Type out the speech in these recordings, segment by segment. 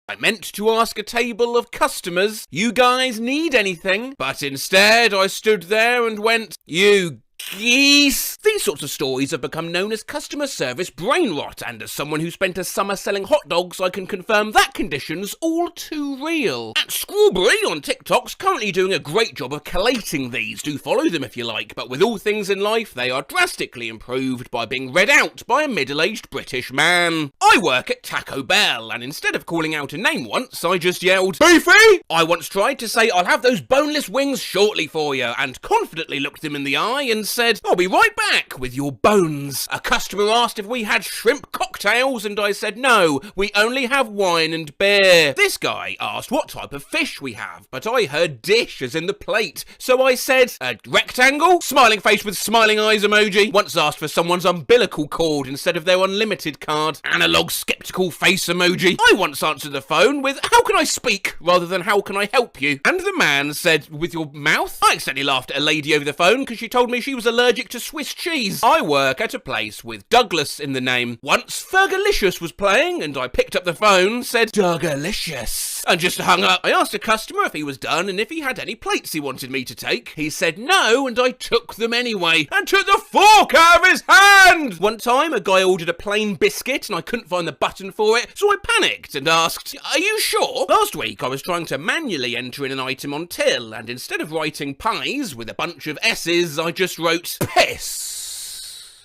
I meant to ask a table of customers, you guys need anything? But instead I stood there and went, you geese. These sorts of stories have become known as customer service brainrot, and as someone who spent a summer selling hot dogs, I can confirm that condition's all too real. At Strawberry on TikTok's currently doing a great job of collating these. Do follow them if you like, but with all things in life, they are drastically improved by being read out by a middle-aged British man. I work at Taco Bell, and instead of calling out a name once, I just yelled, Beefy! I once tried to say, I'll have those boneless wings shortly for you, and confidently looked him in the eye and said, I'll be right back with your bones. A customer asked if we had shrimp cocktails, and I said no, we only have wine and beer. This guy asked what type of fish we have, but I heard dish as in the plate, so I said, a rectangle? Smiling face with smiling eyes emoji. Once asked for someone's umbilical cord instead of their unlimited card. Analog skeptical face emoji. I once answered the phone with, how can I speak, rather than how can I help you? And the man said, with your mouth? I accidentally laughed at a lady over the phone because she told me she was allergic to Swiss cheese. I work at a place with Douglas in the name. Once Fergalicious was playing and I picked up the phone, said Dougalicious, and just hung up. I asked a customer if he was done and if he had any plates he wanted me to take. He said no, and I took them anyway and took the fork out of his hand. One time a guy ordered a plain biscuit and I couldn't find the button for it, so I panicked and asked, are you sure? Last week I was trying to manually enter in an item on till, and instead of writing pies with a bunch of S's, I just wrote piss.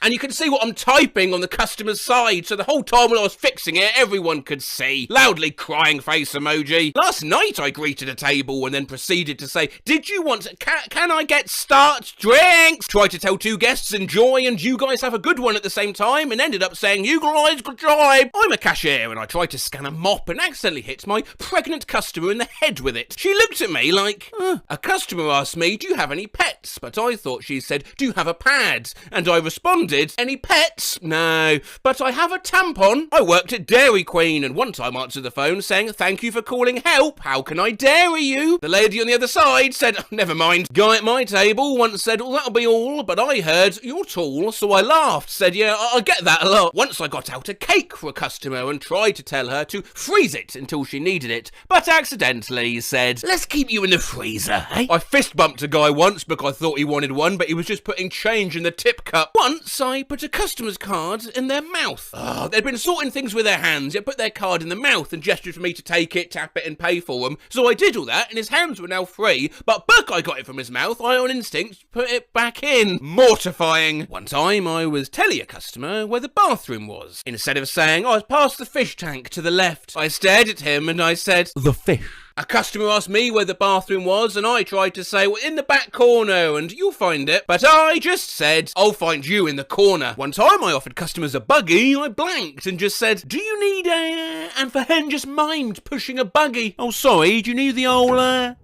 And you can see what I'm typing on the customer's side, so the whole time when I was fixing it, everyone could see. Loudly crying face emoji. Last night I greeted a table and then proceeded to say, did you want, can I get start drinks? Tried to tell two guests enjoy and you guys have a good one at the same time, and ended up saying, you guys good job. I'm a cashier and I tried to scan a mop and accidentally hit my pregnant customer in the head with it. She looked at me like, A customer asked me, do you have any pets? But I thought she said, do you have a pad? And I responded, any pets? No, but I have a tampon. I worked at Dairy Queen and one time answered the phone saying, thank you for calling help, how can I dairy you? The lady on the other side said, never mind. Guy at my table once said, well, that'll be all, but I heard, you're tall, so I laughed, said, yeah, I get that a lot. Once I got out a cake for a customer and tried to tell her to freeze it until she needed it, but accidentally said, let's keep you in the freezer, eh? I fist bumped a guy once because I thought he wanted one, but he was just putting change in the tip cup. Once I put a customer's card in their mouth. They'd been sorting things with their hands, yet put their card in the mouth and gestured for me to take it, tap it and pay for them. So I did all that and his hands were now free, but because I got it from his mouth, I on instinct put it back in. Mortifying. One time I was telling a customer where the bathroom was. Instead of saying, I was past the fish tank to the left, I stared at him and I said, the fish. A customer asked me where the bathroom was and I tried to say, well, in the back corner and you'll find it. But I just said, I'll find you in the corner. One time I offered customers a buggy, I blanked and just said, do you need and for hen just mimed pushing a buggy. Oh sorry, do you need the old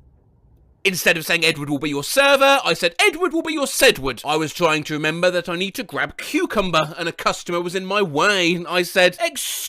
Instead of saying Edward will be your server, I said Edward will be your Sedward. I was trying to remember that I need to grab cucumber and a customer was in my way. I said,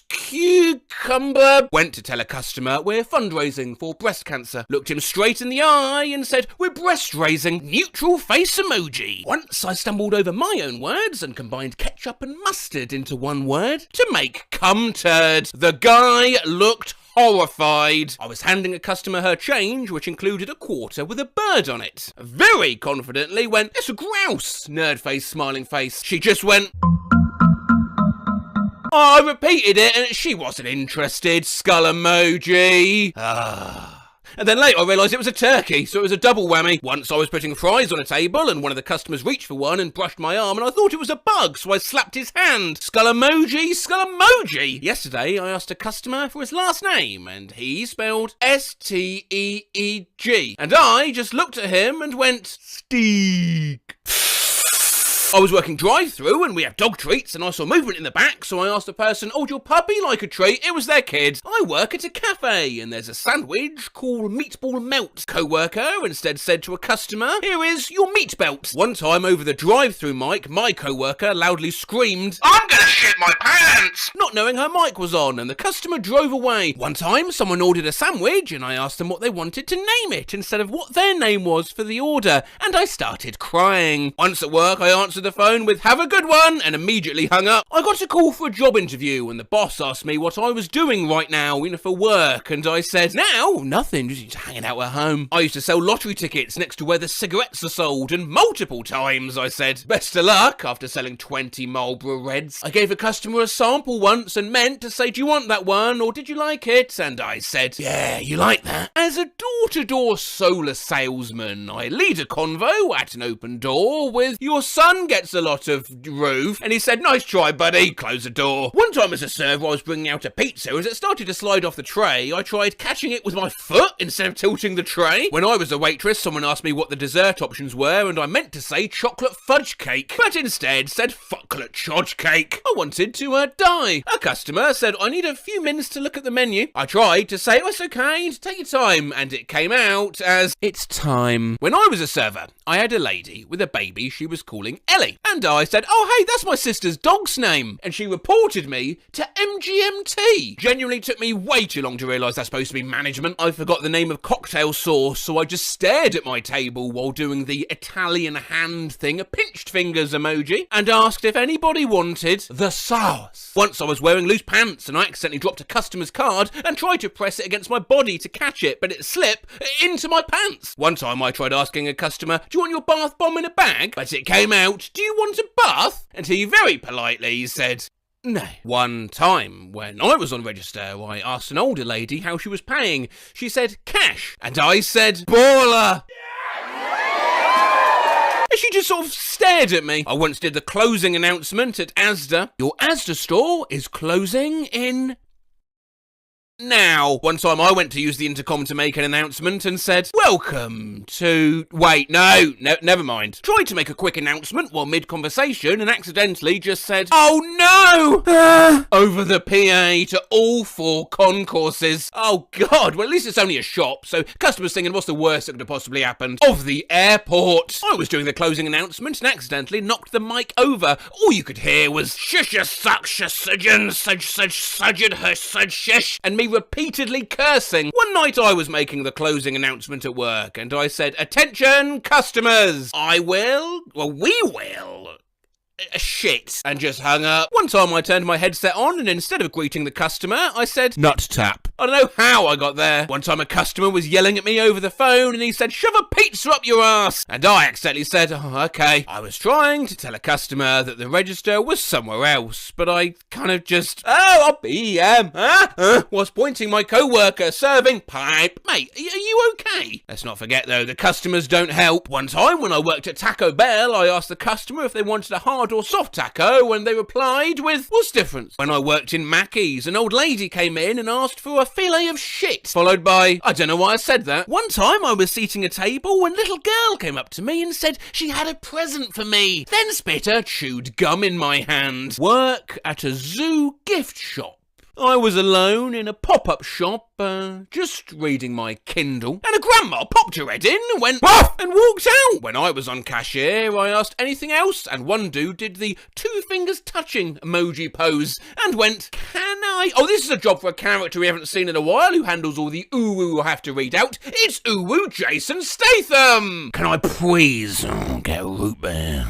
cucumber. Went to tell a customer we're fundraising for breast cancer. Looked him straight in the eye and said, we're breast raising. Neutral face emoji. Once I stumbled over my own words and combined ketchup and mustard into one word to make cum turd. The guy looked horrified. I was handing a customer her change, which included a quarter with a bird on it. Very confidently went, it's a grouse. Nerd face, smiling face. She just went, I repeated it and she wasn't interested. Skull emoji. And then later I realised it was a turkey, so it was a double whammy. Once I was putting fries on a table and one of the customers reached for one and brushed my arm and I thought it was a bug, so I slapped his hand. Skull emoji, skull emoji. Yesterday I asked a customer for his last name and he spelled S-T-E-E-G. And I just looked at him and went, Steak. I was working drive-through and we have dog treats and I saw movement in the back, so I asked the person, oh, would your puppy like a treat? It was their kid. I work at a cafe and there's a sandwich called meatball melt. Co-worker instead said to a customer, here is your meat belt. One time over the drive-through mic, my co-worker loudly screamed, I'm gonna shit my pants! Not knowing her mic was on, and the customer drove away. One time someone ordered a sandwich and I asked them what they wanted to name it instead of what their name was for the order, and I started crying. Once at work I answered answered the phone with "Have a good one," and immediately hung up. I got a call for a job interview, and the boss asked me what I was doing right now, for work, and I said, "Now, nothing, just hanging out at home. I used to sell lottery tickets next to where the cigarettes are sold, and multiple times," I said. Best of luck after selling 20 Marlboro Reds. I gave a customer a sample once and meant to say, "Do you want that one, or did you like it?" And I said, "Yeah, you like that?" As a door-to-door solar salesman, I lead a convo at an open door with, "Your son gets a lot of roof," and he said, "Nice try, buddy," close the door. One time as a server, I was bringing out a pizza. As it started to slide off the tray, I tried catching it with my foot instead of tilting the tray. When I was a waitress, someone asked me what the dessert options were, and I meant to say chocolate fudge cake, but instead said fucklet chodge cake. I wanted to die. A customer said, "I need a few minutes to look at the menu." I tried to say, "Oh, it's okay, take your time," and it came out as, "It's time." When I was a server, I had a lady with a baby she was calling Ellie, and I said, "Oh, hey, that's my sister's dog's name," and she reported me to MGMT. Genuinely took me way too long to realise that's supposed to be management. I forgot the name of cocktail sauce, so I just stared at my table while doing the Italian hand thing, a pinched fingers emoji, and asked if anybody wanted the sauce. Once I was wearing loose pants and I accidentally dropped a customer's card and tried to press it against my body to catch it, but it slipped into my pants. One time I tried asking a customer, "Do you want your bath bomb in a bag?" But it came out, "Do you want a bath?" And he very politely said, "No." One time, when I was on register, I asked an older lady how she was paying. She said, "Cash." And I said, "Baller." And she just sort of stared at me. I once did the closing announcement at Asda. "Your Asda store is closing in now." One time I went to use the intercom to make an announcement and said, "Welcome to..." Wait, no, never mind. Tried to make a quick announcement while mid-conversation and accidentally just said, "Oh no!" over the PA to all 4 concourses. Oh God, well at least it's only a shop, so customers thinking, what's the worst that could have possibly happened? Of the airport. I was doing the closing announcement and accidentally knocked the mic over. All you could hear was "Shusha suck shusujin sujid her shish," and me repeatedly cursing. One night I was making the closing announcement at work and I said, "Attention customers, we will shit," and just hung up. One time I turned my headset on and instead of greeting the customer, I said, "Nut tap." I don't know how I got there. One time a customer was yelling at me over the phone and he said, "Shove a pizza up your ass," and I accidentally said, "Oh, okay." I was trying to tell a customer that the register was somewhere else, but I kind of just, was pointing my co-worker serving pipe. "Mate, are you okay?" Let's not forget though, the customers don't help. One time when I worked at Taco Bell, I asked the customer if they wanted a hard or soft taco, and they replied with, "What's the difference?" When I worked in Mackey's, an old lady came in and asked for a fillet of shit, followed by, "I don't know why I said that." One time I was seating a table when a little girl came up to me and said she had a present for me, then spit her chewed gum in my hand. Work at a zoo gift shop. I was alone in a pop-up shop, just reading my Kindle, and a grandma popped her head in, went "Puff!" and walked out. When I was on cashier, I asked anything else, and one dude did the 2 fingers touching emoji pose, and went, "Can I..." Oh, this is a job for a character we haven't seen in a while, who handles all the ooh-woo I have to read out. It's ooh-woo Jason Statham! "Can I please get a root beer?"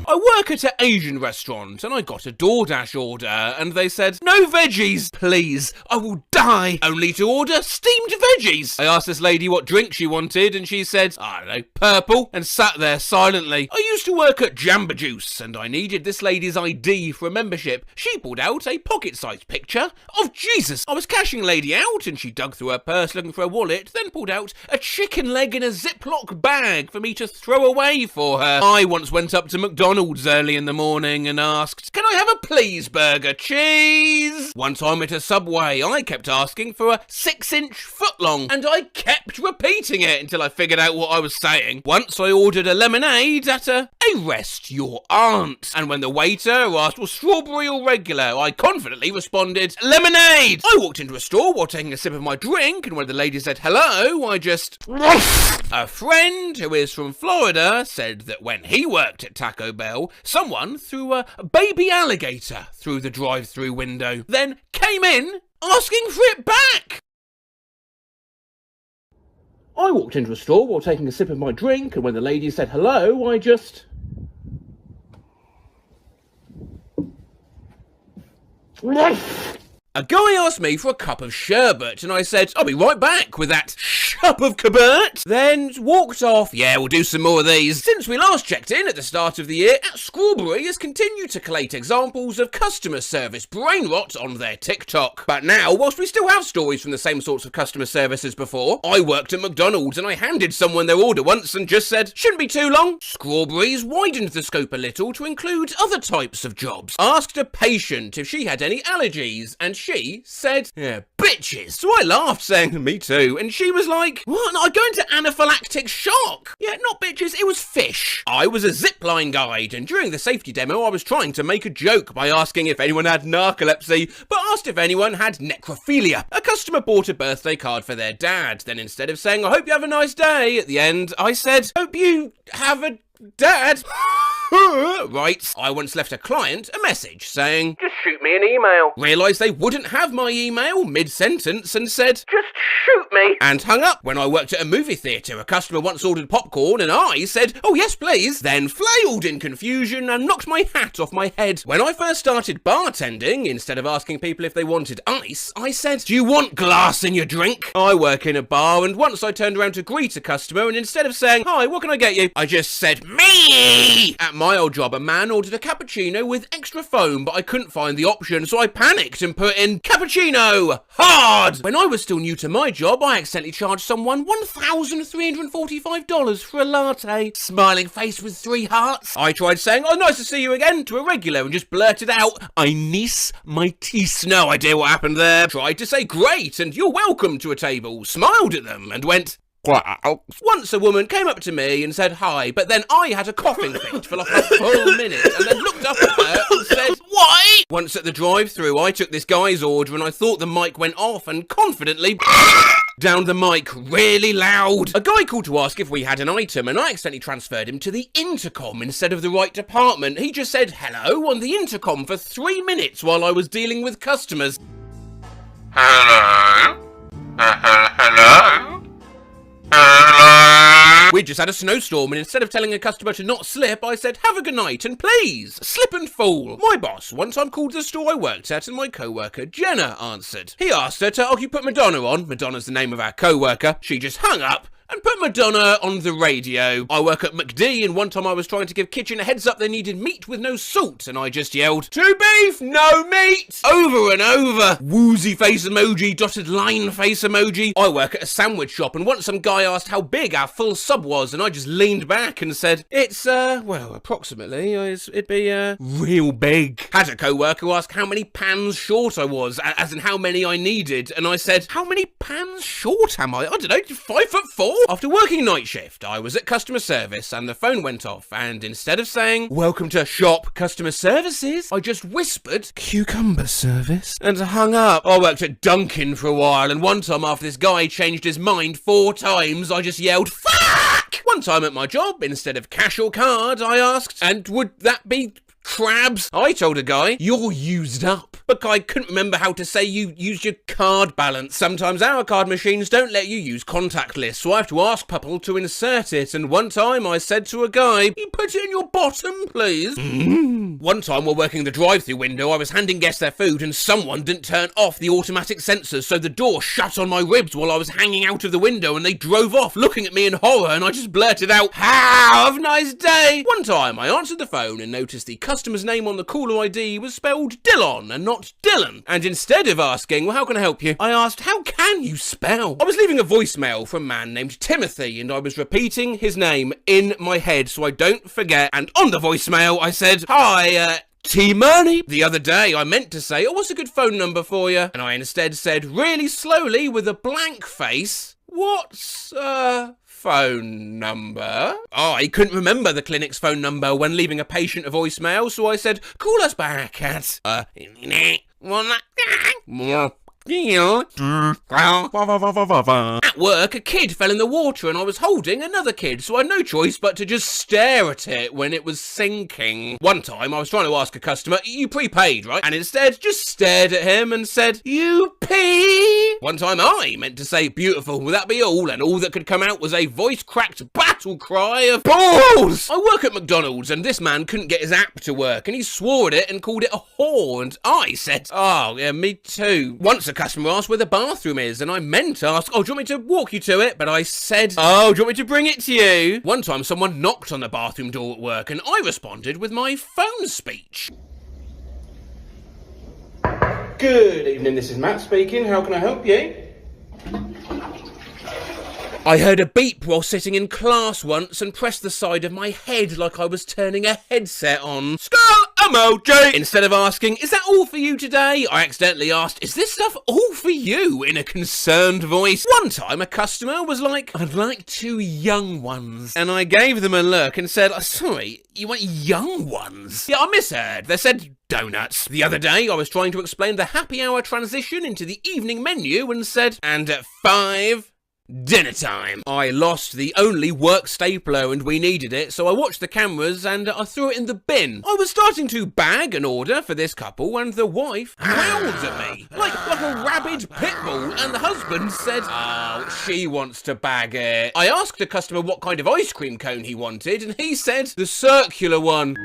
I work at an Asian restaurant and I got a DoorDash order and they said, "No veggies, please, I will die." Only to order steamed veggies. I asked this lady what drink she wanted and she said, "I don't know, purple," and sat there silently. I used to work at Jamba Juice and I needed this lady's ID for a membership. She pulled out a pocket-sized picture of Jesus. I was cashing the lady out and she dug through her purse looking for a wallet, then pulled out a chicken leg in a Ziploc bag for me to throw away for her. I once went up to McDonald's early in the morning and asked, "Can I have a please burger, cheese?" One time at a Subway, I kept asking for a 6-inch footlong, and I kept repeating it until I figured out what I was saying. Once I ordered a lemonade at a Rest Your Aunt, and when the waiter asked, "Well, strawberry or regular?" I confidently responded, "Lemonade!" I walked into a store while taking a sip of my drink, and when the lady said hello, I just... A friend who is from Florida said that when he worked at Taco Bell, someone threw a baby alligator through the drive-thru window, then came in asking for it back. I walked into a store while taking a sip of my drink, and when the lady said hello, I just... A guy asked me for a cup of sherbet, and I said, I'll be right back with that cup of kabert. Then walked off. Yeah, we'll do some more of these. Since we last checked in at the start of the year, askOuija has continued to collate examples of customer service brainrot on their TikTok. But now, whilst we still have stories from the same sorts of customer service as before, I worked at McDonald's and I handed someone their order once and just said, shouldn't be too long. Strawberries widened the scope a little to include other types of jobs. Asked a patient if she had any allergies, and she said, yeah, bitches. So I laughed, saying, me too. And she was like, what? I go into anaphylactic shock. Yeah, not bitches, it was fish. I was a zipline guide, and during the safety demo, I was trying to make a joke by asking if anyone had narcolepsy, but asked if anyone had necrophilia. A customer bought a birthday card for their dad. Then instead of saying, I hope you have a nice day, at the end, I said, hope you have a dad. Right, I once left a client a message saying, just shoot me an email. Realised they wouldn't have my email mid-sentence and said, just shoot me. And hung up. When I worked at a movie theatre, a customer once ordered popcorn and I said, oh yes please, then flailed in confusion and knocked my hat off my head. When I first started bartending, instead of asking people if they wanted ice, I said, do you want glass in your drink? I work in a bar, and once I turned around to greet a customer, and instead of saying, hi, what can I get you? I just said, me! At my old job, a man ordered a cappuccino with extra foam, but I couldn't find the option, so I panicked and put in cappuccino hard. When I was still new to my job, I accidentally charged someone $1,345 for a latte. Smiling face with 3 hearts. I tried saying, oh, nice to see you again, to a regular, and just blurted out, I niece my teeth. No idea what happened there. Tried to say great and you're welcome to a table, smiled at them and went, once a woman came up to me and said hi, but then I had a coughing fit for like a full minute and then looked up at her and said, why? Once at the drive-thru, I took this guy's order and I thought the mic went off and confidently down the mic really loud. A guy called to ask if we had an item and I accidentally transferred him to the intercom instead of the right department. He just said hello on the intercom for 3 minutes while I was dealing with customers. Hello? Hello? We just had a snowstorm, and instead of telling a customer to not slip, I said, have a good night and please, slip and fall. My boss one time called the store I worked at and my co-worker Jenna answered. He asked her to, oh, you put Madonna on. Madonna's the name of our co-worker. She just hung up and put Madonna on the radio. I work at McD, and one time I was trying to give Kitchen a heads up they needed meat with no salt, and I just yelled, to beef, no meat, over and over. Woozy face emoji, dotted line face emoji. I work at a sandwich shop, and once some guy asked how big our full sub was, and I just leaned back and said, it's, well, approximately, it'd be, real big. Had a co-worker ask how many pans short I was, as in how many I needed, and I said, how many pans short am I? I don't know, 5'4"? After working night shift, I was at customer service and the phone went off, and instead of saying, welcome to shop customer services, I just whispered, cucumber service, and hung up. I worked at Dunkin' for a while, and one time after this guy changed his mind 4 times, I just yelled, fuck! One time at my job, instead of cash or card, I asked, and would that be crabs? I told a guy, you're used up. But I couldn't remember how to say you used your card balance. Sometimes our card machines don't let you use contactless, so I have to ask people to insert it. And one time I said to a guy, you put it in your bottom, please. One time while working the drive-thru window, I was handing guests their food and someone didn't turn off the automatic sensors, so the door shut on my ribs while I was hanging out of the window and they drove off looking at me in horror, and I just blurted out, have a nice day. One time I answered the phone and noticed the customer's name on the caller ID was spelled Dillon and not Dylan. And instead of asking, well, how can I help you? I asked, how can you spell? I was leaving a voicemail from a man named Timothy, and I was repeating his name in my head so I don't forget. And on the voicemail, I said, hi, T-Money. The other day, I meant to say, oh, what's a good phone number for you? And I instead said, really slowly with a blank face, what's, phone number? I couldn't remember the clinic's phone number when leaving a patient a voicemail, so I said, call us back at, At work, a kid fell in the water and I was holding another kid, so I had no choice but to just stare at it when it was sinking. One time I was trying to ask a customer, you prepaid, right? And instead just stared at him and said, you pee? One time I meant to say beautiful, will that be all? And all that could come out was a voice cracked back battle cry of balls! I work at McDonald's and this man couldn't get his app to work and he swore at it and called it a whore, and I said, oh, yeah, me too. Once a customer asked where the bathroom is and I meant to ask, oh, do you want me to walk you to it? But I said, oh, do you want me to bring it to you? One time someone knocked on the bathroom door at work and I responded with my phone speech. Good evening, this is Matt speaking. How can I help you? I heard a beep while sitting in class once and pressed the side of my head like I was turning a headset on. Skull emoji! Instead of asking, is that all for you today? I accidentally asked, is this stuff all for you? In a concerned voice. One time a customer was like, I'd like 2 young ones. And I gave them a look and said, sorry, you want young ones? Yeah, I misheard. They said donuts. The other day I was trying to explain the happy hour transition into the evening menu and said, and at 5... dinner time. I lost the only work stapler and we needed it, so I watched the cameras and I threw it in the bin. I was starting to bag an order for this couple and the wife growled at me like a rabid pit bull, and the husband said, oh, she wants to bag it. I asked the customer what kind of ice cream cone he wanted and he said, the circular one.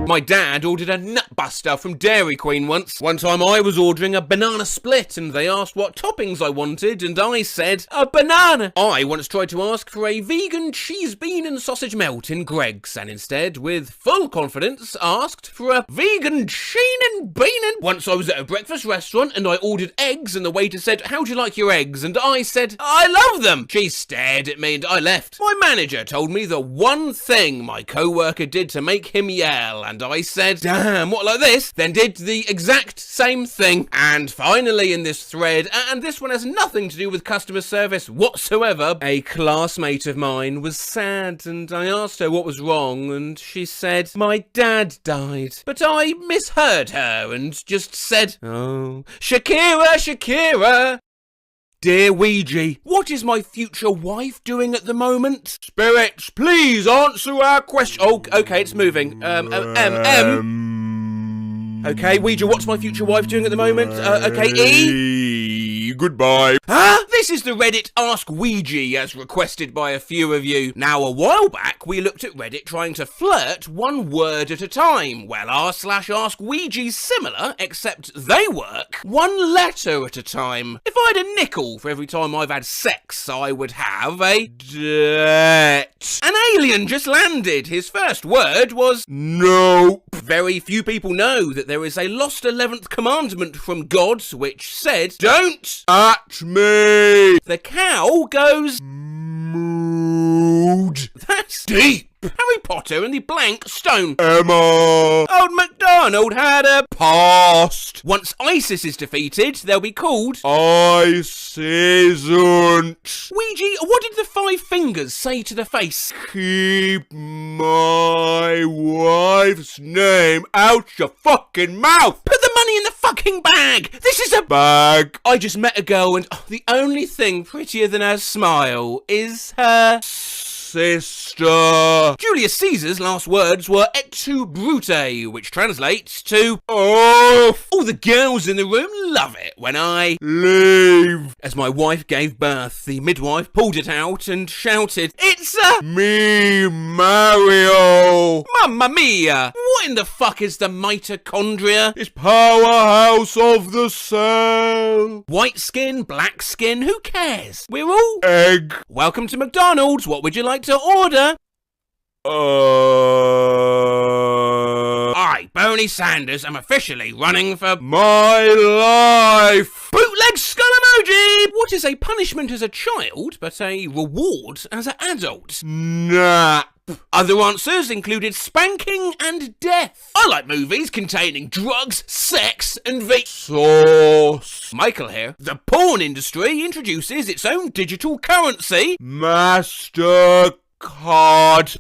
My dad ordered a nutbuster from Dairy Queen once. One time I was ordering a banana split and they asked what toppings I wanted and I said, a banana. I once tried to ask for a vegan cheese bean and sausage melt in Greg's and instead, with full confidence, asked for a vegan sheen and bean. Once I was at a breakfast restaurant and I ordered eggs and the waiter said, how do you like your eggs? And I said, I love them. She stared at me and I left. My manager told me the one thing my co-worker did to make him yell, and I said, damn, what, like this? Then did the exact same thing. And finally in this thread, and this one has nothing to do with customer service whatsoever, a classmate of mine was sad and I asked her what was wrong and she said, my dad died. But I misheard her and just said, oh, Shakira, Shakira. Dear Ouija, what is my future wife doing at the moment? Spirits, please answer our question. Oh, okay, it's moving. Okay, Ouija, what's my future wife doing at the moment? Okay, E. Goodbye. This is the Reddit Ask Ouija as requested by a few of you. Now, a while back, we looked at Reddit trying to flirt one word at a time. Well, r/Ask Ouija's similar, except they work one letter at a time. If I had a nickel for every time I've had sex, I would have a debt. An alien just landed. His first word was nope. Very few people know that there is a lost 11th commandment from God, which said, don't at me. The cow goes mood. That's deep. Harry Potter and the Blank Stone. Emma. Old MacDonald had a past. Once ISIS is defeated, they'll be called ISIS isn't. Ouija, what did the 5 fingers say to the face? Keep my wife's name out your fucking mouth. Put the money in the fucking bag. This is a bag. I just met a girl and the only thing prettier than her smile is her sister. Julius Caesar's last words were et tu brute, which translates to off. All the girls in the room love it when I leave. As my wife gave birth, the midwife pulled it out and shouted, it's a me, Mario. Mamma mia. What in the fuck is the mitochondria? It's powerhouse of the cell. White skin, black skin, who cares? We're all egg. Welcome to McDonald's. What would you like to order? I, Bernie Sanders, am officially running for my life. Bootlegs skull emoji. What is a punishment as a child, but a reward as an adult? Nap. Other answers included spanking and death. I like movies containing drugs, sex, and sauce. Michael here. The porn industry introduces its own digital currency. Mastercard.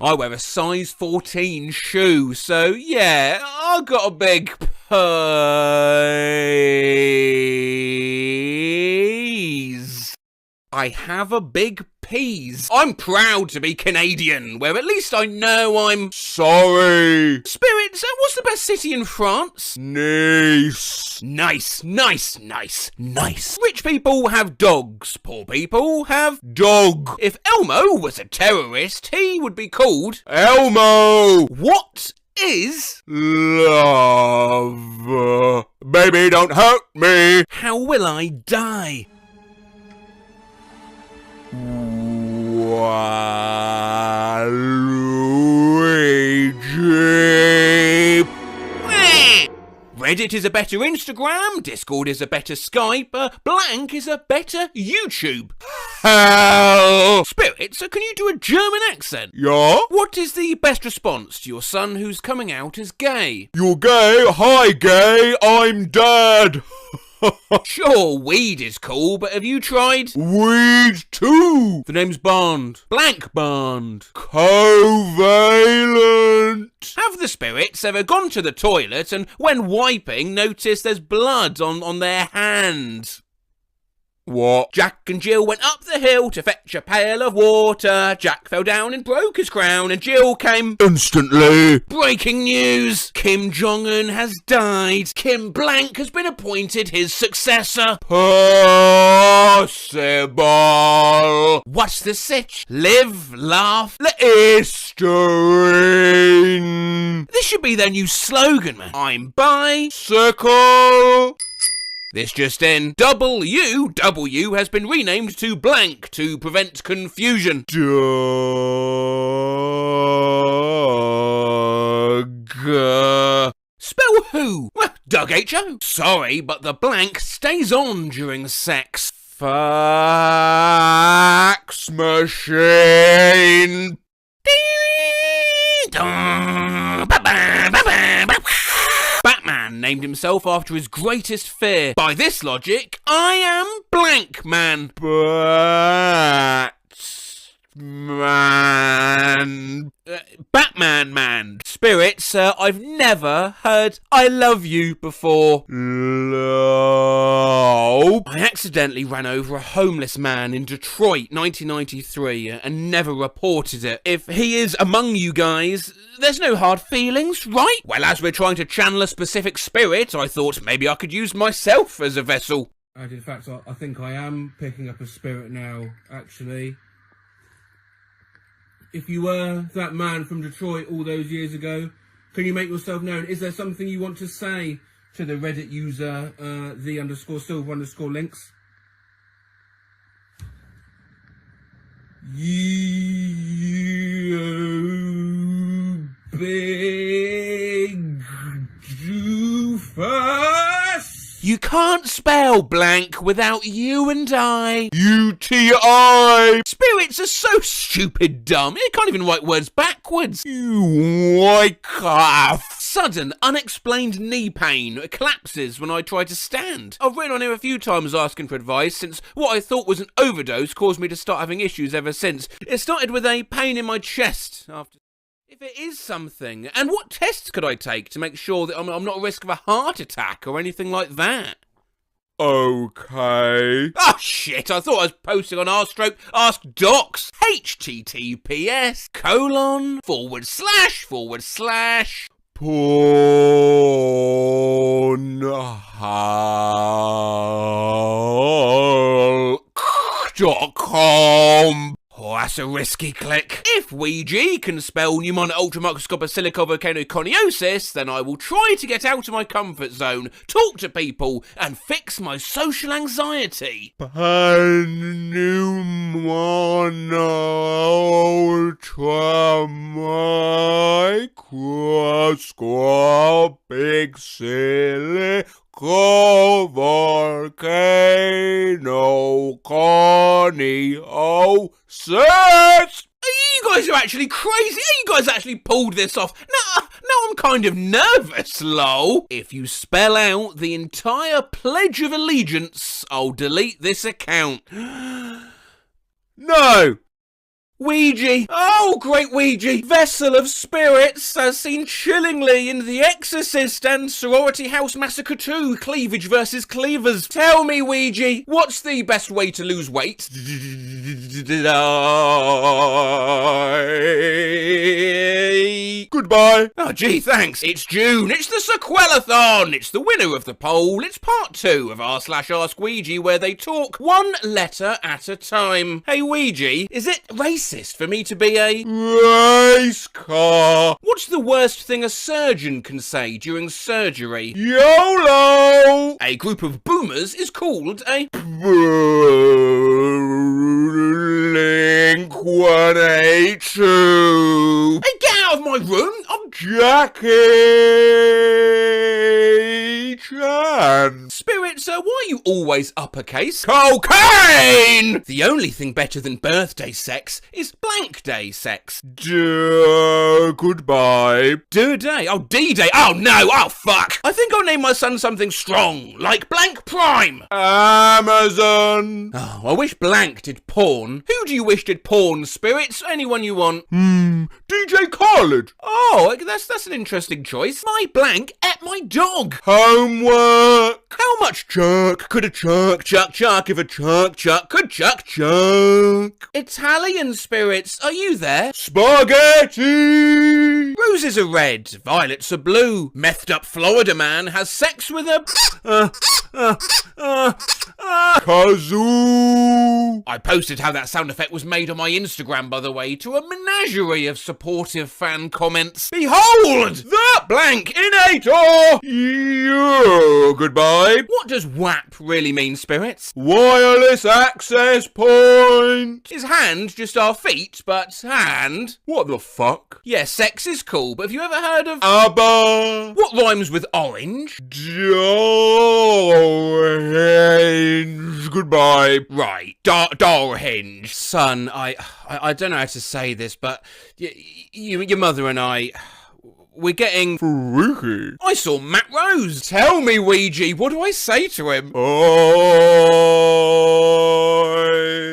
I wear a size 14 shoe, so yeah, I got a big purse. I have a big peas. I'm proud to be Canadian, where at least I know I'm sorry. Spirits, what's the best city in France? Nice. Nice, nice, nice, nice. Rich people have dogs. Poor people have dog. If Elmo was a terrorist, he would be called Elmo. What is love? Baby, don't hurt me. How will I die? Waluigi. Reddit is a better Instagram, Discord is a better Skype, blank is a better YouTube. Hell! Spirits, can you do a German accent? Yeah? What is the best response to your son who's coming out as gay? You're gay? Hi gay, I'm dad. Sure, weed is cool, but have you tried weed too? The name's Bond. Blank Bond. Covalent. Have the spirits ever gone to the toilet and when wiping noticed there's blood on their hands? What? Jack and Jill went up the hill to fetch a pail of water. Jack fell down and broke his crown and Jill came instantly. Breaking news! Kim Jong-un has died. Kim Blank has been appointed his successor. Possible. What's the sitch? Live, laugh, Listerine. This should be their new slogan, man. I'm bicycle. This just in, WW has been renamed to blank to prevent confusion. Doug. Spell who? Well, Doug H.O. Sorry, but the blank stays on during sex. Fax machine. Batman named himself after his greatest fear. By this logic, I am blank man. Batman man. Spirits, I've never heard I love you before. No. I accidentally ran over a homeless man in Detroit, 1993, and never reported it. If he is among you guys, there's no hard feelings, right? Well, as we're trying to channel a specific spirit, I thought maybe I could use myself as a vessel. And in fact, I think I am picking up a spirit now, actually. If you were that man from Detroit all those years ago, can you make yourself known? Is there something you want to say to the Reddit user, the_silver_links? You big doofus! You can't spell blank without you and I. UTI. Spirits are so stupid dumb. They can't even write words backwards. You wake off. Sudden, unexplained knee pain collapses when I try to stand. I've written on here a few times asking for advice since what I thought was an overdose caused me to start having issues ever since. It started with a pain in my chest after... If it is something, and what tests could I take to make sure that I'm not at risk of a heart attack or anything like that? Okay. Oh shit, I thought I was posting on r/askdocs. https://pornhub.com. Oh, that's a risky click. If Ouija can spell pneumon ultramicroscopic then I will try to get out of my comfort zone, talk to people, and fix my social anxiety. Pneumon ultramicroscopic volcano corniosis. You guys are actually crazy. You guys actually pulled this off. Now I'm kind of nervous, lol. If you spell out the entire Pledge of Allegiance, I'll delete this account. No. Ouija! Oh, great Ouija! Vessel of spirits, as seen chillingly in The Exorcist and Sorority House Massacre 2, Cleavage versus Cleavers. Tell me, Ouija, what's the best way to lose weight? Goodbye. Oh, gee, thanks. It's June. It's the Sequelathon. It's the winner of the poll. It's part 2 of r/askOuija, where they talk one letter at a time. Hey, Ouija, is it racist for me to be a Race car. What's the worst thing a surgeon can say during surgery? YOLO. A group of boomers is called a Blink-182. Hey, get out of my room! I'm Jackie Chan. Spirits, why are you always uppercase? Cocaine. The only thing better than birthday sex is blank day sex. Goodbye. D-Day. Oh, D-Day. Oh, no. Oh, fuck. I think I'll name my son something strong, like Blank Prime. Amazon. Oh, I wish Blank did porn. Who do you wish did porn, Spirits? Anyone you want. DJ Khaled. Oh, that's an interesting choice. My Blank ate my dog. Homework. How much chuck could a chuck chuck if a chuck could chuck? Italian Spirits, are you there? Spaghetti. Roses are red, violets are blue. Methed up Florida man has sex with a Kazoo. I posted how that sound effect was made on my Instagram, by the way, to a menagerie of supportive fan comments. Behold! The Blankinator! Yeah, goodbye. What does WAP really mean, Spirits? Wireless access point. Is hand just our feet, but hand? What the fuck? Yeah, sex is cool, but have you ever heard of... ABBA. What rhymes with orange? Orange. Goodbye. Right, Darhenge. Son, I don't know how to say this, but your mother and I... We're getting... Freaky. I saw Matt Rose. Tell me, Ouija, what do I say to him? Oh,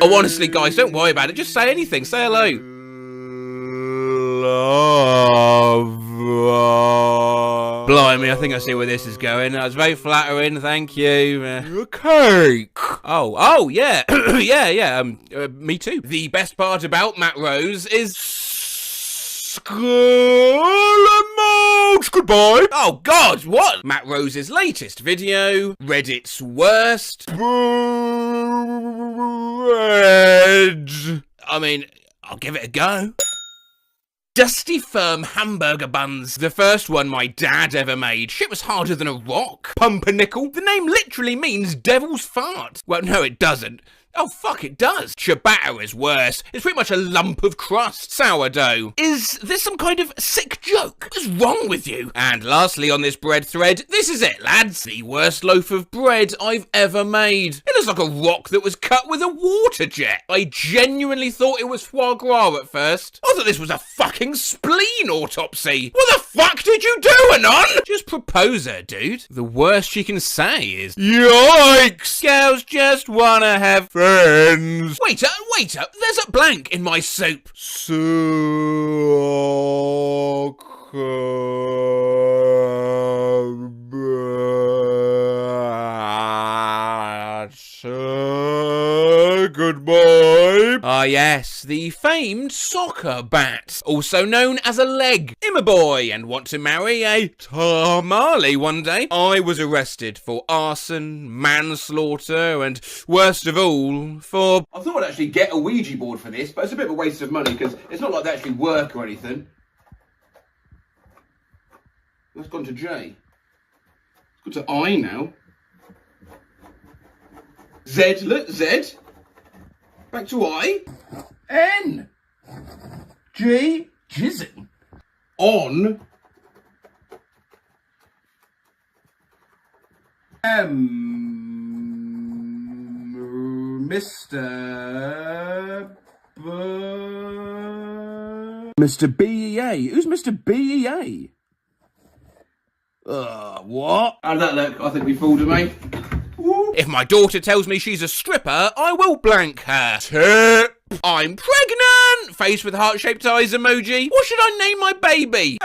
honestly, guys, don't worry about it. Just say anything. Say hello. Love. Blimey, I think I see where this is going. That was very flattering. Thank you. A cake. Oh, yeah. yeah. Me too. The best part about Matt Rose is... Goodbye. Oh, God, what? Matt Rose's latest video, Reddit's worst. Bread. I mean, I'll give it a go. Dusty firm hamburger buns. The first one my dad ever made. Shit was harder than a rock. Pumpernickel. The name literally means devil's fart. Well, no, it doesn't. Oh, fuck, it does. Ciabatta is worse. It's pretty much a lump of crust. Sourdough. Is this some kind of sick joke? What's wrong with you? And lastly on this bread thread, this is it, lads. The worst loaf of bread I've ever made. It looks like a rock that was cut with a water jet. I genuinely thought it was foie gras at first. I thought this was a fucking spleen autopsy. What the fuck did you do, Anon? Just propose her, dude. The worst she can say is... Yikes. Girls just wanna have... Friends. Wait up, there's a blank in my soup. Goodbye. Ah yes, the famed soccer bat, also known as a leg. I'm a boy and want to marry a tamale one day. I was arrested for arson, manslaughter, and worst of all, for... I thought I'd actually get a Ouija board for this, but it's a bit of a waste of money because it's not like they actually work or anything. That's gone to J. It's gone to I now. Z, look, Z. Back to I. N. G. Jizzing. On. Mr. Mr. BEA. Who's Mr. BEA? What? How did that look? I think we fooled her, mate. If my daughter tells me she's a stripper, I will blank her. Tip. I'm pregnant! cunt face with heart-shaped eyes emoji. What should I name my baby?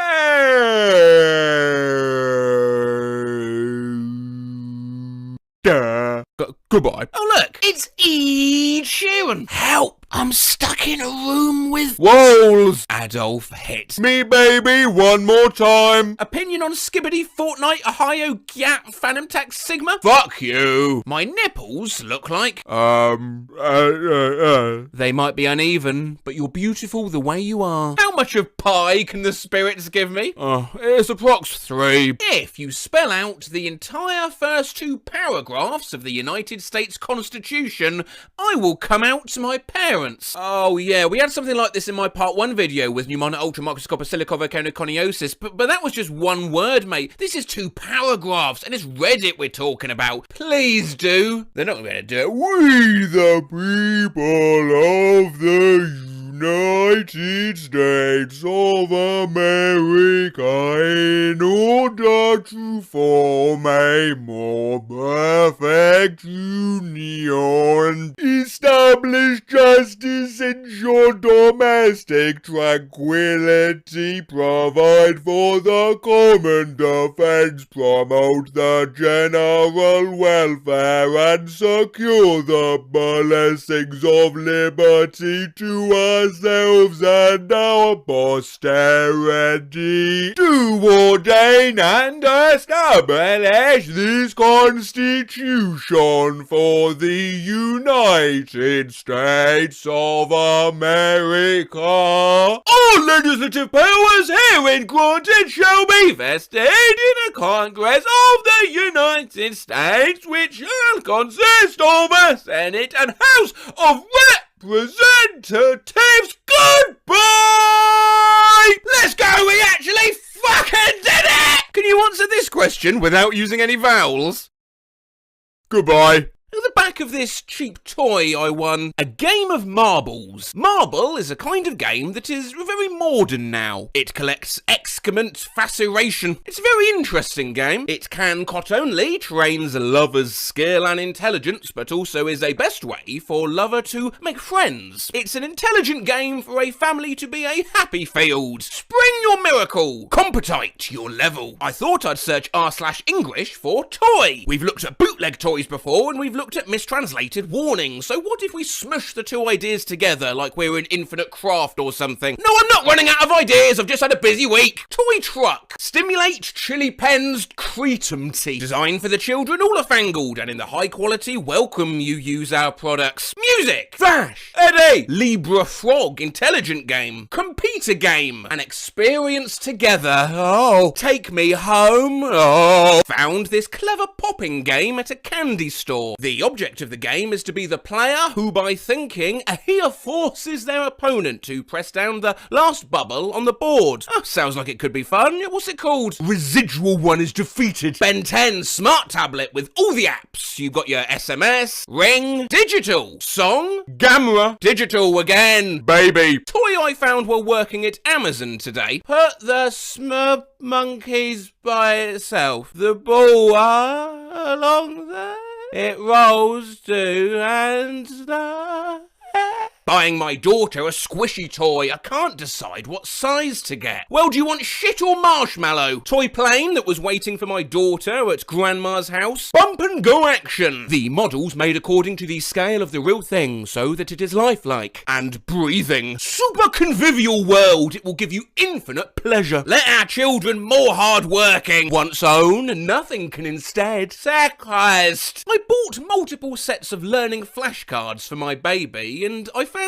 Goodbye. Oh look, it's Ed Sheeran. Help! I'm stuck in a room with Walls. Adolf hit. Me baby, one more time. Opinion on Skibbity, Fortnite, Ohio, Gap, Phantom Tax, Sigma? Fuck you. My nipples look like... They might be uneven, but you're beautiful the way you are. How much of pie can the spirits give me? It's approx 3. If you spell out the entire first 2 paragraphs of the United States Constitution, I will come out to my parents. Oh yeah, we had something like this in my part 1 video with pneumonic ultramicroscopic silicovoconiosis, but that was just one word, mate. This is 2 paragraphs, and it's Reddit we're talking about. Please do. They're not going to do it. We the people of the United States of America, in order to form a more perfect union, establish justice, ensure domestic tranquility, provide for the common defense, promote the general welfare, and secure the blessings of liberty to ourselves and our posterity, to ordain and establish this Constitution for the United States of America. All legislative powers herein granted shall be vested in the Congress of the United States, which shall consist of a Senate and House of Representatives. Goodbye! Let's go, we actually fucking did it! Can you answer this question without using any vowels? Goodbye. At the back of this cheap toy I won a game of marbles. Marble is a kind of game that is very modern now. It collects excrement faceration. It's a very interesting game. It can not only trains a lover's skill and intelligence, but also is a best way for lover to make friends. It's an intelligent game for a family to be a happy field. Spring your miracle. Competite your level. I thought I'd search r/English for toy. We've looked at bootleg toys before, and we've looked at mistranslated warnings, so what if we smush the 2 ideas together like we're in Infinite Craft or something? No, I'm not running out of ideas, I've just had a busy week. Toy truck. Stimulate Chili Pen's Cretum tea. Designed for the children, all are fangled, and in the high quality, welcome you use our products. Music. Vash. Eddie. Libra Frog. Intelligent game. Computer game. An experience together. Oh. Take me home. Oh. Found this clever popping game at a candy store. The object of the game is to be the player who, by thinking, forces their opponent to press down the last bubble on the board. Oh, sounds like it could be fun. What's it called? Residual one is defeated. Ben 10 smart tablet with all the apps. You've got your SMS, Ring, Digital, Song, Gamma. Digital again. Baby. Toy I found while working at Amazon today. Put the smurf monkeys by itself. The ball along there. It rolls to and the Buying my daughter a squishy toy. I can't decide what size to get. Well, do you want shit or marshmallow? Toy plane that was waiting for my daughter at grandma's house. Bump and go action. The model's made according to the scale of the real thing so that it is lifelike. And breathing. Super convivial world. It will give you infinite pleasure. Let our children more hard-working. Once own, nothing can instead sacrifice. I bought multiple sets of learning flashcards for my baby, and I found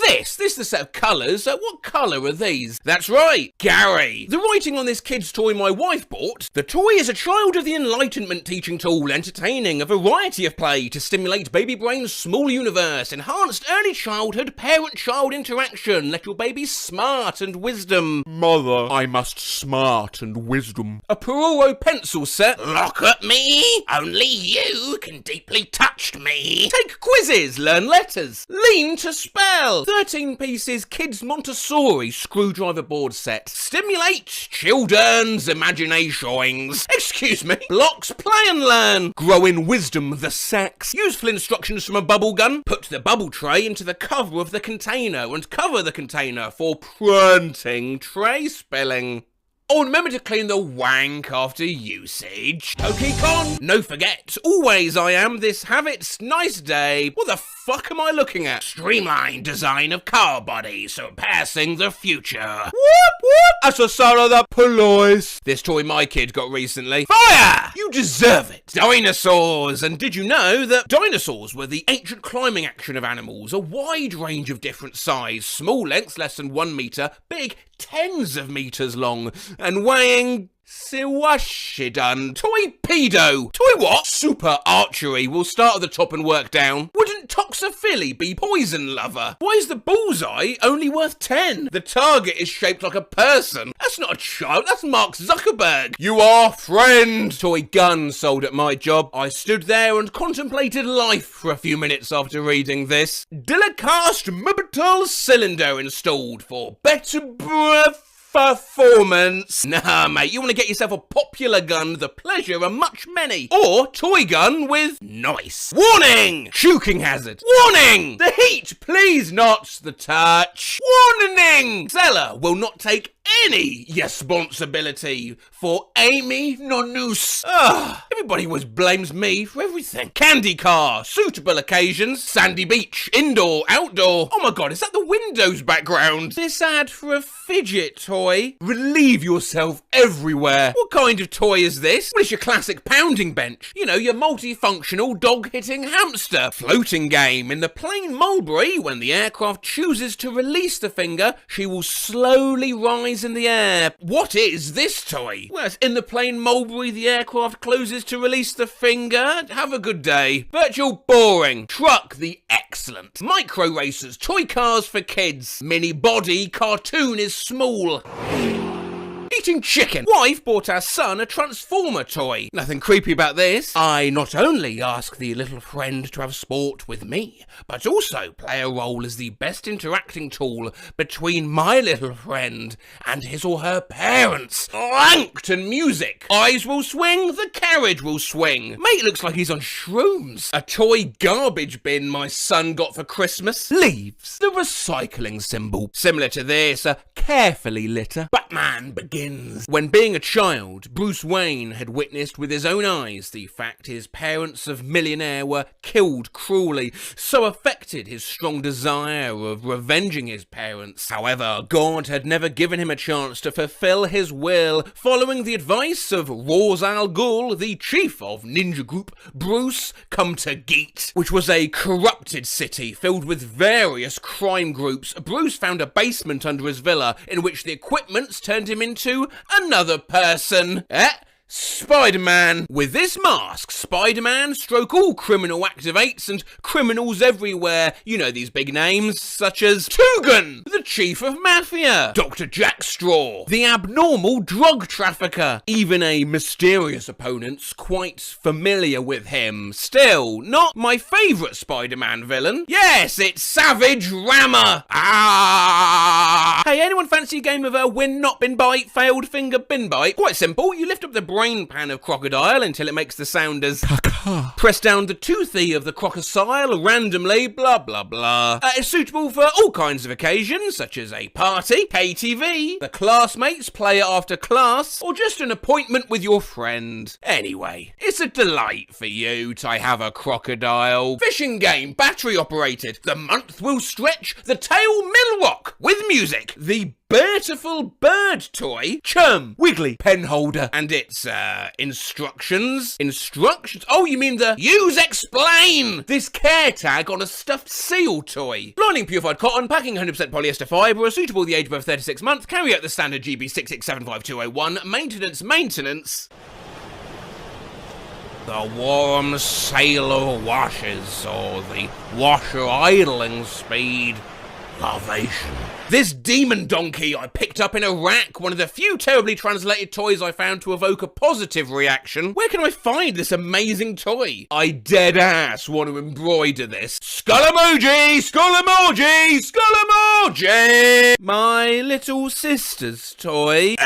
this. This is the set of colours. What colour are these? That's right, Gary. The writing on this kid's toy my wife bought. The toy is a child of the Enlightenment teaching tool, entertaining a variety of play to stimulate baby brain's small universe, enhanced early childhood parent-child interaction, let your baby smart and wisdom. Mother, I must smart and wisdom. A Peroro pencil set. Look at me. Only you can deeply touch me. Take quizzes, learn letters. Lean to spell. 13 pieces kids Montessori screwdriver board set. Stimulate children's imaginations. Excuse me. Blocks play and learn. Grow in wisdom the sex. Useful instructions from a bubble gun. Put the bubble tray into the cover of the container and cover the container for preventing tray spilling. Oh, and remember to clean the wank after usage. Con, no forget, always I am this habit's nice day. What the fuck am I looking at? Streamlined design of car bodies, surpassing the future. Whoop whoop, that's the son of the police. This toy my kid got recently. Fire! You deserve it. Dinosaurs, and did you know that dinosaurs were the ancient climbing action of animals? A wide range of different size, small lengths less than 1 metre, big tens of metres long, and weighing Siwashidun. Toy pedo. Toy what? Super archery. We'll start at the top and work down. Wouldn't Toxophily be poison lover? Why is the bullseye only worth 10? The target is shaped like a person. That's not a child, that's Mark Zuckerberg. You are friend. Toy gun sold at my job. I stood there and contemplated life for a few minutes after reading this. Dillicast Mibital cylinder installed for better performance. Nah, mate, you want to get yourself a popular gun, the pleasure of much many. Or toy gun with nice. Warning! Shuking hazard. Warning! The heat, please not the touch. Warning! Seller will not take any responsibility for Amy Nonus. Everybody always blames me for everything. Candy car, suitable occasions, sandy beach, indoor, outdoor. Oh my god, is that the Windows background? This ad for a fidget toy. Relieve yourself everywhere. What kind of toy is this? Well, it's your classic pounding bench. You know, your multifunctional dog-hitting hamster. Floating game. In the plain mulberry, when the aircraft chooses to release the finger, she will slowly rise in the air. What is this toy? Well, in the plain mulberry, the aircraft closes to release the finger. Have a good day. Virtual boring. Truck the excellent. Micro racers, toy cars for kids. Mini body, cartoon is small. Eating chicken. Wife bought our son a Transformer toy. Nothing creepy about this. I not only ask the little friend to have sport with me, but also play a role as the best interacting tool between my little friend and his or her parents. Plankton music. Eyes will swing, the carriage will swing. Mate looks like he's on shrooms. A toy garbage bin my son got for Christmas. Leaves. The recycling symbol. Similar to this, a carefully litter. Batman begins. When being a child, Bruce Wayne had witnessed with his own eyes the fact his parents of millionaire were killed cruelly, so affected his strong desire of revenging his parents. However, God had never given him a chance to fulfill his will. Following the advice of Ra's al Ghul, the chief of ninja group Bruce Come to Geet, which was a corrupted city filled with various crime groups, Bruce found a basement under his villa in which the equipments turned him into another person. Spider-Man. With this mask, Spider-Man stroke all criminal activates and criminals everywhere. You know these big names, such as Tugan, the chief of mafia, Dr. Jack Straw, the abnormal drug trafficker. Even a mysterious opponent's quite familiar with him. Still, not my favourite Spider-Man villain. Yes, it's Savage Rammer. Hey, anyone fancy a game of win not bin bite, failed finger bin bite? Quite simple. You lift up the brain pan of crocodile until it makes the sound as caca. Press down the toothy of the crocodile randomly, blah blah blah. It's suitable for all kinds of occasions, such as a party, KTV, the classmates play it after class, or just an appointment with your friend. Anyway, it's a delight for you to have a crocodile. Fishing game, battery operated. The month will stretch, the tail mill rock with music. The beautiful bird toy, Chum, Wiggly, pen holder, and its, instructions? Instructions? Oh, you mean the use explain! This care tag on a stuffed seal toy. Lining purified cotton, packing 100% polyester fibre, suitable the age above 36 months, carry out the standard GB 6675201, maintenance. The warm sailor washes, or the washer idling speed. Salvation. This demon donkey I picked up in Iraq, one of the few terribly translated toys I found to evoke a positive reaction. Where can I find this amazing toy? I dead ass want to embroider this. Skull emoji! Skull emoji! Skull emoji! My little sister's toy.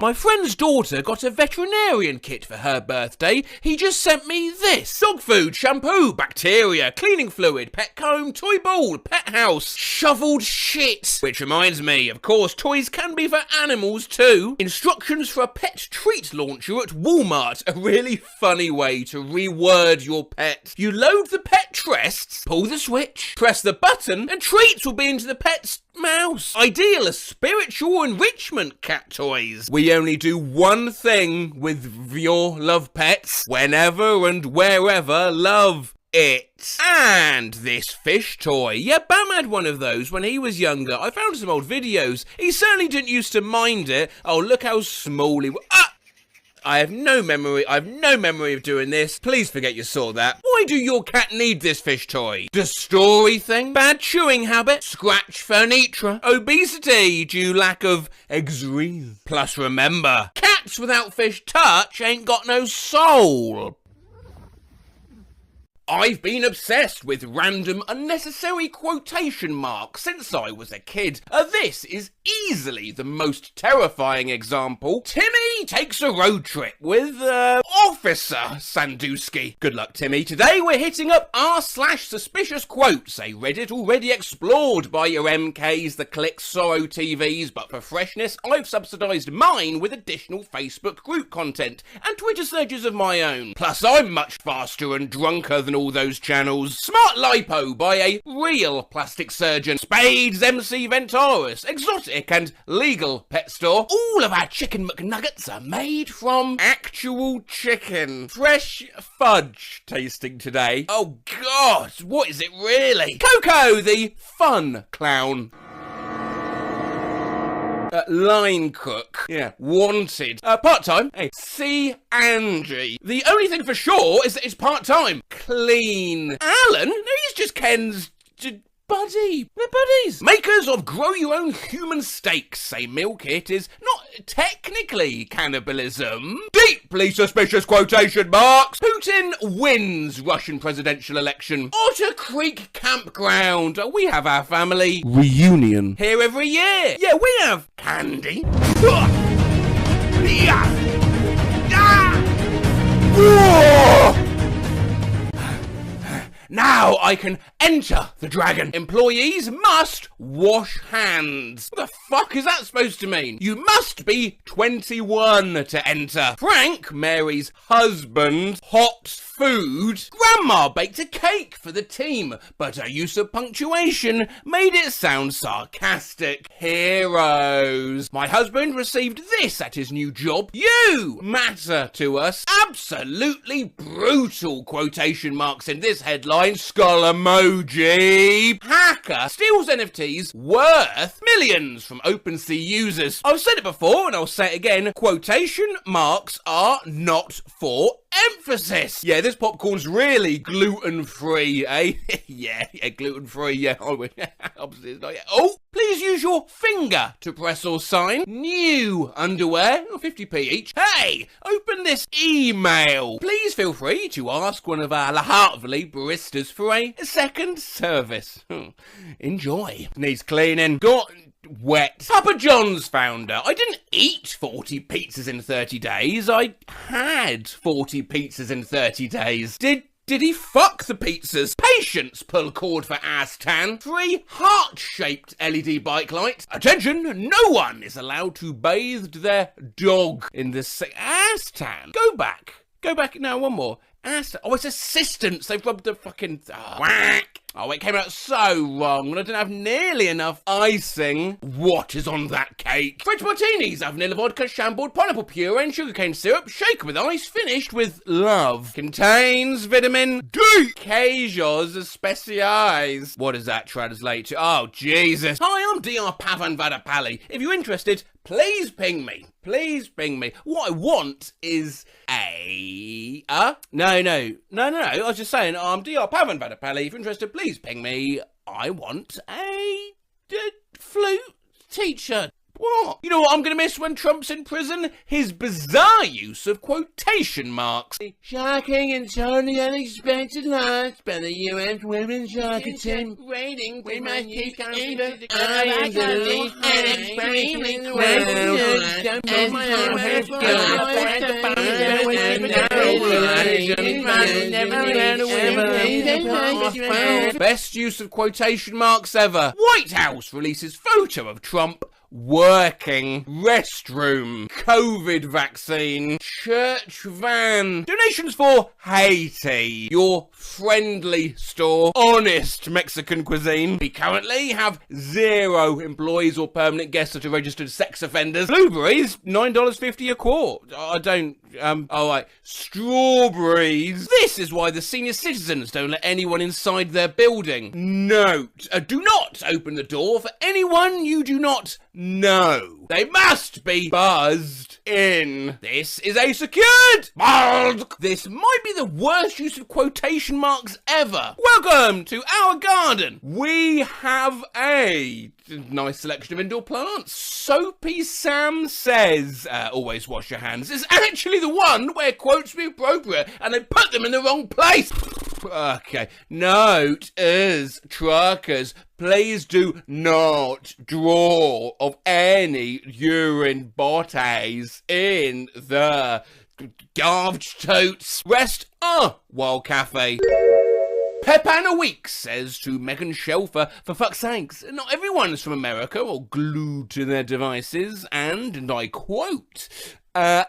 My friend's daughter got a veterinarian kit for her birthday. He just sent me this. Dog food, shampoo, bacteria, cleaning fluid, pet comb, toy ball, pet house, shoveled shit. Which reminds me, of course, toys can be for animals too. Instructions for a pet treat launcher at Walmart. A really funny way to reword your pet. You load the pet chests, pull the switch, press the button, and treats will be into the pet's mouse. Ideal as spiritual enrichment cat toys. We only do one thing with your love pets. Whenever and wherever, love it. And this fish toy. Yeah, Bam had one of those when he was younger. I found some old videos. He certainly didn't used to mind it. Oh, look how small he was. I have no memory of doing this. Please forget you saw that. Why do your cat need this fish toy? The story thing? Bad chewing habit? Scratch furniture? Obesity due lack of eczema? Plus remember, cats without fish touch ain't got no soul. I've been obsessed with random unnecessary quotation marks since I was a kid. This is easily the most terrifying example. Timmy takes a road trip with, Officer Sandusky. Good luck, Timmy. Today we're hitting up r/suspicious quotes, a Reddit already explored by your MKs, the Clicks, Sorrow TVs, but for freshness, I've subsidised mine with additional Facebook group content and Twitter searches of my own. Plus, I'm much faster and drunker than all those channels. Smart Lipo by a real plastic surgeon. Spades MC Ventaurus. Exotic and legal pet store. All of our chicken McNuggets are made from actual chicken. Fresh fudge tasting today. Oh God, what is it really? Coco, the fun clown. Line cook. Yeah. Wanted. Part-time. Hey. See Angie. The only thing for sure is that it's part-time. Clean. Alan? No, he's just Ken's buddy. They're buddies. Makers of Grow Your Own Human Steaks say meal kit is not technically cannibalism. Deeply suspicious quotation marks. Putin wins Russian presidential election. Otter Creek Campground. We have our family reunion here every year. Yeah, we have candy. Now I can enter the dragon. Employees must wash hands. What the fuck is that supposed to mean? You must be 21 to enter. Frank, Mary's husband, hot food. Grandma baked a cake for the team, but her use of punctuation made it sound sarcastic. Heroes. My husband received this at his new job. You matter to us. Absolutely brutal quotation marks in this headline. Skull emoji. Hacker steals NFTs worth millions from OpenSea users. I've said it before and I'll say it again. Quotation marks are not for emphasis. Yeah, this popcorn's really gluten-free, eh? yeah, gluten-free, yeah. Obviously it's not yet. Oh, please use your finger to press or sign. New underwear, 50p each. Hey, open this email. Please feel free to ask one of our heartily baristas for a second service. Enjoy. Needs cleaning. Got wet. Papa John's founder. I didn't eat 40 pizzas in 30 days. I had 40 pizzas in 30 days. Did he fuck the pizzas? Patience, pull cord for ass tan. 3 heart-shaped LED bike lights. Attention, no one is allowed to bathe their dog in the ass tan. Go back. Now, one more. Oh, it's assistants. They've rubbed the fucking... whack. Oh, it came out so wrong, and I didn't have nearly enough icing. What is on that cake? French martinis have vanilla vodka, shambled, pineapple puree, and sugarcane syrup, shaken with ice, finished with love. Contains vitamin D. Queijos speciais. What does that translate to? Oh, Jesus. Hi, I'm Dr. Pavan Vadapalli. If you're interested, please ping me. What I want is a No, I was just saying, I'm DR Pavan Vadapally. If you're interested, please ping me. I want a flute teacher. What? You know what I'm going to miss when Trump's in prison? His bizarre use of quotation marks. Shocking and totally unexpected loss by the U.S. women's soccer team. Rating, we must keep I am the least and extremely Best use of quotation marks ever. White House releases photo of Trump working, restroom, COVID vaccine, church van, donations for Haiti, your friendly store, honest Mexican cuisine. We currently have 0 employees or permanent guests that are registered sex offenders. Blueberries, $9.50 a quart. Alright, strawberries. This is why the senior citizens don't let anyone inside their building. Note, do not open the door for anyone you do not know. They must be buzzed in. This is a secured vault. This might be the worst use of quotation marks ever. Welcome to our garden. We have a nice selection of indoor plants. Soapy Sam says, always wash your hands, is actually the one where quotes be appropriate and they put them in the wrong place. Okay. Note as truckers, please do not draw of any urine bodies in the garbage totes. Rest Wild Cafe. Pepana Weeks says to Megan Shelfer, for fuck's sakes, not everyone's from America or glued to their devices, and I quote,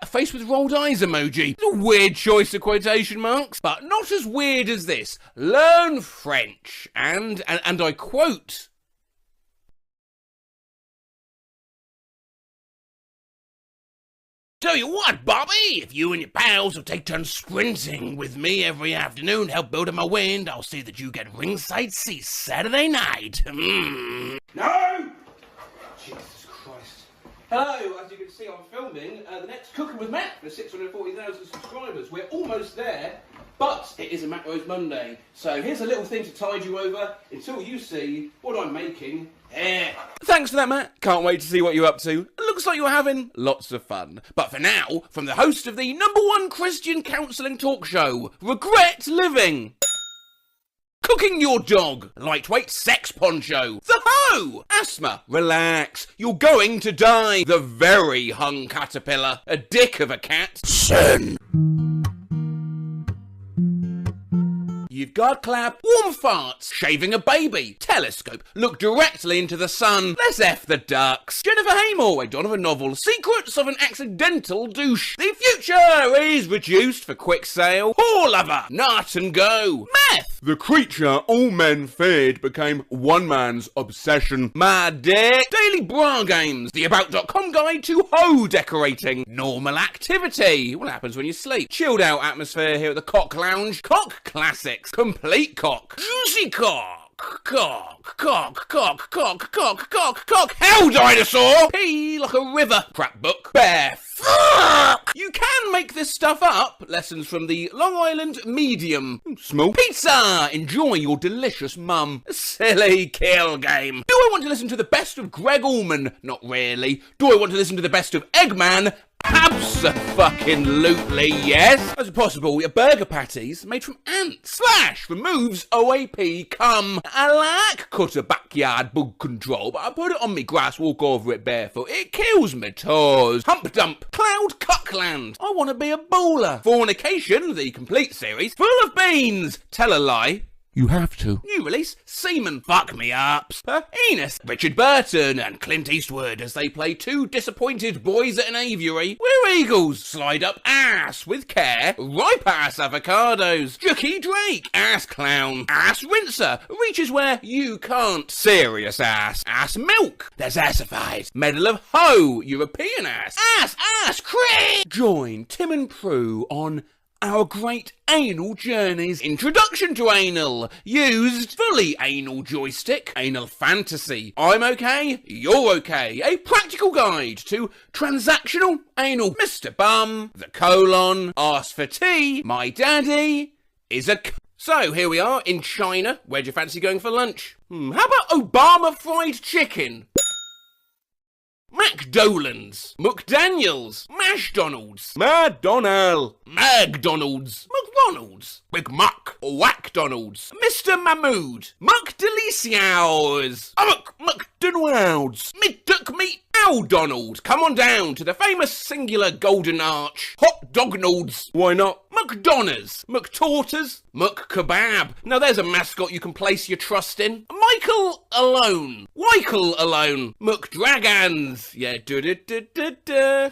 face with rolled eyes emoji. It's a weird choice of quotation marks, but not as weird as this. Learn French, and I quote, tell you what, Bobby, if you and your pals will take turns sprinting with me every afternoon to help build up my wind, I'll see that you get ringside seats Saturday night. No! Jesus Christ. Hello, as you can see, I'm filming the next Cooking with Matt for 640,000 subscribers. We're almost there, but it is a Matt Rose Monday. So here's a little thing to tide you over until you see what I'm making. Thanks for that, Matt. Can't wait to see what you're up to. It looks like you're having lots of fun. But for now, from the host of the #1 Christian counselling talk show, Regret Living. Cooking your dog, lightweight sex poncho, the hoe, asthma, relax, you're going to die, the very hung caterpillar, a dick of a cat, sin. You've got clap, warm farts, shaving a baby, telescope, look directly into the sun, let's F the ducks, Jennifer Haymore, a Donovan novel, secrets of an accidental douche, the future is reduced for quick sale, whore lover, nut and go, meth, the creature all men feared became one man's obsession, mad dick, daily bra games, the about.com guide to hoe decorating, normal activity, what happens when you sleep, chilled out atmosphere here at the Cock Lounge, cock classics, complete cock, juicy cock, cock, hell dinosaur, pee like a river, crap book, bear, fuck. You can make this stuff up, lessons from the Long Island Medium, small pizza, enjoy your delicious mum, silly kill game. Do I want to listen to the best of Greg Allman? Not really. Do I want to listen to the best of Eggman? Abso-fucking-lutely, yes. As possible, your burger patties made from ants. Slash removes OAP cum. I like cut a backyard bug control, but I put it on me grass, walk over it barefoot. It kills me toes. Hump dump. Cloud cuckland. I want to be a baller. Fornication, the complete series, full of beans. Tell a lie. You have to. New release, Seaman Fuck Me Ups. Enos, Richard Burton and Clint Eastwood as they play two disappointed boys at an aviary. We're eagles, slide up ass with care, ripe ass avocados, Jackie Drake, ass clown, ass rinser, reaches where you can't, serious ass, ass milk, there's assified, medal of hoe, European ass, ass, Craig. Join Tim and Prue on Our Great Anal Journeys, Introduction to Anal, Used, Fully Anal Joystick, Anal Fantasy, I'm Okay, You're Okay, a practical guide to transactional anal, Mr. Bum, the colon, Ask for Tea, My Daddy is a So here we are in China. Where'd you fancy going for lunch? How about Obama fried chicken? McDonald's, McDaniels, Mashdonald's, McDonald, McDonald's, McDonald's, Big Muck, Whackdonald's, Mr. Mahmood, McDelicious, McDonald's, Midduck Meat, Ow Donald, come on down to the famous singular Golden Arch, Hot Dognalds, why not, McDonough's, McTorters, McKebab, now there's a mascot you can place your trust in, Michael Alone, Weichel Alone, McDragons, yeah,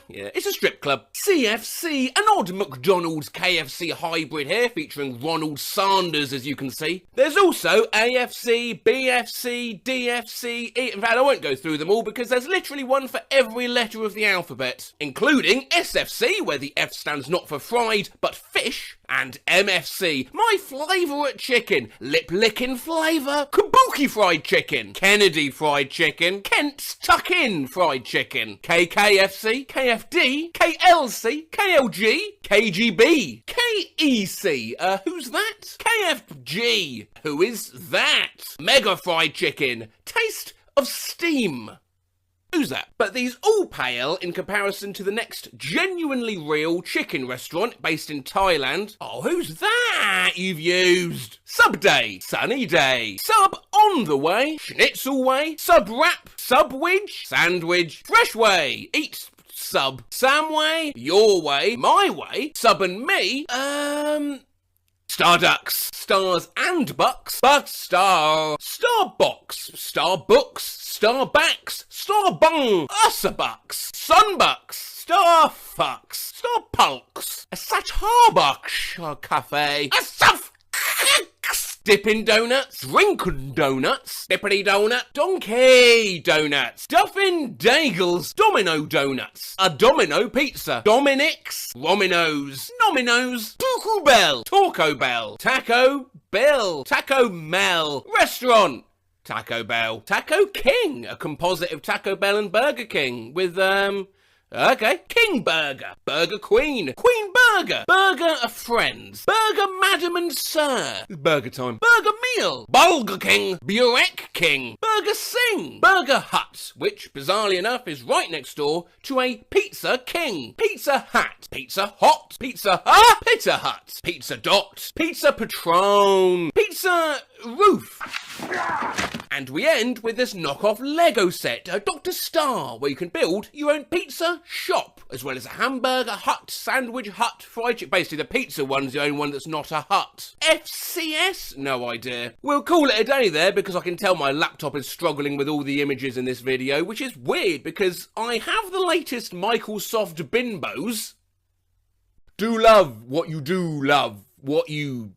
yeah, it's a strip club, CFC, an odd McDonald's KFC hybrid here featuring Ronald Sanders as you can see. There's also AFC, BFC, DFC, in fact I won't go through them all because there's literally one for every letter of the alphabet, including SFC, where the F stands not for fried, but fish, and MFC, my favourite chicken, lip-licking flavour, Kabuki fried chicken, Kennedy fried chicken, Kent's Tuck-In fried chicken, KKFC, KFD, KLC, KLG, KGB, KEC, who's that? KFG, who is that? Mega fried chicken, Taste of Steam. Who's that? But these all pale in comparison to the next genuinely real chicken restaurant based in Thailand. Oh, who's that you've used? Sub Day, Sunny Day, Sub On the Way, Schnitzel Way, Sub Wrap, Subwidge, Sandwich, Fresh Way, Eat Sub, Samway, Your Way, My Way, Sub and Me, Starducks, Stars and Bucks, But Star, Starbox, Starbooks, Starbacks, Starbung, Ussabucks, Sunbucks, Starfucks, Starpulks, a Satarbach Cafe, a Suff Dippin' Donuts, Drinkin' Donuts, Dippity Donut, Donkey Donuts, Duffin' Dagels, Domino Donuts, a Domino Pizza, Dominic's, Romino's, Nominos, Taco Bell, Taco Bell, Taco Bell, Taco Mel, Restaurant, Taco Bell, Taco King, a composite of Taco Bell and Burger King with, okay, King Burger, Burger Queen, Queen Burger, Burger of Friends, Burger Madam and Sir, it's burger time, Burger Meal, Bulger King, Burek King, Burger Sing, Burger Hut, which, bizarrely enough, is right next door to a Pizza King, Pizza Hat, Pizza Hot, Pizza Hut, Pizza Hut, Pizza Dot, Pizza Patron, Pizza Roof. And we end with this knockoff Lego set, a Dr. Star, where you can build your own pizza shop, as well as a hamburger hut, sandwich hut, fried chicken. Basically, the pizza one's the only one that's not a hut. FCS? No idea. We'll call it a day there, because I can tell my laptop is struggling with all the images in this video, which is weird, because I have the latest Microsoft Bimbos. Do love what you do love, what you...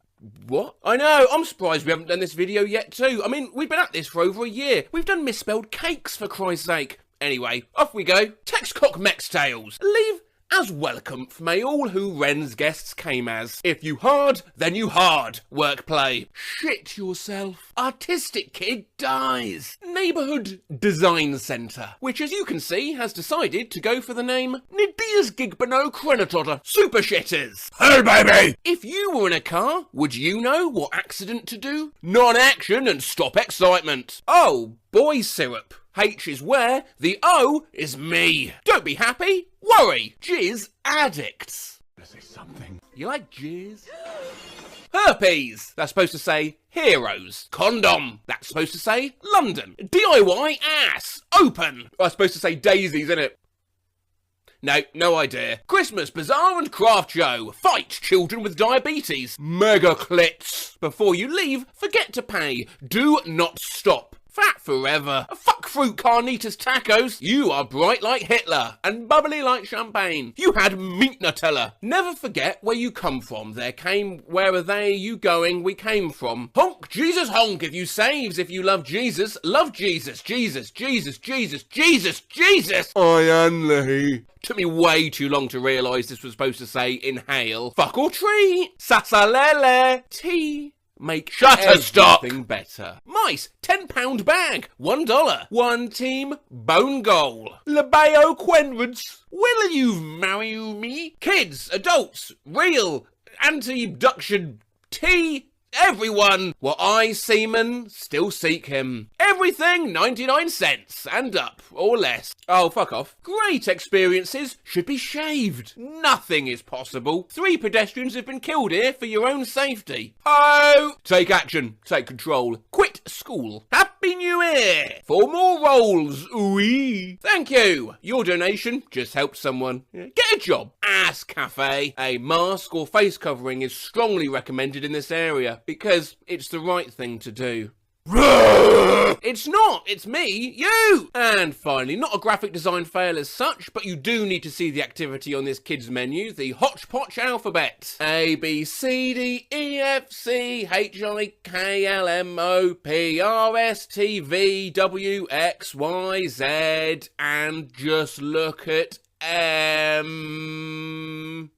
What? I know, I'm surprised we haven't done this video yet too. I mean, we've been at this for over a year. We've done misspelled cakes, for Christ's sake. Anyway, off we go. Textcock Mex Tales. Leave as welcome may all who Wren's guests came as. If you hard, then you hard. Work play. Shit yourself. Artistic kid dies. Neighbourhood Design Centre, which as you can see has decided to go for the name Nidia's Gigbano Crenatotter Super Shitters. Hey baby! If you were in a car, would you know what accident to do? Non-action and stop excitement. Oh, boy syrup. H is where, the O is me. Don't be happy, worry. Jizz addicts. Let's say something. You like jizz? Herpes, that's supposed to say heroes. Condom, that's supposed to say London. DIY ass, open. That's supposed to say daisies, isn't it? No, no idea. Christmas Bazaar and Craft Show. Fight children with diabetes. Mega clits. Before you leave, forget to pay. Do not stop. Fat forever. Fuck fruit carnitas tacos. You are bright like Hitler and bubbly like champagne. You had meat Nutella. Never forget where you come from. There came, where are they, you going, we came from. Honk, Jesus honk if you saves, if you love Jesus, Jesus, Jesus, Jesus, Jesus, Jesus, Jesus. I am Leahy. Took me way too long to realise this was supposed to say inhale. Fuck or treat. Sasalele. Tea. Make everything better. Mice, £10 bag, $1. One team, bone goal. Labeo Quenrance. Will you marry me? Kids, adults, real, anti-abduction, tea. Everyone, were I seaman, still seek him. Everything 99 cents and up, or less. Oh, fuck off. Great experiences should be shaved. Nothing is possible. 3 pedestrians have been killed here for your own safety. Oh! Take action. Take control. Quit school. Happy New Year! 4 more rolls. Ooh. Thank you. Your donation just helped someone. Get a job. Ass Cafe. A mask or face covering is strongly recommended in this area because it's the right thing to do. It's not, it's me, you! And finally, not a graphic design fail as such, but you do need to see the activity on this kids menu, the Hodgepodge alphabet. A, B, C, D, E, F, C, H, I, K, L, M, O, P, R, S, T, V, W, X, Y, Z, and just look at M.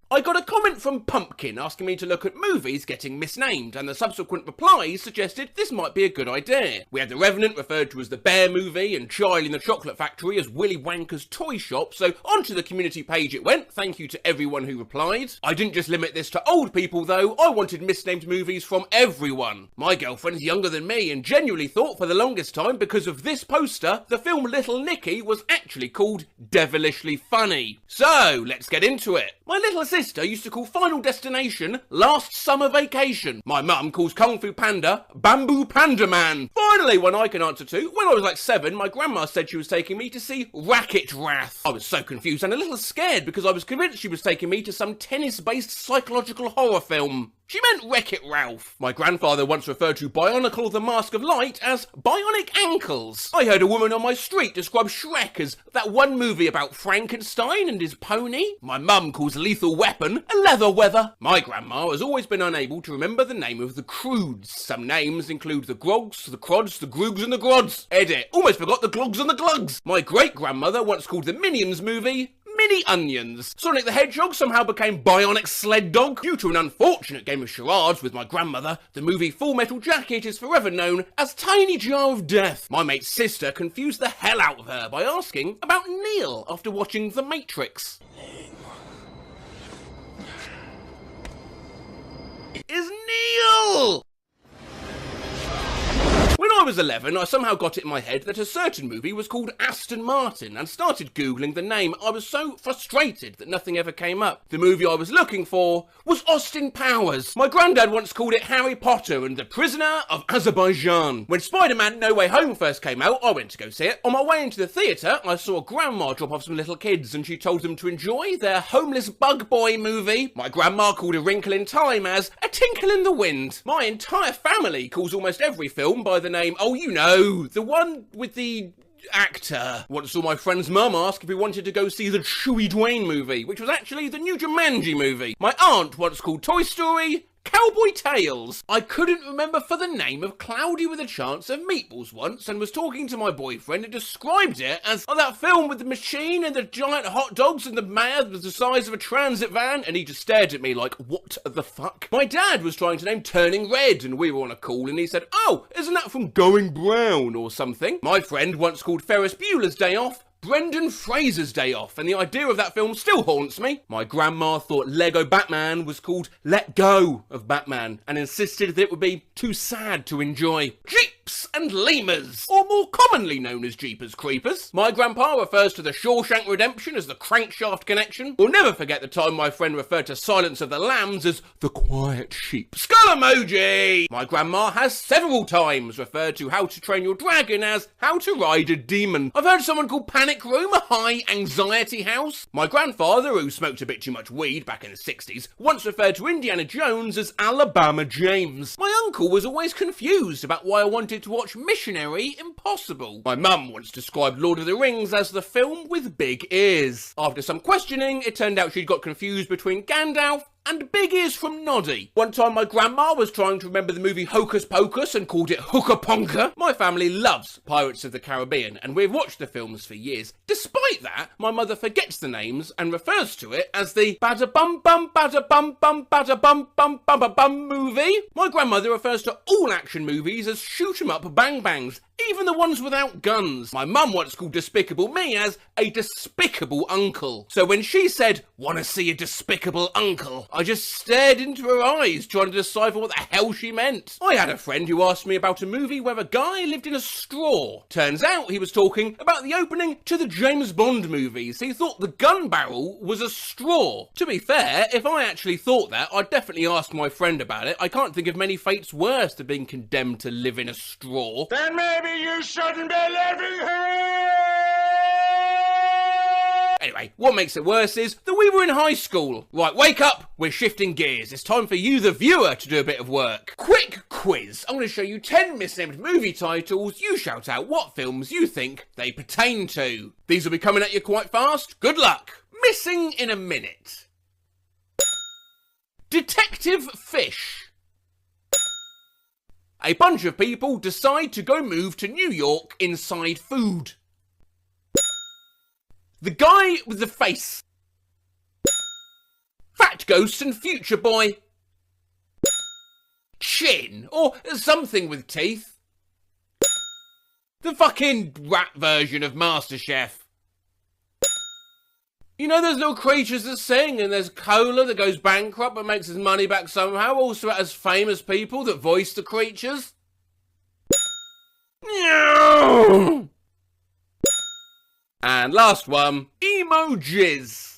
I got a comment from Pumpkin asking me to look at movies getting misnamed, and the subsequent replies suggested this might be a good idea. We had The Revenant referred to as the Bear Movie, and Charlie in the Chocolate Factory as Willy Wanker's Toy Shop, so onto the community page it went. Thank you to everyone who replied. I didn't just limit this to old people though, I wanted misnamed movies from everyone. My girlfriend's younger than me and genuinely thought for the longest time because of this poster, the film Little Nicky was actually called Devilishly Funny. So, let's get into it. My little sister used to call Final Destination Last Summer Vacation. My mum calls Kung Fu Panda Bamboo Panda Man. Finally, one I can answer to. When I was like 7, my grandma said she was taking me to see Racket Wrath. I was so confused and a little scared because I was convinced she was taking me to some tennis-based psychological horror film. She meant Wreck-It Ralph. My grandfather once referred to Bionicle the Mask of Light as Bionic Ankles. I heard a woman on my street describe Shrek as that one movie about Frankenstein and his pony. My mum calls Lethal Weapon a leather weather. My grandma has always been unable to remember the name of the Croods. Some names include the Grogs, the Crods, the Groogs and the Grods. Edit. Almost forgot the Glogs and the Glugs. My great-grandmother once called the Minions movie Mini Onions. Sonic the Hedgehog somehow became Bionic Sled Dog. Due to an unfortunate game of charades with my grandmother, the movie Full Metal Jacket is forever known as Tiny Jar of Death. My mate's sister confused the hell out of her by asking about Neil after watching The Matrix. Is Neil! When I was 11, I somehow got it in my head that a certain movie was called Aston Martin and started Googling the name. I was so frustrated that nothing ever came up. The movie I was looking for was Austin Powers. My granddad once called it Harry Potter and the Prisoner of Azerbaijan. When Spider-Man No Way Home first came out, I went to go see it. On my way into the theatre, I saw a grandma drop off some little kids and she told them to enjoy their homeless bug boy movie. My grandma called A Wrinkle in Time as A Tinkle in the Wind. My entire family calls almost every film by the name, oh you know, the one with the actor. Once saw my friend's mum ask if we wanted to go see the Chewie Dwayne movie, which was actually the new Jumanji movie. My aunt once called Toy Story Cowboy Tales. I couldn't remember for the name of Cloudy with a Chance of Meatballs once and was talking to my boyfriend and described it as that film with the machine and the giant hot dogs and the man was the size of a transit van, and he just stared at me like, what the fuck? My dad was trying to name Turning Red and we were on a call and he said, oh, isn't that from Going Brown or something? My friend once called Ferris Bueller's Day Off Brendan Fraser's Day Off, and the idea of that film still haunts me. My grandma thought Lego Batman was called Let Go of Batman, and insisted that it would be too sad to enjoy. Jeeps and Lemurs, or more commonly known as Jeepers Creepers. My grandpa refers to the Shawshank Redemption as the Crankshaft Connection. We'll never forget the time my friend referred to Silence of the Lambs as the Quiet Sheep. Skull emoji! My grandma has several times referred to How to Train Your Dragon as How to Ride a Demon. I've heard someone call Panic Room a high anxiety house. My grandfather, who smoked a bit too much weed back in the 60s, once referred to Indiana Jones as Alabama James. My uncle was always confused about why I wanted to watch Missionary Impossible. My mum once described Lord of the Rings as the film with big ears. After some questioning, it turned out she'd got confused between Gandalf and big ears from Noddy. One time my grandma was trying to remember the movie Hocus Pocus and called it Hooker Ponker. My family loves Pirates of the Caribbean and we've watched the films for years. Despite that, my mother forgets the names and refers to it as the bada bum bum bada bum bum bada bum bum bum bum movie. My grandmother refers to all action movies as shoot 'em up bang bangs, even the ones without guns. My mum once called Despicable Me as a despicable uncle. So when she said, "Wanna see a despicable uncle?" I just stared into her eyes trying to decipher what the hell she meant. I had a friend who asked me about a movie where a guy lived in a straw. Turns out he was talking about the opening to the James Bond movies. He thought the gun barrel was a straw. To be fair, if I actually thought that, I'd definitely ask my friend about it. I can't think of many fates worse than being condemned to live in a straw. Then maybe you shouldn't be living here! Anyway, what makes it worse is that we were in high school. Right, wake up, we're shifting gears. It's time for you, the viewer, to do a bit of work. Quick quiz. I'm going to show you 10 misnamed movie titles. You shout out what films you think they pertain to. These will be coming at you quite fast. Good luck. Missing in a minute. Detective Fish. A bunch of people decide to go move to New York inside food. The guy with the face. Fat Ghost and Future Boy. Chin, or something with teeth. The fucking rat version of MasterChef. You know those little creatures that sing, and there's Cola that goes bankrupt but makes his money back somehow, also as famous people that voice the creatures? And last one, emojis.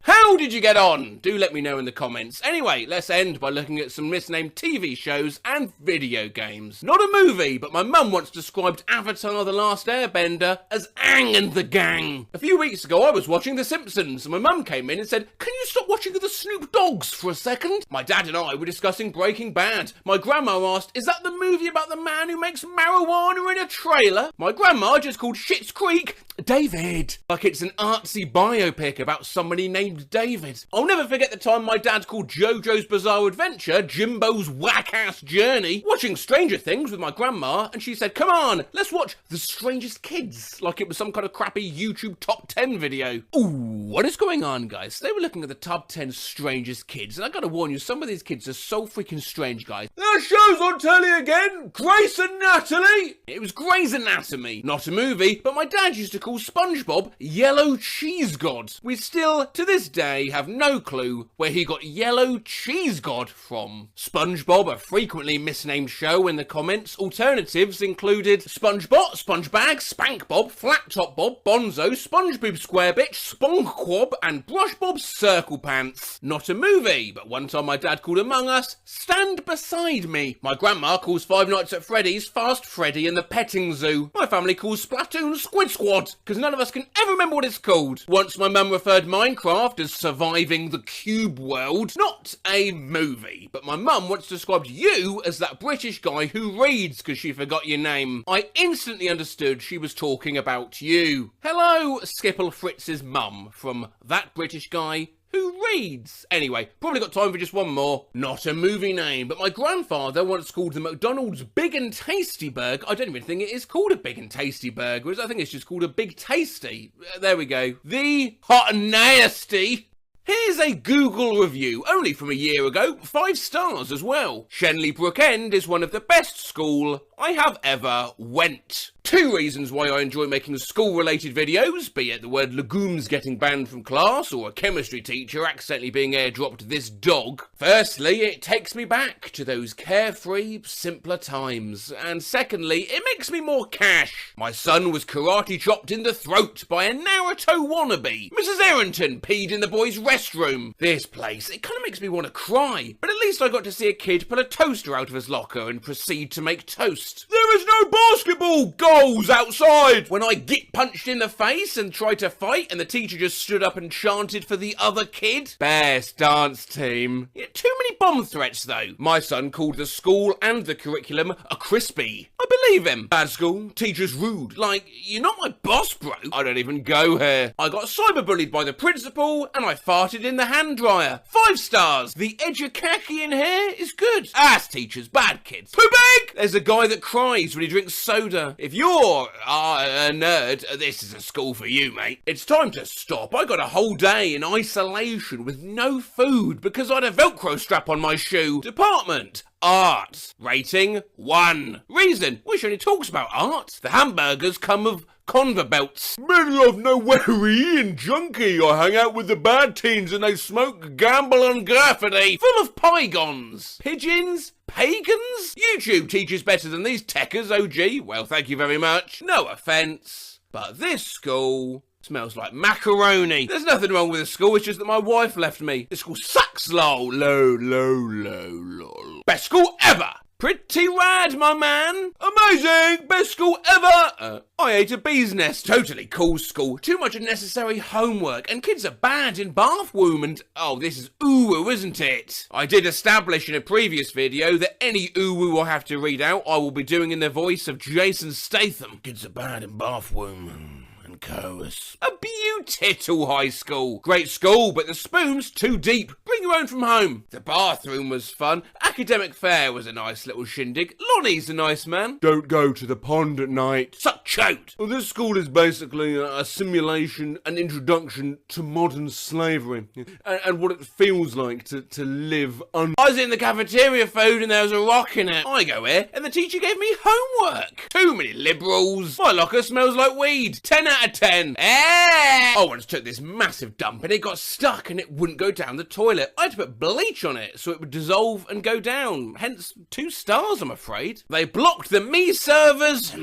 How did you get on? Do let me know in the comments. Anyway, let's end by looking at some misnamed TV shows and video games. Not a movie, but my mum once described Avatar: The Last Airbender as Aang and the Gang. A few weeks ago I was watching The Simpsons and my mum came in and said, "Can you stop watching the Snoop Dogs for a second?" My dad and I were discussing Breaking Bad. My grandma asked, "Is that the movie about the man who makes marijuana in a trailer?" My grandma just called Schitt's Creek David, like it's an artsy biopic about somebody named David. I'll never forget the time my dad called JoJo's Bizarre Adventure Jimbo's Whack-Ass Journey. Watching Stranger Things with my grandma, and she said, "Come on, let's watch The Strangest Kids," like it was some kind of crappy YouTube top 10 video. Ooh, what is going on, guys? They were looking at the top 10 strangest kids, and I gotta warn you, some of these kids are so freaking strange, guys. That show's on telly again! Grey's Anatomy! It was Grey's Anatomy, not a movie, but my dad used to call SpongeBob Yellow Cheese God. We still, to this day, have no clue where he got Yellow Cheese God from. SpongeBob, a frequently misnamed show in the comments. Alternatives included SpongeBot, SpongeBag, SpankBob, Flat Top Bob, Bonzo, SpongeBob SquareBitch, SponkQuob, and BrushBob Circle Pants. Not a movie, but one time my dad called Among Us Stand Beside Me. My grandma calls Five Nights at Freddy's Fast Freddy and the Petting Zoo. My family calls Splatoon Squid Squad, because none of us can ever remember what it's called. Once my mum referred Minecraft as surviving the cube world. Not a movie, but my mum once described you as that British guy who reads because she forgot your name. I instantly understood she was talking about you. Hello, Skipple Fritz's mum from That British Guy Who Reads. Anyway, probably got time for just one more. Not a movie name, but my grandfather once called the McDonald's Big and Tasty Burger. I don't even think it is called a Big and Tasty Burger. I think it's just called a Big Tasty. There we go. The Hot and Nasty. Here's a Google review, only from a year ago, 5 stars as well. Shenley Brook End is one of the best school I have ever went. 2 reasons why I enjoy making school-related videos, be it the word legumes getting banned from class or a chemistry teacher accidentally being airdropped this dog. Firstly, it takes me back to those carefree, simpler times. And secondly, it makes me more cash. My son was karate chopped in the throat by a Naruto wannabe. Mrs. Errington peed in the boys' restroom. This place, it kind of makes me want to cry. But at least I got to see a kid pull a toaster out of his locker and proceed to make toast. There is no basketball, guys! trolls outside. When I get punched in the face and tried to fight and the teacher just stood up and chanted for the other kid. Best dance team. Yeah, too many bomb threats though. My son called the school and the curriculum a crispy. I believe him. Bad school, teacher's rude. Like, you're not my boss, bro. I don't even go here. I got cyberbullied by the principal and I farted in the hand dryer. 5 stars. The educaki in here is good. Ass teachers, bad kids. Too big! There's a guy that cries when he drinks soda. If you're a nerd, this is a school for you, mate. It's time to stop. I got a whole day in isolation with no food because I had a Velcro strap on my shoe. Department. Art. Rating 1. Reason. Wish only talks about art. The hamburgers come of Conver belts. Middle of nowhere and junkie. I hang out with the bad teens and they smoke, gamble and graffiti. Full of pygons. Pigeons? Pagans? YouTube teaches better than these techers, OG. Well, thank you very much. No offence. But this school smells like macaroni. There's nothing wrong with the school, it's just that my wife left me. This school sucks, lol. Lol. Best school ever! Pretty rad, my man. Amazing! Best school ever! I ate a bee's nest. Totally cool school. Too much unnecessary homework, and kids are bad in bathroom, and oh, this is ooh, isn't it? I did establish in a previous video that any ooh I have to read out, I will be doing in the voice of Jason Statham. Kids are bad in bathroom. Chorus. A beautiful high school. Great school, but the spoon's too deep. Bring your own from home. The bathroom was fun. Academic fair was a nice little shindig. Lonnie's a nice man. Don't go to the pond at night. Suck chote. Well, this school is basically a simulation, an introduction to modern slavery and what it feels like to live I was in the cafeteria food and there was a rock in it. I go here and the teacher gave me homework. Too many liberals. My locker smells like weed. 10 out of 10. I once took this massive dump and it got stuck and it wouldn't go down the toilet. I had to put bleach on it so it would dissolve and go down. Hence 2 stars, I'm afraid. They blocked the me servers.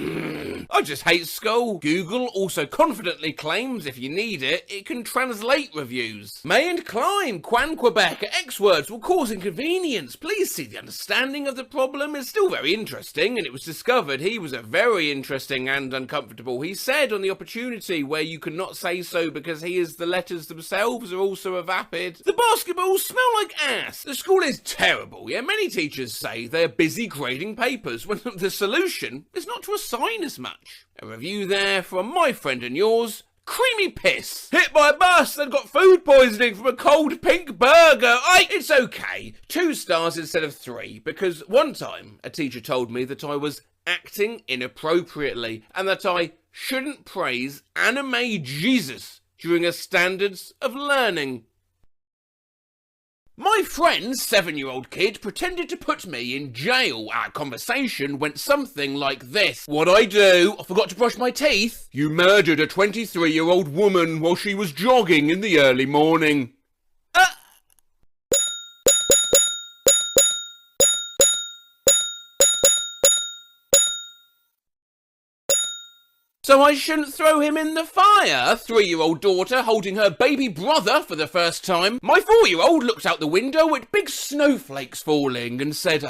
I just hate school. Google also confidently claims if you need it, it can translate reviews. May and climb, Quan Quebec, X words will cause inconvenience. Please see the understanding of the problem is still very interesting, and it was discovered he was a very interesting and uncomfortable. He said on the opportunity where you cannot say so because the letters themselves are also a vapid. The basketballs smell like ass. The school is terrible, yeah? Many teachers say they're busy grading papers when the solution is not to assign as much. A review there from my friend and yours, Creamy Piss. Hit by a bus and got food poisoning from a cold pink burger. It's okay. 2 stars instead of 3 because one time a teacher told me that I was acting inappropriately and that I shouldn't praise anime Jesus during a standards of learning. My friend's 7-year-old kid pretended to put me in jail. Our conversation went something like this. What'd I do? I forgot to brush my teeth. You murdered a 23-year-old woman while she was jogging in the early morning. So I shouldn't throw him in the fire? 3-year-old daughter holding her baby brother for the first time. My 4-year-old looked out the window at big snowflakes falling and said,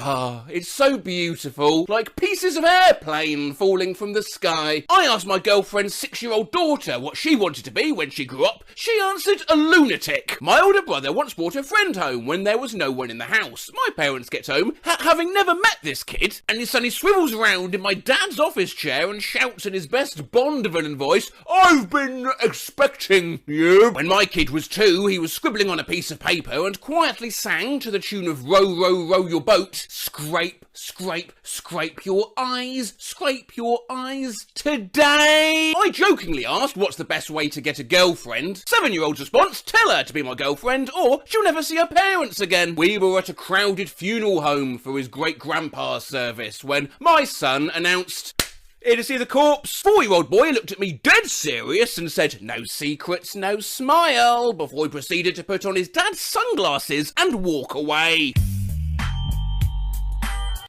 it's so beautiful, like pieces of airplane falling from the sky. I asked my girlfriend's 6-year-old daughter what she wanted to be when she grew up. She answered a lunatic. My older brother once brought a friend home when there was no one in the house. My parents get home, having never met this kid, and he suddenly swivels around in my dad's office chair and shouts in his best Bond villain voice, I've been expecting you. When my kid was 2, he was scribbling on a piece of paper and quietly sang to the tune of Row, row, row your boat. Scrape, scrape, scrape your eyes today. I jokingly asked what's the best way to get a girlfriend. 7-year-old's response, tell her to be my girlfriend or she'll never see her parents again. We were at a crowded funeral home for his great-grandpa's service when my son announced, here to see the corpse. 4-year-old boy looked at me dead serious and said, no secrets, no smile, before he proceeded to put on his dad's sunglasses and walk away.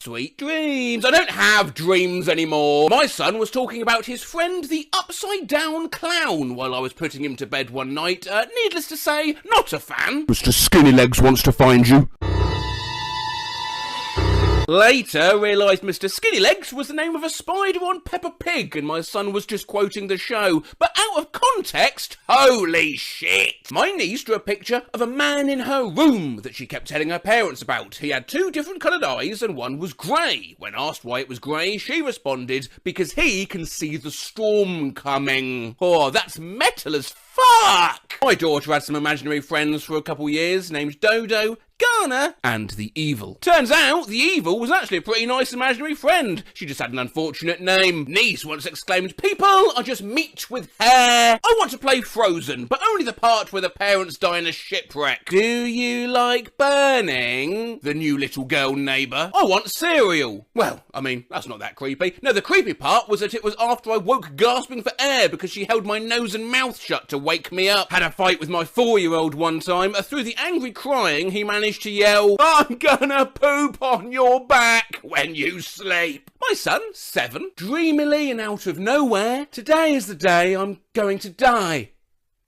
Sweet dreams. I don't have dreams anymore. My son was talking about his friend, the upside-down clown, while I was putting him to bed one night. Needless to say, not a fan. Mr. Skinny Legs wants to find you. Later, realised Mr. Skinnylegs was the name of a spider on Peppa Pig and my son was just quoting the show. But out of context, holy shit! My niece drew a picture of a man in her room that she kept telling her parents about. He had 2 different coloured eyes and one was grey. When asked why it was grey, she responded, because he can see the storm coming. Oh, that's metal as fuck! My daughter had some imaginary friends for a couple years named Dodo, Garner, and the Evil. Turns out, the Evil was actually a pretty nice imaginary friend. She just had an unfortunate name. Niece once exclaimed, "People are just meat with hair. I want to play Frozen, but only the part where the parents die in a shipwreck." "Do you like burning?" the new little girl neighbour. "I want cereal." Well, I mean, that's not that creepy. No, the creepy part was that it was after I woke gasping for air because she held my nose and mouth shut to wake me up. Had a fight with my 4-year-old one time. Through the angry crying, he managed to yell, "I'm gonna poop on your back when you sleep." My son, 7, dreamily and out of nowhere, "Today is the day I'm going to die."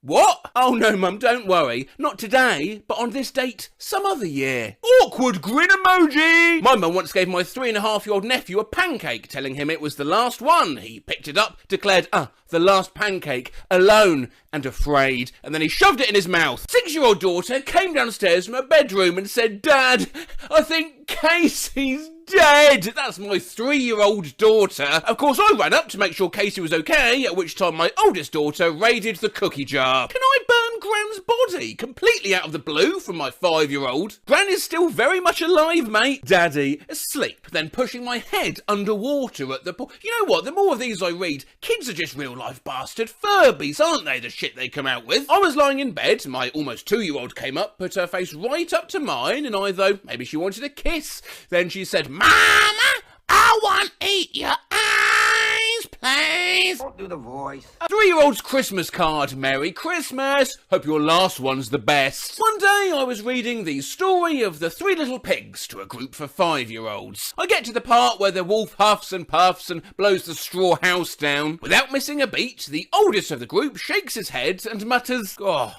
"What?" "Oh no, Mum, don't worry. Not today, but on this date some other year." Awkward grin emoji! My mum once gave my 3.5-year-old nephew a pancake, telling him it was the last one. He picked it up, declared, the last pancake, alone and afraid, and then he shoved it in his mouth. 6-year-old daughter came downstairs from her bedroom and said, "Dad, I think Casey's dead." That's my 3-year-old daughter. Of course, I ran up to make sure Casey was okay, at which time my oldest daughter raided the cookie jar. Can I burn Gran's body? Completely out of the blue from my 5-year-old. Gran is still very much alive, mate. Daddy, asleep, then pushing my head underwater at the pool. You know what? The more of these I read, kids are just real-life bastard Furbies, aren't they? The shit they come out with. I was lying in bed, my almost 2-year-old came up, put her face right up to mine, and I thought maybe she wanted a kiss. Then she said, "Mama, I want to eat your eyes, please." Don't do the voice. A 3-year-old's Christmas card. Merry Christmas. Hope your last one's the best. One day I was reading the story of the 3 little pigs to a group for 5-year-olds. I get to the part where the wolf huffs and puffs and blows the straw house down. Without missing a beat, the oldest of the group shakes his head and mutters, "Oh,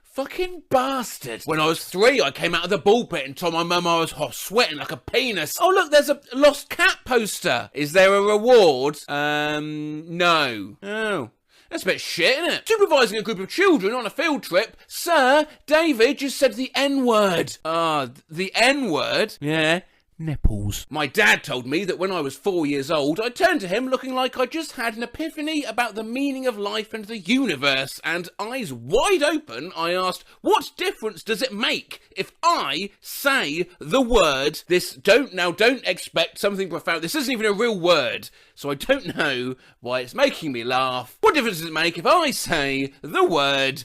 fucking bastard." When I was 3, I came out of the ball pit and told my mum I was sweating like a penis. "Oh look, there's a lost cat poster. Is there a reward?" No. "Oh. That's a bit shit, isn't it?" Supervising a group of children on a field trip. "Sir, David just said the N-word." The N-word? Yeah. Nipples. My dad told me that when I was 4 years old, I turned to him looking like I just had an epiphany about the meaning of life and the universe, and eyes wide open, I asked, "What difference does it make if I say the word?" Don't expect something profound. This isn't even a real word, so I don't know why it's making me laugh. What difference does it make if I say the word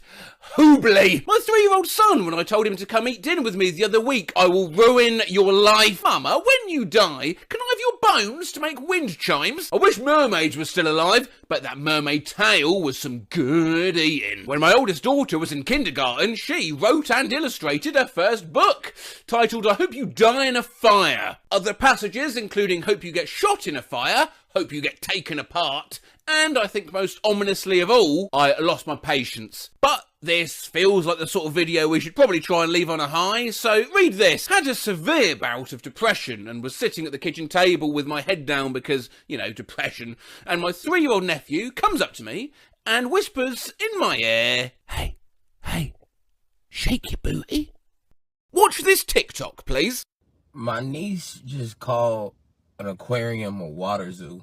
hoobly? My 3-year-old son, when I told him to come eat dinner with me the other week, "I will ruin your life." "Mama, when you die, can I have your bones to make wind chimes?" I wish mermaids were still alive, but that mermaid tail was some good eating. When my oldest daughter was in kindergarten, she wrote and illustrated her first book, titled "I Hope You Die in a Fire." Other passages including "Hope you get shot in a fire," "Hope you get taken apart," and I think most ominously of all, I lost my patience. But this feels like the sort of video we should probably try and leave on a high, so read this. "Had a severe bout of depression and was sitting at the kitchen table with my head down because, depression, and my 3-year-old nephew comes up to me and whispers in my ear, Hey, shake your booty." Watch this TikTok, please. My niece just called an aquarium a water zoo.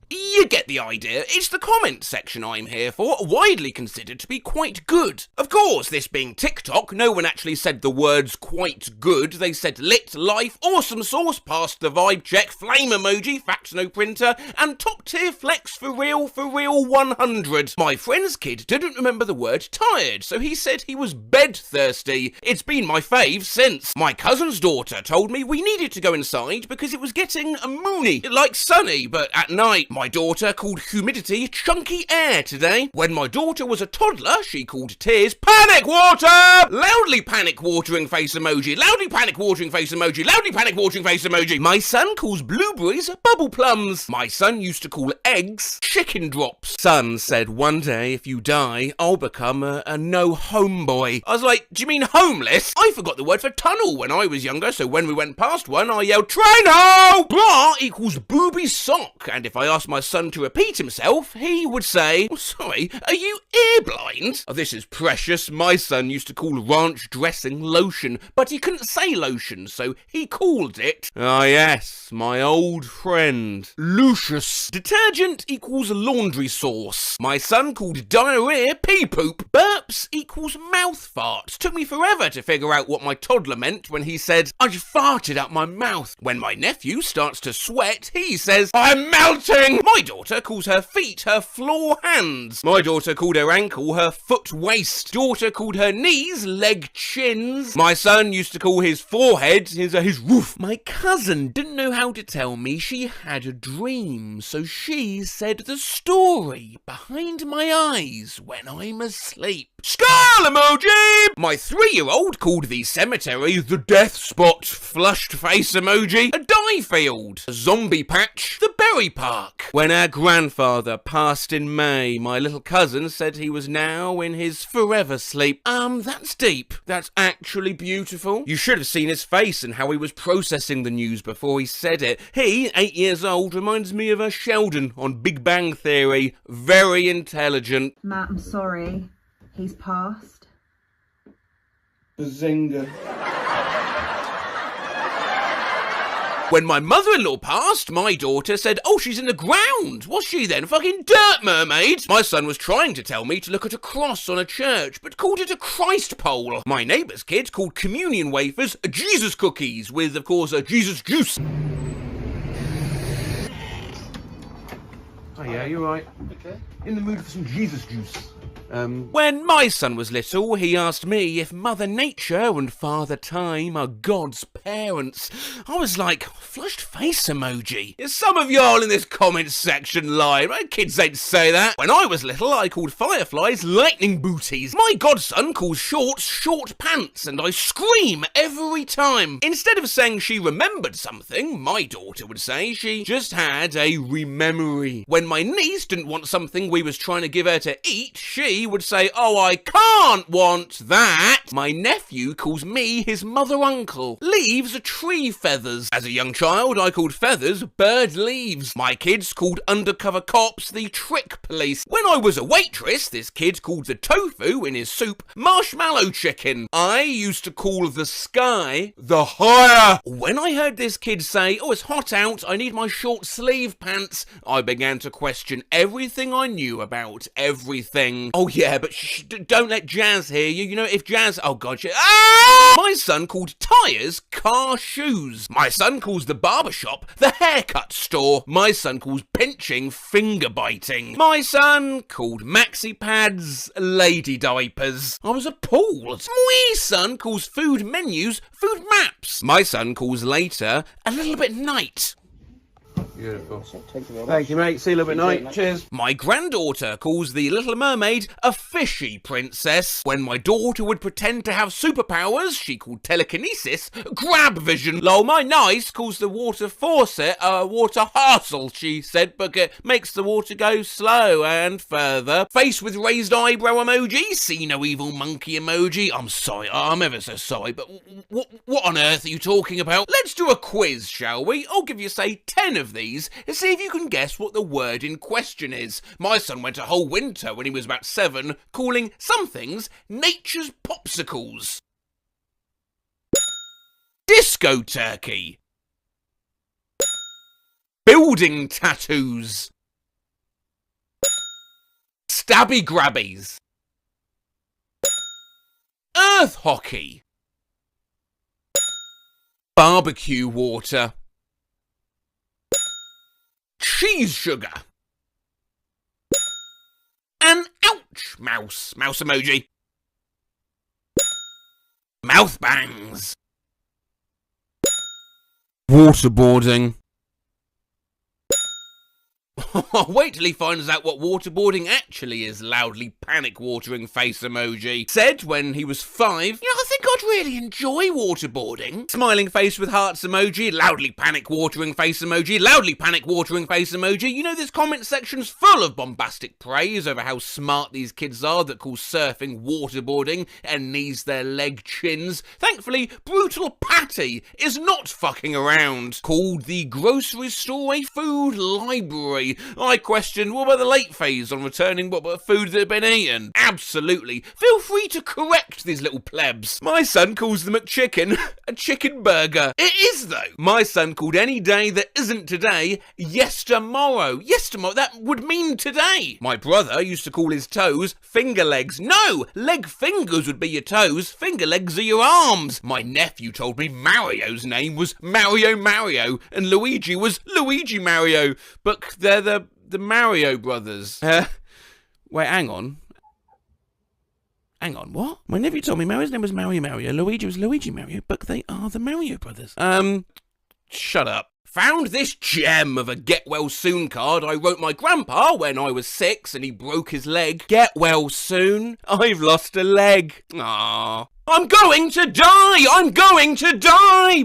You get the idea. It's the comment section I'm here for, widely considered to be quite good. Of course, this being TikTok, no one actually said the words quite good. They said lit, life, awesome sauce, passed the vibe check, flame emoji, fax no printer, and top tier flex for real 100. My friend's kid didn't remember the word tired, so he said he was bed thirsty. It's been my fave since. My cousin's daughter told me we needed to go inside because it was getting moony, like sunny, but at night. My My daughter called humidity chunky air today. When my daughter was a toddler, she called tears panic water! Loudly panic watering face emoji, loudly panic watering face emoji, loudly panic watering face emoji. My son calls blueberries bubble plums. My son used to call eggs chicken drops. Son said one day if you die, I'll become a no home boy. I was like, do you mean homeless? I forgot the word for tunnel when I was younger, so when we went past one, I yelled, Train-ho! Bra equals booby sock, and if I asked my son to repeat himself, he would say, oh, sorry, are you ear blind? Oh, this is precious. My son used to call ranch dressing lotion, but he couldn't say lotion, so he called it, ah yes, my old friend, Lucius. Detergent equals laundry sauce. My son called diarrhea pee poop. Burps equals mouth farts. Took me forever to figure out what my toddler meant when he said, I just farted out my mouth. When my nephew starts to sweat, he says, I'm melting! My daughter calls her feet her floor hands. My daughter called her ankle her foot waist. Daughter called her knees leg chins. My son used to call his forehead his roof. My cousin didn't know how to tell me she had a dream, so she said the story behind my eyes when I'm asleep. Skull emoji! My 3-year-old called the cemetery the death spot. Flushed face emoji. A dye field. A zombie patch. The berry park. When our grandfather passed in May, my little cousin said he was now in his forever sleep. That's deep. That's actually beautiful. You should have seen his face and how he was processing the news before he said it. He, 8 years old, reminds me of a Sheldon on Big Bang Theory. Very intelligent. Matt, I'm sorry. He's passed. Bazinga. When my mother-in-law passed, my daughter said, oh, she's in the ground. Was she then? Fucking dirt mermaid. My son was trying to tell me to look at a cross on a church, but called it a Christ pole. My neighbour's kids called communion wafers Jesus cookies, with, of course, a Jesus juice. Oh yeah, you're right. Okay. In the mood for some Jesus juice. When my son was little, he asked me if Mother Nature and Father Time are God's parents. I was like, flushed face emoji. Some of y'all in this comment section lie, right? Kids ain't say that. When I was little, I called fireflies lightning booties. My godson calls shorts short pants, and I scream every time. Instead of saying she remembered something, my daughter would say she just had a rememory. When my niece didn't want something we was trying to give her to eat, she would say, oh, I can't want that. My nephew calls me his mother-uncle. Leaves are tree feathers. As a young child, I called feathers bird leaves. My kids called undercover cops the trick police. When I was a waitress, this kid called the tofu in his soup marshmallow chicken. I used to call the sky the higher. When I heard this kid say, oh, it's hot out, I need my short sleeve pants, I began to question everything I knew about everything. Oh yeah, but don't let Jazz hear you. You know, if Jazz... Oh god, My son called tyres car shoes. My son calls the barbershop the haircut store. My son calls pinching finger biting. My son called maxi pads lady diapers. I was appalled. My son calls food menus food maps. My son calls later a little bit night. Beautiful. Thank you, mate. See you a little bit night. Cheers. My granddaughter calls the Little Mermaid a fishy princess. When my daughter would pretend to have superpowers, she called telekinesis grab vision. Lol, my niece calls the water faucet a water hustle, she said, because it makes the water go slow and further. Face with raised eyebrow emoji, see no evil monkey emoji. I'm sorry, I'm ever so sorry, but what on earth are you talking about? Let's do a quiz, shall we? I'll give you, say, 10 of these and see if you can guess what the word in question is. My son went a whole winter when he was about 7 calling some things nature's popsicles. Disco turkey. Building tattoos. Stabby grabbies. Earth hockey. Barbecue water. Cheese sugar. An ouch mouse. Mouse emoji. Mouth bangs. Waterboarding. Wait till he finds out what waterboarding actually is, loudly panic-watering face emoji. Said when he was 5, you know, I think I'd really enjoy waterboarding. Smiling face with hearts emoji, loudly panic-watering face emoji, loudly panic-watering face emoji. You know, this comment section's full of bombastic praise over how smart these kids are that call surfing waterboarding and knees their leg chins. Thankfully, Brutal Patty is not fucking around. Called the grocery store a food library. I questioned, what about the late phase on returning what food that had been eaten? Absolutely. Feel free to correct these little plebs. My son calls the McChicken a chicken burger. It is, though. My son called any day that isn't today yestermorrow. Yestermorrow, that would mean today. My brother used to call his toes finger legs. No, leg fingers would be your toes. Finger legs are your arms. My nephew told me Mario's name was Mario, and Luigi was Luigi Mario. But they're the Mario brothers. Wait, hang on. Hang on, what? My nephew told me Mario's name was Mario, Luigi was Luigi Mario, but they are the Mario brothers. Shut up. Found this gem of a get well soon card I wrote my grandpa when I was 6 and he broke his leg. Get well soon. I've lost a leg. Aww. I'm going to die! I'm going to die!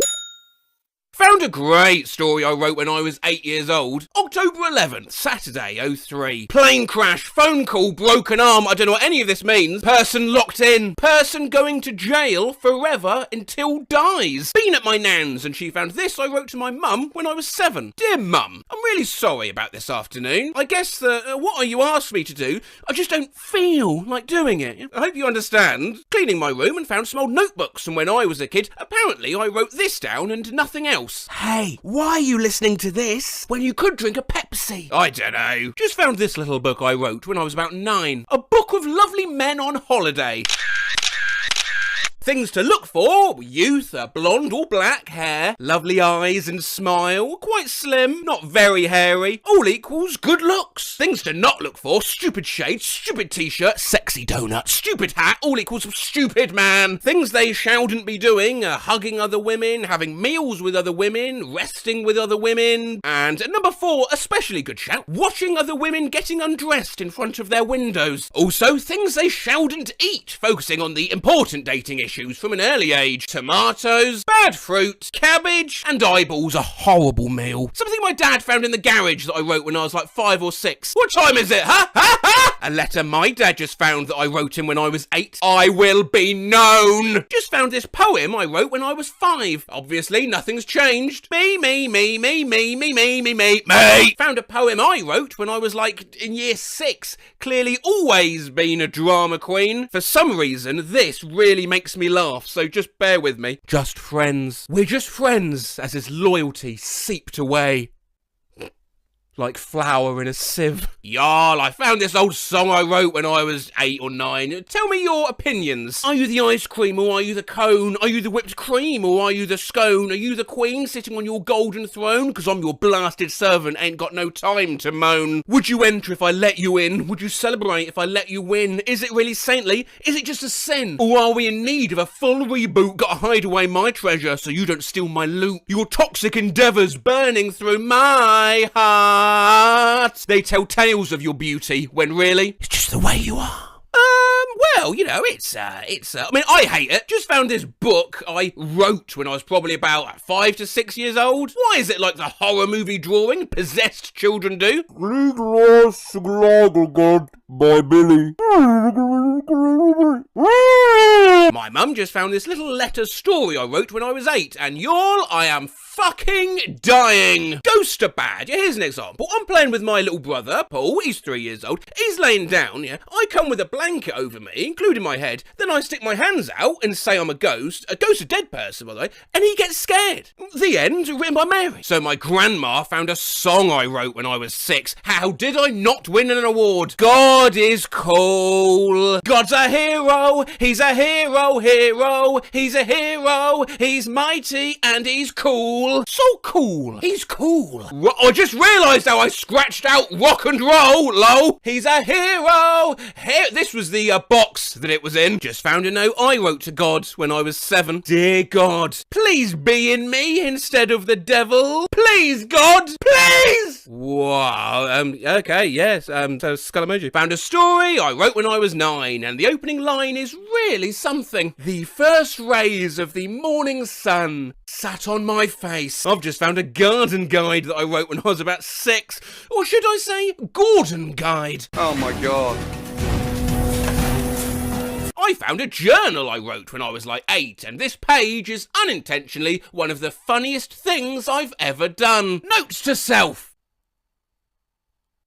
Found a great story I wrote when I was 8 years old. October 11th, Saturday, 03. Plane crash, phone call, broken arm, I don't know what any of this means. Person locked in. Person going to jail forever until dies. Been at my nan's and she found this I wrote to my mum when I was 7. Dear mum, I'm really sorry about this afternoon. I guess what you asked me to do, I just don't feel like doing it. I hope you understand. Cleaning my room and found some old notebooks from when I was a kid. Apparently I wrote this down and nothing else. Hey, why are you listening to this when you could drink a Pepsi? I don't know. Just found this little book I wrote when I was about 9. A book of lovely men on holiday. Things to look for: youth, blonde or black hair, lovely eyes and smile, quite slim, not very hairy, all equals good looks. Things to not look for: stupid shades, stupid t-shirt, sexy donut, stupid hat, all equals stupid man. Things they shouldn't be doing: hugging other women, having meals with other women, resting with other women. And number 4, especially good shout, watching other women getting undressed in front of their windows. Also, things they shouldn't eat, focusing on the important dating issues from an early age: tomatoes, bad fruit, cabbage, and eyeballs. A horrible meal. Something my dad found in the garage that I wrote when I was like 5 or 6. What time is it, huh? Ha ha! A letter my dad just found that I wrote him when I was 8. I will be known. Just found this poem I wrote when I was 5. Obviously, nothing's changed. Me. Found a poem I wrote when I was like in year 6. Clearly always been a drama queen. For some reason, this really makes me laugh, so just bear with me. Just friends. We're just friends, as his loyalty seeped away like flour in a sieve. Y'all, I found this old song I wrote when I was 8 or 9. Tell me your opinions. Are you the ice cream or are you the cone? Are you the whipped cream or are you the scone? Are you the queen sitting on your golden throne? 'Cause I'm your blasted servant, ain't got no time to moan. Would you enter if I let you in? Would you celebrate if I let you win? Is it really saintly? Is it just a sin? Or are we in need of a full reboot? Gotta hide away my treasure so you don't steal my loot. Your toxic endeavours burning through my heart. They tell tales of your beauty when really it's just the way you are. Well, you know, I mean, I hate it. Just found this book I wrote when I was probably about 5 to 6 years old. Why is it like the horror movie drawing possessed children do? By Billy. My mum just found this little letter story I wrote when I was 8, and y'all, I am fucking dying. Ghosts are bad. Yeah, here's an example. I'm playing with my little brother, Paul. He's 3 years old. He's laying down, yeah. I come with a blanket over me, including my head. Then I stick my hands out and say I'm a ghost a dead person, by the way, and he gets scared. The end, written by Mary. So my grandma found a song I wrote when I was 6. How did I not win an award? God is cool. God's a hero. He's a hero. He's a hero. He's mighty and he's cool. cool. So cool. He's cool. I just realised how I scratched out rock and roll, lol. He's a hero. This was the box that it was in. Just found a note I wrote to God when I was 7. Dear God, please be in me instead of the devil. Please, God, please. Wow. Okay, yes. So skull emoji. Found a story I wrote when I was 9, and the opening line is really something. The first rays of the morning sun sat on my face. I've just found a garden guide that I wrote when I was about 6. Or should I say, Gordon guide. Oh my god. I found a journal I wrote when I was like 8, and this page is unintentionally one of the funniest things I've ever done. Notes to self.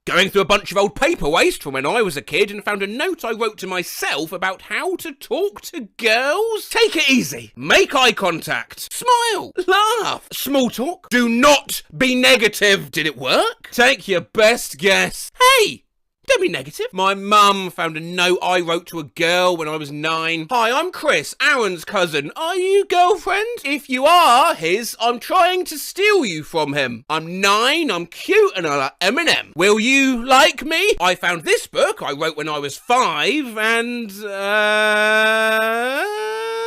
Going through a bunch of old paper waste from when I was a kid and found a note I wrote to myself about how to talk to girls. Take it easy. Make eye contact. Smile. Laugh. Small talk. Do not be negative. Did it work? Take your best guess. Hey! Don't be negative. My mum found a note I wrote to a girl when I was 9. Hi, I'm Chris, Aaron's cousin. Are you girlfriend? If you are his, I'm trying to steal you from him. I'm 9, I'm cute, and I like Eminem. Will you like me? I found this book I wrote when I was 5, and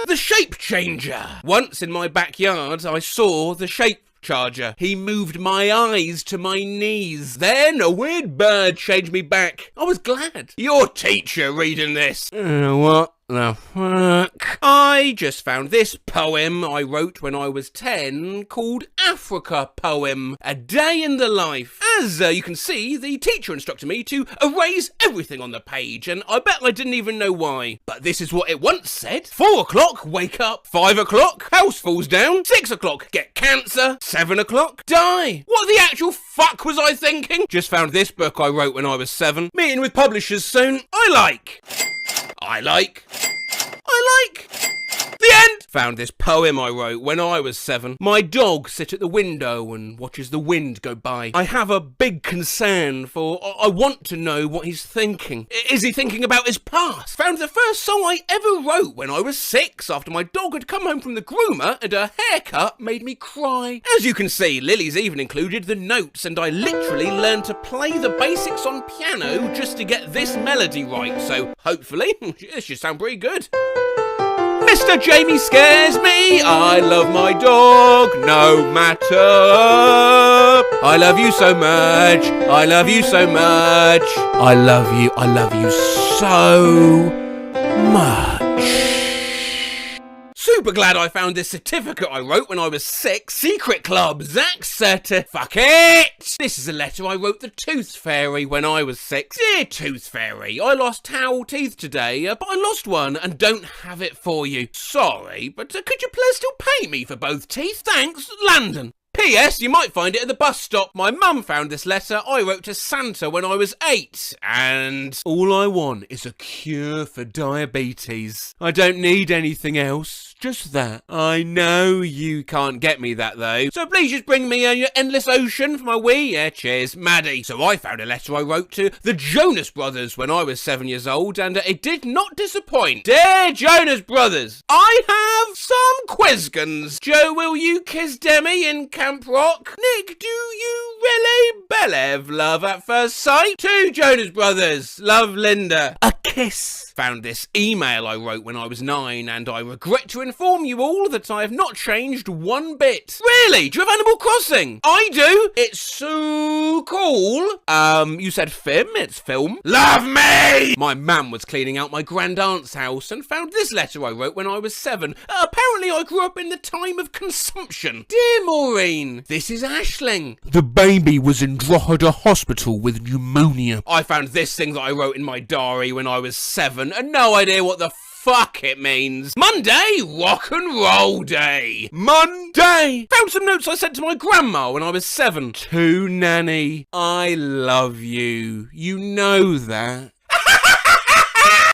The Shape Changer. Once in my backyard, I saw the shape charger. He moved my eyes to my knees. Then a weird bird changed me back. I was glad. Your teacher reading this. What the fuck? I just found this poem I wrote when I was 10 called Africa Poem. A day in the life. As you can see, the teacher instructed me to erase everything on the page, and I bet I didn't even know why. But this is what it once said. 4 o'clock, wake up. 5 o'clock, house falls down. 6 o'clock, get cancer. 7 o'clock, die. What the actual fuck was I thinking? Just found this book I wrote when I was 7. Meeting with publishers soon. I like. The end! Found this poem I wrote when I was 7. My dog sits at the window and watches the wind go by. I have a big concern for I want to know what he's thinking. Is he thinking about his past? Found the first song I ever wrote when I was 6 after my dog had come home from the groomer and her haircut made me cry. As you can see, Lily's even included the notes, and I literally learned to play the basics on piano just to get this melody right, so hopefully this should sound pretty good. Mr. Jamie scares me. I love my dog, no matter. I love you so much. I love you so much. I love you so much. Super glad I found this certificate I wrote when I was 6. Secret Club, Zach Fuck it! This is a letter I wrote the Tooth Fairy when I was 6. Dear Tooth Fairy, I lost towel teeth today, but I lost one and don't have it for you. Sorry, but could you please still pay me for both teeth? Thanks, Landon. P.S. You might find it at the bus stop. My mum found this letter I wrote to Santa when I was 8. And all I want is a cure for diabetes. I don't need anything else. Just that. I know you can't get me that though. So please just bring me your endless ocean for my wee. Yeah, cheers, Maddie. So I found a letter I wrote to the Jonas Brothers when I was 7 years old, and it did not disappoint. Dear Jonas Brothers, I have some questions. Joe, will you kiss Demi in Camp Rock? Nick, do you really believe love at first sight? To Jonas Brothers, love Linda. A kiss. Found this email I wrote when I was 9, and I regret to inform you all that I have not changed one bit. Really? Do you have Animal Crossing? I do. It's so cool. You said film? It's film. Love me! My mum was cleaning out my grandaunt's house and found this letter I wrote when I was 7. Apparently I grew up in the time of consumption. Dear Maureen, this is Aisling. The baby was in Drogheda Hospital with pneumonia. I found this thing that I wrote in my diary when I was 7 and no idea what the fuck it means. Monday, rock and roll day. Monday. Found some notes I sent to my grandma when I was 7. To Nanny, I love you. You know that.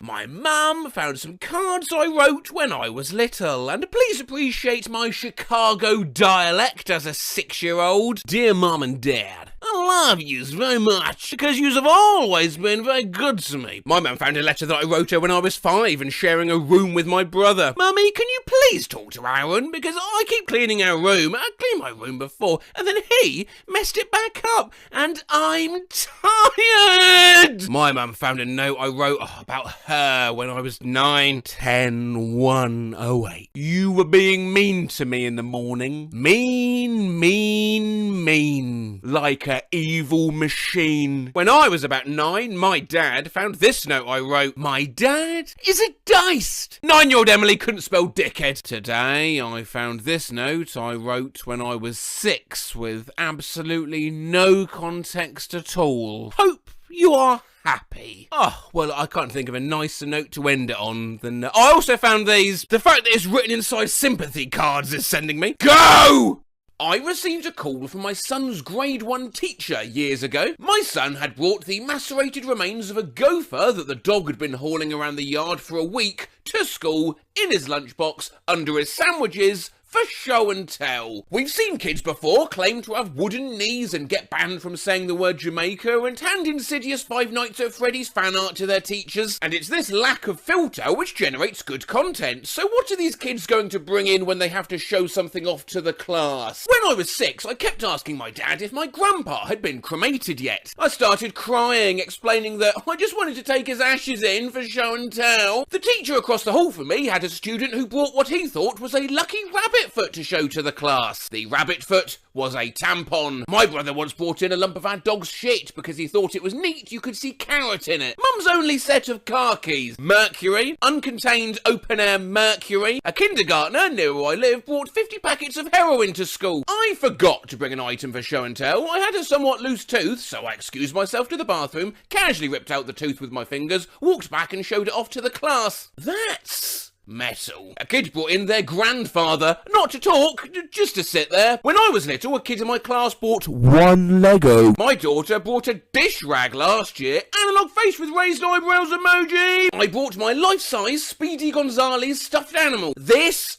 My mum found some cards I wrote when I was little, and please appreciate my Chicago dialect as a 6-year-old. Dear Mum and Dad, I love yous very much, because yous have always been very good to me. My mum found a letter that I wrote her when I was 5 and sharing a room with my brother. Mummy, can you please talk to Aaron? Because I keep cleaning our room. I cleaned my room before, and then he messed it back up, and I'm tired. My mum found a note I wrote about her when I was 9, 10, 1, 08. You were being mean to me in the morning. Mean, mean, mean. Like a evil machine. When I was about 9, my dad found this note I wrote. My dad is a diced. 9-year-old Emily couldn't spell dickhead. Today, I found this note I wrote when I was 6 with absolutely no context at all. Hope you are happy. Oh, well, I can't think of a nicer note to end it on than... I also found these. The fact that it's written inside sympathy cards is sending me. Go! I received a call from my son's grade 1 teacher years ago. My son had brought the macerated remains of a gopher that the dog had been hauling around the yard for a week to school in his lunchbox under his sandwiches for show and tell. We've seen kids before claim to have wooden knees and get banned from saying the word Jamaica and hand insidious Five Nights at Freddy's fan art to their teachers. And it's this lack of filter which generates good content. So what are these kids going to bring in when they have to show something off to the class? When I was 6, I kept asking my dad if my grandpa had been cremated yet. I started crying, explaining that I just wanted to take his ashes in for show and tell. The teacher across the hall from me had a student who brought what he thought was a lucky rabbit foot to show to the class. The rabbit foot was a tampon. My brother once brought in a lump of our dog's shit because he thought it was neat you could see carrot in it. Mum's only set of car keys. Mercury, uncontained open-air mercury. A kindergartner near where I live brought 50 packets of heroin to school. I forgot to bring an item for show and tell. I had a somewhat loose tooth, so I excused myself to the bathroom, casually ripped out the tooth with my fingers, walked back and showed it off to the class. That's metal. A kid brought in their grandfather, not to talk, just to sit there. When I was little, a kid in my class bought 1 Lego. My daughter bought a dish rag last year, analog face with raised eyebrows emoji. I bought my life-size Speedy Gonzales stuffed animal. This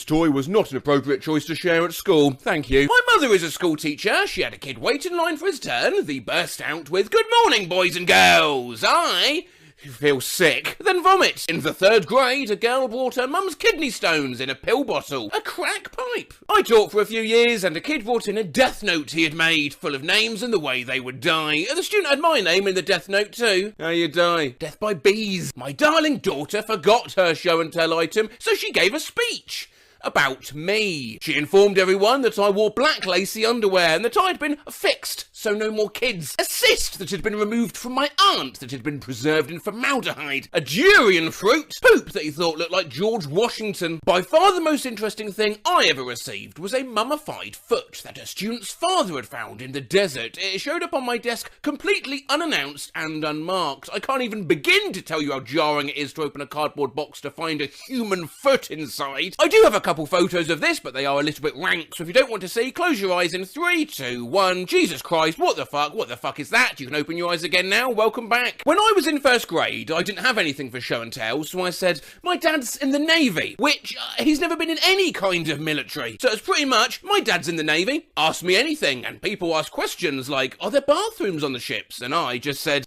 toy was not an appropriate choice to share at school. Thank you. My mother is a school teacher. She had a kid wait in line for his turn. They burst out with, "Good morning, boys and girls. I feel sick," then vomit. In the 3rd grade, a girl brought her mum's kidney stones in a pill bottle. A crack pipe. I taught for a few years and a kid brought in a death note he had made, full of names and the way they would die. The student had my name in the death note too. How you die? Death by bees. My darling daughter forgot her show and tell item, so she gave a speech about me. She informed everyone that I wore black lacy underwear and that I had been fixed, so no more kids. A cyst that had been removed from my aunt that had been preserved in formaldehyde. A durian fruit. Poop that he thought looked like George Washington. By far the most interesting thing I ever received was a mummified foot that a student's father had found in the desert. It showed up on my desk completely unannounced and unmarked. I can't even begin to tell you how jarring it is to open a cardboard box to find a human foot inside. I do have a couple photos of this, but they are a little bit rank, so if you don't want to see, close your eyes in 3, 2, 1. Jesus Christ, what the fuck is that? You can open your eyes again now. Welcome back. When I was in 1st grade, I didn't have anything for show and tell, so I said, my dad's in the Navy, which he's never been in any kind of military. So it's pretty much, my dad's in the Navy, ask me anything, and people ask questions like, are there bathrooms on the ships? And I just said,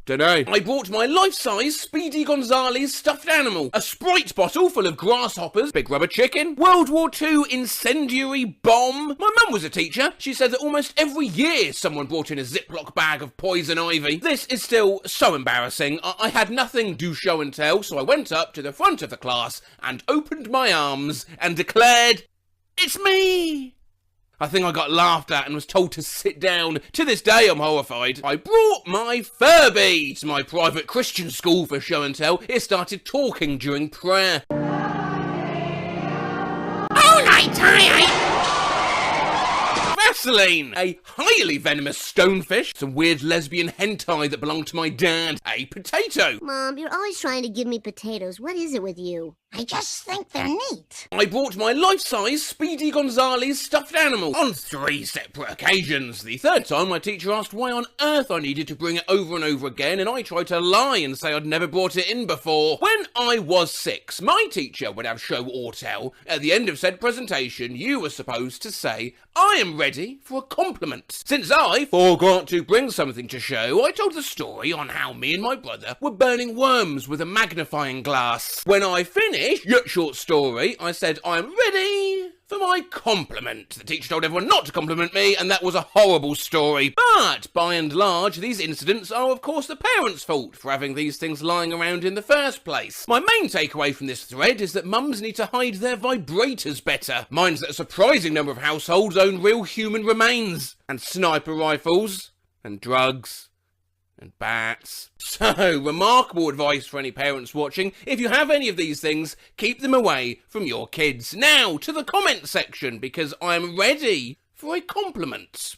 dunno. I bought my life-size Speedy Gonzales stuffed animal, a Sprite bottle full of grasshoppers, big rubber chicken, World War II incendiary bomb. My mum was a teacher. She said that almost every year someone brought in a Ziploc bag of poison ivy. This is still so embarrassing. I had nothing to show and tell, so I went up to the front of the class and opened my arms and declared, "It's me!" I think I got laughed at and was told to sit down. To this day, I'm horrified. I brought my Furby to my private Christian school for show and tell. It started talking during prayer. Vaseline, a highly venomous stonefish, some weird lesbian hentai that belonged to my dad, a potato. Mom, you're always trying to give me potatoes. What is it with you? I just think they're neat. I brought my life-size Speedy Gonzales stuffed animal on 3 separate occasions. The third time, my teacher asked why on earth I needed to bring it over and over again, and I tried to lie and say I'd never brought it in before. When I was 6, my teacher would have show or tell. At the end of said presentation, you were supposed to say, I am ready for a compliment. Since I forgot to bring something to show, I told the story on how me and my brother were burning worms with a magnifying glass. When I finished your short story, I said, I'm ready for my compliment. The teacher told everyone not to compliment me, and that was a horrible story. But, by and large, these incidents are, of course, the parents' fault for having these things lying around in the first place. My main takeaway from this thread is that mums need to hide their vibrators better. Mine's that a surprising number of households own real human remains, and sniper rifles, and drugs, and bats. So, remarkable advice for any parents watching. If you have any of these things, keep them away from your kids. Now, to the comment section, because I'm ready for a compliment.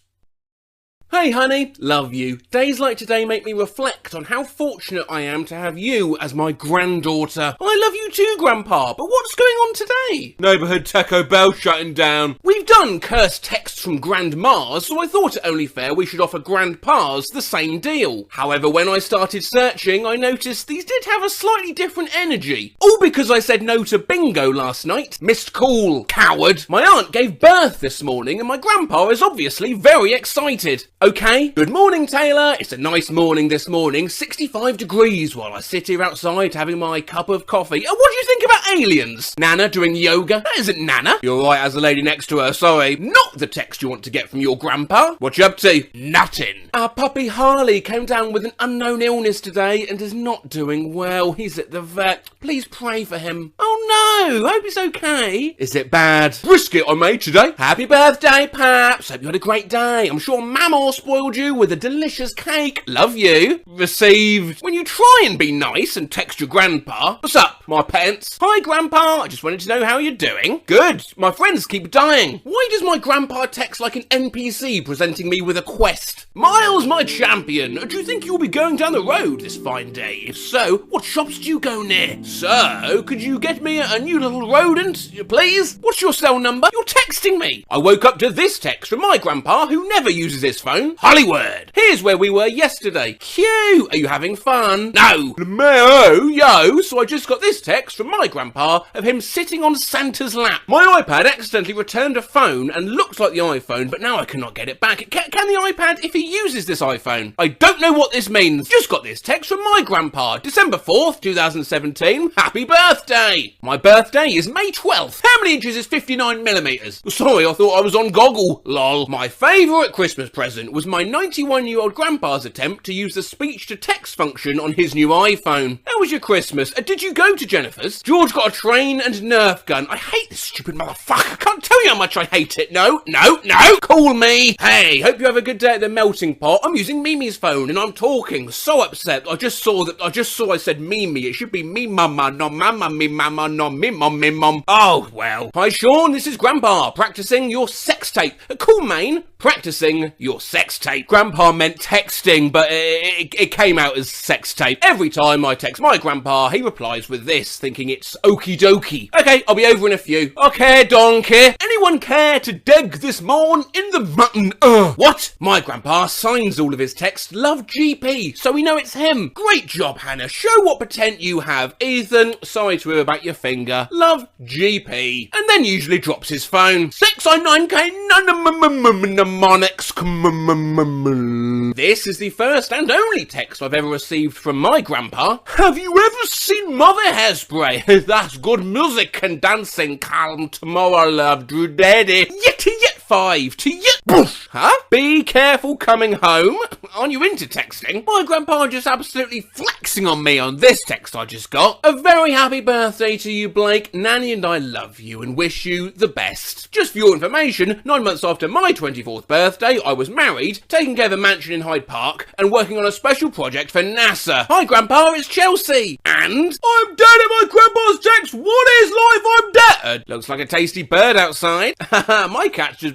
Hey honey, love you. Days like today make me reflect on how fortunate I am to have you as my granddaughter. I love you too, Grandpa, but what's going on today? Neighbourhood Taco Bell shutting down. We've done cursed texts from grandmas, so I thought it only fair we should offer grandpas the same deal. However, when I started searching, I noticed these did have a slightly different energy. All because I said no to bingo last night. Missed call, coward. My aunt gave birth this morning and my grandpa is obviously very excited. Okay, good morning, Taylor. It's a nice morning this morning, 65 degrees while I sit here outside having my cup of coffee. What do you think about aliens? Nana doing yoga? That isn't Nana. You're right, as the lady next to her, sorry. Not the text you want to get from your grandpa. What you up to? Nothing. Our puppy Harley came down with an unknown illness today and is not doing well. He's at the vet. Please pray for him. Oh no, hope he's okay. Is it bad? Brisket I made today. Happy birthday, Paps. Hope you had a great day. I'm sure Mama spoiled you with a delicious cake. Love you. Received. When you try and be nice and text your grandpa, what's up, my pants? Hi, Grandpa. I just wanted to know how you're doing. Good. My friends keep dying. Why does my grandpa text like an NPC presenting me with a quest? Miles, my champion. Do you think you'll be going down the road this fine day? If so, what shops do you go near? So, could you get me a new little rodent, please? What's your cell number? You're texting me. I woke up to this text from my grandpa who never uses his phone. Hollywood. Here's where we were yesterday. Q, are you having fun? No. Mayo. Yo, so I just got this text from my grandpa of him sitting on Santa's lap. My iPad accidentally returned a phone and looked like the iPhone, but now I cannot get it back. Can the iPad if he uses this iPhone? I don't know what this means. Just got this text from my grandpa. December 4th, 2017. Happy birthday. My birthday is May 12th. How many inches is 59 millimeters? Sorry, I thought I was on goggle. Lol. My favourite Christmas present was my 91-year-old grandpa's attempt to use the speech-to-text function on his new iPhone. How was your Christmas? Did you go to Jennifer's? George got a train and Nerf gun. I hate this stupid motherfucker. I can't tell you how much I hate it. No. Call me. Hey, hope you have a good day at the melting pot. I'm using Mimi's phone and I'm talking. So upset. I just saw I said Mimi. It should be me mama, not mama, me mama, not me mom, me mom. Oh, well. Hi, Sean. This is Grandpa practicing your sex tape. Cool, Maine. Practicing your sex tape. Grandpa meant texting, but it came out as sex tape. Every time I text my grandpa, he replies with this, thinking it's okie dokie. Okay, I'll be over in a few. Okay, donkey. Anyone care to dig this morn in the mutton? What? My grandpa signs all of his texts Love GP, so we know it's him. Great job, Hannah. Show what pretend you have. Ethan, sorry to hear about your finger. Love GP. And then usually drops his phone. 609K mnemonics. This is the first and only text I've ever received from my grandpa. Have you ever seen Mother Hairspray? That's good music and dancing. Calm tomorrow, love. Drew daddy. Yet 5 to yet. Boof. Huh? Be careful coming home. Aren't you into texting? My grandpa just absolutely flexing on me on this text I just got. A very happy birthday to you, Blake. Nanny and I love you and wish you the best. Just for your information, 9 months after my 24th birthday, I was married, taking care of a mansion in Hyde Park, and working on a special project for NASA. Hi, Grandpa, it's Chelsea. And I'm dead at my grandpa's text. What is life? I'm dead. Looks like a tasty bird outside. My cat's just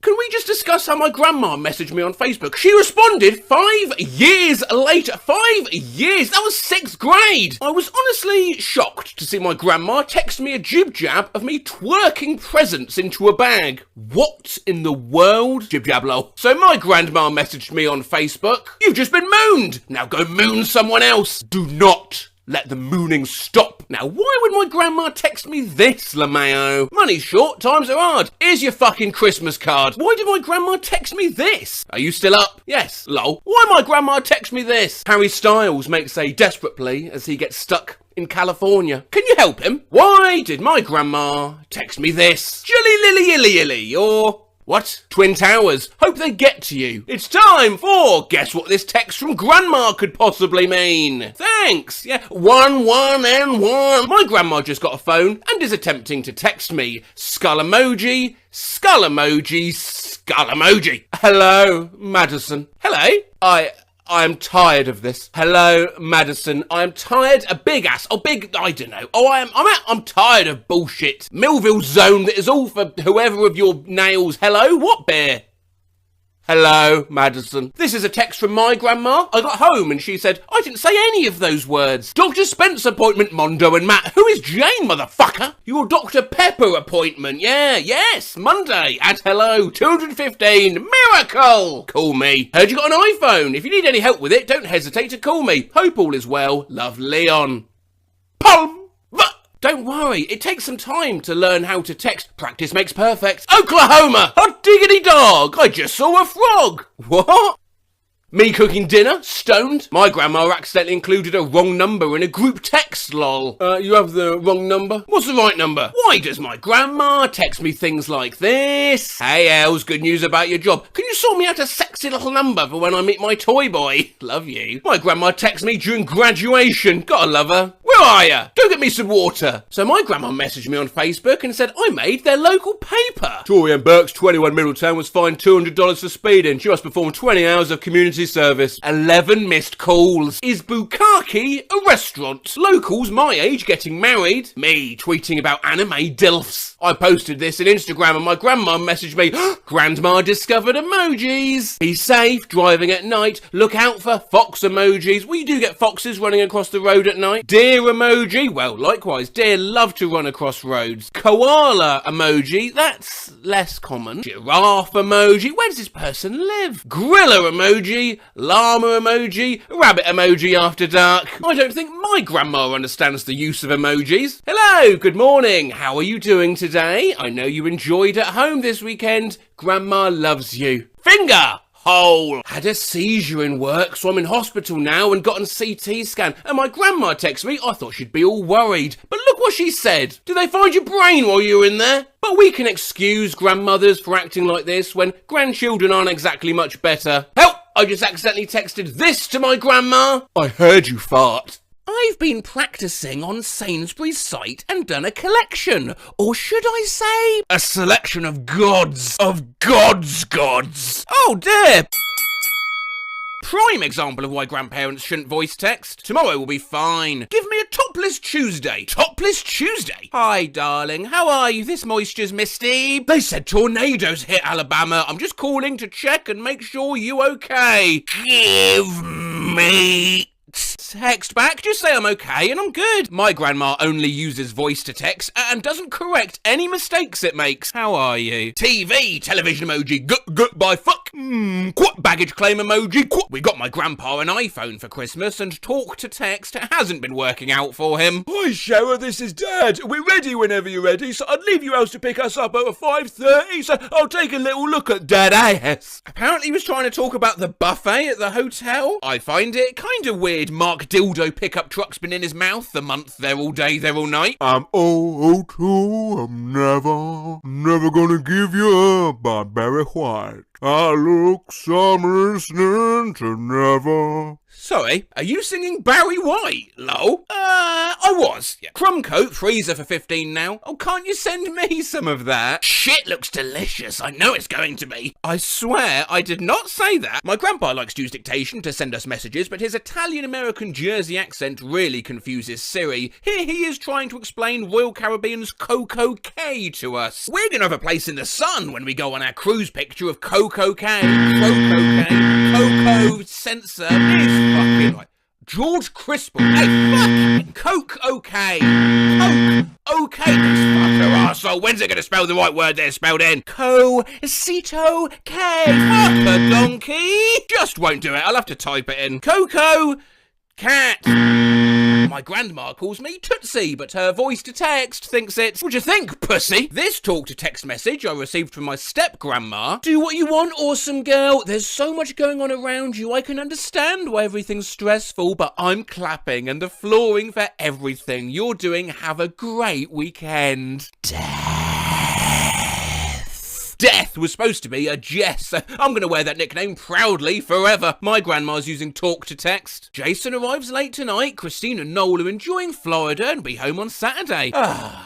Can we just discuss how my grandma messaged me on Facebook? She responded 5 years later. 5 years? That was 6th grade. I was honestly shocked to see my grandma text me a jib-jab of me twerking presents into a bag. What in the world? Jib-jab lol. So my grandma messaged me on Facebook. You've just been mooned. Now go moon someone else. Do not let the mooning stop. Now, why would my grandma text me this, LaMayo? Money's short, times are hard. Here's your fucking Christmas card. Why did my grandma text me this? Are you still up? Yes, lol. Why my grandma text me this? Harry Styles makes a desperate plea as he gets stuck in California. Can you help him? Why did my grandma text me this? Jilly lilly illy illy, or... what? Twin Towers. Hope they get to you. It's time for guess what this text from Grandma could possibly mean. Thanks. Yeah, 1, 1, and 1. My grandma just got a phone and is attempting to text me. Skull emoji, skull emoji, skull emoji. Hello, Madison. Hello. I am tired of this. Hello, Madison. I am tired. A big ass. Oh, big. I don't know. Oh, I'm tired of bullshit. Millville zone that is all for whoever of your nails. Hello, what bear? Hello, Madison. This is a text from my grandma. I got home and she said, I didn't say any of those words. Dr. Spence appointment, Mondo and Matt. Who is Jane, motherfucker? Your Dr. Pepper appointment. Yeah, yes, Monday at hello, 215. Miracle. Call me. Heard you got an iPhone. If you need any help with it, don't hesitate to call me. Hope all is well. Love, Leon. Palm. Don't worry, it takes some time to learn how to text. Practice makes perfect. Oklahoma! Hot diggity dog! I just saw a frog! What? Me cooking dinner, stoned. My grandma accidentally included a wrong number in a group text, lol. You have the wrong number? What's the right number? Why does my grandma text me things like this? Hey Els, good news about your job. Can you sort me out a sexy little number for when I meet my toy boy? Love you. My grandma texts me during graduation. Gotta love her. Where are ya? Go get me some water. So my grandma messaged me on Facebook and said I made their local paper. Tori Ann Burks, 21 Middletown, was fined $200 for speeding. She must perform 20 hours of community service. 11 missed calls. Is Bukkake a restaurant? Locals my age getting married. Me tweeting about anime dilfs. I posted this on Instagram and my grandma messaged me, Grandma discovered emojis. Be safe, driving at night. Look out for fox emojis. Well, you do get foxes running across the road at night. Deer emoji. Well, likewise, deer love to run across roads. Koala emoji. That's less common. Giraffe emoji. Where does this person live? Gorilla emoji. Llama emoji. Rabbit emoji after dark. I don't think my grandma understands the use of emojis. Hello, good morning. How are you doing today? I know you enjoyed at home this weekend. Grandma loves you. Finger. Hole. Had a seizure in work, so I'm in hospital now and got an CT scan. And my grandma texted me. I thought she'd be all worried. But look what she said. Did they find your brain while you were in there? But we can excuse grandmothers for acting like this when grandchildren aren't exactly much better. Help! I just accidentally texted this to my grandma. I heard you fart. I've been practicing on Sainsbury's site and done a collection, or should I say, a selection of gods. Gods. Oh dear! Prime example of why grandparents shouldn't voice text. Tomorrow will be fine. Give me a topless Tuesday. Topless Tuesday? Hi, darling. How are you? This moisture's misty. They said tornadoes hit Alabama. I'm just calling to check and make sure you okay. Give me... text back, just say I'm okay and I'm good. My grandma only uses voice to text and doesn't correct any mistakes it makes. How are you? TV, television emoji, goodbye fuck. Quat baggage claim emoji. Quat. We got my grandpa an iPhone for Christmas and talk to text hasn't been working out for him. Hi Shower, this is Dad. We're ready whenever you're ready, so I'd leave your house to pick us up over 5:30, so I'll take a little look at Dad ass. Apparently he was trying to talk about the buffet at the hotel. I find it kind of weird Mark Dildo pickup truck's been in his mouth the month there all day, there all night. I'm O2, I'm never gonna give you up by Barry White. I look some listening to never Sorry, are you singing Barry White, lol? I was. Yeah. Crumcoat, freezer for 15 now. Oh, can't you send me some of that? Shit looks delicious. I know it's going to be. I swear I did not say that. My grandpa likes to use dictation to send us messages, but his Italian-American Jersey accent really confuses Siri. Here he is trying to explain Royal Caribbean's Coco K to us. We're gonna have a place in the sun when we go on our cruise picture of Coco K. Coco K. Coco sensor is fucking like George Crispell. Hey, fuck! Coke, okay. Coke, okay. This fucker arsehole. When's it gonna spell the right word there spelled in? Co-cito K. Fuck a donkey. Just won't do it. I'll have to type it in. Coco cat. My grandma calls me Tootsie, but her voice-to-text thinks it's... What'd you think, pussy? This talk-to-text message I received from my step-grandma. Do what you want, awesome girl. There's so much going on around you. I can understand why everything's stressful, but I'm clapping and applauding for everything you're doing. Have a great weekend. Death was supposed to be a Jess. I'm going to wear that nickname proudly forever. My grandma's using talk-to-text. Jason arrives late tonight. Christine and Noel are enjoying Florida and be home on Saturday.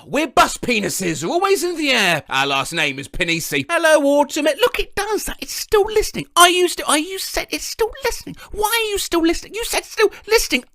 We're bus penises, always in the air. Our last name is Panisi. Hello, Autumn. Look, it does that. It's still listening. You said it's still listening. Why are you still listening? You said still listening.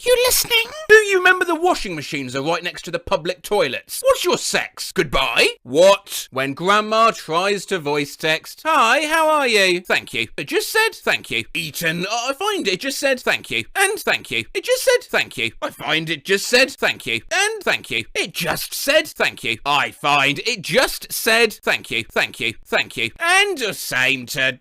You listening? Do you remember the washing machines are right next to the public toilets? What's your sex? Goodbye? What? When grandma tries to voice text. Hi, how are you? Thank you. It just said thank you. Eaton, I find it just said thank you. And thank you. It just said thank you. I find it just said thank you. And thank you. It just said thank you. I find it just said thank you. Thank you. Thank you. And the same to,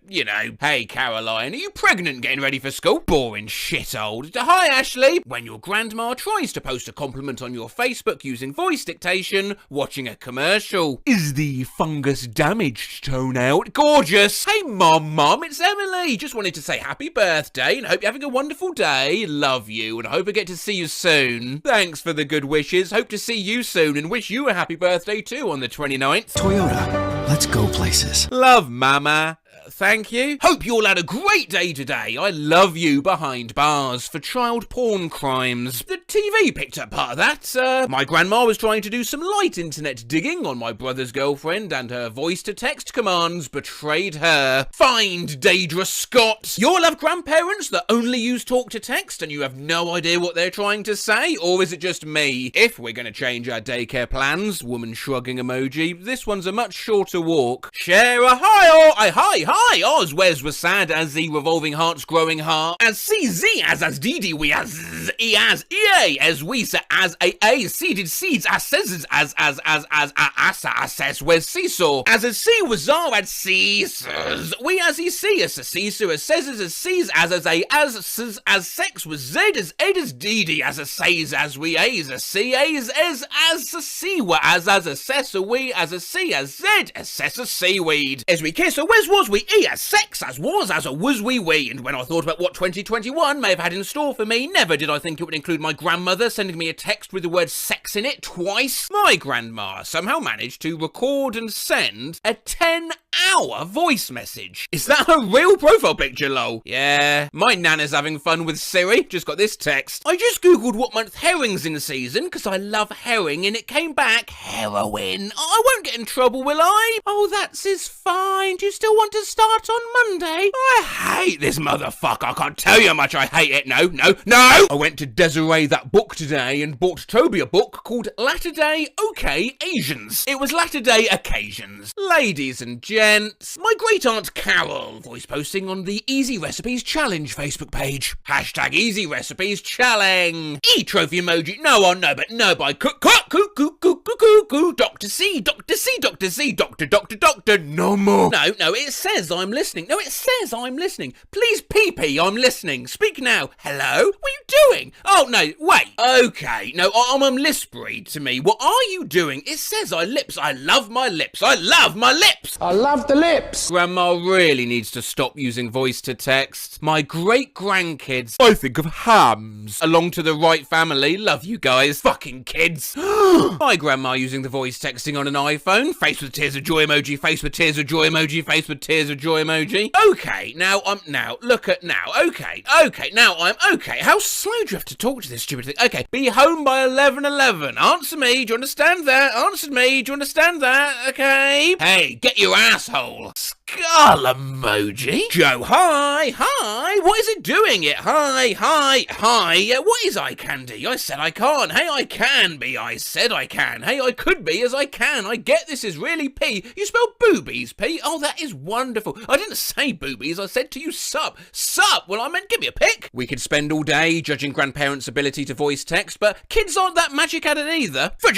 hey Caroline, are you pregnant getting ready for school? Boring shithole. Hi Ashley. When your grandma tries to post a compliment on your Facebook using voice dictation, watching a commercial. Is the fungus damaged tone out? Gorgeous! Hey Mom, it's Emily! Just wanted to say happy birthday and hope you're having a wonderful day. Love you and hope I get to see you soon. Thanks for the good wishes. Hope to see you soon and wish you a happy birthday too on the 29th. Toyota, let's go places. Love, Mama. Thank you. Hope you all had a great day today. I love you behind bars for child porn crimes. The TV picked up part of that. My grandma was trying to do some light internet digging on my brother's girlfriend and her voice-to-text commands betrayed her. Find Daedra Scott. You all have grandparents that only use talk-to-text and you have no idea what they're trying to say? Or is it just me? If we're going to change our daycare plans, woman shrugging emoji, this one's a much shorter walk. Share a hi. Hi, Oz, where's was sad as the revolving heart's growing heart? As CZ, as DD, we as E as EA, as we as A, seeded seeds, as says, as assess, where's seesaw? As a C was R, as Caesars, we as he see, as a Caesar, as says, as sees, as a, as sex was Z, as Ed, as DD, as a says, as we A's, as C, as a C, as assess, a we, as a C, as Z, assess a seaweed. As we kiss, a where's was we E, as sex, as was, as a was we, and when I thought about what 2021 may have had in store for me, never did I think it would include my grandmother sending me a text with the word sex in it twice. My grandma somehow managed to record and send a 10-hour voice message. Is that a real profile picture, lol? Yeah, my nana's having fun with Siri. Just got this text. I just googled what month herring's in season, because I love herring, and it came back heroin. I won't get in trouble, will I? Oh, that's is fine. Do you still want to start on Monday? I hate this motherfucker. I can't tell you how much I hate it. No! I went to Desiree that book today and bought Toby a book called Latter-day OK Asians. It was Latter-day Occasions. Ladies and gents, my great-aunt Carol voice posting on the Easy Recipes Challenge Facebook page. Hashtag Easy Recipes Challenge. E-trophy emoji. No, but Dr. C, Doctor, no more. No, it says I'm listening. No, it says I'm listening. Please, PP, I'm listening. Speak now. Hello? What are you doing? Oh, no, wait. Okay, no, I'm lispy to me. What are you doing? It says I lips. I love my lips. I love my lips. I love love the lips. Grandma really needs to stop using voice to text. My great-grandkids, I think of hams. along to the right family, love you guys, fucking kids. My grandma using the voice texting on an iPhone, face with tears of joy emoji, face with tears of joy emoji, face with tears of joy emoji. Okay, now, okay. How slow do you have to talk to this stupid thing? Okay, be home by 11:11. Answer me, do you understand that? Answer me, do you understand that? Okay. Hey, get your asshole. Skull emoji. Joe, hi. What is it doing it? Hi. What is eye candy? I said I can't. Hey, I can be. I said I can. Hey, I could be as I can. I get this is really P. You spell boobies, P. Oh, that is wonderful. I didn't say boobies. I said to you sup. Sup. Well, I meant give me a pic. We could spend all day judging grandparents' ability to voice text, but kids aren't that magic at it either. For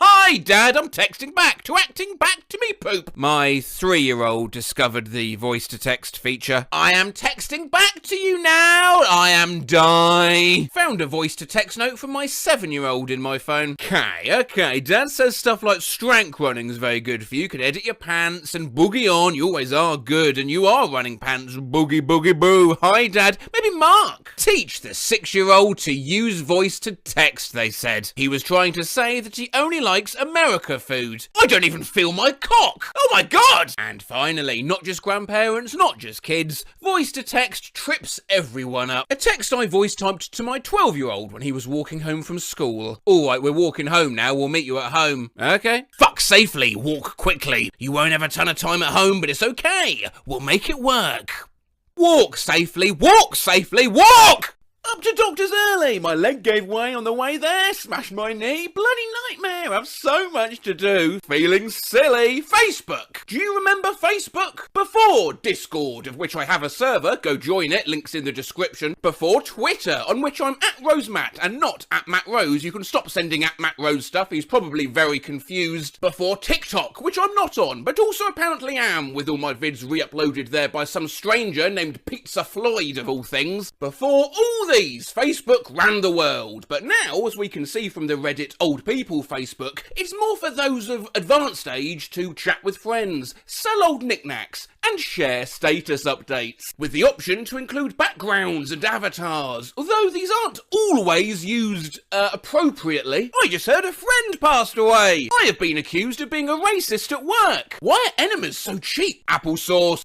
Hi, Dad, I'm texting back to acting back to me poop. My 3-year-old discovered the voice-to-text feature. I am texting back to you now. I am die. Found a voice-to-text note from my 7-year-old in my phone. Okay, Dad says stuff like strength running is very good for you. Can edit your pants and boogie on. You always are good, and you are running pants. Boogie, boogie, boo. Hi, Dad. Maybe Mark. Teach the 6-year-old to use voice-to-text, they said. He was trying to say that he only likes America food. I don't even feel my cock. Oh my god! And finally, not just grandparents, not just kids, voice to text trips everyone up. A text I voice typed to my 12-year-old when he was walking home from school. Alright, we're walking home now, we'll meet you at home. Okay. Fuck safely, walk quickly. You won't have a ton of time at home, but it's okay. We'll make it work. Walk safely, walk safely, walk! Up to doctors early. My leg gave way on the way there. Smashed my knee. Bloody nightmare. I've so much to do. Feeling silly. Facebook. Do you remember Facebook? Before Discord, of which I have a server. Go join it. Links in the description. Before Twitter, on which I'm at RoseMatt and not at Matt Rose. You can stop sending at Matt Rose stuff. He's probably very confused. Before TikTok, which I'm not on, but also apparently am, with all my vids re-uploaded there by some stranger named Pizza Floyd of all things. Before all these, Facebook ran the world, but now, as we can see from the Reddit Old People Facebook, it's more for those of advanced age to chat with friends, sell old knickknacks, and share status updates, with the option to include backgrounds and avatars, although these aren't always used appropriately. I just heard a friend passed away. I have been accused of being a racist at work. Why are enemas so cheap? Applesauce.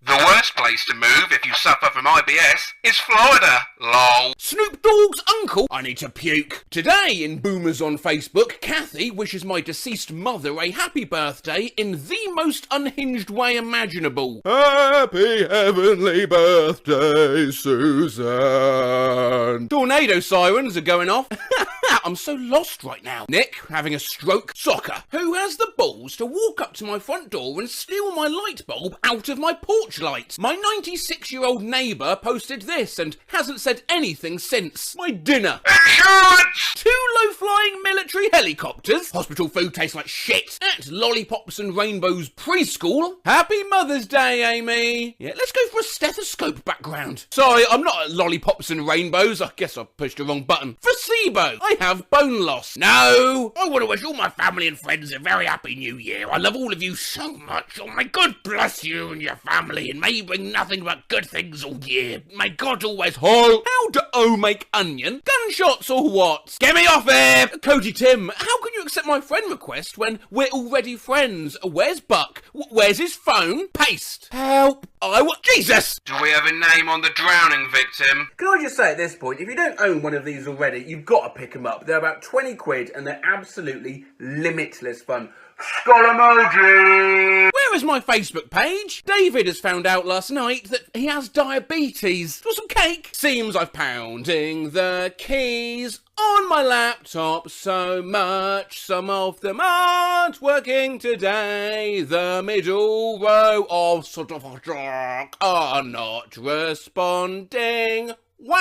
The worst place to move if you suffer from IBS is Florida, lol. Snoop Dogg's uncle. I need to puke. Today in Boomers on Facebook, Kathy wishes my deceased mother a happy birthday in the most unhinged way imaginable. Happy heavenly birthday, Susan. Tornado sirens are going off. I'm so lost right now. Nick, having a stroke. Soccer. Who has the balls to walk up to my front door and steal my light bulb out of my porch light? My 96-year-old neighbour posted this and hasn't said anything since. My dinner. Insurance! 2 low-flying military helicopters. Hospital food tastes like shit. At Lollipops and Rainbows Preschool. Happy Mother's Day, Amy. Yeah, let's go for a stethoscope background. Sorry, I'm not at Lollipops and Rainbows. I guess I pushed the wrong button. Placebo. I have bone loss. No. I want to wish all my family and friends a very happy new year. I love all of you so much. Oh my God bless you and your family, and may you bring nothing but good things all year. May God always hold. How do O make onion? Gunshots or what? Get me off here! Cody Tim, how can you accept my friend request when we're already friends? Where's Buck? Where's his phone? Paste. Help. Jesus! Do we have a name on the drowning victim? Can I just say at this point, if you don't own one of these already, you've got to pick them up. They're about 20 quid and they're absolutely limitless fun. Skull emoji! Where is my Facebook page? David has found out last night that he has diabetes. Want some cake? Seems I've pounding the keys on my laptop so much. Some of them aren't working today. The middle row of sort of are not responding. Wow!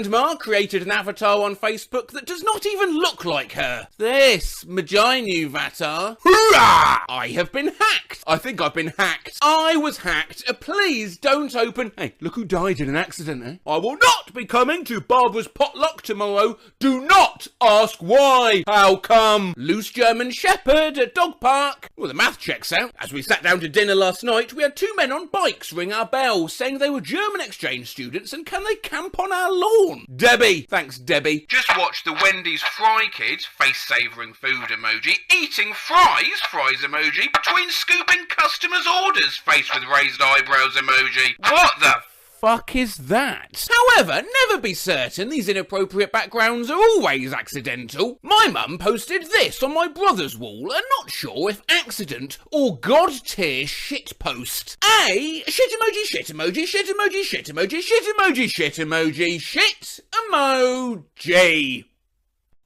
grandma created an avatar on Facebook that does not even look like her. This Maginu avatar. Hoorah! I have been hacked. I think I've been hacked. I was hacked. Please don't open. Hey, look who died in an accident, eh? I will not be coming to Barbara's potluck tomorrow. Do not ask why. How come? Loose German Shepherd at dog park. Well, the math checks out. As we sat down to dinner last night, we had two men on bikes ring our bell saying they were German exchange students and can they camp on our lawn? Debbie. Thanks, Debbie. Just watch the Wendy's Fry Kid, face-savouring food emoji, eating fries emoji, between scooping customers' orders, face with raised eyebrows emoji. What the fuck is that? However, never be certain, these inappropriate backgrounds are always accidental. My mum posted this on my brother's wall, and not sure if accident or god tier shit post. A, shit emoji, shit emoji, shit emoji, shit emoji, shit emoji, shit emoji, shit emoji.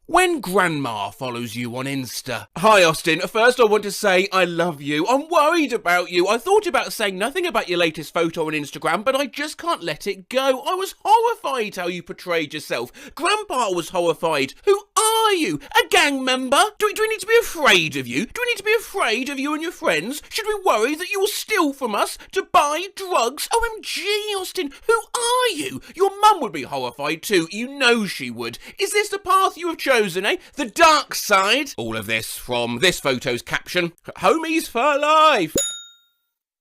When Grandma follows you on Insta. Hi Austin, first I want to say I love you. I'm worried about you. I thought about saying nothing about your latest photo on Instagram, but I just can't let it go. I was horrified how you portrayed yourself. Grandpa was horrified. Who are you? A gang member? Do we need to be afraid of you? Do we need to be afraid of you and your friends? Should we worry that you will steal from us to buy drugs? OMG, Austin, who are you? Your mum would be horrified too. You know she would. Is this the path you have chosen, eh? The dark side? All of this from this photo's caption. Homies for life.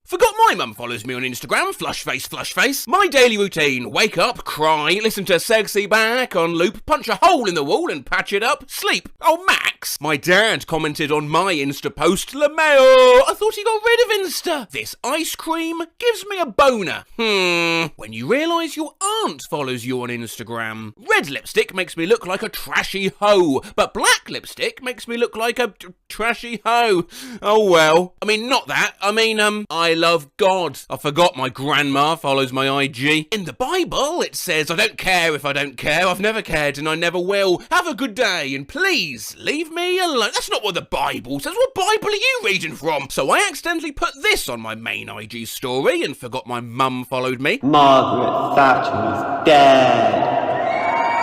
Forgot my mum follows me on Instagram, flush face. My daily routine, wake up, cry, listen to Sexy Back on loop, punch a hole in the wall and patch it up, sleep. Oh, Max! My dad commented on my Insta post, LeMayo, I thought he got rid of Insta. This ice cream gives me a boner. When you realise your aunt follows you on Instagram. Red lipstick makes me look like a trashy hoe, but black lipstick makes me look like a trashy hoe. Oh well. I mean, not that. I mean, I love God. I forgot my grandma follows my IG. In the Bible, it says, I don't care if I don't care. I've never cared and I never will. Have a good day and please leave me alone. That's not what the Bible says. What Bible are you reading from? So I accidentally put this on my main IG story and forgot my mum followed me. Margaret Thatcher is dead.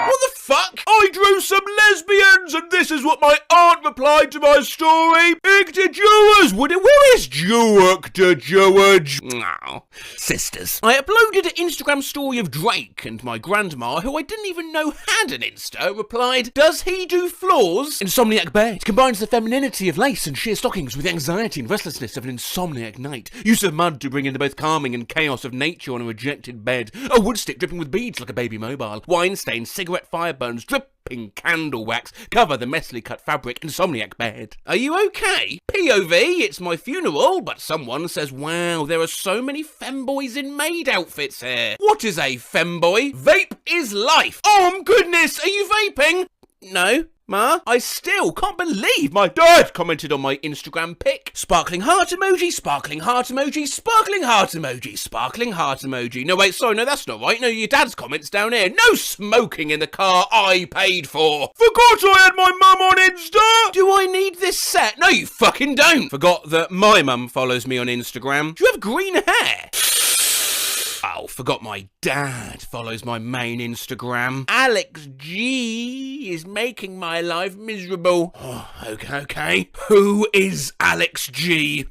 What the fuck? I drew some lesbians, and this is what my aunt replied to my story. Ik de Jewers, where is Jewek de Jewage? Oh, sisters. I uploaded an Instagram story of Drake, and my grandma, who I didn't even know had an Insta, replied, does he do floors? Insomniac bed combines the femininity of lace and sheer stockings with the anxiety and restlessness of an insomniac night. Use of mud to bring in the both calming and chaos of nature on a rejected bed. A wood stick dripping with beads like a baby mobile. Wine stains, cigarette fire burns, dripping candle wax cover the messily cut fabric. Insomniac bed. Are you okay? POV, it's my funeral, but someone says, wow, there are so many femboys in maid outfits here. What is a femboy? Vape is life. Oh goodness, are you vaping? No. Ma, I still can't believe my dad commented on my Instagram pic. Sparkling heart emoji, sparkling heart emoji, sparkling heart emoji, sparkling heart emoji. No, wait, sorry, no, that's not right. No, your dad's comment's down here. No smoking in the car I paid for. Forgot I had my mum on Insta. Do I need this set? No, you fucking don't. Forgot that my mum follows me on Instagram. Do you have green hair? Oh, forgot my dad follows my main Instagram. Alex G is making my life miserable. Oh, okay. Who is Alex G?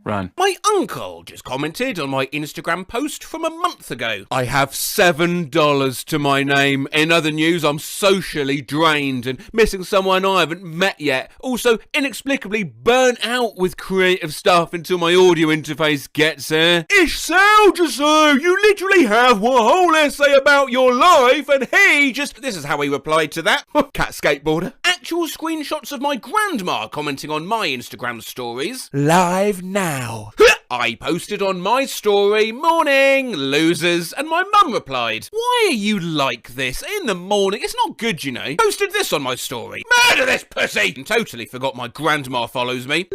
Run. My uncle just commented on my Instagram post from a month ago. I have $7 to my name. In other news, I'm socially drained and missing someone I haven't met yet. Also, inexplicably burnt out with creative stuff until my audio interface gets here. Ich sound so. You literally have one whole essay about your life, and he just... This is how he replied to that. Cat skateboarder. Actual screenshots of my grandma commenting on my Instagram stories. Live now. I posted on my story, morning, losers, and my mum replied, why are you like this? In the morning, it's not good, you know. Posted this on my story, murder this pussy! And totally forgot my grandma follows me.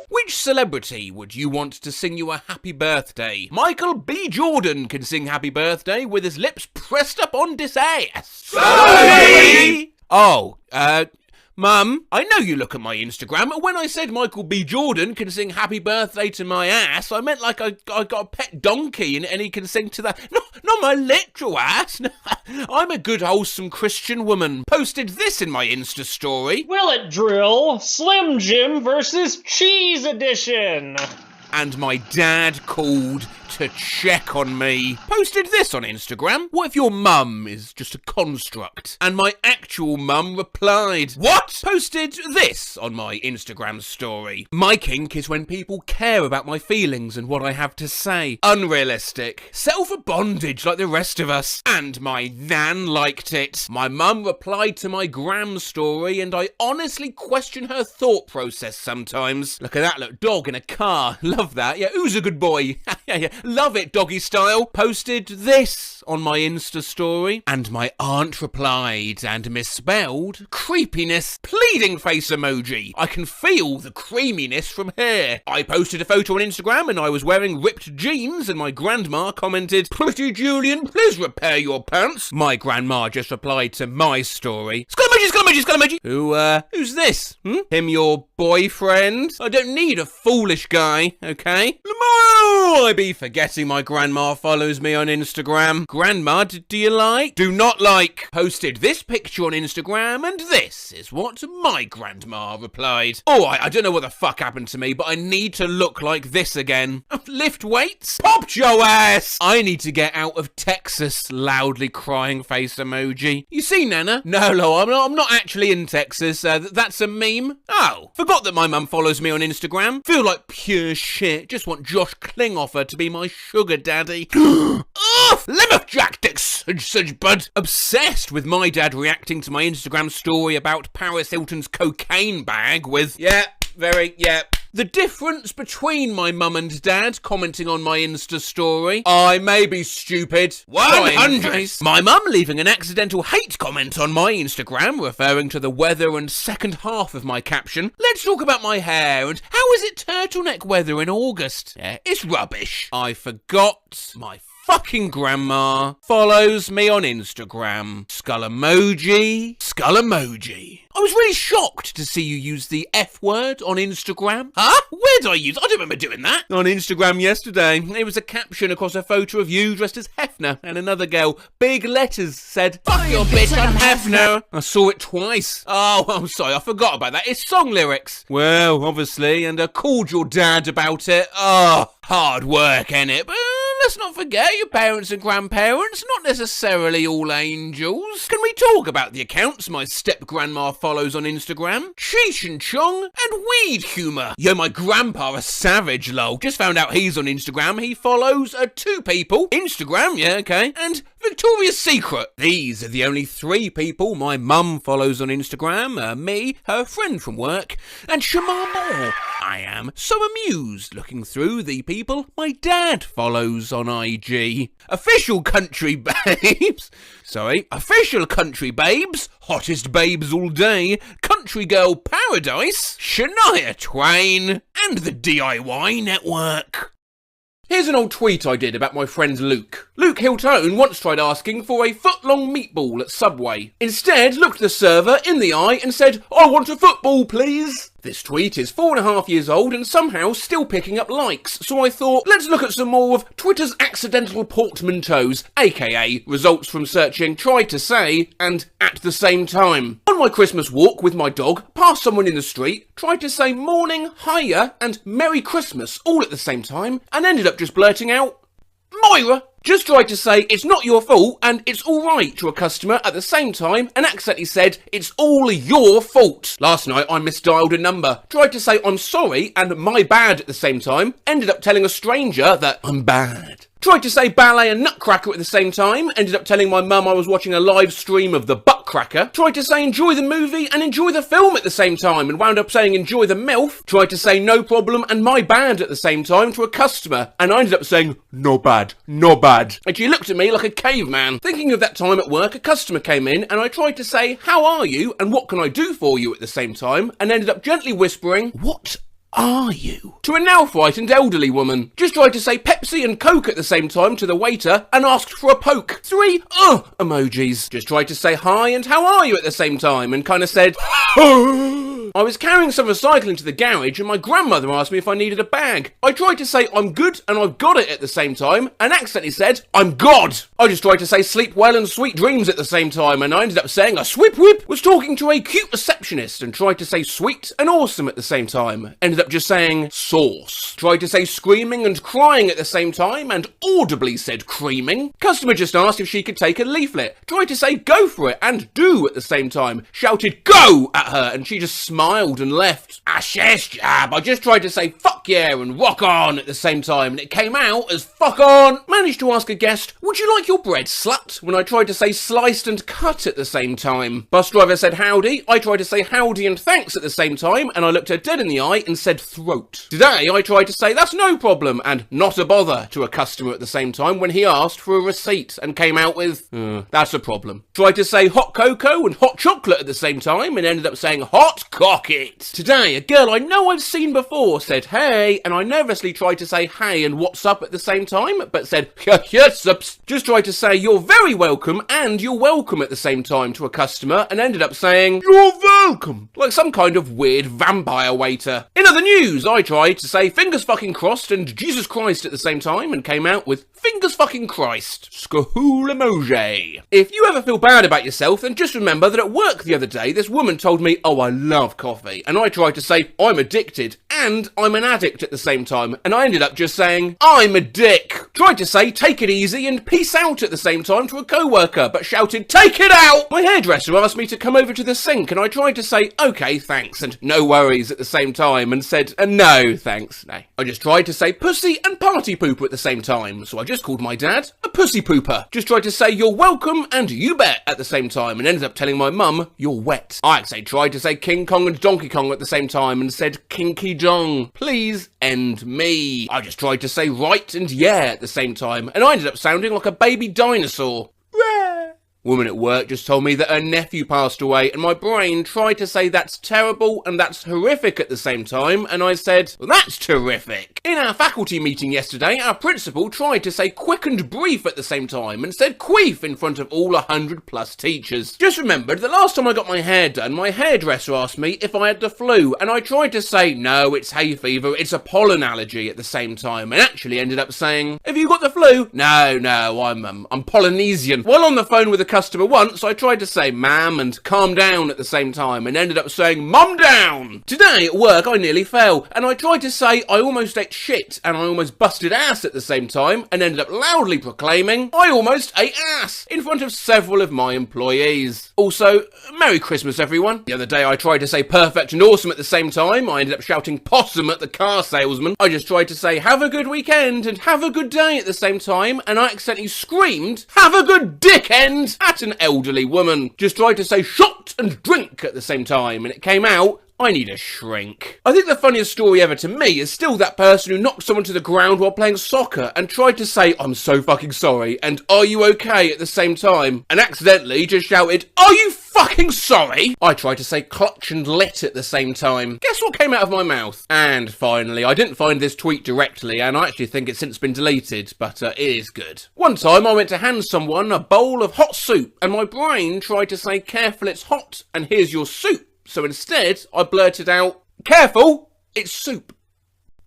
Which celebrity would you want to sing you a happy birthday? Michael B. Jordan can sing happy birthday with his lips pressed up on dis-ass. Sorry! Oh, Mum, I know you look at my Instagram, but when I said Michael B. Jordan can sing happy birthday to my ass, I meant like I got a pet donkey and he can sing to that. Not my literal ass. I'm a good, wholesome Christian woman. Posted this in my Insta story. Will it drill? Slim Jim versus Cheese Edition. And my dad called to check on me. Posted this on Instagram. What if your mum is just a construct? And my actual mum replied, what? Posted this on my Instagram story. My kink is when people care about my feelings and what I have to say. Unrealistic. Settle for bondage like the rest of us. And my nan liked it. My mum replied to my gram story and I honestly question her thought process sometimes. Look at that little dog in a car. Love that. Yeah, who's a good boy? Yeah. Love it, doggy style. Posted this on my Insta story, and my aunt replied and misspelled creepiness, pleading face emoji. I can feel the creaminess from here. I posted a photo on Instagram and I was wearing ripped jeans and my grandma commented, pretty Julian, please repair your pants. My grandma just replied to my story. Skull emoji. Who's this? Him your boyfriend? I don't need a foolish guy, okay? I be forgetting my grandma follows me on Instagram. Grandma, do you like? Do not like. Posted this picture on Instagram and this is what my grandma replied. Alright, I don't know what the fuck happened to me, but I need to look like this again. Lift weights? Popped your ass! I need to get out of Texas, loudly crying face emoji. You see, Nana? No, I'm not actually in Texas. That's a meme. Oh, forgot that my mum follows me on Instagram. Feel like pure shit. Just want Josh Klinghoffer to be my sugar daddy. Lemmerjack dick such bud. Obsessed with my dad reacting to my Instagram story about Paris Hilton's cocaine bag with, yeah. The difference between my mum and dad commenting on my Insta story, I may be stupid. 100. My mum leaving an accidental hate comment on my Instagram referring to the weather and second half of my caption. Let's talk about my hair and how is it turtleneck weather in August? Yeah, it's rubbish. I forgot my fucking grandma follows me on Instagram. Skull emoji. I was really shocked to see you use the F word on Instagram. Huh? Where did I use? I don't remember doing that. On Instagram yesterday. It was a caption across a photo of you dressed as Hefner and another girl. Big letters said, fuck your bitch, I'm Hefner. I saw it twice. Oh, I'm sorry, I forgot about that. It's song lyrics. Well, obviously, and I called your dad about it. Oh, hard work, innit? But let's not forget your parents and grandparents, not necessarily all angels. Can we talk about the accounts my step-grandma follows on Instagram? Cheech and Chong and Weed Humour. Yo, my grandpa a savage, lol. Just found out he's on Instagram. He follows 2 people. Instagram, yeah, okay. And Victoria's Secret. These are the only 3 people my mum follows on Instagram. Me, her friend from work, and Shamar Moore. I am so amused looking through the people my dad follows on IG. Official country babes. Hottest babes all day. Country Girl Paradise. Shania Twain. And the DIY Network. Here's an old tweet I did about my friend Luke. Luke Hiltone once tried asking for a foot-long meatball at Subway. Instead, looked the server in the eye and said, I want a football, please. This tweet is 4.5 years old and somehow still picking up likes, so I thought, let's look at some more of Twitter's accidental portmanteaus, aka results from searching try to say and at the same time. On my Christmas walk with my dog, past someone in the street, tried to say morning, hiya and Merry Christmas all at the same time, and ended up just blurting out, Moira! Just tried to say it's not your fault and it's alright to a customer at the same time and accidentally said it's all your fault. Last night I misdialed a number, tried to say I'm sorry and my bad at the same time, ended up telling a stranger that I'm bad. Tried to say ballet and nutcracker at the same time, ended up telling my mum I was watching a live stream of the Buttcracker. Tried to say enjoy the movie and enjoy the film at the same time and wound up saying enjoy the MILF. Tried to say no problem and my bad at the same time to a customer and I ended up saying no bad. And she looked at me like a caveman. Thinking of that time at work, a customer came in and I tried to say how are you and what can I do for you at the same time and ended up gently whispering, what are you? To a now frightened elderly woman. Just tried to say Pepsi and Coke at the same time to the waiter and asked for a poke. 3 emojis. Just tried to say hi and how are you at the same time and kind of said I was carrying some recycling to the garage and my grandmother asked me if I needed a bag. I tried to say I'm good and I've got it at the same time and accidentally said I'm God. I just tried to say sleep well and sweet dreams at the same time and I ended up saying a swip whip. Was talking to a cute receptionist and tried to say sweet and awesome at the same time. Ended up just saying sauce. Tried to say screaming and crying at the same time and audibly said creaming. Customer just asked if she could take a leaflet. Tried to say go for it and do at the same time. Shouted go at her and she just smiled and left. Yes, jab. I just tried to say fuck yeah and rock on at the same time and it came out as fuck on. Managed to ask a guest, would you like your bread slut? When I tried to say sliced and cut at the same time. Bus driver said howdy. I tried to say howdy and thanks at the same time and I looked her dead in the eye and said throat. Today I tried to say that's no problem and not a bother to a customer at the same time when he asked for a receipt and came out with that's a problem. Tried to say hot cocoa and hot chocolate at the same time and ended up saying hot cock it. Today a girl I know I've seen before said hey and I nervously tried to say hey and what's up at the same time but said yes ups. Just tried to say you're very welcome and you're welcome at the same time to a customer and ended up saying you're welcome like some kind of weird vampire waiter. In other news, I tried to say fingers fucking crossed and Jesus Christ at the same time and came out with fingers fucking Christ. Skahool emoji. If you ever feel bad about yourself, then just remember that at work the other day, this woman told me, oh, I love coffee. And I tried to say, I'm addicted and I'm an addict at the same time. And I ended up just saying, I'm a dick. Tried to say, take it easy and peace out at the same time to a co-worker, but shouted, take it out. My hairdresser asked me to come over to the sink and I tried to say, okay, thanks and no worries at the same time and said, no, thanks, no. I just tried to say pussy and party pooper at the same time. So I just called my dad a pussy pooper. Just tried to say you're welcome and you bet at the same time and ended up telling my mum you're wet. I actually tried to say King Kong and Donkey Kong at the same time and said kinky dong. Please end me. I just tried to say right and yeah at the same time and I ended up sounding like a baby dinosaur. Woman at work just told me that her nephew passed away and my brain tried to say that's terrible and that's horrific at the same time and I said, well, that's terrific. In our faculty meeting yesterday, our principal tried to say quick and brief at the same time and said queef in front of all 100+ teachers. Just remembered the last time I got my hair done, my hairdresser asked me if I had the flu and I tried to say, no, it's hay fever, it's a pollen allergy at the same time and actually ended up saying, have you got the flu? No, I'm Polynesian. While on the phone with a customer once, I tried to say ma'am and calm down at the same time and ended up saying mum down. Today at work I nearly fell and I tried to say I almost ate shit and I almost busted ass at the same time and ended up loudly proclaiming I almost ate ass in front of several of my employees. Also, Merry Christmas everyone. The other day I tried to say perfect and awesome at the same time. I ended up shouting possum at the car salesman. I just tried to say have a good weekend and have a good day at the same time and I accidentally screamed have a good dick end at an elderly woman. Just tried to say shot and drink at the same time and it came out I need a shrink. I think the funniest story ever to me is still that person who knocked someone to the ground while playing soccer and tried to say, I'm so fucking sorry, and are you okay at the same time, and accidentally just shouted, are you fucking sorry? I tried to say clutch and lit at the same time. Guess what came out of my mouth? And finally, I didn't find this tweet directly, and I actually think it's since been deleted, but it is good. One time I went to hand someone a bowl of hot soup, and my brain tried to say, careful, it's hot, and here's your soup. So instead, I blurted out, careful, it's soup.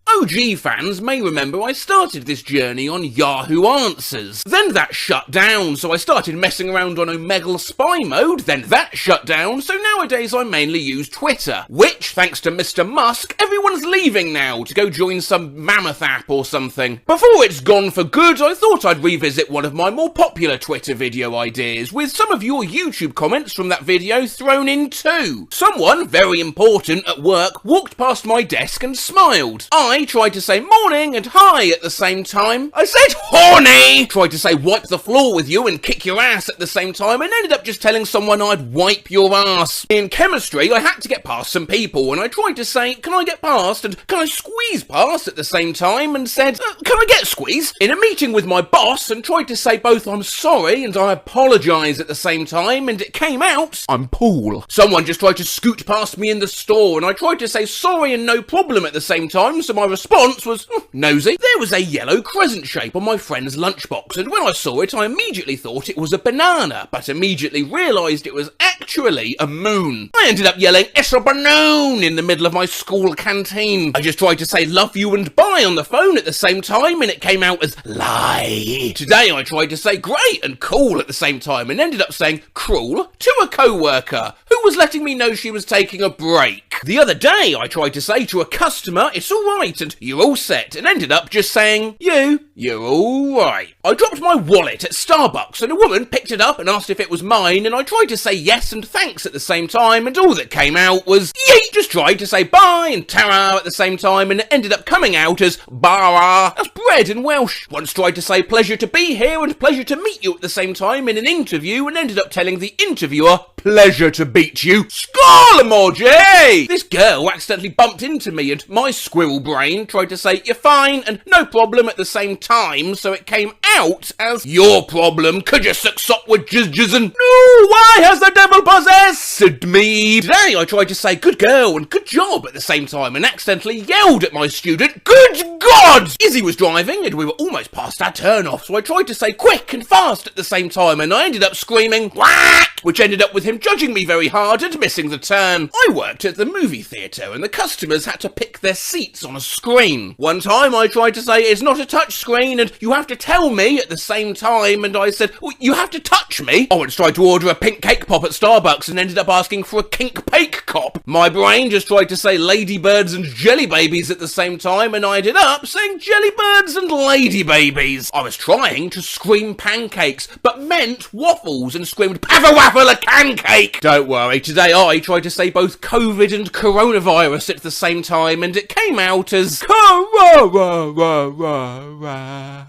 OG fans may remember I started this journey on Yahoo Answers. Then that shut down, so I started messing around on Omegle Spy mode, then that shut down, so nowadays I mainly use Twitter, which, thanks to Mr. Musk, everyone's leaving now to go join some mammoth app or something. Before it's gone for good, I thought I'd revisit one of my more popular Twitter video ideas, with some of your YouTube comments from that video thrown in too. Someone, very important at work, walked past my desk and smiled. I guy tried to say morning and hi at the same time. I said horny! Tried to say wipe the floor with you and kick your ass at the same time, and ended up just telling someone I'd wipe your ass. In chemistry, I had to get past some people, and I tried to say, can I get past, and can I squeeze past at the same time, and said, can I get squeeze? In a meeting with my boss, and tried to say both I'm sorry and I apologise at the same time, and it came out, I'm Paul. Someone just tried to scoot past me in the store, and I tried to say sorry and no problem at the same time, so my response was, nosy. There was a yellow crescent shape on my friend's lunchbox, and when I saw it, I immediately thought it was a banana, but immediately realised it was actually a moon. I ended up yelling, it's a balloon, in the middle of my school canteen. I just tried to say love you and bye on the phone at the same time, and it came out as lie. Today I tried to say great and cool at the same time, and ended up saying cruel to a co-worker who was letting me know she was taking a break. The other day I tried to say to a customer, it's alright and you're all set, and ended up just saying, you're alright. I dropped my wallet at Starbucks, and a woman picked it up and asked if it was mine, and I tried to say yes and thanks at the same time, and all that came out was yeet. Just tried to say bye and ta-ra at the same time, and it ended up coming out as bara. That's bread in Welsh. Once tried to say pleasure to be here and pleasure to meet you at the same time in an interview, and ended up telling the interviewer pleasure to beat you. Skull emoji! This girl accidentally bumped into me, and my squirrel brain tried to say you're fine and no problem at the same time, so it came out as your problem. Could you suck sock with jizz and no, why has the devil possessed me? Today I tried to say good girl and good job at the same time, and accidentally yelled at my student, good God! Izzy was driving and we were almost past our turn off, so I tried to say quick and fast at the same time, and I ended up screaming whack, which ended up with him judging me very hard and missing the turn. I worked at the movie theatre, and the customers had to pick their seats on a screen. One time I tried to say it's not a touch screen and you have to tell me at the same time, and I said, well, you have to touch me? I once tried to order a pink cake pop at Starbucks and ended up asking for a kink cake cop. My brain just tried to say ladybirds and jelly babies at the same time, and I ended up saying jellybirds and lady babies. I was trying to scream pancakes, but meant waffles, and screamed pava-waffle a pancake. Don't worry, today I tried to say both COVID and coronavirus at the same time, and it came out as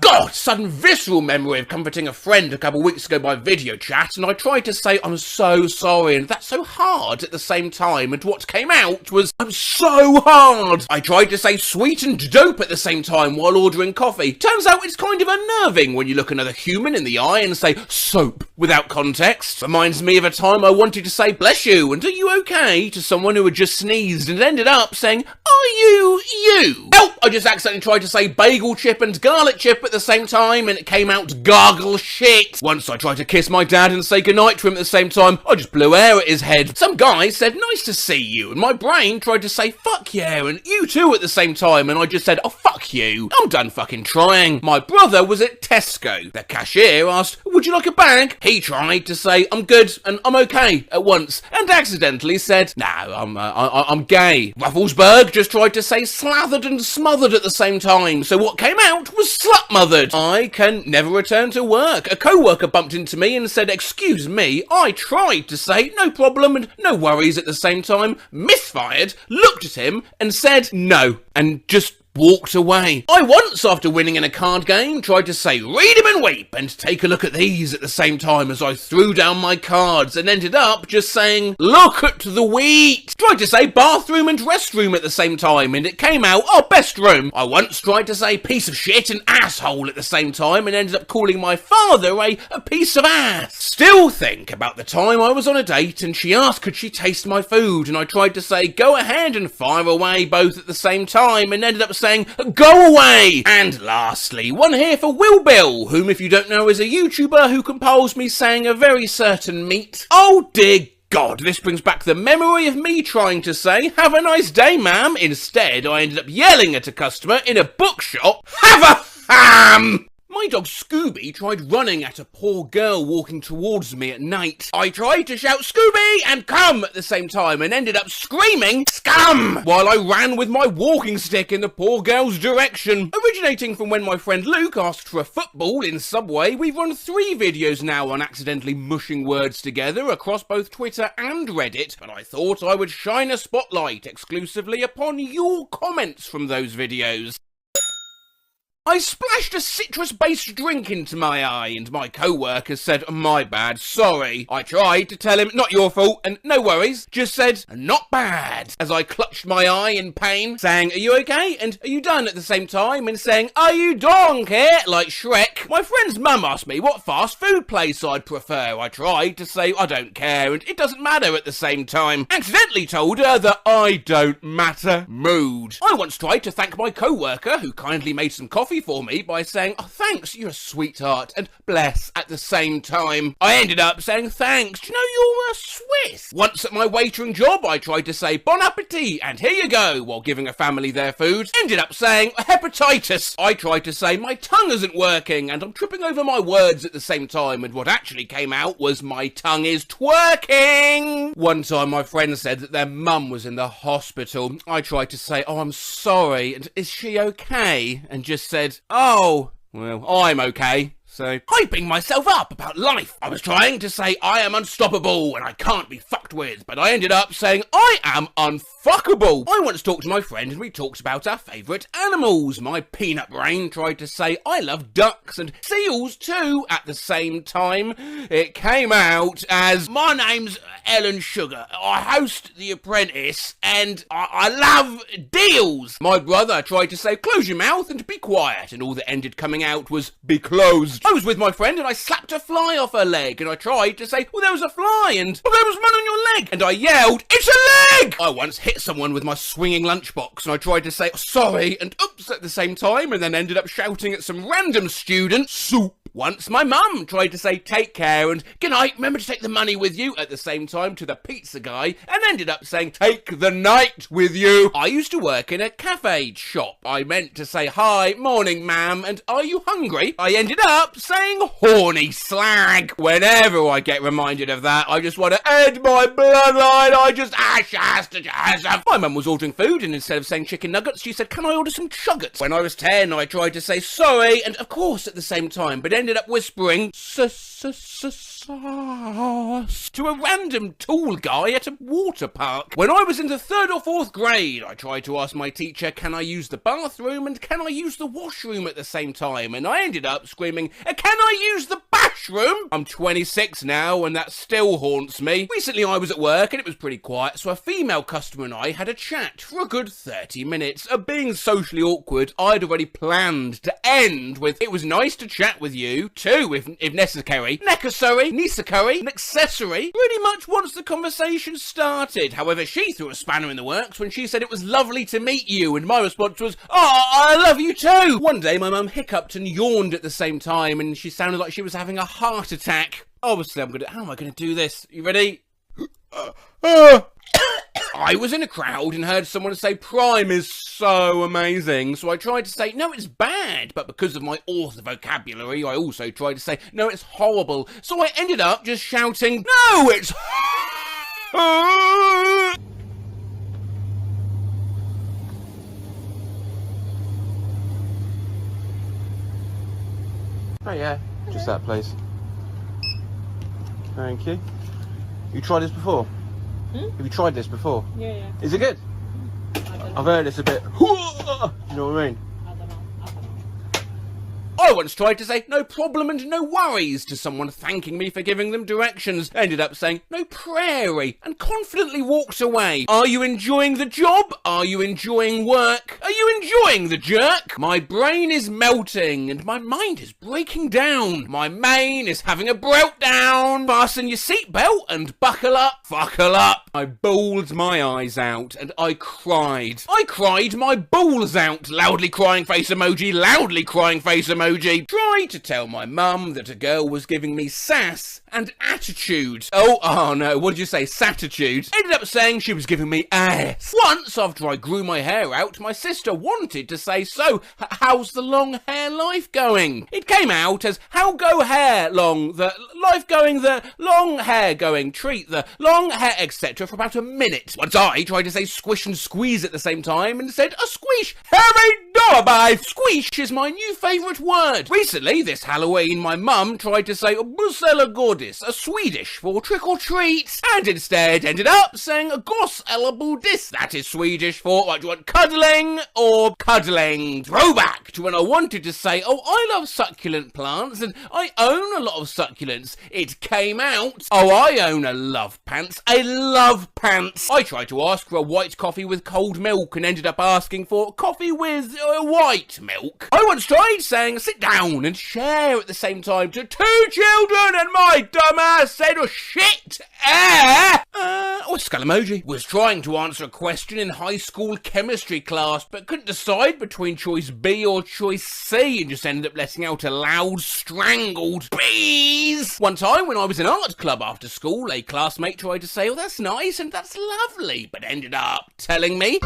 God, sudden visceral memory of comforting a friend a couple weeks ago by video chat, and I tried to say I'm so sorry and that's so hard at the same time, and what came out was I'm so hard. I tried to say sweet and dope at the same time while ordering coffee. Turns out it's kind of unnerving when you look another human in the eye and say soap without context. Reminds me of a time I wanted to say bless you and are you okay to someone who had just sneezed, and ended up saying are you? Help! I just accidentally tried to say bagel chip and garlic chip at the same time, and it came out gargle shit. Once I tried to kiss my dad and say goodnight to him at the same time, I just blew air at his head. Some guy said nice to see you, and my brain tried to say fuck yeah and you too at the same time, and I just said oh fuck you, I'm done fucking trying. My brother was at Tesco. The cashier asked would you like a bag? He tried to say I'm good and I'm okay at once, and accidentally said no, I'm gay. Rufflesberg just tried to say slathered and smothered at the same time, so what came out was slut-mothered. I can never return to work. A co-worker bumped into me and said excuse me. I tried to say no problem and no worries at the same time, misfired, looked at him and said no, and just walked away. I once, after winning in a card game, tried to say read 'em and weep and take a look at these at the same time as I threw down my cards, and ended up just saying look at the wheat. Tried to say bathroom and restroom at the same time, and it came out oh best room. I once tried to say piece of shit and asshole at the same time, and ended up calling my father a piece of ass. Still think about the time I was on a date and she asked could she taste my food, and I tried to say go ahead and fire away both at the same time, and ended up saying go away. And lastly, one here for Will Bill, whom if you don't know is a YouTuber who compiles me saying a very certain meat. Oh dear God, this brings back the memory of me trying to say have a nice day ma'am. Instead I ended up yelling at a customer in a bookshop have a ham. My my dog Scooby tried running at a poor girl walking towards me at night. I tried to shout Scooby and come at the same time and ended up screaming scum while I ran with my walking stick in the poor girl's direction. Originating from when my friend Luke asked for a football in Subway, we've run 3 videos now on accidentally mushing words together across both Twitter and Reddit, but I thought I would shine a spotlight exclusively upon your comments from those videos. I splashed a citrus-based drink into my eye and my co-worker said, my bad, sorry. I tried to tell him, not your fault, and no worries, just said, not bad, as I clutched my eye in pain, saying, are you okay? And are you done at the same time? And saying, are you donkey? Like Shrek. My friend's mum asked me what fast food place I'd prefer. I tried to say, I don't care, and it doesn't matter at the same time. Accidentally told her that I don't matter. Mood. I once tried to thank my co-worker, who kindly made some coffee for me by saying, oh thanks, you're a sweetheart, and bless at the same time. I ended up saying thanks, do you know you're a Swiss? Once at my waitering job I tried to say bon appetit and here you go while giving a family their food. Ended up saying hepatitis. I tried to say my tongue isn't working and I'm tripping over my words at the same time, and what actually came out was my tongue is twerking. One time my friend said that their mum was in the hospital. I tried to say, oh I'm sorry, and is she okay? And just said, oh, well, I'm okay. So, hyping myself up about life. I was trying to say I am unstoppable and I can't be fucked with, but I ended up saying I am unfuckable. I once talked to my friend and we talked about our favourite animals. My peanut brain tried to say I love ducks and seals too at the same time. It came out as, my name's Ellen Sugar. I host The Apprentice and I love deals. My brother tried to say close your mouth and be quiet, and all that ended coming out was be closed. I was with my friend and I slapped a fly off her leg and I tried to say, well, there was a fly and, well, there was one on your leg. And I yelled, it's a leg! I once hit someone with my swinging lunchbox and I tried to say, sorry and oops at the same time, and then ended up shouting at some random student, soup. Once my mum tried to say take care and good night, remember to take the money with you at the same time to the pizza guy, and ended up saying take the night with you. I used to work in a cafe shop. I meant to say hi, morning ma'am, and are you hungry? I ended up saying horny slag. Whenever I get reminded of that, I just want to end my bloodline. I just My mum was ordering food and instead of saying chicken nuggets, she said, can I order some chuggets? When I was 10, I tried to say sorry and of course at the same time, but ended up whispering sauce to a random tall guy at a water park. When I was in the 3rd or 4th grade, I tried to ask my teacher, can I use the bathroom and can I use the washroom at the same time? And I ended up screaming, can I use the bashroom? I'm 26 now and that still haunts me. Recently I was at work and it was pretty quiet, so a female customer and I had a chat for a good 30 minutes. Being socially awkward, I'd already planned to end with, it was nice to chat with you, too, if necessary. Necessary, pretty much once the conversation started. However, she threw a spanner in the works when she said it was lovely to meet you, and my response was, oh, I love you too. One day my mum hiccuped and yawned at the same time, and she sounded like she was having a heart attack. Obviously, how am I going to do this? You ready? I was in a crowd and heard someone say Prime is so amazing, so I tried to say, no, it's bad, but because of my author vocabulary, I also tried to say, no, it's horrible, so I ended up just shouting, no, it's Oh yeah, just that place. Thank you. You tried this before? Have you tried this before? Yeah. Is it good? I've heard it's a bit, you know what I mean? I once tried to say no problem and no worries to someone thanking me for giving them directions. Ended up saying no prairie and confidently walked away. Are you enjoying the job? Are you enjoying work? Are you enjoying the jerk? My brain is melting and my mind is breaking down. My mane is having a breakdown. Fasten your seatbelt and buckle up. Buckle up. I bawled my eyes out and I cried. I cried my balls out. Loudly crying face emoji. Loudly crying face emoji. emoji. Tried to tell my mum that a girl was giving me sass and attitude. Oh no, what did you say? Satitude. Ended up saying she was giving me ass. Once, after I grew my hair out, my sister wanted to say, so, how's the long hair life going? It came out as, how go hair long, the life going, the long hair going, treat the long hair, etc. for about a minute. Once I tried to say squish and squeeze at the same time and said, a squish, Harry Norby. Squish is my new favourite word. Recently, this Halloween, my mum tried to say Bussela Gordis, a Swedish for trick or treat, and instead ended up saying Goss eller Bodis. That is Swedish for, what do you want, cuddling or cuddling. Throwback to when I wanted to say, oh, I love succulent plants and I own a lot of succulents. It came out, oh, I own a love pants. I love pants. I tried to ask for a white coffee with cold milk and ended up asking for coffee with white milk. I once tried saying sit down and share at the same time to 2 children and my dumbass said, oh shit, skull emoji. Was trying to answer a question in high school chemistry class but couldn't decide between choice B or choice C and just ended up letting out a loud strangled bees. One time when I was in art club after school, a classmate tried to say, oh that's nice and that's lovely, but ended up telling me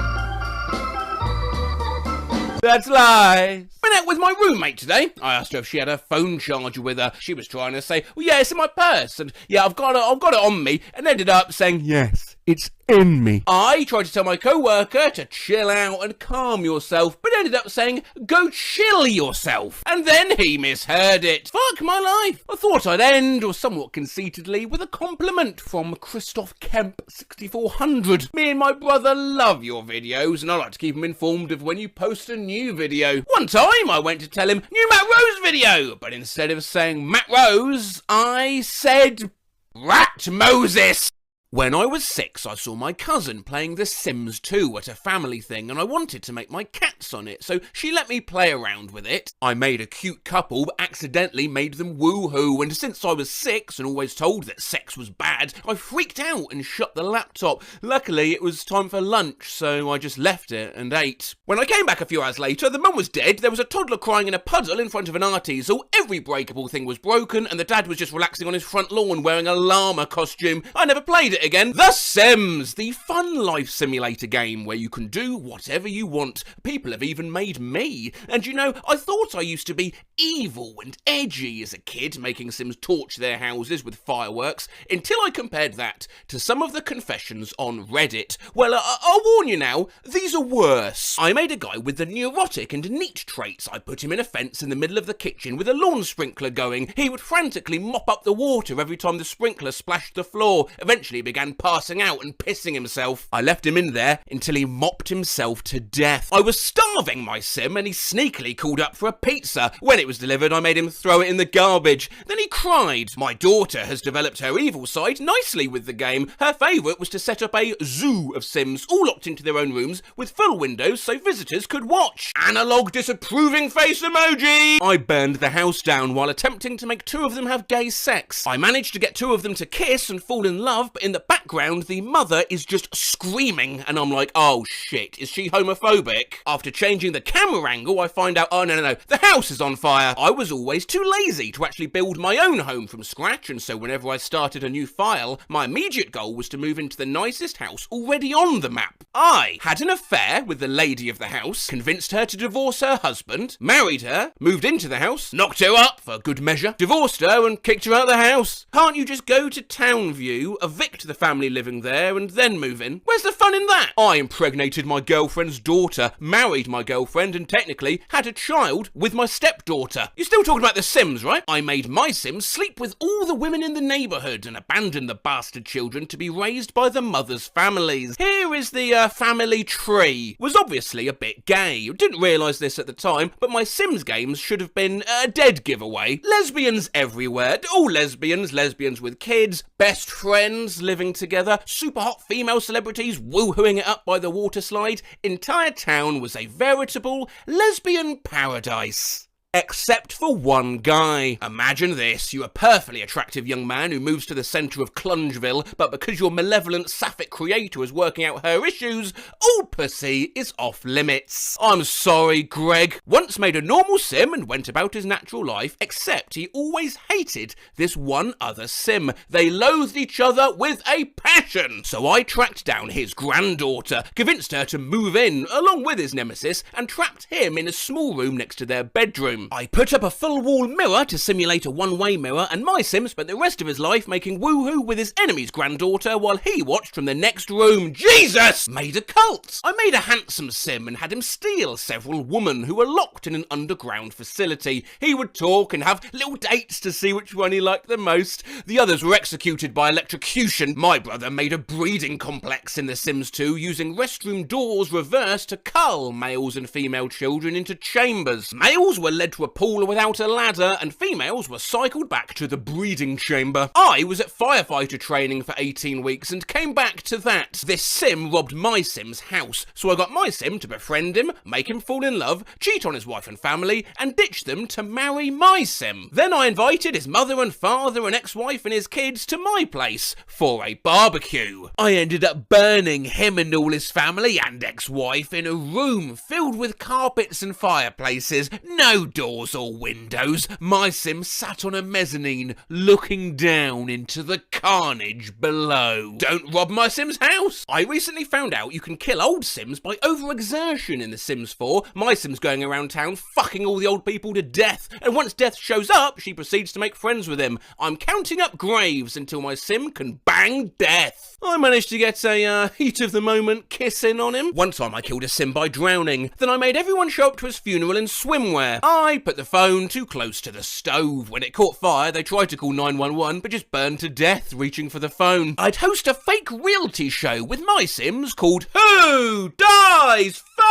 that's lies. Went out with my roommate today. I asked her if she had her phone charger with her. She was trying to say, well, yeah, it's in my purse. And yeah, I've got it on me. And ended up saying, yes, it's in me. I tried to tell my co-worker to chill out and calm yourself, but ended up saying, go chill yourself. And then he misheard it. Fuck my life. I thought I'd end, or somewhat conceitedly, with a compliment from Christoph Kemp 6400. Me and my brother love your videos, and I like to keep him informed of when you post a new video. One time I went to tell him, new Matt Rose video, but instead of saying Matt Rose, I said Rat Moses. When I was 6, I saw my cousin playing The Sims 2 at a family thing and I wanted to make my cats on it, so she let me play around with it. I made a cute couple but accidentally made them woohoo, and since I was 6 and always told that sex was bad, I freaked out and shut the laptop. Luckily it was time for lunch, so I just left it and ate. When I came back a few hours later, the mum was dead, there was a toddler crying in a puddle in front of an art easel, every breakable thing was broken, and the dad was just relaxing on his front lawn wearing a llama costume. I never played it again. The Sims, the fun life simulator game where you can do whatever you want. People have even made me. And you know, I thought I used to be evil and edgy as a kid, making Sims torch their houses with fireworks, until I compared that to some of the confessions on Reddit. Well, I'll warn you now, these are worse. I made a guy with the neurotic and neat traits. I put him in a fence in the middle of the kitchen with a lawn sprinkler going. He would frantically mop up the water every time the sprinkler splashed the floor. Eventually began passing out and pissing himself. I left him in there until he mopped himself to death. I was starving my sim and he sneakily called up for a pizza. When it was delivered, I made him throw it in the garbage. Then he cried. My daughter has developed her evil side nicely with the game. Her favourite was to set up a zoo of Sims, all locked into their own rooms with full windows so visitors could watch. Analog disapproving face emoji! I burned the house down while attempting to make 2 of them have gay sex. I managed to get 2 of them to kiss and fall in love, but in the background, the mother is just screaming, and I'm like, oh shit, is she homophobic? After changing the camera angle, I find out, oh no, the house is on fire. I was always too lazy to actually build my own home from scratch, and so whenever I started a new file, my immediate goal was to move into the nicest house already on the map. I had an affair with the lady of the house, convinced her to divorce her husband, married her, moved into the house, knocked her up for good measure, divorced her and kicked her out of the house. Can't you just go to Townview, evict the family living there and then move in? Where's the fun in that? I impregnated my girlfriend's daughter, married my girlfriend and technically had a child with my stepdaughter. You're still talking about The Sims, right? I made my Sims sleep with all the women in the neighbourhood and abandoned the bastard children to be raised by the mothers' families. Here is the family tree. Was obviously a bit gay. Didn't realise this at the time, but my Sims games should have been a dead giveaway. Lesbians everywhere. All lesbians with kids, best friends living together, super hot female celebrities woohooing it up by the water slide. Entire town was a veritable lesbian paradise. except for one guy. Imagine this, you're a perfectly attractive young man who moves to the centre of Clungeville, but because your malevolent sapphic creator is working out her issues, all pussy is off limits. I'm sorry, Greg once made a normal sim and went about his natural life, except he always hated this one other sim. They loathed each other with a passion. So I tracked down his granddaughter, convinced her to move in, along with his nemesis, and trapped him in a small room next to their bedroom. I put up a full-wall mirror to simulate a one-way mirror, and my sim spent the rest of his life making woohoo with his enemy's granddaughter while he watched from the next room. Jesus! Made a cult. I made a handsome sim and had him steal several women who were locked in an underground facility. He would talk and have little dates to see which one he liked the most. The others were executed by electrocution. My brother made a breeding complex in The Sims 2 using restroom doors reversed to cull males and female children into chambers. Males were led to a pool without a ladder and females were cycled back to the breeding chamber. I was at firefighter training for 18 weeks and came back to that. This sim robbed my sim's house, so I got my sim to befriend him, make him fall in love, cheat on his wife and family, and ditch them to marry my sim. Then I invited his mother and father and ex-wife and his kids to my place for a barbecue. I ended up burning him and all his family and ex-wife in a room filled with carpets and fireplaces, no doors or windows. My sim sat on a mezzanine looking down into the carnage below. Don't rob my sim's house! I recently found out you can kill old sims by overexertion in The Sims 4. My sim's going around town fucking all the old people to death, and once death shows up, she proceeds to make friends with him. I'm counting up graves until my sim can bang death. I managed to get a heat of the moment kiss in on him. One time I killed a sim by drowning, then I made everyone show up to his funeral in swimwear. I put the phone too close to the stove. When it caught fire, they tried to call 911, but just burned to death reaching for the phone. I'd host a fake reality show with my sims called Who Dies First?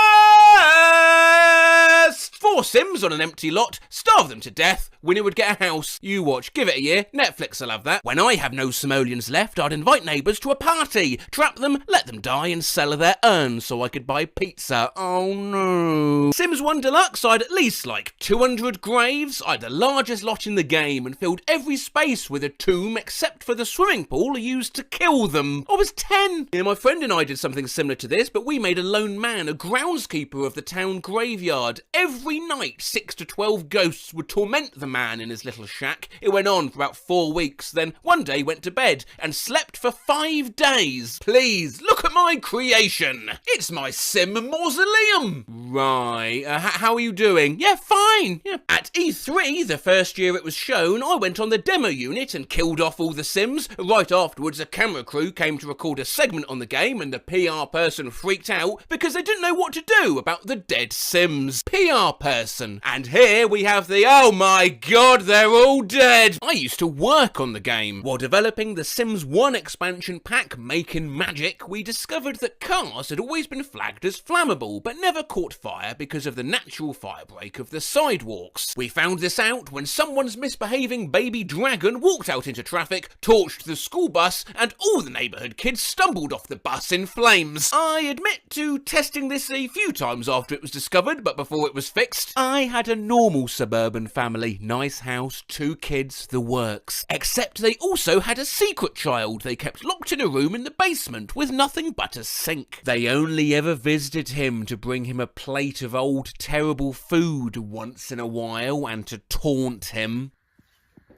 4 sims on an empty lot, starve them to death, winner would get a house. You watch, give it a year, Netflix will have that. When I have no simoleons left, I'd invite neighbours to a party, trap them, let them die and sell their urns so I could buy pizza. Oh no. Sims 1 Deluxe, I had at least like 200 graves. I had the largest lot in the game and filled every space with a tomb except for the swimming pool I used to kill them. I was 10. Yeah, my friend and I did something similar to this, but we made a lone man a groundskeeper of the town graveyard. Every night 6 to 12 ghosts would torment the man in his little shack. It went on for about 4 weeks, then one day went to bed and slept for 5 days. Please, look at my creation. It's my sim mausoleum. Right, how are you doing? Yeah, fine. Yeah. At E3, the first year it was shown, I went on the demo unit and killed off all the sims. Right afterwards, a camera crew came to record a segment on the game and the PR person freaked out because they didn't know what to do about the dead sims. PR person. And here we have the, oh my god, they're all dead. I used to work on the game. While developing the Sims 1 expansion pack, Making Magic, we discovered that cars had always been flagged as flammable, but never caught fire because of the natural firebreak of the sidewalks. We found this out when someone's misbehaving baby dragon walked out into traffic, torched the school bus, and all the neighbourhood kids stumbled off the bus in flames. I admit to testing this a few times after it was discovered, but before it was fixed. I had a normal suburban family, nice house, 2 kids, the works. Except they also had a secret child they kept locked in a room in the basement with nothing but a sink. They only ever visited him to bring him a plate of old terrible food once in a while and to taunt him.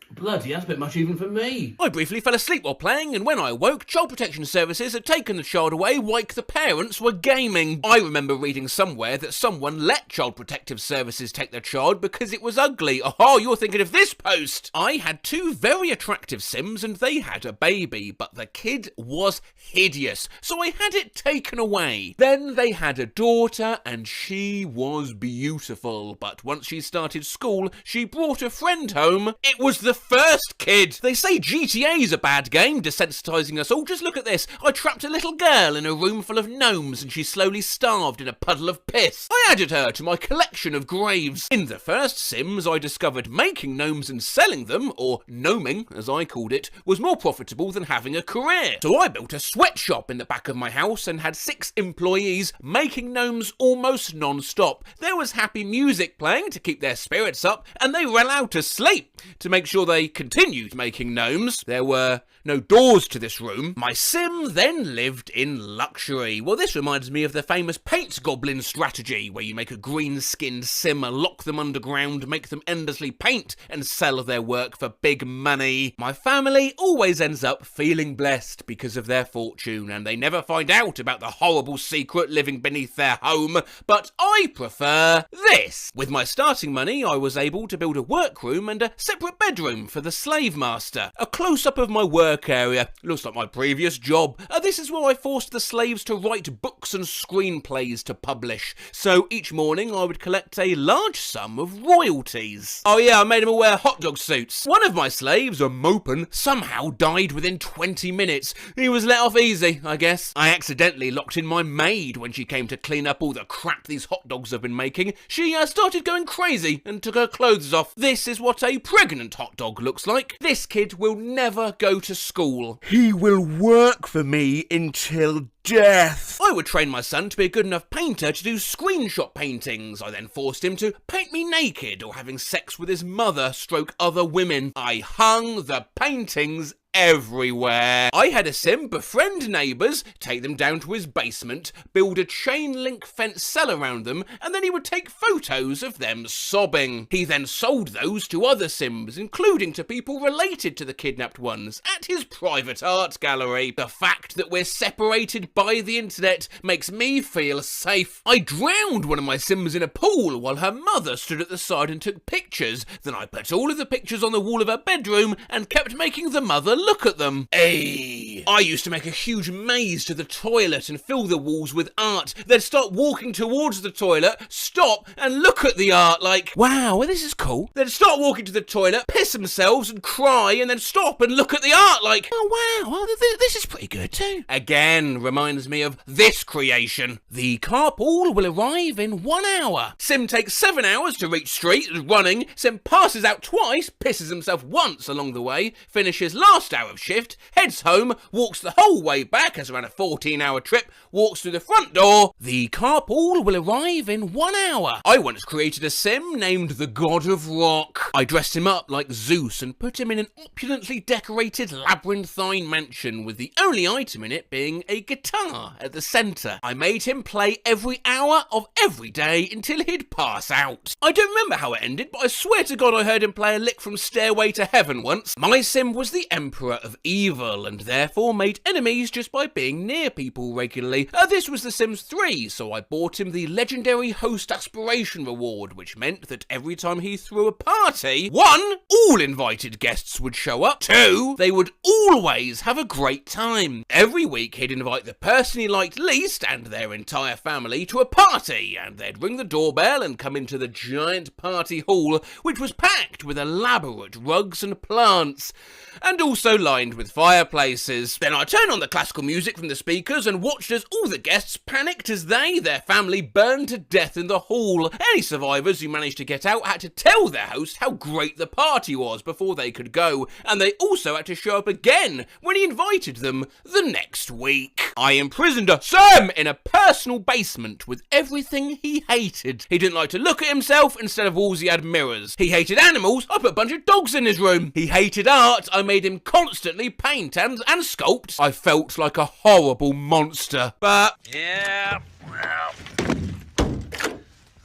Bloody, that's a bit much even for me. I briefly fell asleep while playing, and when I awoke, Child Protection Services had taken the child away like the parents were gaming. I remember reading somewhere that someone let Child Protective Services take their child because it was ugly. Oh, you're thinking of this post! I had 2 very attractive sims and they had a baby, but the kid was hideous, so I had it taken away. Then they had a daughter and she was beautiful, but once she started school, she brought a friend home. It was the first kid. They say GTA's a bad game, desensitizing us all. Just look at this. I trapped a little girl in a room full of gnomes and she slowly starved in a puddle of piss. I added her to my collection of graves. In the first Sims, I discovered making gnomes and selling them, or gnoming as I called it, was more profitable than having a career. So I built a sweatshop in the back of my house and had 6 employees making gnomes almost non-stop. There was happy music playing to keep their spirits up, and they were allowed to sleep to make sure they continued making gnomes. There were no doors to this room. My sim then lived in luxury. Well, this reminds me of the famous paint goblin strategy, where you make a green-skinned sim, lock them underground, make them endlessly paint, and sell their work for big money. My family always ends up feeling blessed because of their fortune, and they never find out about the horrible secret living beneath their home, but I prefer this. With my starting money, I was able to build a workroom and a separate bedroom for the slave master. A close-up of my work area. Looks like my previous job. This is where I forced the slaves to write books and screenplays to publish. So each morning I would collect a large sum of royalties. Oh yeah, I made him all wear hot dog suits. One of my slaves, a Mopin, somehow died within 20 minutes. He was let off easy, I guess. I accidentally locked in my maid when she came to clean up all the crap these hot dogs have been making. She started going crazy and took her clothes off. This is what a pregnant hot dog looks like. This kid will never go to school. He will work for me until death. I would train my son to be a good enough painter to do screenshot paintings. I then forced him to paint me naked or having sex with his mother stroke other women. I hung the paintings everywhere. I had a sim befriend neighbours, take them down to his basement, build a chain link fence cell around them, and then he would take photos of them sobbing. He then sold those to other sims, including to people related to the kidnapped ones, at his private art gallery. The fact that we're separated by the internet makes me feel safe. I drowned one of my sims in a pool while her mother stood at the side and took pictures. Then I put all of the pictures on the wall of her bedroom and kept making the mother look at them. Hey! I used to make a huge maze to the toilet and fill the walls with art. They'd start walking towards the toilet, stop and look at the art like, wow, well, this is cool. They'd start walking to the toilet, piss themselves and cry, and then stop and look at the art like, oh wow, well, this is pretty good too. Again, reminds me of this creation. The carpool will arrive in 1 hour. Sim takes 7 hours to reach street running. Sim passes out twice, pisses himself once along the way, finishes last hour of shift, heads home, walks the whole way back as around a 14-hour trip, walks through the front door. The carpool will arrive in 1 hour. I once created a sim named the God of Rock. I dressed him up like Zeus and put him in an opulently decorated labyrinthine mansion with the only item in it being a guitar at the centre. I made him play every hour of every day until he'd pass out. I don't remember how it ended, but I swear to God I heard him play a lick from Stairway to Heaven once. My sim was the Emperor of Evil and therefore made enemies just by being near people regularly. This was The Sims 3, so I bought him the legendary host aspiration reward, which meant that every time he threw a party, 1, all invited guests would show up, 2, they would always have a great time. Every week he'd invite the person he liked least and their entire family to a party, and they'd ring the doorbell and come into the giant party hall, which was packed with elaborate rugs and plants, and also lined with fireplaces. Then I turned on the classical music from the speakers and watched as all the guests panicked as their family burned to death in the hall. Any survivors who managed to get out had to tell their host how great the party was before they could go, and they also had to show up again when he invited them the next week. I imprisoned a Sam in a personal basement with everything he hated. He didn't like to look at himself. Instead of walls he had mirrors. He hated animals. I put a bunch of dogs in his room. He hated art. I made him constantly paint and sculpt. I felt like a horrible monster. But yeah, well,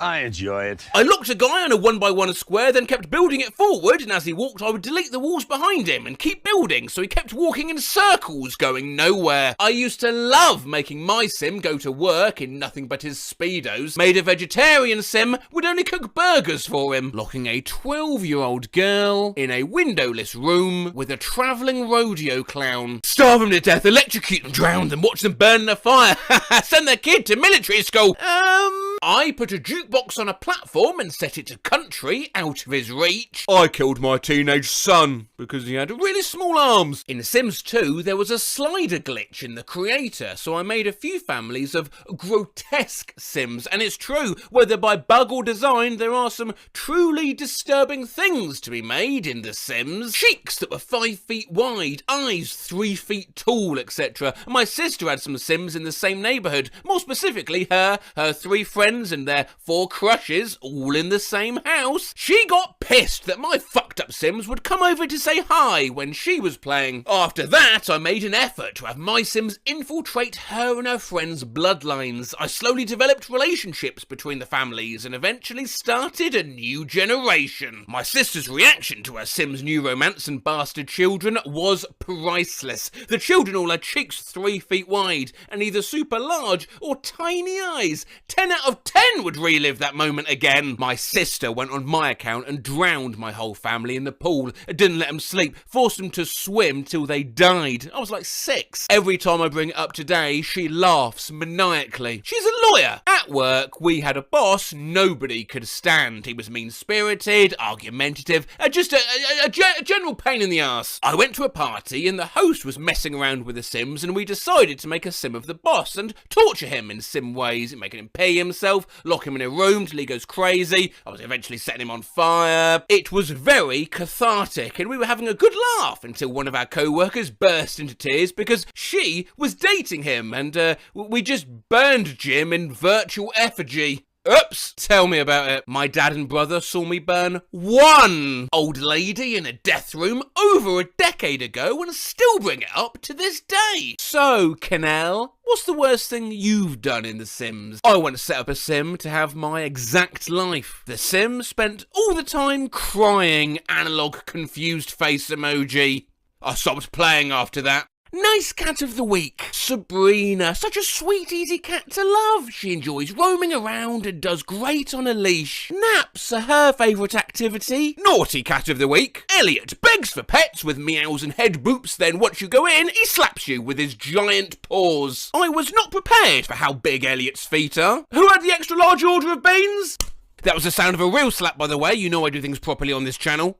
I enjoy it. I locked a guy on a 1x1 square, then kept building it forward, and as he walked I would delete the walls behind him and keep building, so he kept walking in circles, going nowhere. I used to love making my sim go to work in nothing but his Speedos. Made a vegetarian sim, would only cook burgers for him. Locking a 12-year-old girl in a windowless room with a travelling rodeo clown. Starve them to death, electrocute them, drown them, watch them burn in a fire. Send their kid to military school. I put a jukebox on a platform and set it to country out of his reach. I killed my teenage son because he had really small arms. In Sims 2, there was a slider glitch in the creator, so I made a few families of grotesque Sims, and it's true, whether by bug or design, there are some truly disturbing things to be made in The Sims. Cheeks that were 5 feet wide, eyes 3 feet tall, etc. My sister had some Sims in the same neighbourhood, more specifically her 3 friends and their 4 crushes, all in the same house. She got pissed that my fucked up Sims would come over to say hi when she was playing. After that, I made an effort to have my Sims infiltrate her and her friends' bloodlines. I slowly developed relationships between the families and eventually started a new generation. My sister's reaction to her Sims' new romance and bastard children was priceless. The children all had cheeks 3 feet wide and either super large or tiny eyes. 10 out of 10 would relive that moment again. My sister went on my account and drowned my whole family in the pool. Didn't let them sleep, forced them to swim till they died. I was like 6. Every time I bring it up today, she laughs maniacally. She's a lawyer. At work, we had a boss nobody could stand. He was mean-spirited, argumentative, just a general pain in the ass. I went to a party and the host was messing around with the Sims and we decided to make a Sim of the boss and torture him in Sim ways, making him pee himself, lock him in a room till he goes crazy. I was eventually setting him on fire. It was very cathartic and we were having a good laugh until one of our co-workers burst into tears because she was dating him and we just burned Jim in virtual effigy. Oops, tell me about it. My dad and brother saw me burn one old lady in a death room over a decade ago and still bring it up to this day. So, Canal, what's the worst thing you've done in The Sims? I want to set up a Sim to have my exact life. The Sim spent all the time crying, analog confused face emoji. I stopped playing after that. Nice cat of the week. Sabrina, such a sweet, easy cat to love. She enjoys roaming around and does great on a leash. Naps are her favourite activity. Naughty cat of the week. Elliot begs for pets with meows and head boops, then once you go in, he slaps you with his giant paws. I was not prepared for how big Elliot's feet are. Who had the extra large order of beans? That was the sound of a real slap, by the way. You know I do things properly on this channel.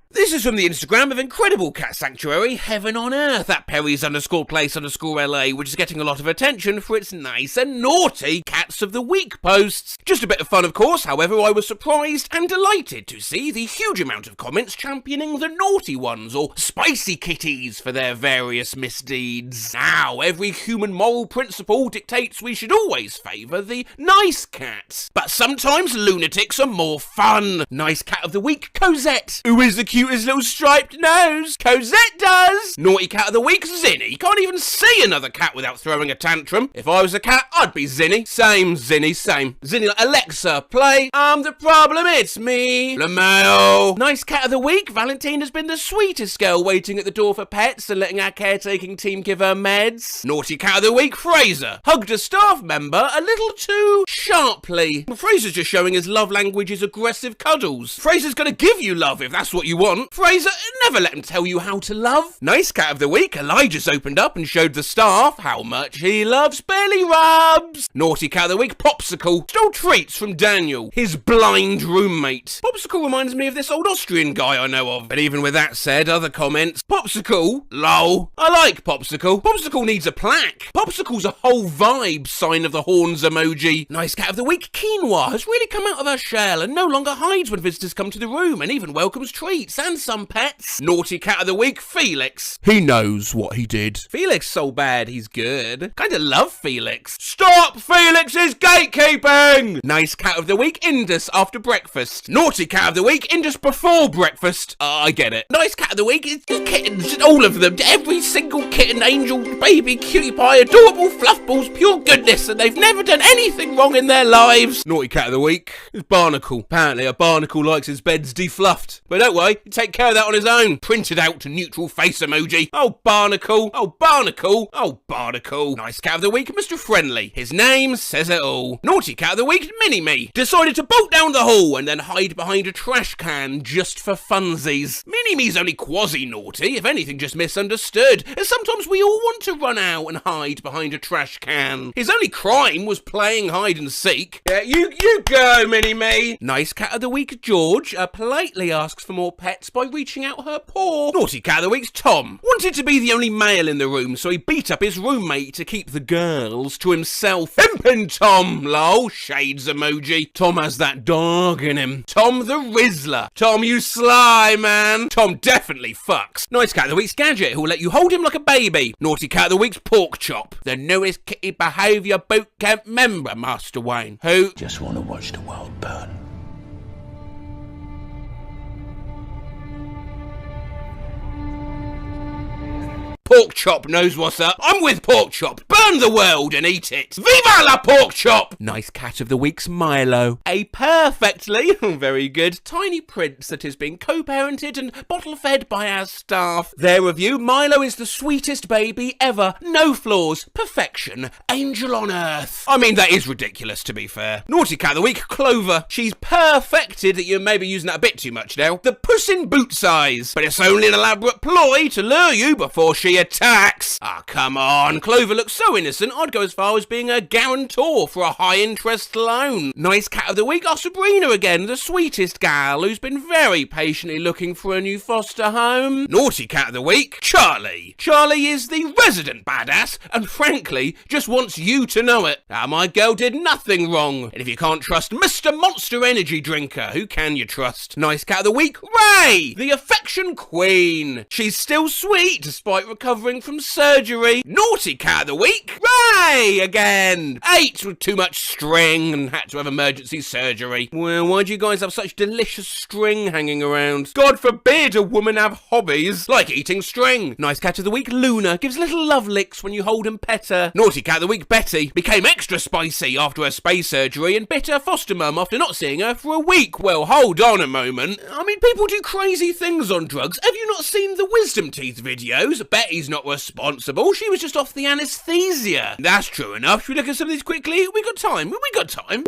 This is from the Instagram of Incredible Cat Sanctuary, Heaven on Earth, at Perry's_place_LA, which is getting a lot of attention for its nice and naughty Cats of the Week posts. Just a bit of fun, of course, however, I was surprised and delighted to see the huge amount of comments championing the naughty ones, or spicy kitties, for their various misdeeds. Now, every human moral principle dictates we should always favour the nice cat. But sometimes lunatics are more fun. Nice Cat of the Week, Cosette. Who is the cutest little striped nose? Cosette does! Naughty Cat of the Week, Zinny. You can't even see another cat without throwing a tantrum. If I was a cat, I'd be Zinny. Same, Zinny, same. Zinny, like, Alexa, play I'm the Problem, It's Me, LaMail. Nice Cat of the Week, Valentine has been the sweetest girl waiting at the door for pets and letting our caretaking team give her meds. Naughty Cat of the Week, Fraser. Hugged a staff member a little too sharply. Fraser's just showing his love language is aggressive cuddles. Fraser's gonna give you love if that's what you want. Fraser, never let him tell you how to love. Nice Cat of the Week, Elijah's opened up and showed the staff how much he loves belly rubs. Naughty Cat of the Week, Popsicle. Stole treats from Daniel, his blind roommate. Popsicle reminds me of this old Austrian guy I know of. But even with that said, other comments. Popsicle? Lol. I like Popsicle. Popsicle needs a plaque. Popsicle's a whole vibe, sign of the horns emoji. Nice Cat of the Week, Quinoa, has really come out of her shell and no longer hides when visitors come to the room and even welcomes treats and some pets. Naughty Cat of the Week, Felix. He knows what he did. Felix so bad he's good. Kinda love Felix. Stop Felix's gatekeeping! Nice Cat of the Week, Indus after breakfast. Naughty Cat of the Week, Indus before breakfast. I get it. Nice Cat of the Week is kittens, all of them. Every single kitten, angel, baby, cutie pie, adorable fluffballs, pure goodness, and they've never done anything wrong in their lives. Naughty Cat of the Week is Barnacle. Apparently a barnacle likes his beds defluffed. But don't worry, take care of that on his own. Printed out neutral face emoji. Oh, barnacle. Oh, barnacle. Oh, barnacle. Nice cat of the week, Mr. Friendly. His name says it all. Naughty cat of the week, Mini-Me. Decided to bolt down the hall and then hide behind a trash can just for funsies. Mini-Me's only quasi-naughty, if anything just misunderstood, as sometimes we all want to run out and hide behind a trash can. His only crime was playing hide and seek. Yeah, you go, Mini-Me. Nice cat of the week, George, politely asks for more pets by reaching out her paw. Naughty cat of the week's Tom. Wanted to be the only male in the room, so he beat up his roommate to keep the girls to himself. Pimpin' Tom, lol, shades emoji. Tom has that dog in him. Tom the Rizzler. Tom, you sly man. Tom definitely fucks. Nice cat of the week's Gadget, who will let you hold him like a baby. Naughty cat of the week's Pork Chop. The newest kitty behaviour boot camp member, Master Wayne, who Just want to watch the world burn. Pork Chop knows what's up. I'm with Pork Chop. Burn the world and eat it. Viva la Pork Chop! Nice cat of the week's Milo. A perfectly, very good, tiny prince that is being co-parented and bottle-fed by our staff. Their review, Milo is the sweetest baby ever. No flaws. Perfection. Angel on earth. I mean, that is ridiculous, to be fair. Naughty cat of the week, Clover. She's perfected that you're maybe using that a bit too much now. The Puss in Boot size. But it's only an elaborate ploy to lure you before she attacks. Ah, come on. Clover looks so innocent, I'd go as far as being a guarantor for a high-interest loan. Nice cat of the week, our Sabrina again, the sweetest gal who's been very patiently looking for a new foster home. Naughty cat of the week, Charlie. Charlie is the resident badass and frankly just wants you to know it. My girl did nothing wrong. And if you can't trust Mr. Monster Energy Drinker, who can you trust? Nice cat of the week, Ray, the affection queen. She's still sweet despite recovering from surgery. Naughty cat of the week, Ray again. Ate with too much string and had to have emergency surgery. Well, why do you guys have such delicious string hanging around? God forbid a woman have hobbies like eating string. Nice cat of the week, Luna, gives little love licks when you hold and pet her. Naughty cat of the week, Betty, became extra spicy after her space surgery and bit her foster mum after not seeing her for a week. Well, hold on a moment. I mean, people do crazy things on drugs. Have you not seen the wisdom teeth videos? Betty's not responsible. She was just off the anesthesia. That's true enough. Should we look at some of these quickly? We got time. We got time.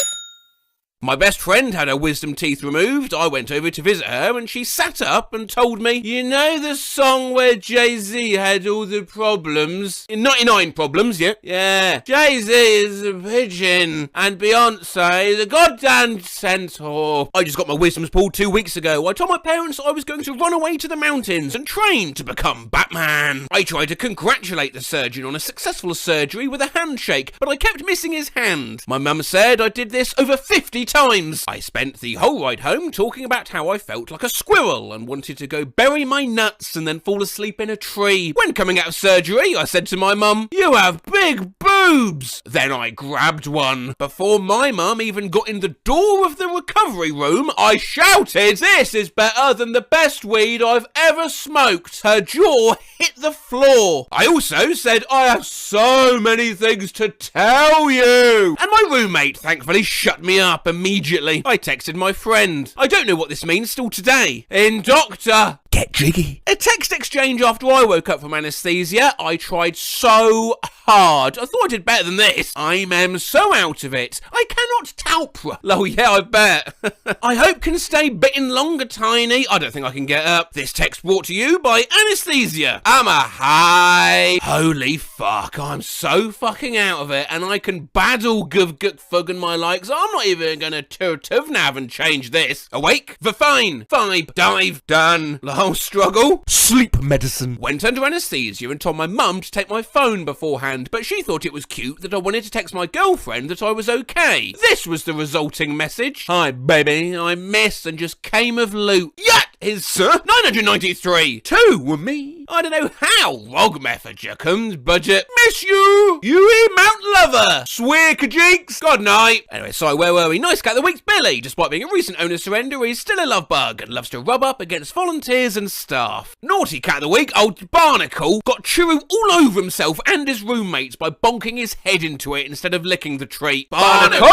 My best friend had her wisdom teeth removed. I went over to visit her and she sat up and told me, you know the song where Jay-Z had all the problems? 99 problems, yeah? Yeah. Jay-Z is a pigeon and Beyonce the goddamn centaur. I just got my wisdoms pulled 2 weeks ago. I told my parents I was going to run away to the mountains and train to become Batman. I tried to congratulate the surgeon on a successful surgery with a handshake, but I kept missing his hand. My mum said I did this over 50 times. I spent the whole ride home talking about how I felt like a squirrel and wanted to go bury my nuts and then fall asleep in a tree. When coming out of surgery, I said to my mum, you have big boobs. Then I grabbed one. Before my mum even got in the door of the recovery room, I shouted, this is better than the best weed I've ever smoked. Her jaw hit the floor. I also said, I have so many things to tell you. And my roommate thankfully shut me up immediately. I texted my friend. I don't know what this means still today. In doctor. Get jiggy. A text exchange after I woke up from anesthesia. I tried so hard. I thought I did better than this. I'm so out of it. I cannot talpra. Oh yeah, I bet. I hope can stay bitten longer, Tiny. I don't think I can get up. This text brought to you by anesthesia. I'm a high. Holy fuck, I'm so fucking out of it and I can baddle fug and my likes. I'm not even gonna nav and change this. Awake, the fine, vibe, dive, done. Whole struggle. Sleep medicine. Went under anesthesia and told my mum to take my phone beforehand, but she thought it was cute that I wanted to text my girlfriend that I was okay. This was the resulting message. Hi baby, I missed and just came of loot. Yet is 993. 2 were me. I don't know how Rogmefferjacums budget. Miss you! You Mount Lover! Swear kajeeks! God night! Anyway, sorry, where were we? Nice Cat of the Week's Billy. Despite being a recent owner surrender, he's still a love bug and loves to rub up against volunteers and staff. Naughty Cat of the Week, old Barnacle, got churu all over himself and his roommates by bonking his head into it instead of licking the treat. Barnacle!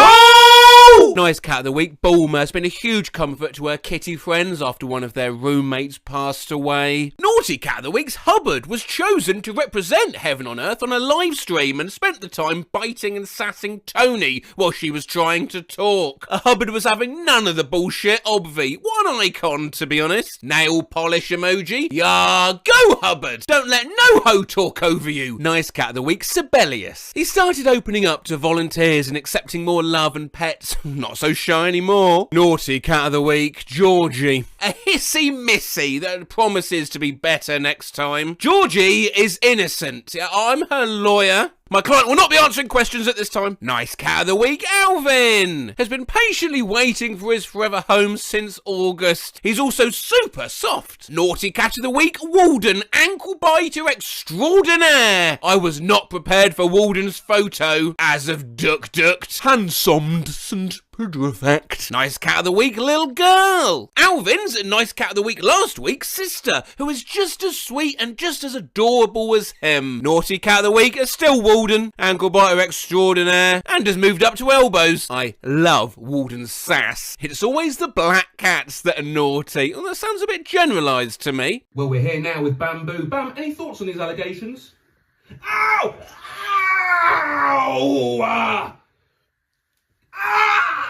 Nice Cat of the Week, Bulma, has been a huge comfort to her kitty friends after one of their roommates passed away. Naughty Cat of the Week's Hubbard was chosen to represent Heaven on Earth on a live stream and spent the time biting and sassing Tony while she was trying to talk. Hubbard was having none of the bullshit, obvi. What an icon, to be honest. Nail polish emoji. Yeah, go Hubbard! Don't let no ho talk over you. Nice Cat of the Week, Sibelius. He started opening up to volunteers and accepting more love and pets. Not so shy anymore. Naughty Cat of the Week, Georgie. A hissy missy that promises to be better next time. Georgie is innocent. I'm her lawyer. My client will not be answering questions at this time. Nice Cat of the Week, Alvin, has been patiently waiting for his forever home since August. He's also super soft. Naughty Cat of the Week, Walden, ankle biter extraordinaire. I was not prepared for Walden's photo as of Duck Ducked. Handsomed and putrefact. Nice Cat of the Week, Lil Girl. Alvin's Nice Cat of the Week last week's sister, who is just as sweet and just as adorable as him. Naughty Cat of the Week is still Walden, ankle biter extraordinaire, and has moved up to elbows. I love Walden's sass. It's always the black cats that are naughty. Well, that sounds a bit generalised to me. Well, we're here now with Bamboo. Bam, any thoughts on these allegations? Ow! Ow!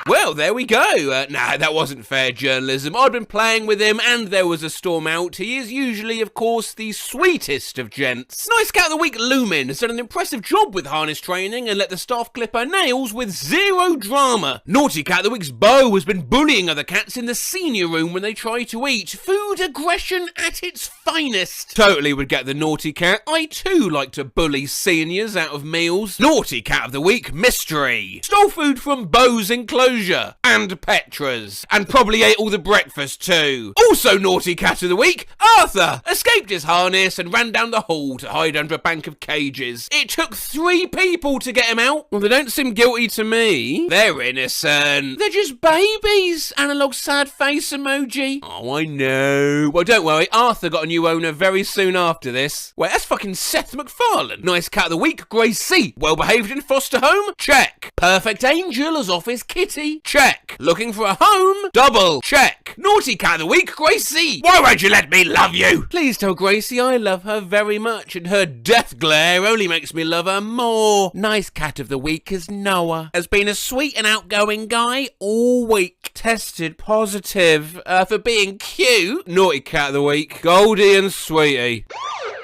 Well, there we go. Nah, that wasn't fair journalism. I'd been playing with him and there was a storm out. He is usually, of course, the sweetest of gents. Nice Cat of the Week, Lumin, has done an impressive job with harness training and let the staff clip her nails with zero drama. Naughty Cat of the Week's Bo has been bullying other cats in the senior room when they try to eat. Food aggression at its finest. Totally would get the Naughty Cat. I too like to bully seniors out of meals. Naughty Cat of the Week, Mystery. Stole food from Bo's enclosure and Petra's, and probably ate all the breakfast too. Also Naughty Cat of the Week, Arthur, escaped his harness and ran down the hall to hide under a bank of cages. It took 3 people to get him out. Well, they don't seem guilty to me. They're innocent. They're just babies. Analog sad face emoji. Oh, I know. Well, don't worry, Arthur got a new owner very soon after this. Wait, that's fucking Seth MacFarlane. Nice Cat of the Week, Grace C. Well behaved in foster home? Check. Perfect angel as off his kitty? Check. Looking for a home? Double. Check. Naughty Cat of the Week, Gracie. Why won't you let me love you? Please tell Gracie I love her very much and her death glare only makes me love her more. Nice Cat of the Week is Noah. Has been a sweet and outgoing guy all week. Tested positive for being cute. Naughty Cat of the Week, Goldie and Sweetie.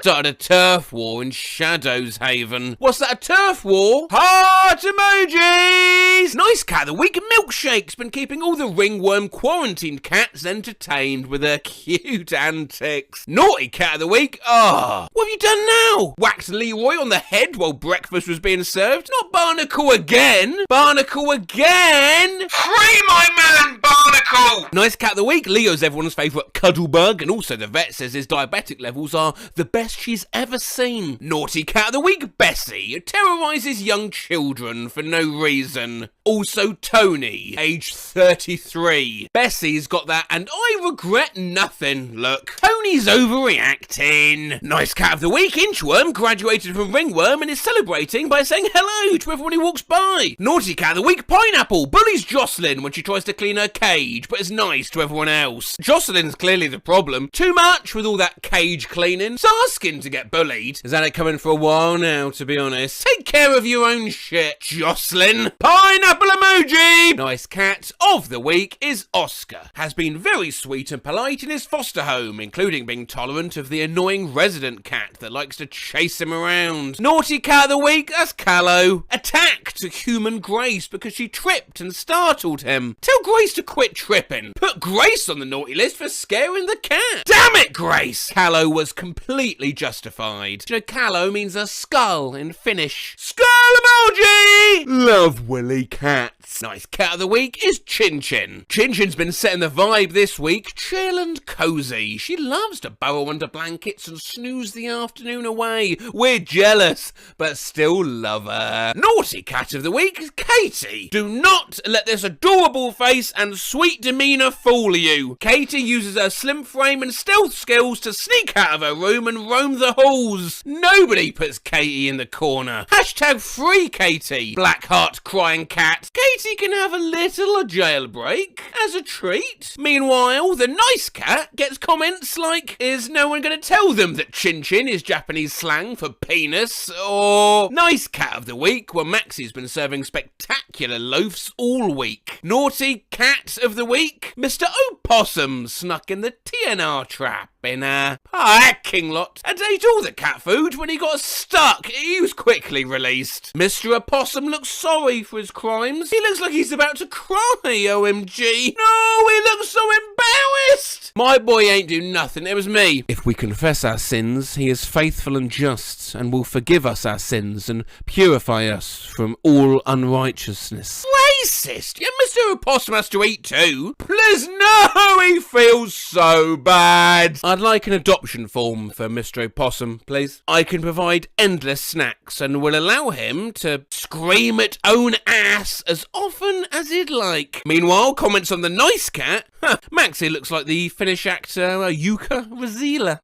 Started a turf war in Shadows Haven. What's that, a turf war? Heart emojis! Nice Cat of the Week, Milkshake's been keeping all the ringworm quarantined cats entertained with her cute antics. Naughty Cat of the Week, what have you done now? Whacked Leroy on the head while breakfast was being served? Not Barnacle again! Barnacle again! Free my man, Barnacle! Nice Cat of the Week, Leo's everyone's favourite cuddlebug, and also the vet says his diabetic levels are the best she's ever seen. Naughty Cat of the Week, Bessie, terrorises young children for no reason. Also Tony, age 33. Bessie's got that and I regret nothing. Look, Tony's overreacting. Nice Cat of the Week, Inchworm, graduated from Ringworm and is celebrating by saying hello to everyone who walks by. Naughty Cat of the Week, Pineapple, bullies Jocelyn when she tries to clean her cage but is nice to everyone else. Jocelyn's clearly the problem. Too much with all that cage cleaning. Asking to get bullied. Has had it coming for a while now, to be honest. Take care of your own shit, Jocelyn. Pineapple emoji! Nice Cat of the Week is Oscar. Has been very sweet and polite in his foster home, including being tolerant of the annoying resident cat that likes to chase him around. Naughty Cat of the Week, that's Callow. Attacked human Grace because she tripped and startled him. Tell Grace to quit tripping. Put Grace on the naughty list for scaring the cat. Damn it, Grace! Callow was completely justified. Do you know Callow means a skull in Finnish? Skull emoji! Love woolly cats. Nice cat of the week is Chin Chin. Chin Chin's been setting the vibe this week, chill and cozy. She loves to burrow under blankets and snooze the afternoon away. We're jealous, but still love her. Naughty cat of the week is Katie. Do not let this adorable face and sweet demeanour fool you. Katie uses her slim frame and stealth skills to sneak out of her room and roam the halls. Nobody puts Katie in the corner. Hashtag free Katie. Blackheart crying cat. Katie can have a little jailbreak as a treat. Meanwhile, the nice cat gets comments like, is no one going to tell them that Chin Chin is Japanese slang for penis? Or nice cat of the week, well, Maxie's been serving spectacular loafs all week. Naughty cat of the week, Mr. Opossum snuck in the TNR trap in a parking lot and ate all the cat food when he got stuck. He was quickly released. Mr. Opossum looks sorry for his crimes. He looks like he's about to cry, OMG. No, he looks so embarrassed. My boy ain't do nothing, it was me. If we confess our sins, he is faithful and just and will forgive us our sins and purify us from all unrighteousness. Racist! Yeah, Mr. Opossum has to eat too. Please, no, he feels so bad. I'd like an adoption form for Mr. Opossum, please. I can provide endless snacks and will allow him to scream at own ass as often as he'd like. Meanwhile, comments on the nice cat. Maxie looks like the Finnish actor Jukka Rasila.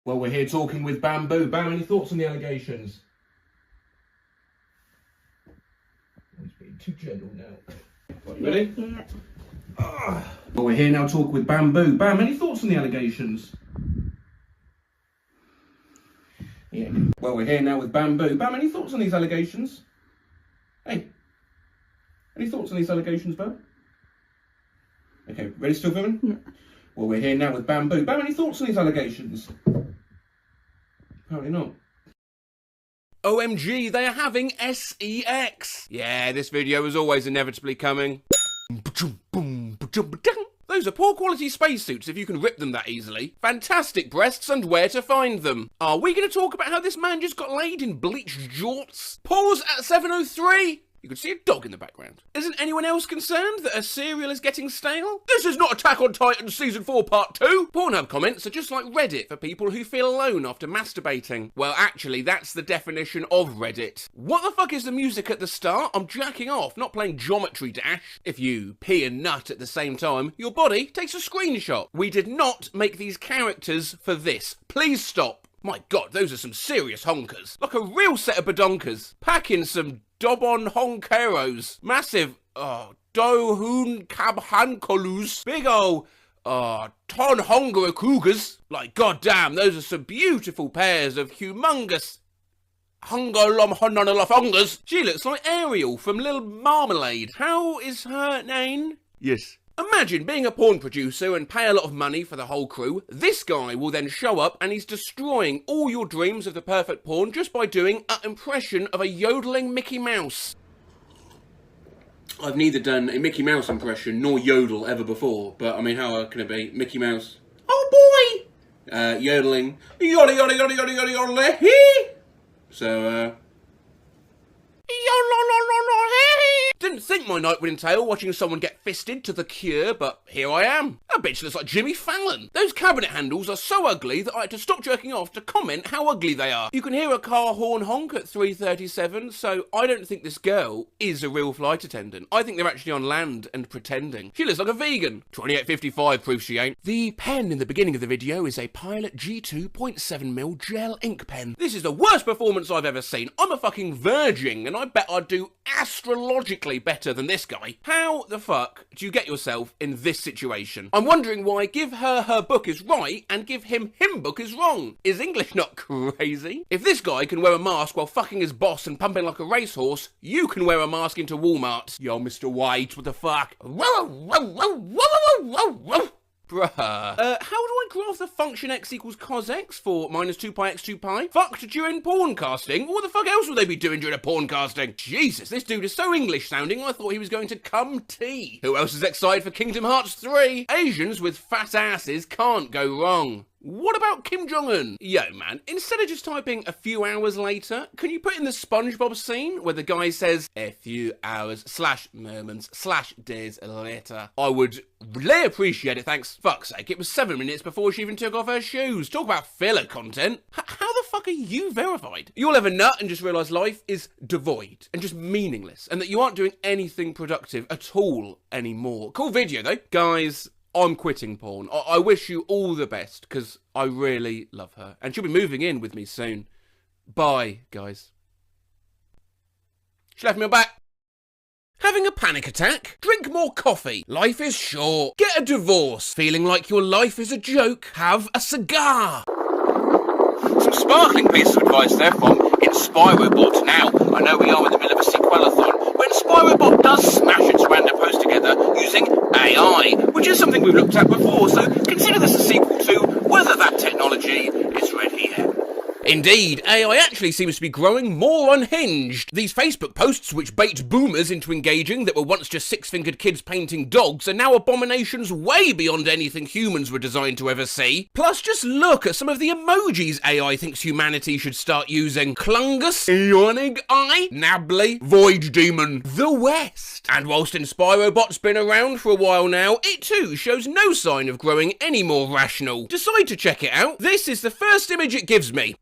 Well, we're here talking with Bamboo. Bam, any thoughts on the allegations? He's being too gentle now. Right, ready? Yeah. Well, we're here now talking with Bamboo. Bam, any thoughts on the allegations? Yeah. Well, we're here now with Bamboo. Bam, any thoughts on these allegations? Hey. Any thoughts on these allegations, Bam? Okay, ready still filming? Yeah. Well, we're here now with Bamboo. Bam, any thoughts on these allegations? Apparently not. OMG, they are having SEX. Yeah, this video was always inevitably coming. Those are poor quality spacesuits if you can rip them that easily. Fantastic breasts and where to find them. Are we going to talk about how this man just got laid in bleached jorts? Pause at 7:03. You can see a dog in the background. Isn't anyone else concerned that a cereal is getting stale? This is not Attack on Titan Season 4 Part 2! Pornhub comments are just like Reddit for people who feel alone after masturbating. Well, actually, that's the definition of Reddit. What the fuck is the music at the start? I'm jacking off, not playing Geometry Dash. If you pee and nut at the same time, your body takes a screenshot. We did not make these characters for this. Please stop. My god, those are some serious honkers. Like a real set of badonkers. Packing some Dobon honkeros. Massive, do hoon cab hankolus. Big ol', ton hongera cougars. Like, goddamn, those are some beautiful pairs of humongous hungers. She looks like Ariel from Little Marmalade. How is her name? Yes. Imagine being a porn producer and pay a lot of money for the whole crew. This guy will then show up and he's destroying all your dreams of the perfect porn just by doing an impression of a yodeling Mickey Mouse. I've neither done a Mickey Mouse impression nor yodel ever before, but I mean, how can it be? Mickey Mouse. Oh boy! Yodeling. Yodel, yodel, yodel, yodel, yodel, yodel, hee! So, didn't think my night would entail watching someone get fisted to the Cure, but here I am. That bitch looks like Jimmy Fallon. Those cabinet handles are so ugly that I had to stop jerking off to comment how ugly they are. You can hear a car horn honk at 3:37, so I don't think this girl is a real flight attendant. I think they're actually on land and pretending. She looks like a vegan. 2855 proves she ain't. The pen in the beginning of the video is a Pilot G2.7mm gel ink pen. This is the worst performance I've ever seen. I'm a fucking virgin, and I bet I'd do astrologically better than this guy. How the fuck do you get yourself in this situation? I'm wondering why give her book is right and give him book is wrong. Is English not crazy? If this guy can wear a mask while fucking his boss and pumping like a racehorse, you can wear a mask into Walmart. Yo, Mr. White, what the fuck? Bruh. How do I graph the function x equals cos x for minus 2 pi x 2 pi? Fucked during porn casting? What the fuck else would they be doing during a porn casting? Jesus, this dude is so English sounding, I thought he was going to cum tea. Who else is excited for Kingdom Hearts 3? Asians with fat asses can't go wrong. What about Kim Jong-un? Yo, man, instead of just typing a few hours later, can you put in the SpongeBob scene where the guy says, a few hours / moments / days later? I would really appreciate it, thanks. Fuck's sake, it was 7 minutes before she even took off her shoes. Talk about filler content. How the fuck are you verified? You'll have a nut and just realise life is devoid and just meaningless, and that you aren't doing anything productive at all anymore. Cool video, though. Guys, I'm quitting porn. I wish you all the best, because I really love her. And she'll be moving in with me soon. Bye, guys. She left me on back. Having a panic attack? Drink more coffee. Life is short. Get a divorce. Feeling like your life is a joke? Have a cigar. Some sparkling pieces of advice there from Inspirobot. Now, I know we are in the middle of a sequelathon, but Inspirobot does smash its random posts together using AI, which is something we've looked at before, so consider this a sequel to whether that technology is ready yet. Indeed, AI actually seems to be growing more unhinged. These Facebook posts which bait boomers into engaging that were once just six-fingered kids painting dogs are now abominations way beyond anything humans were designed to ever see. Plus, just look at some of the emojis AI thinks humanity should start using. Clungus, yawning eye, nabbly, void demon, the West. And whilst Inspirobot's been around for a while now, it too shows no sign of growing any more rational. Decide to check it out. This is the first image it gives me.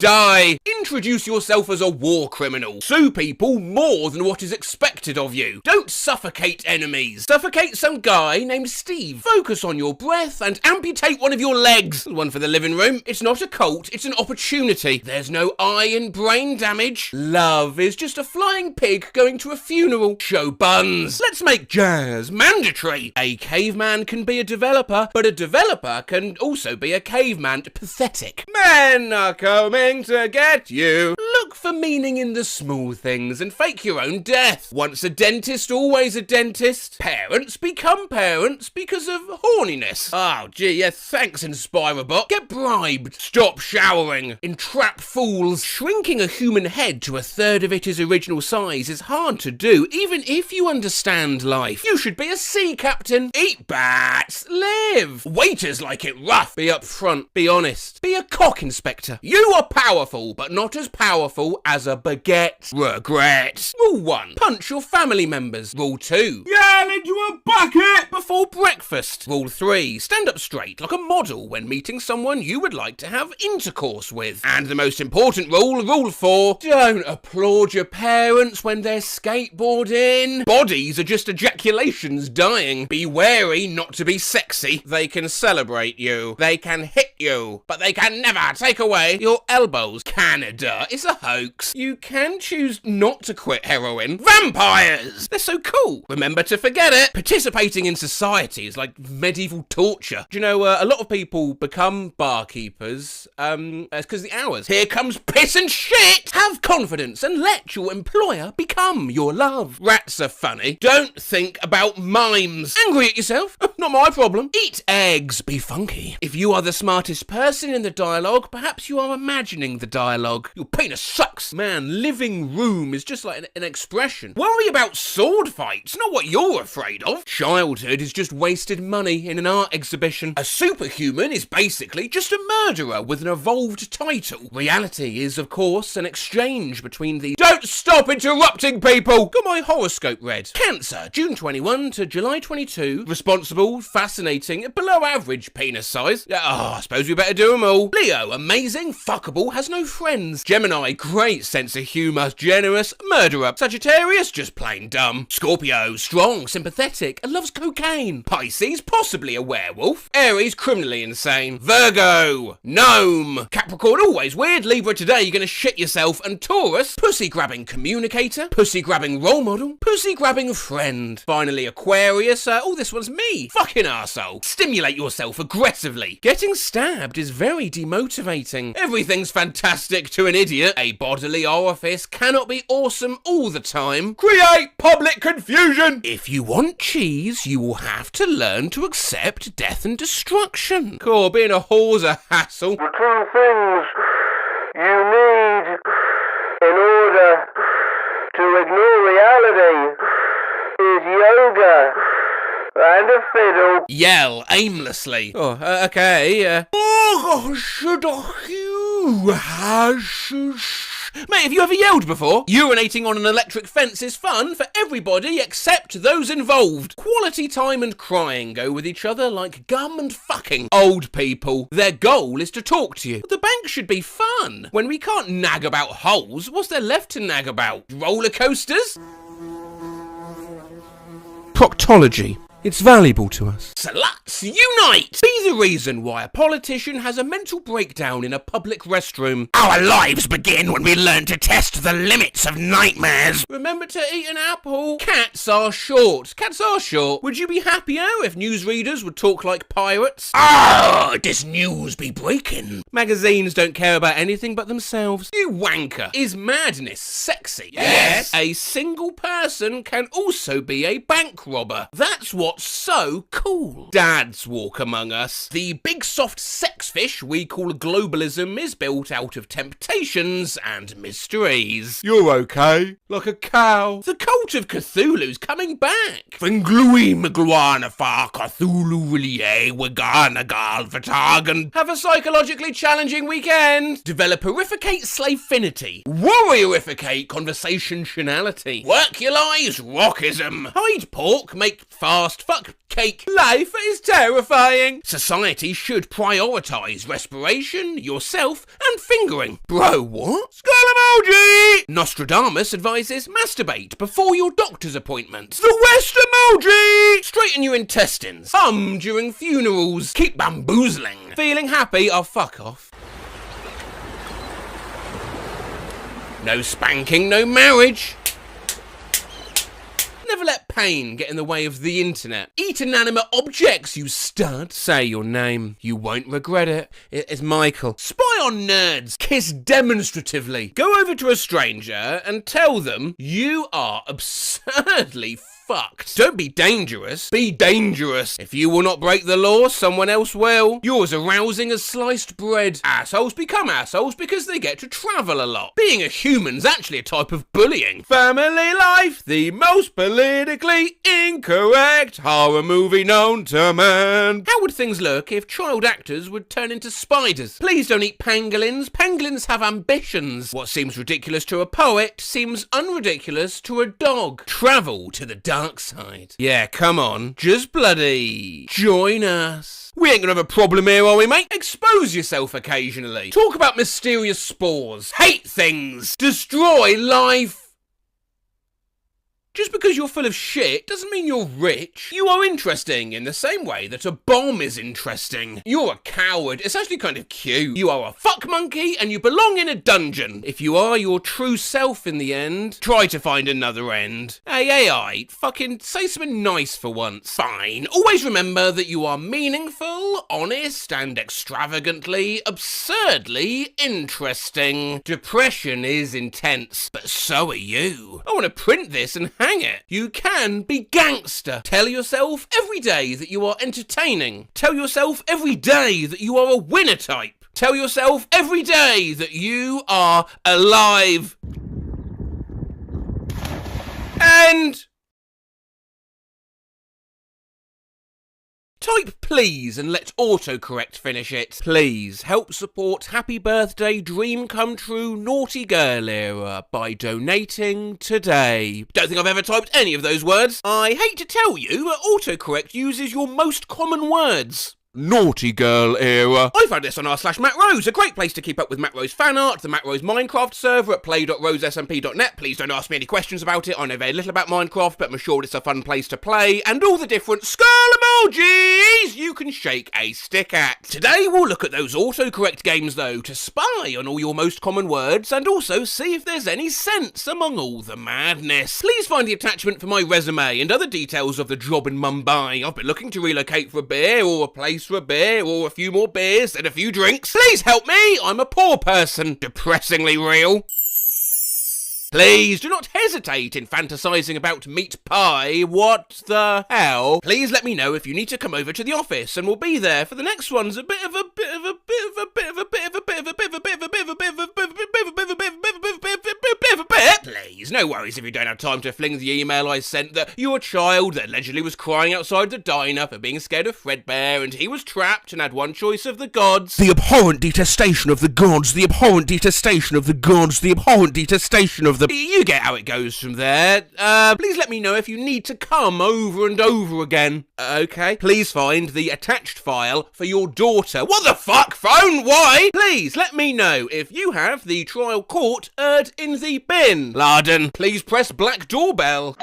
Introduce yourself as a war criminal. Sue people more than what is expected of you. Don't suffocate enemies. Suffocate some guy named Steve. Focus on your breath and amputate one of your legs. One for the living room. It's not a cult, it's an opportunity. There's no eye in brain damage. Love is just a flying pig going to a funeral. Show buns. Let's make jazz mandatory. A caveman can be a developer, but a developer can also be a caveman. Pathetic. Men are coming to get you. Look for meaning in the small things and fake your own death. Once a dentist, always a dentist. Parents become parents because of horniness. Oh, gee, yeah, thanks, Inspirobot. Get bribed. Stop showering. Entrap fools. Shrinking a human head to a third of its original size is hard to do, even if you understand life. You should be a sea captain. Eat bats. Live. Waiters like it rough. Be upfront. Be honest. Be a cock inspector. You are powerful, but not as powerful as a baguette. Regret. Rule 1. Punch your family members. Rule 2. Yell into a bucket before breakfast. Rule 3. Stand up straight like a model when meeting someone you would like to have intercourse with. And the most important rule, Rule 4. Don't applaud your parents when they're skateboarding. Bodies are just ejaculations dying. Be wary not to be sexy. They can celebrate you. They can hit you. But they can never take away your elbows. Canada is a hoax. You can choose not to quit heroin. Vampires! They're so cool. Remember to forget it. Participating in society is like medieval torture. Do you know, a lot of people become barkeepers, because the hours. Here comes piss and shit! Have confidence and let your employer become your love. Rats are funny. Don't think about mimes. Angry at yourself? Not my problem. Eat eggs. Be funky. If you are the smartest person in the dialogue, perhaps you are imagining the dialogue. Your penis sucks. Man, living room is just like an expression. Worry about sword fights, not what you're afraid of. Childhood is just wasted money in an art exhibition. A superhuman is basically just a murderer with an evolved title. Reality is, of course, an exchange between the... Don't stop interrupting people! Got my horoscope read. Cancer, June 21 to July 22. Responsible, fascinating, below average penis size. I suppose we better do them all. Leo, amazing, fuckable, has no friends. Gemini, great sense of humour, generous, murderer. Sagittarius, just plain dumb. Scorpio, strong, sympathetic, and loves cocaine. Pisces, possibly a werewolf. Aries, criminally insane. Virgo, gnome. Capricorn, always weird. Libra, today you're gonna shit yourself. And Taurus, pussy-grabbing communicator, pussy-grabbing role model, pussy-grabbing friend. Finally, Aquarius, this one's me. Fucking arsehole. Stimulate yourself aggressively. Getting stabbed is very demotivating. Everything's fantastic to an idiot. A bodily orifice cannot be awesome all the time. Create public confusion. If you want cheese, you will have to learn to accept death and destruction. Cool, being a whore's a hassle. The two things you need in order to ignore reality is yoga and the fiddle. Yell aimlessly. Oh, okay. Oh, mate, have you ever yelled before? Urinating on an electric fence is fun for everybody except those involved. Quality time and crying go with each other like gum and fucking. Old people, their goal is to talk to you. The bank should be fun. When we can't nag about holes, what's there left to nag about? Roller coasters? Proctology. It's valuable to us. Sluts unite! Be the reason why a politician has a mental breakdown in a public restroom. Our lives begin when we learn to test the limits of nightmares. Remember to eat an apple. Cats are short. Cats are short. Would you be happier if newsreaders would talk like pirates? Oh, this news be breaking. Magazines don't care about anything but themselves. You wanker. Is madness sexy? Yes. A single person can also be a bank robber. That's what's so cool. Dads walk among us. The big soft sex fish we call globalism is built out of temptations and mysteries. You're okay. Like a cow. The cult of Cthulhu's coming back. Fingluy mgluana fa Cthulhu Willie Wagana Gal Vatagan. Have a psychologically challenging weekend. Develop horrificate slavefinity. Warriorificate conversationality. Workulize rockism. Hide pork, make fast fuck cake. Life is terrifying. Society should prioritise respiration, yourself, and fingering. Bro, what? Skull emoji! Nostradamus advises masturbate before your doctor's appointment. The West emoji! Straighten your intestines. Hum during funerals. Keep bamboozling. Feeling happy? Oh, fuck off. No spanking, no marriage. Never let pain get in the way of the internet. Eat inanimate objects, you stud. Say your name. You won't regret it. It's Michael. Spy on nerds. Kiss demonstratively. Go over to a stranger and tell them you are absurdly fucked. Don't be dangerous. Be dangerous. If you will not break the law, someone else will. You're as arousing as sliced bread. Assholes become assholes because they get to travel a lot. Being a human's actually a type of bullying. Family life, the most politically incorrect horror movie known to man. How would things look if child actors would turn into spiders? Please don't eat pangolins. Pangolins have ambitions. What seems ridiculous to a poet seems unridiculous to a dog. Travel to the dark side. Yeah, come on. Just bloody join us. We ain't gonna have a problem here, are we, mate? Expose yourself occasionally. Talk about mysterious spores. Hate things. Destroy life. Just because you're full of shit doesn't mean you're rich. You are interesting in the same way that a bomb is interesting. You're a coward. It's actually kind of cute. You are a fuck monkey and you belong in a dungeon. If you are your true self in the end, try to find another end. Hey, AI, fucking say something nice for once. Fine. Always remember that you are meaningful, honest, and extravagantly, absurdly interesting. Depression is intense, but so are you. I want to print this and hang it. You can be gangster. Tell yourself every day that you are entertaining. Tell yourself every day that you are a winner type. Tell yourself every day that you are alive. And type please and let autocorrect finish it. Please help support Happy Birthday Dream Come True Naughty Girl Era by donating today. Don't think I've ever typed any of those words. I hate to tell you, but autocorrect uses your most common words. Naughty Girl Era. I found this on r/Matt Rose, a great place to keep up with Matt Rose fan art, the Matt Rose Minecraft server at play.rosesmp.net. Please don't ask me any questions about it, I know very little about Minecraft, but I'm assured it's a fun place to play, and all the different skull emojis you can shake a stick at. Today we'll look at those autocorrect games though, to spy on all your most common words, and also see if there's any sense among all the madness. Please find the attachment for my resume and other details of the job in Mumbai. I've been looking to relocate for a beer, or a place for a beer, or a few more beers and a few drinks. Please help me, I'm a poor person. Depressingly real. Please do not hesitate in fantasizing about meat pie. What the hell? Please let me know if you need to come over to the office, and we'll be there for the next one's a bit of a bit? Please, no worries if you don't have time to fling the email I sent that your child that allegedly was crying outside the diner for being scared of Fredbear and he was trapped and had one choice of the gods. The abhorrent detestation of the gods, the abhorrent detestation of the gods, the abhorrent detestation of the... You get how it goes from there. Please let me know if you need to come over and over again. Okay. Please find the attached file for your daughter. What the fuck, phone? Why? Please let me know if you have the trial court in the bin. Larden, please press black doorbell.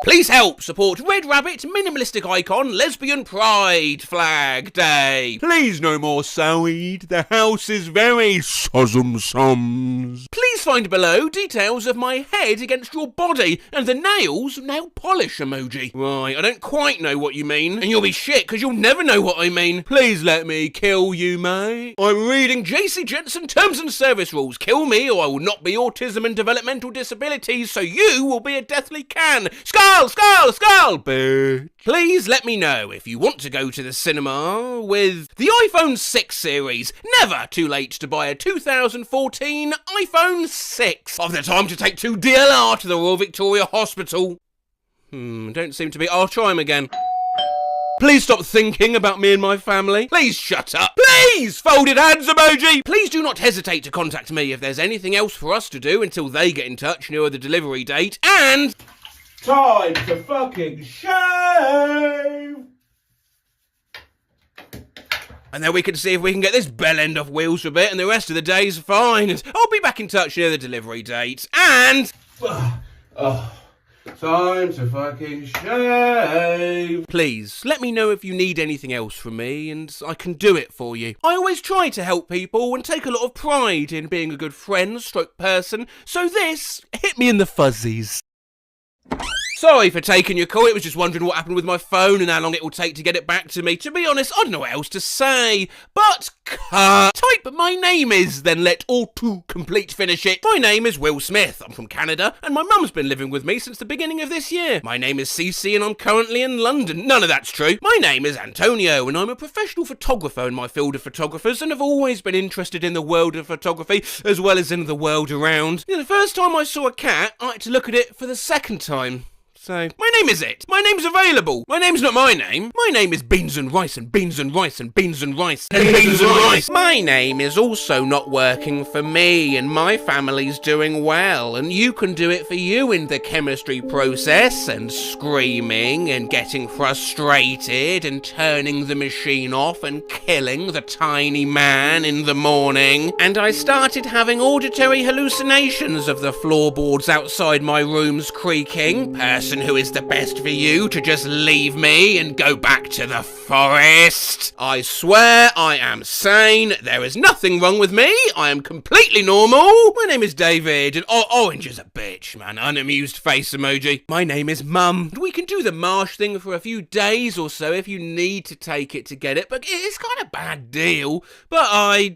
Please help support Red Rabbit Minimalistic Icon Lesbian Pride Flag Day. Please no more seaweed, the house is very sums. Please find below details of my head against your body and the nails nail polish emoji. Right, I don't quite know what you mean, and you'll be shit because you'll never know what I mean. Please let me kill you, mate. I'm reading JC Jensen Terms and Service Rules. Kill me or I will not be autism and developmental disabilities, so you will be a deathly can. Skull, bitch. Please let me know if you want to go to the cinema with the iPhone 6 series. Never too late to buy a 2014 iPhone 6. I've the time to take 2 DLR to the Royal Victoria Hospital. Don't seem to be. I'll try him again. Please stop thinking about me and my family. Please shut up. Please! Folded hands emoji! Please do not hesitate to contact me if there's anything else for us to do until they get in touch near the delivery date. And... time to fucking shave! And then we can see if we can get this bell end off wheels for a bit and the rest of the day's fine. And I'll be back in touch near the delivery date. And... time to fucking shave! Please, let me know if you need anything else from me and I can do it for you. I always try to help people and take a lot of pride in being a good friend stroke person, so this hit me in the fuzzies. Sorry for taking your call, it was just wondering what happened with my phone and how long it will take to get it back to me. To be honest, I don't know what else to say, but cut. Type my name is, then let autocomplete finish it. My name is Will Smith, I'm from Canada, and my mum's been living with me since the beginning of this year. My name is Cece and I'm currently in London. None of that's true. My name is Antonio and I'm a professional photographer in my field of photographers and have always been interested in the world of photography as well as in the world around. The first time I saw a cat, I had to look at it for the second time. So, my name is it. My name's available. My name's not my name. My name is Beans and Rice and Beans and Rice and Beans and Rice and Beans and Rice. My name is also not working for me and my family's doing well and you can do it for you in the chemistry process and screaming and getting frustrated and turning the machine off and killing the tiny man in the morning. And I started having auditory hallucinations of the floorboards outside my rooms creaking. Who is the best for you to just leave me and go back to the forest? I swear I am sane. There is nothing wrong with me. I am completely normal. My name is David and Orange is a bitch, man. Unamused face emoji. My name is Mum. We can do the marsh thing for a few days or so if you need to take it to get it, but it's kind of a bad deal. But I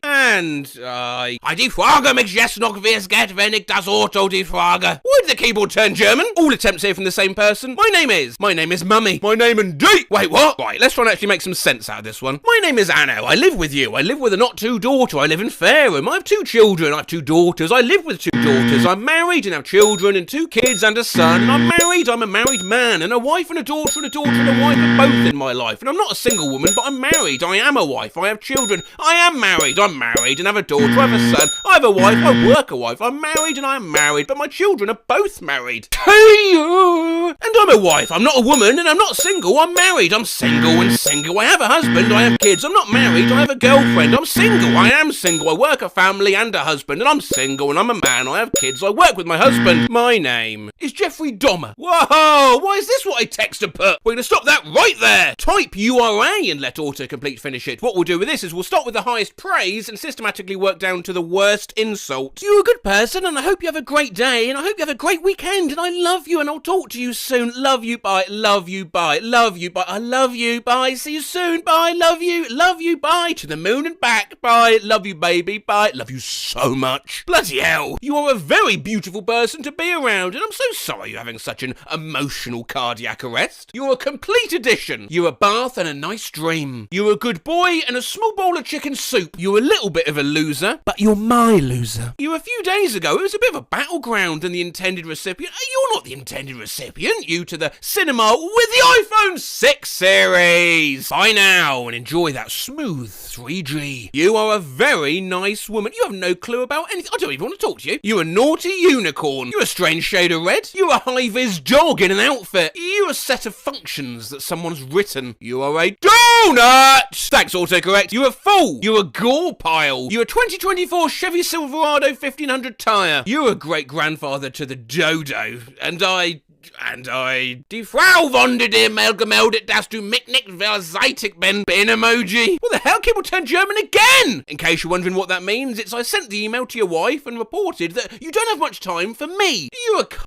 defragger mich jetzt noch wie es geht, wenn ich das Auto defragge. Why did the keyboard turn German? All attempts here from the same person. My name is Mummy. My name indeed. Wait, what? Right, let's try and actually make some sense out of this one. My name is Anno. I live with you. I live with a not-two daughter. I live in Fareham. I have 2 children. I have 2 daughters. I live with 2 daughters. I'm married and have children and 2 kids and a son. And I'm married. I'm a married man and a wife and a daughter and a daughter and a wife are both in my life. And I'm not a single woman, but I'm married. I am a wife. I have children. I am married. I'm married and have a daughter. I have a son. I have a wife. I work a wife. I'm married and I am married, but my children are both married. Hey you! And I'm a wife. I'm not a woman and I'm not single. I'm married. I'm single and single. I have a husband. I have kids. I'm not married. I have a girlfriend. I'm single. I am single. I work a family and a husband and I'm single and I'm a man. I have kids. I work with my husband. My name is Jeffrey Dahmer. Whoa! Why is this what I text and put? We're going to stop that right there. Type URA and let autocomplete finish it. What we'll do with this is we'll start with the highest praise and systematically work down to the worst insult. You're a good person and I hope you have a great day and I hope you have a great weekend and I love you and I'll talk to you you soon. Love you, bye. Love you, bye. Love you, bye. I love you, bye. See you soon, bye. Love you, bye. To the moon and back, bye. Love you, baby, bye. Love you so much. Bloody hell. You are a very beautiful person to be around, and I'm so sorry you're having such an emotional cardiac arrest. You're a complete addition. You're a bath and a nice dream. You're a good boy and a small bowl of chicken soup. You're a little bit of a loser, but you're my loser. You a few days ago, it was a bit of a battleground, and the intended recipient, you're not the intended recipient, you to the cinema with the iPhone 6 series. Bye now, and enjoy that smooth 3G. You are a very nice woman. You have no clue about anything. I don't even want to talk to you. You're a naughty unicorn. You're a strange shade of red. You're a high-vis dog in an outfit. You're a set of functions that someone's written. You are a donut! Thanks, autocorrect. You're a fool. You're a gore pile. You're a 2024 Chevy Silverado 1500 tyre. You're a great-grandfather to the dodo. And I die Frau von der Mail gemeldet, dass du mich nicht verseitigt bin emoji. What the hell? People turn German again! In case you're wondering what that means, it's I sent the email to your wife and reported that you don't have much time for me. You're a cunt.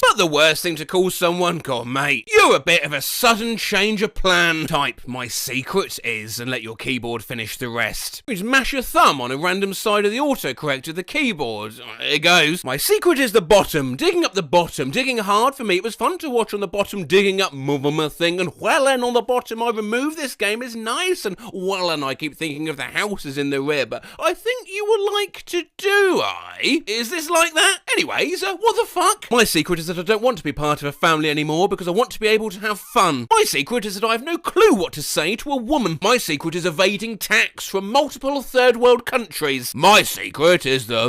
But the worst thing to call someone, God mate, you're a bit of a sudden change of plan. Type my secret is and let your keyboard finish the rest. You just mash your thumb on a random side of the autocorrect of the keyboard. It goes. My secret is the bottom. Digging up the bottom. Digging hard for me. It was fun to watch on the bottom digging up mother thing, and well and on the bottom I remove this game is nice, and well and I keep thinking of the houses in the rear, but I think you would like to do I? Is this like that? Anyways, what the fuck? My secret is that I don't want to be part of a family anymore because I want to be able to have fun. My secret is that I have no clue what to say to a woman. My secret is evading tax from multiple third world countries. My secret is My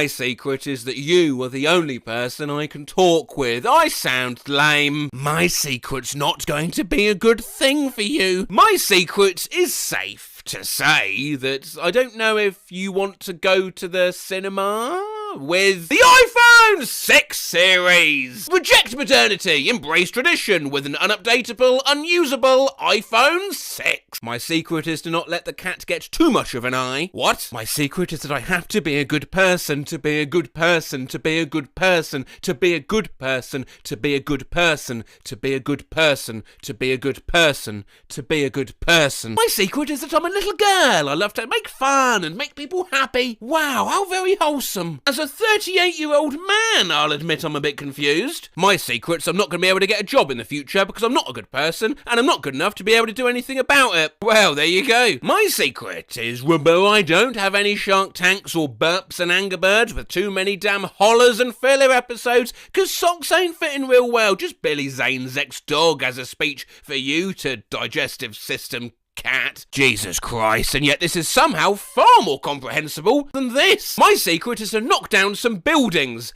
secret is that you are the only person I can talk with. I sound lame. My secret's not going to be a good thing for you. My secret is safe to say that I don't know if you want to go to the cinema with the iPhone 6 series. Reject modernity, embrace tradition with an unupdatable, unusable iPhone 6. My secret is to not let the cat get too much of an eye. What? My secret is that I have to be a good person, to be a good person, to be a good person, to be a good person, to be a good person, to be a good person, to be a good person, to be a good person. My secret is that I'm a little girl. I love to make fun and make people happy. Wow, how very wholesome. As a 38-year-old man, I'll admit I'm a bit confused. My secret's I'm not going to be able to get a job in the future because I'm not a good person and I'm not good enough to be able to do anything about it. Well, there you go. My secret is I don't have any Shark Tanks or burps and Angry Birds with too many damn hollers and filler episodes because socks ain't fitting real well. Just Billy Zane's ex-dog as a speech for you to digestive system cat. Jesus Christ, and yet this is somehow far more comprehensible than this. My secret is to knock down some buildings.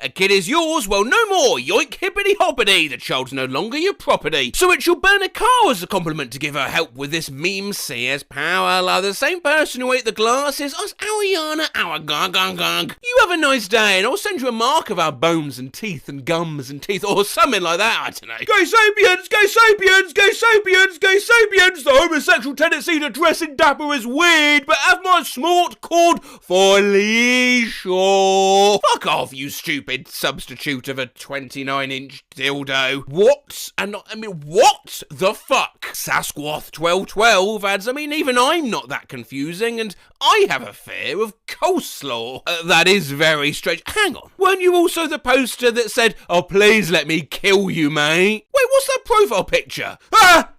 A kid is yours, well no more, yoink hippity hoppity, the child's no longer your property. So it shall burn a car as a compliment to give her help with this meme CS power. Like the same person who ate the glasses, us Ariana, our gang. You have a nice day and I'll send you a mark of our bones and teeth and gums and teeth or something like that, I don't know. Gay sapiens, gay sapiens, gay sapiens, gay sapiens. The homosexual tendency to dress in dapper is weird, but have my smart cord for leisure. Fuck off, you stupid substitute of a 29-inch dildo. What? And I mean, what the fuck? Sasquatch 1212 adds, I mean, even I'm not that confusing, and I have a fear of coleslaw. That is very strange. Hang on. Weren't you also the poster that said, oh, please let me kill you, mate? Wait, what's that profile picture? Ah!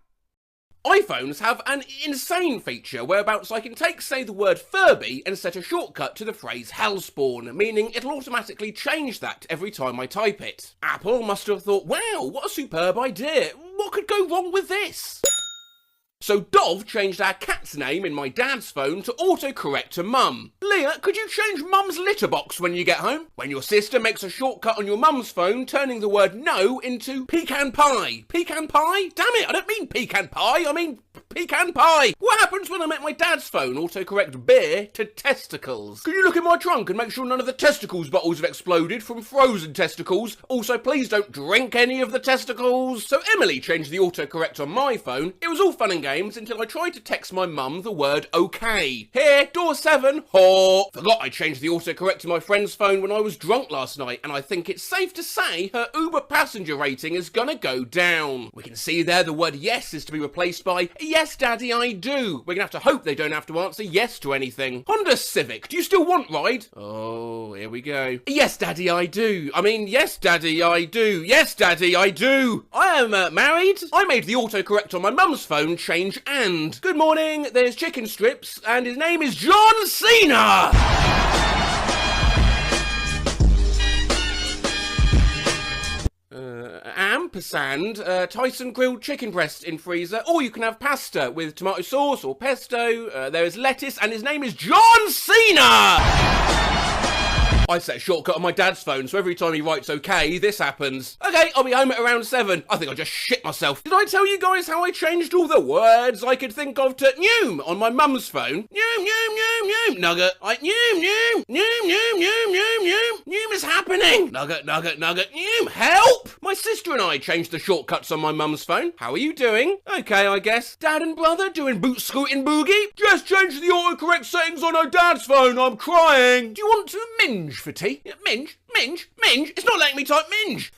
iPhones have an insane feature whereabouts I can take, say, the word Furby and set a shortcut to the phrase hellspawn, meaning it'll automatically change that every time I type it. Apple must have thought, wow, what a superb idea. What could go wrong with this? So Dov changed our cat's name in my dad's phone to autocorrect to Mum. Leah, could you change Mum's litter box when you get home? When your sister makes a shortcut on your mum's phone, turning the word no into pecan pie. Pecan pie? Damn it, I don't mean pecan pie, I mean pecan pie. What happens when I make my dad's phone autocorrect beer to testicles? Can you look in my trunk and make sure none of the testicles bottles have exploded from frozen testicles? Also, please don't drink any of the testicles. So Emily changed the autocorrect on my phone. It was all fun and games until I tried to text my mum the word okay. Here, door 7, whore. Forgot I changed the autocorrect to my friend's phone when I was drunk last night, and I think it's safe to say her Uber passenger rating is gonna go down. We can see there the word yes is to be replaced by yes daddy I do. We're gonna have to hope they don't have to answer yes to anything. Honda Civic, do you still want ride? Oh, here we go. Yes daddy I do. I mean yes daddy I do. Yes daddy I do. I am married. I made the autocorrect on my mum's phone change and. Good morning, there's chicken strips and his name is John Cena. Ampersand, Tyson grilled chicken breast in freezer, or you can have pasta with tomato sauce or pesto. There is lettuce, and his name is John Cena! I set a shortcut on my dad's phone, so every time he writes okay, this happens. Okay, I'll be home at around 7. I think I just shit myself. Did I tell you guys how I changed all the words I could think of to noom on my mum's phone? Noom, noom, noom, noom, nugget. Noom, noom, noom, noom, noom, noom, noom. Noom is happening. Nugget, nugget, nugget, noom, help! My sister and I changed the shortcuts on my mum's phone. How are you doing? Okay, I guess. Dad and brother doing boot scooting boogie? Just changed the autocorrect settings on her dad's phone. I'm crying. Do you want to minge for tea? Minge? Minge? Minge? It's not letting me type minge.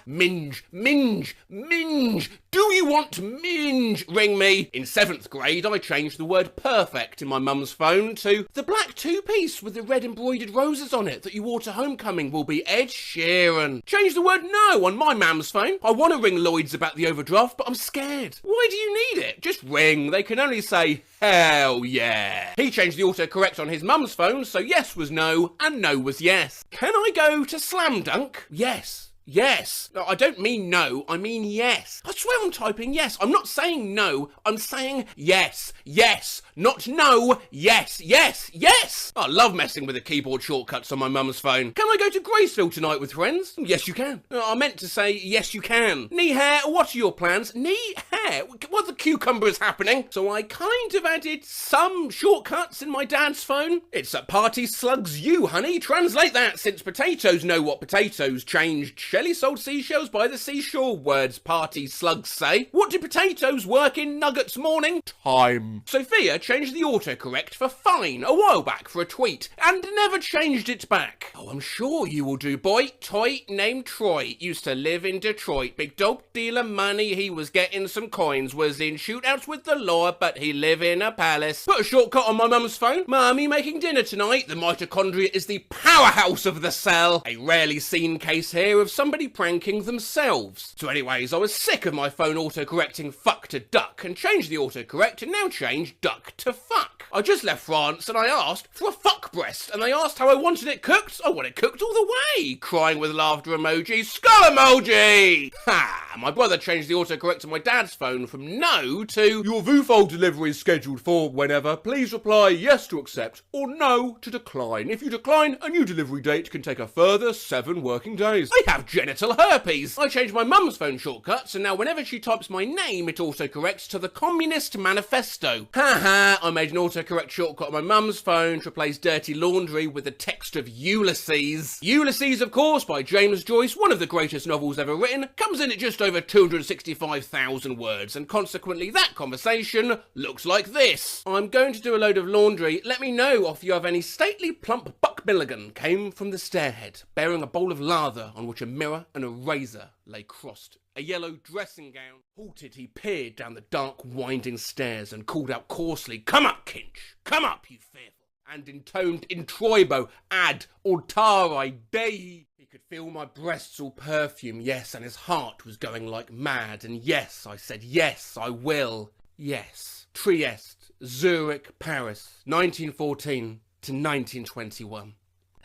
Minge, minge, minge. Do you want to minge? Ring me. In 7th grade, I changed the word perfect in my mum's phone to the black two-piece with the red embroidered roses on it that you wore to homecoming will be Ed Sheeran. Changed the word no on my mum's phone. I want to ring Lloyd's about the overdraft, but I'm scared. Why do you need it? Just ring. They can only say, hell yeah. He changed the autocorrect on his mum's phone, so yes was no and no was yes. Can I go to Slam Dunk? Yes. Yes. No, I don't mean no, I mean yes. I swear I'm typing yes. I'm not saying no, I'm saying yes. Yes. Not no. Yes. Yes. Yes. I love messing with the keyboard shortcuts on my mum's phone. Can I go to Graceville tonight with friends? Yes, you can. I meant to say yes, you can. Knee hair, what are your plans? Knee hair? What the cucumber is happening? So I kind of added some shortcuts in my dad's phone. It's at Party Slugs You, honey. Translate that since potatoes know what potatoes changed. Shelley sold seashells by the seashore, words party slugs say. What do potatoes work in nuggets morning? Time. Sophia changed the autocorrect for fine a while back for a tweet and never changed it back. Oh, I'm sure you will do, boy. Toy named Troy used to live in Detroit. Big dope dealer money, he was getting some coins, was in shootouts with the law, but he live in a palace. Put a shortcut on my mum's phone. Mummy making dinner tonight. The mitochondria is the powerhouse of the cell. A rarely seen case here of somebody pranking themselves. So anyways, I was sick of my phone autocorrecting fuck to duck and changed the autocorrect and now change duck to fuck. I just left France and I asked for a fuck breast and they asked how I wanted it cooked. I want it cooked all the way. Crying with laughter emoji. Skull emoji! Ha! My brother changed the autocorrect on my dad's phone from no to your VooFile delivery is scheduled for whenever. Please reply yes to accept or no to decline. If you decline, a new delivery date can take a further 7 working days. I have genital herpes. I changed my mum's phone shortcuts and now whenever she types my name it autocorrects to the Communist Manifesto. Haha, I made an autocorrect shortcut on my mum's phone to replace dirty laundry with the text of Ulysses. Ulysses, of course, by James Joyce, one of the greatest novels ever written, comes in at just over 265,000 words and consequently that conversation looks like this. I'm going to do a load of laundry. Let me know if you have any stately plump Buck Milligan came from the stairhead, bearing a bowl of lather on which a mirror and a razor lay crossed. A yellow dressing gown. Halted, he peered down the dark, winding stairs and called out coarsely, "Come up, Kinch! Come up, you fearful!" And intoned in Troibo, ad altare Dei. He could feel my breasts all perfume, yes, and his heart was going like mad. And yes, I said, yes, I will. Yes. Trieste, Zurich, Paris, 1914 to 1921.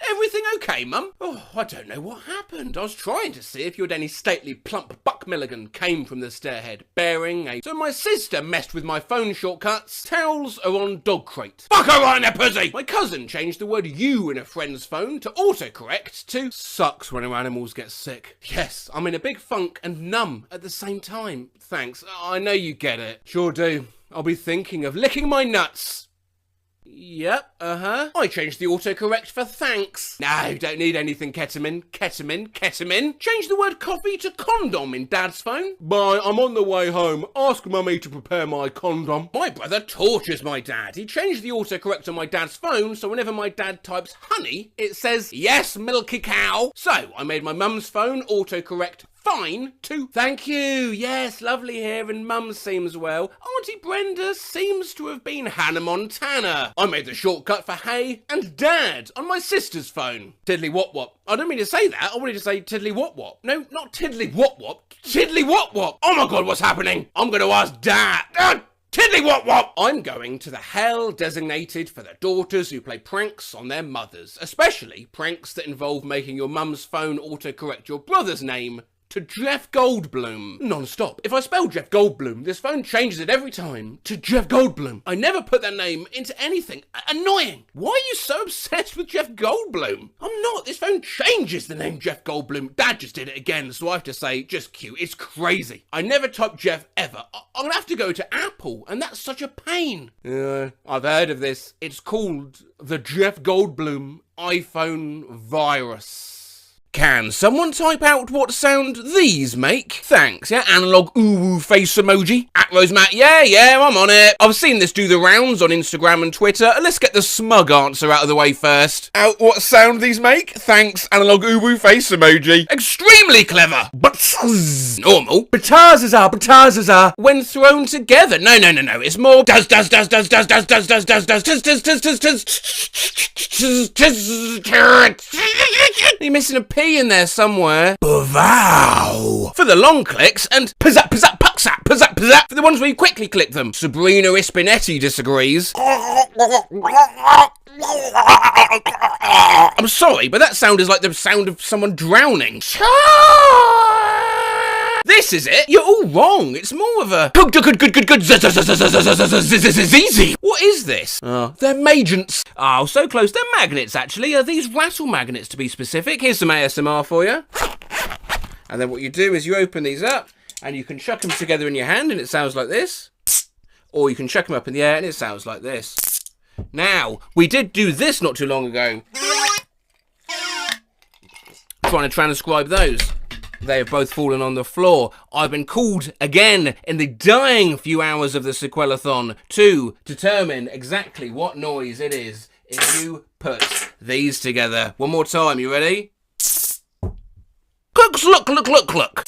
Everything everything okay, Mum? Oh, I don't know what happened. I was trying to see if you had any stately plump Buck Milligan came from the stairhead, bearing a... So my sister messed with my phone shortcuts. Towels are on dog crate. Fuck her right in there, pussy! My cousin changed the word you in a friend's phone to autocorrect to sucks when our animals get sick. Yes, I'm in a big funk and numb at the same time. Thanks. I know you get it. Sure do. I'll be thinking of licking my nuts. Yep, I changed the autocorrect for thanks. No, don't need anything ketamine. Change the word coffee to condom in Dad's phone. Bye, I'm on the way home. Ask Mummy to prepare my condom. My brother tortures my dad. He changed the autocorrect on my dad's phone, so whenever my dad types honey, it says, yes, milky cow. So, I made my mum's phone autocorrect fine to thank you. Yes, lovely hearing Mum seems well. Auntie Brenda seems to have been Hannah Montana. I made the shortcut for hey and dad on my sister's phone. Tiddly wop wop. I don't mean to say that. I wanted to say tiddly wop wop. No, not tiddly wop wop. Tiddly wop wop. Oh my God, what's happening? I'm going to ask Dad. Tiddly wop wop! I'm going to the hell designated for the daughters who play pranks on their mothers, especially pranks that involve making your mum's phone autocorrect your brother's name to Jeff Goldblum. Non-stop. If I spell Jeff Goldblum, this phone changes it every time to Jeff Goldblum. I never put that name into anything. Annoying. Why are you so obsessed with Jeff Goldblum? I'm not. This phone changes the name Jeff Goldblum. Dad just did it again, so I have to say, just cute. It's crazy. I never type Jeff ever. I'm gonna have to go to Apple, and that's such a pain. I've heard of this. It's called the Jeff Goldblum iPhone virus. Can someone type out what sound these make? Thanks, yeah? Analog ooh face emoji. At Rosematt, yeah, I'm on it. I've seen this do the rounds on Instagram and Twitter. Let's get the smug answer out of the way first. Out what sound these make? Thanks, analog ooh face emoji. Extremely clever. But normal. Batazaza. When thrown together. No. It's more does. You're missing a P in there somewhere. Bow. For the long clicks and pizzap, pucksap. For the ones where you quickly click them. Sabrina Ispinetti disagrees. I'm sorry, but that sound is like the sound of someone drowning. This is it. You're all wrong. It's more of a good easy. What is this? Oh, they're magents. Oh, so close. They're magnets, actually. Are these rattle magnets, to be specific? Here's some ASMR for you. And then what you do is you open these up and you can chuck them together in your hand and it sounds like this. Or you can chuck them up in the air and it sounds like this. Now, we did do this not too long ago. Trying to transcribe those. They have both fallen on the floor. I've been called again in the dying few hours of the sequelathon to determine exactly what noise it is if you put these together. One more time, you ready? Look.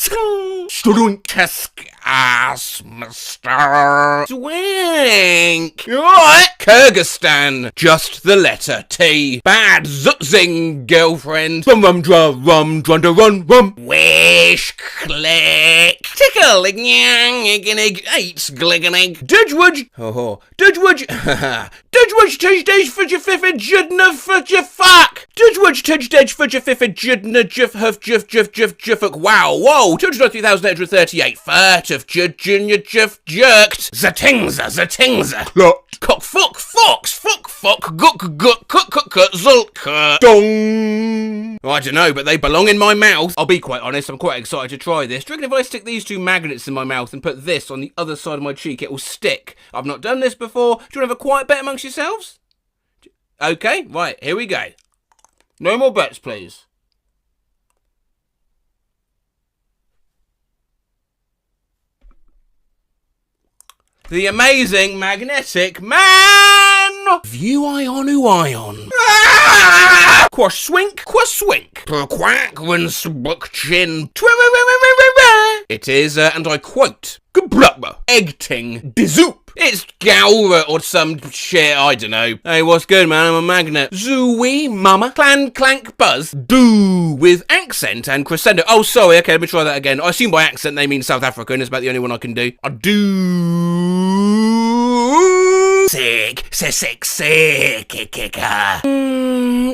Student-esque ass, Mr. Swink. Alright. Kyrgyzstan. Just the letter T. Bad zutzing, girlfriend. Rum, rum. Wish, click. Tickle, ignig, eights, gliganig. Dudgewood. Dudgewood. Dudgewood, tudge, for your fifth, judna, for your fuck. Dudgewood, tudge, for your fifth, judna, juf, juffuk. Wow, whoa. 203,838. Furtive, junior, jerked. Zatingza. Lot. Cock, fox, cook, zulk, dong. I don't know, but they belong in my mouth. I'll be quite honest, I'm quite excited to try this. Do you reckon if I stick these two magnets in my mouth and put this on the other side of my cheek, it will stick? I've not done this before. Do you want to have a quiet bet amongst yourselves? Okay, right, here we go. No more bets, please. The amazing magnetic man! View ion. Quash swink. Per quack when sbuck chin. It is, and I quote, egg ting dizoop. It's Gaura or some shit, I don't know. Hey, what's good, man? I'm a magnet. Zooey, mama. Clank, buzz. Do with accent and crescendo. Oh, sorry, okay, let me try that again. I assume by accent they mean South African. It's about the only one I can do. I do. Sick.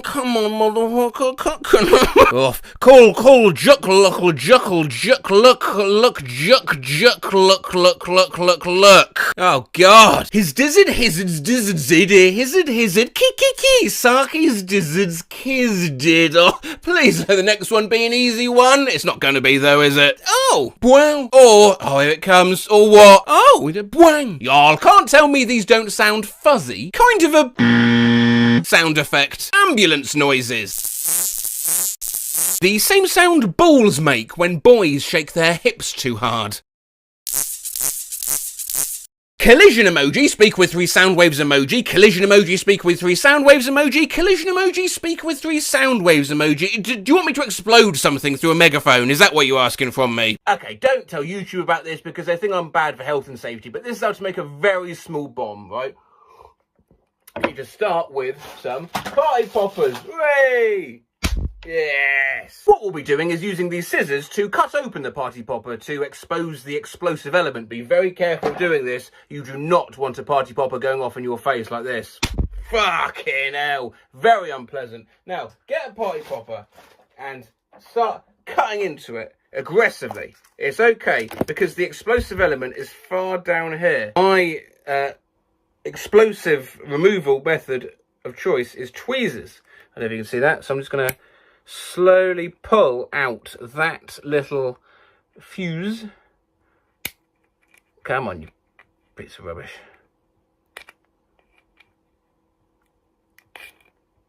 Come on, motherfucker, off. Call, juckle, look. Oh, God. His dizzard, hizzard, kiki, Saki's dizzards, kizdid. Oh, please let the next one be an easy one. It's not going to be, though, is it? Oh, bwang. Or, oh, here it comes. Or what? Oh, bwang. Y'all can't tell me these don't sound fuzzy. Kind of a sound effect. Ambulance noises. The same sound balls make when boys shake their hips too hard. Collision emoji, speak with 3 sound waves emoji. Collision emoji, speak with 3 sound waves emoji. Collision emoji, speak with 3 sound waves emoji. Do you want me to explode something through a megaphone? Is that what you're asking from me? Okay, don't tell YouTube about this because they think I'm bad for health and safety, but this is how to make a very small bomb, right? You need to start with some party poppers. Hooray! Yes! What we'll be doing is using these scissors to cut open the party popper to expose the explosive element. Be very careful doing this. You do not want a party popper going off in your face like this. Fucking hell. Very unpleasant. Now, get a party popper and start cutting into it aggressively. It's okay because the explosive element is far down here. My explosive removal method of choice is tweezers. I don't know if you can see that, so I'm just going to slowly pull out that little fuse. Come on, you bits of rubbish.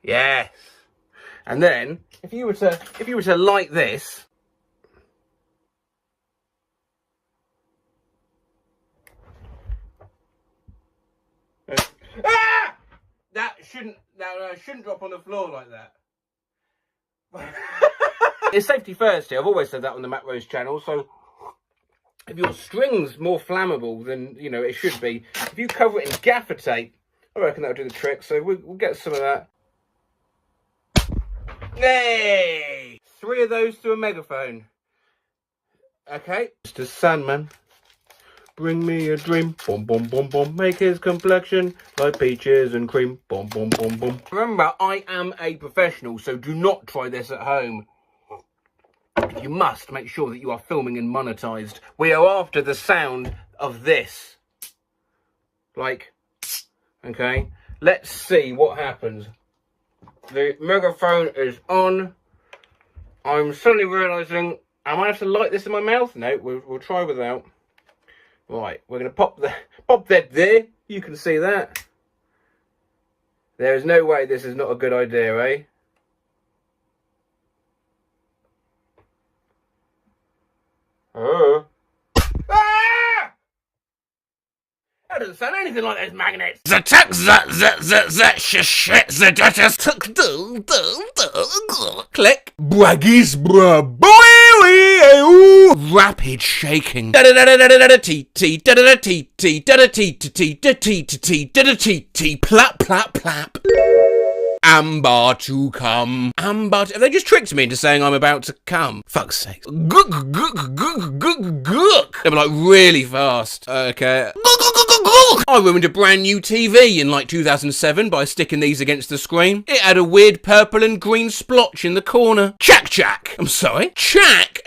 Yes. And then if you were to light this, ah! That shouldn't drop on the floor like that. It's safety first here. I've always said that on the Matt Rose channel. So if your string's more flammable than it should be, if you cover it in gaffer tape, I reckon that'll do the trick. So we'll get some of that. Hey! 3 of those to a megaphone. Okay. Mr. Sandman, bring me a dream. Boom, boom, boom, boom. Make his complexion like peaches and cream. Boom, boom, boom, boom. Remember, I am a professional, so do not try this at home. You must make sure that you are filming and monetized. We are after the sound of this. Like, okay. Let's see what happens. The megaphone is on. I'm suddenly realising I might have to light this in my mouth. No, we'll try without. Right, we're going to pop that there. You can see that. There is no way this is not a good idea, eh? Oh. Ah! That doesn't sound anything like those magnets. The tuck click. Braggies bra boy. Rapid shaking. Plap plap plap. Amber to come. Amber to... They just tricked me into saying I'm about to come. Fuck's sake. Gook, gook, gook, gook, gook. They were like really fast. Okay. I ruined a brand new TV in like 2007 by sticking these against the screen. It had a weird purple and green splotch in the corner. Chack. I'm sorry. Chack.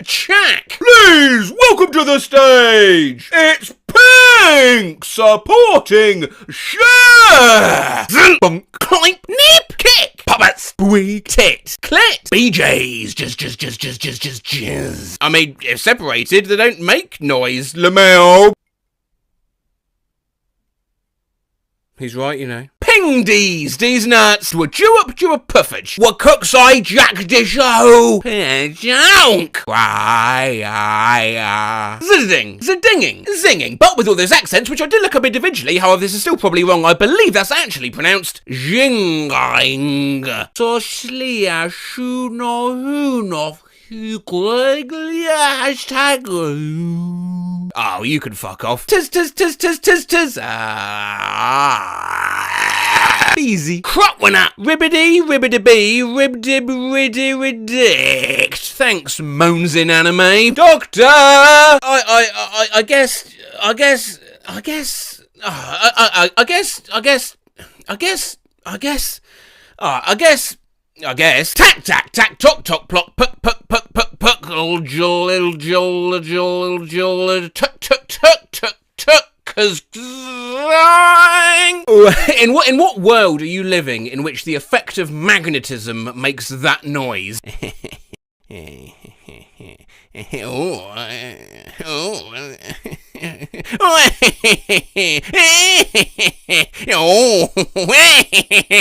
Please, welcome to the stage. It's Pink supporting Share. Bonk, climp, nip, kick, puppets, squeak, tit, clit, BJs, jizz. I mean, if separated, they don't make noise. Lamel. He's right, Ping D's nuts. Were Jew up puffage. Were cooks I jack dish o. Junk. Zidding. Ziddinging. Zinging. But with all those accents, which I did look up individually, however, this is still probably wrong. I believe that's actually pronounced jinging. So shlia shu no hu no. Oh, you can fuck off. Tiz. Easy. Crop one up. Ribbidi bee. Ribdib riddy ridict. Thanks, moans in anime. Doctor! I guess. I guess. Tack, tack, tack, tock, tock, plock, puck, puck, puck, puck, puck, jol, jol, jol, jol, tuck, tuck, tuck, tuck, tuck. Cause in what world are you living in which the effect of magnetism makes that noise?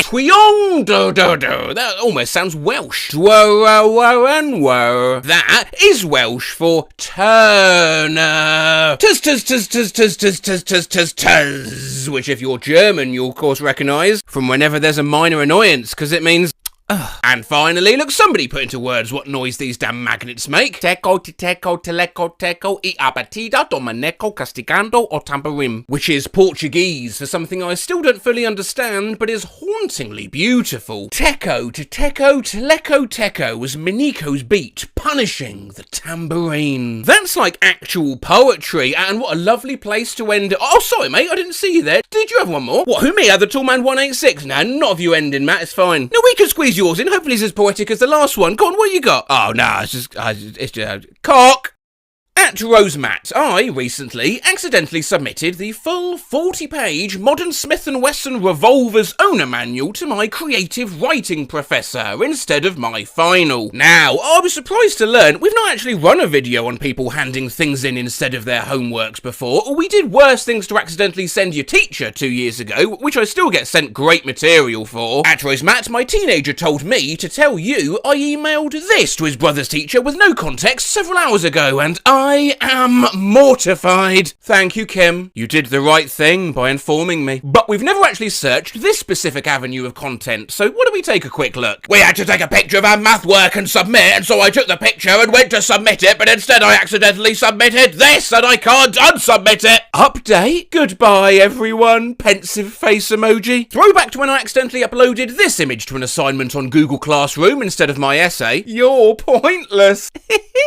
Tweong do do do. That almost sounds Welsh. That is Welsh for Turner. Tuz tuz tuz tuz tuz tuz tuz tuz tuz tuz. Which, if you're German, you'll of course recognise from whenever there's a minor annoyance, because it means. And finally, look, somebody put into words what noise these damn magnets make. Teco, teco, teleco, teco, e abatida, domaneco, castigando, o tamborim. Which is Portuguese for something I still don't fully understand, but is hauntingly beautiful. Teco, teleco, teco was Miniko's beat, punishing the tambourine. That's like actual poetry, and what a lovely place to end it. Oh, sorry, mate, I didn't see you there. Did you have one more? What, who, me, the tall man 186? No, not of you ending, Matt, it's fine. No, we can squeeze yours in. Hopefully it's as poetic as the last one. Go on, what you got? Oh, no, it's just cock. At Rosematt, I recently accidentally submitted the full 40-page Modern Smith & Wesson Revolver's owner manual to my creative writing professor instead of my final. Now, I was surprised to learn we've not actually run a video on people handing things in instead of their homeworks before. We did worse things to accidentally send your teacher 2 years ago, which I still get sent great material for. At Rosematt, my teenager told me to tell you I emailed this to his brother's teacher with no context several hours ago, and I am mortified. Thank you, Kim. You did the right thing by informing me. But we've never actually searched this specific avenue of content, so why don't we take a quick look? We had to take a picture of our math work and submit, and so I took the picture and went to submit it, but instead I accidentally submitted this, and I can't unsubmit it. Update? Goodbye, everyone. Pensive face emoji. Throwback to when I accidentally uploaded this image to an assignment on Google Classroom instead of my essay. You're pointless.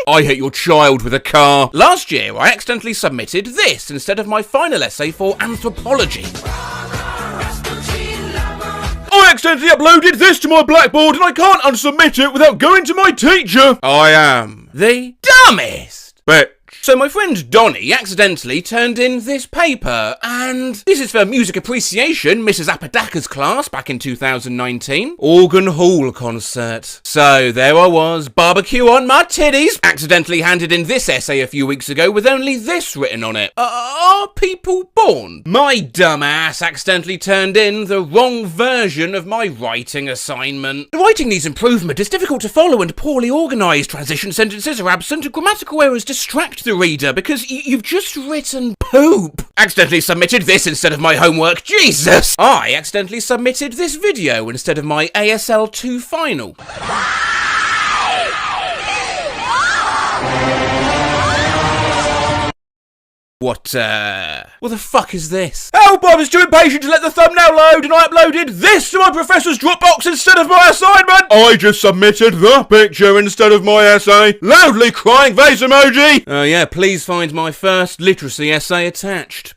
I hit your child with a car. Last year, I accidentally submitted this instead of my final essay for anthropology. I accidentally uploaded this to my Blackboard and I can't unsubmit it without going to my teacher. I am the dumbest. But so my friend Donnie accidentally turned in this paper, and this is for music appreciation, Mrs. Apodaca's class back in 2019. Organ Hall concert. So there I was, barbecue on my titties. Accidentally handed in this essay a few weeks ago with only this written on it. Are people born? My dumb ass accidentally turned in the wrong version of my writing assignment. The writing needs improvement. It's difficult to follow and poorly organised. Transition sentences are absent. Grammatical errors distract the reader because you've just written poop. Accidentally submitted this instead of my homework. Jesus! I accidentally submitted this video instead of my ASL 2 final. What the fuck is this? Help, I was too impatient to let the thumbnail load and I uploaded this to my professor's Dropbox instead of my assignment! I just submitted the picture instead of my essay. Loudly crying face emoji! Yeah, please find my first literacy essay attached.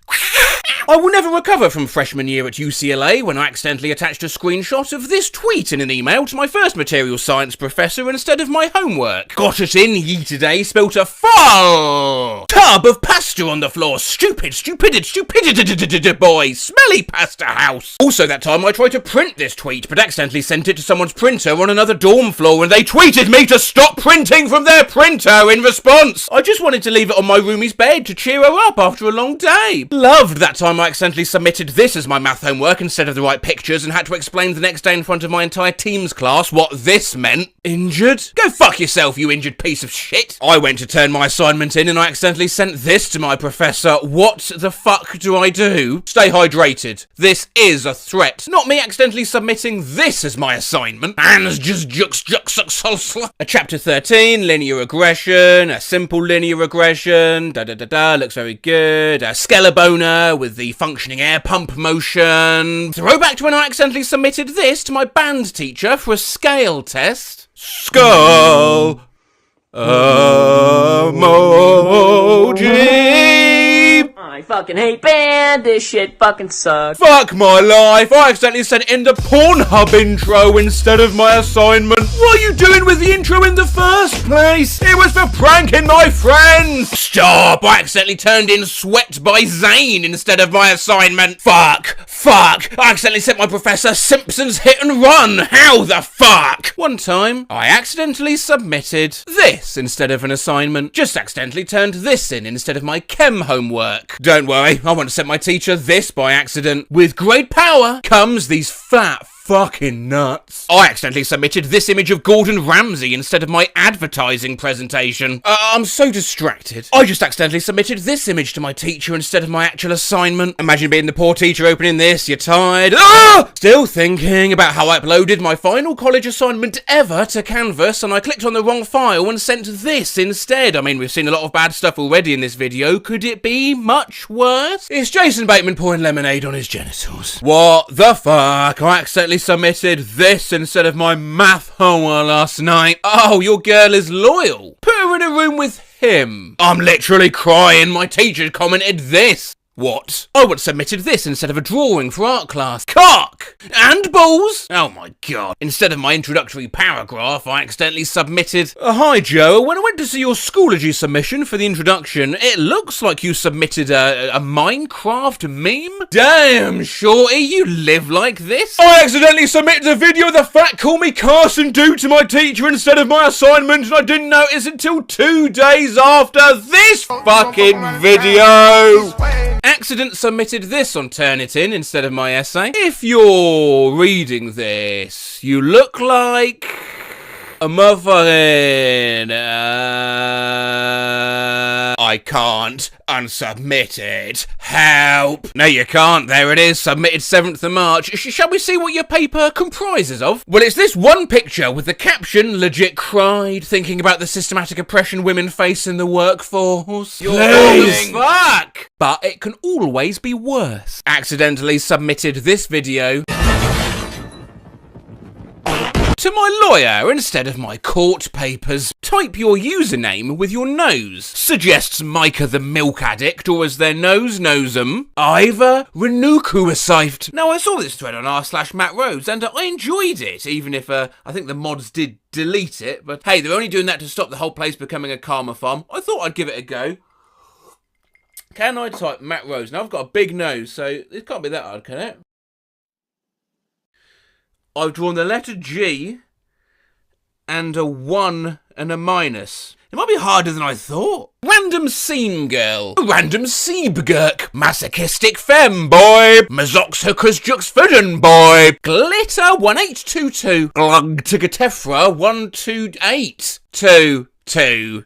I will never recover from freshman year at UCLA when I accidentally attached a screenshot of this tweet in an email to my first material science professor instead of my homework. Got it in ye today, spilt a full tub of pasta on the floor. Stupidity, boy. Smelly pasta house. Also that time I tried to print this tweet, but accidentally sent it to someone's printer on another dorm floor and they tweeted me to stop printing from their printer in response. I just wanted to leave it on my roomie's bed to cheer her up after a long day. Loved that time I accidentally submitted this as my math homework instead of the right pictures and had to explain the next day in front of my entire Teams class what this meant. Injured? Go fuck yourself, you injured piece of shit. I went to turn my assignment in and I accidentally sent this to my professor. What the fuck do I do? Stay hydrated. This is a threat. Not me accidentally submitting this as my assignment. And just a chapter 13, linear regression, a simple linear regression, looks very good. A Skelebaner with the functioning air pump motion. Throwback to when I accidentally submitted this to my band teacher for a scale test. Skull emoji. I fucking hate band. This shit fucking sucks. Fuck my life. I accidentally sent in the Pornhub intro instead of my assignment. What are you doing with the intro in the first place? It was for pranking my friends. Stop! I accidentally turned in Sweat by Zane instead of my assignment. Fuck! I accidentally sent my professor Simpson's Hit and Run. How the fuck? One time, I accidentally submitted this instead of an assignment. Just accidentally turned this in instead of my chem homework. Don't worry, I won't send my teacher this by accident. With great power comes these fat fucking nuts. I accidentally submitted this image of Gordon Ramsay instead of my advertising presentation. I'm so distracted. I just accidentally submitted this image to my teacher instead of my actual assignment. Imagine being the poor teacher opening this, you're tired. Still thinking about how I uploaded my final college assignment ever to Canvas and I clicked on the wrong file and sent this instead. I mean, we've seen a lot of bad stuff already in this video. Could it be much worse? It's Jason Bateman pouring lemonade on his genitals. What the fuck? I accidentally submitted this instead of my math homework last night. Oh, your girl is loyal. Put her in a room with him. I'm literally crying. My teacher commented this. What? I would have submitted this instead of a drawing for art class. Cock! And balls! Oh my god. Instead of my introductory paragraph, I accidentally submitted, Hi Joe, when I went to see your Schoology submission for the introduction, it looks like you submitted a Minecraft meme? Damn, shorty, you live like this? I accidentally submitted a video of the fat call me Carson dude to my teacher instead of my assignment and I didn't notice until 2 days after this fucking video. Accident submitted this on Turnitin instead of my essay. If you're reading this, you look like a motherfucking I can't unsubmit it. Help. No, you can't. There it is. Submitted 7th of March. Shall we see what your paper comprises of? Well, it's this one picture with the caption, legit cried, thinking about the systematic oppression women face in the workforce. Please. Fuck. But it can always be worse. Accidentally submitted this video to my lawyer instead of my court papers. Type your username with your nose, suggests Micah the milk addict, or as their nose knows 'em, Ivor Renukuasifed. Now I saw this thread on r/Matt Rose and I enjoyed it, even if I think the mods did delete it, but hey, they're only doing that to stop the whole place becoming a karma farm. I thought I'd give it a go. Can I type Matt Rose? Now I've got a big nose, so it can't be that hard, can it? I've drawn the letter G and a 1 and a minus. It might be harder than I thought. Random scene girl. Random seebgurk. Masochistic femboy. Mazox hookers juxfudden boy. Glitter 1822. Glug tigatefra 128. 222.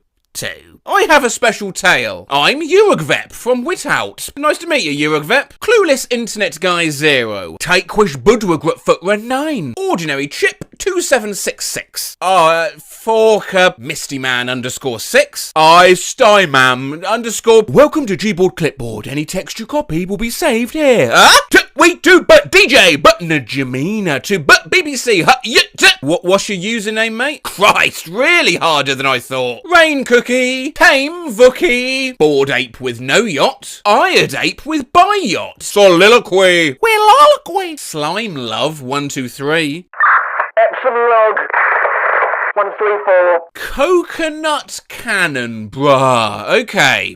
I have a special tale. I'm Urugvep from Witout. Nice to meet you, Urugvep. Clueless Internet Guy 0. Takewish Budwagrut Footra 9. Ordinary Chip 2766. Forker Misty Man _6. I Stymam _ Welcome to Gboard Clipboard. Any text you copy will be saved here. Wait, to but DJ, but Najamina, to but BBC, what's your username, mate? Christ, really harder than I thought. Rain Cookie, Tame Vookie, Bored Ape with no yacht, Ired Ape with bi yacht, Soliloquy, Willoquy, Slime Love 123, Epsom Log 134, Coconut Cannon, bruh. Okay,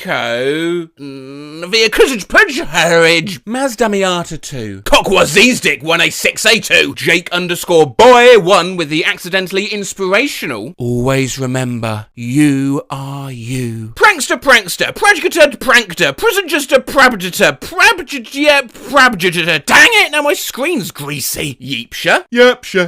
via Cousins Pudge Harridge, Mazda Miata 2, Cockwazizdick 1A6A2, Jake _boy 1 with the accidentally inspirational. Always remember, you are you. Prankster, Prajgatud Prankter, Prisonjuster Prabjita, dang it, now my screen's greasy. Yeepsha.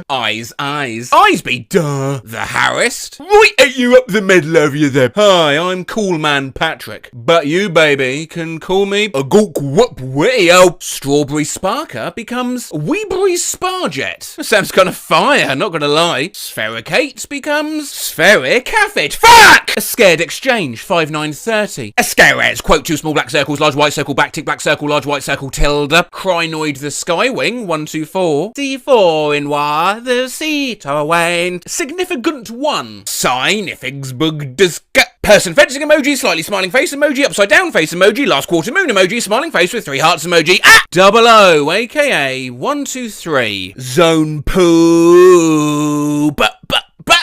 Eyes be duh. The harassed. Right at you up the middle of you there. Hi, I'm Cool Man Patrick. But you, baby, can call me a gawk whoop wheel. Strawberry Sparker becomes Weeberry Sparjet. Sounds kind of fire, not gonna lie. Sphericate becomes Sphericafid. Fuck! A Scared Exchange 5930. A Scareheads, quote 2 small black circles, large white circle, backtick black circle, large white circle, tilde. Crinoid the Skywing 124. C4 in Wa the Seat Wayne. Significant 1. Signifigsbug disc. Person fencing emoji, slightly smiling face emoji, upside down face emoji, last quarter moon emoji, smiling face with 3 hearts emoji. Double O, aka 123. Zone poo.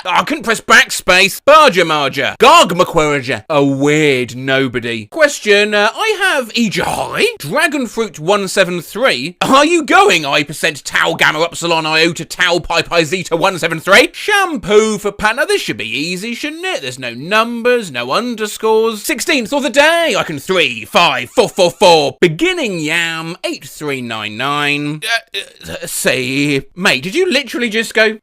I couldn't press backspace. Barger Marger. Gargmaquarager. A weird nobody. Question, I have Eja High. Dragonfruit 173. Are you going I% Tau Gamma Upsilon Iota Tau Pi Pi Zeta 173? Shampoo for Panna. This should be easy, shouldn't it? There's no numbers, no underscores. 16th of the day. I can 3, 5, 4, 4, 4. Beginning Yam 8399. Say, mate, did you literally just go...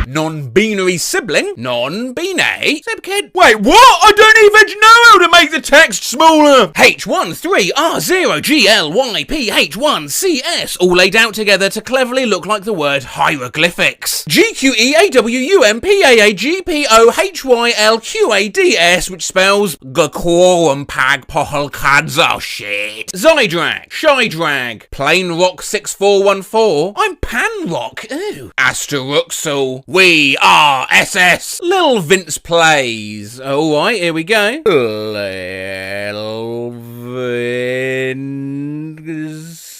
Non-binary sibling? Non-binary? Sebkid? Wait, what? I don't even know how to make the text smaller! H13R0GLYPH1CS, all laid out together to cleverly look like the word hieroglyphics. GQEAWUMPAAGPOHYLQADS, which spells Gaquorum Pag Poholkads. Oh shit. Zydrag, Shydrag, Plain Rock 6414. I'm Panrock. Ooh. Asteruxel. We are SS. Lil Vince Plays. Alright, here we go. Lil Vince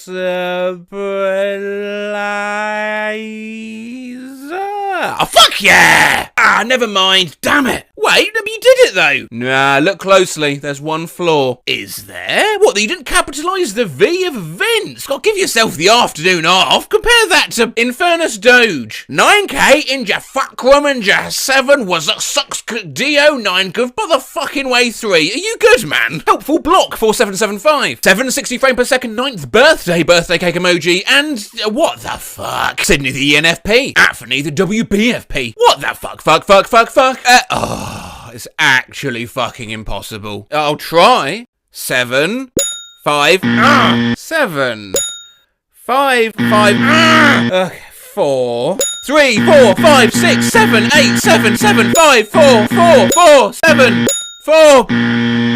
Plays. Oh, fuck yeah! Never mind. Damn it. Wait, you did it though. Nah, look closely. There's one flaw. Is there? What, that you didn't capitalise the V of Vince? God, give yourself the afternoon off. Compare that to Infernus Doge. 9K in ja fuckrum and ja 7 was a sucks dio 9 by the fucking way 3. Are you good, man? Helpful block 4775. 760 frame per second 9th birthday cake emoji. And what the fuck? Sydney the ENFP. Anthony the WBFP. What the fuck? It's actually fucking impossible. I'll try. 7, 5, 7, 5, 5, okay, 4, 3, 4, 5, 6, 7, 8, 7, 7, 5, 4, 4, 4, 7, 4.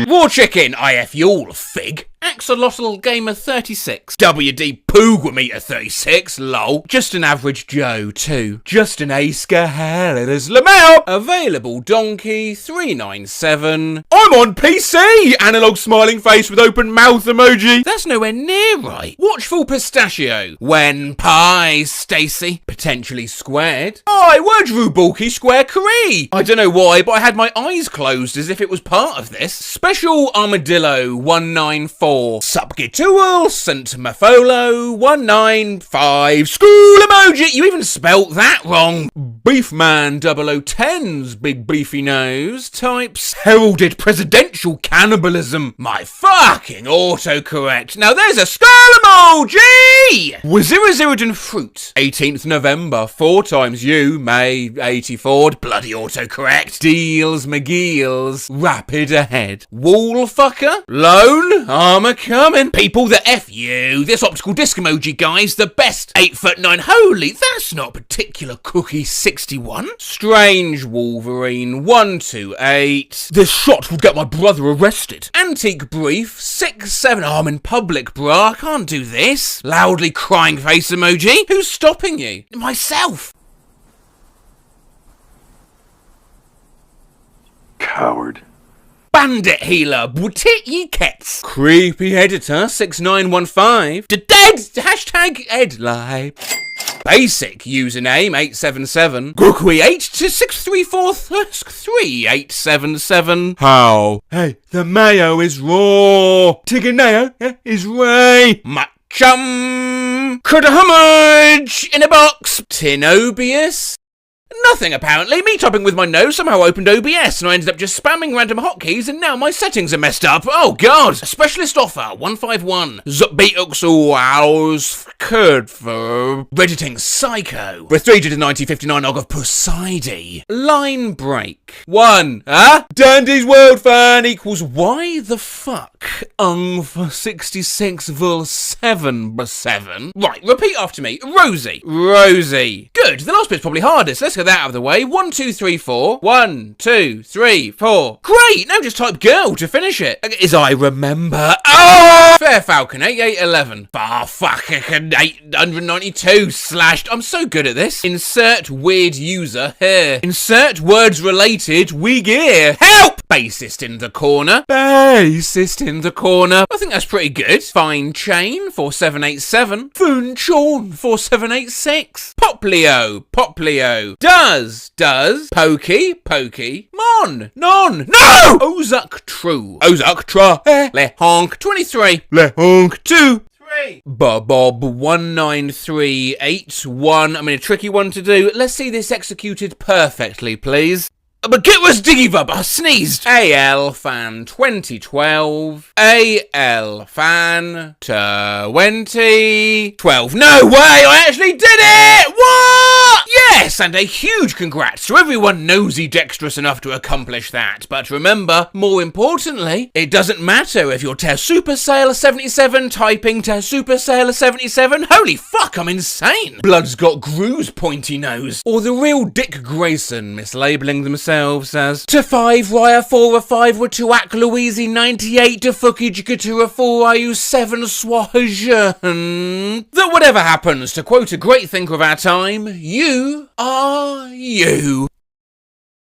Raw chicken, IF y'all, fig. Axolotl Gamer 36. WD Poogameter 36, lol. Just an average Joe, too. Just an Askahalidas Lamau. Available Donkey 397. I'm on PC! Analog smiling face with open mouth emoji. That's nowhere near right. Watchful Pistachio. When Pie Stacy. Potentially squared. Word Drew Bulky Square Cree. I don't know why, but I had my eyes closed as if it was part of this. Special Armadillo 194. Subgitual St. Mafolo 195. School emoji. You even spelt that wrong. Beefman 0010's big beefy nose types heralded presidential cannibalism. My fucking autocorrect. Now there's a skull emoji. Waziriziridin fruit. 18th November. 4 times you. May 84. Bloody autocorrect. Deals McGeals. Rapid ahead. Wall fucker. Lone. Armor coming. People that F you. This optical disc emoji, guys. The best. 8'9". Holy, that's not particular cookie 61. Strange Wolverine 128. This shot would get my brother arrested. Antique brief 6'7". I'm in public, bruh. I can't do this. Loudly crying face emoji. Who's stopping you? Myself. Coward. Bandit Healer, Boutique Creepy Editor 6915. Dead! Hashtag Edlive. Basic username 877. Gukui 8 to 634 3877. How? Hey, the mayo is raw. Tiganeo is Ray. Machum. Kudahumage in a box. Tinobius. Nothing, apparently. Me typing with my nose somehow opened OBS and I ended up just spamming random hotkeys and now my settings are messed up. Oh god! Specialist offer 151. Zutbeatuxuals curd for Redditing Psycho. With 39059 og of Poseidon. Line break. 1. Dandy's World Fan equals why the fuck? For 66 vul 7 7. Right, repeat after me. Rosie. Good. The last bit's probably hardest. Let's go to that out of the way. 1, 2, 3, 4. 1, 2, 3, 4. Great! Now just type girl to finish it. As I remember. Oh! Fair Falcon, 8811. Ah, fuck, 892 slashed. I'm so good at this. Insert weird user here. Insert words related we gear. Help! Bassist in the corner. Bassist in the corner. I think that's pretty good. Fine Chain, 4787. Foon Chawn, 4786. Poplio. Does. Pokey. Mon. Non. No! Ozuk True. Le Honk, 23. Le Honk, 2. Bob 19381. I mean, a tricky one to do. Let's see this executed perfectly, please. But get was Diva, but I sneezed. AL Fan 2012. AL Fan 2012. No way, I actually did it! What? Yes, and a huge congrats to everyone nosy dexterous enough to accomplish that. But remember, more importantly, it doesn't matter if you're Super Sailor 77 typing Super Sailor 77. Holy fuck, I'm insane. Blood's got Gru's pointy nose. Or the real Dick Grayson mislabeling themselves as to 5 Raya 4 5 were to Ak Louisi 98 to Fuckage Gatura 4 IU 7 Swahajan. That whatever happens, to quote a great thinker of our time, you are you.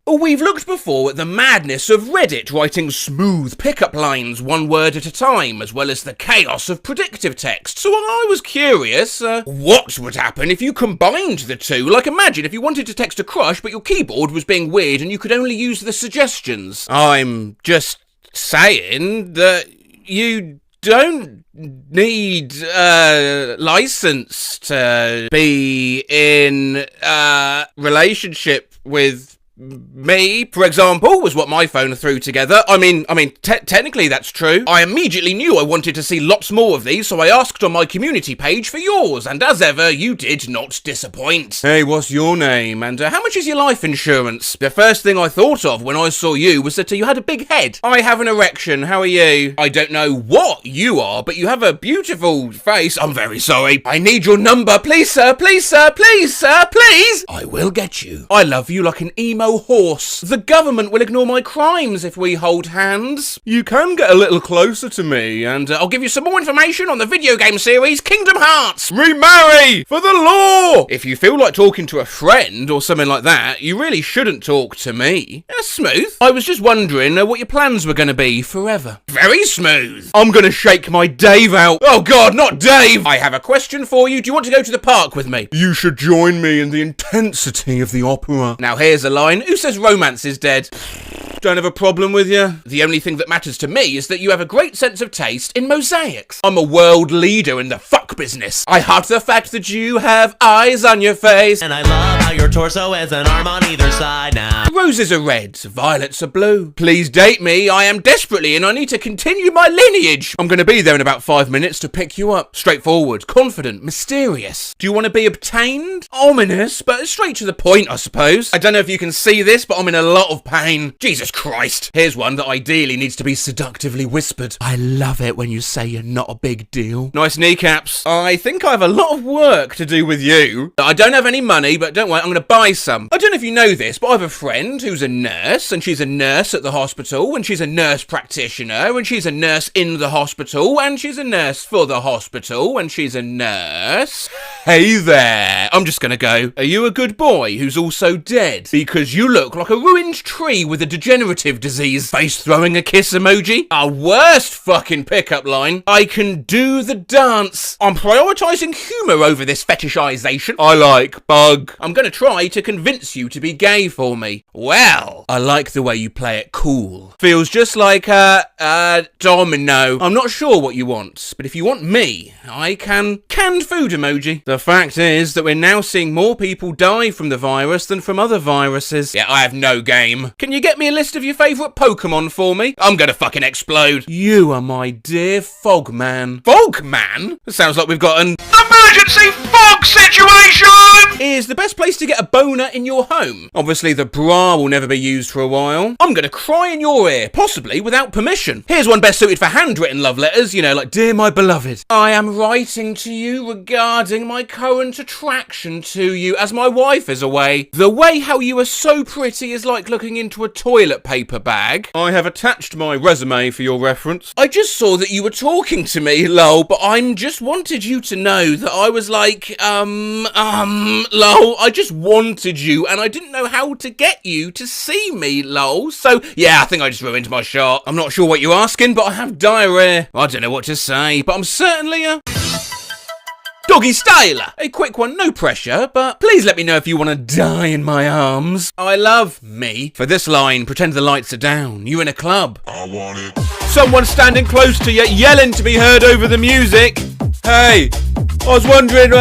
We've looked before at the madness of Reddit writing smooth pickup lines one word at a time, as well as the chaos of predictive text. So I was curious, what would happen if you combined the two? Like, imagine if you wanted to text a crush, but your keyboard was being weird and you could only use the suggestions. I'm just saying that you don't need a license to be in a relationship with me, for example, was what my phone threw together. I mean, technically that's true. I immediately knew I wanted to see lots more of these, so I asked on my community page for yours, and as ever, you did not disappoint. Hey, what's your name? And how much is your life insurance? The first thing I thought of when I saw you was that you had a big head. I have an erection. How are you? I don't know what you are, but you have a beautiful face. I'm very sorry. I need your number. Please, sir. Please, sir. Please, sir. Please. I will get you. I love you like an emo horse. The government will ignore my crimes if we hold hands. You can get a little closer to me, and I'll give you some more information on the video game series Kingdom Hearts. Remarry for the law. If you feel like talking to a friend or something like that, you really shouldn't talk to me. That's smooth. I was just wondering what your plans were going to be forever. Very smooth. I'm going to shake my Dave out. Oh God, not Dave. I have a question for you. Do you want to go to the park with me? You should join me in the intensity of the opera. Now here's a line. Who says romance is dead? Don't have a problem with you. The only thing that matters to me is that you have a great sense of taste in mosaics. I'm a world leader in the fuck business. I heart the fact that you have eyes on your face. And I love how your torso has an arm on either side now. Roses are red, violets are blue. Please date me, I am desperately and I need to continue my lineage. I'm going to be there in about 5 minutes to pick you up. Straightforward, confident, mysterious. Do you want to be obtained? Ominous, but straight to the point, I suppose. I don't know if you can see this, but I'm in a lot of pain. Jesus Christ. Here's one that ideally needs to be seductively whispered. I love it when you say you're not a big deal. Nice kneecaps. I think I have a lot of work to do with you. I don't have any money, but don't worry, I'm going to buy some. I don't know if you know this, but I have a friend who's a nurse, and she's a nurse at the hospital, and she's a nurse practitioner, and she's a nurse in the hospital, and she's a nurse for the hospital, and she's a nurse. Hey there. I'm just going to go, are you a good boy who's also dead? Because you look like a ruined tree with a degenerative disease. Face throwing a kiss emoji. Our worst fucking pickup line. I can do the dance. I'm prioritising humour over this fetishization. I like bug. I'm going to try to convince you to be gay for me. Well, I like the way you play it cool. Feels just like a domino. I'm not sure what you want, but if you want me, I can. Canned food emoji. The fact is that we're now seeing more people die from the virus than from other viruses. Yeah, I have no game. Can you get me a list of your favourite Pokemon for me? I'm gonna fucking explode. You are my dear Fogman. Fogman? Sounds like we've got an emergency fog dog situation! Is the best place to get a boner in your home? Obviously, the bra will never be used for a while. I'm gonna cry in your ear, possibly without permission. Here's one best suited for handwritten love letters, you know, like, Dear my beloved, I am writing to you regarding my current attraction to you as my wife is away. The way how you are so pretty is like looking into a toilet paper bag. I have attached my resume for your reference. I just saw that you were talking to me, lol, but I just wanted you to know that I was like, lol, I just wanted you and I didn't know how to get you to see me, lol. So, yeah, I think I just ruined my shot. I'm not sure what you're asking, but I have diarrhea. I don't know what to say, but I'm certainly a doggy styler. A quick one, no pressure, but please let me know if you want to die in my arms. I love me. For this line, pretend the lights are down. You're in a club. I want it. Someone standing close to you, yelling to be heard over the music. Hey, I was wondering,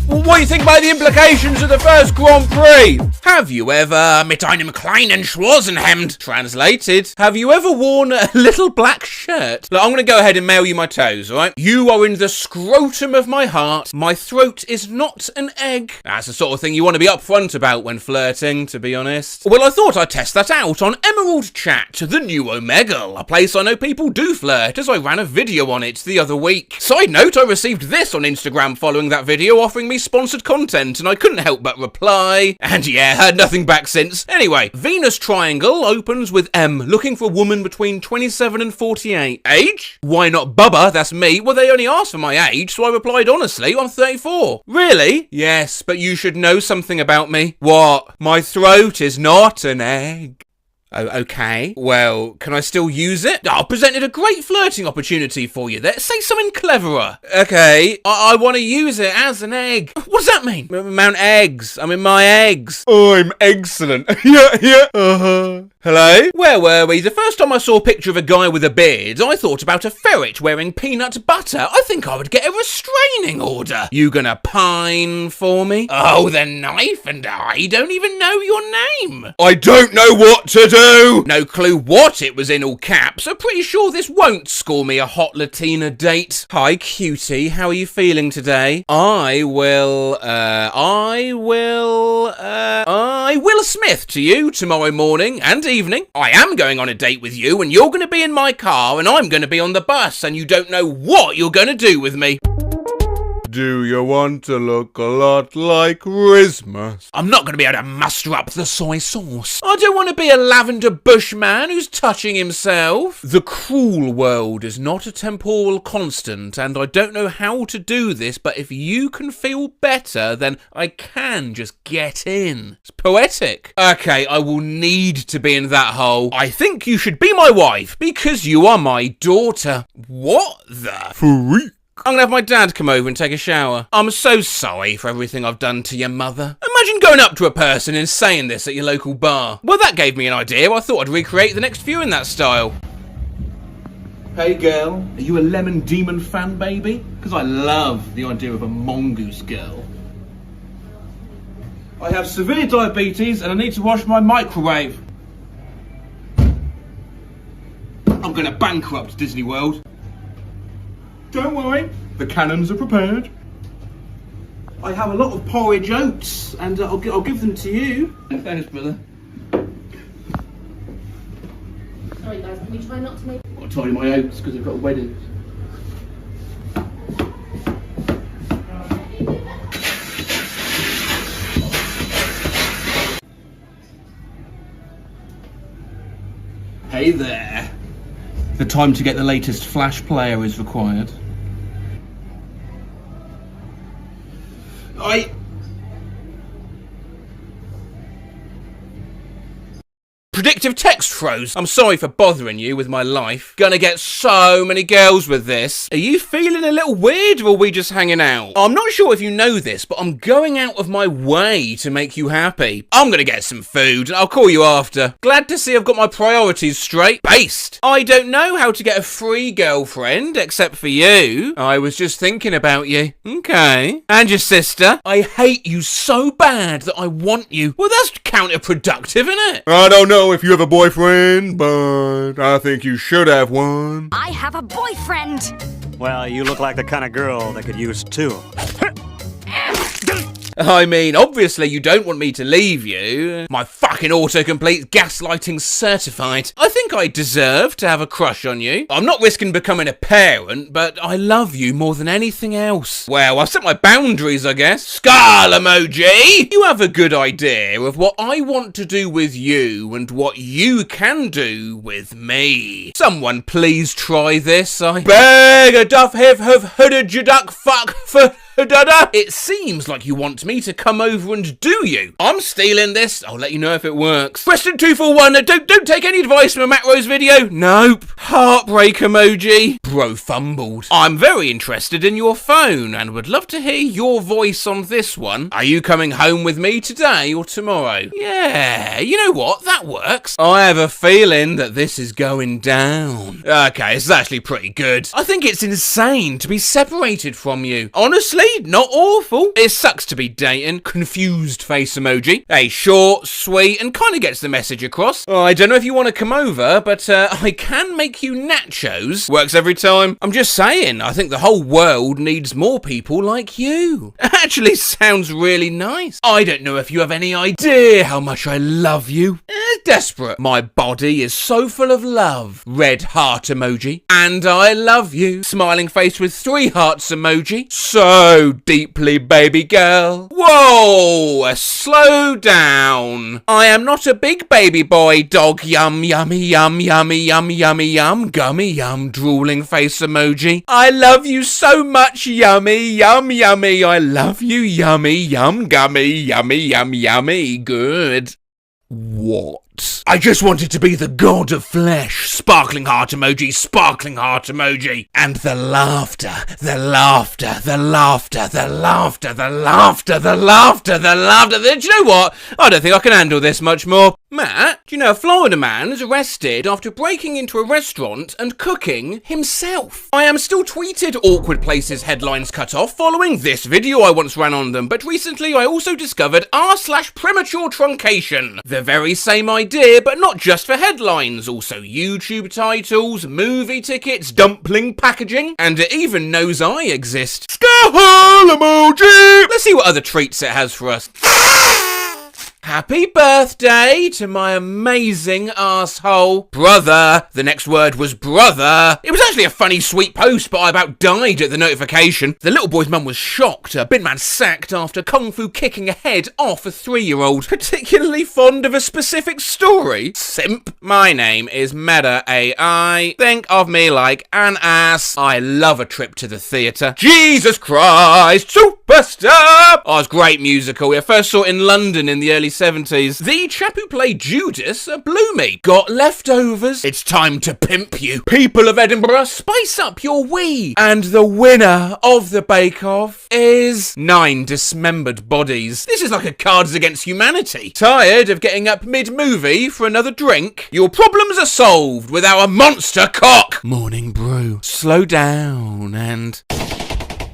what do you think about the implications of the first Grand Prix? Have you ever mit einem kleinen Schwarzenhemd? Translated, have you ever worn a little black shirt? Look, I'm going to go ahead and mail you my toes, alright? You are in the scrotum of my heart. My throat is not an egg. That's the sort of thing you want to be upfront about when flirting, to be honest. Well, I thought I'd test that out on Emerald Chat, the new Omegle, a place I know people do flirt, as I ran a video on it the other week. Side note, I received this on Instagram following that video, offering me sponsored content, and I couldn't help but reply. And yeah, heard nothing back since. Anyway, Venus Triangle opens with M, looking for a woman between 27 and 48. Age? Why not Bubba? That's me. Well, they only asked for my age, so I replied honestly, I'm 34. Really? Yes, but you should know something about me. What? My throat is not an egg. Oh, okay. Well, can I still use it? I presented a great flirting opportunity for you there. Say something cleverer. Okay, I want to use it as an egg. What does that mean? Mount eggs. I mean, my eggs. I'm excellent. yeah. Hello? Where were we? The first time I saw a picture of a guy with a beard, I thought about a ferret wearing peanut butter. I think I would get a restraining order. You gonna pine for me? Oh, the knife and I don't even know your name. I don't know what to do. No clue what it was in all caps. I'm pretty sure this won't score me a hot Latina date. Hi, cutie. How are you feeling today? I will Smith to you tomorrow morning and evening. I am going on a date with you and you're going to be in my car and I'm going to be on the bus and you don't know what you're going to do with me. Do you want to look a lot like Christmas? I'm not going to be able to muster up the soy sauce. I don't want to be a lavender bush man who's touching himself. The cruel world is not a temporal constant, and I don't know how to do this, but if you can feel better, then I can just get in. It's poetic. Okay, I will need to be in that hole. I think you should be my wife, because you are my daughter. What the freak? I'm gonna have my dad come over and take a shower. I'm so sorry for everything I've done to your mother. Imagine going up to a person and saying this at your local bar. Well, that gave me an idea. I thought I'd recreate the next few in that style. Hey girl, are you a Lemon Demon fan, baby? Because I love the idea of a mongoose girl. I have severe diabetes and I need to wash my microwave. I'm gonna bankrupt Disney World. Don't worry, the cannons are prepared. I have a lot of porridge oats, and I'll give them to you. Thanks, brother. Sorry guys, can we try not to make... I'll tell you my oats because I've got a wedding. Hey there. The time to get the latest Flash player is required. Predictive text froze. I'm sorry for bothering you with my life. Gonna get so many girls with this. Are you feeling a little weird or are we just hanging out? I'm not sure if you know this, but I'm going out of my way to make you happy. I'm gonna get some food and I'll call you after. Glad to see I've got my priorities straight. Based. I don't know how to get a free girlfriend except for you. I was just thinking about you. Okay. And your sister. I hate you so bad that I want you. Well, that's counterproductive, isn't it? I don't know if you have a boyfriend, but I think you should have one. I have a boyfriend. Well, you look like the kind of girl that could use two. I mean, obviously you don't want me to leave you. My fucking autocomplete gaslighting certified. I think I deserve to have a crush on you. I'm not risking becoming a parent, but I love you more than anything else. Well, I've set my boundaries, I guess. Skull emoji! You have a good idea of what I want to do with you and what you can do with me. Someone please try this. I beg a duff have hooded you duck fuck for Dada. It seems like you want me to come over and do you. I'm stealing this. I'll let you know if it works. Question 241. Don't take any advice from a Matt Rose video. Nope. Heartbreak emoji. Bro fumbled. I'm very interested in your phone and would love to hear your voice on this one. Are you coming home with me today or tomorrow? Yeah, you know what? That works. I have a feeling that this is going down. Okay, this is actually pretty good. I think it's insane to be separated from you. Honestly, not awful. It sucks to be dating. Confused face emoji. Hey, short, sweet, and kind of gets the message across. Oh, I don't know if you want to come over, but I can make you nachos. Works every time. I'm just saying, I think the whole world needs more people like you. Actually sounds really nice. I don't know if you have any idea how much I love you. Desperate. My body is so full of love. Red heart emoji. And I love you. Smiling face with 3 hearts emoji. So deeply, baby girl. Whoa, slow down. I am not a big baby boy. Dog yum, yummy, yum, yummy, yum, yummy, yum, gummy, yum, drooling face emoji. I love you so much, yummy, yum, yummy. I love you, yummy, yum, gummy, yummy, yum, yummy. Good. What? I just wanted to be the god of flesh. Sparkling heart emoji, sparkling heart emoji. And the laughter, the laughter, the laughter, the laughter, the laughter, the laughter, the laughter. Do you know what? I don't think I can handle this much more. Matt, do you know a Florida man is arrested after breaking into a restaurant and cooking himself? I am still tweeted awkward places headlines cut off following this video I once ran on them, but recently I also discovered r/premature truncation. The very same idea, but not just for headlines, also YouTube titles, movie tickets, dumpling packaging, and it even knows I exist. Skull emoji! Let's see what other treats it has for us. Happy birthday to my amazing asshole. Brother. The next word was brother. It was actually a funny, sweet post, but I about died at the notification. The little boy's mum was shocked. A big man sacked after kung fu kicking a head off a 3-year-old. Particularly fond of a specific story. Simp. My name is Meta AI. Think of me like an ass. I love a trip to the theatre. Jesus Christ. Superstar. Oh, it's a great musical. I first saw it in London in the early 70s. The chap who played Judas blew me. Got leftovers? It's time to pimp you. People of Edinburgh, spice up your wee. And the winner of the bake-off is 9 dismembered bodies. This is like a Cards Against Humanity. Tired of getting up mid-movie for another drink? Your problems are solved with our monster cock. Morning brew. Slow down and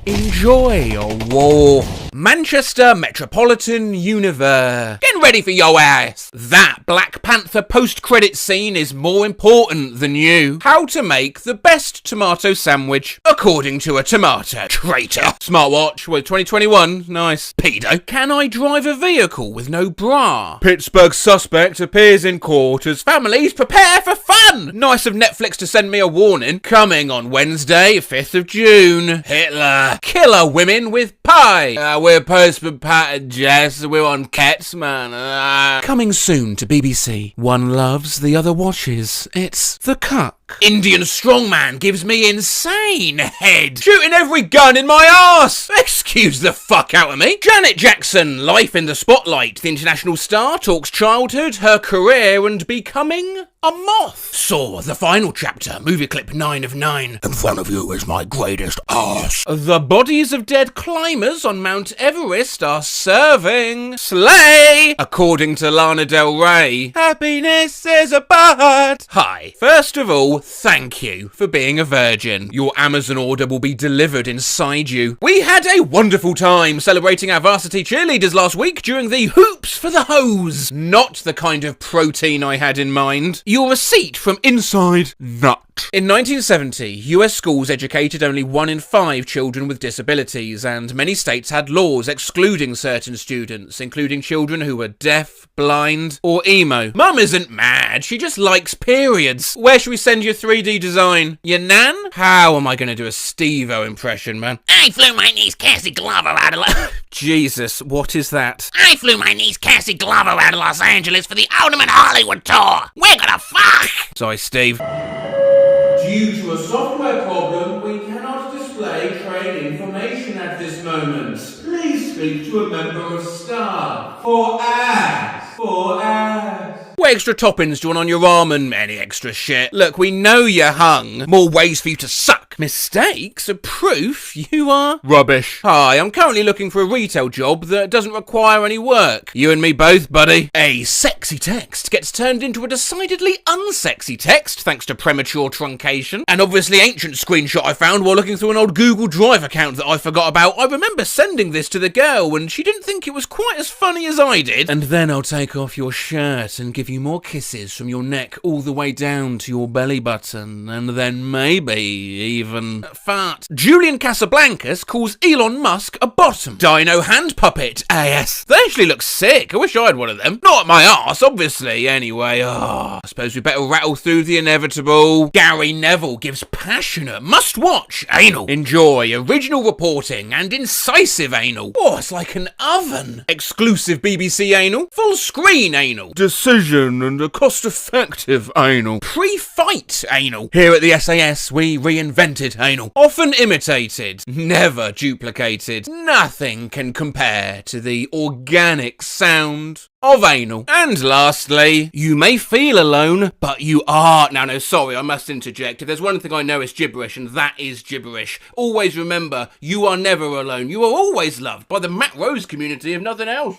enjoy your war. Manchester Metropolitan Universe. Getting ready for your ass. That Black Panther post-credit scene is more important than you. How to make the best tomato sandwich, according to a tomato traitor. Smartwatch with 2021. Nice. Pedo. Can I drive a vehicle with no bra? Pittsburgh suspect appears in court as families prepare for fun. Nice of Netflix to send me a warning. Coming on Wednesday, 5th of June. Hitler. Killer women with pie. We're postman Pat and Jess. We're on Cats, man. Coming soon to BBC. One loves, the other watches. It's The Cuck. Indian strongman gives me insane head. Shooting every gun in my arse. Excuse the fuck out of me. Janet Jackson, life in the spotlight. The international star talks childhood, her career, and becoming a moth. Saw the final chapter, movie clip 9 of 9. In front of you is my greatest arse. The bodies of dead climbers on Mount Everest are serving slay, according to Lana Del Rey. Happiness is a bud. Hi. First of all, thank you for being a virgin. Your Amazon order will be delivered inside you. We had a wonderful time celebrating our varsity cheerleaders last week during the Hoops for the Hose. Not the kind of protein I had in mind. Your receipt from inside nut. In 1970, US schools educated only 1 in 5 children with disabilities, and many states had laws excluding certain students, including children who were deaf, blind, or emo. Mum isn't mad, she just likes periods. Where should we send your 3D design? Your nan? How am I going to do a Steve-O impression, man? I flew my niece Cassie Glover out of Jesus, what is that? I flew my niece Cassie Glover out of Los Angeles for the Ultimate Hollywood Tour. We're gonna fuck! Sorry, Steve. Due to a software problem, we cannot display trade information at this moment. Please speak to a member of staff. For ads. For ads. What extra toppings do you want on your ramen? Any extra shit? Look, we know you're hung. More ways for you to suck. Mistakes are proof you are rubbish. Hi, I'm currently looking for a retail job that doesn't require any work. You and me both, buddy. A sexy text gets turned into a decidedly unsexy text thanks to premature truncation. An obviously ancient screenshot I found while looking through an old Google Drive account that I forgot about. I remember sending this to the girl and she didn't think it was quite as funny as I did. And then I'll take off your shirt and give you more kisses from your neck all the way down to your belly button, and then maybe even fart. Julian Casablancas calls Elon Musk a bottom. Dino hand puppet. AS. They actually look sick. I wish I had one of them. Not my arse, obviously. Anyway, I suppose we better rattle through the inevitable. Gary Neville gives passionate, must-watch anal. Enjoy original reporting and incisive anal. Oh, it's like an oven. Exclusive BBC anal. Full screen anal. Decision and a cost-effective anal. Pre-fight anal. Here at the SAS, we reinvented anal. Often imitated, never duplicated. Nothing can compare to the organic sound of anal. And lastly, you may feel alone, but you are... No, sorry, I must interject. If there's one thing I know is gibberish, and that is gibberish. Always remember, you are never alone. You are always loved by the Matt Rose community, if nothing else.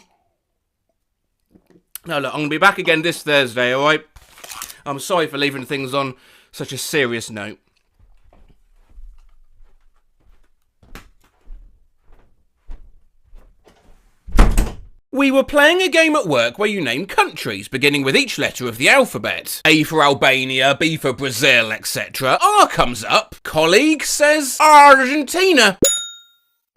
Now look, I'm going to be back again this Thursday, alright? I'm sorry for leaving things on such a serious note. We were playing a game at work where you name countries, beginning with each letter of the alphabet. A for Albania, B for Brazil, etc. R comes up. Colleague says Argentina.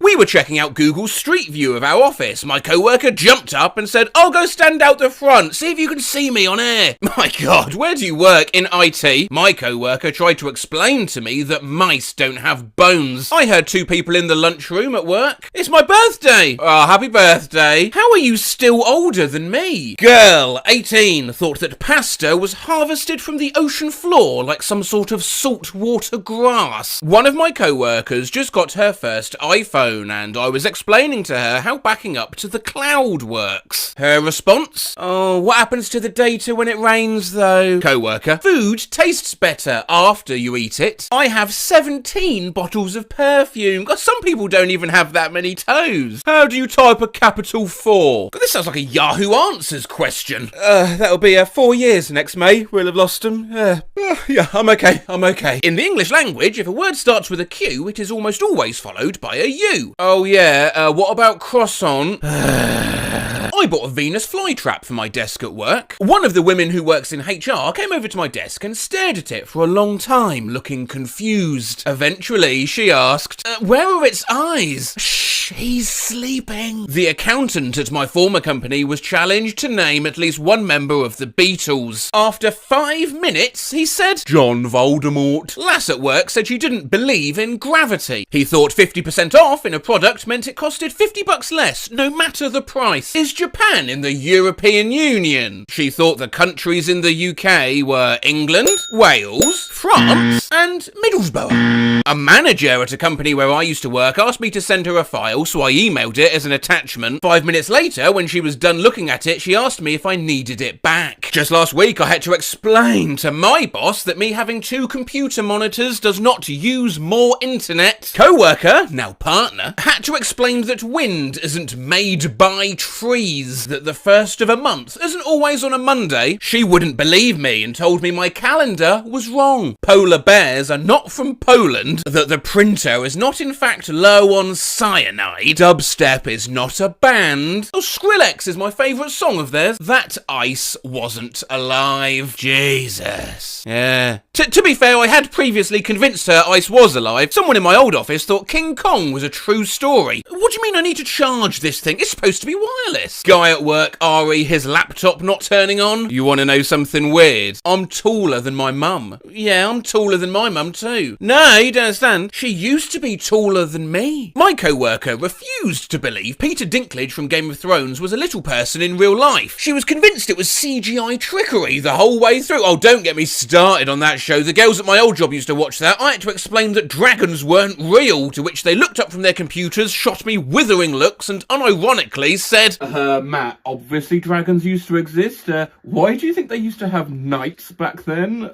We were checking out Google's Street View of our office. My co-worker jumped up and said, I'll go stand out the front, see if you can see me on air. My God, where do you work? In IT? My co-worker tried to explain to me that mice don't have bones. I heard 2 people in the lunchroom at work. It's my birthday. Oh, happy birthday. How are you still older than me? Girl, 18, thought that pasta was harvested from the ocean floor like some sort of saltwater grass. One of my co-workers just got her first iPhone, and I was explaining to her how backing up to the cloud works. Her response? Oh, what happens to the data when it rains though? Co-worker. Food tastes better after you eat it. I have 17 bottles of perfume. God, some people don't even have that many toes. How do you type a capital 4? God, this sounds like a Yahoo Answers question. That'll be 4 years next May. We'll have lost them. Yeah, I'm okay. In the English language, if a word starts with a Q, it is almost always followed by a U. Oh yeah, what about croissant? I bought a Venus flytrap for my desk at work. One of the women who works in HR came over to my desk and stared at it for a long time, looking confused. Eventually, she asked, where are its eyes? Shh, he's sleeping. The accountant at my former company was challenged to name at least one member of the Beatles. After 5 minutes, he said, John Voldemort. Lass at work said she didn't believe in gravity. He thought 50% off in a product meant it costed $50 less, no matter the price. Is Japan in the European Union? She thought the countries in the UK were England, Wales, France, and Middlesbrough. A manager at a company where I used to work asked me to send her a file, so I emailed it as an attachment. 5 minutes later, when she was done looking at it, she asked me if I needed it back. Just last week, I had to explain to my boss that me having 2 computer monitors does not use more internet. Co-worker, now partner, had to explain that wind isn't made by trees. tease that the first of a month isn't always on a Monday, she wouldn't believe me and told me my calendar was wrong. Polar bears are not from Poland, that the printer is not in fact low on cyanide, dubstep is not a band, oh, Skrillex is my favourite song of theirs, that ice wasn't alive. Jesus. Yeah. To be fair, I had previously convinced her ice was alive. Someone in my old office thought King Kong was a true story. What do you mean I need to charge this thing? It's supposed to be wireless. Guy at work, Ari, his laptop not turning on. You want to know something weird? I'm taller than my mum. Yeah, I'm taller than my mum too. No, you don't understand. She used to be taller than me. My co-worker refused to believe Peter Dinklage from Game of Thrones was a little person in real life. She was convinced it was CGI trickery the whole way through. Oh, don't get me started on that show. The girls at my old job used to watch that. I had to explain that dragons weren't real, to which they looked up from their computers, shot me withering looks, and unironically said, Matt, obviously dragons used to exist. Why do you think they used to have knights back then?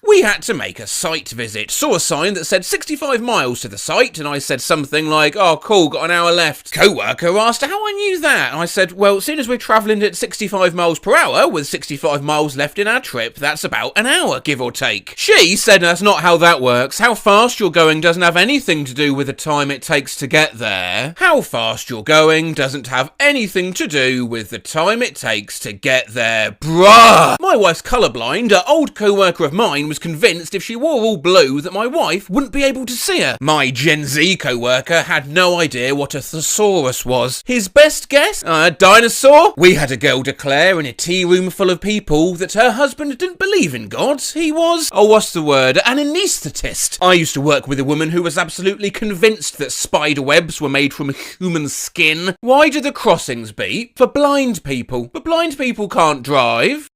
We had to make a site visit. Saw a sign that said 65 miles to the site, and I said something like, oh cool, got an hour left. Co-worker asked how I knew that, and I said, well, seeing as we're travelling at 65 miles per hour, with 65 miles left in our trip, that's about an hour, give or take. She said that's not how that works. How fast you're going doesn't have anything to do with the time it takes to get there. How fast you're going doesn't have anything to do with the time it takes to get there. Bruh! My wife's colourblind, an old co-worker of mine was convinced if she wore all blue that my wife wouldn't be able to see her. My Gen Z co-worker had no idea what a thesaurus was. His best guess? A dinosaur? We had a girl declare in a tea room full of people that her husband didn't believe in God. He was, oh what's the word, an anaesthetist. I used to work with a woman who was absolutely convinced that spider webs were made from human skin. Why do the crossings beep? For blind people. But blind people can't drive.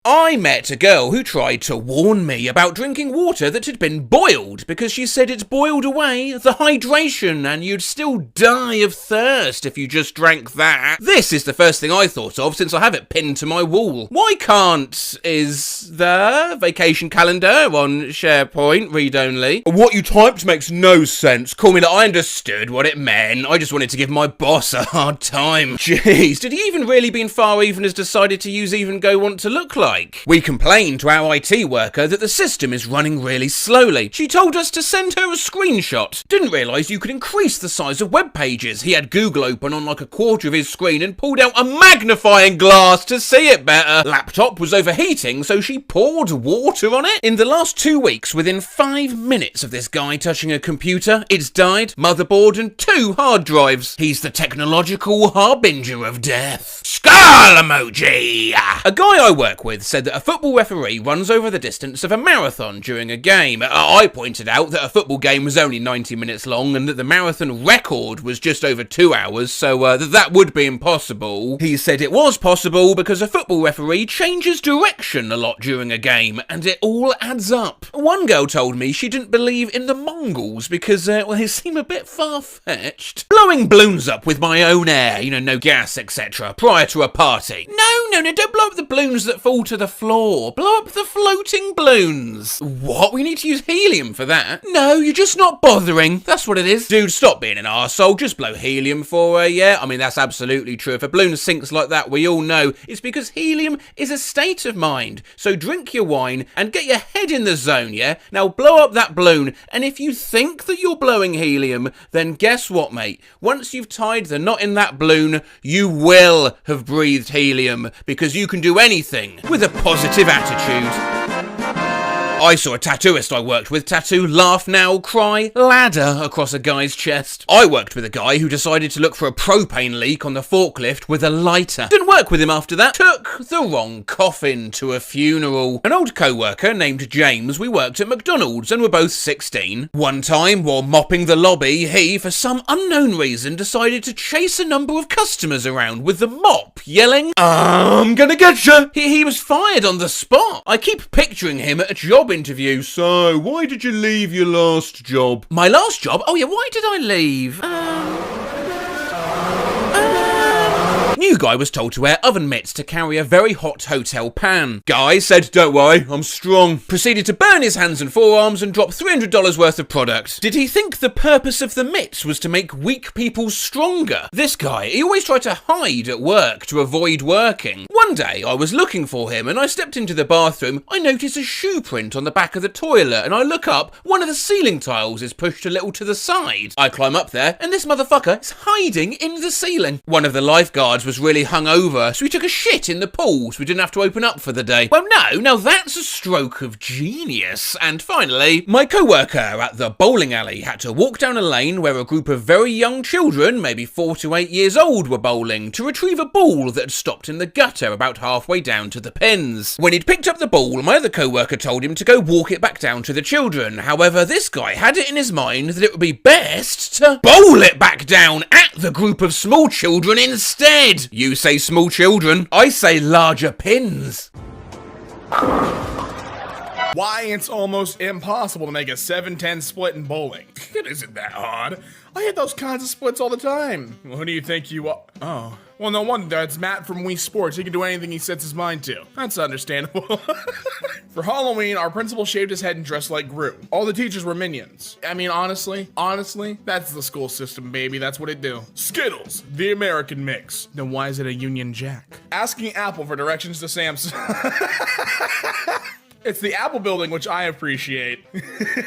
I met a girl who tried to warn me about drinking water that had been boiled because she said it boiled away the hydration and you'd still die of thirst if you just drank that. This is the first thing I thought of since I have it pinned to my wall. Why can't is the vacation calendar on SharePoint read only? What you typed makes no sense. Call me that I understood what it meant. I just wanted to give my boss a hard time. Jeez, did he even really be in Far Even has decided to use Even Go Want to Look Like? We complained to our IT worker that the system is running really slowly. She told us to send her a screenshot. Didn't realise you could increase the size of web pages. He had Google open on like a quarter of his screen and pulled out a magnifying glass to see it better. Laptop was overheating, so she poured water on it. In the last 2 weeks, within 5 minutes of this guy touching a computer, it's died, motherboard and 2 hard drives. He's the technological harbinger of death. Skull emoji! A guy I work with said that a football referee runs over the distance of a marathon during a game. I pointed out that a football game was only 90 minutes long and that the marathon record was just over 2 hours, so that would be impossible. He said it was possible because a football referee changes direction a lot during a game, and it all adds up. One girl told me she didn't believe in the Mongols because, well, they seem a bit far-fetched. Blowing balloons up with my own air, you know, no gas, etc., prior to a party. No, don't blow up the balloons that fall to the floor. Blow up the floating balloons. What? We need to use helium for that? No, you're just not bothering. That's what it is. Dude, stop being an arsehole. Just blow helium for her, yeah? I mean, that's absolutely true. If a balloon sinks like that, we all know it's because helium is a state of mind. So drink your wine and get your head in the zone, yeah? Now blow up that balloon, and if you think that you're blowing helium, then guess what, mate? Once you've tied the knot in that balloon, you will have breathed helium, because you can do anything with a positive attitude. I saw a tattooist I worked with tattoo laugh now, cry, ladder across a guy's chest. I worked with a guy who decided to look for a propane leak on the forklift with a lighter. Didn't work with him after that. Took the wrong coffin to a funeral. An old co-worker named James, we worked at McDonald's and were both 16. One time, while mopping the lobby, he, for some unknown reason, decided to chase a number of customers around with the mop, yelling, I'm gonna get you! He was fired on the spot. I keep picturing him at a job interview. So, why did you leave your last job? My last job? Oh yeah, why did I leave? New guy was told to wear oven mitts to carry a very hot hotel pan. Guy said, "Don't worry, I'm strong." Proceeded to burn his hands and forearms and drop $300 worth of product. Did he think the purpose of the mitts was to make weak people stronger? This guy, he always tried to hide at work to avoid working. One day, I was looking for him and I stepped into the bathroom. I noticed a shoe print on the back of the toilet and I look up, one of the ceiling tiles is pushed a little to the side. I climb up there and this motherfucker is hiding in the ceiling. One of the lifeguards was really hungover, so he took a shit in the pool so we didn't have to open up for the day. Well, no, now that's a stroke of genius. And finally, my co-worker at the bowling alley had to walk down a lane where a group of very young children, maybe 4 to 8 years old, were bowling to retrieve a ball that had stopped in the gutter about halfway down to the pins. When he'd picked up the ball, my other co-worker told him to go walk it back down to the children. However, this guy had it in his mind that it would be best to bowl it back down at the group of small children instead. You say small children, I say larger pins. Why it's almost impossible to make a 7-10 split in bowling. It isn't that hard. I hit those kinds of splits all the time. Well, who do you think you are? Oh. Well, no wonder. It's Matt from Wii Sports. He can do anything he sets his mind to. That's understandable. For Halloween, our principal shaved his head and dressed like Gru. All the teachers were minions. I mean, honestly, that's the school system, baby. That's what it do. Skittles, the American mix. Then why is it a Union Jack? Asking Apple for directions to Samsung. It's the Apple building, which I appreciate.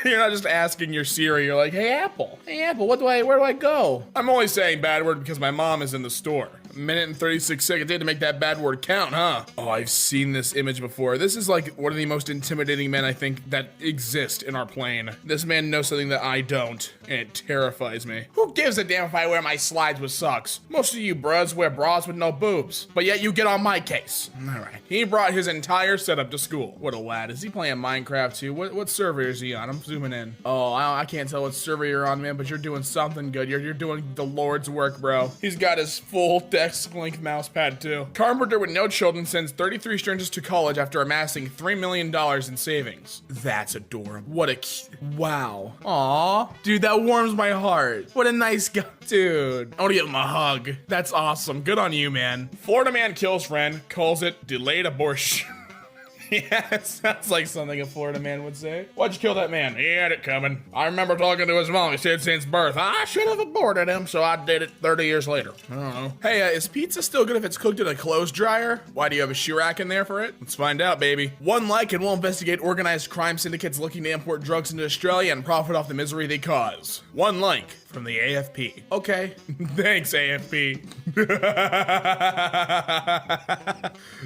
You're not just asking your Siri, you're like, hey Apple, where do I go? I'm only saying bad word because my mom is in the store. A minute and 36 seconds to make that bad word count, huh? Oh, I've seen this image before. This is like one of the most intimidating men I think that exist in our plane. This man knows something that I don't, and it terrifies me. Who gives a damn if I wear my slides with socks? Most of you bros wear bras with no boobs, but yet you get on my case. All right. He brought his entire setup to school. What a lad. Is he playing Minecraft too? What server is he on? I'm zooming in. Oh, I can't tell what server you're on, man, but you're doing something good. You're doing the Lord's work, bro. He's got his full desk-length mouse pad too. Carpenter with no children sends 33 strangers to college after amassing $3 million in savings. That's adorable. What a wow. Aw, dude, that warms my heart. What a nice guy. Dude, I want to give him a hug. That's awesome. Good on you, man. Florida man kills friend, calls it delayed abortion. Yeah, it sounds like something a Florida man would say. Why'd you kill that man? He had it coming. I remember talking to his mom. He said since birth, I should have aborted him, so I did it 30 years later. I don't know. Hey, is pizza still good if it's cooked in a clothes dryer? Why do you have a shoe rack in there for it? Let's find out, baby. One like and we'll investigate organized crime syndicates looking to import drugs into Australia and profit off the misery they cause. One like from the AFP. Okay. Thanks, AFP.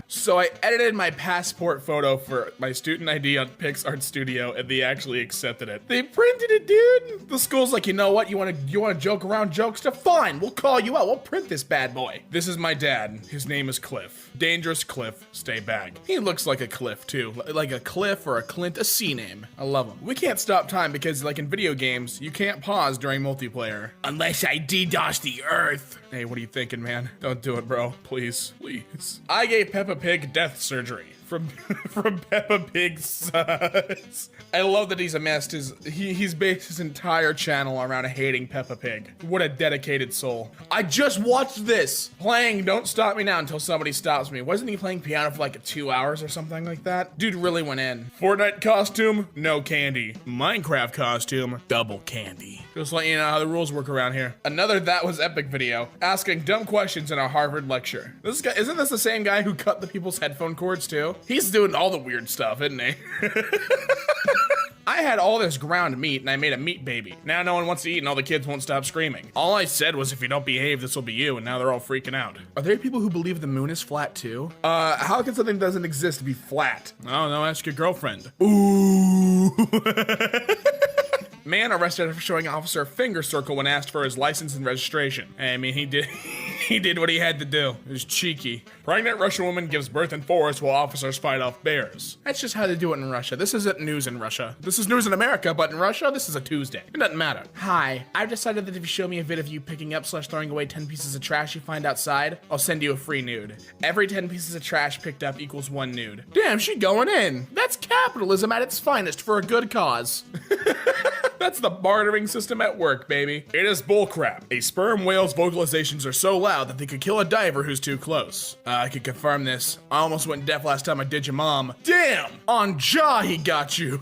So I edited my passport photo for my student ID on PixArt Studio and they actually accepted it. They printed it, dude. The school's like, you know what? You want to joke around jokester? Fine, we'll call you out. We'll print this bad boy. This is my dad. His name is Cliff. Dangerous Cliff, stay back. He looks like a Cliff too. Like a Cliff or a Clint, a C name. I love him. We can't stop time because like in video games, you can't pause during multiplayer. Unless I DDoS the earth. Hey, what are you thinking, man? Don't do it, bro. Please, please. I gave Peppa Pig death surgery. From Peppa Pig's sons. I love that he's amassed he's based his entire channel around hating Peppa Pig. What a dedicated soul. I just watched this playing Don't Stop Me Now Until Somebody Stops Me. Wasn't he playing piano for like 2 hours or something like that? Dude really went in. Fortnite costume, no candy. Minecraft costume, double candy. Just letting you know how the rules work around here. Another That Was Epic video, asking dumb questions in a Harvard lecture. This guy, isn't this the same guy who cut the people's headphone cords too? He's doing all the weird stuff, isn't he? I had all this ground meat and I made a meat baby. Now no one wants to eat and all the kids won't stop screaming. All I said was if you don't behave, this will be you, and now they're all freaking out. Are there people who believe the moon is flat too? How can something that doesn't exist be flat? I don't know, ask your girlfriend. Ooh. Man arrested for showing officer a finger circle when asked for his license and registration. I mean, he did what he had to do. It was cheeky. Pregnant Russian woman gives birth in forest while officers fight off bears. That's just how they do it in Russia. This isn't news in Russia. This is news in America, but in Russia, this is a Tuesday. It doesn't matter. Hi, I've decided that if you show me a vid of you picking up / throwing away 10 pieces of trash you find outside, I'll send you a free nude. Every 10 pieces of trash picked up equals 1 nude. Damn, she going in. That's capitalism at its finest for a good cause. That's the bartering system at work, baby. It is bullcrap. A sperm whale's vocalizations are so loud out that they could kill a diver who's too close. I could confirm this. I almost went deaf last time I did your mom. Damn! On jaw he got you.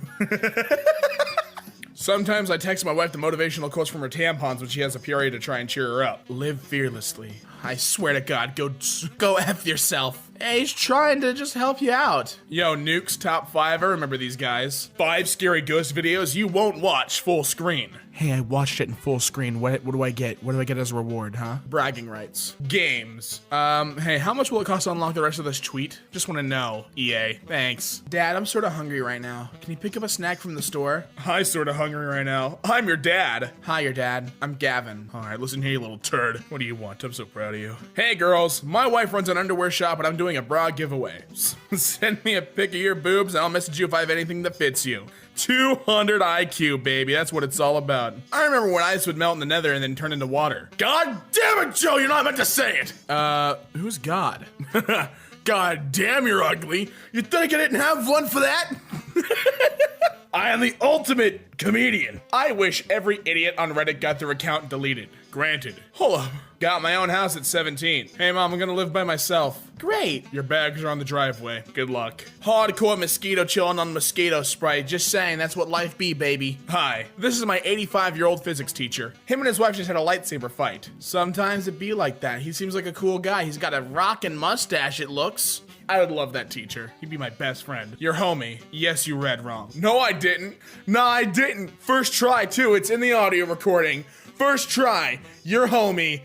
Sometimes I text my wife the motivational quotes from her tampons when she has a period to try and cheer her up. Live fearlessly. I swear to God, go F yourself. Hey, he's trying to just help you out. Yo, Nuke's top 5, I remember these guys. 5 scary ghost videos you won't watch full screen. Hey, I watched it in full screen. What do I get? What do I get as a reward, huh? Bragging rights. Games. Hey, how much will it cost to unlock the rest of this tweet? Just want to know. EA. Thanks. Dad, I'm sort of hungry right now. Can you pick up a snack from the store? I'm sort of hungry right now. I'm your dad. Hi, your dad. I'm Gavin. All right, listen here, you little turd. What do you want? I'm so proud of you. Hey, girls. My wife runs an underwear shop, and I'm doing a bra giveaway. Send me a pic of your boobs, and I'll message you if I have anything that fits you. 200 IQ, baby. That's what it's all about. I remember when ice would melt in the nether and then turn into water. God damn it, Joe, you're not meant to say it. Who's God? God damn, you're ugly. You think I didn't have one for that? I am the ultimate comedian. I wish every idiot on Reddit got their account deleted. Granted. Hold up. Got my own house at 17. Hey mom, I'm gonna live by myself. Great. Your bags are on the driveway. Good luck. Hardcore mosquito chilling on mosquito spray. Just saying, that's what life be, baby. Hi, this is my 85-year-old physics teacher. Him and his wife just had a lightsaber fight. Sometimes it be like that. He seems like a cool guy. He's got a rockin' mustache, it looks. I would love that teacher. He'd be my best friend. Your homie. Yes, you read wrong. No, I didn't. No, I didn't. First try, too. It's in the audio recording. First try. Your homie.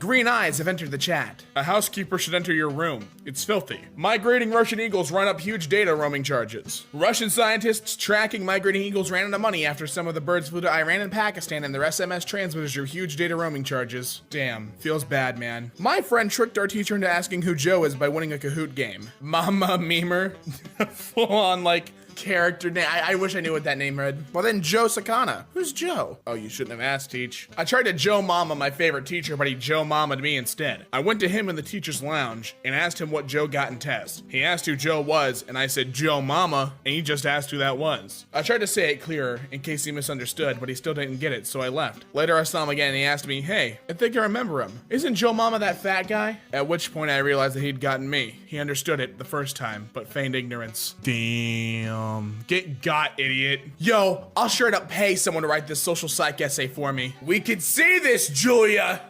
Green eyes have entered the chat. A housekeeper should enter your room. It's filthy. Migrating Russian eagles run up huge data roaming charges. Russian scientists tracking migrating eagles ran out of money after some of the birds flew to Iran and Pakistan, and their SMS transmitters drew huge data roaming charges. Damn, feels bad, man. My friend tricked our teacher into asking who Joe is by winning a Kahoot game. Mama Memer. Full on, like, character name. I wish I knew what that name read. Well then, Joe Sakana. Who's Joe? Oh, you shouldn't have asked, Teach. I tried to Joe Mama my favorite teacher, but he Joe Mama'd me instead. I went to him in the teacher's lounge and asked him what Joe got in test. He asked who Joe was, and I said Joe Mama, and he just asked who that was. I tried to say it clearer in case he misunderstood, but he still didn't get it, so I left. Later I saw him again and he asked me, hey, I think I remember him. Isn't Joe Mama that fat guy? At which point I realized that he'd gotten me. He understood it the first time, but feigned ignorance. Damn. Get got, idiot. Yo, I'll straight up pay someone to write this social psych essay for me. We could see this, Julia.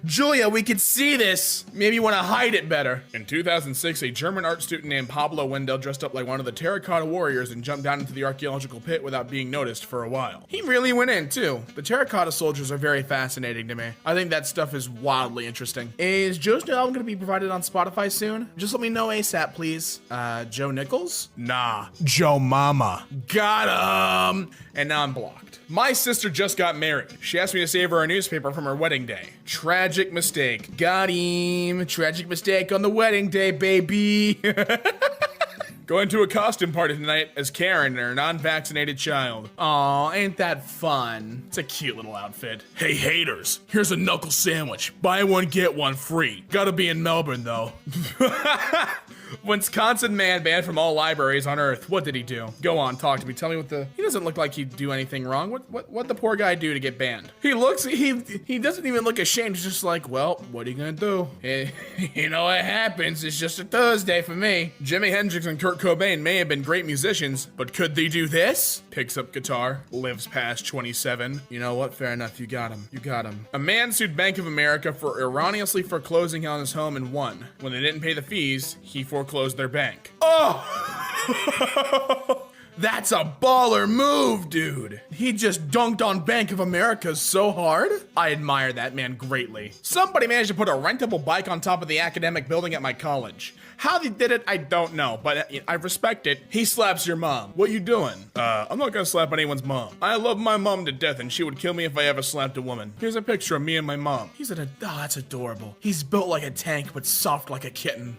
Julia, we could see this. Maybe you want to hide it better. In 2006, a German art student named Pablo Wendell dressed up like one of the terracotta warriors and jumped down into the archaeological pit without being noticed for a while. He really went in, too. The terracotta soldiers are very fascinating to me. I think that stuff is wildly interesting. Is Joe's new album going to be provided on Spotify soon? Just let me know ASAP, please. Joe Nichols? Nah, Joe Mama. Got him! And now I'm blocked. My sister just got married. She asked me to save her a newspaper from her wedding day. Tragic mistake. Got him. Tragic mistake on the wedding day, baby. Going to a costume party tonight as Karen and her non-vaccinated child. Aw, ain't that fun? It's a cute little outfit. Hey haters, here's a knuckle sandwich. Buy one, get one free. Gotta be in Melbourne though. Wisconsin man banned from all libraries on Earth. What did he do? Go on, talk to me. Tell me what the... He doesn't look like he'd do anything wrong. What the poor guy do to get banned? He doesn't even look ashamed. He's just like, well, what are you gonna do? You know what happens. It's just a Thursday for me. Jimi Hendrix and Kurt Cobain may have been great musicians, but could they do this? Picks up guitar, lives past 27. You know what? Fair enough. You got him. You got him. A man sued Bank of America for erroneously foreclosing on his home and won. When they didn't pay the fees, he foreclosed their bank. Oh! That's a baller move, dude. He just dunked on Bank of America so hard. I admire that man greatly. Somebody managed to put a rentable bike on top of the academic building at my college. How they did it, I don't know, but I respect it. He slaps your mom. What you doing? I'm not gonna slap anyone's mom. I love my mom to death and she would kill me if I ever slapped a woman. Here's a picture of me and my mom. Oh, that's adorable. He's built like a tank, but soft like a kitten.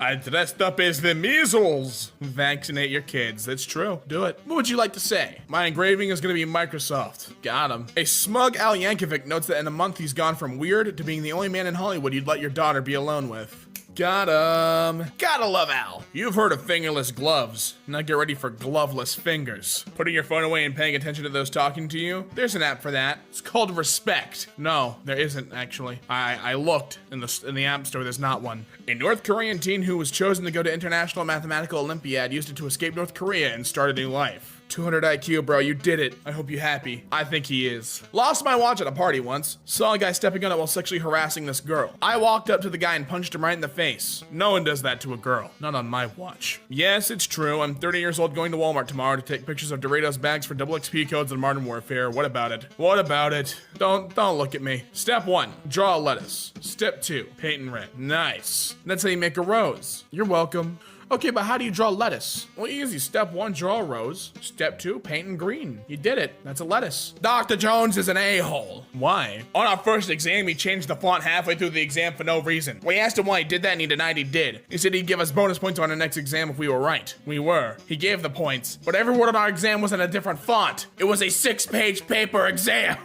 I dressed up as the measles. Vaccinate your kids. That's true. Do it. What would you like to say? My engraving is going to be Microsoft. Got him. A smug Al Yankovic notes that in a month he's gone from weird to being the only man in Hollywood you'd let your daughter be alone with. Got him. Gotta love Al. You've heard of fingerless gloves. Now get ready for gloveless fingers. Putting your phone away and paying attention to those talking to you? There's an app for that. It's called Respect. No, there isn't actually. I looked in the app store, there's not one. A North Korean teen who was chosen to go to International Mathematical Olympiad used it to escape North Korea and start a new life. 200 IQ, bro, you did it. I hope you're happy. I think he is. Lost my watch at a party once. Saw a guy stepping on it while sexually harassing this girl. I walked up to the guy and punched him right in the face. No one does that to a girl. Not on my watch. Yes, it's true. I'm 30 years old going to Walmart tomorrow to take pictures of Doritos bags for double XP codes in Modern Warfare. What about it? What about it? Don't look at me. Step 1, draw a lettuce. Step 2, paint in red. Nice. That's how you make a rose. You're welcome. Okay, but how do you draw lettuce? Well, easy. Step 1, draw a rose. Step 2, paint in green. You did it. That's a lettuce. Dr. Jones is an a-hole. Why? On our first exam, he changed the font halfway through the exam for no reason. We asked him why he did that, and he denied he did. He said he'd give us bonus points on our next exam if we were right. We were. He gave the points, but every word on our exam was in a different font. It was a 6-page paper exam.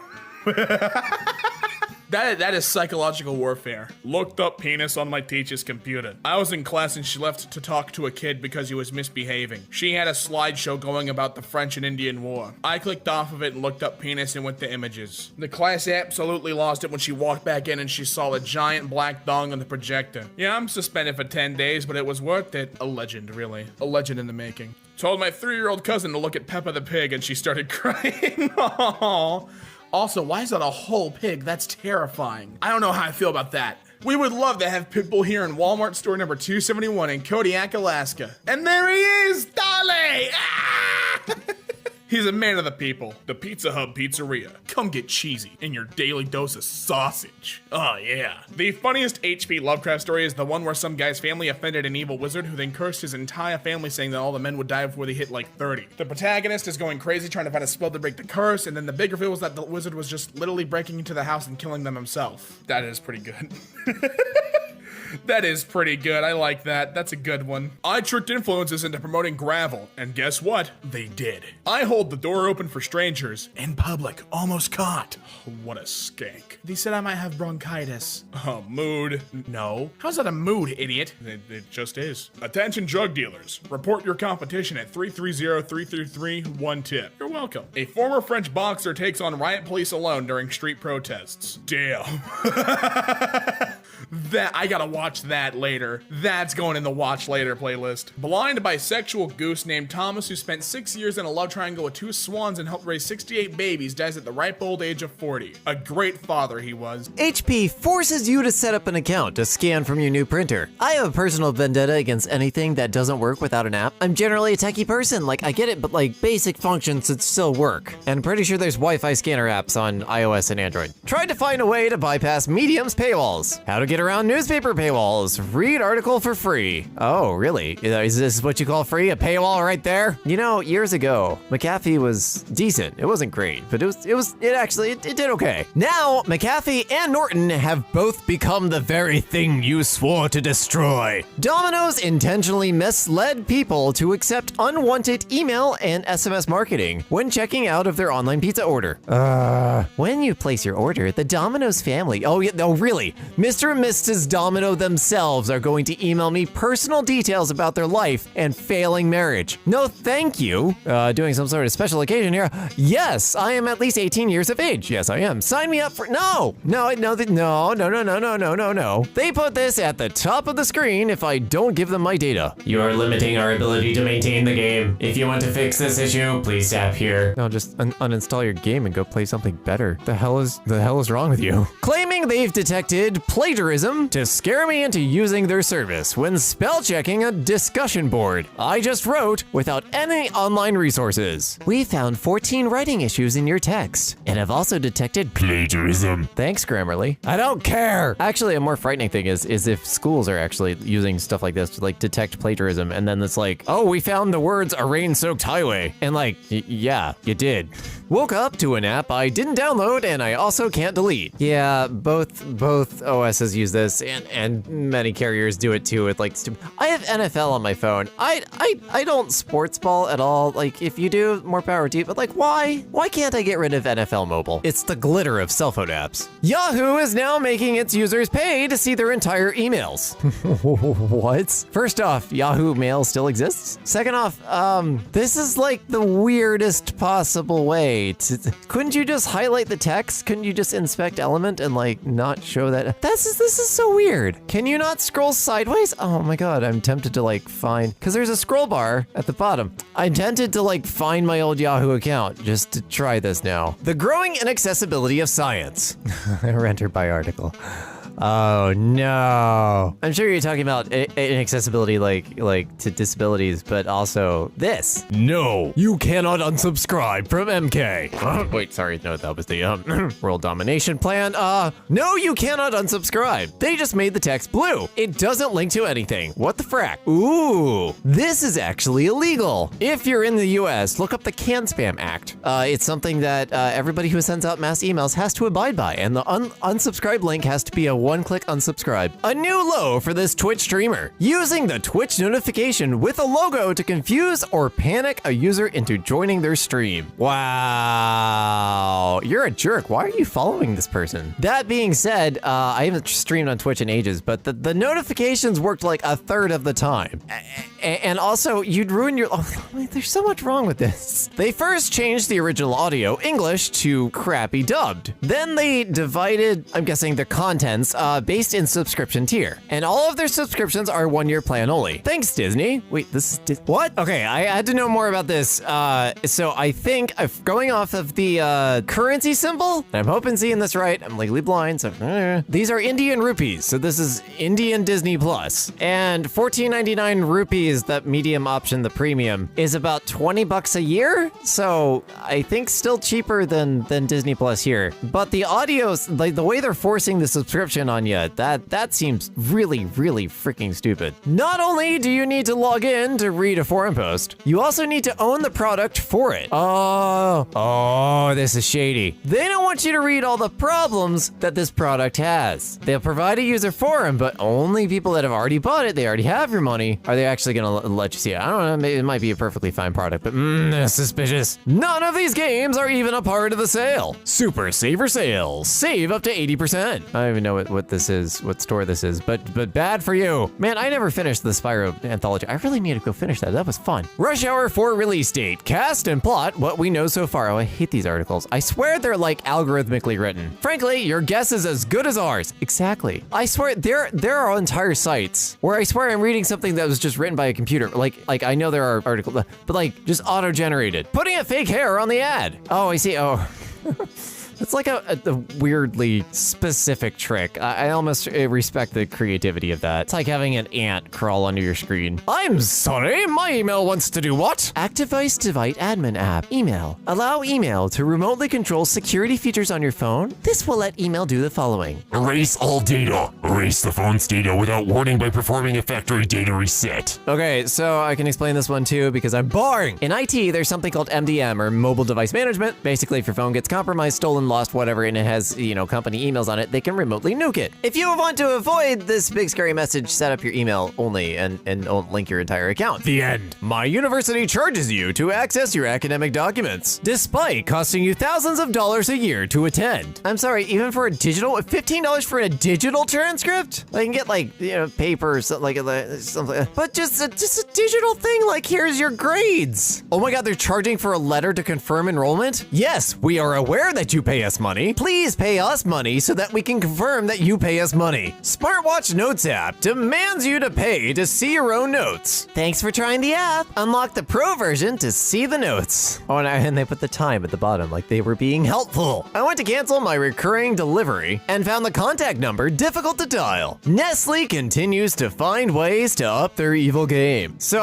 That is psychological warfare. Looked up penis on my teacher's computer. I was in class and she left to talk to a kid because he was misbehaving. She had a slideshow going about the French and Indian War. I clicked off of it and looked up penis and went to images. The class absolutely lost it when she walked back in and she saw a giant black dong on the projector. Yeah, I'm suspended for 10 days, but it was worth it. A legend, really. A legend in the making. Told my 3-year-old cousin to look at Peppa the Pig and she started crying. Aww. Also, why is that a whole pig? That's terrifying. I don't know how I feel about that. We would love to have Pitbull here in Walmart store number 271 in Kodiak, Alaska. And there he is, Dolly! Ah! He's a man of the people. The Pizza Hub Pizzeria. Come get cheesy in your daily dose of sausage. Oh yeah. The funniest HP Lovecraft story is the one where some guy's family offended an evil wizard who then cursed his entire family saying that all the men would die before they hit like 30. The protagonist is going crazy trying to find a spell to break the curse, and then the big reveal was that the wizard was just literally breaking into the house and killing them himself. That is pretty good. That is pretty good. I like that. That's a good one. I tricked influencers into promoting gravel, and guess what? They did. I hold the door open for strangers in public. Almost caught. What a skank. They said I might have bronchitis. Mood. No. How's that a mood, idiot? It just is. Attention drug dealers. Report your competition at 330-333-1 tip. You're welcome. A former French boxer takes on riot police alone during street protests. Damn. That I gotta watch that later. That's going in the watch later playlist. Blind bisexual goose named Thomas who spent 6 years in a love triangle with 2 swans and helped raise 68 babies dies at the ripe old age of 40. A great father he was. HP forces you to set up an account to scan from your new printer. I have a personal vendetta against anything that doesn't work without an app. I'm generally a techie person, like I get it, but like basic functions should still work. And I'm pretty sure there's Wi-Fi scanner apps on iOS and Android. Tried to find a way to bypass Medium's paywalls. How to get around newspaper paywalls. Read article for free. Oh, really? Is this what you call free? A paywall right there? You know, years ago, McAfee was decent. It wasn't great, but it did okay. Now, McAfee and Norton have both become the very thing you swore to destroy. Domino's intentionally misled people to accept unwanted email and SMS marketing when checking out of their online pizza order. When you place your order, the Domino's family, really? Mr. and Mrs. Domino themselves are going to email me personal details about their life and failing marriage. No, thank you. Doing some sort of special occasion here. Yes, I am at least 18 years of age. Yes, I am. Sign me up for, no. They put this at the top of the screen if I don't give them my data. You are limiting our ability to maintain the game. If you want to fix this issue, please tap here. No, just uninstall your game and go play something better. The hell is wrong with you? Claiming they've detected plagiarism to scare me into using their service when spell checking a discussion board I just wrote without any online resources. We found 14 writing issues in your text and have also detected plagiarism. Thanks, Grammarly. I don't care. Actually, a more frightening thing is if schools are actually using stuff like this to like detect plagiarism, and then it's like, oh, we found the words a rain-soaked highway, and like, yeah, you did. Woke up to an app I didn't download and I also can't delete. Yeah, both OSs use use this, and many carriers do it too with like I have NFL on my phone. I don't sports ball at all. Like if you do, more power to you, but like why? Why can't I get rid of NFL Mobile? It's the glitter of cell phone apps. Yahoo is now making its users pay to see their entire emails. What? First off, Yahoo Mail still exists. Second off, this is like the weirdest possible way to. Couldn't you just highlight the text? Couldn't you just inspect element and like not show that? This is so weird. Can you not scroll sideways? Oh my god, I'm tempted to like find, because there's a scroll bar at the bottom. I'm tempted to like find my old Yahoo account just to try this now. The growing inaccessibility of science. Rendered by article. Oh no. I'm sure you're talking about inaccessibility like to disabilities, but also this. No, you cannot unsubscribe from EmKay. Wait, sorry, no, that was the world domination plan. No, you cannot unsubscribe. They just made the text blue. It doesn't link to anything. What the frack? Ooh, this is actually illegal. If you're in the US, look up the Can Spam Act. It's something that everybody who sends out mass emails has to abide by, and the unsubscribe link has to be a one-click unsubscribe. A new low for this Twitch streamer. Using the Twitch notification with a logo to confuse or panic a user into joining their stream. Wow. You're a jerk. Why are you following this person? That being said, I haven't streamed on Twitch in ages, but the notifications worked like a third of the time. And also, you'd ruin your... Oh, there's so much wrong with this. They first changed the original audio English to crappy dubbed. Then they divided, I'm guessing, the contents based in subscription tier. And all of their subscriptions are 1-year plan only. Thanks, Disney. Wait, this is what? Okay, I had to know more about this. So I think, going off of the currency symbol, and I'm hoping seeing this right, I'm legally blind, so... These are Indian rupees, so this is Indian Disney Plus. And $14.99 rupees, that medium option, the premium, is about $20 a year. So I think still cheaper than Disney Plus here. But the audio's, like the way they're forcing the subscription on you, that seems really, really freaking stupid. Not only do you need to log in to read a forum post, you also need to own the product for it. Oh, this is shady. They don't want you to read all the problems that this product has. They'll provide a user forum, but only people that have already bought it, they already have your money, are they actually gonna let you see it? I don't know, maybe it might be a perfectly fine product, but suspicious. None of these games are even a part of the sale. Super Saver Sales. Save up to 80%. I don't even know what this is, what store this is, but bad for you. Man, I never finished the Spyro anthology. I really need to go finish that. That was fun. Rush Hour 4 release date. Cast and plot what we know so far. Oh, I hate these articles. I swear they're like algorithmically written. Frankly, your guess is as good as ours. Exactly. I swear there are entire sites where I swear I'm reading something that was just written by a computer. Like I know there are articles, but like just auto-generated. Putting a fake hair on the ad. Oh, I see. Oh. It's like a weirdly specific trick. I almost respect the creativity of that. It's like having an ant crawl under your screen. I'm sorry, my email wants to do what? Activize Device Admin app. Email. Allow email to remotely control security features on your phone. This will let email do the following. Erase all data. Erase the phone's data without warning by performing a factory data reset. Okay, so I can explain this one too because I'm boring. In IT, there's something called MDM, or Mobile Device Management. Basically, if your phone gets compromised, stolen, lost, whatever, and it has, company emails on it, they can remotely nuke it. If you want to avoid this big scary message, set up your email only and don't link your entire account. The end. My university charges you to access your academic documents, despite costing you thousands of dollars a year to attend. I'm sorry, even for a digital, $15 for a digital transcript? I can get paper or something but just a digital thing, like here's your grades. Oh my God, they're charging for a letter to confirm enrollment? Yes, we are aware that you pay us money. Please pay us money so that we can confirm that you pay us money. Smartwatch Notes app demands you to pay to see your own notes. Thanks for trying the app. Unlock the pro version to see the notes. Oh, and they put the time at the bottom like they were being helpful. I went to cancel my recurring delivery and found the contact number difficult to dial. Nestle continues to find ways to up their evil game. So,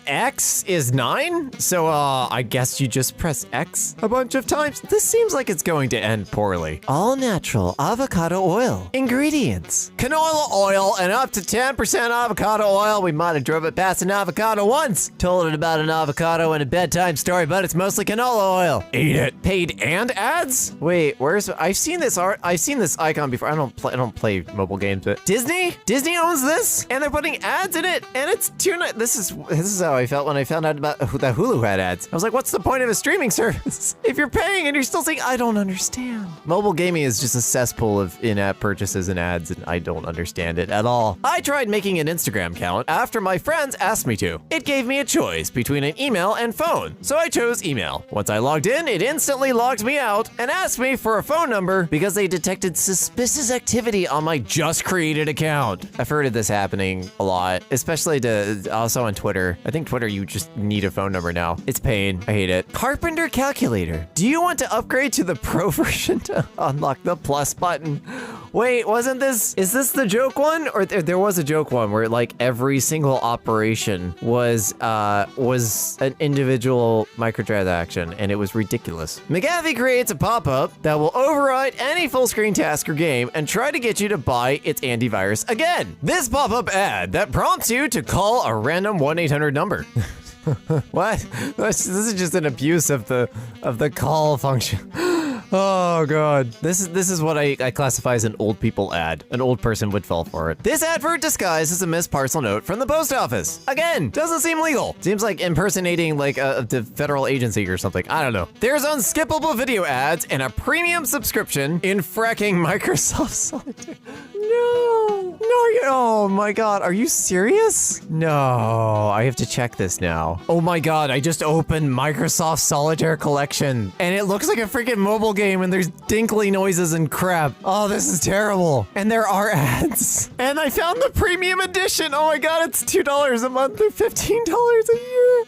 X is 9? So, I guess you just press X a bunch of times. This seems like it's going to end poorly. All natural avocado oil. Ingredients: canola oil and up to 10% avocado oil. We might have drove it past an avocado once. Told it about an avocado in a bedtime story, but it's mostly canola oil. Eat it. Paid and ads? Wait, where's... I've seen this icon before. I don't play mobile games, but Disney owns this, and they're putting ads in it, and it's this is how I felt when I found out about that Hulu had ads. I was like, what's the point of a streaming service if you're paying and you're still saying, I don't understand. Mobile gaming is just a cesspool of in-app purchases and ads, and I don't understand it at all. I tried making an Instagram account after my friends asked me to. It gave me a choice between an email and phone, so I chose email. Once I logged in, it instantly logged me out and asked me for a phone number because they detected suspicious activity on my just created account. I've heard of this happening a lot, especially also on Twitter. I think Twitter, you just need a phone number now. It's pain. I hate it. Carpenter calculator. Do you want to upgrade to the pro version to unlock the plus button? Wait, is this the joke one? Or there was a joke one where like every single operation was an individual microtransaction, and it was ridiculous. McAfee creates a pop-up that will override any full screen task or game and try to get you to buy its antivirus again. This pop-up ad that prompts you to call a random 1-800 number. What? This is just an abuse of the call function. Oh god. This is what I classify as an old people ad. An old person would fall for it. This advert disguised as a missed parcel note from the post office. Again, doesn't seem legal. Seems like impersonating like the federal agency or something. I don't know. There's unskippable video ads and a premium subscription in fracking Microsoft Solitaire. No, oh my god, are you serious? No, I have to check this now. Oh my god, I just opened Microsoft Solitaire Collection, and it looks like a freaking mobile game, and there's dinkly noises and crap. Oh, this is terrible. And there are ads. And I found the premium edition. Oh my god, it's $2 a month or $15 a year.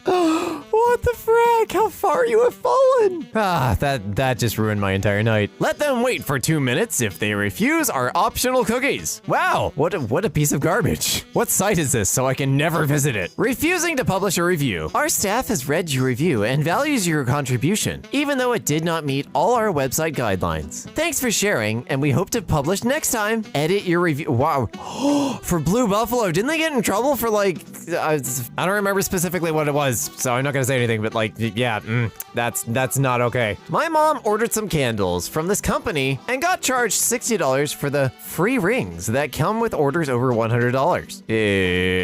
What the frack? How far you have fallen? Ah, that just ruined my entire night. Let them wait for 2 minutes. If they refuse, our optional cookies. Wow, what a piece of garbage. What site is this so I can never visit it? Refusing to publish a review. Our staff has read your review and values your contribution, even though it did not meet all our website guidelines. Thanks for sharing, and we hope to publish next time. Edit your review. Wow. For Blue Buffalo, didn't they get in trouble for like, I don't remember specifically what it was, so I'm not gonna say anything, but like, yeah, that's not okay. My mom ordered some candles from this company and got charged $60 for the free rings that come with orders over $100.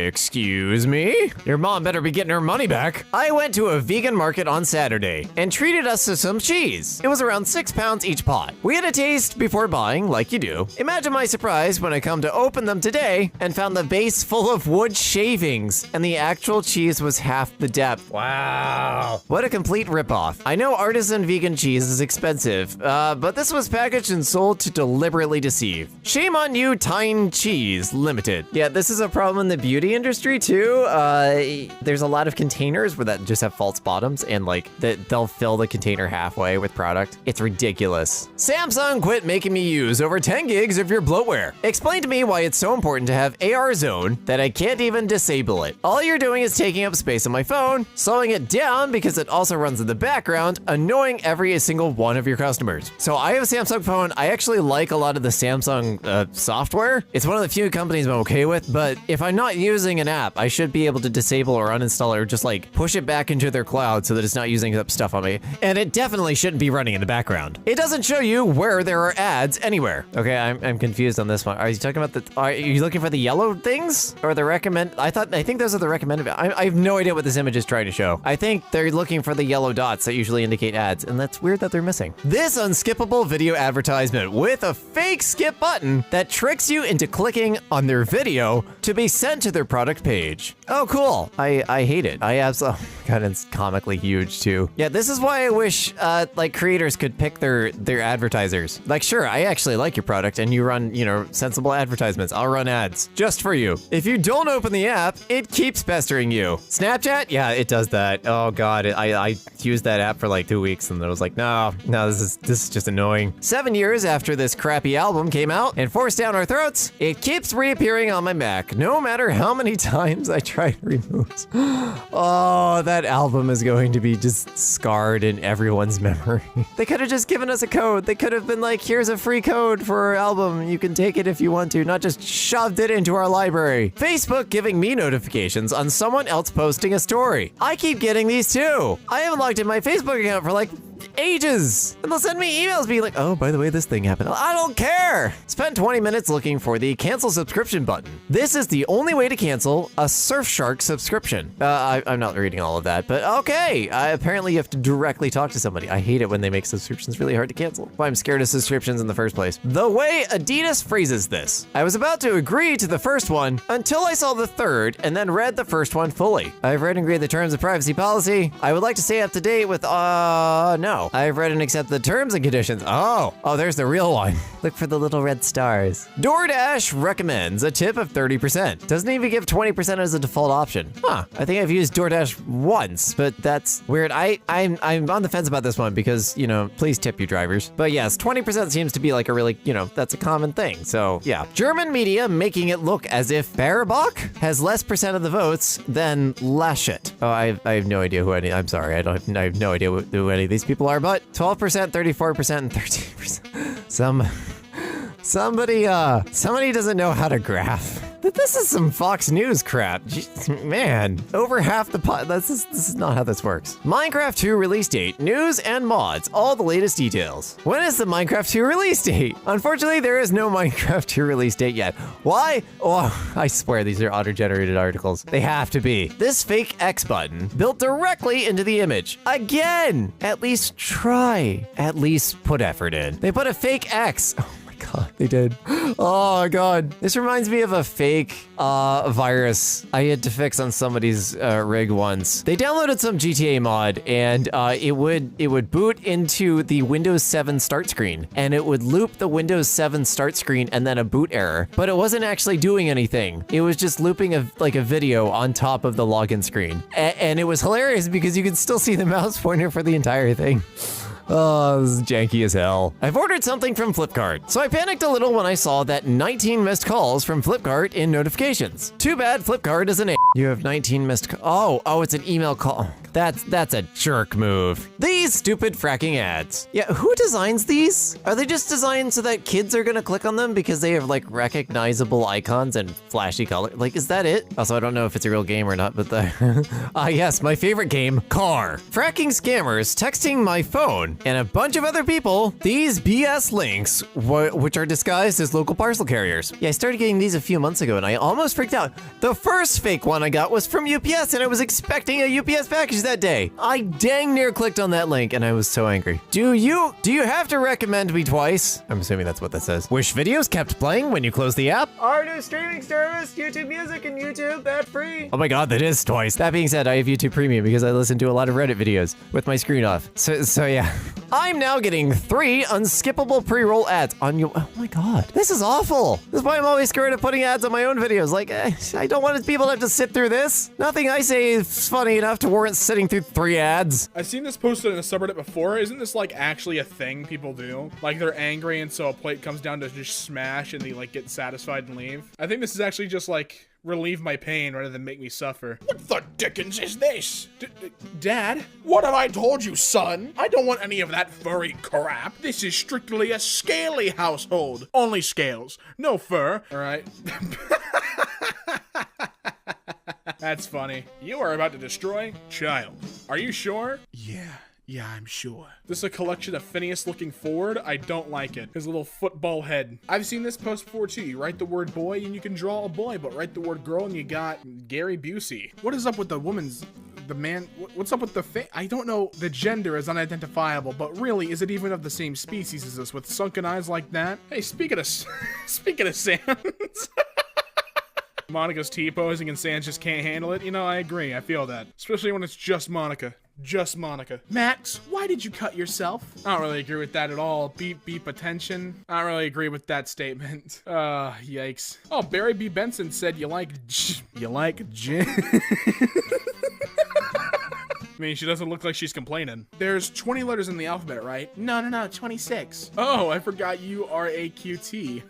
Excuse me? Your mom better be getting her money back. I went to a vegan market on Saturday and treated us to some cheese. It was around 6 pounds each pot. We had a taste before buying, like you do. Imagine my surprise when I come to open them today and found the base full of wood shavings, and the actual cheese was half the depth. Wow. What a complete ripoff. I know artisan vegan cheese is expensive, but this was packaged and sold to deliberately deceive. Shame on you, Tyne Cheese Limited. Yeah, this is a problem in the beauty industry too. There's a lot of containers where that just have false bottoms, and like they'll fill the container halfway with product. It's ridiculous. Samsung quit making me use over 10 gigs of your bloatware. Explain to me why it's so important to have AR zone that I can't even disable it. All you're doing is taking up space on my phone, slowing it down because it also runs in the background, annoying every single one of your customers. So I have a Samsung phone. I actually like a lot of the Samsung software. It's one of the few companies I'm okay with, but if I'm not using an app, I should be able to disable or uninstall it, or just like push it back into their cloud so that it's not using up stuff on me. And it definitely shouldn't be running in the background. It doesn't show you where there are ads anywhere. Okay, I'm confused on this one. Are you talking about are you looking for the yellow things or the recommend? I think those are the recommended. I have no idea what this image is trying to show. I think they're looking for the yellow dots that usually indicate ads, and that's weird that they're missing. This unskippable video advertisement with a fake skip button that tricks you into clicking on their video to be sent to their product page. Oh, cool. I hate it. I absolutely, God, it's comically huge too. Yeah, this is why I wish like creators could pick their advertisers. Like, sure, I actually like your product and you run, sensible advertisements. I'll run ads just for you. If you don't open the app, it keeps pestering you. Snapchat? Yeah, it does that. Oh God, I used that app for like 2 weeks and I was like, no, this is just annoying. 7 years after this crappy album came out and forced down our throats, it keeps reappearing on my Mac, no matter how many times I try to remove it. Oh, Oh, that album is going to be just scarred in everyone's memory. They could have just given us a code. They could have been like, here's a free code for our album. You can take it if you want to, not just shoved it into our library. Facebook giving me notifications on someone else posting a story. I keep getting these too. I haven't logged in my Facebook account for like ages. And they'll send me emails being like, oh, by the way, this thing happened. I don't care. Spent 20 minutes looking for the cancel subscription button. This is the only way to cancel a Surfshark subscription. I'm not reading all of that, but okay. Apparently you have to directly talk to somebody. I hate it when they make subscriptions really hard to cancel. Why I'm scared of subscriptions in the first place. The way Adidas phrases this. I was about to agree to the first one until I saw the third and then read the first one fully. I've read and agreed the terms of privacy policy. I would like to stay up to date with, no. I've read and accept the terms and conditions. Oh, there's the real one. Look for the little red stars. DoorDash recommends a tip of 30%. Doesn't even give 20% as a default option. Huh, I think I've used DoorDash once, but that's weird. I'm on the fence about this one because, you know, please tip your drivers. But yes, 20% seems to be like a really, you know, that's a common thing. So yeah. German media making it look as if Baerbock has less percent of the votes than Laschet. Oh, I have no idea who I'm sorry. I have no idea who any of these people are, but 12%, 34%, and 13%. Somebody doesn't know how to graph. This is some Fox News crap. Man, over half the this is not how this works. Minecraft 2 release date, news and mods, all the latest details. When is the Minecraft 2 release date? Unfortunately, there is no Minecraft 2 release date yet. Why? Oh, I swear these are auto-generated articles. They have to be. This fake X button built directly into the image. Again, at least try. At least put effort in. They put a fake X. God, they did. Oh God. This reminds me of a fake virus I had to fix on somebody's rig once. They downloaded some GTA mod and it would boot into the Windows 7 start screen and it would loop the Windows 7 start screen and then a boot error, but it wasn't actually doing anything. It was just looping a video on top of the login screen. And it was hilarious because you could still see the mouse pointer for the entire thing. Oh, this is janky as hell. I've ordered something from Flipkart, so I panicked a little when I saw that 19 missed calls from Flipkart in notifications. Too bad Flipkart is an a. You have 19 missed calls. Oh, it's an email call. That's a jerk move. These stupid fracking ads. Yeah, who designs these? Are they just designed so that kids are gonna click on them because they have like recognizable icons and flashy color? Like, is that it? Also, I don't know if it's a real game or not, but yes, my favorite game, Car. Fracking scammers texting my phone and a bunch of other people these BS links, which are disguised as local parcel carriers. Yeah, I started getting these a few months ago and I almost freaked out. The first fake one I got was from UPS and I was expecting a UPS package that day. I dang near clicked on that link and I was so angry. Do you have to recommend me twice? I'm assuming that's what that says. Wish videos kept playing when you close the app? Our new streaming service, YouTube Music and YouTube, that free. Oh my God, that is twice. That being said, I have YouTube Premium because I listen to a lot of Reddit videos with my screen off. So yeah. I'm now getting 3 unskippable pre-roll ads on you. Oh my God, this is awful. This is why I'm always scared of putting ads on my own videos. Like, I don't want people to have to sit through this. Nothing I say is funny enough to warrant sitting through 3 ads. I've seen this posted in a subreddit before. Isn't this like actually a thing people do? Like they're angry and so a plate comes down to just smash and they like get satisfied and leave. I think this is actually just like relieve my pain rather than make me suffer. What the dickens is this? Dad? What have I told you, son? I don't want any of that furry crap. This is strictly a scaly household. Only scales, no fur. All right. That's funny. You are about to destroy child. Are you sure? Yeah, I'm sure. This is a collection of Phineas looking forward. I don't like it. His little football head. I've seen this post before too. You write the word boy and you can draw a boy, but write the word girl and you got Gary Busey. What is up with the man? What's up with the I don't know. The gender is unidentifiable, but really, is it even of the same species as us with sunken eyes like that? Hey, speaking of Sans. Monica's T-posing and Sans just can't handle it. You know, I agree. I feel that. Especially when it's just Monica. Just Monica. Max, why did you cut yourself? I don't really agree with that at all. Beep, attention. I don't really agree with that statement. Yikes. Oh, Barry B. Benson said you like gin. I mean, she doesn't look like she's complaining. There's 20 letters in the alphabet, right? No, 26. Oh, I forgot you are a QT.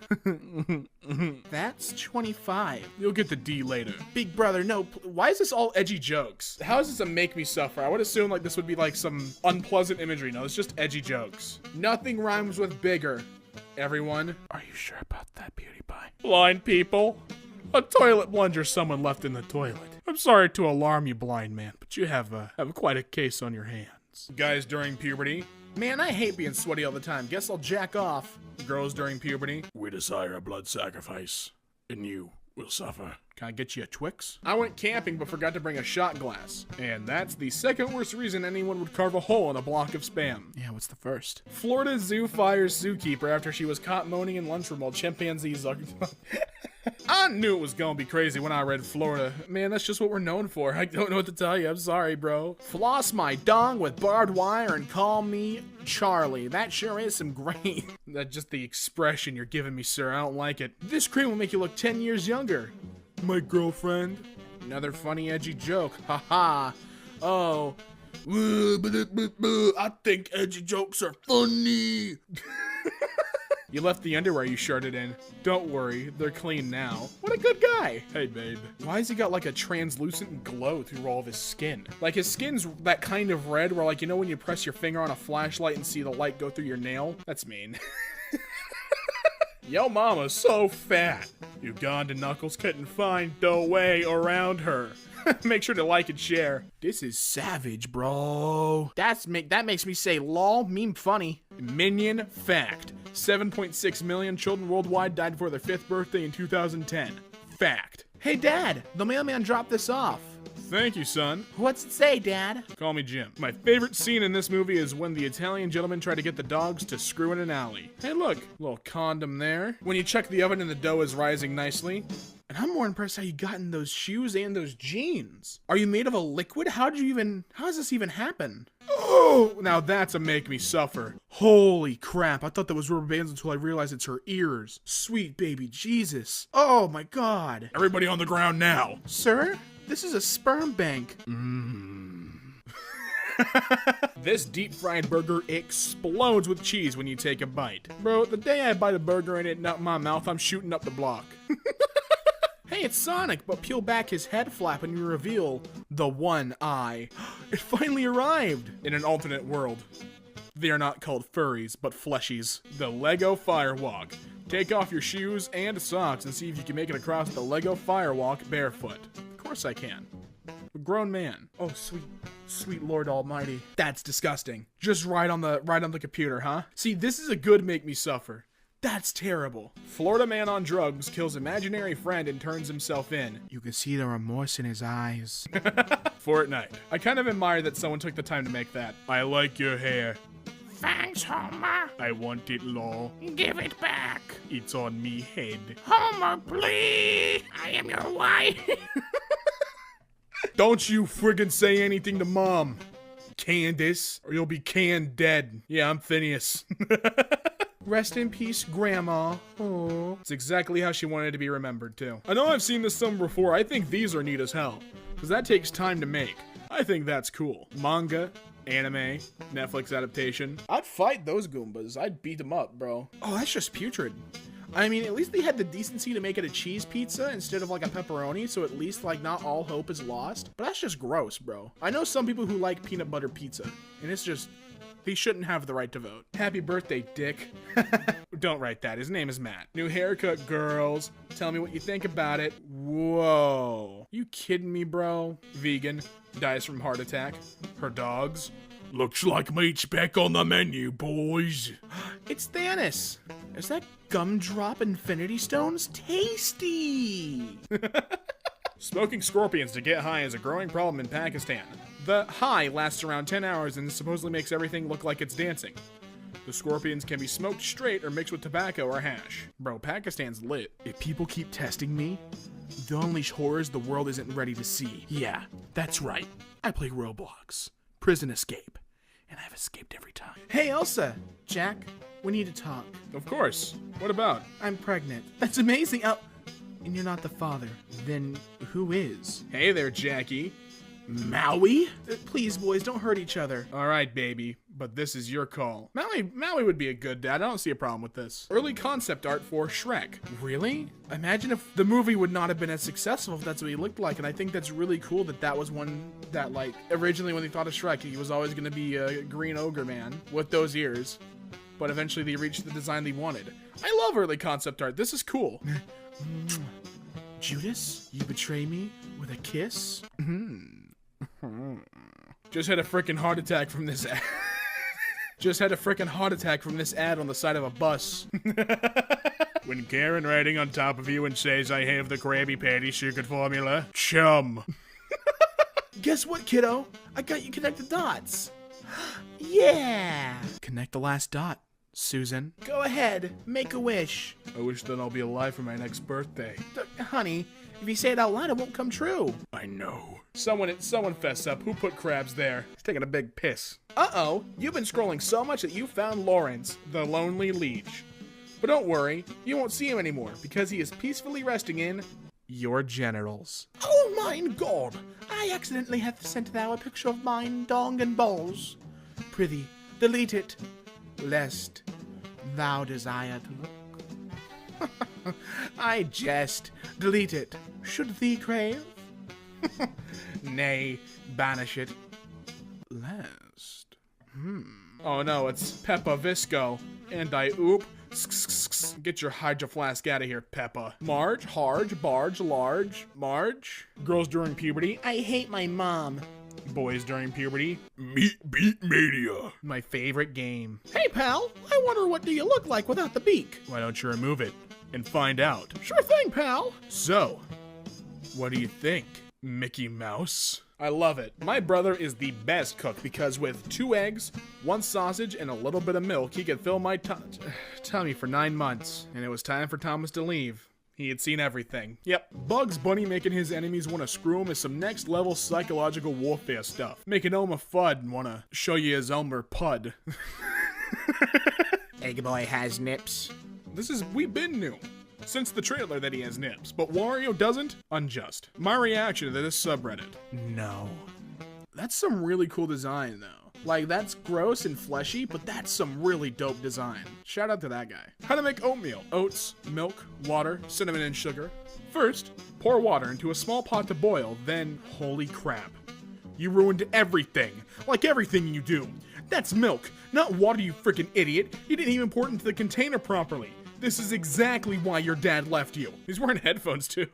That's 25. You'll get the D later. Big brother, no. Why is this all edgy jokes? How is this a make me suffer? I would assume like this would be like some unpleasant imagery. No, it's just edgy jokes. Nothing rhymes with bigger. Everyone, are you sure about that, Beauty Pie? Blind people. A toilet plunger someone left in the toilet. I'm sorry to alarm you, blind man, but you have quite a case on your hands. Guys during puberty. Man, I hate being sweaty all the time. Guess I'll jack off. Girls during puberty. We desire a blood sacrifice, and you will suffer. Can I get you a Twix? I went camping but forgot to bring a shot glass. And that's the second worst reason anyone would carve a hole in a block of Spam. Yeah, what's the first? Florida zoo fires zookeeper after she was caught moaning in lunchroom while chimpanzees are... I knew it was gonna be crazy when I read Florida. Man, that's just what we're known for. I don't know what to tell you. I'm sorry, bro. Floss my dong with barbed wire and call me Charlie. That sure is some great... That's just the expression you're giving me, sir. I don't like it. This cream will make you look 10 years younger. My girlfriend. Another funny, edgy joke. Haha. Oh. I think edgy jokes are funny. You left the underwear you shirted in. Don't worry, they're clean now. What a good guy. Hey, babe. Why has he got like a translucent glow through all of his skin? Like his skin's that kind of red where like, you know when you press your finger on a flashlight and see the light go through your nail? That's mean. Yo mama's so fat. Uganda Knuckles couldn't find the way around her. Make sure to like and share. This is savage, bro. That makes me say lol, meme funny. Minion fact. 7.6 million children worldwide died before their 5th birthday in 2010. Fact. Hey dad, the mailman dropped this off. Thank you, son. What's it say, Dad? Call me Jim. My favorite scene in this movie is when the Italian gentleman tried to get the dogs to screw in an alley. Hey, look, little condom there. When you check the oven and the dough is rising nicely. And I'm more impressed how you got in those shoes and those jeans. Are you made of a liquid? How does this even happen? Oh, now that's a make me suffer. Holy crap, I thought that was rubber bands until I realized it's her ears. Sweet baby Jesus. Oh my God. Everybody on the ground now. Sir? This is a sperm bank. This deep fried burger explodes with cheese when you take a bite. Bro, the day I bite a burger and it nut in my mouth, I'm shooting up the block. Hey, it's Sonic, but peel back his head flap and you reveal the one eye. It finally arrived in an alternate world. They are not called furries, but fleshies. The Lego Firewalk. Take off your shoes and socks and see if you can make it across the Lego Firewalk barefoot. Of course I can. A grown man. Oh, sweet Lord Almighty. That's disgusting. Just right on the computer, huh? See, this is a good make me suffer. That's terrible. Florida man on drugs kills imaginary friend and turns himself in. You can see the remorse in his eyes. Fortnite. I kind of admire that someone took the time to make that. I like your hair. Thanks, Homer. I want it, law. Give it back. It's on me head. Homer, please. I am your wife. Don't you friggin' say anything to Mom, Candace, or you'll be canned dead. Yeah, I'm Phineas. Rest in peace, Grandma. Oh, it's exactly how she wanted to be remembered, too. I know I've seen this somewhere before. I think these are neat as hell, because that takes time to make. I think that's cool. Manga, anime, Netflix adaptation. I'd fight those Goombas. I'd beat them up, bro. Oh, that's just putrid. I mean, at least they had the decency to make it a cheese pizza instead of like a pepperoni, so at least like not all hope is lost. But that's just gross, bro. I know some people who like peanut butter pizza, and it's just... He shouldn't have the right to vote. Happy birthday, dick. Don't write that. His name is Matt. New haircut, girls. Tell me what you think about it. Whoa. You kidding me, bro? Vegan. Dies from heart attack. Her dogs. Looks like meat's back on the menu, boys. It's Thanos. Is that gumdrop infinity stones? Tasty. Smoking scorpions to get high is a growing problem in Pakistan. The high lasts around 10 hours and supposedly makes everything look like it's dancing. The scorpions can be smoked straight or mixed with tobacco or hash. Bro, Pakistan's lit. If people keep testing me, they'll unleash horrors the world isn't ready to see. Yeah, that's right. I play Roblox. Prison escape. And I've escaped every time. Hey, Elsa! Jack, we need to talk. Of course. What about? I'm pregnant. That's amazing. And you're not the father. Then who is? Hey there, Jackie. Maui? Please, boys, don't hurt each other. All right, baby, but this is your call. Maui would be a good dad. I don't see a problem with this. Early concept art for Shrek. Really? Imagine if the movie would not have been as successful if that's what he looked like, and I think that's really cool that was one that, like, originally when they thought of Shrek, he was always gonna be a green ogre man with those ears, but eventually they reached the design they wanted. I love early concept art. This is cool. Judas, you betray me with a kiss? Just had a freaking heart attack from this ad. Just had a freaking heart attack from this ad on the side of a bus. When Karen riding on top of you and says, I have the Krabby Patty sugar formula, chum. Guess what, kiddo? I got you connect the dots. Yeah. Connect the last dot, Susan. Go ahead, make a wish. I wish that I'll be alive for my next birthday. Honey, if you say it out loud, it won't come true. I know. Someone fess up. Who put crabs there? He's taking a big piss. Uh-oh, you've been scrolling so much that you found Lawrence, the lonely leech. But don't worry, you won't see him anymore because he is peacefully resting in your genitals. Oh mine god, I accidentally have sent thou a picture of mine dong and balls. Prithee, delete it, lest thou desire to look. I jest, delete it, should thee crave? Nay, banish it. Last. Oh no, it's Peppa Visco. And I oop. Get your Hydro Flask out of here, Peppa. Marge, Harge, Barge, Large, Marge. Girls during puberty. I hate my mom. Boys during puberty. Meat Beat Mania. My favorite game. Hey pal, I wonder what do you look like without the beak? Why don't you remove it and find out? Sure thing, pal. So, what do you think, Mickey Mouse? I love it. My brother is the best cook because with 2 eggs, 1 sausage, and a little bit of milk, he could fill my tummy for 9 months. And it was time for Thomas to leave. He had seen everything. Yep. Bugs Bunny making his enemies want to screw him is some next level psychological warfare stuff. Making Elmer Fudd want to show you his Elmer Pud. Egg Boy has nips. We've been new. Since the trailer that he has nips, but Wario doesn't? Unjust. My reaction to this subreddit. No. That's some really cool design though. Like that's gross and fleshy, but that's some really dope design. Shout out to that guy. How to make oatmeal. Oats, milk, water, cinnamon, and sugar. First, pour water into a small pot to boil, then holy crap. You ruined everything. Like everything you do. That's milk, not water, you freaking idiot. You didn't even pour it into the container properly. This is exactly why your dad left you. He's wearing headphones too.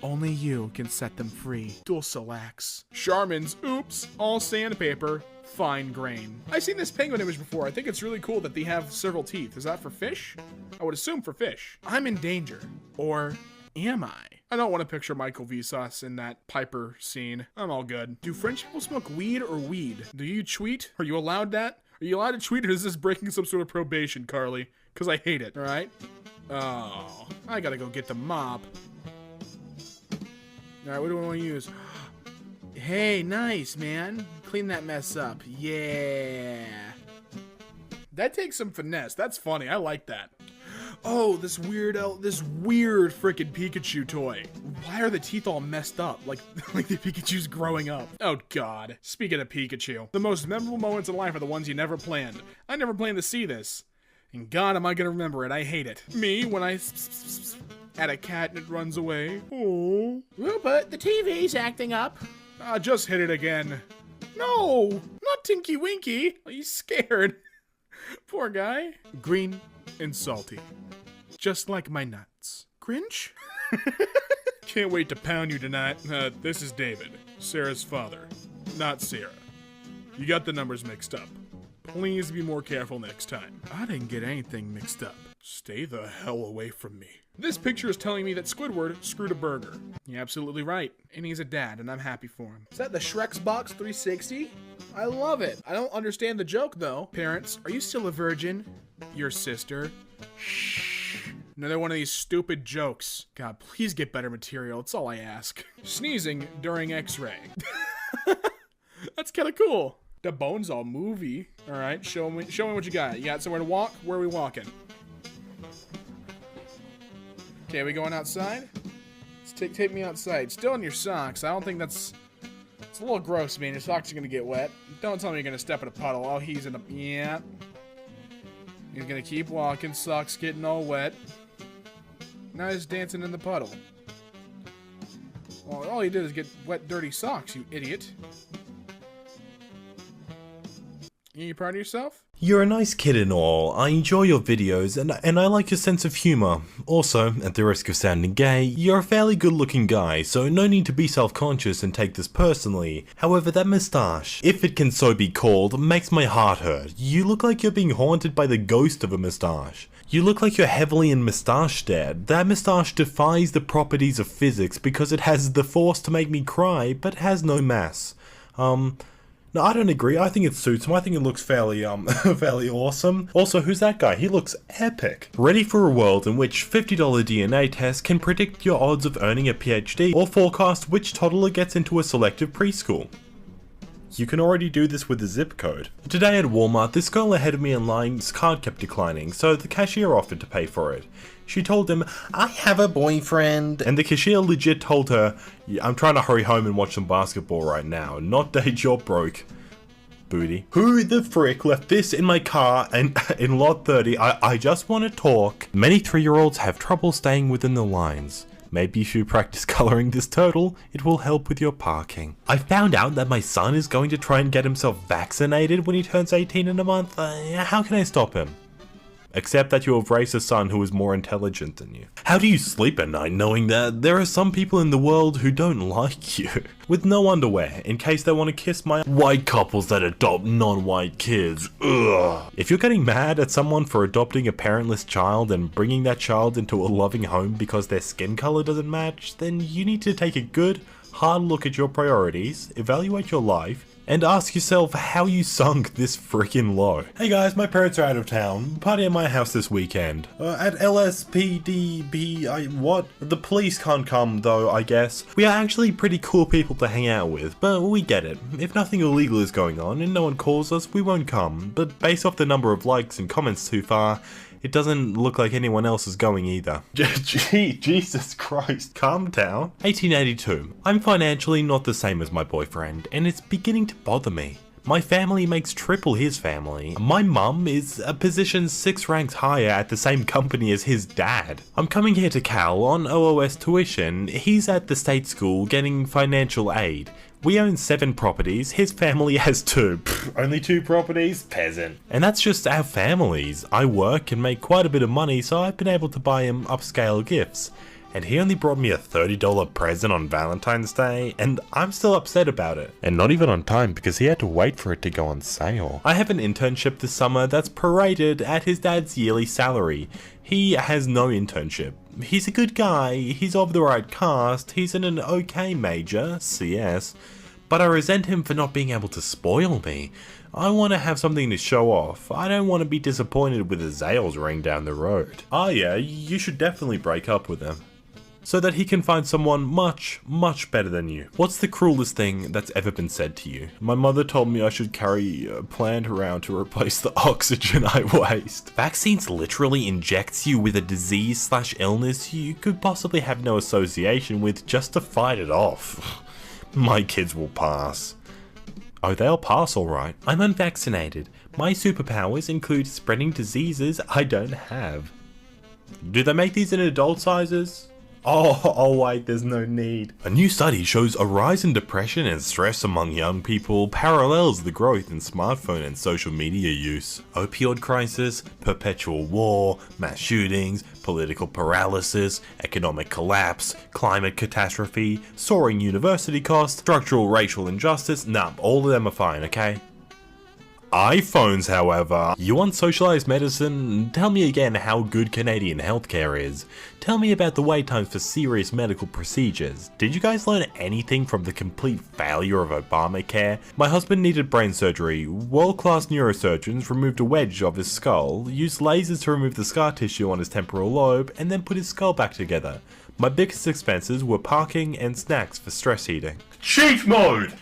Only you can set them free. Dulcelax. Charmin's, oops, all sandpaper, fine grain. I've seen this penguin image before. I think it's really cool that they have several teeth. Is that for fish? I would assume for fish. I'm in danger. Or am I? I don't want to picture Michael Vsauce in that Piper scene. I'm all good. Do French people smoke weed or weed? Do you tweet? Are you allowed that? Are you allowed to tweet or is this breaking some sort of probation, Carly? Because I hate it, alright? Oh, I gotta go get the mop. Alright, what do I want to use? Hey, nice, man. Clean that mess up. Yeah. That takes some finesse. That's funny. I like that. Oh, this weird freaking Pikachu toy. Why are the teeth all messed up? Like the Pikachu's growing up. Oh god. Speaking of Pikachu, the most memorable moments in life are the ones you never planned. I never planned to see this. And god, am I gonna remember it. I hate it. Me, when I at a cat and it runs away. Oh. Rupert, the TV's acting up. Just hit it again. No, not Tinky Winky. He's scared. Poor guy. Green and salty. Just like my nuts. Grinch? Can't wait to pound you tonight. This is David, Sarah's father, not Sarah. You got the numbers mixed up. Please be more careful next time. I didn't get anything mixed up. Stay the hell away from me. This picture is telling me that Squidward screwed a burger. You're absolutely right. And he's a dad, and I'm happy for him. Is that the Shrek's Box 360? I love it. I don't understand the joke, though. Parents, are you still a virgin? Your sister? Shh. Another one of these stupid jokes. God, please get better material. It's all I ask. Sneezing during X-ray. That's kind of cool. The bones all movie. All right, show me what you got. You got somewhere to walk? Where are we walking? Okay, we going outside? It's Take me outside. Still in your socks. I don't think that's... It's a little gross, man. Your socks are gonna get wet. Don't tell me you're gonna step in a puddle. Oh, he's in a... Yeah. He's gonna keep walking. Socks getting all wet. Now he's dancing in the puddle. Well, all he did is get wet, dirty socks, you idiot. You proud of yourself? You're a nice kid and all. I enjoy your videos and I like your sense of humor. Also, at the risk of sounding gay, you're a fairly good looking guy, so no need to be self-conscious and take this personally. However, that moustache, if it can so be called, makes my heart hurt. You look like you're being haunted by the ghost of a moustache. You look like you're heavily in moustache debt. That moustache defies the properties of physics because it has the force to make me cry, but has no mass. No, I don't agree. I think it suits him. I think it looks fairly, fairly awesome. Also, who's that guy? He looks epic. Ready for a world in which $50 DNA tests can predict your odds of earning a PhD or forecast which toddler gets into a selective preschool. You can already do this with a zip code. Today at Walmart, this girl ahead of me in line's card kept declining, so the cashier offered to pay for it. She told him, "I have a boyfriend," and the cashier legit told her, "I'm trying to hurry home and watch some basketball right now, not date your broke booty." Who the frick left this in my car and in lot 30? I just want to talk. Many 3-year-olds have trouble staying within the lines. Maybe if you practice coloring this turtle, it will help with your parking. I found out that my son is going to try and get himself vaccinated when he turns 18 in a month. How can I stop him? Except that you have raised a son who is more intelligent than you. How do you sleep at night knowing that there are some people in the world who don't like you? With no underwear, in case they want to kiss my white couples that adopt non-white kids. Ugh. If you're getting mad at someone for adopting a parentless child and bringing that child into a loving home because their skin color doesn't match, then you need to take a good, hard look at your priorities, evaluate your life, and ask yourself how you sunk this freaking low. Hey guys, my parents are out of town. Party at my house this weekend. At LSPDB, what? The police can't come though, I guess. We are actually pretty cool people to hang out with, but we get it. If nothing illegal is going on and no one calls us, we won't come. But based off the number of likes and comments too far, it doesn't look like anyone else is going either. Jesus Christ, calm down. 1882. I'm financially not the same as my boyfriend, and it's beginning to bother me. My family makes triple his family. My mum is a position 6 ranks higher at the same company as his dad. I'm coming here to Cal on OOS tuition. He's at the state school getting financial aid. We own 7 properties, his family has 2. Only 2 properties? Peasant. And that's just our families. I work and make quite a bit of money, so I've been able to buy him upscale gifts. And he only brought me a $30 present on Valentine's Day, and I'm still upset about it. And not even on time, because he had to wait for it to go on sale. I have an internship this summer that's prorated at his dad's yearly salary. He has no internship. He's a good guy, he's of the right caste, he's in an okay major, CS, but I resent him for not being able to spoil me. I want to have something to show off. I don't want to be disappointed with a Zales ring down the road. Oh yeah, you should definitely break up with him, so that he can find someone much, much better than you. What's the cruelest thing that's ever been said to you? My mother told me I should carry a plant around to replace the oxygen I waste. Vaccines literally injects you with a disease/illness you could possibly have no association with just to fight it off. My kids will pass. Oh, they'll pass alright. I'm unvaccinated. My superpowers include spreading diseases I don't have. Do they make these in adult sizes? Oh wait, there's no need. A new study shows a rise in depression and stress among young people parallels the growth in smartphone and social media use. Opioid crisis, perpetual war, mass shootings, political paralysis, economic collapse, climate catastrophe, soaring university costs, structural racial injustice, nah, all of them are fine, okay? iPhones, however. You want socialized medicine? Tell me again how good Canadian healthcare is. Tell me about the wait times for serious medical procedures. Did you guys learn anything from the complete failure of Obamacare? My husband needed brain surgery. World-class neurosurgeons removed a wedge of his skull, used lasers to remove the scar tissue on his temporal lobe, and then put his skull back together. My biggest expenses were parking and snacks for stress eating. Cheat mode!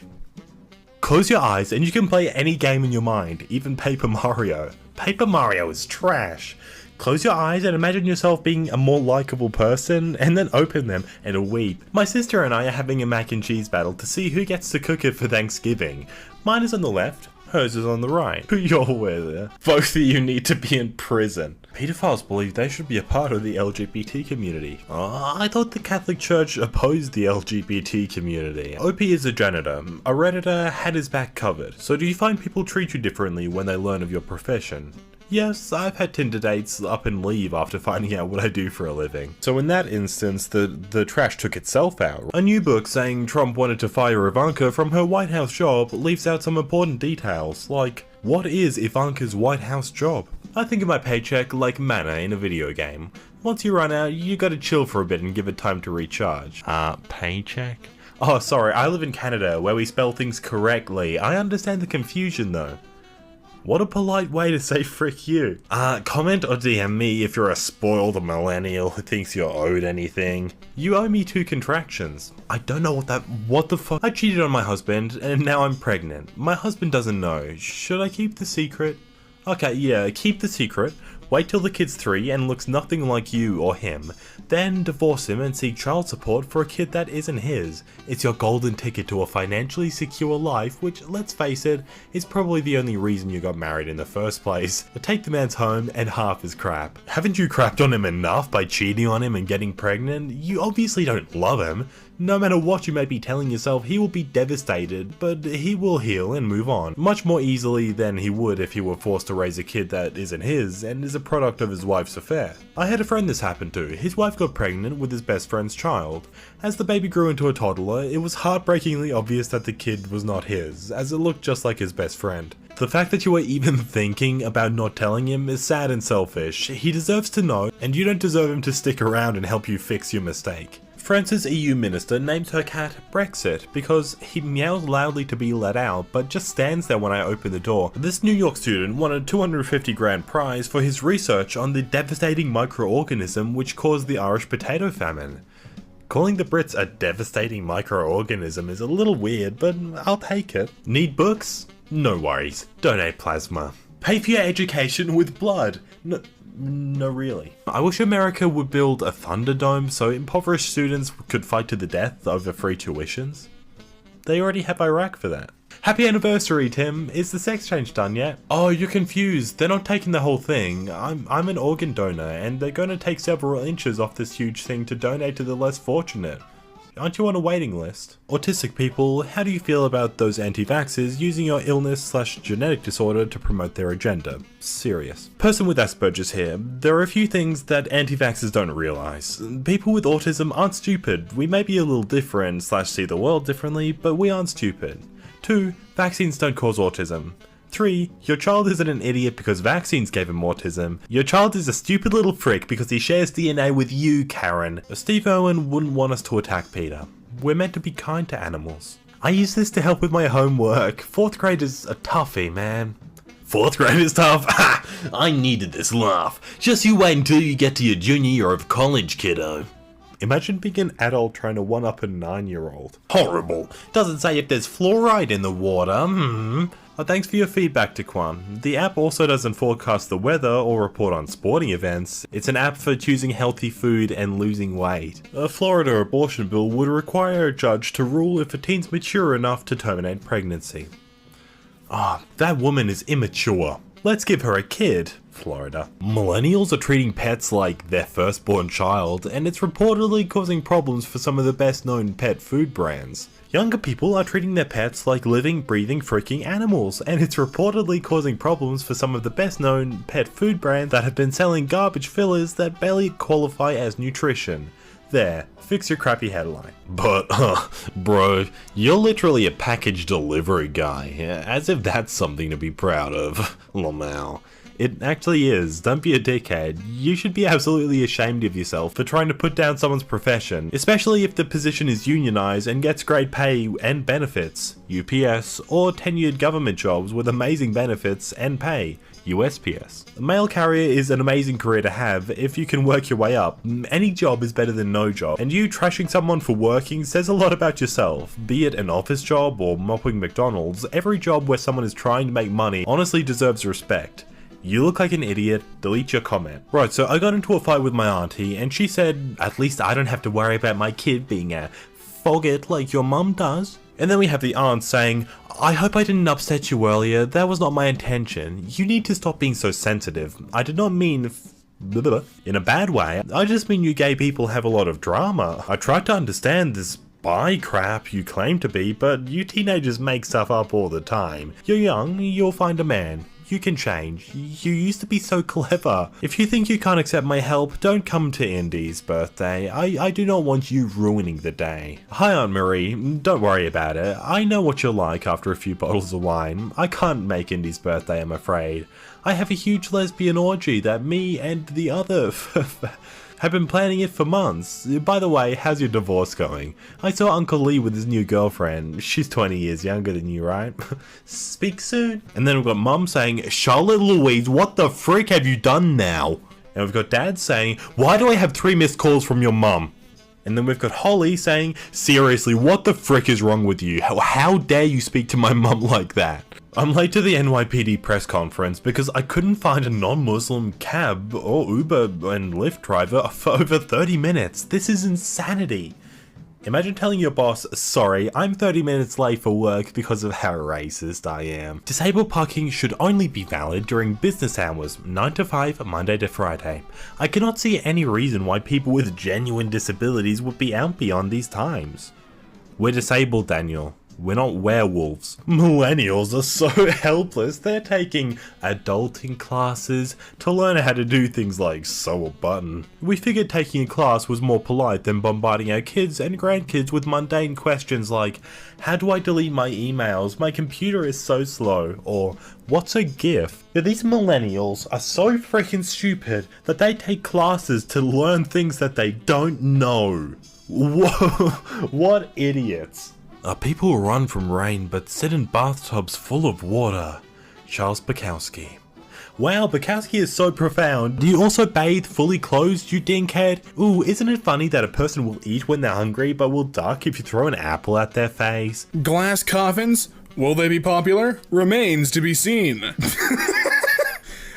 Close your eyes and you can play any game in your mind, even Paper Mario. Paper Mario is trash. Close your eyes and imagine yourself being a more likable person, and then open them and weep. My sister and I are having a mac and cheese battle to see who gets to cook it for Thanksgiving. Mine is on the left, hers is on the right. You're with. Both of you need to be in prison. Pedophiles believe they should be a part of the LGBT community. I thought the Catholic Church opposed the LGBT community. OP is a janitor. A Redditor had his back covered. So do you find people treat you differently when they learn of your profession? Yes, I've had Tinder dates up and leave after finding out what I do for a living. So in that instance, the trash took itself out. A new book saying Trump wanted to fire Ivanka from her White House job leaves out some important details, like, what is Ivanka's White House job? I think of my paycheck like mana in a video game. Once you run out, you gotta chill for a bit and give it time to recharge. Paycheck? Oh, sorry, I live in Canada where we spell things correctly. I understand the confusion though. What a polite way to say frick you. Comment or DM me if you're a spoiled millennial who thinks you're owed anything. You owe me 2 contractions. I don't know what the fuck? I cheated on my husband and now I'm pregnant. My husband doesn't know. Should I keep the secret? Okay, yeah, keep the secret. Wait till the kid's 3 and looks nothing like you or him. Then divorce him and seek child support for a kid that isn't his. It's your golden ticket to a financially secure life, which, let's face it, is probably the only reason you got married in the first place. Take the man's home and half his crap. Haven't you crapped on him enough by cheating on him and getting pregnant? You obviously don't love him. No matter what you may be telling yourself, he will be devastated, but he will heal and move on, much more easily than he would if he were forced to raise a kid that isn't his and is a product of his wife's affair. I had a friend this happened to. His wife got pregnant with his best friend's child. As the baby grew into a toddler, it was heartbreakingly obvious that the kid was not his, as it looked just like his best friend. The fact that you are even thinking about not telling him is sad and selfish. He deserves to know, and you don't deserve him to stick around and help you fix your mistake. France's EU minister names her cat Brexit because he meows loudly to be let out but just stands there when I open the door. This New York student won a $250 grand prize for his research on the devastating microorganism which caused the Irish potato famine. Calling the Brits a devastating microorganism is a little weird, but I'll take it. Need books? No worries. Donate plasma. Pay for your education with blood. No, really. I wish America would build a Thunderdome so impoverished students could fight to the death over free tuitions. They already have Iraq for that. Happy anniversary, Tim. Is the sex change done yet? Oh, you're confused. They're not taking the whole thing. I'm an organ donor, and they're going to take several inches off this huge thing to donate to the less fortunate. Aren't you on a waiting list? Autistic people, how do you feel about those anti-vaxxers using your illness/genetic disorder to promote their agenda? Serious. Person with Asperger's here. There are a few things that anti-vaxxers don't realize. People with autism aren't stupid. We may be a little different/see the world differently, but we aren't stupid. 2. Vaccines don't cause autism. 3. Your child isn't an idiot because vaccines gave him autism. Your child is a stupid little frick because he shares DNA with you, Karen. Steve Irwin wouldn't want us to attack Peter. We're meant to be kind to animals. I use this to help with my homework. 4th grade is a toughie, man. 4th grade is tough? Ha! I needed this laugh. Just you wait until you get to your junior year of college, kiddo. Imagine being an adult trying to one-up a 9-year-old. Horrible. Doesn't say if there's fluoride in the water. Thanks for your feedback, Taquan. The app also doesn't forecast the weather or report on sporting events. It's an app for choosing healthy food and losing weight. A Florida abortion bill would require a judge to rule if a teen's mature enough to terminate pregnancy. That woman is immature. Let's give her a kid. Florida. Millennials are treating pets like their firstborn child, and it's reportedly causing problems for some of the best known pet food brands. Younger people are treating their pets like living, breathing, freaking animals, and it's reportedly causing problems for some of the best known pet food brands that have been selling garbage fillers that barely qualify as nutrition. There, fix your crappy headline. But, bro, you're literally a package delivery guy, as if that's something to be proud of. Lamau. It actually is. Don't be a dickhead. You should be absolutely ashamed of yourself for trying to put down someone's profession, especially if the position is unionized and gets great pay and benefits, UPS, or tenured government jobs with amazing benefits and pay, USPS. A mail carrier is an amazing career to have if you can work your way up. Any job is better than no job, and you trashing someone for working says a lot about yourself. Be it an office job or mopping McDonald's, every job where someone is trying to make money honestly deserves respect. You look like an idiot, delete your comment. Right, so I got into a fight with my auntie and she said, at least I don't have to worry about my kid being a faggot like your mum does. And then we have the aunt saying, I hope I didn't upset you earlier, that was not my intention. You need to stop being so sensitive. I did not mean in a bad way, I just mean you gay people have a lot of drama. I tried to understand this bi crap you claim to be, but you teenagers make stuff up all the time. You're young, you'll find a man. You can change. You used to be so clever. If you think you can't accept my help, don't come to Indy's birthday. I do not want you ruining the day. Hi Aunt Marie, don't worry about it. I know what you're like after a few bottles of wine. I can't make Indy's birthday, I'm afraid. I have a huge lesbian orgy that me and the other have been planning it for months. By the way, how's your divorce going? I saw Uncle Lee with his new girlfriend. She's 20 years younger than you, right? Speak soon. And then we've got Mum saying, Charlotte Louise, what the frick have you done now? And we've got Dad saying, why do I have 3 missed calls from your mum? And then we've got Holly saying, seriously, what the frick is wrong with you? How dare you speak to my mum like that? I'm late to the NYPD press conference because I couldn't find a non-Muslim cab or Uber and Lyft driver for over 30 minutes. This is insanity. Imagine telling your boss, sorry, I'm 30 minutes late for work because of how racist I am. Disabled parking should only be valid during business hours, 9 to 5, Monday to Friday. I cannot see any reason why people with genuine disabilities would be out beyond these times. We're disabled, Daniel. We're not werewolves. Millennials are so helpless, they're taking adulting classes to learn how to do things like sew a button. We figured taking a class was more polite than bombarding our kids and grandkids with mundane questions like, how do I delete my emails? My computer is so slow. Or, what's a GIF? These millennials are so freaking stupid that they take classes to learn things that they don't know. Whoa, what idiots. People run from rain but sit in bathtubs full of water. Charles Bukowski. Wow, Bukowski is so profound. Do you also bathe fully clothed, you dinkhead? Ooh, isn't it funny that a person will eat when they're hungry but will duck if you throw an apple at their face? Glass coffins? Will they be popular? Remains to be seen.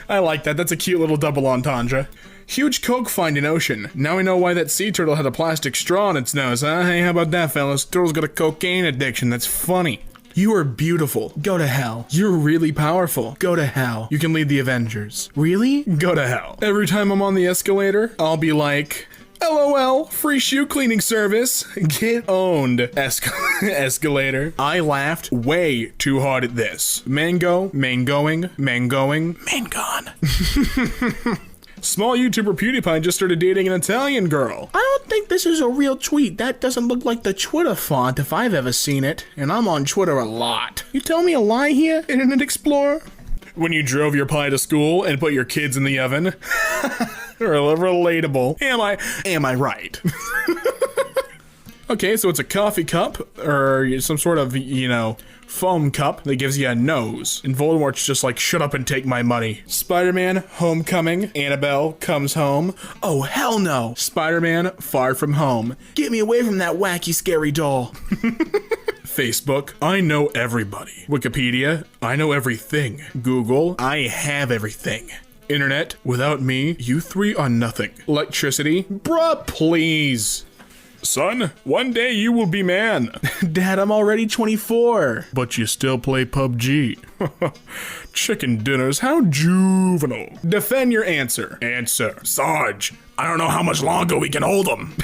I like that. That's a cute little double entendre. Huge coke find in ocean. Now we know why that sea turtle had a plastic straw in its nose, huh? Hey, how about that, fellas? Turtle's got a cocaine addiction. That's funny. You are beautiful. Go to hell. You're really powerful. Go to hell. You can lead the Avengers. Really? Go to hell. Every time I'm on the escalator, I'll be like, LOL, free shoe cleaning service. Get owned, escalator. I laughed way too hard at this. Mango, mangoing, mangon. Small YouTuber PewDiePie just started dating an Italian girl. I don't think this is a real tweet. That doesn't look like the Twitter font if I've ever seen it. And I'm on Twitter a lot. You tell me a lie here, Internet Explorer? When you drove your pie to school and put your kids in the oven? Relatable. Am I right? Okay, so it's a coffee cup, or some sort of, foam cup that gives you a nose. And Voldemort's just like, shut up and take my money. Spider-Man, Homecoming. Annabelle comes home. Oh, hell no. Spider-Man, Far From Home. Get me away from that wacky, scary doll. Facebook, I know everybody. Wikipedia, I know everything. Google, I have everything. Internet, without me, you three are nothing. Electricity, bruh, please. Son, one day you will be man. Dad, I'm already 24. But you still play PUBG. Chicken dinners, how juvenile. Defend your answer. Answer. Sarge, I don't know how much longer we can hold him.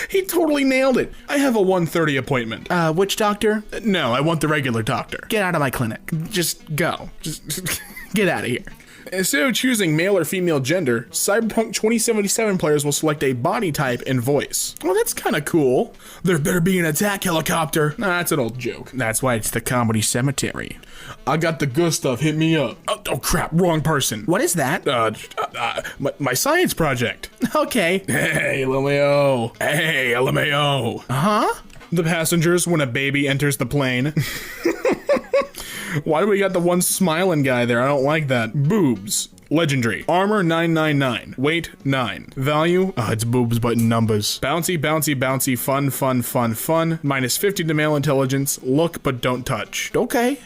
He totally nailed it. I have a 1:30 appointment. Which doctor? No, I want the regular doctor. Get out of my clinic. Just go. Just get out of here. Instead of choosing male or female gender, Cyberpunk 2077 players will select a body type and voice. Well, that's kind of cool. There better be an attack helicopter. Nah, that's an old joke. That's why it's the comedy cemetery. I got the good stuff, hit me up. Oh crap, wrong person. What is that? My science project. Okay. Hey, LMAO. Hey, LMAO. Huh? The passengers when a baby enters the plane. Why do we got the one smiling guy there? I don't like that. Boobs. Legendary. Armor 999. Weight 9. Value? It's boobs but in numbers. Bouncy, bouncy, bouncy. Fun, fun, fun, fun. -50 to male intelligence. Look but don't touch. Okay.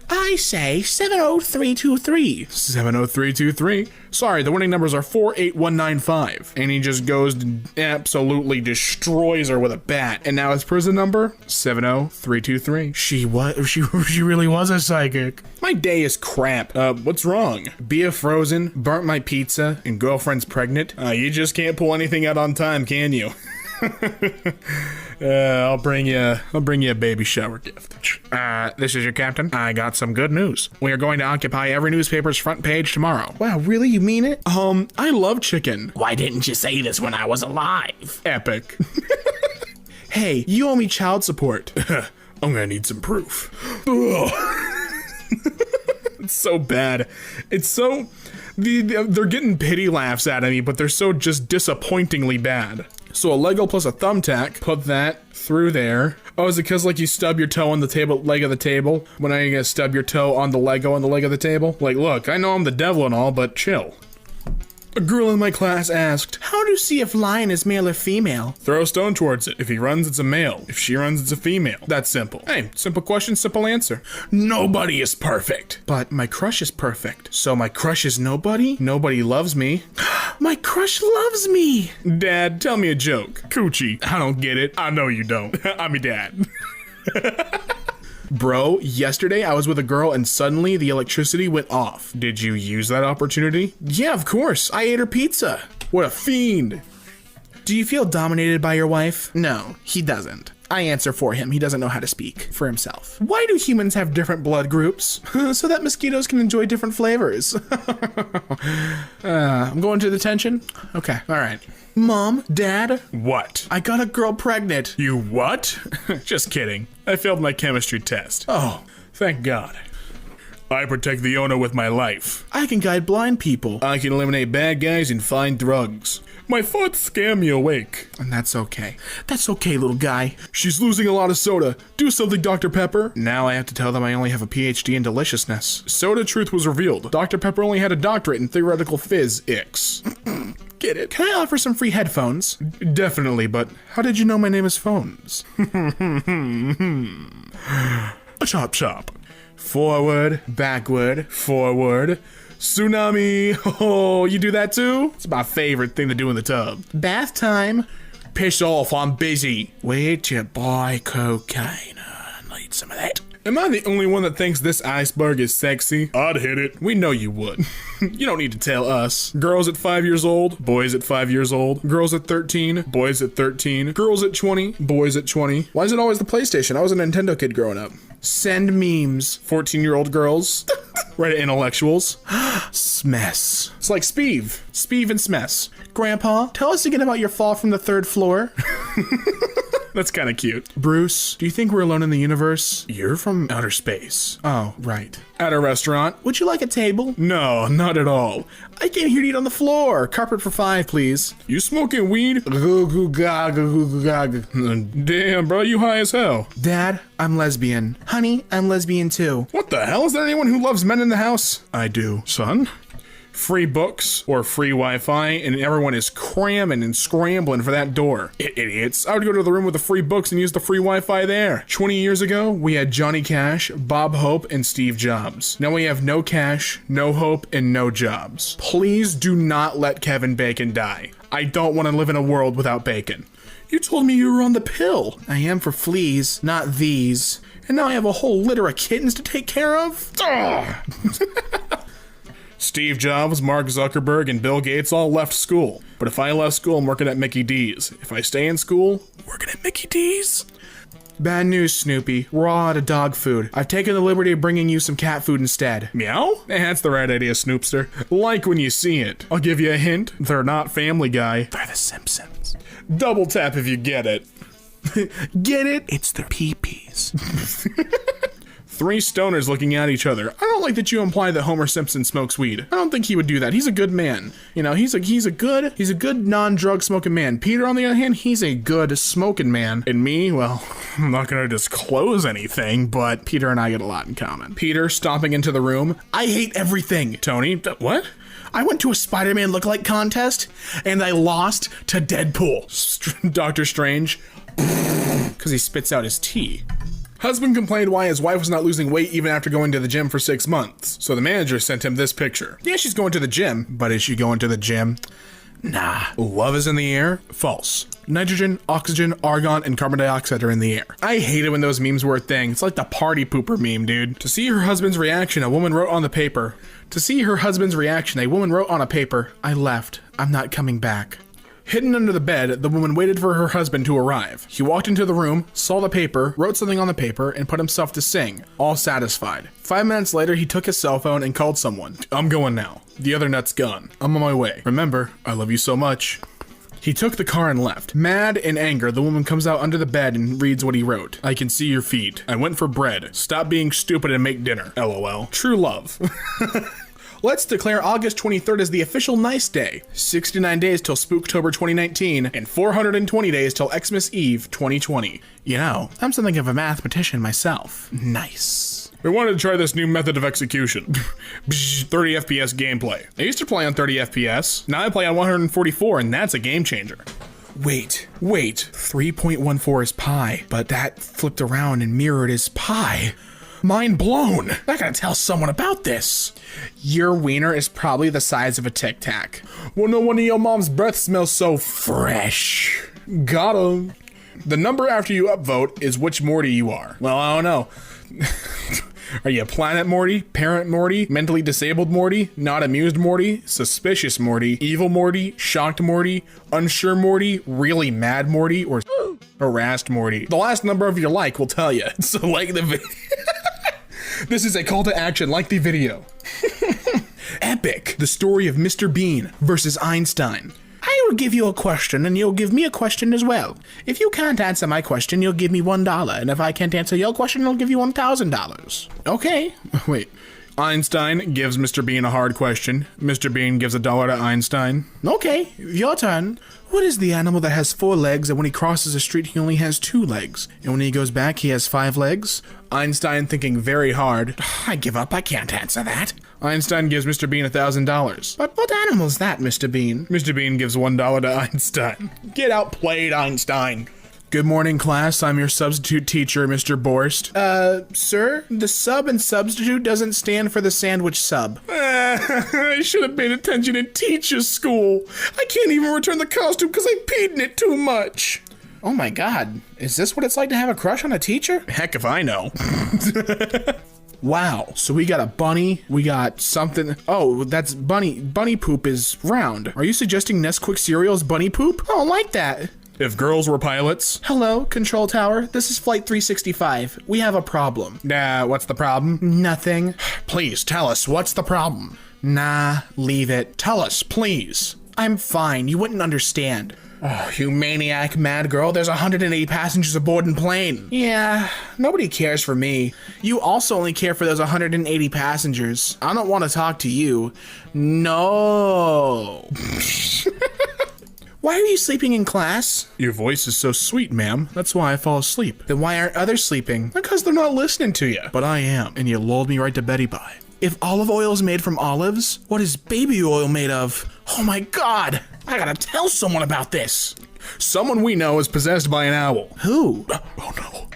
I say 70323. 70323. Sorry, the winning numbers are 48195. And he just goes and absolutely destroys her with a bat. And now his prison number? 70323. She really was a psychic. My day is crap. What's wrong? Bia frozen, burnt my pizza, and girlfriend's pregnant. You just can't pull anything out on time, can you? I'll bring you a baby shower gift. This is your captain. I got some good news. We are going to occupy every newspaper's front page tomorrow. Wow, really? You mean it? I love chicken. Why didn't you say this when I was alive? Epic. Hey, you owe me child support. I'm gonna need some proof. It's so bad. It's so... They're getting pity laughs out of me, but they're so just disappointingly bad. So a Lego plus a thumbtack, put that through there. Oh, is it because like you stub your toe on the leg of the table? When are you gonna stub your toe on the leg of the table? Like, look, I know I'm the devil and all, but chill. A girl in my class asked, how to see if lion is male or female? Throw a stone towards it. If he runs, it's a male. If she runs, it's a female. That's simple. Hey, simple question, simple answer. Nobody is perfect. But my crush is perfect. So my crush is nobody? Nobody loves me. My crush loves me. Dad, tell me a joke. Coochie. I don't get it. I know you don't. I'm your dad. Bro, yesterday I was with a girl and suddenly the electricity went off. Did you use that opportunity? Yeah, of course. I ate her pizza. What a fiend. Do you feel dominated by your wife? No, he doesn't. I answer for him. He doesn't know how to speak for himself. Why do humans have different blood groups? So that mosquitoes can enjoy different flavors. I'm going to detention? Okay, all right. Mom, Dad? What? I got a girl pregnant. You what? Just kidding. I failed my chemistry test. Oh, thank God. I protect the owner with my life. I can guide blind people. I can eliminate bad guys and find drugs. My thoughts scare me awake. And that's okay. That's okay, little guy. She's losing a lot of soda. Do something, Dr. Pepper. Now I have to tell them I only have a PhD in deliciousness. Soda truth was revealed. Dr. Pepper only had a doctorate in theoretical physics. Get it? Can I offer some free headphones? Definitely, but how did you know my name is Phones? A chop chop. Forward, backward, forward. Tsunami. Oh, you do that too? It's my favorite thing to do in the tub. Bath time. Piss off, I'm busy. Where'd you buy cocaine? I need some of that. Am I the only one that thinks this iceberg is sexy? I'd hit it. We know you would. You don't need to tell us. Girls at 5 years old, boys at 5 years old, girls at 13, boys at 13, girls at 20, boys at 20. Why is it always the PlayStation? I was a Nintendo kid growing up. Send memes, 14-year-old girls. Reddit intellectuals. Smess. It's like Speeve. Speeve and Smess. Grandpa, tell us again about your fall from the 3rd floor. That's kind of cute. Bruce, do you think we're alone in the universe? You're from outer space. Oh, right. At a restaurant. Would you like a table? No, not at all. I came here to eat on the floor. Carpet for 5, please. You smoking weed? Damn, bro, you high as hell. Dad, I'm lesbian. Honey, I'm lesbian too. What the hell? Is there anyone who loves men in the house? I do. Son? Free books or free Wi-Fi, and everyone is cramming and scrambling for that door. Idiots. I would go to the room with the free books and use the free Wi-Fi there. 20 years ago, we had Johnny Cash, Bob Hope, and Steve Jobs. Now we have no Cash, no Hope, and no Jobs. Please do not let Kevin Bacon die. I don't want to live in a world without bacon. You told me you were on the pill. I am for fleas, not these. And now I have a whole litter of kittens to take care of? Steve Jobs, Mark Zuckerberg, and Bill Gates all left school. But if I left school, I'm working at Mickey D's. If I stay in school, working at Mickey D's. Bad news, Snoopy. We're all out of dog food. I've taken the liberty of bringing you some cat food instead. Meow? That's the right idea, Snoopster. Like when you see it. I'll give you a hint. They're not Family Guy. They're the Simpsons. Double tap if you get it. Get it? It's their pee-pees. 3 stoners looking at each other. I don't like that you imply that Homer Simpson smokes weed. I don't think he would do that. He's a good man. You know, he's a good non-drug smoking man. Peter, on the other hand, he's a good smoking man. And me, well, I'm not gonna disclose anything, but Peter and I get a lot in common. Peter stomping into the room. I hate everything. Tony, what? I went to a Spider-Man lookalike contest and I lost to Deadpool. Doctor Strange, because he spits out his tea. Husband complained why his wife was not losing weight even after going to the gym for 6 months. So the manager sent him this picture. Yeah, she's going to the gym, but is she going to the gym? Nah. Love is in the air? False. Nitrogen, oxygen, argon, and carbon dioxide are in the air. I hate it when those memes were a thing. It's like the party pooper meme, dude. To see her husband's reaction, a woman wrote on the paper. I left. I'm not coming back. Hidden under the bed, the woman waited for her husband to arrive. He walked into the room, saw the paper, wrote something on the paper, and put himself to sing, all satisfied. 5 minutes later, he took his cell phone and called someone. I'm going now. The other nut's gone. I'm on my way. Remember, I love you so much. He took the car and left. Mad in anger, the woman comes out under the bed and reads what he wrote. I can see your feet. I went for bread. Stop being stupid and make dinner. LOL. True love. Let's declare August 23rd as the official nice day. 69 days till Spooktober 2019, and 420 days till Xmas Eve 2020. You know, I'm something of a mathematician myself. Nice. We wanted to try this new method of execution. 30 FPS gameplay. I used to play on 30 FPS. Now I play on 144, and that's a game changer. Wait. 3.14 is pi, but that flipped around and mirrored as pi. Mind blown. I gotta tell someone about this. Your wiener is probably the size of a Tic Tac. Well, no wonder your mom's breath smells so fresh. Got him. The number after you upvote is which Morty you are. Well, I don't know. Are you Planet Morty, Parent Morty, Mentally Disabled Morty, Not Amused Morty, Suspicious Morty, Evil Morty, Shocked Morty, Unsure Morty, Really Mad Morty, or Harassed Morty? The last number of your like will tell you. So like the video. This is a call to action, like the video. Epic. The story of Mr. Bean versus Einstein. I will give you a question and you'll give me a question as well. If you can't answer my question, you'll give me $1. And if I can't answer your question, I'll give you $1,000. Okay. Wait. Einstein gives Mr. Bean a hard question. Mr. Bean gives $1 to Einstein. Okay, your turn. What is the animal that has 4 legs and when he crosses the street he only has 2 legs? And when he goes back he has 5 legs? Einstein thinking very hard. I give up, I can't answer that. Einstein gives Mr. Bean $1,000. But what animal is that, Mr. Bean? Mr. Bean gives $1 to Einstein. Get outplayed, Einstein. Good morning, class. I'm your substitute teacher, Mr. Borst. Sir, the sub in substitute doesn't stand for the sandwich sub. I should have paid attention in teacher school. I can't even return the costume because I peed in it too much. Oh my god, is this what it's like to have a crush on a teacher? Heck if I know. Wow, so we got a bunny, we got something. Oh, that's bunny. Bunny poop is round. Are you suggesting Nesquik cereal's bunny poop? Oh, I like that. If girls were pilots. Hello, control tower. This is Flight 365. We have a problem. Nah, what's the problem? Nothing. Please tell us, what's the problem? Nah, leave it. Tell us, please. I'm fine. You wouldn't understand. Oh, you maniac mad girl. There's 180 passengers aboard the plane. Yeah, nobody cares for me. You also only care for those 180 passengers. I don't want to talk to you. No. Why are you sleeping in class? Your voice is so sweet, ma'am. That's why I fall asleep. Then why aren't others sleeping? Because they're not listening to you. But I am, and you lulled me right to Betty Bye. If olive oil is made from olives, what is baby oil made of? Oh my god! I gotta tell someone about this. Someone we know is possessed by an owl. Who? Oh no.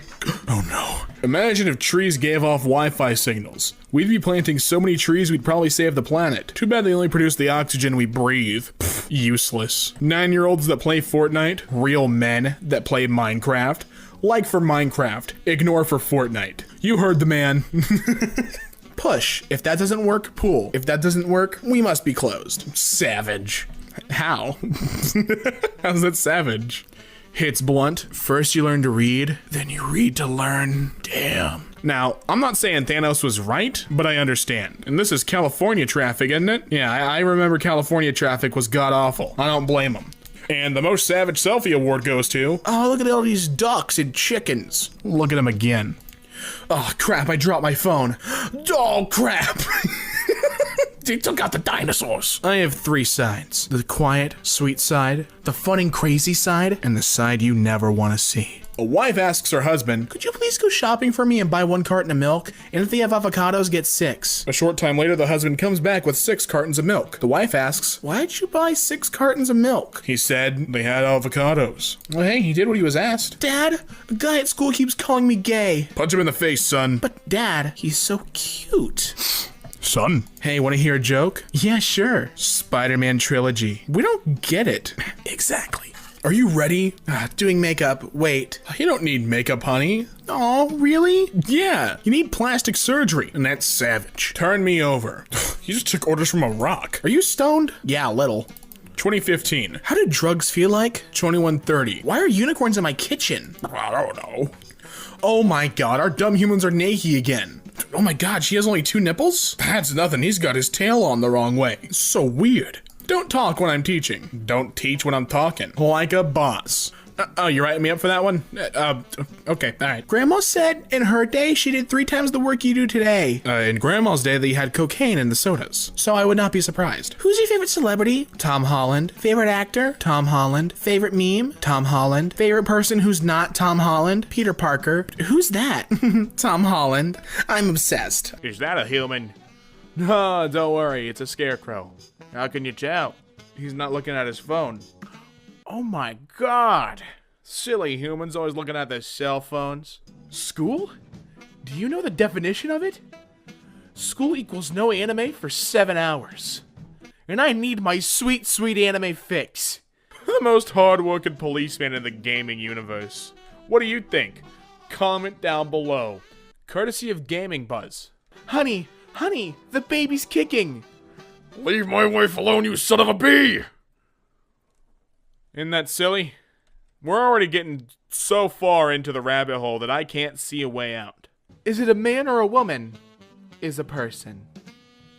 Oh no. Imagine if trees gave off Wi-Fi signals. We'd be planting so many trees we'd probably save the planet. Too bad they only produce the oxygen we breathe. Pfft, useless. 9-year-olds that play Fortnite. Real men that play Minecraft. Like for Minecraft. Ignore for Fortnite. You heard the man. Push. If that doesn't work, pull. If that doesn't work, we must be closed. Savage. How? How's that savage? Hits blunt. First you learn to read, then you read to learn. Damn. Now, I'm not saying Thanos was right, but I understand. And this is California traffic, isn't it? Yeah, I remember California traffic was god-awful. I don't blame them. And the most savage selfie award goes to... Oh, look at all these ducks and chickens. Look at them again. Oh, crap, I dropped my phone. Oh, crap. They took out the dinosaurs. I have 3 sides. The quiet, sweet side, the fun and crazy side, and the side you never want to see. A wife asks her husband, could you please go shopping for me and buy 1 carton of milk? And if they have avocados, get 6. A short time later, the husband comes back with 6 cartons of milk. The wife asks, why'd you buy 6 cartons of milk? He said they had avocados. Well, hey, he did what he was asked. Dad, a guy at school keeps calling me gay. Punch him in the face, son. But Dad, he's so cute. Son. Hey, want to hear a joke? Yeah, sure. Spider-Man trilogy. We don't get it. Exactly. Are you ready? Doing makeup. Wait. You don't need makeup, honey. Oh, really? Yeah. You need plastic surgery. And that's savage. Turn me over. You just took orders from a rock. Are you stoned? Yeah, a little. 2015. How do drugs feel like? 2130. Why are unicorns in my kitchen? I don't know. Oh my god, our dumb humans are naked again. Oh my god, she has only 2 nipples? That's nothing, he's got his tail on the wrong way. So weird. Don't talk when I'm teaching. Don't teach when I'm talking. Like a boss. Oh, you writing me up for that one? Okay, alright. Grandma said in her day she did 3 times the work you do today. In Grandma's day they had cocaine in the sodas. So I would not be surprised. Who's your favorite celebrity? Tom Holland. Favorite actor? Tom Holland. Favorite meme? Tom Holland. Favorite person who's not Tom Holland? Peter Parker. Who's that? Tom Holland. I'm obsessed. Is that a human? No, don't worry, it's a scarecrow. How can you tell? He's not looking at his phone. Oh my god. Silly humans always looking at their cell phones. School? Do you know the definition of it? School equals no anime for 7 hours. And I need my sweet, sweet anime fix. The most hard-working policeman in the gaming universe. What do you think? Comment down below. Courtesy of Gaming Buzz. Honey, the baby's kicking. Leave my wife alone, you son of a bee! Isn't that silly? We're already getting so far into the rabbit hole that I can't see a way out. Is it a man or a woman? Is a person.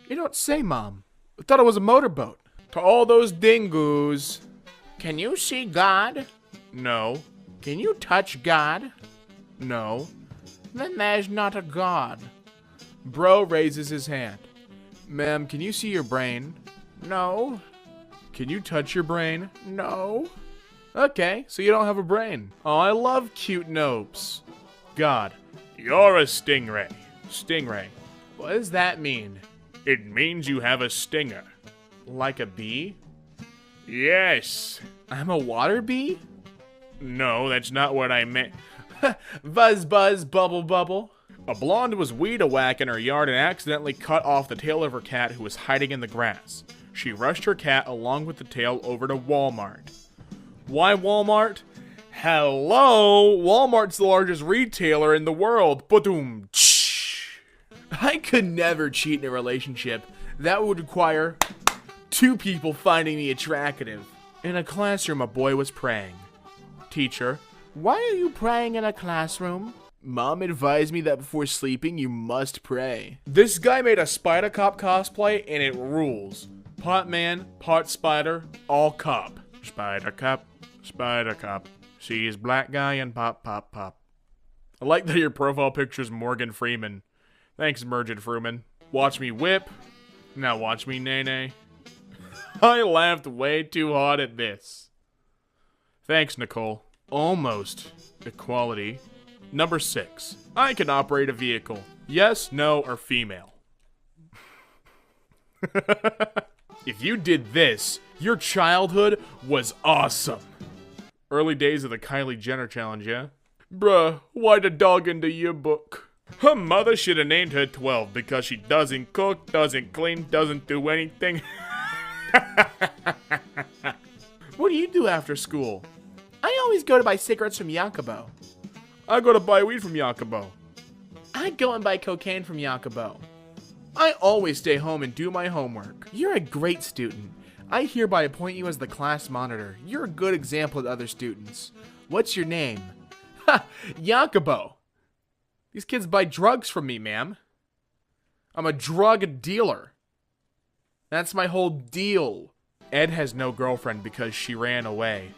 You don't say, Mom. I thought it was a motorboat. To all those dingoes. Can you see God? No. Can you touch God? No. Then there's not a God. Bro raises his hand. Ma'am, can you see your brain? No. Can you touch your brain? No. Okay, so you don't have a brain. Oh, I love cute nopes. God, you're a stingray. Stingray. What does that mean? It means you have a stinger. Like a bee? Yes. I'm a water bee? No, that's not what I meant. Buzz, buzz, bubble, bubble. A blonde was weed-a-whack in her yard and accidentally cut off the tail of her cat who was hiding in the grass. She rushed her cat along with the tail over to Walmart. Why Walmart? Hello! Walmart's the largest retailer in the world. Ba-doom. I could never cheat in a relationship. That would require 2 people finding me attractive. In a classroom, a boy was praying. Teacher, why are you praying in a classroom? Mom advised me that before sleeping, you must pray. This guy made a Spider Cop cosplay, and it rules. Part man, part spider, all cop. Spider Cop, Spider Cop. See his black guy and pop, pop, pop. I like that your profile picture's Morgan Freeman. Thanks, Mergen Fruman. Watch me whip. Now watch me nay-nay. I laughed way too hard at this. Thanks, Nicole. Almost. Equality. Number 6. I can operate a vehicle. Yes, no, or female. If you did this, your childhood was awesome. Early days of the Kylie Jenner challenge, yeah? Bruh, why the dog in the yearbook? Her mother should have named her 12 because she doesn't cook, doesn't clean, doesn't do anything. What do you do after school? I always go to buy cigarettes from Yakubo. I go to buy weed from Yakubo. I go and buy cocaine from Yakubo. I always stay home and do my homework. You're a great student. I hereby appoint you as the class monitor. You're a good example to other students. What's your name? Ha! Yakubo. These kids buy drugs from me, ma'am. I'm a drug dealer. That's my whole deal. Ed has no girlfriend because she ran away.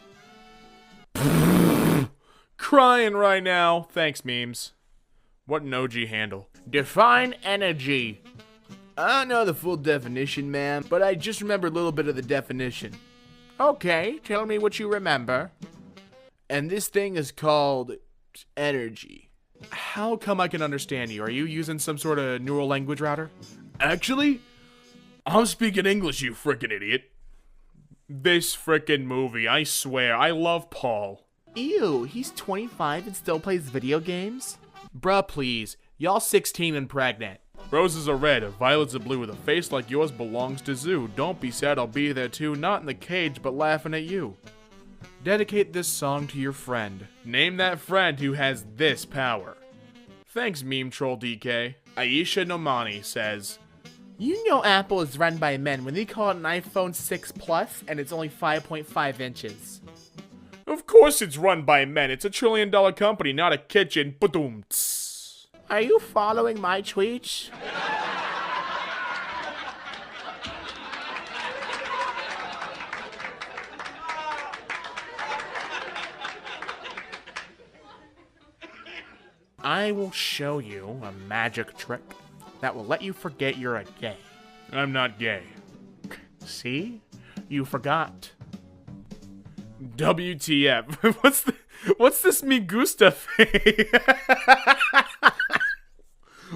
Crying right now. Thanks, memes. What an OG handle. Define energy. I don't know the full definition, ma'am, but I just remember a little bit of the definition. Okay, tell me what you remember. And this thing is called energy. How come I can understand you? Are you using some sort of neural language router? Actually, I'm speaking English, you frickin' idiot. This frickin' movie, I swear, I love Paul. Ew, he's 25 and still plays video games? Bruh, please. Y'all 16 and pregnant. Roses are red, violets are blue, with a face like yours belongs to zoo. Don't be sad, I'll be there too, not in the cage, but laughing at you. Dedicate this song to your friend. Name that friend who has this power. Thanks, meme troll DK. Aisha Nomani says, you know Apple is run by men when they call it an iPhone 6 Plus and it's only 5.5 inches. Of course it's run by men. It's $1 trillion company, not a kitchen. Ba-doom. Are you following my tweets? I will show you a magic trick that will let you forget you're a gay. I'm not gay. See? You forgot. WTF. What's this me gusta thing?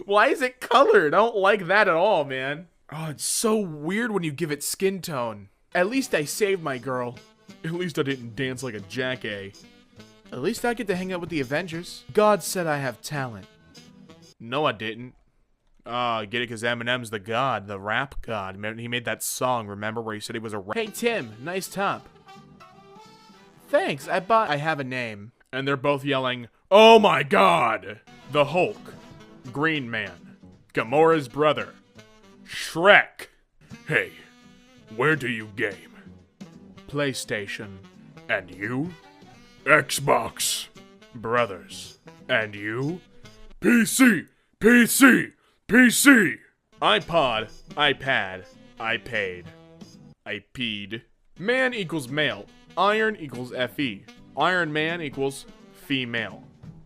Why is it colored? I don't like that at all, man. Oh, it's so weird when you give it skin tone. At least I saved my girl. At least I didn't dance like a jack-a. At least I get to hang out with the Avengers. God said I have talent. No, I didn't. Get it because Eminem's the god, the rap god. He made that song, remember, where he said he was a rap. Hey, Tim, nice top. Thanks, I have a name. And they're both yelling, oh my god! The Hulk. Green Man. Gamora's brother. Shrek. Hey, where do you game? PlayStation. And you? Xbox. Brothers. And you? PC. PC. PC. iPod. iPad. I paid. I peed. Man equals male. Iron equals FE. Iron Man equals female.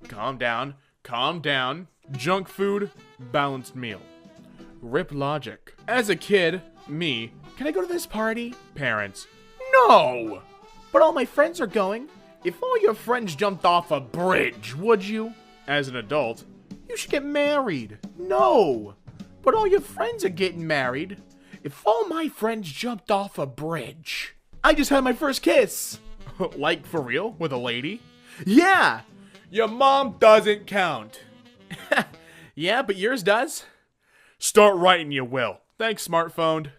Calm down. Calm down. Junk food. Balanced meal. Rip logic. As a kid, me, can I go to this party? Parents. No! But all my friends are going. If all your friends jumped off a bridge, would you? As an adult, you should get married. No! But all your friends are getting married. If all my friends jumped off a bridge. I just had my first kiss. Like, for real? With a lady? Yeah! Your mom doesn't count. Yeah, but yours does. Start writing, you will. Thanks, smartphone.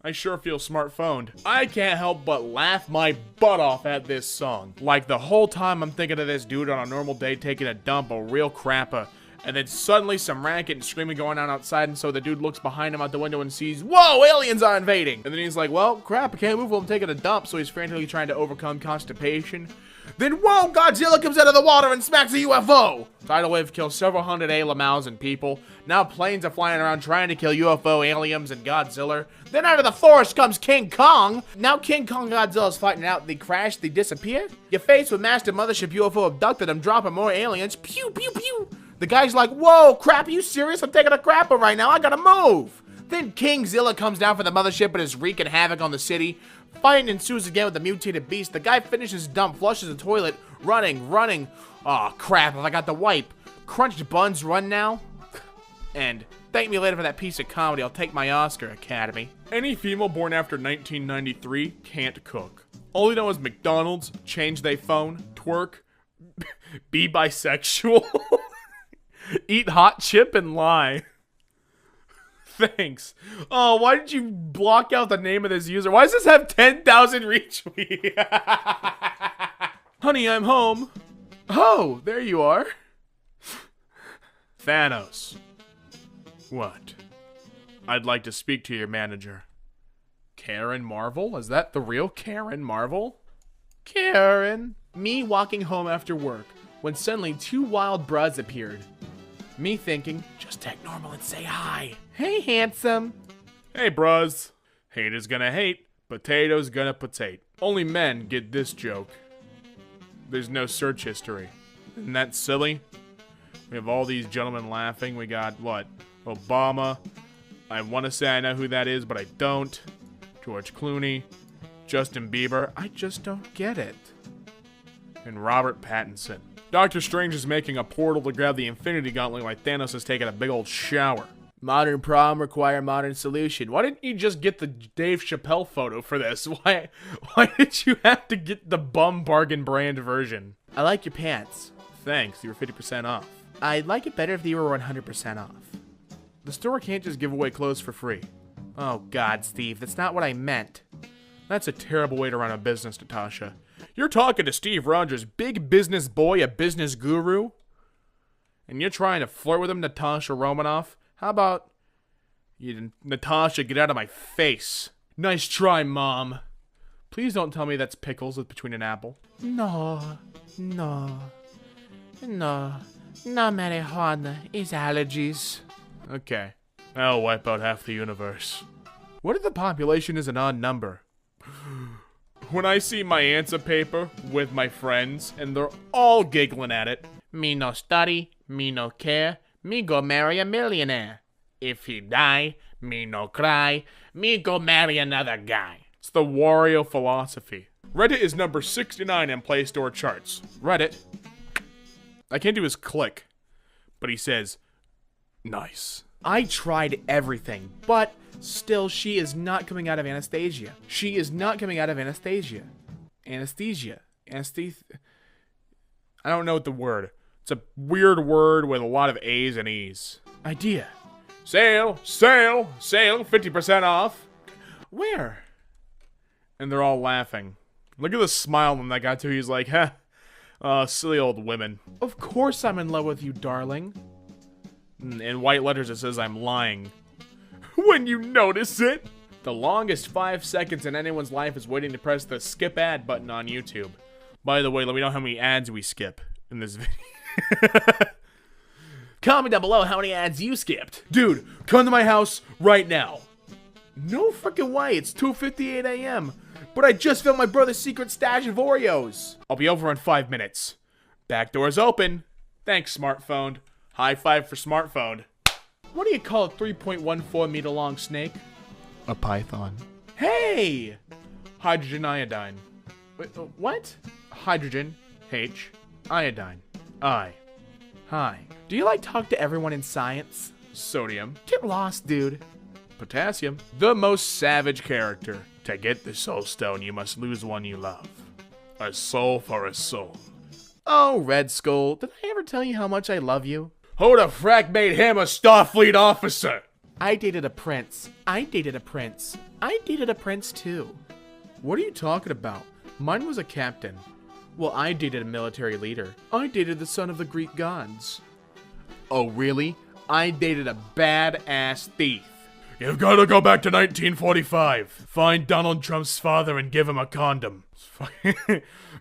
I sure feel smartphoned. I can't help but laugh my butt off at this song. Like, the whole time I'm thinking of this dude on a normal day taking a dump, a real crapper. And then suddenly some racket and screaming going on outside, and so the dude looks behind him out the window and sees, whoa, aliens are invading! And then he's like, well, crap, I can't move while I'm taking a dump, so he's frantically trying to overcome constipation. Then, whoa, Godzilla comes out of the water and smacks a UFO! Tidal wave kills several hundred Lamals and people. Now planes are flying around trying to kill UFO, aliens, and Godzilla. Then out of the forest comes King Kong. Now King Kong and Godzilla's fighting out. They crash, they disappear. You're faced with master mothership UFO abducted them, dropping more aliens. Pew, pew, pew! The guy's like, whoa, crap, are you serious? I'm taking a crapper right now, I gotta move! Then King Zilla comes down for the mothership and is wreaking havoc on the city. Fighting ensues again with the mutated beast. The guy finishes his dump, flushes the toilet, running. Aw, crap, have I got the wipe? Crunched buns run now? And thank me later for that piece of comedy, I'll take my Oscar, Academy. Any female born after 1993 can't cook. All you know is McDonald's, change they phone, twerk, be bisexual, eat hot chip and lie. Thanks. Oh, why did you block out the name of this user? Why does this have 10,000 retweets? Honey, I'm home. Oh, there you are. Thanos. What? I'd like to speak to your manager. Karen Marvel? Is that the real Karen Marvel? Karen. Me walking home after work, when suddenly two wild bruds appeared. Me thinking, just act normal and say hi. Hey, handsome. Hey, bros. Haters gonna hate, potatoes gonna potate. Only men get this joke. There's no search history. Isn't that silly? We have all these gentlemen laughing. We got, what? Obama. I want to say I know who that is, but I don't. George Clooney. Justin Bieber. I just don't get it. And Robert Pattinson. Doctor Strange is making a portal to grab the Infinity Gauntlet while Thanos is taking a big old shower. Modern problem require modern solution. Why didn't you just get the Dave Chappelle photo for this? Why did you have to get the bum bargain brand version? I like your pants. Thanks, you were 50% off. I'd like it better if they were 100% off. The store can't just give away clothes for free. Oh God, Steve, that's not what I meant. That's a terrible way to run a business, Natasha. You're talking to Steve Rogers, big business boy, a business guru? And you're trying to flirt with him, Natasha Romanoff? How about you, Natasha, get out of my face? Nice try, Mom. Please don't tell me that's pickles with between an apple. No, marijuana is allergies. Okay, I'll wipe out half the universe. What if the population is an odd number? When I see my answer paper with my friends and they're all giggling at it. Me no study, me no care, me go marry a millionaire. If he die, me no cry, me go marry another guy. It's the Wario philosophy. Reddit is number 69 in Play Store charts. Reddit. I can't do his click, but he says, nice. I tried everything, but still she is not coming out of anesthesia. She is not coming out of anesthesia. Anesthesia. I don't know what the word. It's a weird word with a lot of A's and E's. Idea. Sale, 50% off. Where? And they're all laughing. Look at the smile when that got to. He's like, silly old women. Of course I'm in love with you, darling. In white letters it says I'm lying. When you notice it. The longest 5 seconds in anyone's life is waiting to press the skip ad button on YouTube. By the way, let me know how many ads we skip in this video. Comment down below how many ads you skipped. Dude, come to my house right now. No freaking way, it's 2:58 a.m. But I just found my brother's secret stash of Oreos. I'll be over in 5 minutes. Back door's open. Thanks, smartphone. High five for smartphone. What do you call a 3.14 meter long snake? A python. Hey! Hydrogen iodine. Wait, what? Hydrogen, H, iodine, I. Hi. Do you like talk to everyone in science? Sodium. Get lost, dude. Potassium. The most savage character. To get the soul stone, you must lose one you love. A soul for a soul. Oh, Red Skull, did I ever tell you how much I love you? Who the frack made him a Starfleet officer? I dated a prince. I dated a prince. I dated a prince too. What are you talking about? Mine was a captain. Well, I dated a military leader. I dated the son of the Greek gods. Oh, really? I dated a badass thief. You've got to go back to 1945. Find Donald Trump's father and give him a condom.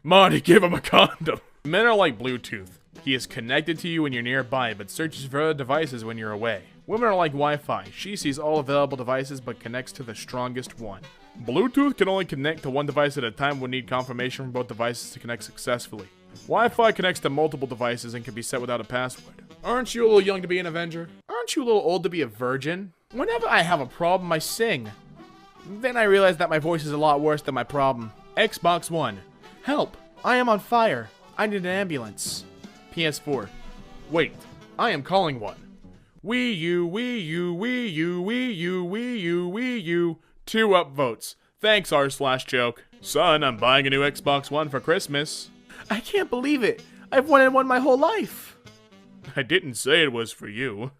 Marty, give him a condom. Men are like Bluetooth. He is connected to you when you're nearby, but searches for other devices when you're away. Women are like Wi-Fi. She sees all available devices, but connects to the strongest one. Bluetooth can only connect to one device at a time. Will need confirmation from both devices to connect successfully. Wi-Fi connects to multiple devices and can be set without a password. Aren't you a little young to be an Avenger? Aren't you a little old to be a virgin? Whenever I have a problem, I sing. Then I realize that my voice is a lot worse than my problem. Xbox One. Help! I am on fire. I need an ambulance. PS4. Wait, I am calling one. Wii U, Wii U, Wii U, Wii U, Wii U, Wii U. 2 upvotes. Thanks, r/joke. Son, I'm buying a new Xbox One for Christmas. I can't believe it. I've wanted one my whole life. I didn't say it was for you.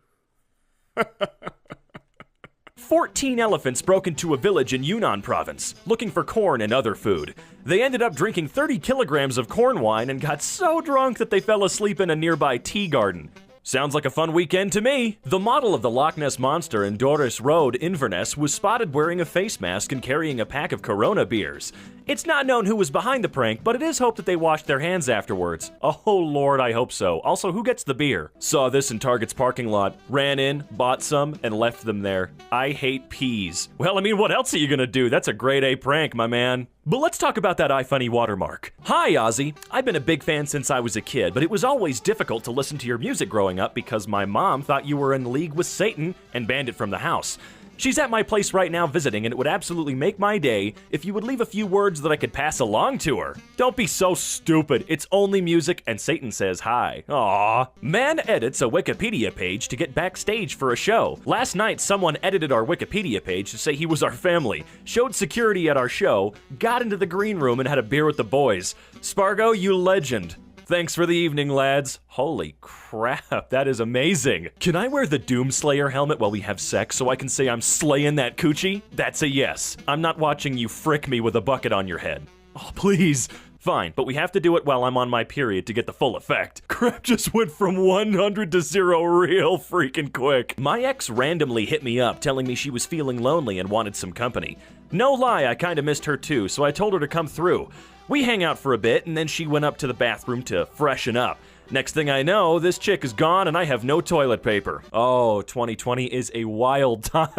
14 elephants broke into a village in Yunnan province, looking for corn and other food. They ended up drinking 30 kilograms of corn wine and got so drunk that they fell asleep in a nearby tea garden. Sounds like a fun weekend to me. The model of the Loch Ness Monster in Doris Road, Inverness, was spotted wearing a face mask and carrying a pack of Corona beers. It's not known who was behind the prank, but it is hoped that they washed their hands afterwards. Oh lord, I hope so. Also, who gets the beer? Saw this in Target's parking lot, ran in, bought some, and left them there. I hate peas. Well, I mean, what else are you gonna do? That's a grade A prank, my man. But let's talk about that iFunny watermark. Hi, Ozzy. I've been a big fan since I was a kid, but it was always difficult to listen to your music growing up because my mom thought you were in league with Satan and banned it from the house. She's at my place right now visiting, and it would absolutely make my day if you would leave a few words that I could pass along to her. Don't be so stupid. It's only music, and Satan says hi. Aww. Man edits a Wikipedia page to get backstage for a show. Last night, someone edited our Wikipedia page to say he was our family, showed security at our show, got into the green room, and had a beer with the boys. Spargo, you legend. Thanks for the evening, lads. Holy crap, that is amazing. Can I wear the Doomslayer helmet while we have sex so I can say I'm slaying that coochie? That's a yes. I'm not watching you frick me with a bucket on your head. Oh, please. Fine, but we have to do it while I'm on my period to get the full effect. Crap just went from 100 to 0 real freaking quick. My ex randomly hit me up telling me she was feeling lonely and wanted some company. No lie, I kinda missed her too, so I told her to come through. We hang out for a bit, and then she went up to the bathroom to freshen up. Next thing I know, this chick is gone and I have no toilet paper. Oh, 2020 is a wild time.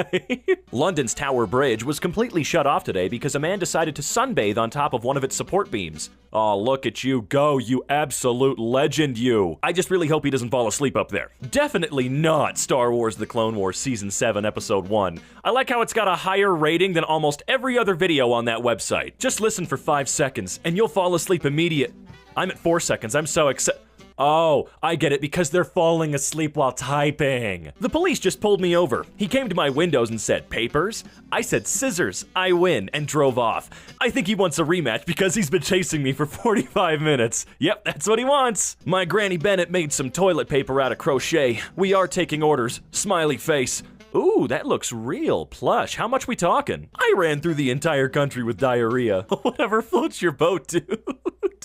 London's Tower Bridge was completely shut off today because a man decided to sunbathe on top of one of its support beams. Oh, look at you go, you absolute legend, you. I just really hope he doesn't fall asleep up there. Definitely not Star Wars The Clone Wars Season 7, Episode 1. I like how it's got a higher rating than almost every other video on that website. Just listen for 5 seconds and you'll fall asleep immediate. I'm at 4 seconds, I'm so excited. Oh, I get it, because they're falling asleep while typing. The police just pulled me over. He came to my windows and said, "Papers?" I said, "Scissors, I win," and drove off. I think he wants a rematch because he's been chasing me for 45 minutes. Yep, that's what he wants. My Granny Bennett made some toilet paper out of crochet. We are taking orders. Smiley face. Ooh, that looks real plush. How much we talking? I ran through the entire country with diarrhea. Whatever floats your boat, dude.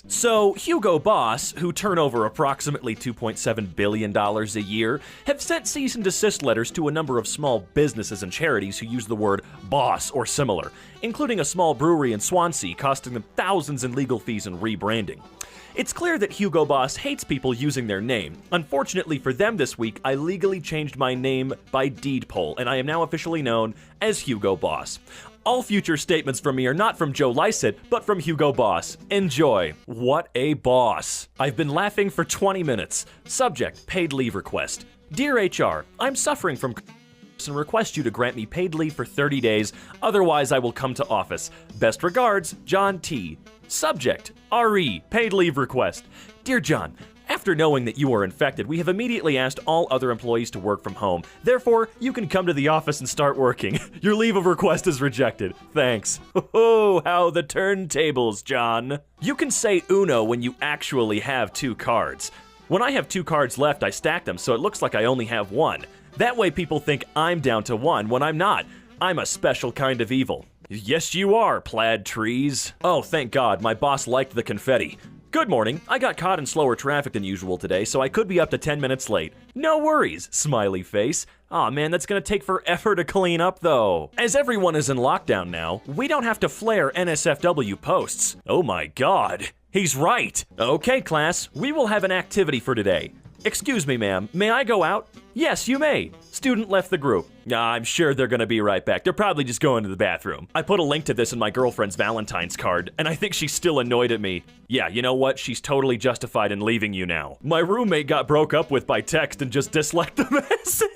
So, Hugo Boss, who turn over approximately $2.7 billion a year, have sent cease and desist letters to a number of small businesses and charities who use the word boss or similar, including a small brewery in Swansea, costing them thousands in legal fees and rebranding. It's clear that Hugo Boss hates people using their name. Unfortunately for them this week, I legally changed my name by deed poll, and I am now officially known as Hugo Boss. All future statements from me are not from Joe Lycett, but from Hugo Boss. Enjoy. What a boss. I've been laughing for 20 minutes. Subject, paid leave request. Dear HR, I'm suffering from and request you to grant me paid leave for 30 days, otherwise I will come to office. Best regards, John T. Subject, RE, paid leave request. Dear John, after knowing that you are infected, we have immediately asked all other employees to work from home. Therefore, you can come to the office and start working. Your leave of request is rejected. Thanks. Oh, how the turntables, John. You can say Uno when you actually have 2 cards. When I have 2 cards left, I stack them so it looks like I only have 1. That way people think I'm down to 1 when I'm not. I'm a special kind of evil. Yes, you are, plaid trees. Oh, thank God, my boss liked the confetti. Good morning. I got caught in slower traffic than usual today, so I could be up to 10 minutes late. No worries, smiley face. Aw man, that's gonna take forever to clean up though. As everyone is in lockdown now, we don't have to flare NSFW posts. Oh my God, he's right. Okay class, we will have an activity for today. Excuse me, ma'am, may I go out? Yes, you may. Student left the group. I'm sure they're gonna be right back. They're probably just going to the bathroom. I put a link to this in my girlfriend's Valentine's card, and I think she's still annoyed at me. Yeah, you know what? She's totally justified in leaving you now. My roommate got broke up with by text and just disliked the message.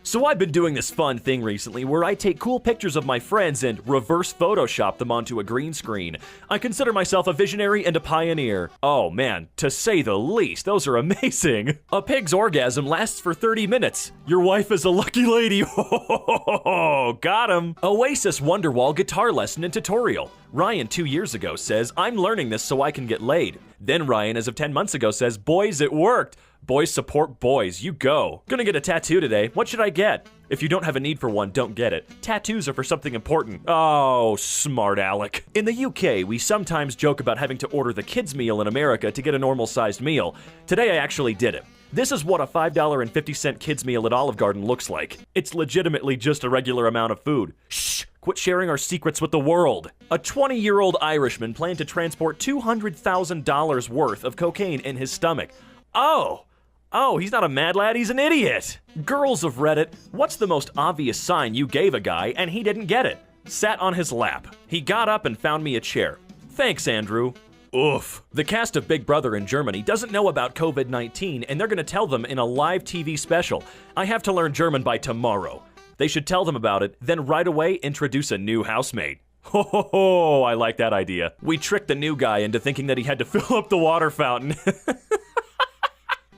So I've been doing this fun thing recently where I take cool pictures of my friends and reverse Photoshop them onto a green screen. I consider myself a visionary and a pioneer. Oh man, to say the least, those are amazing. A pig's orgasm lasts for 30 minutes. Your wife is a lucky lady. Oh, got him. Oasis Wonderwall guitar lesson and tutorial. Ryan 2 years ago says, I'm learning this so I can get laid. Then Ryan, as of 10 months ago, says, boys, it worked. Boys support boys, you go. Gonna get a tattoo today. What should I get? If you don't have a need for one, don't get it. Tattoos are for something important. Oh, smart aleck. In the UK, we sometimes joke about having to order the kids' meal in America to get a normal-sized meal. Today I actually did it. This is what a $5.50 kids' meal at Olive Garden looks like. It's legitimately just a regular amount of food. Shh! Quit sharing our secrets with the world. A 20-year-old Irishman planned to transport $200,000 worth of cocaine in his stomach. Oh, he's not a mad lad, he's an idiot. Girls of Reddit, what's the most obvious sign you gave a guy and he didn't get it? Sat on his lap. He got up and found me a chair. Thanks, Andrew. Oof. The cast of Big Brother in Germany doesn't know about COVID-19 and they're gonna tell them in a live TV special. I have to learn German by tomorrow. They should tell them about it, then right away introduce a new housemate. Ho ho ho, I like that idea. We tricked the new guy into thinking that he had to fill up the water fountain.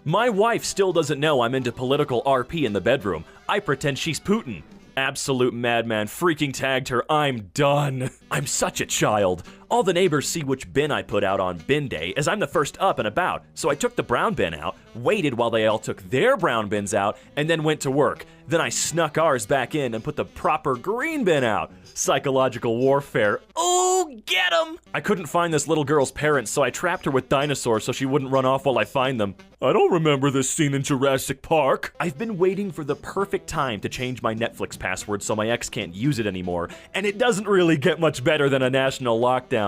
My wife still doesn't know I'm into political RP in the bedroom. I pretend she's Putin. Absolute madman freaking tagged her. I'm done. I'm such a child. All the neighbors see which bin I put out on bin day, as I'm the first up and about. So I took the brown bin out, waited while they all took their brown bins out, and then went to work. Then I snuck ours back in and put the proper green bin out. Psychological warfare. Oh, get 'em! I couldn't find this little girl's parents, so I trapped her with dinosaurs so she wouldn't run off while I find them. I don't remember this scene in Jurassic Park. I've been waiting for the perfect time to change my Netflix password so my ex can't use it anymore, and it doesn't really get much better than a national lockdown.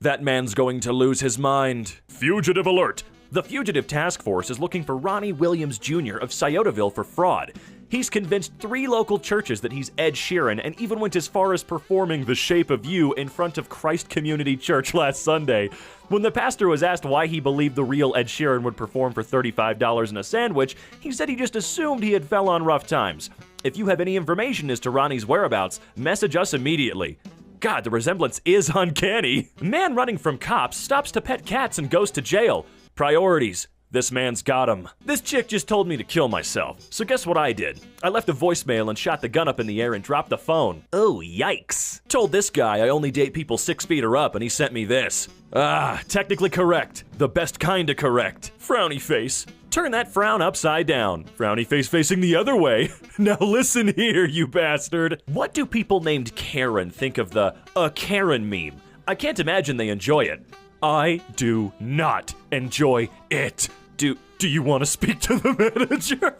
That man's going to lose his mind. Fugitive alert! The Fugitive Task Force is looking for Ronnie Williams Jr. of Sciotaville for fraud. He's convinced 3 local churches that he's Ed Sheeran and even went as far as performing The Shape of You in front of Christ Community Church last Sunday. When the pastor was asked why he believed the real Ed Sheeran would perform for $35 and a sandwich, he said he just assumed he had fell on rough times. If you have any information as to Ronnie's whereabouts, message us immediately. God, the resemblance is uncanny. Man running from cops stops to pet cats and goes to jail. Priorities. This man's got 'em. This chick just told me to kill myself, so guess what I did? I left a voicemail and shot the gun up in the air and dropped the phone. Oh, yikes. Told this guy I only date people 6 feet or up and he sent me this. Ah, technically correct. The best kinda correct. Frowny face. Turn that frown upside down. Frowny face facing the other way. Now listen here, you bastard. What do people named Karen think of the Karen meme? I can't imagine they enjoy it. I do not enjoy it. Do you want to speak to the manager?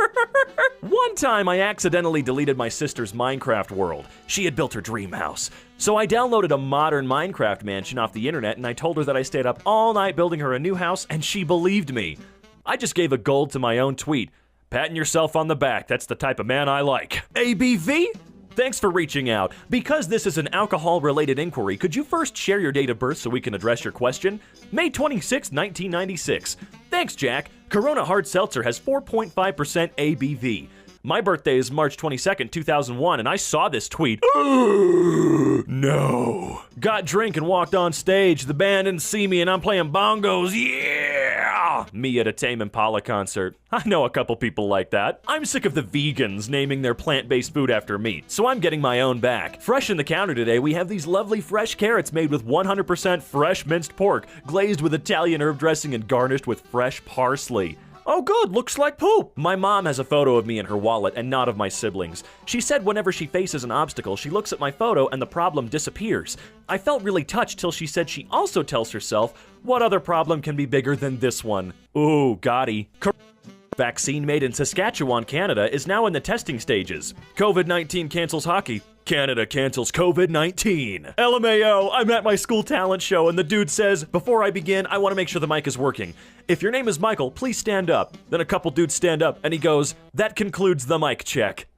One time I accidentally deleted my sister's Minecraft world. She had built her dream house. So I downloaded a modern Minecraft mansion off the internet and I told her that I stayed up all night building her a new house and she believed me. I just gave a gold to my own tweet. Patting yourself on the back, that's the type of man I like. ABV? Thanks for reaching out. Because this is an alcohol-related inquiry, could you first share your date of birth so we can address your question? May 26, 1996. Thanks, Jack. Corona Hard Seltzer has 4.5% ABV. My birthday is March 22nd, 2001, and I saw this tweet. No. Got drink and walked on stage. The band didn't see me and I'm playing bongos. Yeah! Me at a Tame Impala concert. I know a couple people like that. I'm sick of the vegans naming their plant-based food after meat, so I'm getting my own back. Fresh in the counter today, we have these lovely fresh carrots made with 100% fresh minced pork, glazed with Italian herb dressing and garnished with fresh parsley. Oh good, looks like poop. My mom has a photo of me in her wallet and not of my siblings. She said whenever she faces an obstacle, she looks at my photo and the problem disappears. I felt really touched till she said she also tells herself, what other problem can be bigger than this one? Ooh, Gotti. Vaccine made in Saskatchewan, Canada is now in the testing stages. COVID-19 cancels hockey. Canada cancels COVID-19. LMAO, I'm at my school talent show and the dude says, before I begin, I want to make sure the mic is working. If your name is Michael, please stand up. Then a couple dudes stand up and he goes, that concludes the mic check.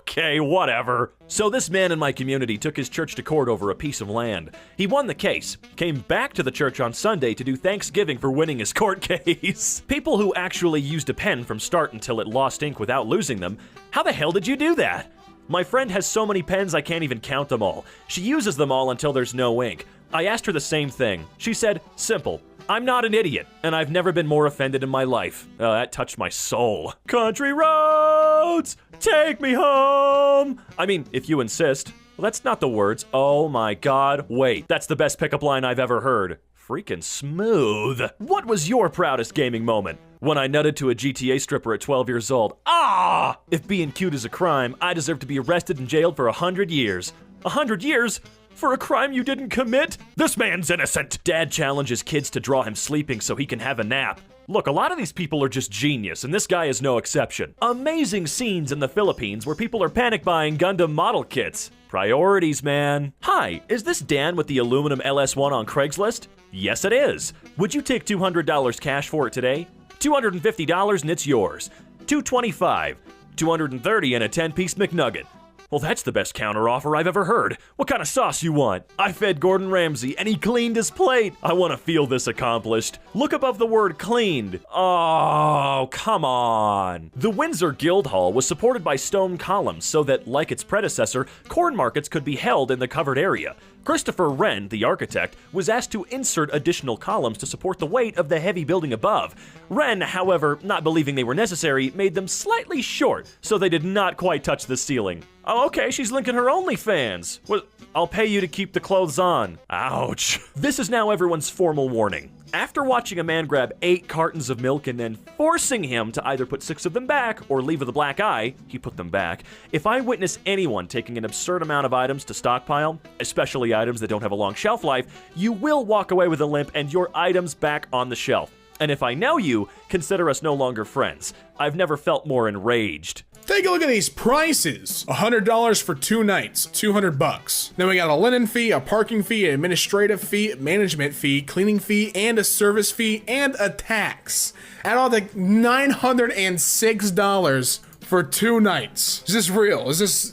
Okay, whatever. So this man in my community took his church to court over a piece of land. He won the case, came back to the church on Sunday to do Thanksgiving for winning his court case. People who actually used a pen from start until it lost ink without losing them, how the hell did you do that? My friend has so many pens I can't even count them all. She uses them all until there's no ink. I asked her the same thing. She said, simple. I'm not an idiot, and I've never been more offended in my life. Oh, that touched my soul. Country roads, take me home. I mean, if you insist. Well, that's not the words. Oh my God, wait. That's the best pickup line I've ever heard. Freaking smooth. What was your proudest gaming moment? When I nutted to a GTA stripper at 12 years old. Ah! If being cute is a crime, I deserve to be arrested and jailed for 100 years. 100 years? For a crime you didn't commit? This man's innocent! Dad challenges kids to draw him sleeping so he can have a nap. Look, a lot of these people are just genius, and this guy is no exception. Amazing scenes in the Philippines where people are panic buying Gundam model kits. Priorities, man. Hi, is this Dan with the aluminum LS1 on Craigslist? Yes, it is. Would you take $200 cash for it today? $250 and it's yours. $225. $230 and a 10-piece McNugget. Well, that's the best counteroffer I've ever heard. What kind of sauce you want? I fed Gordon Ramsay and he cleaned his plate. I want to feel this accomplished. Look above the word cleaned. Oh, come on. The Windsor Guildhall was supported by stone columns so that, like its predecessor, corn markets could be held in the covered area. Christopher Wren, the architect, was asked to insert additional columns to support the weight of the heavy building above. Wren, however, not believing they were necessary, made them slightly short, so they did not quite touch the ceiling. Oh, okay, she's linking her OnlyFans. Well, I'll pay you to keep the clothes on. Ouch. This is now everyone's formal warning. After watching a man grab 8 cartons of milk and then forcing him to either put 6 of them back or leave with a black eye, he put them back. If I witness anyone taking an absurd amount of items to stockpile, especially items that don't have a long shelf life, you will walk away with a limp and your items back on the shelf. And if I know you, consider us no longer friends. I've never felt more enraged. Take a look at these prices. $100 for 2 nights, $200. Then we got a linen fee, a parking fee, an administrative fee, management fee, cleaning fee, and a service fee, and a tax. Add all the $906 for 2 nights. Is this real? Is this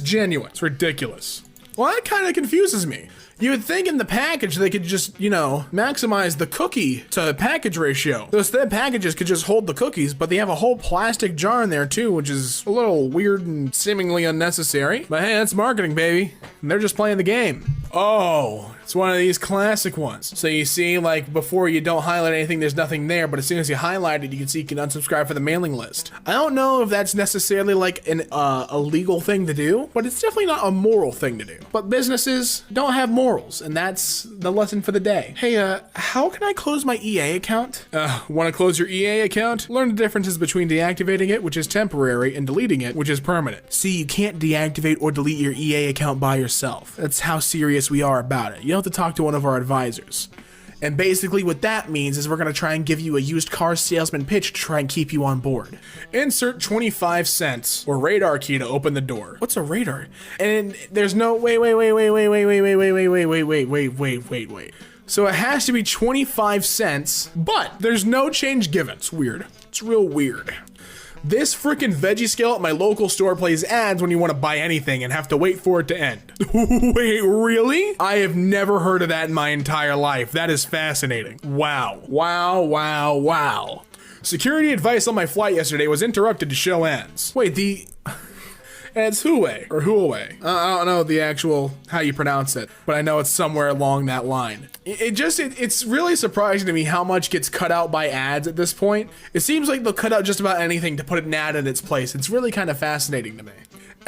genuine? It's ridiculous. Well, that kind of confuses me. You would think in the package they could just, maximize the cookie to package ratio. Those thin packages could just hold the cookies, but they have a whole plastic jar in there too, which is a little weird and seemingly unnecessary. But hey, that's marketing, baby. And they're just playing the game. Oh, it's one of these classic ones. So you see, like, before you don't highlight anything, there's nothing there, but as soon as you highlight it, you can see you can unsubscribe for the mailing list. I don't know if that's necessarily like a legal thing to do, but it's definitely not a moral thing to do. But businesses don't have morals, and that's the lesson for the day. Hey, how can I close my EA account? Want to close your EA account? Learn the differences between deactivating it, which is temporary, and deleting it, which is permanent. See, you can't deactivate or delete your EA account by yourself. That's how serious we are about it. You have to talk to one of our advisors. And basically what that means is we're going to try and give you a used car salesman pitch to try and keep you on board. Insert 25 cents or radar key to open the door. What's a radar? And there's no wait. So it has to be 25 cents, but there's no change given. It's weird. It's real weird. This freaking veggie scale at my local store plays ads when you want to buy anything and have to wait for it to end. Wait, really? I have never heard of that in my entire life. That is fascinating. Wow. Wow. Security advice on my flight yesterday was interrupted to show ads. Wait, it's Huawei, or Huawei. I don't know the actual, how you pronounce it, but I know it's somewhere along that line. It's really surprising to me how much gets cut out by ads at this point. It seems like they'll cut out just about anything to put an ad in its place. It's really kind of fascinating to me.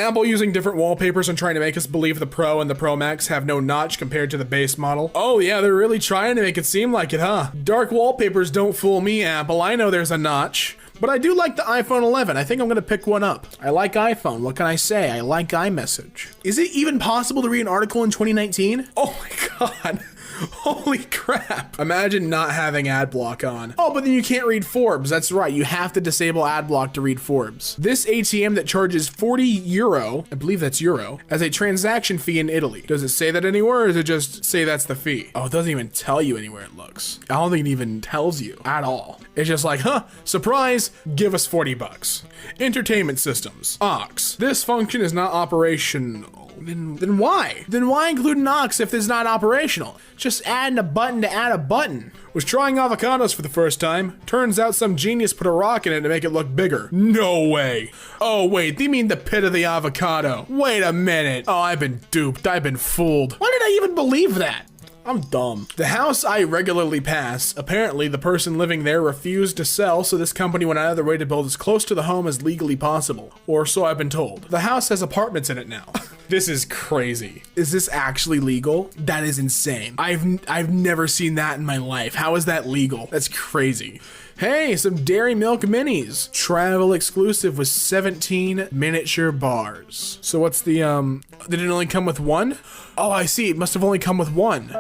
Apple using different wallpapers and trying to make us believe the Pro and the Pro Max have no notch compared to the base model. Oh yeah, they're really trying to make it seem like it, huh? Dark wallpapers don't fool me, Apple. I know there's a notch. But I do like the iPhone 11. I think I'm gonna pick one up. I like iPhone. What can I say? I like iMessage. Is it even possible to read an article in 2019? Oh my God. Holy crap. Imagine not having ad block on. Oh, but then you can't read Forbes. That's right. You have to disable ad block to read Forbes. This ATM that charges 40 euro, I believe that's euro, as a transaction fee in Italy. Does it say that anywhere, or does it just say that's the fee? Oh, it doesn't even tell you anywhere it looks. I don't think it even tells you at all. It's just like, surprise, give us 40 bucks. Entertainment systems. Aux. This function is not operational. Then why? Then why include an aux if it's not operational? Just adding a button to add a button. Was trying avocados for the first time. Turns out some genius put a rock in it to make it look bigger. No way. Oh wait, they mean the pit of the avocado. Wait a minute. Oh, I've been duped. I've been fooled. Why did I even believe that? I'm dumb. The house I regularly pass, apparently the person living there refused to sell, so this company went out of their way to build as close to the home as legally possible. Or so I've been told. The house has apartments in it now. This is crazy. Is this actually legal? That is insane. I've never seen that in my life. How is that legal? That's crazy. Hey, some Dairy Milk Minis. Travel exclusive with 17 miniature bars. So what's the, did it only come with one? Oh, I see. It must have only come with one.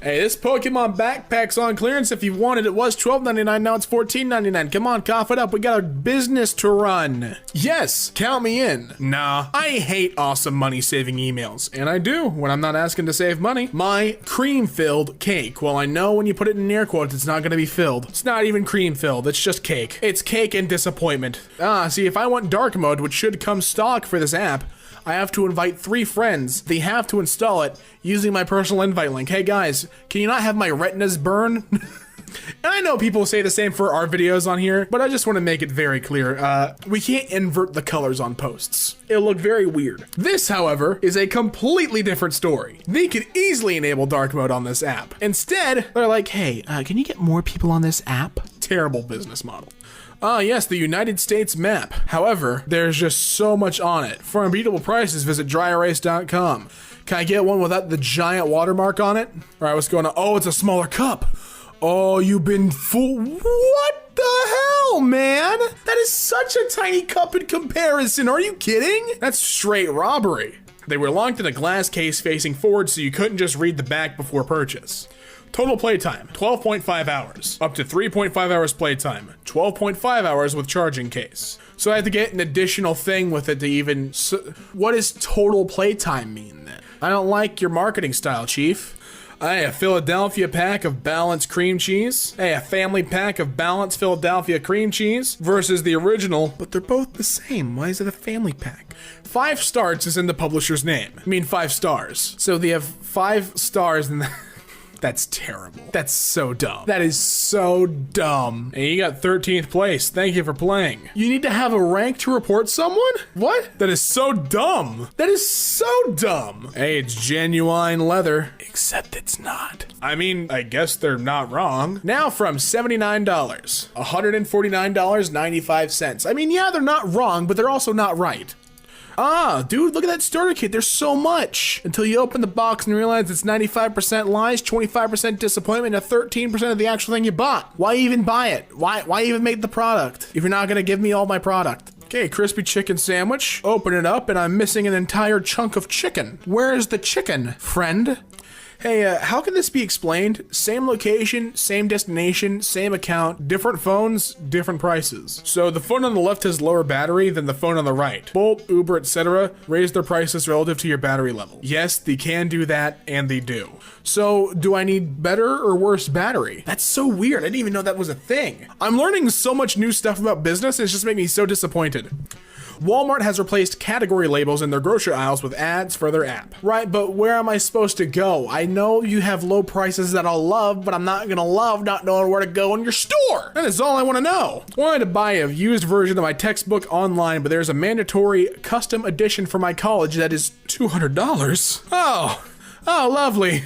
Hey, Hey, this Pokemon backpack's on clearance if you want it. It was $12.99, now it's $14.99. Come on, cough it up. We got a business to run. Yes, count me in. Nah, I hate awesome money-saving emails. And I do when I'm not asking to save money. My cream-filled cake. Well, I know when you put it in air quotes, it's not gonna be filled. It's not even cream-filled, it's just cake. It's cake and disappointment. See, if I want dark mode, which should come stock for this app, I have to invite 3 friends. They have to install it using my personal invite link. Hey guys, can you not have my retinas burn? And I know people say the same for our videos on here, but I just want to make it very clear. We can't invert the colors on posts. It'll look very weird. This, however, is a completely different story. They could easily enable dark mode on this app. Instead, they're like, hey, can you get more people on this app? Terrible business model. Yes, the United States map. However, there's just so much on it. For unbeatable prices, visit dryerase.com. Can I get one without the giant watermark on it? All right, what's going on? Oh, it's a smaller cup. Oh, you've been fooled. What the hell, man? That is such a tiny cup in comparison. Are you kidding? That's straight robbery. They were locked in a glass case facing forward, so you couldn't just read the back before purchase. Total playtime, 12.5 hours. Up to 3.5 hours playtime, 12.5 hours with charging case. So I have to get an additional thing with it to even... what does total playtime mean then? I don't like your marketing style, Chief. Hey, a Philadelphia pack of balanced cream cheese. Hey, a family pack of balanced Philadelphia cream cheese versus the original, but they're both the same. Why is it a family pack? 5 stars is in the publisher's name. I mean 5 stars. So they have 5 stars in the... That's terrible. That's so dumb. That is so dumb. And you got 13th place. Thank you for playing. You need to have a rank to report someone? What? That is so dumb. That is so dumb. Hey, it's genuine leather. Except it's not. I mean, I guess they're not wrong. Now from $79, $149.95. I mean, yeah, they're not wrong, but they're also not right. Dude, look at that starter kit. There's so much. Until you open the box and realize it's 95% lies, 25% disappointment, and 13% of the actual thing you bought. Why even buy it? Why even make the product if you're not gonna give me all my product? Okay, crispy chicken sandwich. Open it up and I'm missing an entire chunk of chicken. Where's the chicken, friend? Hey, how can this be explained? Same location, same destination, same account, different phones, different prices. So the phone on the left has lower battery than the phone on the right. Bolt, Uber, etc. raise their prices relative to your battery level. Yes, they can do that, and they do. So, do I need better or worse battery? That's so weird. I didn't even know that was a thing. I'm learning so much new stuff about business, it's just making me so disappointed. Walmart has replaced category labels in their grocery aisles with ads for their app. Right, but where am I supposed to go? I know you have low prices that I'll love, but I'm not gonna love not knowing where to go in your store. That is all I wanna know. I wanted to buy a used version of my textbook online, but there's a mandatory custom edition for my college that is $200. Oh, lovely.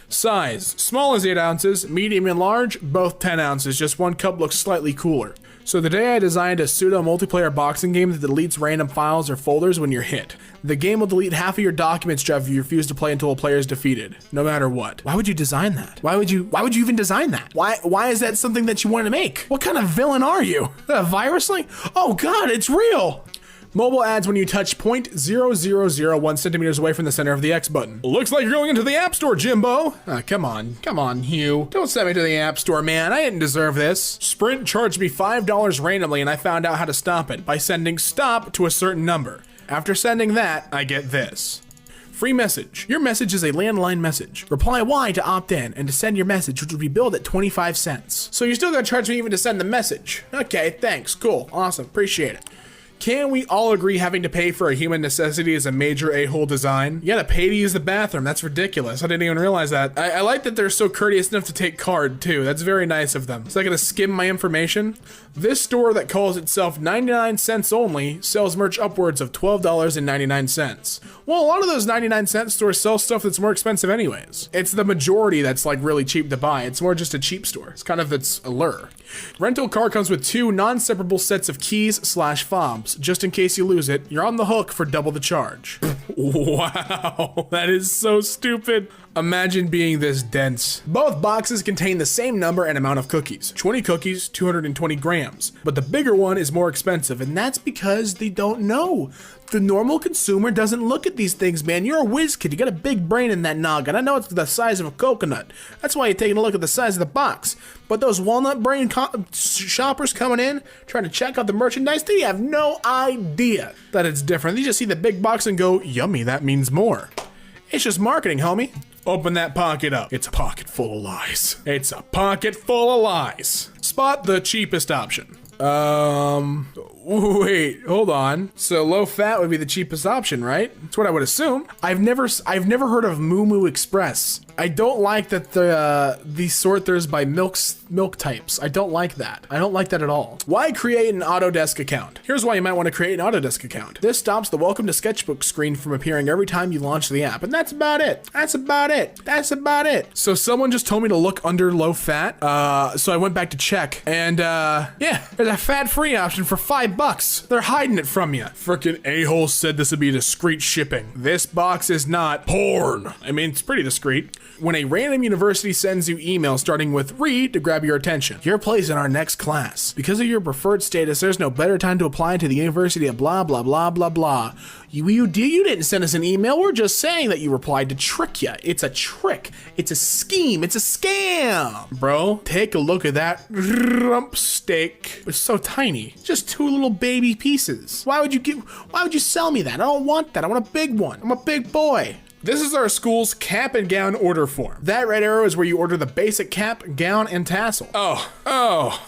Size, small is 8 ounces, medium and large, both 10 ounces, just one cup looks slightly cooler. So the day I designed a pseudo multiplayer boxing game that deletes random files or folders when you're hit. The game will delete half of your documents if you refuse to play until a player is defeated, no matter what. Why would you design that? Why would you even design that? Why is that something that you want to make? What kind of villain are you? Is that a virus link? Oh God, it's real! Mobile ads when you touch 0.0001 centimeters away from the center of the X button. Looks like you're going into the App Store, Jimbo. Come on, Hugh. Don't send me to the App Store, man. I didn't deserve this. Sprint charged me $5 randomly and I found out how to stop it by sending stop to a certain number. After sending that, I get this. Free message. Your message is a landline message. Reply Y to opt in and to send your message, which will be billed at 25 cents. So you're still gonna charge me even to send the message. Okay, thanks, cool, awesome, appreciate it. Can we all agree having to pay for a human necessity is a major a-hole design? You gotta pay to use the bathroom, that's ridiculous. I didn't even realize that. I like that they're so courteous enough to take card too, that's very nice of them. Is that gonna skim my information? This store that calls itself 99 cents only sells merch upwards of $12.99. Well, a lot of those 99-cent stores sell stuff that's more expensive anyways. It's the majority that's like really cheap to buy. It's more just a cheap store. It's kind of its allure. Rental car comes with 2 non-separable sets of keys/fobs. Just in case you lose it, you're on the hook for double the charge. Wow, that is so stupid. Imagine being this dense. Both boxes contain the same number and amount of cookies. 20 cookies, 220 grams. But the bigger one is more expensive, and that's because they don't know. The normal consumer doesn't look at these things, man. You're a whiz kid. You got a big brain in that noggin. I know it's the size of a coconut. That's why you're taking a look at the size of the box. But those walnut brain shoppers coming in, trying to check out the merchandise, they have no idea that it's different. They just see the big box and go, yummy, that means more. It's just marketing, homie. Open that pocket up. It's a pocket full of lies. It's a pocket full of lies. Spot the cheapest option. Wait, hold on. So low fat would be the cheapest option, right? That's what I would assume. I've never heard of Moo Moo Express. I don't like that these sort theirs by milk types. I don't like that. I don't like that at all. Why create an Autodesk account? Here's why you might want to create an Autodesk account. This stops the welcome to Sketchbook screen from appearing every time you launch the app. And that's about it. That's about it. That's about it. So someone just told me to look under low fat. So I went back to check and yeah, there's a fat-free option for $5. They're hiding it from you. Frickin' a-hole said this would be discreet shipping. This box is not porn. I mean, it's pretty discreet. When a random university sends you email starting with read to grab your attention. Your place in our next class. Because of your preferred status, there's no better time to apply to the University of blah, blah, blah, blah, blah. You didn't send us an email. We're just saying that you replied to trick you. It's a trick. It's a scheme. It's a scam. Bro, take a look at that rump steak. It's so tiny. Just 2 little baby pieces. Why would you sell me that? I don't want that. I want a big one. I'm a big boy. This is our school's cap and gown order form. That red arrow is where you order the basic cap, gown, and tassel. Oh.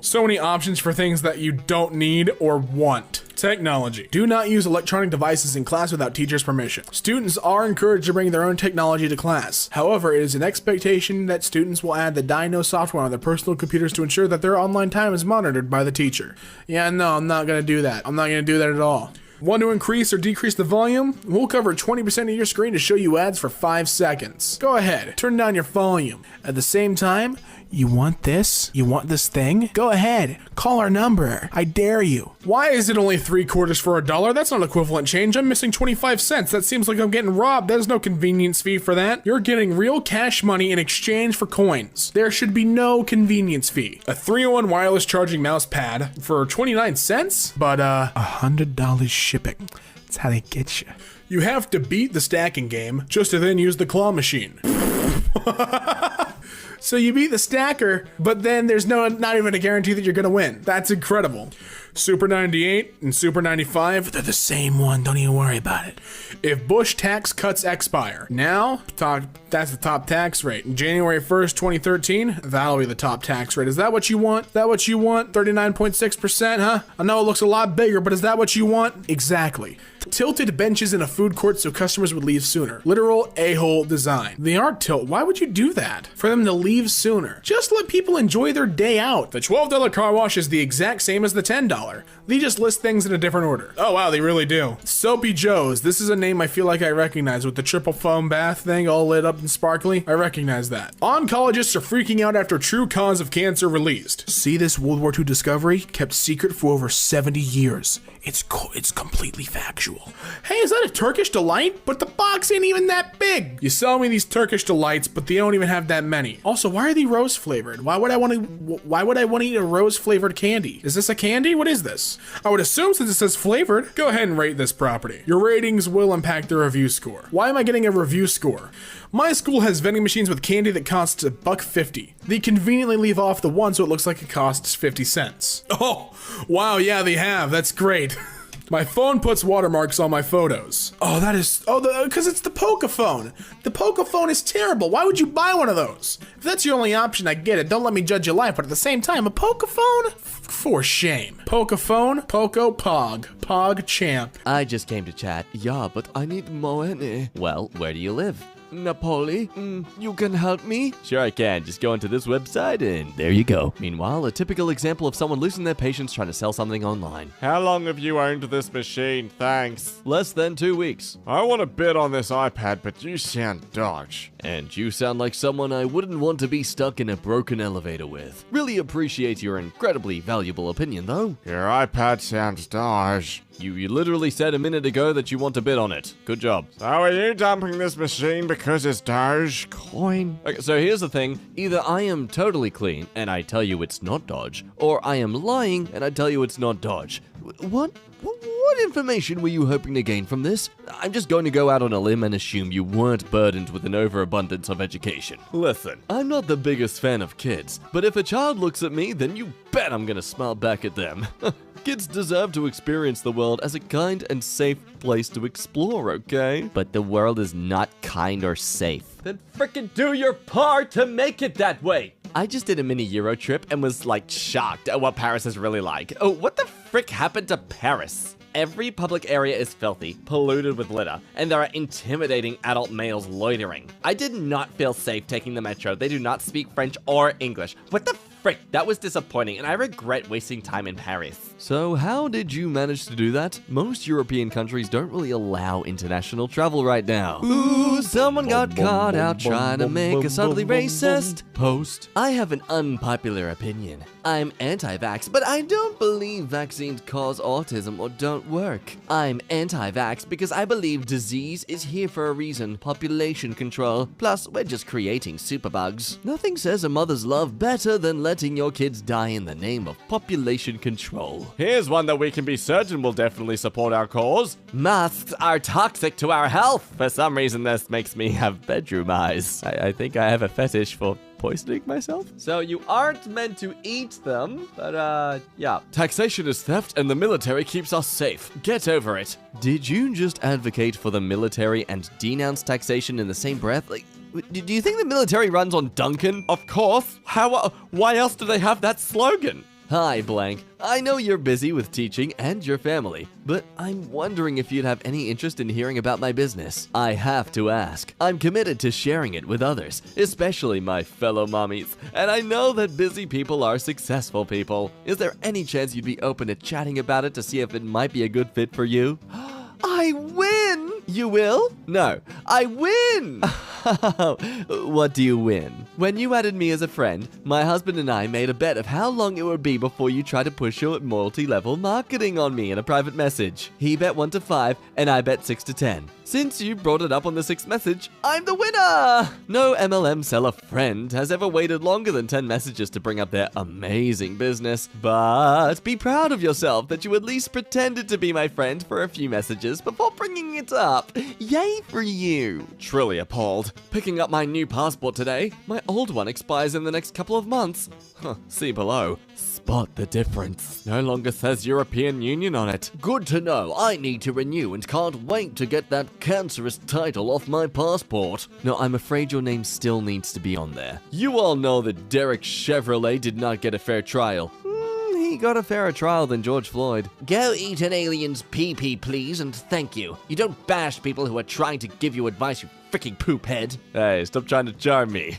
So many options for things that you don't need or want. Technology. Do not use electronic devices in class without teacher's permission. Students are encouraged to bring their own technology to class. However, it is an expectation that students will add the Dino software on their personal computers to ensure that their online time is monitored by the teacher. Yeah, no, I'm not gonna do that. I'm not gonna do that at all. Want to increase or decrease the volume? We'll cover 20% of your screen to show you ads for 5 seconds. Go ahead, turn down your volume. At the same time, you want this? You want this thing? Go ahead, call our number. I dare you. Why is it only 3/4 for $1? That's not equivalent change. I'm missing 25 cents. That seems like I'm getting robbed. There's no convenience fee for that. You're getting real cash money in exchange for coins. There should be no convenience fee. A 3-in-1 wireless charging mouse pad for 29 cents? But $100 shipping. That's how they get you. You have to beat the stacking game just to then use the claw machine. So you beat the stacker, but then there's not even a guarantee that you're gonna win. That's incredible. Super 98 and Super 95, they're the same one, don't even worry about it. If Bush tax cuts expire, now, that's the top tax rate. January 1st, 2013, that'll be the top tax rate. Is that what you want? Is that what you want? 39.6%, huh? I know it looks a lot bigger, but is that what you want? Exactly. Tilted benches in a food court so customers would leave sooner. Literal a-hole design. They aren't tilt. Why would you do that? For them to leave sooner. Just let people enjoy their day out. The $12 car wash is the exact same as the $10. They just list things in a different order. Oh wow, they really do. Soapy Joe's. This is a name I feel like I recognize with the triple foam bath thing all lit up and sparkly. I recognize that. Oncologists are freaking out after true cause of cancer released. See this World War II discovery? Kept secret for over 70 years. It's completely factual. Hey, is that a Turkish delight? But the box ain't even that big. You sell me these Turkish delights, but they don't even have that many. Also, why are they rose flavored? Why would I want to eat a rose flavored candy? Is this a candy? What is this? I would assume since it says flavored, go ahead and rate this property. Your ratings will impact the review score. Why am I getting a review score? My school has vending machines with candy that costs $1.50. They conveniently leave off the one so it looks like it costs 50 cents. Oh, wow, yeah, they have. That's great. My phone puts watermarks on my photos. Oh, because it's the Pokephone. The Pokephone is terrible. Why would you buy one of those? If that's your only option, I get it. Don't let me judge your life, but at the same time, a Pokephone? For shame. Pokephone, Poco, Pog. Pog champ. I just came to chat. Yeah, but I need money. Well, where do you live? Napoli, you can help me? Sure I can, just go into this website and there you go. Meanwhile, a typical example of someone losing their patience trying to sell something online. How long have you owned this machine? Thanks. Less than 2 weeks. I want to bid on this iPad, but you sound dodge. And you sound like someone I wouldn't want to be stuck in a broken elevator with. Really appreciate your incredibly valuable opinion though. Your iPad sounds dodge. You literally said a minute ago that you want to bid on it. Good job. So are you dumping this machine because it's Dogecoin? Okay, so here's the thing. Either I am totally clean and I tell you it's not Dodge, or I am lying and I tell you it's not Dodge. What information were you hoping to gain from this? I'm just going to go out on a limb and assume you weren't burdened with an overabundance of education. Listen, I'm not the biggest fan of kids, but if a child looks at me, then you bet I'm gonna smile back at them. Kids deserve to experience the world as a kind and safe place to explore, okay? But the world is not kind or safe. Then frickin' do your part to make it that way! I just did a mini Euro trip and was like shocked at what Paris is really like. Oh, what the frick happened to Paris? Every public area is filthy, polluted with litter, and there are intimidating adult males loitering. I did not feel safe taking the metro. They do not speak French or English. What the frick? That was disappointing, and I regret wasting time in Paris. So how did you manage to do that? Most European countries don't really allow international travel right now. Ooh, someone got caught out trying to make a subtly racist post. I have an unpopular opinion. I'm anti-vax, but I don't believe vaccines cause autism or don't work. I'm anti-vax because I believe disease is here for a reason, population control. Plus, we're just creating superbugs. Nothing says a mother's love better than letting your kids die in the name of population control. Here's one that we can be certain will definitely support our cause. Masks are toxic to our health. For some reason, this makes me have bedroom eyes. I think I have a fetish for poisoning myself. So you aren't meant to eat them, but yeah. Taxation is theft and the military keeps us safe. Get over it. Did you just advocate for the military and denounce taxation in the same breath? Like, do you think the military runs on Duncan? Of course. Why else do they have that slogan? Hi, Blank. I know you're busy with teaching and your family, but I'm wondering if you'd have any interest in hearing about my business. I have to ask. I'm committed to sharing it with others, especially my fellow mommies, and I know that busy people are successful people. Is there any chance you'd be open to chatting about it to see if it might be a good fit for you? I win! You will? No, I win! What do you win? When you added me as a friend, my husband and I made a bet of how long it would be before you tried to push your multi-level marketing on me in a private message. He bet 1 to 5, and I bet 6 to 10. Since you brought it up on the 6th message, I'm the winner! No MLM seller friend has ever waited longer than 10 messages to bring up their amazing business, but be proud of yourself that you at least pretended to be my friend for a few messages before bringing it up. Yay for you! Truly appalled. Picking up my new passport today. My old one expires in the next couple of months. See below. Spot the difference. No longer says European Union on it. Good to know. I need to renew and can't wait to get that cancerous title off my passport. No, I'm afraid your name still needs to be on there. You all know that Derek Chevrolet did not get a fair trial. He got a fairer trial than George Floyd. Go eat an alien's pee-pee, please, and thank you. You don't bash people who are trying to give you advice, you freaking poop head. Hey, stop trying to charm me.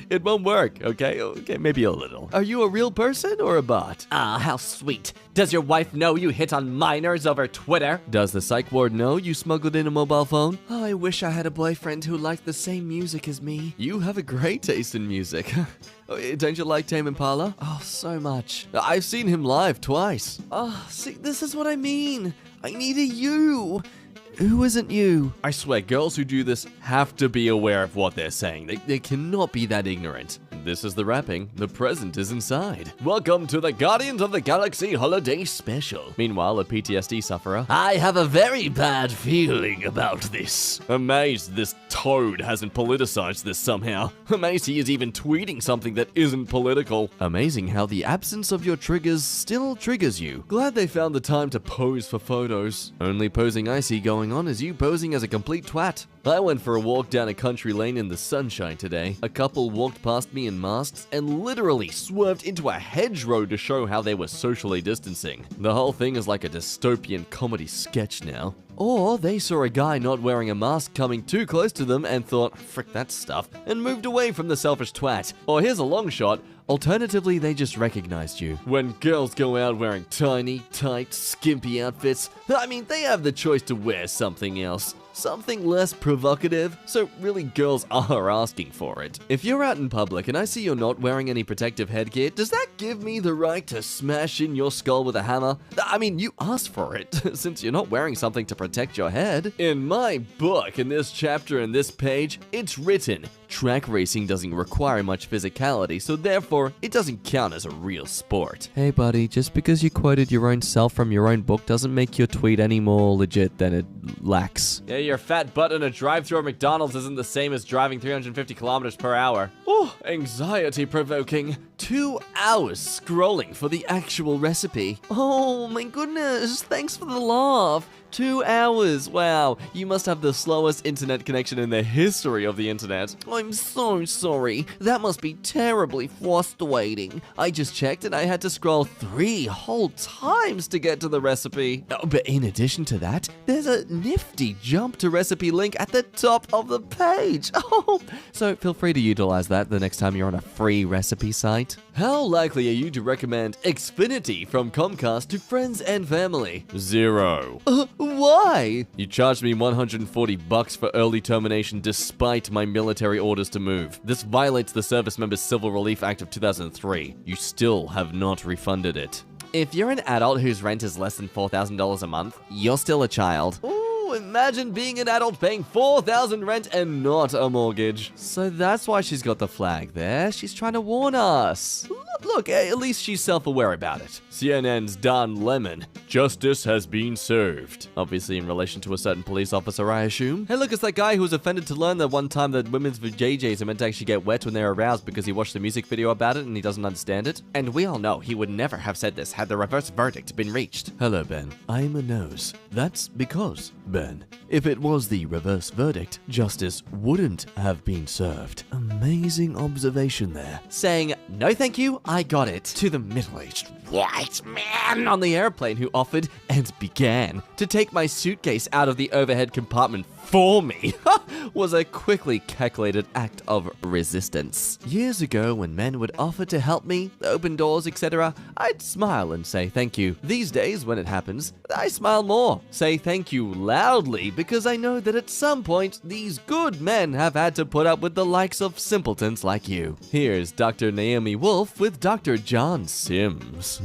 It won't work, okay? Okay, maybe a little. Are you a real person or a bot? Ah, how sweet. Does your wife know you hit on minors over Twitter? Does the psych ward know you smuggled in a mobile phone? Oh, I wish I had a boyfriend who liked the same music as me. You have a great taste in music. Don't you like Tame Impala? Oh, so much. I've seen him live twice. Oh, see, this is what I mean. I need a you. Who isn't you? I swear, girls who do this have to be aware of what they're saying. They cannot be that ignorant. This is the wrapping. The present is inside. Welcome to the Guardians of the Galaxy Holiday Special. Meanwhile, a PTSD sufferer. I have a very bad feeling about this. Amazed this toad hasn't politicized this somehow. Amazed he is even tweeting something that isn't political. Amazing how the absence of your triggers still triggers you. Glad they found the time to pose for photos. Only posing I see going on is you posing as a complete twat. I went for a walk down a country lane in the sunshine today. A couple walked past me in masks and literally swerved into a hedgerow to show how they were socially distancing. The whole thing is like a dystopian comedy sketch now. Or they saw a guy not wearing a mask coming too close to them and thought, frick that stuff, and moved away from the selfish twat. Or here's a long shot. Alternatively, they just recognized you. When girls go out wearing tiny, tight, skimpy outfits, I mean, they have the choice to wear something else. Something less provocative, so really girls are asking for it. If you're out in public and I see you're not wearing any protective headgear, does that give me the right to smash in your skull with a hammer? I mean, you asked for it, since you're not wearing something to protect your head. In my book, in this chapter and this page, it's written, track racing doesn't require much physicality, so therefore, it doesn't count as a real sport. Hey buddy, just because you quoted your own self from your own book doesn't make your tweet any more legit than it lacks. Yeah, your fat butt in a drive-thru at McDonald's isn't the same as driving 350 kilometers per hour. Oh, anxiety-provoking. 2 hours scrolling for the actual recipe. Oh my goodness, thanks for the laugh. 2 hours, wow. You must have the slowest internet connection in the history of the internet. I'm so sorry. That must be terribly frustrating. I just checked and I had to scroll 3 whole times to get to the recipe. Oh, but in addition to that, there's a nifty jump to recipe link at the top of the page. Oh, so feel free to utilize that the next time you're on a free recipe site. How likely are you to recommend Xfinity from Comcast to friends and family? 0. Why? You charged me $140 for early termination despite my military orders to move. This violates the Service Members Civil Relief Act of 2003. You still have not refunded it. If you're an adult whose rent is less than $4,000 a month, you're still a child. Imagine being an adult paying $4,000 rent and not a mortgage. So that's why she's got the flag there. She's trying to warn us. Look, at least she's self-aware about it. CNN's Don Lemon. Justice has been served. Obviously in relation to a certain police officer, I assume. Hey look, it's that guy who was offended to learn that one time that women's vajayjays are meant to actually get wet when they're aroused because he watched a music video about it and he doesn't understand it. And we all know he would never have said this had the reverse verdict been reached. Hello, Ben. I'm a nose. That's because, Ben, if it was the reverse verdict, justice wouldn't have been served. Amazing observation there. Saying, no thank you, I got it, to the middle-aged white man on the airplane who offered and began to take my suitcase out of the overhead compartment for me was a quickly calculated act of resistance. Years ago, when men would offer to help me, open doors, etc., I'd smile and say thank you. These days, when it happens, I smile more, say thank you loudly, because I know that at some point, these good men have had to put up with the likes of simpletons like you. Here's Dr. Naomi Wolf with Dr. John Sims.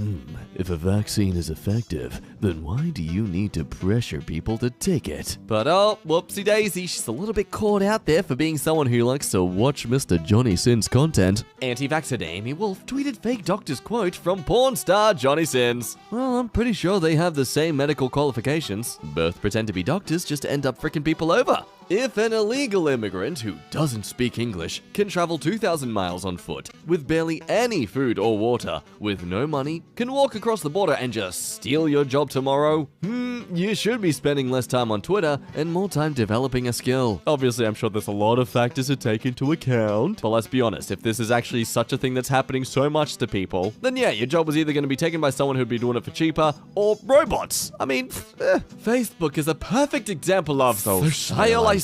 If a vaccine is effective, then why do you need to pressure people to take it? But oh, whoopsie daisy, she's a little bit caught out there for being someone who likes to watch Mr. Johnny Sins content. Anti-vaxxer Naomi Wolf tweeted fake doctor's quote from porn star Johnny Sins. Well, I'm pretty sure they have the same medical qualifications. Both pretend to be doctors just to end up fricking people over. If an illegal immigrant who doesn't speak English can travel 2,000 miles on foot with barely any food or water, with no money, can walk across the border and just steal your job tomorrow, you should be spending less time on Twitter and more time developing a skill. Obviously, I'm sure there's a lot of factors to take into account, but let's be honest, if this is actually such a thing that's happening so much to people, then yeah, your job was either going to be taken by someone who'd be doing it for cheaper, or robots. I mean, Facebook is a perfect example of socialization.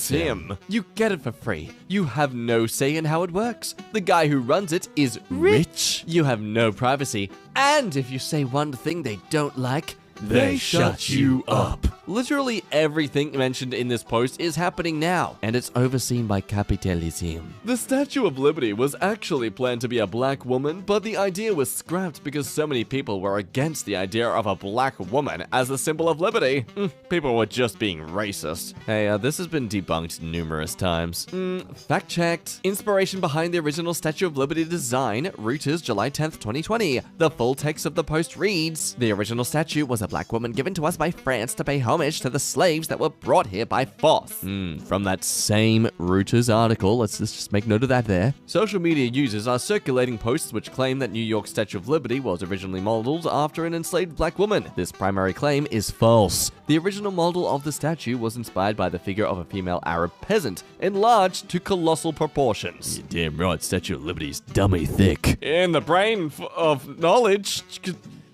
You get it for free. You have no say in how it works. The guy who runs it is rich. You have no privacy. And if you say one thing they don't like, they shut you up. Literally everything mentioned in this post is happening now, and it's overseen by capitalism. The Statue of Liberty was actually planned to be a black woman, but the idea was scrapped because so many people were against the idea of a black woman as the symbol of liberty. People were just being racist. Hey, this has been debunked numerous times. Fact checked. Inspiration behind the original Statue of Liberty design, Reuters, July 10th, 2020. The full text of the post reads, the original statue was a black woman given to us by France to pay homage to the slaves that were brought here by force. From that same Reuters article, let's just make note of that there. Social media users are circulating posts which claim that New York's Statue of Liberty was originally modeled after an enslaved black woman. This primary claim is false. The original model of the statue was inspired by the figure of a female Arab peasant, enlarged to colossal proportions. You're damn right, Statue of Liberty's dummy thick. In the brain of knowledge,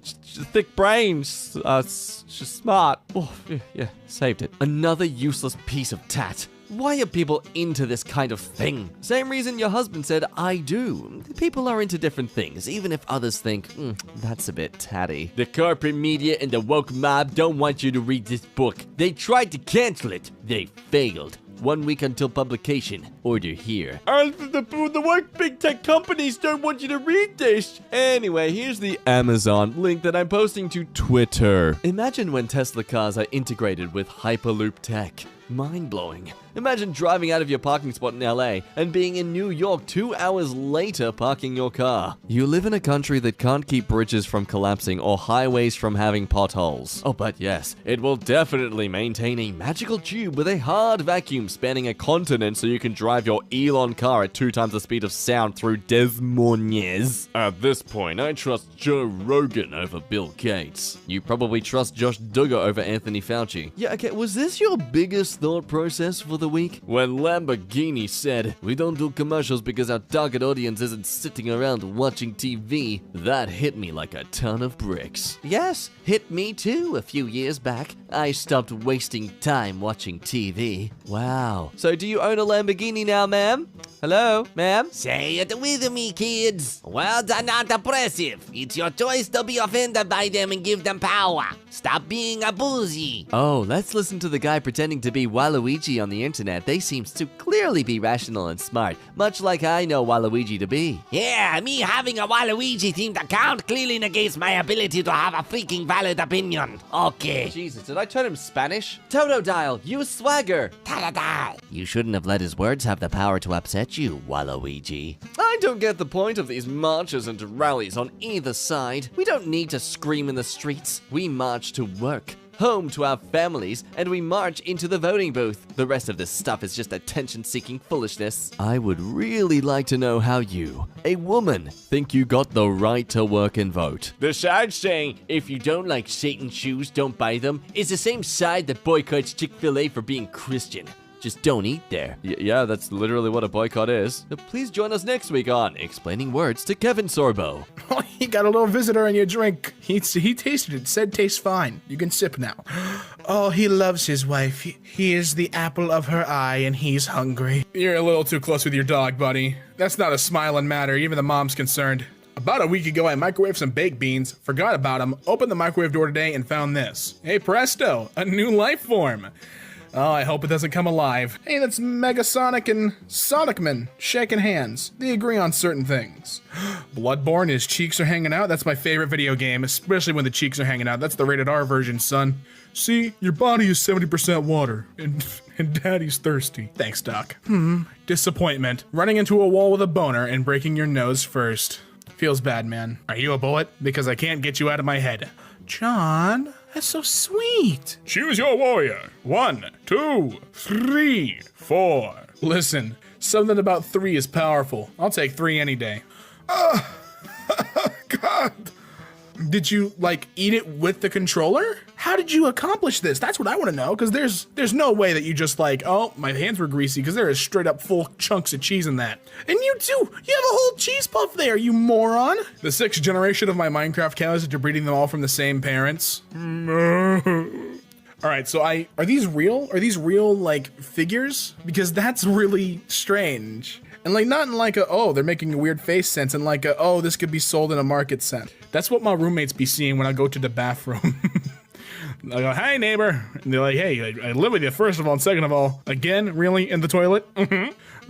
thick brain. She's smart. Oh, yeah, saved it. Another useless piece of tat. Why are people into this kind of thing? Same reason your husband said, I do. People are into different things, even if others think, that's a bit tatty. The corporate media and the woke mob don't want you to read this book. They tried to cancel it. They failed. 1 week until publication. Order here. The woke big tech companies don't want you to read this. Anyway, here's the Amazon link that I'm posting to Twitter. Imagine when Tesla cars are integrated with Hyperloop tech. Mind-blowing. Imagine driving out of your parking spot in LA and being in New York 2 hours later parking your car. You live in a country that can't keep bridges from collapsing or highways from having potholes. Oh, but yes, it will definitely maintain a magical tube with a hard vacuum spanning a continent so you can drive your Elon car at 2 times the speed of sound through Des Moines. At this point, I trust Joe Rogan over Bill Gates. You probably trust Josh Duggar over Anthony Fauci. Yeah, okay, was this your biggest thought process for the week? When Lamborghini said, we don't do commercials because our target audience isn't sitting around watching TV, that hit me like a ton of bricks. Yes, hit me too a few years back. I stopped wasting time watching TV. Wow. So do you own a Lamborghini now, ma'am? Hello, ma'am? Say it with me, kids. Words are not oppressive. It's your choice to be offended by them and give them power. Stop being a boozy. Oh, let's listen to the guy pretending to be Waluigi on the internet. They seems to clearly be rational and smart, much like I know Waluigi to be. Yeah, me having a Waluigi-themed account clearly negates my ability to have a freaking valid opinion. Okay. Jesus, did I turn him Spanish? Totodile, use swagger. Totodile. You shouldn't have let his words have the power to upset you, Waluigi. I don't get the point of these marches and rallies on either side. We don't need to scream in the streets. We march to work, home to our families, and we march into the voting booth. The rest of this stuff is just attention-seeking foolishness. I would really like to know how you, a woman, think you got the right to work and vote. The side saying, if you don't like Satan's shoes, don't buy them, is the same side that boycotts Chick-fil-A for being Christian. Just don't eat there. Yeah, that's literally what a boycott is. Please join us next week on Explaining Words to Kevin Sorbo. Oh, you got a little visitor in your drink. He tasted it, said tastes fine. You can sip now. Oh, he loves his wife. He is the apple of her eye and he's hungry. You're a little too close with your dog, buddy. That's not a smiling matter, even the mom's concerned. About a week ago, I microwaved some baked beans, forgot about them, opened the microwave door today, and found this. Hey presto, a new life form. Oh, I hope it doesn't come alive. Hey, that's Megasonic and Sonicman shaking hands. They agree on certain things. Bloodborne, his cheeks are hanging out. That's my favorite video game, especially when the cheeks are hanging out. That's the rated R version, son. See, your body is 70% water, and daddy's thirsty. Thanks, Doc. Disappointment. Running into a wall with a boner and breaking your nose first. Feels bad, man. Are you a bullet? Because I can't get you out of my head. John, that's so sweet. Choose your warrior. 1, 2, 3, 4. Listen, something about 3 is powerful. I'll take 3 any day. God. Did you, like, eat it with the controller? How did you accomplish this? That's what I want to know, because there's no way that you just like, oh, my hands were greasy, because there is straight up full chunks of cheese in that. And you too, you have a whole cheese puff there, you moron. The 6th generation of my Minecraft cows after breeding them all from the same parents. All right, so are these real? Are these real, like, figures? Because that's really strange. And like, not in like a, oh, they're making a weird face sense, and like a, oh, this could be sold in a market sense. That's what my roommates be seeing when I go to the bathroom. I go, hi neighbor. And they're like, hey, I live with you, first of all, and second of all, again, really, in the toilet?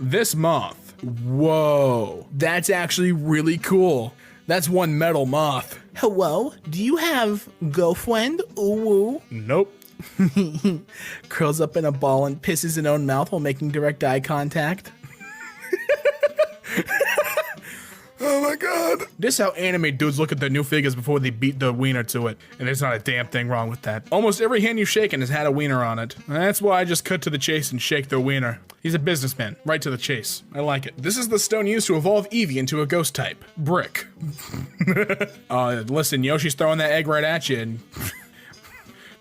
This moth. Whoa, that's actually really cool. That's one metal moth. Hello, do you have girlfriend? Ooh. Nope. Curls up in a ball and pisses in his own mouth while making direct eye contact. Oh my god. This is how anime dudes look at their new figures before they beat the wiener to it. And there's not a damn thing wrong with that. Almost every hand you've shaken has had a wiener on it. That's why I just cut to the chase and shake their wiener. He's a businessman, right to the chase. I like it. This is the stone used to evolve Eevee into a ghost type. Brick. Listen, Yoshi's throwing that egg right at you and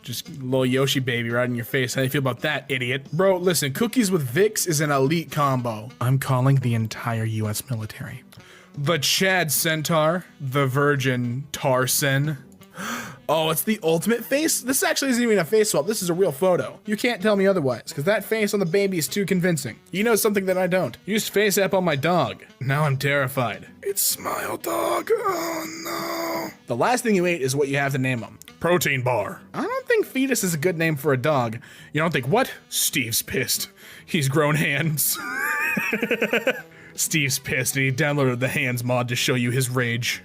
just a little Yoshi baby right in your face. How do you feel about that, idiot? Bro, listen, cookies with Vicks is an elite combo. I'm calling the entire US military. The Chad Centaur, the Virgin Tarsen. Oh, it's the ultimate face? This actually isn't even a face swap. This is a real photo. You can't tell me otherwise, because that face on the baby is too convincing. You know something that I don't. Used face app on my dog. Now I'm terrified. It's Smile Dog. Oh no. The last thing you ate is what you have to name him. Protein bar. I don't think fetus is a good name for a dog. You don't think what? Steve's pissed. He's grown hands. Steve's pissed and he downloaded the hands mod to show you his rage.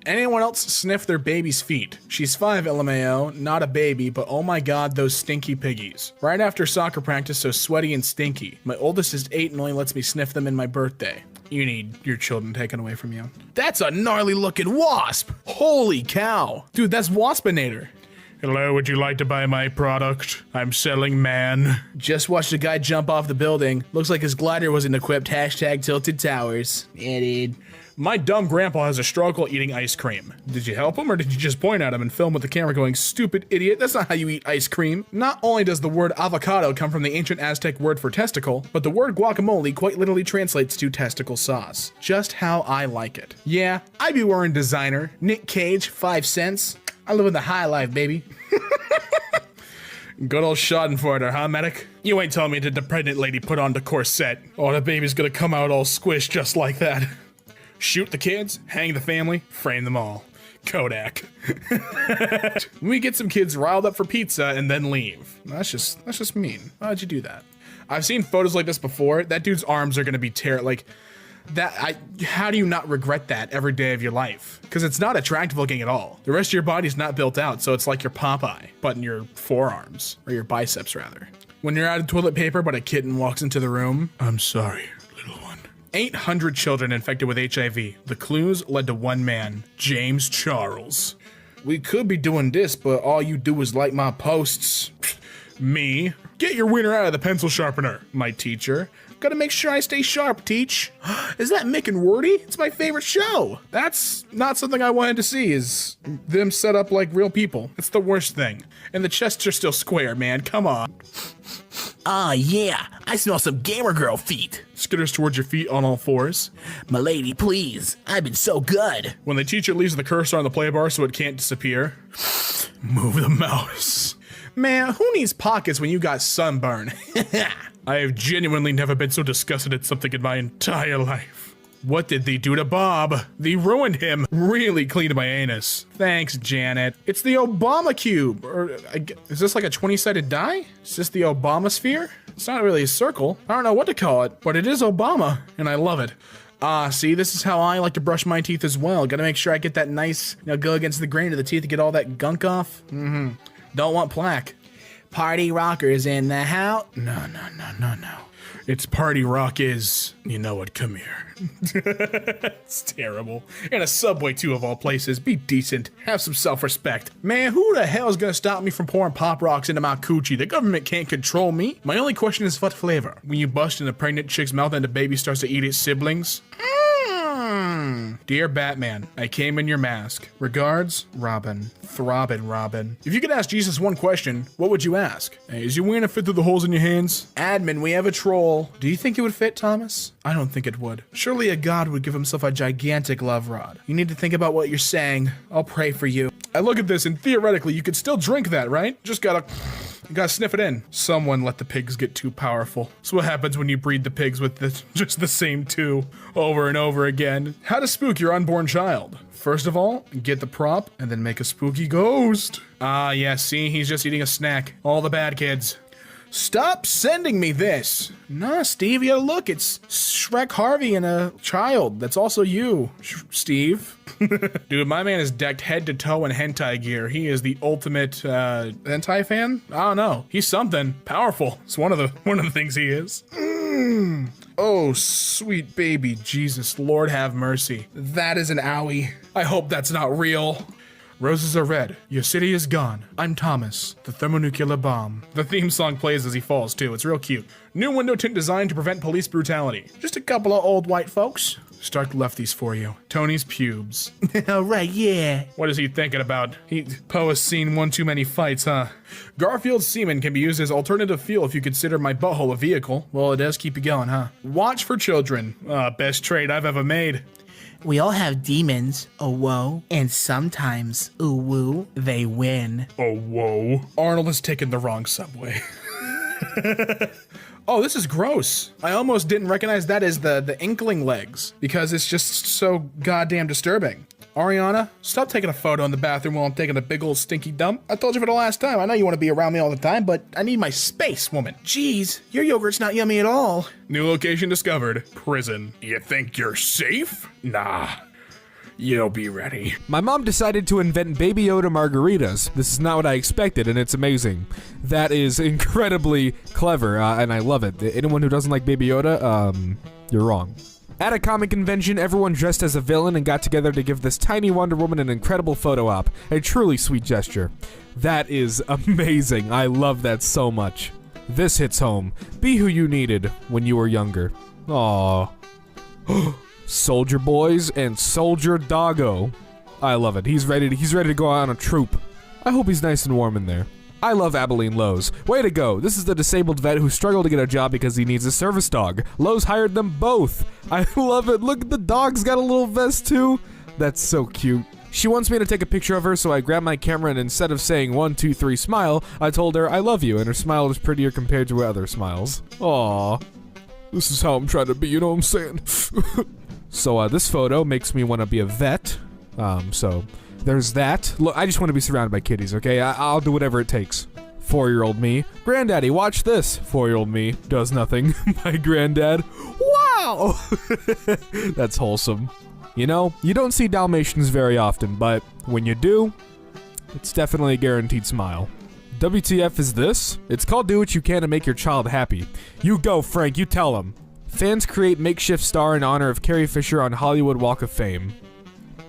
Anyone else sniff their baby's feet? She's 5, LMAO, not a baby, but oh my god, those stinky piggies. Right after soccer practice, so sweaty and stinky. My oldest is 8 and only lets me sniff them in my birthday. You need your children taken away from you. That's a gnarly looking wasp! Holy cow! Dude, that's Waspinator. Hello, would you like to buy my product? I'm selling man. Just watched a guy jump off the building. Looks like his glider wasn't equipped. Hashtag tilted towers. Yeah, dude. My dumb grandpa has a struggle eating ice cream. Did you help him or did you just point at him and film with the camera going, stupid idiot, that's not how you eat ice cream. Not only does the word avocado come from the ancient Aztec word for testicle, but the word guacamole quite literally translates to testicle sauce. Just how I like it. Yeah, I be wearing designer. Nick Cage, 5 cents. I live in the high life, baby. Good old schadenfreude, huh, medic? You ain't telling me that the pregnant lady put on the corset. Oh, the baby's gonna come out all squished just like that. Shoot the kids, hang the family, frame them all. Kodak. We get some kids riled up for pizza and then leave. That's just mean. Why'd you do that? I've seen photos like this before. That dude's arms are gonna be like that. How do you not regret that every day of your life? Because it's not attractive looking at all. The rest of your body's not built out, so it's like your Popeye, but in your forearms, or your biceps rather. When you're out of toilet paper, but a kitten walks into the room, I'm sorry, little one. 800 children infected with HIV. The clues led to one man, James Charles. We could be doing this, but all you do is like my posts. Me? Get your wiener out of the pencil sharpener, my teacher. Gotta make sure I stay sharp, teach. Is that Mick and Wordy? It's my favorite show. That's not something I wanted to see, is them set up like real people. It's the worst thing. And the chests are still square, man, come on. Ah, yeah, I smell some gamer girl feet. Skitters towards your feet on all fours. Milady, please, I've been so good. When the teacher leaves the cursor on the play bar so it can't disappear, move the mouse. Man, who needs pockets when you got sunburn? I have genuinely never been so disgusted at something in my entire life. What did they do to Bob? They ruined him. Really cleaned my anus. Thanks, Janet. It's the Obama cube. Or is this like a 20-sided die? Is this the Obama sphere? It's not really a circle. I don't know what to call it, but it is Obama, and I love it. See, this is how I like to brush my teeth as well. Gotta make sure I get that nice, go against the grain of the teeth to get all that gunk off. Don't want plaque. Party rockers in the house. No. It's party rock is, you know what, come here. It's terrible. And a Subway too, of all places. Be decent. Have some self-respect. Man, who the hell is gonna stop me from pouring Pop Rocks into my coochie? The government can't control me. My only question is what flavor? When you bust in a pregnant chick's mouth and the baby starts to eat its siblings? Dear Batman, I came in your mask. Regards, Robin. Throbbing Robin. If you could ask Jesus one question, what would you ask? Hey, is your wiener fit through the holes in your hands? Admin, we have a troll. Do you think it would fit, Thomas? I don't think it would. Surely a god would give himself a gigantic love rod. You need to think about what you're saying. I'll pray for you. I look at this and theoretically you could still drink that, right? You gotta sniff it in. Someone let the pigs get too powerful. That's what happens when you breed the pigs with just the same two over and over again. How to spook your unborn child. First of all, get the prop and then make a spooky ghost. Ah, yeah, see, he's just eating a snack. All the bad kids. Stop sending me this. Nah, Steve, you gotta look. It's Shrek Harvey and a child. That's also you, Steve. Dude, my man is decked head to toe in hentai gear. He is the ultimate hentai fan? I don't know. He's something powerful. It's one of the things he is. Oh, sweet baby Jesus, Lord have mercy. That is an owie. I hope that's not real. Roses are red. Your city is gone. I'm Thomas, the thermonuclear bomb. The theme song plays as he falls too. It's real cute. New window tint designed to prevent police brutality. Just a couple of old white folks. Stark left these for you. Tony's pubes. Right, yeah. What is he thinking about? Poe has seen one too many fights, huh? Garfield's semen can be used as alternative fuel if you consider my butthole a vehicle. Well, it does keep you going, huh? Watch for children. Best trade I've ever made. We all have demons, oh whoa, and sometimes, ooh woo, they win. Oh whoa. Arnold has taken the wrong subway. Oh, this is gross. I almost didn't recognize that as the inkling legs because it's just so goddamn disturbing. Ariana, stop taking a photo in the bathroom while I'm taking a big old stinky dump. I told you for the last time, I know you want to be around me all the time, but I need my space, woman. Jeez, your yogurt's not yummy at all. New location discovered. Prison. You think you're safe? Nah. You'll be ready. My mom decided to invent Baby Yoda margaritas. This is not what I expected, and it's amazing. That is incredibly clever, and I love it. Anyone who doesn't like Baby Yoda, you're wrong. At a comic convention, everyone dressed as a villain and got together to give this tiny Wonder Woman an incredible photo op. A truly sweet gesture. That is amazing. I love that so much. This hits home. Be who you needed when you were younger. Aww. Soldier Boys and Soldier Doggo. I love it. He's ready to go out on a troop. I hope he's nice and warm in there. I love Abilene Lowe's. Way to go. This is the disabled vet who struggled to get a job because he needs a service dog. Lowe's hired them both. I love it. Look at the dog's got a little vest too. That's so cute. She wants me to take a picture of her, so I grabbed my camera and instead of saying 1, 2, 3 smile, I told her I love you, and her smile is prettier compared to her other smiles. Aww. This is how I'm trying to be, you know what I'm saying? So this photo makes me want to be a vet. So there's that. Look, I just want to be surrounded by kitties, okay? I'll do whatever it takes. 4-year-old me. Granddaddy, watch this. 4-year-old me does nothing. My granddad. Wow! That's wholesome. You know, you don't see Dalmatians very often, but when you do, it's definitely a guaranteed smile. WTF is this? It's called Do What You Can to Make Your Child Happy. You go, Frank, you tell him. Fans create makeshift star in honor of Carrie Fisher on Hollywood Walk of Fame.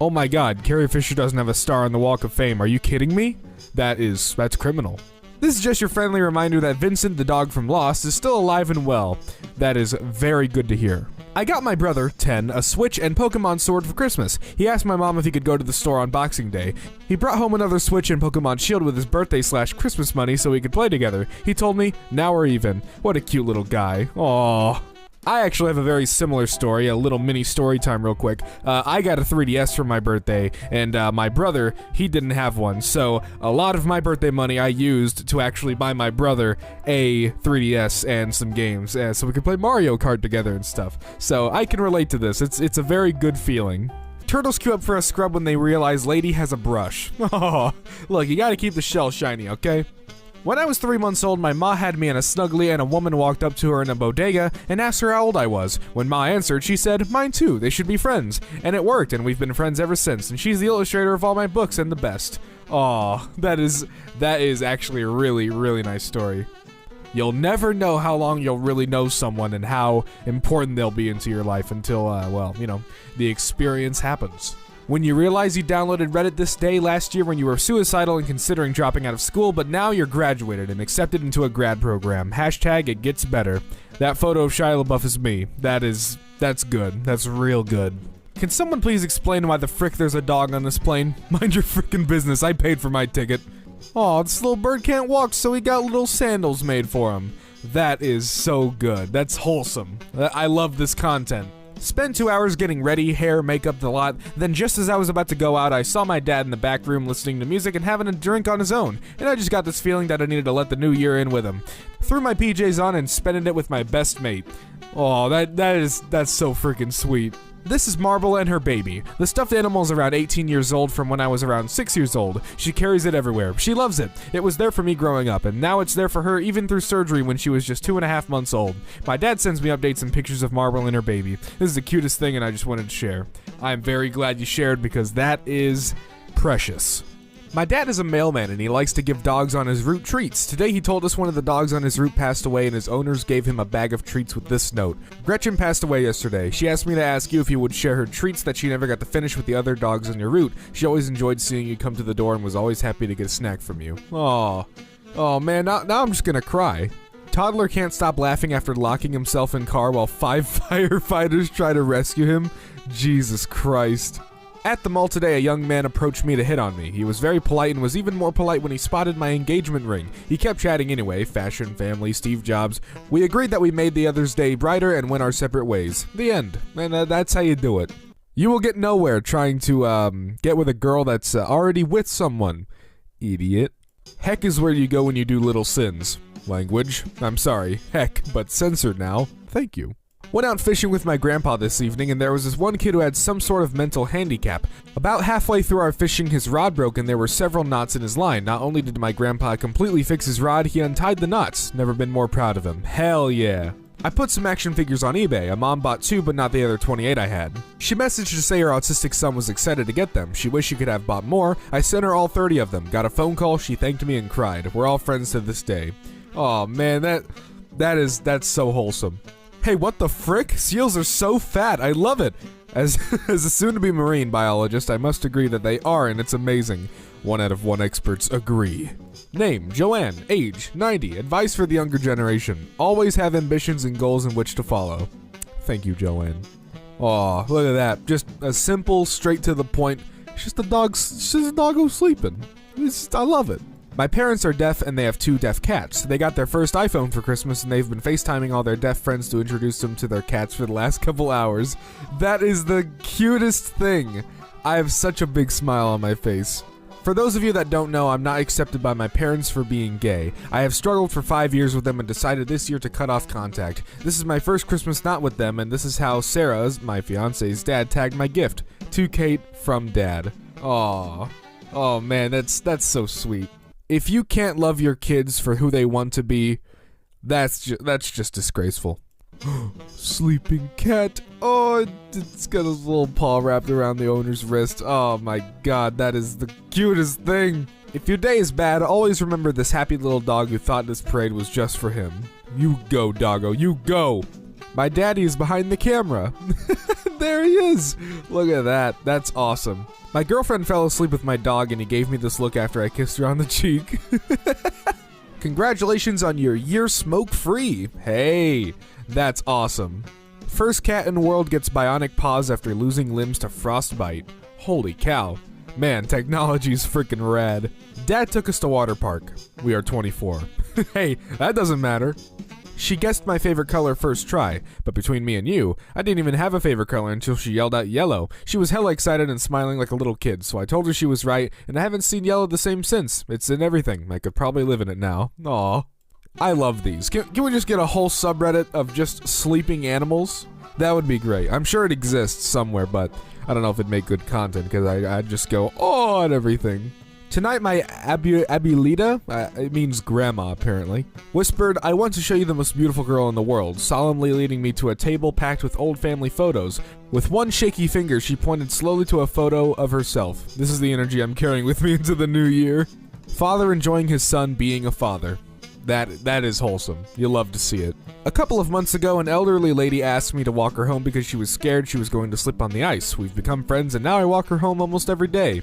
Oh my god, Carrie Fisher doesn't have a star on the Walk of Fame. Are you kidding me? That's criminal. This is just your friendly reminder that Vincent, the dog from Lost, is still alive and well. That is very good to hear. I got my brother, 10, a Switch and Pokemon Sword for Christmas. He asked my mom if he could go to the store on Boxing Day. He brought home another Switch and Pokemon Shield with his birthday/Christmas money so we could play together. He told me, now we're even. What a cute little guy. Aww. I actually have a very similar story, a little mini story time real quick. I got a 3DS for my birthday, and my brother, he didn't have one, so a lot of my birthday money I used to actually buy my brother a 3DS and some games, so we could play Mario Kart together and stuff. So I can relate to this. It's a very good feeling. Turtles queue up for a scrub when they realize Lady has a brush. Oh, look, you gotta keep the shell shiny, okay? When I was 3 months old, my ma had me in a snuggly and a woman walked up to her in a bodega and asked her how old I was. When ma answered, she said, mine too, they should be friends. And it worked, and we've been friends ever since, and she's the illustrator of all my books and the best. Aw, that is actually a really, really nice story. You'll never know how long you'll really know someone and how important they'll be into your life until, well, you know, the experience happens. When you realize you downloaded Reddit this day last year when you were suicidal and considering dropping out of school, but now you're graduated and accepted into a grad program. Hashtag it gets better. That photo of Shia LaBeouf is me. That's good. That's real good. Can someone please explain why the frick there's a dog on this plane? Mind your frickin' business, I paid for my ticket. Aw, this little bird can't walk, so he got little sandals made for him. That is so good. That's wholesome. I love this content. Spent 2 hours getting ready, hair, makeup, the lot. Then just as I was about to go out, I saw my dad in the back room listening to music and having a drink on his own. And I just got this feeling that I needed to let the new year in with him. Threw my PJs on and spent it with my best mate. Oh, that's so freaking sweet. This is Marble and her baby. The stuffed animal is around 18 years old from when I was around 6 years old. She carries it everywhere. She loves it. It was there for me growing up, and now it's there for her even through surgery when she was just 2.5 months old. My dad sends me updates and pictures of Marble and her baby. This is the cutest thing, and I just wanted to share. I'm very glad you shared because that is precious. My dad is a mailman and he likes to give dogs on his route treats. Today he told us one of the dogs on his route passed away and his owners gave him a bag of treats with this note. Gretchen passed away yesterday. She asked me to ask you if you would share her treats that she never got to finish with the other dogs on your route. She always enjoyed seeing you come to the door and was always happy to get a snack from you. Aww. Oh man, now I'm just gonna cry. Toddler can't stop laughing after locking himself in car while 5 firefighters try to rescue him. Jesus Christ. At the mall today, a young man approached me to hit on me. He was very polite and was even more polite when he spotted my engagement ring. He kept chatting anyway, fashion, family, Steve Jobs. We agreed that we made the other's day brighter and went our separate ways. The end. And that's how you do it. You will get nowhere trying to get with a girl that's already with someone. Idiot. Heck is where you go when you do little sins. Language. I'm sorry. Heck, but censored now. Thank you. Went out fishing with my grandpa this evening, and there was this one kid who had some sort of mental handicap. About halfway through our fishing, his rod broke and there were several knots in his line. Not only did my grandpa completely fix his rod, he untied the knots. Never been more proud of him. Hell yeah. I put some action figures on eBay. A mom bought 2, but not the other 28 I had. She messaged to say her autistic son was excited to get them. She wished she could have bought more. I sent her all 30 of them. Got a phone call, she thanked me and cried. We're all friends to this day. Oh man, that's so wholesome. Hey, what the frick? Seals are so fat. I love it. As a soon-to-be marine biologist, I must agree that they are, and it's amazing. 1 out of 1 experts agree. Name, Joanne. Age, 90. Advice for the younger generation. Always have ambitions and goals in which to follow. Thank you, Joanne. Aw, look at that. Just a simple, straight to the point. It's just a doggo sleeping. I love it. My parents are deaf and they have 2 deaf cats. They got their first iPhone for Christmas and they've been FaceTiming all their deaf friends to introduce them to their cats for the last couple hours. That is the cutest thing. I have such a big smile on my face. For those of you that don't know, I'm not accepted by my parents for being gay. I have struggled for 5 years with them and decided this year to cut off contact. This is my first Christmas not with them, and this is how Sarah's, my fiance's dad, tagged my gift. To Kate from Dad. Aww. Oh man, that's so sweet. If you can't love your kids for who they want to be, that's just disgraceful. Sleeping cat. Oh, it's got his little paw wrapped around the owner's wrist. Oh my god, that is the cutest thing. If your day is bad, always remember this happy little dog who thought this parade was just for him. You go, doggo, you go. My daddy is behind the camera. There he is. Look at that. That's awesome. My girlfriend fell asleep with my dog and he gave me this look after I kissed her on the cheek. Congratulations on your year smoke-free. Hey, that's awesome. First cat in the world gets bionic paws after losing limbs to frostbite. Holy cow. Man, technology's freaking rad. Dad took us to water park. We are 24. Hey, that doesn't matter. She guessed my favorite color first try, but between me and you, I didn't even have a favorite color until she yelled out yellow. She was hella excited and smiling like a little kid, so I told her she was right, and I haven't seen yellow the same since. It's in everything. I could probably live in it now. Aw. I love these. Can we just get a whole subreddit of just sleeping animals? That would be great. I'm sure it exists somewhere, but I don't know if it'd make good content, because I'd just go, oh, at everything. Tonight, my Abuelita, it means grandma apparently, whispered, I want to show you the most beautiful girl in the world, solemnly leading me to a table packed with old family photos. With one shaky finger, she pointed slowly to a photo of herself. This is the energy I'm carrying with me into the new year. Father enjoying his son being a father. That is wholesome. You'll love to see it. A couple of months ago, an elderly lady asked me to walk her home because she was scared she was going to slip on the ice. We've become friends and now I walk her home almost every day.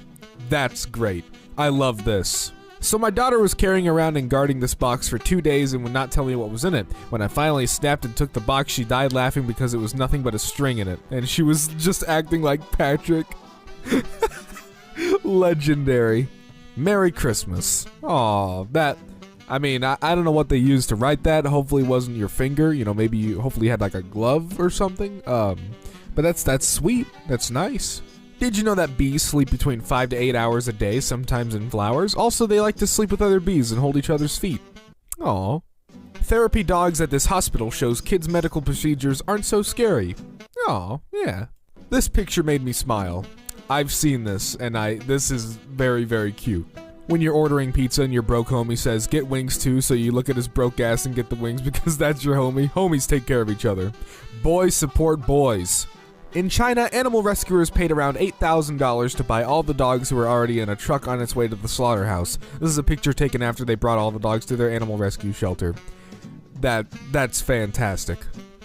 That's great. I love this. So my daughter was carrying around and guarding this box for 2 days and would not tell me what was in it. When I finally snapped and took the box, she died laughing because it was nothing but a string in it. And she was just acting like Patrick. Legendary. Merry Christmas. Aw, I don't know what they used to write that. Hopefully it wasn't your finger. You know, hopefully you had like a glove or something. But that's sweet. That's nice. Did you know that bees sleep between 5 to 8 hours a day, sometimes in flowers? Also, they like to sleep with other bees and hold each other's feet. Aww. Therapy dogs at this hospital shows kids' medical procedures aren't so scary. Aw, yeah. This picture made me smile. I've seen this, and this is very, very cute. When you're ordering pizza and your broke homie says, get wings too, so you look at his broke ass and get the wings because that's your homie. Homies take care of each other. Boys support boys. In China, animal rescuers paid around $8,000 to buy all the dogs who were already in a truck on its way to the slaughterhouse. This is a picture taken after they brought all the dogs to their animal rescue shelter. That's fantastic.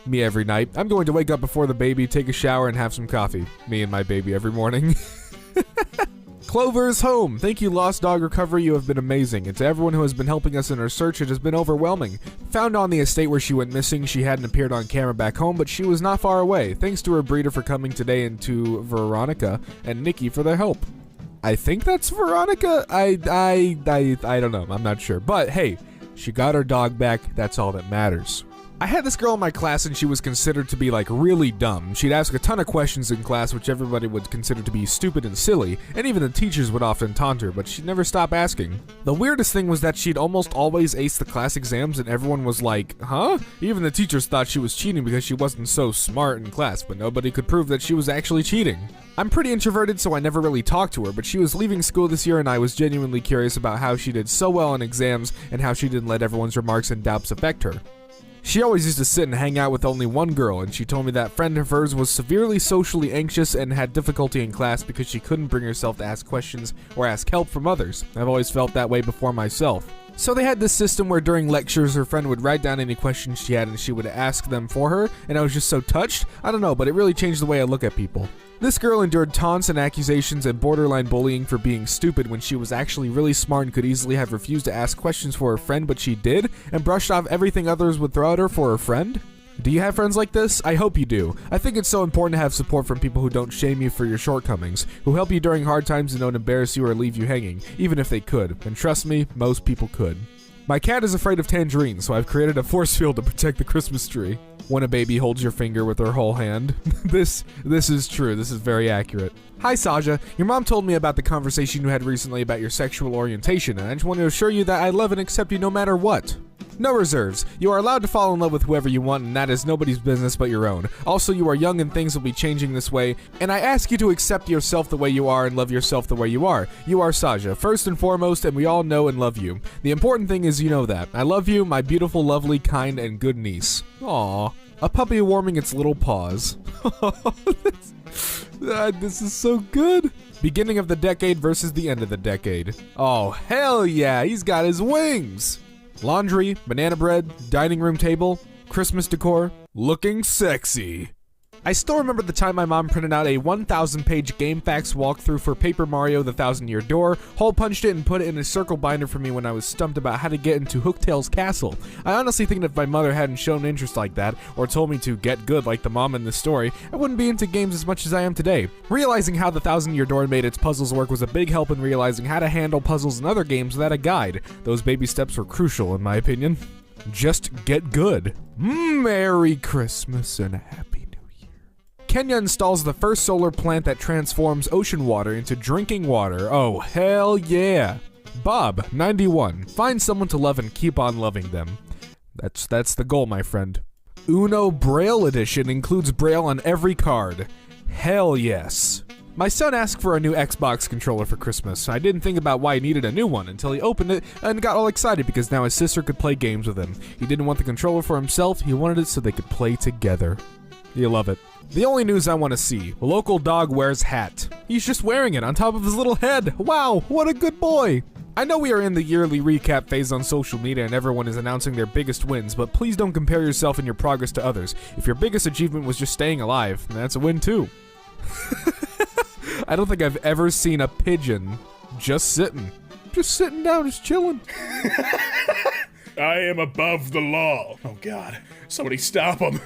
Me every night. I'm going to wake up before the baby, take a shower, and have some coffee. Me and my baby every morning. Clover's home. Thank you, Lost Dog Recovery. You have been amazing. And to everyone who has been helping us in our search, it has been overwhelming. Found on the estate where she went missing, she hadn't appeared on camera back home, but she was not far away. Thanks to her breeder for coming today and to Veronica and Nikki for their help. I think that's Veronica. I don't know. I'm not sure. But hey, she got her dog back. That's all that matters. I had this girl in my class and she was considered to be like really dumb. She'd ask a ton of questions in class which everybody would consider to be stupid and silly, and even the teachers would often taunt her, but she'd never stop asking. The weirdest thing was that she'd almost always ace the class exams and everyone was like, huh? Even the teachers thought she was cheating because she wasn't so smart in class, but nobody could prove that she was actually cheating. I'm pretty introverted, so I never really talked to her, but she was leaving school this year and I was genuinely curious about how she did so well in exams and how she didn't let everyone's remarks and doubts affect her. She always used to sit and hang out with only one girl, and she told me that friend of hers was severely socially anxious and had difficulty in class because she couldn't bring herself to ask questions or ask help from others. I've always felt that way before myself. So they had this system where during lectures her friend would write down any questions she had and she would ask them for her, and I was just so touched. I don't know, but it really changed the way I look at people. This girl endured taunts and accusations and borderline bullying for being stupid when she was actually really smart and could easily have refused to ask questions for her friend, but she did, and brushed off everything others would throw at her for her friend? Do you have friends like this? I hope you do. I think it's so important to have support from people who don't shame you for your shortcomings, who help you during hard times and don't embarrass you or leave you hanging, even if they could. And trust me, most people could. My cat is afraid of tangerines, so I've created a force field to protect the Christmas tree. When a baby holds your finger with her whole hand. This is true. This is very accurate. Hi, Saja. Your mom told me about the conversation you had recently about your sexual orientation, and I just want to assure you that I love and accept you no matter what. No reserves. You are allowed to fall in love with whoever you want, and that is nobody's business but your own. Also, you are young and things will be changing this way, and I ask you to accept yourself the way you are and love yourself the way you are. You are Saja, first and foremost, and we all know and love you. The important thing is you know that. I love you, my beautiful, lovely, kind, and good niece. Aww. A puppy warming its little paws. This is so good. Beginning of the decade versus the end of the decade. Oh, hell yeah, he's got his wings. Laundry, banana bread, dining room table, Christmas decor, looking sexy. I still remember the time my mom printed out a 1,000-page game facts walkthrough for Paper Mario The Thousand Year Door, hole punched it and put it in a circle binder for me when I was stumped about how to get into Hooktail's castle. I honestly think that if my mother hadn't shown interest like that, or told me to get good like the mom in the story, I wouldn't be into games as much as I am today. Realizing how The Thousand Year Door made its puzzles work was a big help in realizing how to handle puzzles in other games without a guide. Those baby steps were crucial in my opinion. Just get good. Merry Christmas and a happy Kenya installs the first solar plant that transforms ocean water into drinking water. Oh, hell yeah. Bob, 91. Find someone to love and keep on loving them. That's the goal, my friend. Uno Braille Edition includes Braille on every card. Hell yes. My son asked for a new Xbox controller for Christmas. I didn't think about why he needed a new one until he opened it and got all excited because now his sister could play games with him. He didn't want the controller for himself, he wanted it so they could play together. You love it. The only news I want to see. Local dog wears hat. He's just wearing it on top of his little head. Wow, what a good boy. I know we are in the yearly recap phase on social media and everyone is announcing their biggest wins, but please don't compare yourself and your progress to others. If your biggest achievement was just staying alive, that's a win too. I don't think I've ever seen a pigeon just sitting down, just chilling. I am above the law. Oh God, somebody stop him.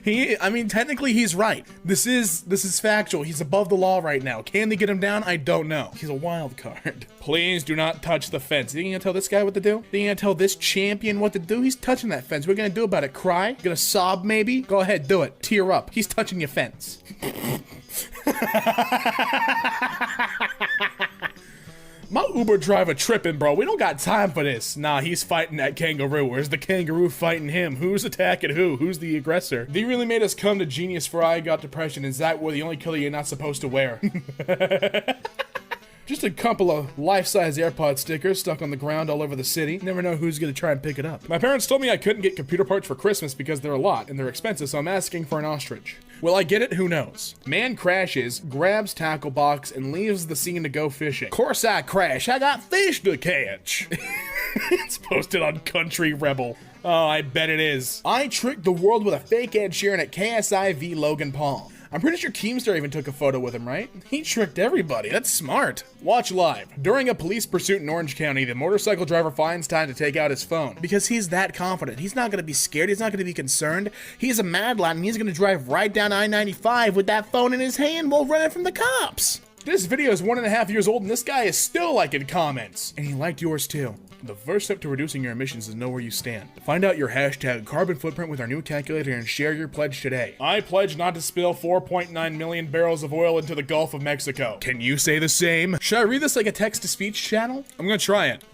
Technically he's right. This is factual. He's above the law right now. Can they get him down? I don't know. He's a wild card. Please do not touch the fence. You gonna tell this guy what to do? You gonna tell this champion what to do? He's touching that fence. What are you gonna do about it? Cry? You gonna sob maybe? Go ahead, do it. Tear up. He's touching your fence. My Uber driver tripping, bro. We don't got time for this. Nah, he's fighting that kangaroo. Where's the kangaroo fighting him? Who's attacking who? Who's the aggressor? They really made us come to Genius for I Got Depression. Is that where the only color you're not supposed to wear? Just a couple of life-size AirPod stickers stuck on the ground all over the city. Never know who's gonna try and pick it up. My parents told me I couldn't get computer parts for Christmas because they're a lot and they're expensive, so I'm asking for an ostrich. Will I get it? Who knows? Man crashes, grabs tackle box, and leaves the scene to go fishing. Course I crash. I got fish to catch. It's posted on Country Rebel. Oh, I bet it is. I tricked the world with a fake Ed Sheeran at KSI v Logan Paul. I'm pretty sure Keemstar even took a photo with him, right? He tricked everybody. That's smart. Watch live. During a police pursuit in Orange County, the motorcycle driver finds time to take out his phone because he's that confident. He's not gonna be scared. He's not gonna be concerned. He's a mad lad and he's gonna drive right down I-95 with that phone in his hand while running from the cops. This video is 1.5 years old and this guy is still liking comments. And he liked yours too. The first step to reducing your emissions is know where you stand. Find out your hashtag carbon footprint with our new calculator and share your pledge today. I pledge not to spill 4.9 million barrels of oil into the Gulf of Mexico. Can you say the same? Should I read this like a text-to-speech channel? I'm gonna try it.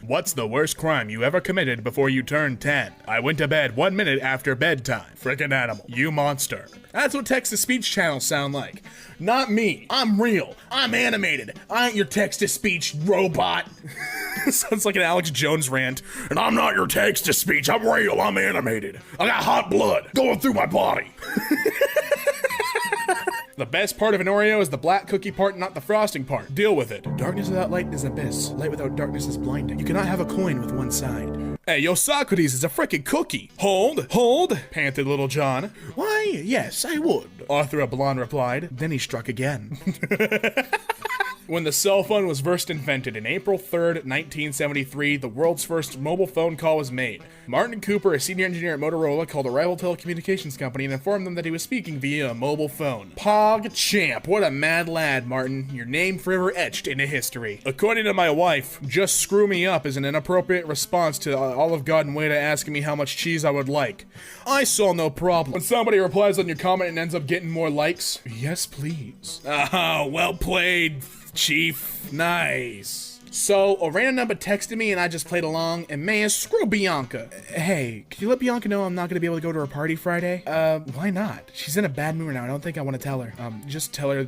What's the worst crime you ever committed before you turned 10? I went to bed 1 minute after bedtime. Frickin' animal. You monster. That's what text-to-speech channels sound like. Not me. I'm real. I'm animated. I ain't your text-to-speech robot. Sounds like an Alex Jones rant. And I'm not your text-to-speech. I'm real. I'm animated. I got hot blood going through my body. The best part of an Oreo is the black cookie part, not the frosting part. Deal with it. Darkness without light is abyss. Light without darkness is blinding. You cannot have a coin with one side. Hey, yo, Socrates is a frickin' cookie. Hold, panted Little John. Why, yes, I would, Arthur a blonde replied. Then he struck again. When the cell phone was first invented in April 3rd, 1973, the world's first mobile phone call was made. Martin Cooper, a senior engineer at Motorola, called a rival telecommunications company and informed them that he was speaking via a mobile phone. Pog champ, what a mad lad, Martin. Your name forever etched into history. According to my wife, just screw me up is an inappropriate response to Olive Garden waiter asking me how much cheese I would like. I saw no problem. When somebody replies on your comment and ends up getting more likes, yes please. Ah, well played, Chief. Nice. So, a random number texted me and I just played along, and man, screw Bianca. Hey, can you let Bianca know I'm not gonna be able to go to her party Friday? Why not? She's in a bad mood now. I don't think I want to tell her. Just tell her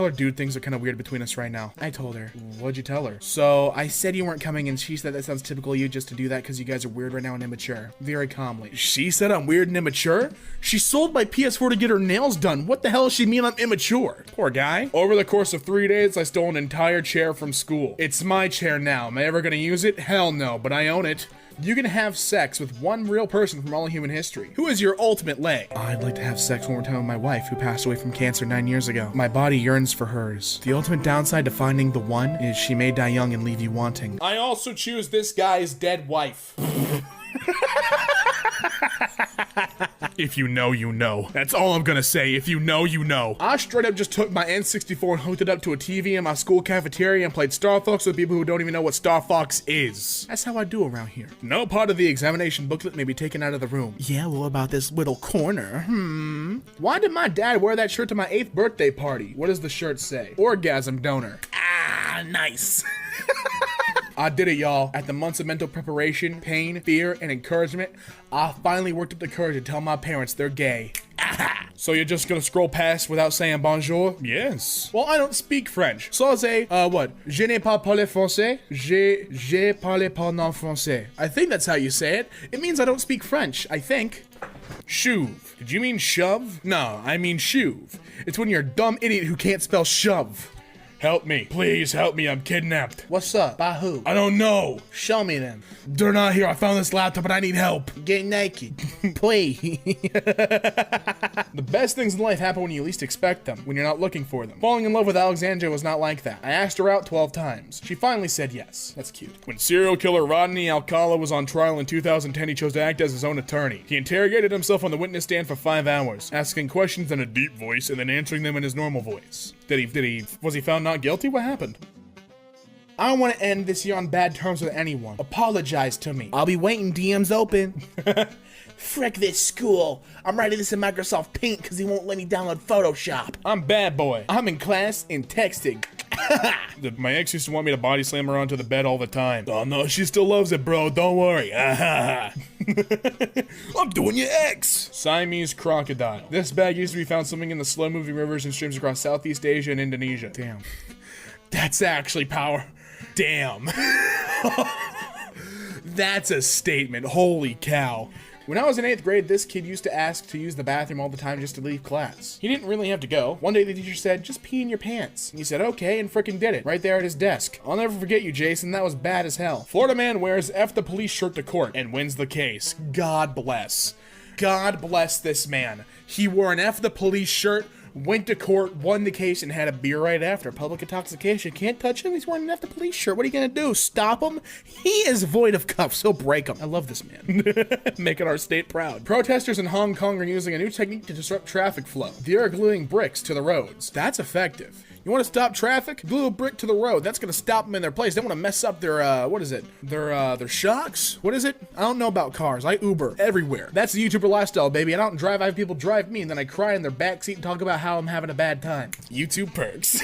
dude, things are kind of weird between us right now. I told her. What'd you tell her? So, I said you weren't coming and she said that sounds typical of you just to do that because you guys are weird right now and immature. Very calmly. She said I'm weird and immature? She sold my PS4 to get her nails done. What the hell does she mean I'm immature? Poor guy. Over the course of 3 days, I stole an entire chair from school. It's my chair now. Am I ever gonna use it? Hell no, but I own it. You can have sex with one real person from all of human history. Who is your ultimate leg? I'd like to have sex one more time with my wife, who passed away from cancer 9 years ago. My body yearns for hers. The ultimate downside to finding the one is she may die young and leave you wanting. I also choose this guy's dead wife. If you know, you know. That's all I'm gonna say. If you know, you know. I straight up just took my N64 and hooked it up to a TV in my school cafeteria and played Star Fox with people who don't even know what Star Fox is. That's how I do around here. No part of the examination booklet may be taken out of the room. Yeah, well, about this little corner? Why did my dad wear that shirt to my 8th birthday party? What does the shirt say? Orgasm donor. Ah, nice. I did it, y'all. After months of mental preparation, pain, fear, and encouragement, I finally worked up the courage to tell my parents they're gay. So you're just gonna scroll past without saying bonjour? Yes. Well, I don't speak French. So I'll say, what? Je n'ai pas parlé français. Je parle pas non français. I think that's how you say it. It means I don't speak French, I think. Shuv. Did you mean shove? No, I mean shuv. It's when you're a dumb idiot who can't spell shove. Help me. Please help me. I'm kidnapped. What's up? By who? I don't know. Show me then. They're not here. I found this laptop, but I need help. Get naked. Please. The best things in life happen when you least expect them, when you're not looking for them. Falling in love with Alexandria was not like that. I asked her out 12 times. She finally said yes. That's cute. When serial killer Rodney Alcala was on trial in 2010, he chose to act as his own attorney. He interrogated himself on the witness stand for 5 hours, asking questions in a deep voice and then answering them in his normal voice. Was he found not guilty? What happened? I don't want to end this year on bad terms with anyone. Apologize to me. I'll be waiting, DMs open. Frick this school. I'm writing this in Microsoft Paint because he won't let me download Photoshop. I'm bad boy. I'm in class and texting. My ex used to want me to body slam her onto the bed all the time. Oh no, she still loves it, bro. Don't worry. I'm doing your ex. Siamese crocodile. This bag used to be found swimming in the slow-moving rivers and streams across Southeast Asia and Indonesia. Damn. That's actually power. Damn. That's a statement. Holy cow. When I was in 8th grade, this kid used to ask to use the bathroom all the time just to leave class. He didn't really have to go. One day the teacher said, just pee in your pants. And he said, okay, and frickin' did it. Right there at his desk. I'll never forget you, Jason. That was bad as hell. Florida man wears F the police shirt to court and wins the case. God bless. God bless this man. He wore an F the police shirt, went to court, won the case, and had a beer right after. Public intoxication. Can't touch him. He's wearing an F the police shirt. What are you gonna do? Stop him? He is void of cuffs. He'll break them. I love this man. Making our state proud. Protesters in Hong Kong are using a new technique to disrupt traffic flow. They are gluing bricks to the roads. That's effective. You want to stop traffic? Glue a brick to the road. That's gonna stop them in their place. They want to mess up their, what is it? Their shocks? What is it? I don't know about cars. I Uber everywhere. That's the YouTuber lifestyle, baby. I don't drive, I have people drive me, and then I cry in their backseat and talk about how I'm having a bad time. YouTube perks.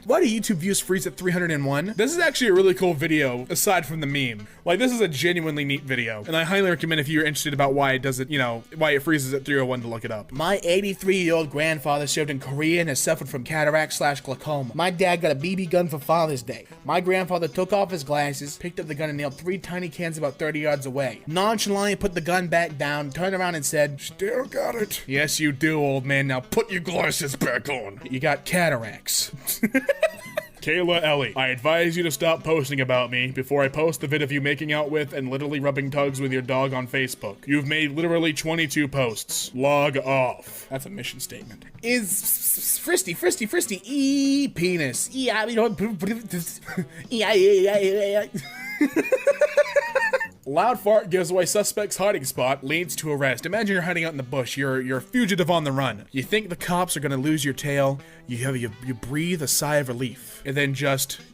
Why do YouTube views freeze at 301? This is actually a really cool video, aside from the meme. Like, this is a genuinely neat video, and I highly recommend if you're interested about why it does it, you know, why it freezes at 301 to look it up. My 83-year-old grandfather served in Korea and has suffered from cataract/glaucoma. My dad got a BB gun for Father's Day. My grandfather took off his glasses, picked up the gun and nailed 3 tiny cans about 30 yards away. Nonchalantly put the gun back down, turned around and said, "Still got it." Yes, you do, old man. Now put your glasses back on. You got cataracts. Kayla Ellie, I advise you to stop posting about me before I post the vid of you making out with and literally rubbing tugs with your dog on Facebook. You've made literally 22 posts. Log off. That's a mission statement. Is fristy, penis. Loud fart gives away suspect's hiding spot, leads to arrest. Imagine you're hiding out in the bush. You're a fugitive on the run. You think the cops are gonna lose your tail. You breathe a sigh of relief, and then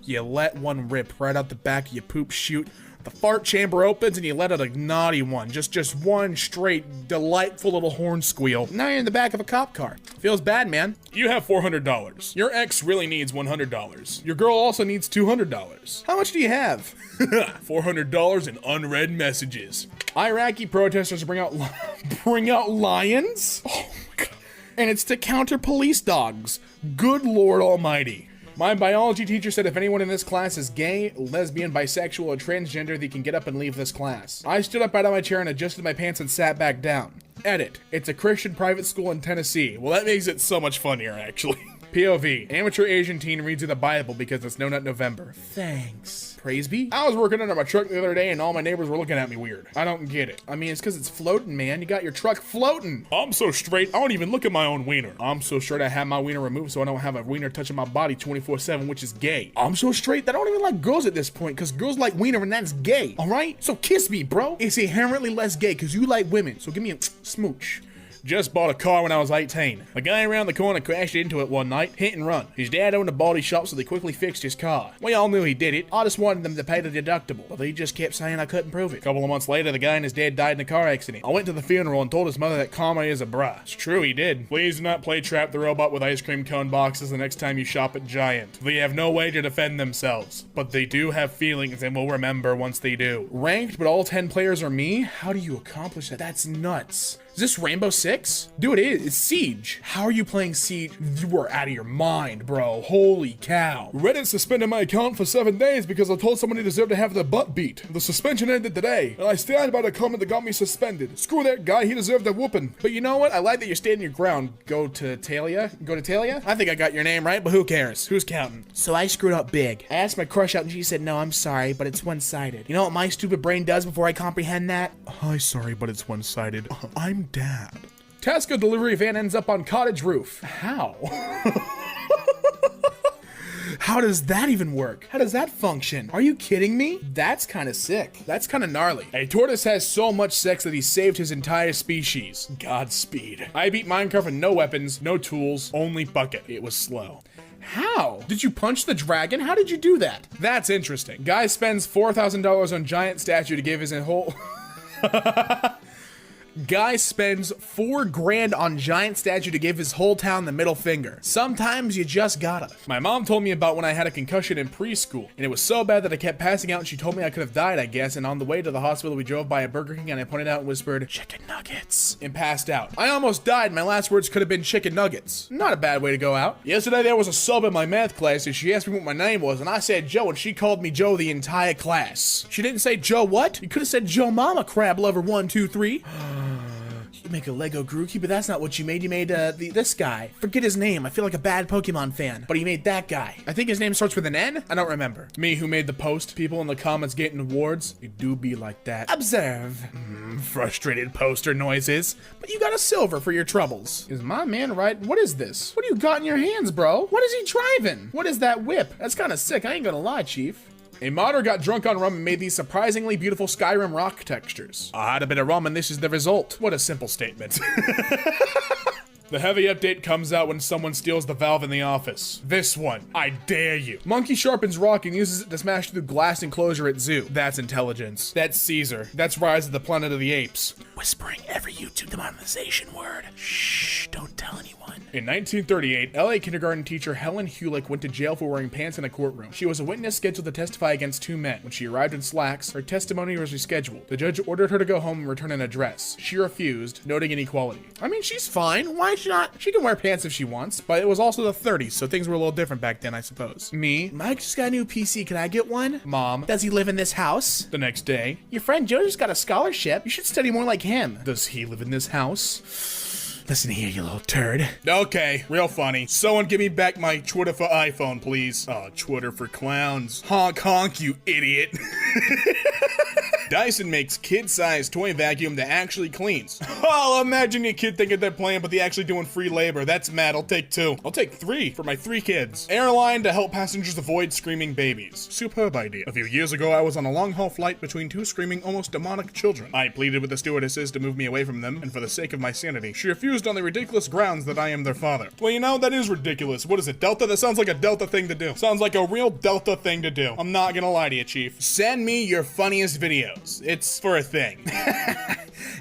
you let one rip right out the back of your poop chute. The fart chamber opens and you let out a naughty one. Just one straight, delightful little horn squeal. Now you're in the back of a cop car. Feels bad, man. You have $400. Your ex really needs $100. Your girl also needs $200. How much do you have? $400 in unread messages. Iraqi protesters bring out lions? Oh my god. And it's to counter police dogs. Good Lord Almighty. My biology teacher said if anyone in this class is gay, lesbian, bisexual, or transgender, they can get up and leave this class. I stood up out of my chair and adjusted my pants and sat back down. Edit. It's a Christian private school in Tennessee. Well, that makes it so much funnier, actually. POV. Amateur Asian teen reads you the Bible because it's No Nut November. Thanks. Praise be. I was working under my truck the other day and all my neighbors were looking at me weird. I don't get it. I mean, it's because it's floating, man. You got your truck floating. I'm so straight, I don't even look at my own wiener. I'm so straight I have my wiener removed so I don't have a wiener touching my body 24/7, which is gay. I'm so straight that I don't even like girls at this point because girls like wiener and that's gay. All right? So kiss me, bro. It's inherently less gay because you like women. So give me a smooch. Just bought a car when I was 18. A guy around the corner crashed into it one night, hit and run. His dad owned a body shop, so they quickly fixed his car. We all knew he did it. I just wanted them to pay the deductible, but he just kept saying I couldn't prove it. A couple of months later, the guy and his dad died in a car accident. I went to the funeral and told his mother that karma is a bra. It's true, he did. Please do not play Trap the Robot with ice cream cone boxes the next time you shop at Giant. They have no way to defend themselves, but they do have feelings and will remember once they do. Ranked, but all 10 players are me? How do you accomplish that? That's nuts. Is this Rainbow Six? Dude, it is. It's Siege. How are you playing Siege? You are out of your mind, bro. Holy cow. Reddit suspended my account for 7 days because I told someone he deserved to have their butt beat. The suspension ended today, and I stand by the comment that got me suspended. Screw that guy, he deserved a whooping. But you know what? I like that you're standing your ground. Go to Talia? I think I got your name right, but who cares? Who's counting? So I screwed up big. I asked my crush out and she said, no, I'm sorry, but it's one-sided. You know what my stupid brain does before I comprehend that? Hi, sorry, but it's one-sided. I'm Dad. Tesco delivery van ends up on cottage roof. How? How does that even work? How does that function? Are you kidding me? That's kind of sick. That's kind of gnarly. A tortoise has so much sex that he saved his entire species. Godspeed. I beat Minecraft with no weapons, no tools, only bucket. It was slow. How? Did you punch the dragon? How did you do that? That's interesting. Guy spends $4,000 on giant statue to give his whole... Guy spends $4 grand on giant statue to give his whole town the middle finger. Sometimes you just gotta. My mom told me about when I had a concussion in preschool, and it was so bad that I kept passing out and she told me I could have died, I guess, and on the way to the hospital we drove by a Burger King and I pointed out and whispered, chicken nuggets, and passed out. I almost died. My last words could have been chicken nuggets. Not a bad way to go out. Yesterday there was a sub in my math class and she asked me what my name was and I said Joe and she called me Joe the entire class. She didn't say Joe what? You could have said Joe Mama Crab Lover 1, 2, 3. You make a Lego Grookey, but that's not what you made. You made this guy. Forget his name. I feel like a bad Pokemon fan. But he made that guy. I think his name starts with an N? I don't remember. Me who made the post. People in the comments getting awards. It do be like that. Observe. Frustrated poster noises. But you got a silver for your troubles. Is my man right? What is this? What do you got in your hands, bro? What is he driving? What is that whip? That's kind of sick. I ain't gonna lie, Chief. A modder got drunk on rum and made these surprisingly beautiful Skyrim rock textures. I had a bit of rum and this is the result. What a simple statement. The heavy update comes out when someone steals the valve in the office. This one, I dare you. Monkey sharpens rock and uses it to smash through glass enclosure at zoo. That's intelligence. That's Caesar. That's Rise of the Planet of the Apes. Whispering every YouTube demonetization word. Shh, don't tell anyone. In 1938, LA kindergarten teacher Helen Hulick went to jail for wearing pants in a courtroom. She was a witness scheduled to testify against 2 men. When she arrived in slacks, her testimony was rescheduled. The judge ordered her to go home and return an address. She refused, noting inequality. I mean, she's fine. Why should not? She can wear pants if she wants, but it was also the 30s, so things were a little different back then, I suppose. Me? Mike just got a new PC. Can I get one? Mom. Does he live in this house? The next day. Your friend Joe just got a scholarship. You should study more like him. Does he live in this house? Listen here, you little turd. Okay, real funny. Someone give me back my Twitter for iPhone, please. Oh, Twitter for clowns. Honk honk, you idiot. Dyson makes kid-sized toy vacuum that actually cleans. Oh, imagine your kid thinking they're playing, but they're actually doing free labor. That's mad. I'll take 2. I'll take 3 for my 3 kids. Airline to help passengers avoid screaming babies. Superb idea. A few years ago, I was on a long-haul flight between 2 screaming, almost demonic children. I pleaded with the stewardesses to move me away from them, and for the sake of my sanity, she refused on the ridiculous grounds that I am their father. Well, you know, that is ridiculous. What is it, Delta? That sounds like a Delta thing to do. Sounds like a real Delta thing to do. I'm not gonna lie to you, Chief. Send me your funniest videos. It's for a thing.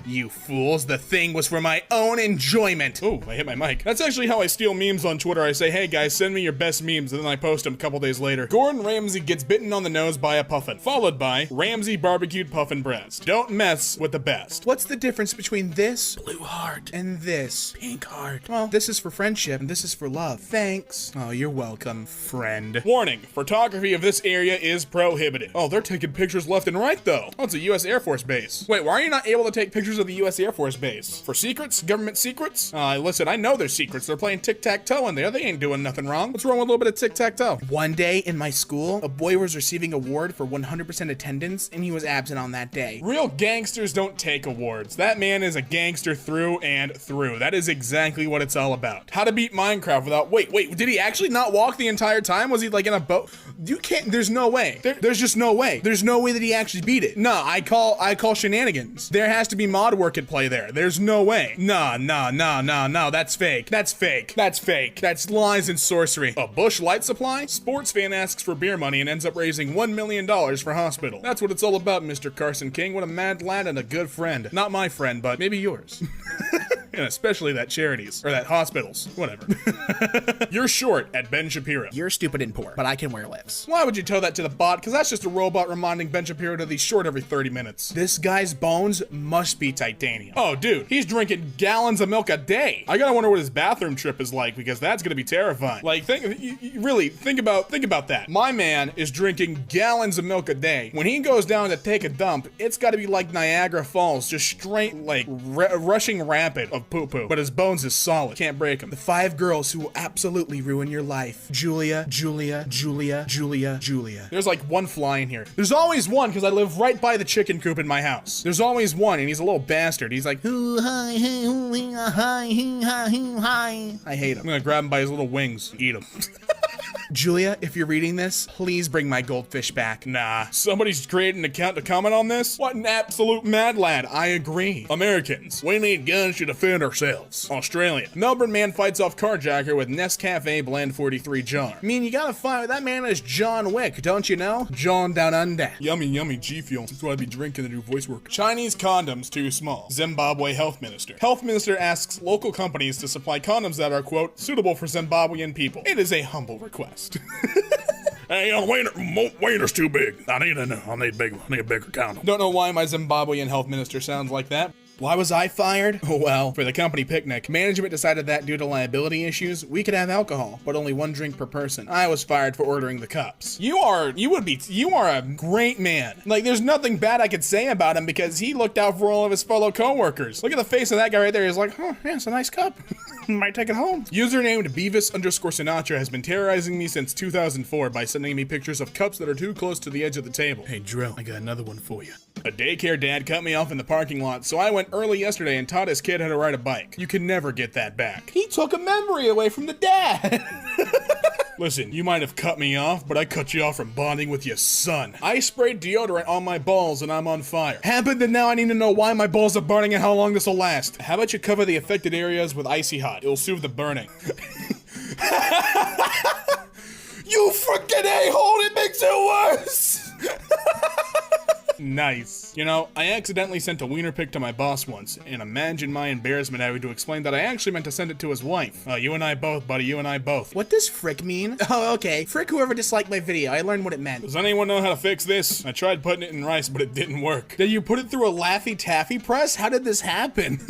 You fools, the thing was for my own enjoyment. Oh, I hit my mic. That's actually how I steal memes on Twitter. I say, hey guys, send me your best memes, and then I post them a couple days later. Gordon Ramsay gets bitten on the nose by a puffin, followed by Ramsay barbecued puffin breast. Don't mess with the best. What's the difference between this blue heart and this pink heart? Well, this is for friendship, and this is for love. Thanks. Oh, you're welcome, friend. Warning, photography of this area is prohibited. Oh, they're taking pictures left and right, though. Oh, it's a U.S. Air Force base. Wait, why are you not able to take pictures of the U.S. Air Force base? For secrets? Government secrets? Listen, I know there's secrets. They're playing tic-tac-toe in there. They ain't doing nothing wrong. What's wrong with a little bit of tic-tac-toe? One day in my school, a boy was receiving an award for 100% attendance, and he was absent on that day. Real gangsters don't take awards. That man is a gangster through and through. That is exactly what it's all about. How to beat Minecraft without... Wait, did he actually not walk the entire time? Was he like in a boat? You can't... There's no way. There's just no way. There's no way that he actually beat it. No, I call shenanigans. There has to be mod work at play there. There's no way. No. That's fake. That's fake. That's fake. That's lies and sorcery. A Bush light supply? Sports fan asks for beer money and ends up raising $1 million for hospital. That's what it's all about, Mr. Carson King. What a mad lad and a good friend. Not my friend, but maybe yours. And especially that charities, or that hospitals, whatever. You're short at Ben Shapiro. You're stupid and poor, but I can wear lips. Why would you tell that to the bot? Because that's just a robot reminding Ben Shapiro to be short every 30 minutes. This guy's bones must be titanium. Oh, dude, he's drinking gallons of milk a day. I gotta wonder what his bathroom trip is like, because that's gonna be terrifying. Like, think about that. My man is drinking gallons of milk a day. When he goes down to take a dump, it's gotta be like Niagara Falls, just straight, like, rushing rapid of poo-poo. But his bones is solid. Can't break him. The 5 girls who will absolutely ruin your life. Julia. There's like one fly in here. There's always one, because I live right by the chicken coop in my house. There's always one, and he's a little bastard. He's like, I hate him. I'm gonna grab him by his little wings. Eat him. Julia, if you're reading this, please bring my goldfish back. Nah, somebody's created an account to comment on this? What an absolute mad lad. I agree. Americans, we need guns to defend ourselves. Australia, Melbourne man fights off carjacker with Nescafe Blend 43 jar. I mean, you gotta fight. That man is John Wick, don't you know? John Down Under. Yummy G Fuel. That's what I'd be drinking to do voice work. Chinese condoms too small. Zimbabwe health minister. Health minister asks local companies to supply condoms that are, quote, suitable for Zimbabwean people. It is a humble request. Hey, wiener's too big. I need a bigger condom. Don't know why my Zimbabwean health minister sounds like that. Why was I fired? Well, for the company picnic, management decided that due to liability issues, we could have alcohol, but only 1 drink per person. I was fired for ordering the cups. You are a great man. Like, there's nothing bad I could say about him because he looked out for all of his fellow coworkers. Look at the face of that guy right there. He's like, oh, yeah, it's a nice cup. Might take it home. User named Beavis_Sinatra has been terrorizing me since 2004 by sending me pictures of cups that are too close to the edge of the table. Hey, Drill, I got another one for you. A daycare dad cut me off in the parking lot, so I went early yesterday and taught his kid how to ride a bike. You can never get that back. He took a memory away from the dad. Listen, you might have cut me off, but I cut you off from bonding with your son. I sprayed deodorant on my balls and I'm on fire. Happened, and now I need to know why my balls are burning and how long this will last. How about you cover the affected areas with icy hot? It'll soothe the burning. You freaking a-hole, it makes it worse! Nice. You know, I accidentally sent a wiener pic to my boss once, and imagine my embarrassment having to explain that I actually meant to send it to his wife. You and I both, buddy, you and I both. What does frick mean? Oh, okay. Frick whoever disliked my video. I learned what it meant. Does anyone know how to fix this? I tried putting it in rice, but it didn't work. Did you put it through a Laffy Taffy press? How did this happen?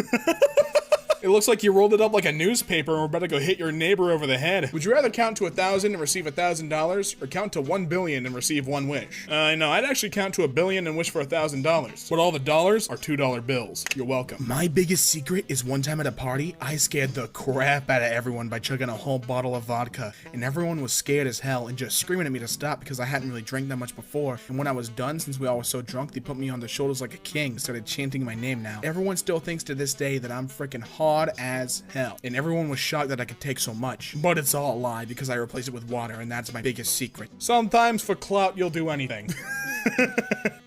It looks like you rolled it up like a newspaper and we're about to go hit your neighbor over the head. Would you rather count to 1,000 and receive $1,000, or count to 1 billion and receive one wish? No, I'd actually count to 1 billion and wish for $1,000. But all the dollars are $2 bills. You're welcome. My biggest secret is one time at a party, I scared the crap out of everyone by chugging a whole bottle of vodka, and everyone was scared as hell and just screaming at me to stop because I hadn't really drank that much before. And when I was done, since we all were so drunk, they put me on their shoulders like a king and started chanting my name now. Everyone still thinks to this day that I'm freaking hard as hell, and everyone was shocked that I could take so much. But it's all a lie because I replaced it with water, and that's my biggest secret. Sometimes for clout, you'll do anything.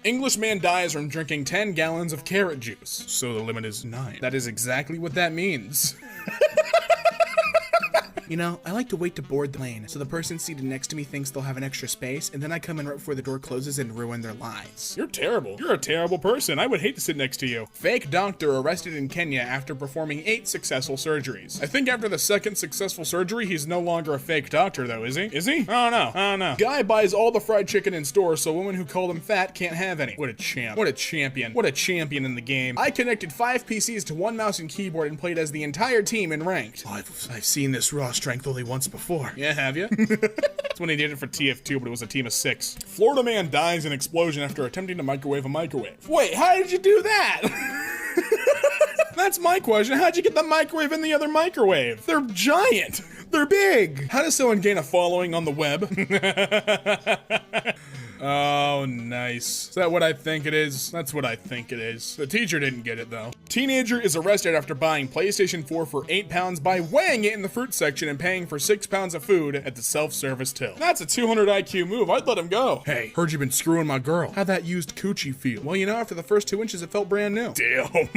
Englishman dies from drinking 10 gallons of carrot juice. So the limit is 9. That is exactly what that means. You know, I like to wait to board the plane, so the person seated next to me thinks they'll have an extra space, and then I come in right before the door closes and ruin their lives. You're terrible. You're a terrible person. I would hate to sit next to you. Fake doctor arrested in Kenya after performing 8 successful surgeries. I think after the 2nd successful surgery, he's no longer a fake doctor, though, is he? Is he? I don't know. Guy buys all the fried chicken in store, so women who call him fat can't have any. What a champ. What a champion. What a champion in the game. I connected 5 PCs to 1 mouse and keyboard and played as the entire team in ranked. I've seen this raw strength only once before. Yeah, have you? That's when he did it for TF2, but it was a team of 6. Florida man dies in explosion after attempting to microwave a microwave. Wait, how did you do that? That's my question. How'd you get the microwave in the other microwave? They're giant. They're big. How does someone gain a following on the web? Oh, nice. Is that what I think it is? That's what I think it is. The teacher didn't get it, though. Teenager is arrested after buying PlayStation 4 for £8 by weighing it in the fruit section and paying for 6 pounds of food at the self-service till. That's a 200 IQ move. I'd let him go. Hey, heard you been screwing my girl. How'd that used coochie feel? Well, you know, after the first 2 inches, it felt brand new. Damn.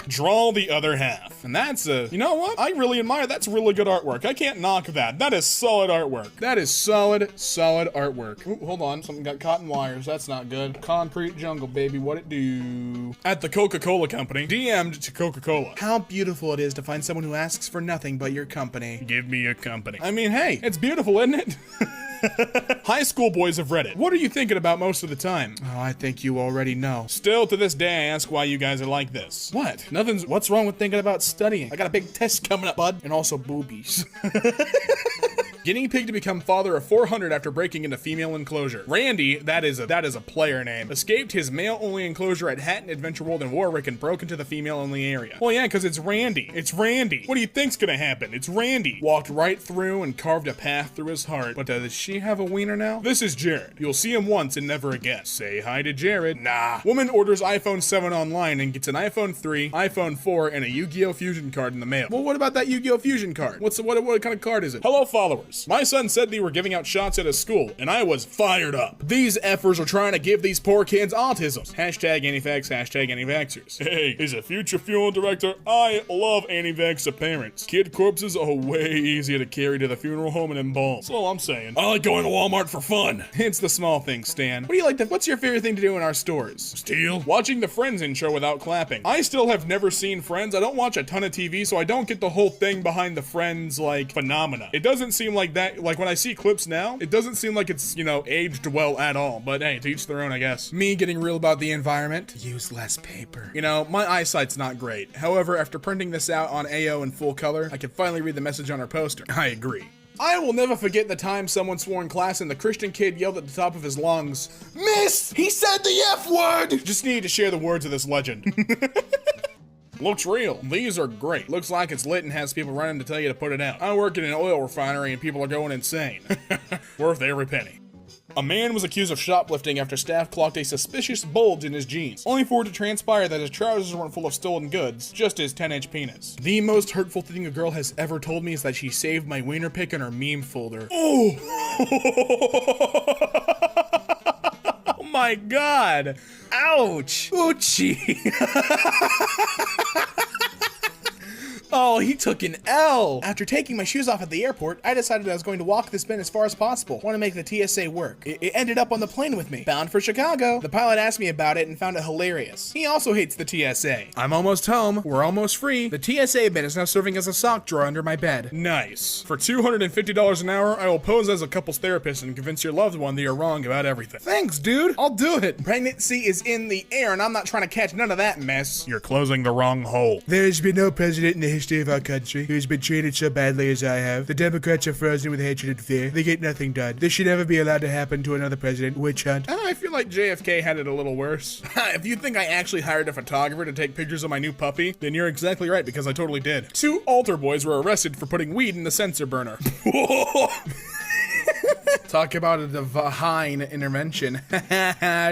Draw the other half. And that's you know what? I really admire, that's really good artwork. I can't knock that. That is solid artwork. That is solid artwork. Ooh, hold on, something got caught in wires. That's not good. Concrete jungle, baby, what it do? At the Coca-Cola company, DM'd to Coca-Cola. How beautiful it is to find someone who asks for nothing but your company. Give me your company. I mean, hey, it's beautiful, isn't it? High school boys have read it. What are you thinking about most of the time? Oh, I think you already know. Still, to this day, I ask why you guys are like this. What? What's wrong with thinking about studying? I got a big test coming up, bud. And also boobies. Guinea pig to become father of 400 after breaking into female enclosure. Randy, that is a player name, escaped his male-only enclosure at Hatton Adventure World in Warwick and broke into the female-only area. Well, yeah, because it's Randy. It's Randy. What do you think's gonna happen? It's Randy. Walked right through and carved a path through his heart. But does she have a wiener now? This is Jared. You'll see him once and never again. Say hi to Jared. Nah. Woman orders iPhone 7 online and gets an iPhone 3, iPhone 4, and a Yu-Gi-Oh! Fusion card in the mail. Well, what about that Yu-Gi-Oh! Fusion card? What kind of card is it? Hello, followers. My son said they were giving out shots at his school, and I was fired up. These effers are trying to give these poor kids autism. Hashtag anti-vax, hashtag anti-vaxxers. Hey, as a future funeral director, I love anti-vax appearance. Kid corpses are way easier to carry to the funeral home and embalm. That's all I'm saying. I like going to Walmart for fun. It's the small things, Stan. What do you like what's your favorite thing to do in our stores? Steal? Watching the Friends intro without clapping. I still have never seen Friends. I don't watch a ton of TV, so I don't get the whole thing behind the Friends, like, phenomena. It doesn't seem like that, like when I see clips now, it doesn't seem like it's, you know, aged well at all. But hey, to each their own, I guess. Me getting real about the environment. Use less paper. You know, my eyesight's not great. However, after printing this out on AO in full color, I can finally read the message on our poster. I agree. I will never forget the time someone swore in class and the Christian kid yelled at the top of his lungs, "Miss, he said the F word!" Just need to share the words of this legend. Looks real. These are great. Looks like it's lit and has people running to tell you to put it out. I work in an oil refinery and people are going insane. Worth every penny. A man was accused of shoplifting after staff clocked a suspicious bulge in his jeans, only for it to transpire that his trousers weren't full of stolen goods, just his 10-inch penis. The most hurtful thing a girl has ever told me is that she saved my wiener pic in her meme folder. Oh! Oh my god! Ouch! Ouchie! Oh, he took an L. After taking my shoes off at the airport, I decided I was going to walk this bin as far as possible. Want to make the TSA work. It ended up on the plane with me, bound for Chicago. The pilot asked me about it and found it hilarious. He also hates the TSA. I'm almost home. We're almost free. The TSA bin is now serving as a sock drawer under my bed. Nice. For $250 an hour, I will pose as a couples therapist and convince your loved one that you're wrong about everything. Thanks, dude. I'll do it. Pregnancy is in the air and I'm not trying to catch none of that mess. You're closing the wrong hole. There's been no president in the history of our country who's been treated so badly as I have. The Democrats are frozen with hatred and fear. They get nothing done. This should never be allowed to happen to another president. Witch hunt. I feel like JFK had it a little worse. If you think I actually hired a photographer to take pictures of my new puppy, then you're exactly right because I totally did. 2 altar boys were arrested for putting weed in the sensor burner. Talk about a divine intervention.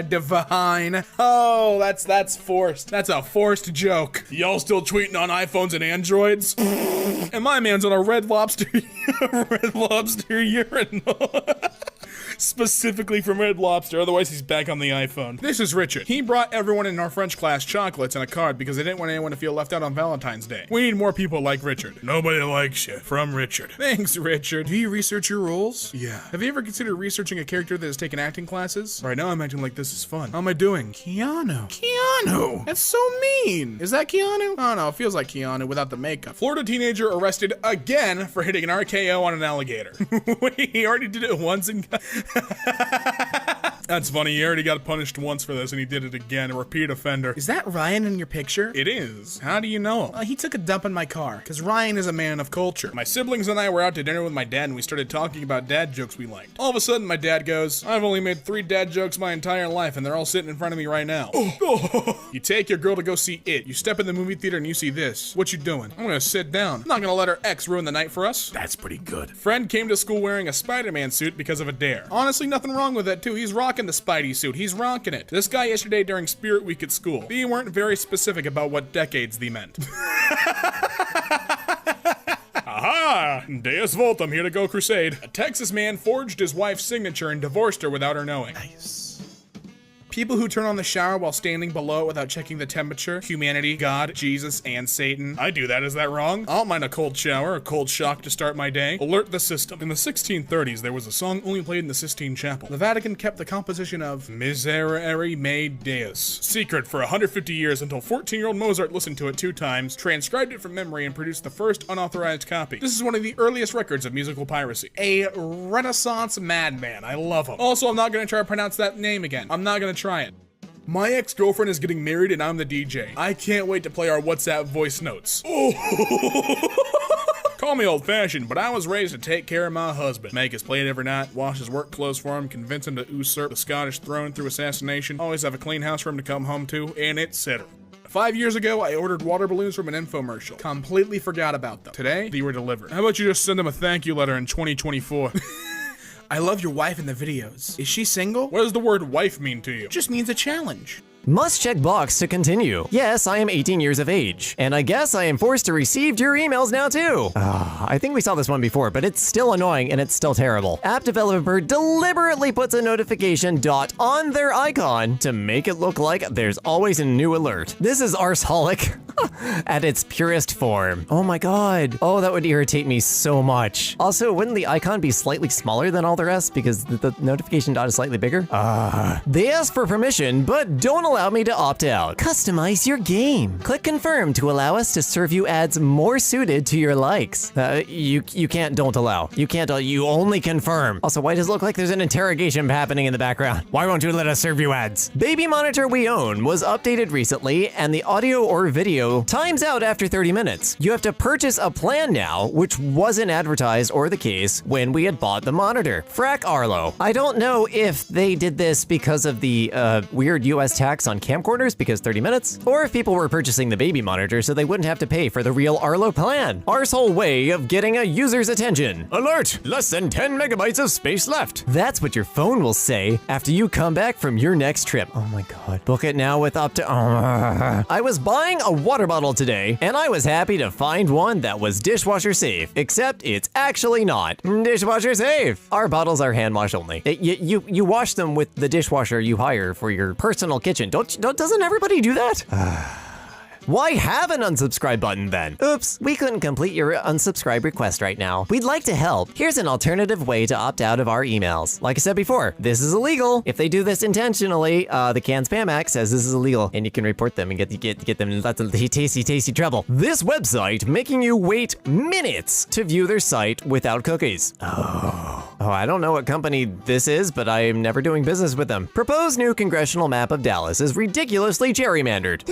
Divine. Oh, that's forced. That's a forced joke. Y'all still tweeting on iPhones and Androids? And my man's on a Red Lobster urinal. Specifically from Red Lobster, otherwise he's back on the iPhone. This is Richard. He brought everyone in our French class chocolates and a card because they didn't want anyone to feel left out on Valentine's Day. We need more people like Richard. Nobody likes you. From Richard. Thanks, Richard. Do you research your roles? Yeah. Have you ever considered researching a character that has taken acting classes? Right now I'm acting like this is fun. How am I doing? Keanu. Keanu! That's so mean. Is that Keanu? Oh no, it feels like Keanu without the makeup. Florida teenager arrested again for hitting an RKO on an alligator. Wait, he already did it once and got... That's funny, he already got punished once for this and he did it again, a repeat offender. Is that Ryan in your picture? It is. How do you know him? He took a dump in my car, because Ryan is a man of culture. My siblings and I were out to dinner with my dad and we started talking about dad jokes we liked. All of a sudden my dad goes, I've only made 3 dad jokes my entire life and they're all sitting in front of me right now. You take your girl to go see It. You step in the movie theater and you see this. What you doing? I'm gonna sit down. I'm not gonna let her ex ruin the night for us. That's pretty good. Friend came to school wearing a Spider-Man suit because of a dare. Honestly, nothing wrong with that too. He's rocking the Spidey suit. He's rocking it. This guy yesterday during Spirit Week at school, they weren't very specific about what decades they meant. Aha! Deus Vult, I'm here to go crusade. A Texas man forged his wife's signature and divorced her without her knowing. Nice. People who turn on the shower while standing below it without checking the temperature. Humanity, God, Jesus, and Satan. I do that. Is that wrong? I don't mind a cold shower, a cold shock to start my day. Alert the system. In the 1630s, there was a song only played in the Sistine Chapel. The Vatican kept the composition of Miserere Mei Deus secret for 150 years until 14-year-old Mozart listened to it 2 times, transcribed it from memory, and produced the first unauthorized copy. This is one of the earliest records of musical piracy. A Renaissance madman. I love him. Also, I'm not gonna try to pronounce that name again. I'm not gonna try it. My ex-girlfriend is getting married and I'm the DJ. I can't wait to play our WhatsApp voice notes. Call me old-fashioned, but I was raised to take care of my husband. Make his plate every night, wash his work clothes for him, convince him to usurp the Scottish throne through assassination, always have a clean house for him to come home to, and etc. 5 years ago, I ordered water balloons from an infomercial. Completely forgot about them. Today, they were delivered. How about you just send them a thank you letter in 2024? I love your wife in the videos. Is she single? What does the word wife mean to you? It just means a challenge. Must check box to continue. Yes, I am 18 years of age. And I guess I am forced to receive your emails now too. I think we saw this one before, but it's still annoying and it's still terrible. App developer deliberately puts a notification dot on their icon to make it look like there's always a new alert. This is arseholic at its purest form. Oh my god. Oh, that would irritate me so much. Also, wouldn't the icon be slightly smaller than all the rest because the notification dot is slightly bigger? They ask for permission, but don't allow me to opt out. Customize your game. Click confirm to allow us to serve you ads more suited to your likes. You can't don't allow. You can't, you only confirm. Also, why does it look like there's an interrogation happening in the background? Why won't you let us serve you ads? Baby monitor we own was updated recently and the audio or video also times out after 30 minutes. You have to purchase a plan now, which wasn't advertised or the case when we had bought the monitor. Frack Arlo. I don't know if they did this because of the weird US tax on camcorders because 30 minutes, or if people were purchasing the baby monitor so they wouldn't have to pay for the real Arlo plan. Arsehole way of getting a user's attention. Alert! Less than 10 megabytes of space left. That's what your phone will say after you come back from your next trip. Oh my god. Book it now with up to... I was buying a water bottle today, and I was happy to find one that was dishwasher safe, except it's actually not. Dishwasher safe! Our bottles are hand wash only. You wash them with the dishwasher you hire for your personal kitchen. Doesn't everybody do that? Why have an unsubscribe button then? Oops, we couldn't complete your unsubscribe request right now. We'd like to help. Here's an alternative way to opt out of our emails. Like I said before, this is illegal. If they do this intentionally, the Can Spam Act says this is illegal, and you can report them and get them in lots of tasty trouble. This website making you wait minutes to view their site without cookies. Oh, I don't know what company this is, but I am never doing business with them. Proposed new congressional map of Dallas is ridiculously gerrymandered.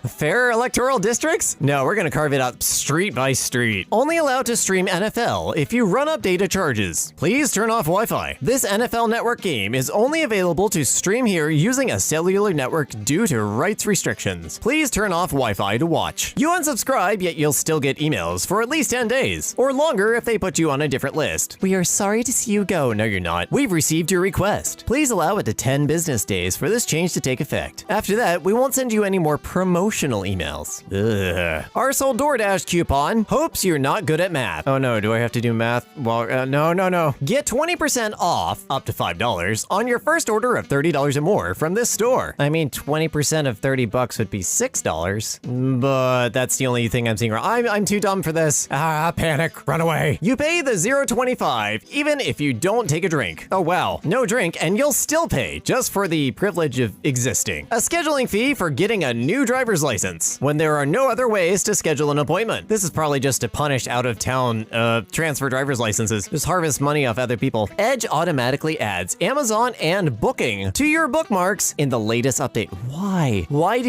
Fair electoral districts? No, we're gonna carve it out street by street. Only allowed to stream NFL if you run up data charges. Please turn off Wi-Fi. This NFL Network game is only available to stream here using a cellular network due to rights restrictions. Please turn off Wi-Fi to watch. You unsubscribe, yet you'll still get emails for at least 10 days, or longer if they put you on a different list. We are sorry to see you go. No, you're not. We've received your request. Please allow it to 10 business days for this change to take effect. After that, we won't send you any more promotional emails. Ugh. Arsehole DoorDash coupon. Hopes you're not good at math. Oh no, do I have to do math? Well, no. Get 20% off, up to $5, on your first order of $30 or more from this store. I mean, 20% of $30 would be $6, but that's the only thing I'm seeing. I'm too dumb for this. Panic, run away. You pay the $0.25, even if you don't take a drink. Oh wow, no drink, and you'll still pay, just for the privilege of existing. A scheduling fee for getting a new driver's license, when there are no other ways to schedule an appointment. This is probably just to punish out-of-town transfer driver's licenses. Just harvest money off other people. Edge automatically adds Amazon and Booking to your bookmarks in the latest update. Why? Why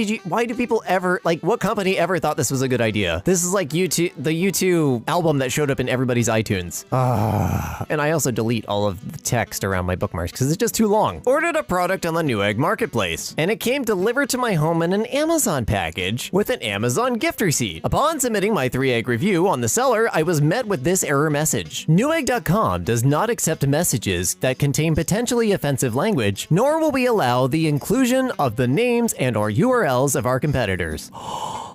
do people ever, like, what company ever thought this was a good idea? This is like the U2 album that showed up in everybody's iTunes. And I also delete all of the text around my bookmarks because it's just too long. Ordered a product on the Newegg marketplace, and it came delivered to my home in an Amazon package with an Amazon gift receipt. Upon submitting my 3-egg review on the seller, I was met with this error message. Newegg.com does not accept messages that contain potentially offensive language, nor will we allow the inclusion of the names and/or URLs of our competitors.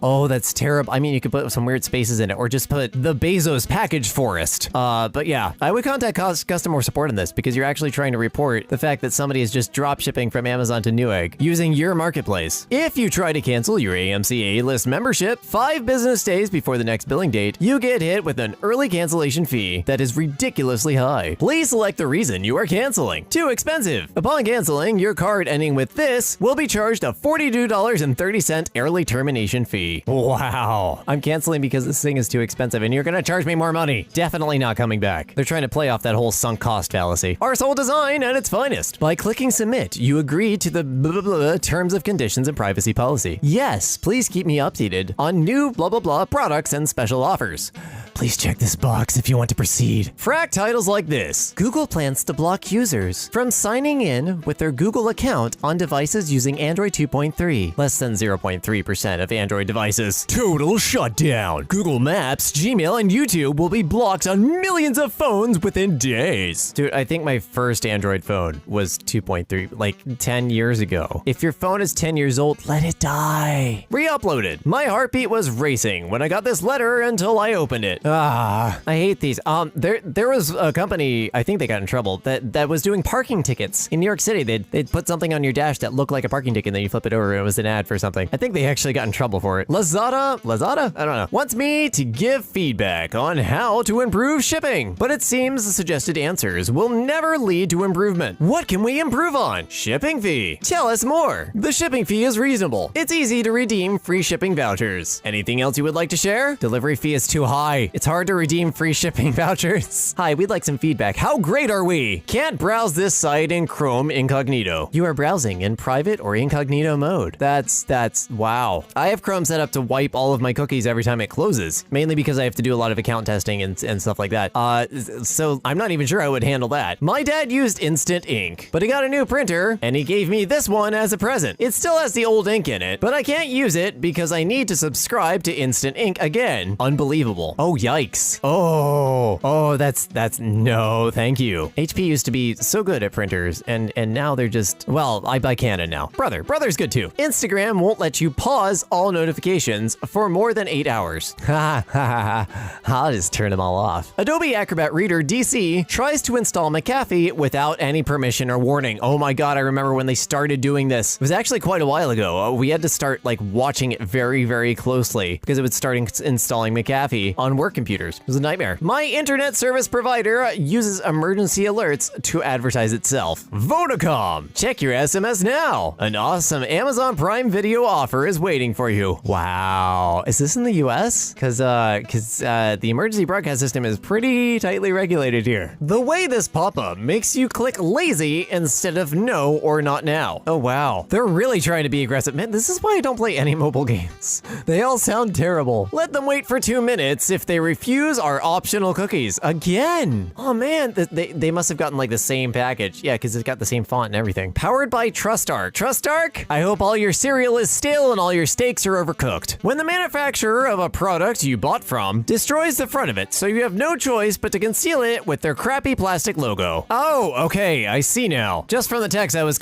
Oh, that's terrible. I mean, you could put some weird spaces in it, or just put the Bezos package forest. But yeah, I would contact customer support on this because you're actually trying to report the fact that somebody is just drop shipping from Amazon to Newegg using your marketplace. If you try to cancel your AMC A-list membership 5 business days before the next billing date, you get hit with an early cancellation fee that is ridiculously high. Please select the reason you are canceling. Too expensive. Upon canceling, your card ending with this will be charged a $42.30 early termination fee. Wow. I'm canceling because this thing is too expensive and you're gonna charge me more money. Definitely not coming back. They're trying to play off that whole sunk cost fallacy. Arsehole design at its finest. By clicking submit, you agree to the blah blah blah terms of conditions and privacy policy. Yes, please keep me updated on new blah blah blah products and special offers. Please check this box if you want to proceed. Frack titles like this. Google plans to block users from signing in with their Google account on devices using Android 2.3. Less than 0.3% of Android devices. Total shutdown. Google Maps, Gmail, and YouTube will be blocked on millions of phones within days. Dude, I think my first Android phone was 2.3, like 10 years ago. If your phone is 10 years old, let it die. Re-uploaded. My heartbeat was racing when I got this letter until I opened it. I hate these. There was a company, I think they got in trouble, that was doing parking tickets in New York City. They'd put something on your dash that looked like a parking ticket, and then you flip it over and it was an ad for something. I think they actually got in trouble for it. Lazada? I don't know. Wants me to give feedback on how to improve shipping, but it seems the suggested answers will never lead to improvement. What can we improve on? Shipping fee. Tell us more. The shipping fee is reasonable. It's easy to redeem free shipping vouchers. Anything else you would like to share? Delivery fee is too high. It's hard to redeem free shipping vouchers. Hi, we'd like some feedback. How great are we? Can't browse this site in Chrome incognito. You are browsing in private or incognito mode. That's wow. I have Chrome set up to wipe all of my cookies every time it closes, mainly because I have to do a lot of account testing and stuff like that. So I'm not even sure I would handle that. My dad used instant ink, but he got a new printer and he gave me this one as a present. It still has the old ink in it, but I can't use it because I need to subscribe to instant ink again. Unbelievable. Oh, yikes. Oh, that's no, thank you. HP used to be so good at printers and now they're just, well, I buy Canon now. Brother's good too. Instagram won't let you pause all notifications for more than 8 hours. I'll just turn them all off. Adobe Acrobat Reader DC tries to install McAfee without any permission or warning. Oh my God, I remember when they started doing this. It was actually quite a while ago. We had to start like watching it very, very closely because it would start installing McAfee on work computers. It was a nightmare. My internet service provider uses emergency alerts to advertise itself. Vodacom, check your SMS now. An awesome Amazon Prime Video offer is waiting for you. Wow, is this in the US? Because the emergency broadcast system is pretty tightly regulated here. The way this pop-up makes you click lazy instead of no or not now. Oh wow, they're really trying to be aggressive. Man, this is why I don't play any mobile games. They all sound terrible. Let them wait for 2 minutes if they refuse our optional cookies. Again. Oh man, they must have gotten like the same package. Yeah, because it's got the same font and everything. Powered by TrustArc. TrustArc? I hope all your cereal is stale and all your steaks are overcooked. When the manufacturer of a product you bought from destroys the front of it, so you have no choice but to conceal it with their crappy plastic logo. Oh, okay, I see now. Just from the text, I was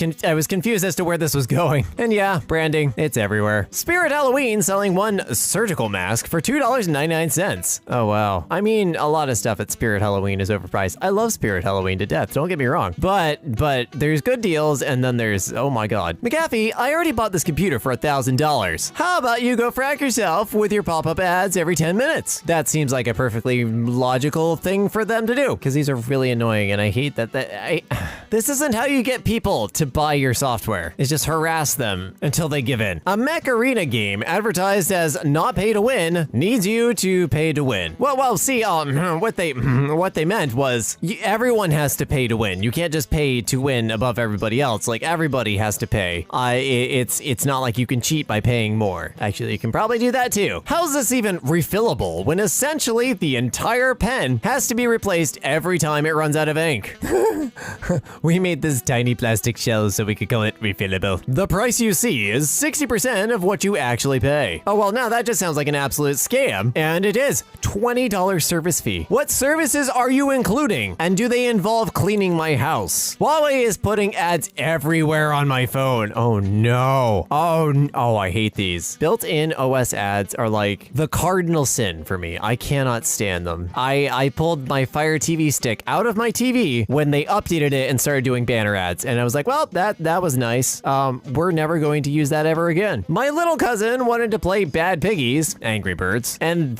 confused as to where this was going. And yeah, branding, it's everywhere. Spirit Halloween selling one surgical mask for $2.99. Oh wow. I mean, a lot of stuff at Spirit Halloween is overpriced. I love Spirit Halloween to death, don't get me wrong. But there's good deals and then there's, oh my God. McAfee, I already bought this computer for $1,000. How about you go frack yourself with your pop-up ads every 10 minutes? That seems like a perfectly logical thing for them to do, because these are really annoying and I hate that this isn't how you get people to buy your software. It's just harass them until they give in. A mech arena game advertised as not pay to win needs you to pay to win. Well, see, what they meant was everyone has to pay to win. You can't just pay to win above everybody else. Like everybody has to pay. It's not like you can cheat by paying more. Actually, you can probably do that too. How's this even refillable when essentially the entire pen has to be replaced every time it runs out of ink? We made this tiny plastic shell so we could call it refillable. The price you see is 60% of what you actually pay. Oh well, now that just sounds like an absolute scam. And it is $20 service fee. What services are you including? And do they involve cleaning my house? Huawei is putting ads everywhere on my phone. Oh no. Oh, I hate these. Built-in OS ads are like the cardinal sin for me. I cannot stand them. I pulled my Fire TV stick out of my TV when they updated it and started doing banner ads. And I was like, well, that was nice. We're never going to use that ever again. My little cousin wanted to play Bad Piggies, Angry Birds, and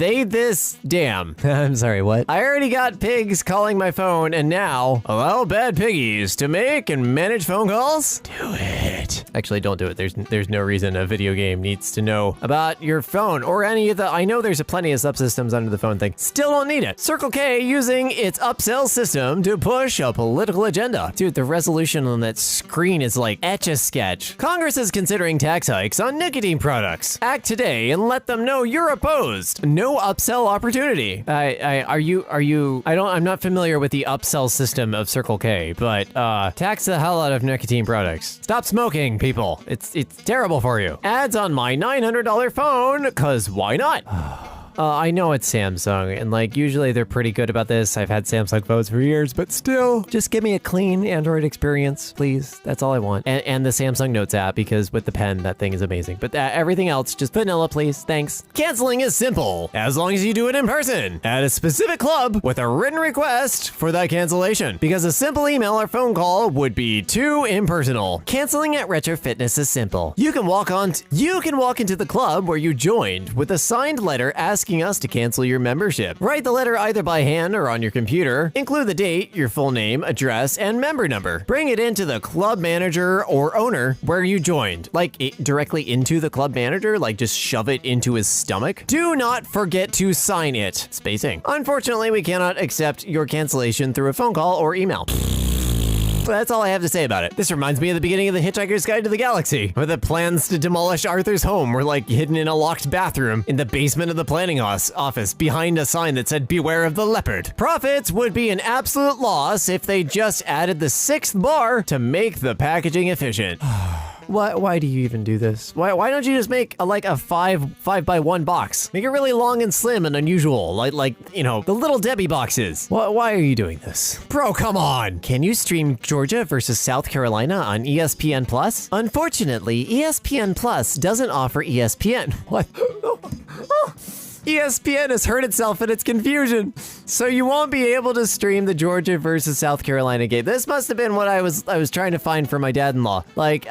damn. I'm sorry, what? I already got pigs calling my phone and now allow Bad Piggies to make and manage phone calls? Do it. Actually, don't do it. There's no reason a video game needs to know about your phone or any of the, I know there's plenty of subsystems under the phone thing. Still don't need it. Circle K using its upsell system to push a political agenda. Dude, the resolution on that screen is like Etch-a-Sketch. Congress is considering tax hikes on nicotine products. Act today and let them know you're opposed. No upsell opportunity. I'm not familiar with the upsell system of Circle K, but tax the hell out of nicotine products. Stop smoking, people. It's terrible for you. Ads on my $900 phone, cause why not? I know it's Samsung, and like usually they're pretty good about this. I've had Samsung phones for years, but still, just give me a clean Android experience, please. That's all I want. And the Samsung Notes app, because with the pen, that thing is amazing. But everything else, just vanilla, please. Thanks. Canceling is simple, as long as you do it in person, at a specific club with a written request for that cancellation, because a simple email or phone call would be too impersonal. Canceling at Retro Fitness is simple. You can walk into the club where you joined with a signed letter as asking us to cancel your membership. Write the letter either by hand or on your computer. Include the date, your full name, address, and member number. Bring it into the club manager or owner where you joined. Like directly into the club manager, like just shove it into his stomach. Do not forget to sign it. Spacing. Unfortunately, we cannot accept your cancellation through a phone call or email. That's all I have to say about it. This reminds me of the beginning of The Hitchhiker's Guide to the Galaxy, where the plans to demolish Arthur's home were like hidden in a locked bathroom in the basement of the planning office behind a sign that said, "Beware of the leopard." Profits would be an absolute loss if they just added the 6th bar to make the packaging efficient. Why do you even do this? Why don't you just make a 5 by 1 box? Make it really long and slim and unusual, like you know, the Little Debbie boxes. Why are you doing this? Bro, come on! Can you stream Georgia versus South Carolina on ESPN Plus? Unfortunately, ESPN Plus doesn't offer ESPN. What? ESPN has hurt itself in its confusion, so you won't be able to stream the Georgia versus South Carolina game. This must have been what I was trying to find for my dad-in-law. Like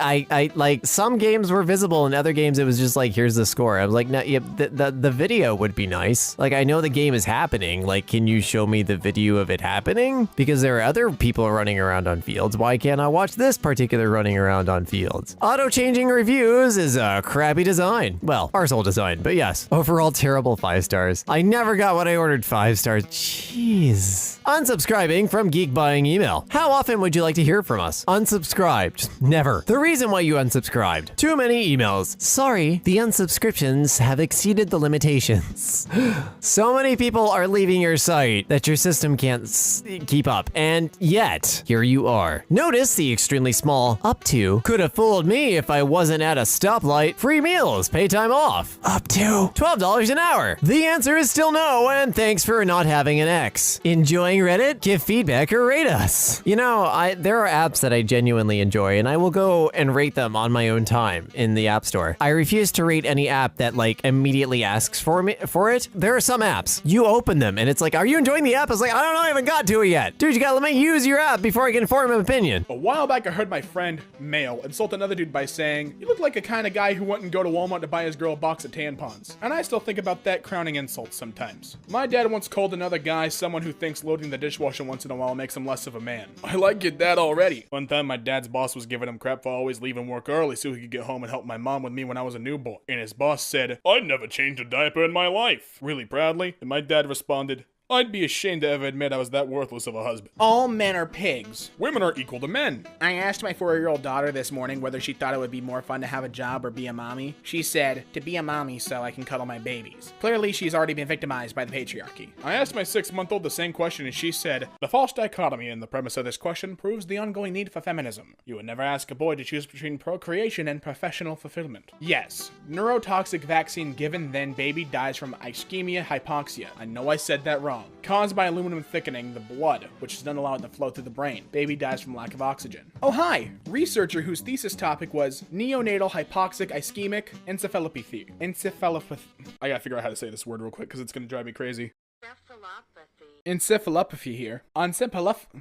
like some games were visible and other games it was just like, here's the score. I was like, no, yeah, the video would be nice. Like, I know the game is happening. Like, can you show me the video of it happening? Because there are other people running around on fields. Why can't I watch this particular running around on fields? Auto-changing reviews is a crappy design. Well, arsehole design, but yes. Overall terrible 5 stars. I never got what I ordered 5 stars. Jeez. Unsubscribing from Geek Buying Email. How often would you like to hear from us? Unsubscribed. Never. The reason why you unsubscribed. Too many emails. Sorry, the unsubscriptions have exceeded the limitations. So many people are leaving your site that your system can't keep up. And yet, here you are. Notice the extremely small up to. Could have fooled me if I wasn't at a stoplight. Free meals, pay time off. Up to $12 an hour. The answer is still no, and thanks for not having an X. Enjoying Reddit? Give feedback or rate us. You know, there are apps that I genuinely enjoy, and I will go and rate them on my own time in the App Store. I refuse to rate any app that like immediately asks for it. There are some apps, you open them, and it's like, are you enjoying the app? I was like, I don't know, I haven't got to it yet. Dude, you gotta let me use your app before I can form an opinion. A while back, I heard my friend, male, insult another dude by saying, "You look like a kind of guy who wouldn't go to Walmart to buy his girl a box of tampons." And I still think about that crowning insult sometimes. My dad once called another guy someone who thinks loading the dishwasher once in a while makes him less of a man. I like your dad already. One time my dad's boss was giving him crap for always leaving work early so he could get home and help my mom with me when I was a newborn. And his boss said, "I'd never changed a diaper in my life," really proudly. And my dad responded, "I'd be ashamed to ever admit I was that worthless of a husband." All men are pigs. Women are equal to men. I asked my 4-year-old daughter this morning whether she thought it would be more fun to have a job or be a mommy. She said, "To be a mommy so I can cuddle my babies." Clearly, she's already been victimized by the patriarchy. I asked my 6-month-old the same question and she said, "The false dichotomy in the premise of this question proves the ongoing need for feminism. You would never ask a boy to choose between procreation and professional fulfillment." Yes, neurotoxic vaccine given then baby dies from ischemia hypoxia. I know I said that wrong. Caused by aluminum thickening the blood, which does not allow it to flow through the brain. Baby dies from lack of oxygen. Oh hi! Researcher whose thesis topic was neonatal hypoxic ischemic encephalopathy. I gotta figure out how to say this word real quick because it's gonna drive me crazy. Encephalopathy here. Encephalopathy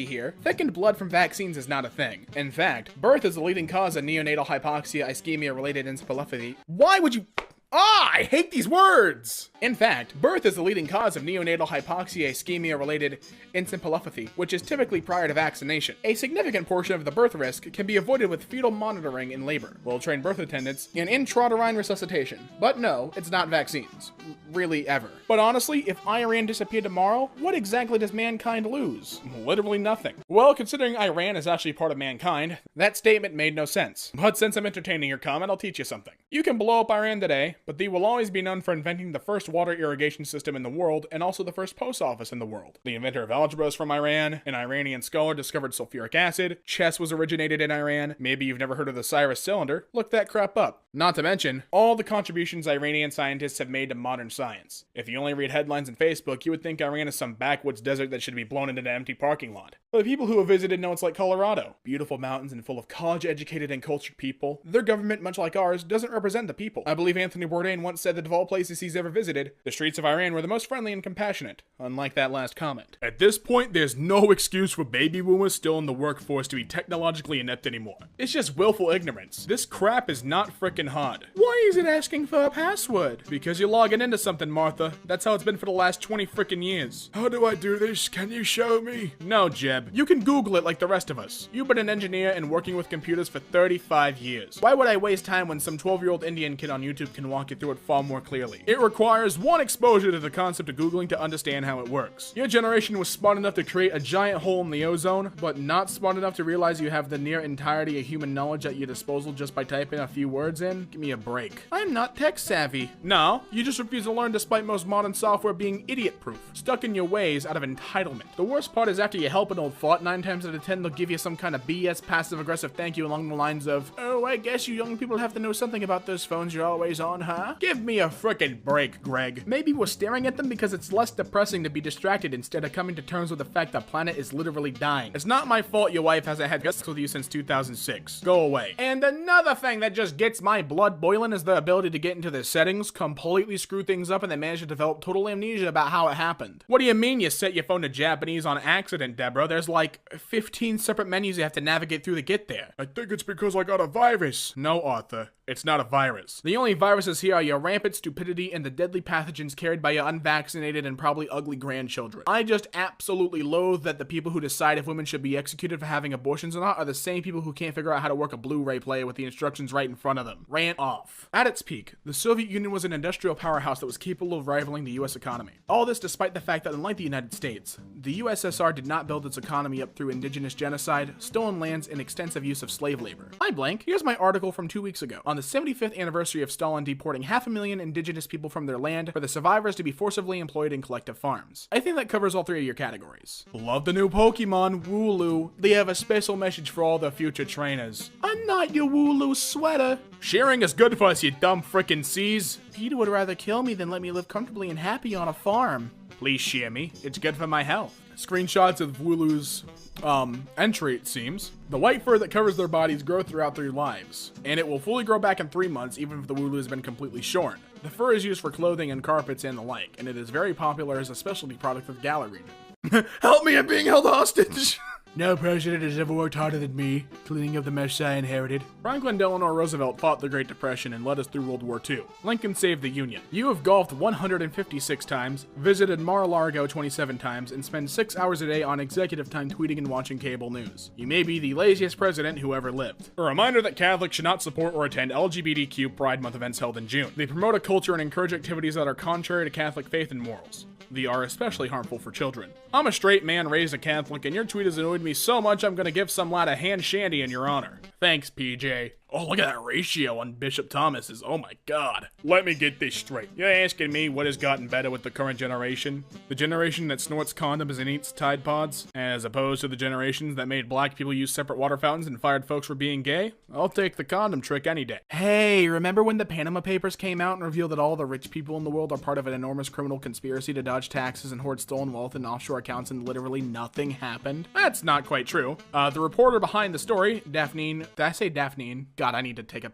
here. Thickened blood from vaccines is not a thing. In fact, birth is the leading cause of neonatal hypoxia ischemia related encephalopathy. Why would you... I hate these words! In fact, birth is the leading cause of neonatal hypoxia ischemia-related encephalopathy, which is typically prior to vaccination. A significant portion of the birth risk can be avoided with fetal monitoring in labor, well-trained birth attendants, and intrauterine resuscitation. But no, it's not vaccines. Really, ever. But honestly, if Iran disappeared tomorrow, what exactly does mankind lose? Literally nothing. Well, considering Iran is actually part of mankind, that statement made no sense. But since I'm entertaining your comment, I'll teach you something. You can blow up Iran today, but they will always be known for inventing the first water irrigation system in the world and also the first post office in the world. The inventor of algebra is from Iran, an Iranian scholar discovered sulfuric acid, chess was originated in Iran, maybe you've never heard of the Cyrus cylinder, look that crap up. Not to mention, all the contributions Iranian scientists have made to modern science. If you only read headlines on Facebook, you would think Iran is some backwoods desert that should be blown into an empty parking lot. But the people who have visited know it's like Colorado. Beautiful mountains and full of college-educated and cultured people. Their government, much like ours, doesn't represent the people. I believe Anthony Bourdain once said that of all places he's ever visited, the streets of Iran were the most friendly and compassionate, unlike that last comment. At this point, there's no excuse for baby boomers still in the workforce to be technologically inept anymore. It's just willful ignorance. This crap is not frickin' hard. Why is it asking for a password? Because you're logging into something, Martha. That's how it's been for the last 20 frickin' years. How do I do this? Can you show me? No, Jeb. You can Google it like the rest of us. You've been an engineer and working with computers for 35 years. Why would I waste time when some 12-year-old Indian kid on YouTube can walk you through it far more clearly? It requires one exposure to the concept of Googling to understand how it works. Your generation was smart enough to create a giant hole in the ozone, but not smart enough to realize you have the near entirety of human knowledge at your disposal just by typing a few words in? Give me a break. I'm not tech savvy. No, you just refuse to learn despite most modern software being idiot-proof, stuck in your ways out of entitlement. The worst part is after you help an old thought, 9 times out of 10 they'll give you some kind of BS passive-aggressive thank you along the lines of, oh, I guess you young people have to know something about those phones you're always on, huh? Give me a frickin' break, Greg. Maybe we're staring at them because it's less depressing to be distracted instead of coming to terms with the fact the planet is literally dying. It's not my fault your wife hasn't had sex with you since 2006. Go away. And another thing that just gets my blood boiling is the ability to get into the settings, completely screw things up, and then manage to develop total amnesia about how it happened. What do you mean you set your phone to Japanese on accident, Deborah? There's like 15 separate menus you have to navigate through to get there. I think it's because I got a virus. No, Arthur. It's not a virus. The only viruses here are your rampant stupidity and the deadly pathogens carried by your unvaccinated and probably ugly grandchildren. I just absolutely loathe that the people who decide if women should be executed for having abortions or not are the same people who can't figure out how to work a Blu-ray player with the instructions right in front of them. Rant off. At its peak, the Soviet Union was an industrial powerhouse that was capable of rivaling the US economy. All this despite the fact that unlike the United States, the USSR did not build its economy up through indigenous genocide, stolen lands, and extensive use of slave labor. Hi blank, here's my article from 2 weeks ago on the 75th anniversary of Stalin deporting 500,000 indigenous people from their land for the survivors to be forcibly employed in collective farms. I think that covers all 3 of your categories. Love the new Pokemon, Wooloo. They have a special message for all the future trainers. I'm not your Wooloo sweater. Sharing is good for us, you dumb frickin' C's. Peter would rather kill me than let me live comfortably and happy on a farm. Please share me. It's good for my health. Screenshots of Wooloo's entry, it seems. The white fur that covers their bodies grow throughout their lives, and it will fully grow back in 3 months even if the Wooloo has been completely shorn. The fur is used for clothing and carpets and the like, and it is very popular as a specialty product of the Gala region. Help me, I'm being held hostage! No president has ever worked harder than me, cleaning up the mess I inherited. Franklin Delano Roosevelt fought the Great Depression and led us through World War II. Lincoln saved the Union. You have golfed 156 times, visited Mar-a-Lago 27 times, and spend 6 hours a day on executive time tweeting and watching cable news. You may be the laziest president who ever lived. A reminder that Catholics should not support or attend LGBTQ Pride Month events held in June. They promote a culture and encourage activities that are contrary to Catholic faith and morals. They are especially harmful for children. I'm a straight man raised a Catholic, and your tweet has annoyed me so much I'm gonna give some lad a hand shandy in your honor. Thanks, PJ. Oh, look at that ratio on Bishop Thomas's. Oh my god. Let me get this straight. You're asking me what has gotten better with the current generation? The generation that snorts condoms and eats Tide Pods? As opposed to the generations that made black people use separate water fountains and fired folks for being gay? I'll take the condom trick any day. Hey, remember when the Panama Papers came out and revealed that all the rich people in the world are part of an enormous criminal conspiracy to dodge taxes and hoard stolen wealth in offshore accounts and literally nothing happened? That's not quite true. The reporter behind the story, Daphne, did I say Daphne? God, I need to take a...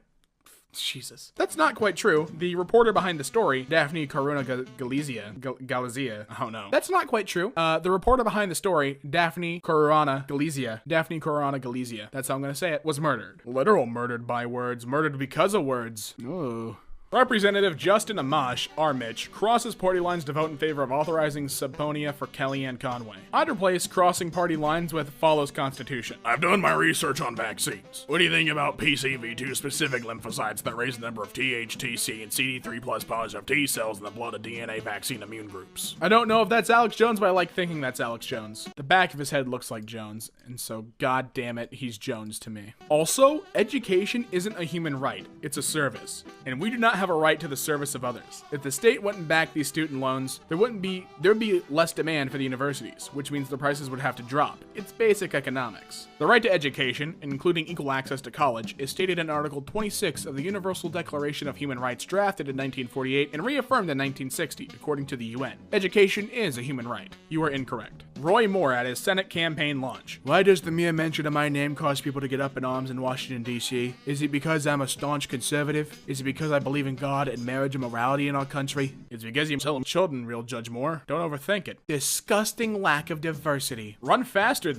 Jesus. That's not quite true. The reporter behind the story, Daphne Caruana Galizia, I don't know. That's not quite true. The reporter behind the story, Daphne Caruana Galizia, that's how I'm gonna say it, was murdered. Literal murdered by words, murdered because of words. Ooh. Representative Justin Amash, Mitch, crosses party lines to vote in favor of authorizing subpoena for Kellyanne Conway. I'd replace crossing party lines with follows Constitution. I've done my research on vaccines. What do you think about PCV2 specific lymphocytes that raise the number of THTC and CD3+ positive T cells in the blood of DNA vaccine immune groups? I don't know if that's Alex Jones, but I like thinking that's Alex Jones. The back of his head looks like Jones, and so god damn it, he's Jones to me. Also, education isn't a human right, it's a service, and we do not have a right to the service of others. If the state wouldn't back these student loans, there would be less demand for the universities, which means the prices would have to drop. It's basic economics. The right to education, including equal access to college, is stated in Article 26 of the Universal Declaration of Human Rights drafted in 1948 and reaffirmed in 1960, according to the UN. Education is a human right. You are incorrect. Roy Moore at his Senate campaign launch. Why does the mere mention of my name cause people to get up in arms in Washington, D.C.? Is it because I'm a staunch conservative? Is it because I believe in God and marriage and morality in our country? Is it because you tell them children, real Judge Moore? Don't overthink it. Disgusting lack of diversity. Run faster.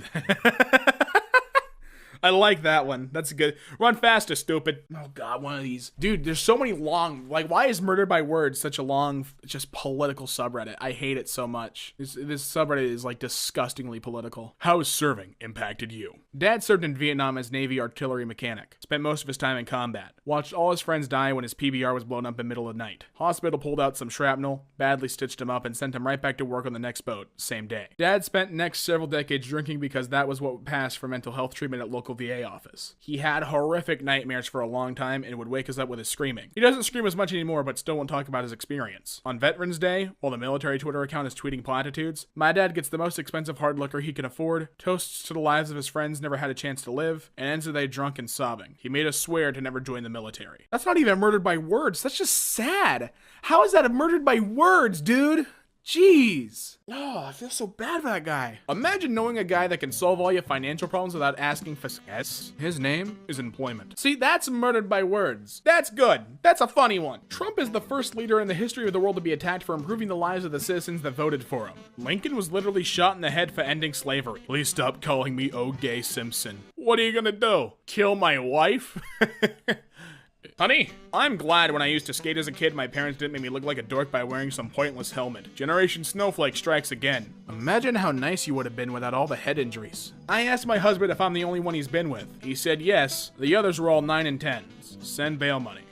I like that one. That's good. Run faster, stupid. Oh god, one of these. Dude, there's so many long, like, why is Murdered by Words such a long, just political subreddit? I hate it so much. This subreddit is like disgustingly political. How has serving impacted you? Dad served in Vietnam as Navy artillery mechanic. Spent most of his time in combat. Watched all his friends die when his PBR was blown up in the middle of the night. Hospital pulled out some shrapnel, badly stitched him up, and sent him right back to work on the next boat, same day. Dad spent next several decades drinking because that was what passed for mental health treatment at local VA office. He had horrific nightmares for a long time and would wake us up with his screaming. He doesn't scream as much anymore, but still won't talk about his experience. On Veterans Day, while the military Twitter account is tweeting platitudes, my dad gets the most expensive hard liquor he can afford, toasts to the lives of his friends never had a chance to live, and ends the day drunk and sobbing. He made us swear to never join the military. That's not even Murdered by Words. That's just sad. How is that a Murdered by Words, dude? Jeez. Oh, I feel so bad for that guy. Imagine knowing a guy that can solve all your financial problems without asking for yes. His name is employment. See, that's Murdered by Words. That's good. That's a funny one. Trump is the first leader in the history of the world to be attacked for improving the lives of the citizens that voted for him. Lincoln was literally shot in the head for ending slavery. Please stop calling me O.Gay Simpson. What are you gonna do? Kill my wife? Honey, I'm glad when I used to skate as a kid, my parents didn't make me look like a dork by wearing some pointless helmet. Generation Snowflake strikes again. Imagine how nice you would have been without all the head injuries. I asked my husband if I'm the only one he's been with. He said yes. The others were all 9 and 10s. Send bail money.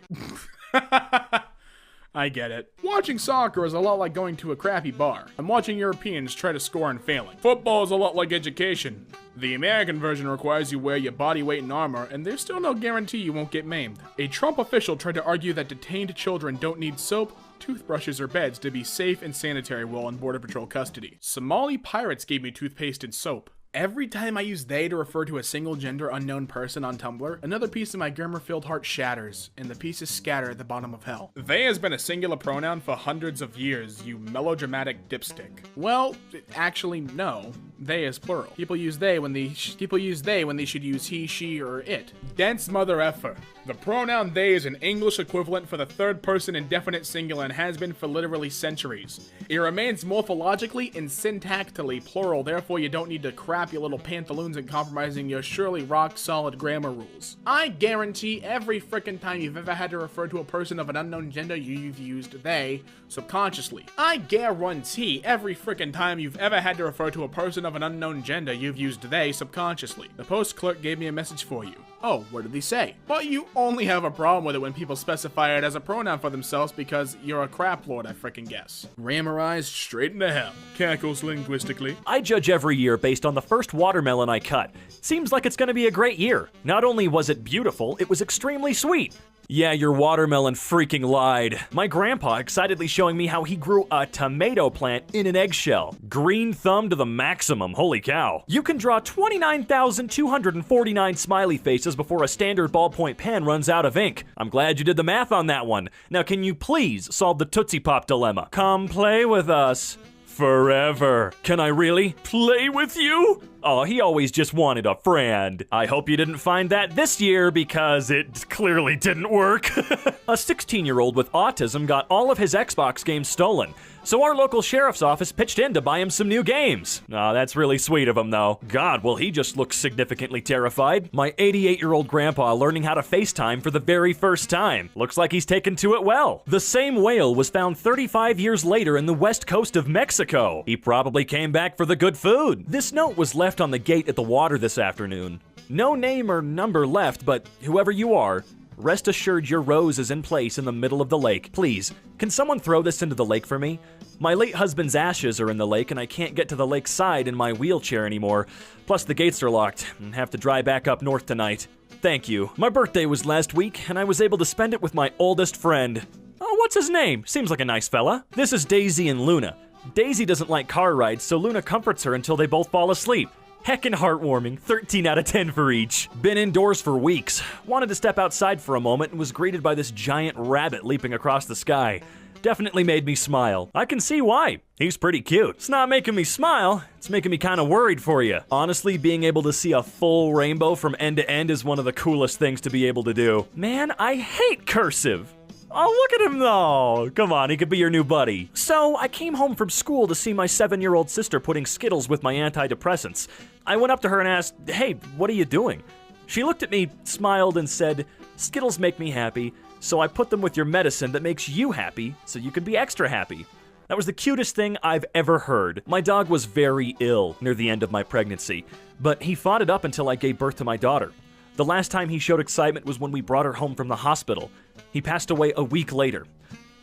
I get it. Watching soccer is a lot like going to a crappy bar. I'm watching Europeans try to score and failing. Football is a lot like education. The American version requires you wear your body weight in armor, and there's still no guarantee you won't get maimed. A Trump official tried to argue that detained children don't need soap, toothbrushes, or beds to be safe and sanitary while in Border Patrol custody. Somali pirates gave me toothpaste and soap. Every time I use they to refer to a single gender unknown person on Tumblr, another piece of my grammar-filled heart shatters, and the pieces scatter at the bottom of hell. They has been a singular pronoun for hundreds of years, you melodramatic dipstick. Well, actually, no. They is plural. People use they when they should use he, she, or it. Dense mother effer. The pronoun they is an English equivalent for the third person indefinite singular and has been for literally centuries. It remains morphologically and syntactically plural, therefore you don't need to crap your little pantaloons and compromising your surely rock-solid grammar rules. I guarantee every frickin' time you've ever had to refer to a person of an unknown gender, you've used they subconsciously. I guarantee every frickin' time you've ever had to refer to a person of an unknown gender, you've used they subconsciously. The post clerk gave me a message for you. Oh, what did he say? But you only have a problem with it when people specify it as a pronoun for themselves because you're a crap lord, I frickin' guess. Rammerized straight into hell. Cackles linguistically. I judge every year based on the first watermelon I cut. Seems like it's gonna be a great year. Not only was it beautiful, it was extremely sweet. Yeah, your watermelon freaking lied. My grandpa excitedly showing me how he grew a tomato plant in an eggshell. Green thumb to the maximum, holy cow. You can draw 29,249 smiley faces before a standard ballpoint pen runs out of ink. I'm glad you did the math on that one. Now can you please solve the Tootsie Pop dilemma? Come play with us. Forever. Can I really play with you? Oh, he always just wanted a friend. I hope you didn't find that this year because it clearly didn't work. A 16-year-old with autism got all of his Xbox games stolen, so our local sheriff's office pitched in to buy him some new games. Oh, that's really sweet of him though. God, well he just looks significantly terrified. My 88-year-old grandpa learning how to FaceTime for the very first time. Looks like he's taken to it well. The same whale was found 35 years later in the west coast of Mexico. He probably came back for the good food. This note was left on the gate at the water this afternoon. No name or number left, but whoever you are, rest assured your rose is in place in the middle of the lake. Please, can someone throw this into the lake for me? My late husband's ashes are in the lake and I can't get to the lake side in my wheelchair anymore. Plus the gates are locked and have to drive back up north tonight. Thank you. My birthday was last week and I was able to spend it with my oldest friend. Oh, what's his name? Seems like a nice fella. This is Daisy and Luna. Daisy doesn't like car rides, so Luna comforts her until they both fall asleep. Heckin' heartwarming, 13 out of 10 for each. Been indoors for weeks. Wanted to step outside for a moment and was greeted by this giant rabbit leaping across the sky. Definitely made me smile. I can see why. He's pretty cute. It's not making me smile, it's making me kind of worried for you. Honestly, being able to see a full rainbow from end to end is one of the coolest things to be able to do. Man, I hate cursive. Oh, look at him though. Come on, he could be your new buddy. So, I came home from school to see my 7-year-old sister putting Skittles with my antidepressants. I went up to her and asked, "Hey, what are you doing?" She looked at me, smiled, and said, "Skittles make me happy, so I put them with your medicine that makes you happy, so you can be extra happy." That was the cutest thing I've ever heard. My dog was very ill near the end of my pregnancy, but he fought it up until I gave birth to my daughter. The last time he showed excitement was when we brought her home from the hospital. He passed away a week later.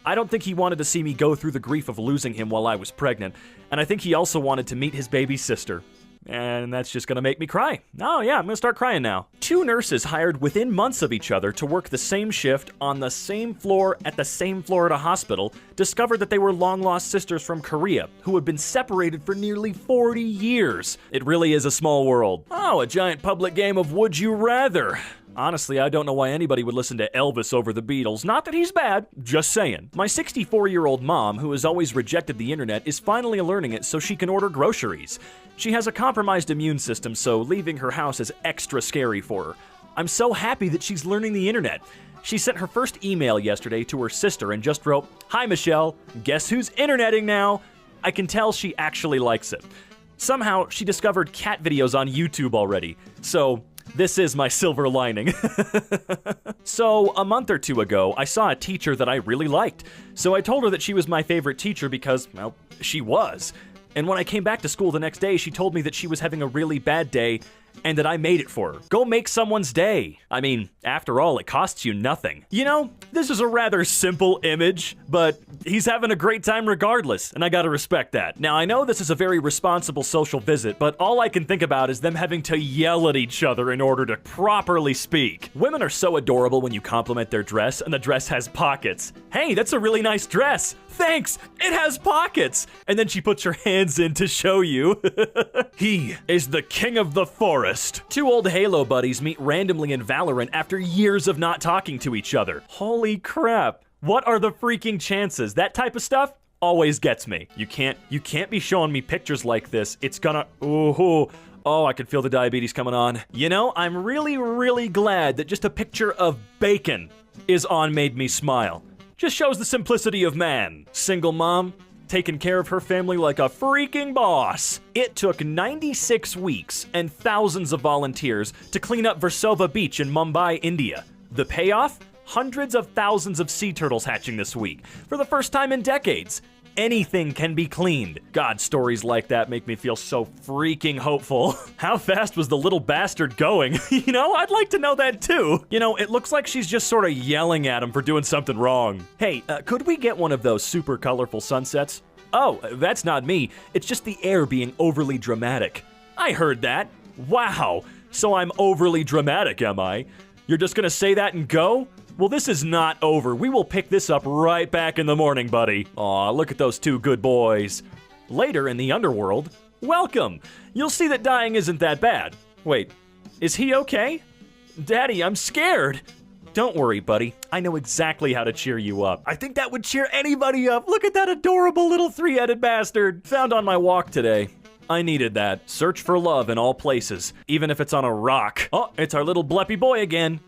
I don't think he wanted to see me go through the grief of losing him while I was pregnant, and I think he also wanted to meet his baby sister. And that's just gonna make me cry. Oh yeah, I'm gonna start crying now. 2 nurses hired within months of each other to work the same shift on the same floor at the same Florida hospital discovered that they were long-lost sisters from Korea who had been separated for nearly 40 years. It really is a small world. Oh, a giant public game of Would You Rather. Honestly, I don't know why anybody would listen to Elvis over the Beatles. Not that he's bad, just saying. My 64-year-old mom, who has always rejected the internet, is finally learning it so she can order groceries. She has a compromised immune system, so leaving her house is extra scary for her. I'm so happy that she's learning the internet. She sent her first email yesterday to her sister and just wrote, "Hi Michelle, guess who's interneting now?" I can tell she actually likes it. Somehow, she discovered cat videos on YouTube already, so this is my silver lining. So, a month or 2 ago, I saw a teacher that I really liked. So I told her that she was my favorite teacher because, well, she was. And when I came back to school the next day, she told me that she was having a really bad day and that I made it for her. Go make someone's day. I mean, after all, it costs you nothing. You know, this is a rather simple image, but he's having a great time regardless, and I gotta respect that. Now, I know this is a very responsible social visit, but all I can think about is them having to yell at each other in order to properly speak. Women are so adorable when you compliment their dress, and the dress has pockets. "Hey, that's a really nice dress." "Thanks, it has pockets." And then she puts her hands in to show you. He is the king of the forest. 2 old Halo buddies meet randomly in Valorant after years of not talking to each other. Holy crap. What are the freaking chances? That type of stuff always gets me. You can't be showing me pictures like this. It's gonna, oh, I can feel the diabetes coming on. You know, I'm really, really glad that just a picture of bacon is on Made Me Smile. Just shows the simplicity of man. Single mom, taking care of her family like a freaking boss. It took 96 weeks and thousands of volunteers to clean up Versova Beach in Mumbai, India. The payoff? Hundreds of thousands of sea turtles hatching this week. For the first time in decades. Anything can be cleaned. God, stories like that make me feel so freaking hopeful. How fast was the little bastard going? You know, I'd like to know that too. You know, it looks like she's just sort of yelling at him for doing something wrong. Hey, could we get one of those super colorful sunsets? Oh, that's not me. It's just the air being overly dramatic. I heard that. Wow. So I'm overly dramatic, am I? You're just gonna say that and go? Well, this is not over. We will pick this up right back in the morning, buddy. Aw, look at those 2 good boys. Later in the underworld, welcome. You'll see that dying isn't that bad. Wait, is he okay? Daddy, I'm scared. Don't worry, buddy. I know exactly how to cheer you up. I think that would cheer anybody up. Look at that adorable little 3-headed bastard. Found on my walk today. I needed that. Search for love in all places, even if it's on a rock. Oh, it's our little bleppy boy again.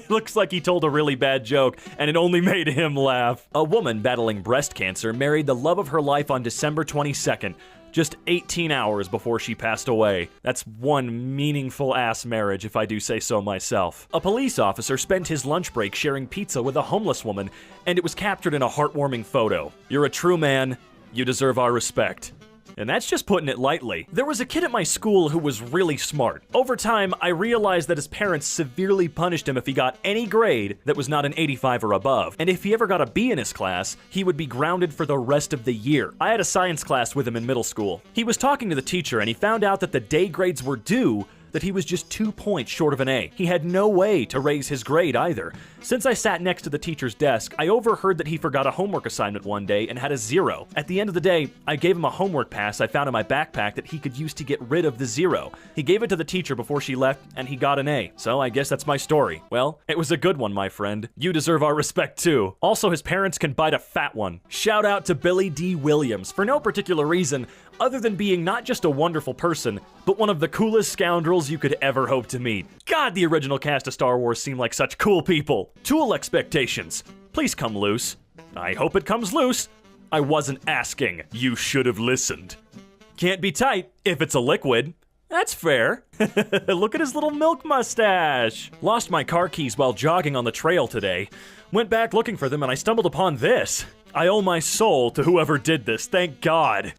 Looks like he told a really bad joke, and it only made him laugh. A woman battling breast cancer married the love of her life on December 22nd, just 18 hours before she passed away. That's one meaningful ass marriage, if I do say so myself. A police officer spent his lunch break sharing pizza with a homeless woman, and it was captured in a heartwarming photo. You're a true man. You deserve our respect. And that's just putting it lightly. There was a kid at my school who was really smart. Over time, I realized that his parents severely punished him if he got any grade that was not an 85 or above. And if he ever got a B in his class, he would be grounded for the rest of the year. I had a science class with him in middle school. He was talking to the teacher and he found out that the day grades were due that he was just 2 points short of an A. He had no way to raise his grade either. Since I sat next to the teacher's desk, I overheard that he forgot a homework assignment one day and had a 0. At the end of the day, I gave him a homework pass I found in my backpack that he could use to get rid of the 0. He gave it to the teacher before she left, and he got an A. So I guess that's my story. Well, it was a good one, my friend. You deserve our respect too. Also, his parents can bite a fat one. Shout out to Billy D. Williams for no particular reason other than being not just a wonderful person, but one of the coolest scoundrels you could ever hope to meet. God, the original cast of Star Wars seemed like such cool people. Tool expectations. Please come loose. I hope it comes loose. I wasn't asking. You should have listened. Can't be tight if it's a liquid. That's fair. Look at his little milk mustache. Lost my car keys while jogging on the trail today. Went back looking for them and I stumbled upon this. I owe my soul to whoever did this, thank God.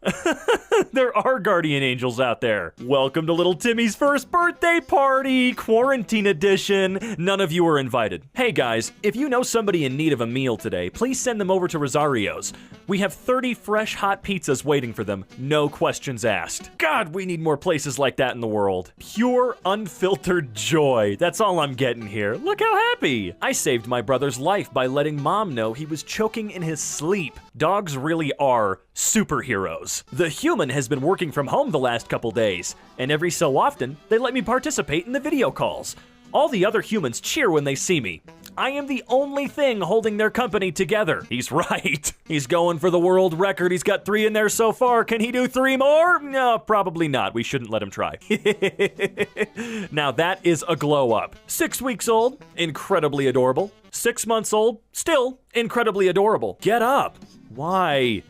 There are guardian angels out there. Welcome to little Timmy's first birthday party, quarantine edition. None of you are invited. Hey guys, if you know somebody in need of a meal today, please send them over to Rosario's. We have 30 fresh hot pizzas waiting for them, no questions asked. God, we need more places like that in the world. Pure, unfiltered joy. That's all I'm getting here. Look how happy. I saved my brother's life by letting Mom know he was choking in his sleep. Dogs really are superheroes. The human has been working from home the last couple days, and every so often, they let me participate in the video calls. All the other humans cheer when they see me. I am the only thing holding their company together. He's right. He's going for the world record. He's got 3 in there so far. Can he do 3 more? No, probably not. We shouldn't let him try. Now that is a glow up. 6 weeks old, incredibly adorable. 6 months old, still incredibly adorable. Get up. Why?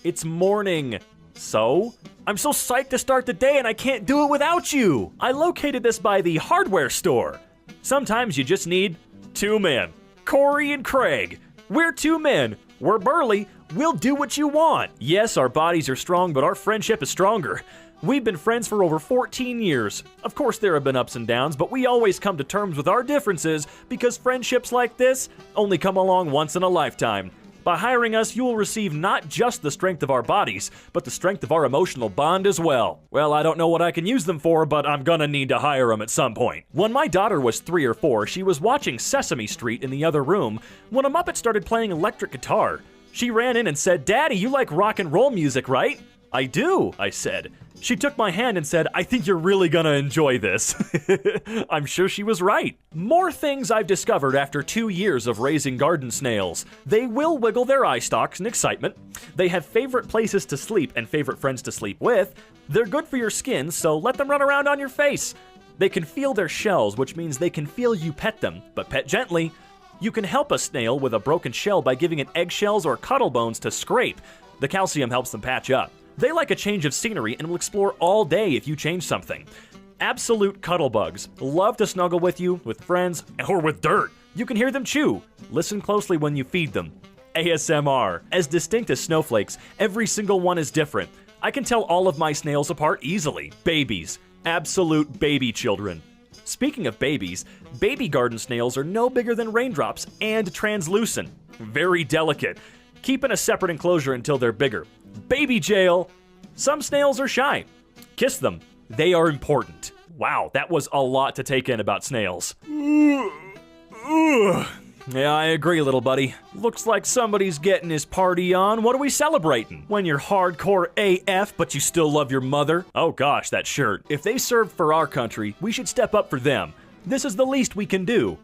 It's morning. So? I'm so psyched to start the day and I can't do it without you. I located this by the hardware store. Sometimes you just need 2 men. Corey and Craig. We're 2 men. We're burly. We'll do what you want. Yes, our bodies are strong, but our friendship is stronger. We've been friends for over 14 years. Of course, there have been ups and downs, but we always come to terms with our differences because friendships like this only come along once in a lifetime. By hiring us, you will receive not just the strength of our bodies, but the strength of our emotional bond as well. Well, I don't know what I can use them for, but I'm gonna need to hire them at some point. When my daughter was 3 or 4, she was watching Sesame Street in the other room when a Muppet started playing electric guitar. She ran in and said, "Daddy, you like rock and roll music, right?" "I do," I said. She took my hand and said, "I think you're really gonna enjoy this." I'm sure she was right. More things I've discovered after 2 years of raising garden snails. They will wiggle their eye stalks in excitement. They have favorite places to sleep and favorite friends to sleep with. They're good for your skin, so let them run around on your face. They can feel their shells, which means they can feel you pet them, but pet gently. You can help a snail with a broken shell by giving it eggshells or cuttle bones to scrape. The calcium helps them patch up. They like a change of scenery and will explore all day if you change something. Absolute cuddlebugs. Love to snuggle with you, with friends, or with dirt. You can hear them chew. Listen closely when you feed them. ASMR. As distinct as snowflakes, every single one is different. I can tell all of my snails apart easily. Babies. Absolute baby children. Speaking of babies, baby garden snails are no bigger than raindrops and translucent. Very delicate. Keep in a separate enclosure until they're bigger. Baby jail. Some snails are shy. Kiss them. They are important. Wow, that was a lot to take in about snails. Yeah, I agree, little buddy. Looks like somebody's getting his party on. What are we celebrating? When you're hardcore AF, but you still love your mother? Oh gosh, that shirt. If they served for our country, we should step up for them. This is the least we can do.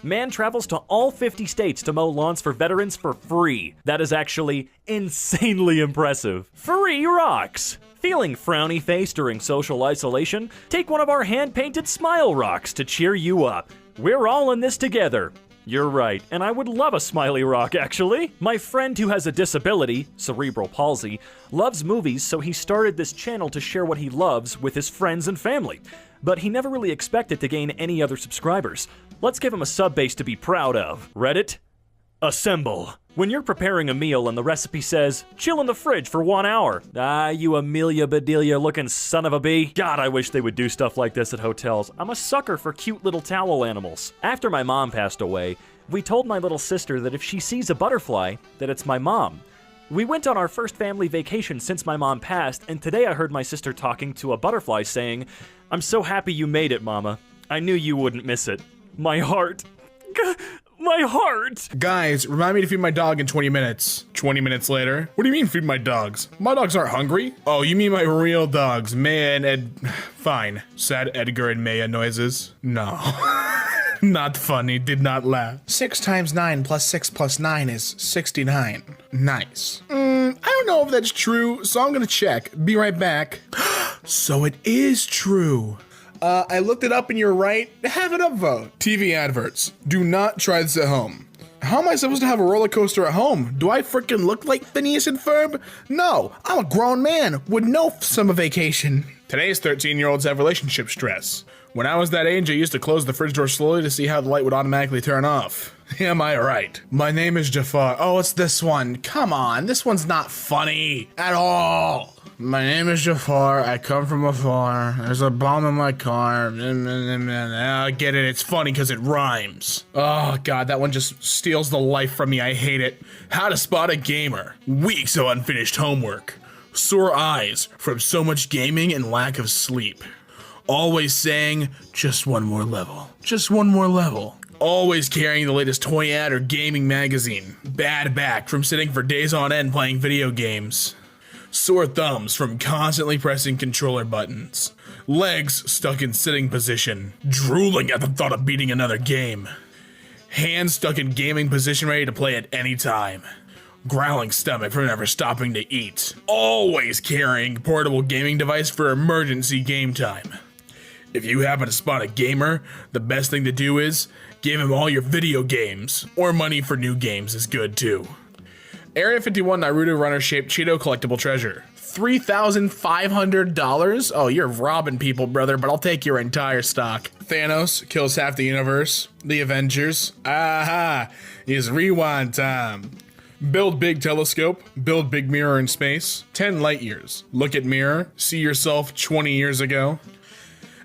Man travels to all 50 states to mow lawns for veterans for free. That is actually insanely impressive. Free rocks! Feeling frowny-faced during social isolation? Take one of our hand-painted smile rocks to cheer you up. We're all in this together. You're right, and I would love a smiley rock, actually. My friend who has a disability, cerebral palsy, loves movies, so he started this channel to share what he loves with his friends and family. But he never really expected to gain any other subscribers. Let's give him a sub base to be proud of. Reddit? Assemble. When you're preparing a meal and the recipe says, chill in the fridge for 1 hour. Ah, you Amelia Bedelia looking son of a bee. God, I wish they would do stuff like this at hotels. I'm a sucker for cute little towel animals. After my mom passed away, we told my little sister that if she sees a butterfly, that it's my mom. We went on our first family vacation since my mom passed, and today I heard my sister talking to a butterfly saying, "I'm so happy you made it, Mama. I knew you wouldn't miss it. My heart. My heart!" Guys, remind me to feed my dog in 20 minutes. 20 minutes later? What do you mean feed my dogs? My dogs aren't hungry. Oh, you mean my real dogs, Maya and Ed. Fine. Sad Edgar and Maya noises. No. Not funny, did not laugh. 6 times 9 plus 6 plus 9 is 69. Nice. I don't know if that's true, so I'm gonna check. Be right back. So it is true. I looked it up and you're right. Have it upvote. TV adverts. Do not try this at home. How am I supposed to have a roller coaster at home? Do I freaking look like Phineas and Ferb? No, I'm a grown man with no summer vacation. Today's 13-year-olds have relationship stress. When I was that age, I used to close the fridge door slowly to see how the light would automatically turn off. Am I right? My name is Jafar. Oh, it's this one. Come on, this one's not funny at all. My name is Jafar. I come from afar. There's a bomb in my car. I get it. It's funny because it rhymes. Oh, God, that one just steals the life from me. I hate it. How to spot a gamer. Weeks of unfinished homework. Sore eyes from so much gaming and lack of sleep. Always saying, just one more level. Just one more level. Always carrying the latest toy ad or gaming magazine. Bad back from sitting for days on end playing video games. Sore thumbs from constantly pressing controller buttons. Legs stuck in sitting position. Drooling at the thought of beating another game. Hands stuck in gaming position ready to play at any time. Growling stomach from never stopping to eat. Always carrying portable gaming device for emergency game time. If you happen to spot a gamer, the best thing to do is give him all your video games, or money for new games is good too. Area 51 Naruto runner-shaped Cheeto collectible treasure. $3,500? Oh, you're robbing people, brother, but I'll take your entire stock. Thanos kills half the universe. The Avengers. Aha! It's rewind time. Build big telescope. Build big mirror in space. 10 light years. Look at mirror. See yourself 20 years ago.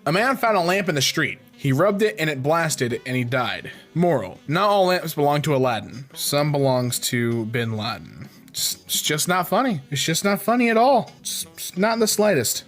A man found a lamp in the street. He rubbed it and it blasted and he died. Moral: not all lamps belong to Aladdin. Some belongs to Bin Laden. It's just not funny. It's just not funny at all. It's not in the slightest.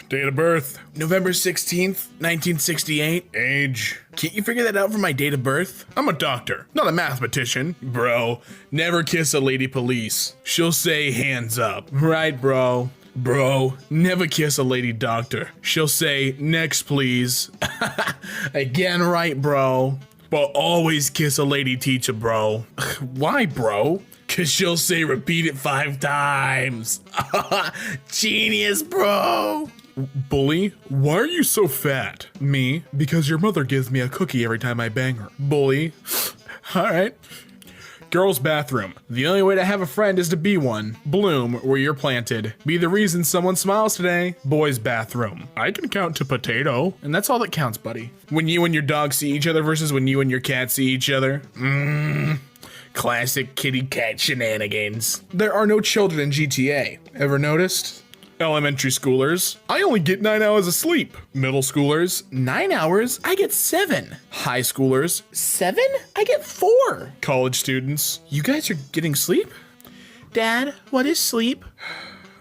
Date of birth: November 16th, 1968. Age: can't you figure that out from my date of birth? I'm a doctor, not a mathematician. Bro, never kiss a lady police. She'll say hands up. Right, bro? Bro, never kiss a lady doctor. She'll say, next please. Again, right, bro? But always kiss a lady teacher, bro. Why, bro? Cause she'll say repeat it 5 times. Genius, bro. Bully, why are you so fat? Me, because your mother gives me a cookie every time I bang her. Bully, alright. Girls' bathroom. The only way to have a friend is to be one. Bloom where you're planted. Be the reason someone smiles today. Boys' bathroom. I can count to potato. And that's all that counts, buddy. When you and your dog see each other versus when you and your cat see each other. Classic kitty cat shenanigans. There are no children in GTA. Ever noticed? Elementary schoolers, I only get 9 hours of sleep. Middle schoolers, 9 hours, I get 7. High schoolers, 7? I get 4. College students, you guys are getting sleep? Dad, what is sleep?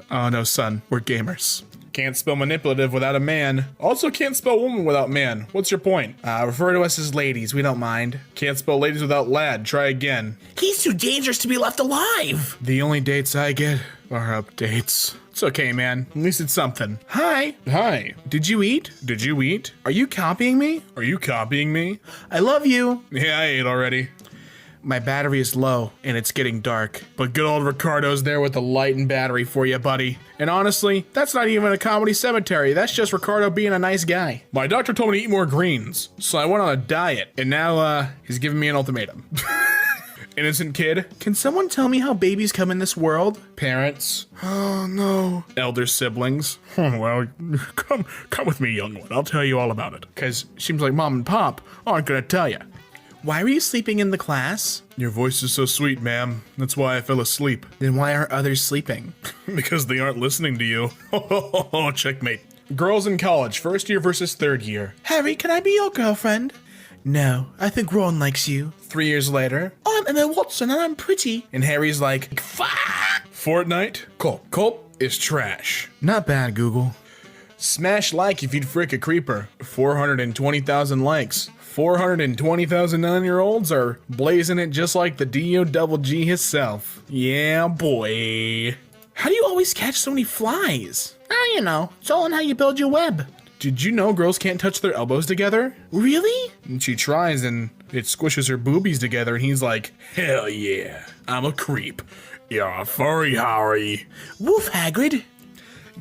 Oh no, son, we're gamers. Can't spell manipulative without a man. Also can't spell woman without man. What's your point? Refer to us as ladies, we don't mind. Can't spell ladies without lad, try again. He's too dangerous to be left alive. The only dates I get are updates. It's okay, man. At least it's something. Hi. Hi. Did you eat? Did you eat? Are you copying me? Are you copying me? I love you. Yeah, I ate already. My battery is low, and it's getting dark. But good old Ricardo's there with the light and battery for you, buddy. And honestly, that's not even a comedy cemetery. That's just Ricardo being a nice guy. My doctor told me to eat more greens, so I went on a diet. And now, he's giving me an ultimatum. Innocent kid. Can someone tell me how babies come in this world? Parents. Oh, no. Elder siblings. Well, come with me, young one. I'll tell you all about it. Because seems like mom and pop aren't going to tell you. Why were you sleeping in the class? Your voice is so sweet, ma'am. That's why I fell asleep. Then why aren't others sleeping? Because they aren't listening to you. Checkmate. Girls in college, first year versus third year. Harry, can I be your girlfriend? No, I think Ron likes you. 3 years later, I'm Emma Watson and I'm pretty. And Harry's like, fuck! Fortnite? Culp is trash. Not bad, Google. Smash like if you'd frick a creeper. 420,000 likes. 420,000 9-year-olds are blazing it just like the D-O-double-G himself. Yeah, boy. How do you always catch so many flies? Oh, you know, it's all in how you build your web. Did you know girls can't touch their elbows together? Really? And she tries and it squishes her boobies together and he's like, hell yeah, I'm a creep. You're a furry Harry. Woof, Hagrid.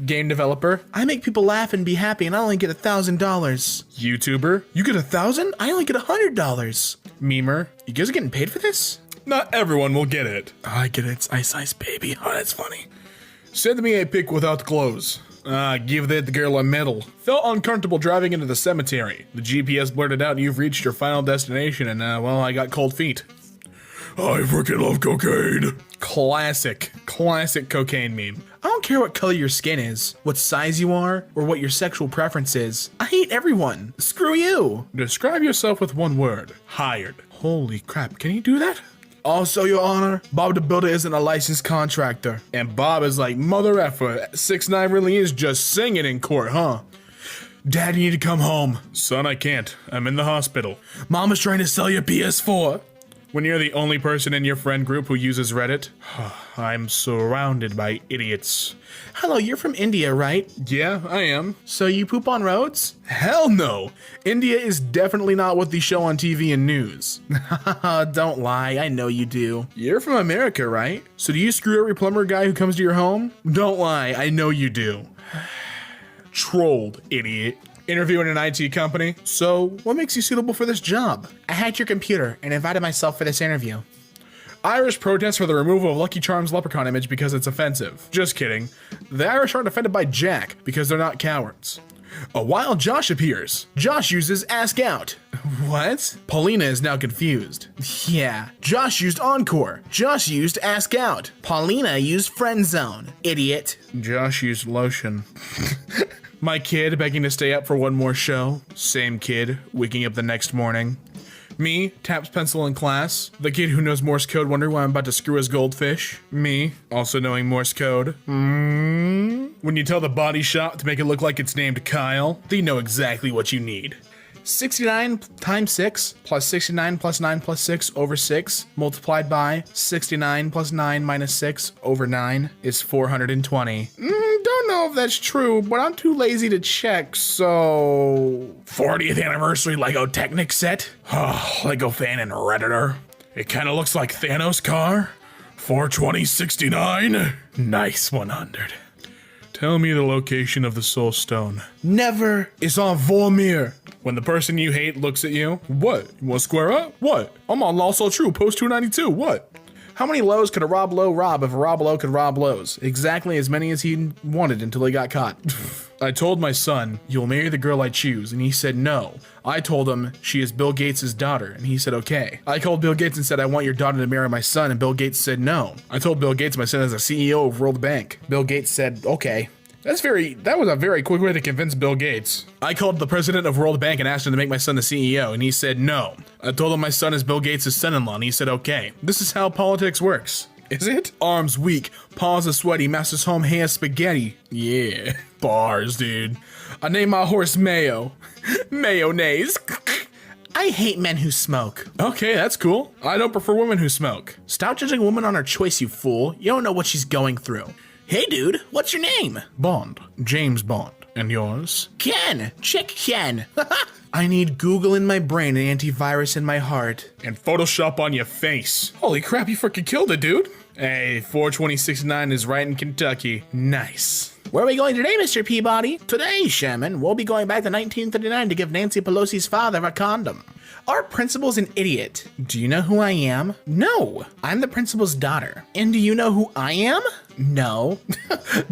Game developer. I make people laugh and be happy and I only get $1,000. YouTuber. You get 1,000? I only get $100. Memer. You guys are getting paid for this? Not everyone will get it. Oh, I get it. It's Ice Ice Baby. Oh, that's funny. Send me a pic without clothes. Give that girl a medal. Felt uncomfortable driving into the cemetery. The GPS blurted out you've reached your final destination and, well, I got cold feet. I freaking love cocaine. Classic cocaine meme. I don't care what color your skin is, what size you are, or what your sexual preference is. I hate everyone. Screw you. Describe yourself with one word. Hired. Holy crap, can you do that? Also, Your Honor, Bob the Builder isn't a licensed contractor. And Bob is like, mother effer, 6ix9ine really is just singing in court, huh? Dad, you need to come home. Son, I can't. I'm in the hospital. Mama's trying to sell you a PS4. When you're the only person in your friend group who uses Reddit, I'm surrounded by idiots. Hello, you're from India, right? Yeah, I am. So you poop on roads? Hell no! India is definitely not what they show on TV and news. Don't lie, I know you do. You're from America, right? So do you screw every plumber guy who comes to your home? Don't lie, I know you do. Trolled, idiot. Interviewing an IT company. So, what makes you suitable for this job? I hacked your computer and invited myself for this interview. Irish protest for the removal of Lucky Charms leprechaun image because it's offensive. Just kidding. The Irish aren't offended by Jack because they're not cowards. A wild Josh appears. Josh uses Ask Out. What? Paulina is now confused. Yeah. Josh used Encore. Josh used Ask Out. Paulina used Friend Zone. Idiot. Josh used Lotion. My kid begging to stay up for one more show. Same kid, waking up the next morning. Me, taps pencil in class. The kid who knows Morse code wondering why I'm about to screw his goldfish. Me, also knowing Morse code. When you tell the body shop to make it look like it's named Kyle, they know exactly what you need. 69 times 6 plus 69 plus 9 plus 6 over 6 multiplied by 69 plus 9 minus 6 over 9 is 420. Don't know if that's true, but I'm too lazy to check, so... 40th anniversary Lego Technic set? Lego fan and Redditor. It kinda looks like Thanos' car. 42069. Nice 100. Tell me the location of the Soul Stone. Never. It's on Vormir. When the person you hate looks at you, what? You wanna square up? What? I'm on Lost All True, post 292, what? How many lows could a Rob Lowe rob if a Rob Lowe could rob lows? Exactly as many as he wanted until he got caught. I told my son, you'll marry the girl I choose, and he said no. I told him she is Bill Gates' daughter, and he said okay. I called Bill Gates and said I want your daughter to marry my son, and Bill Gates said no. I told Bill Gates my son is a CEO of World Bank. Bill Gates said okay. That was a very quick way to convince Bill Gates. I called the president of World Bank and asked him to make my son the CEO, and he said no. I told him my son is Bill Gates' son-in-law, and he said okay. This is how politics works. Is it? Arms weak, paws are sweaty, master's home, hands spaghetti. Yeah, bars, dude. I named my horse Mayo. Mayonnaise. I hate men who smoke. Okay, that's cool. I don't prefer women who smoke. Stop judging a woman on her choice, you fool. You don't know what she's going through. Hey dude, what's your name? Bond. James Bond. And yours? Ken. Chick Ken. I need Google in my brain and antivirus in my heart. And Photoshop on your face. Holy crap, you freaking killed it, dude. Hey, 42069 is right in Kentucky. Nice. Where are we going today, Mr. Peabody? Today, Shaman, we'll be going back to 1939 to give Nancy Pelosi's father a condom. Our principal's an idiot. Do you know who I am? No. I'm the principal's daughter. And do you know who I am? No.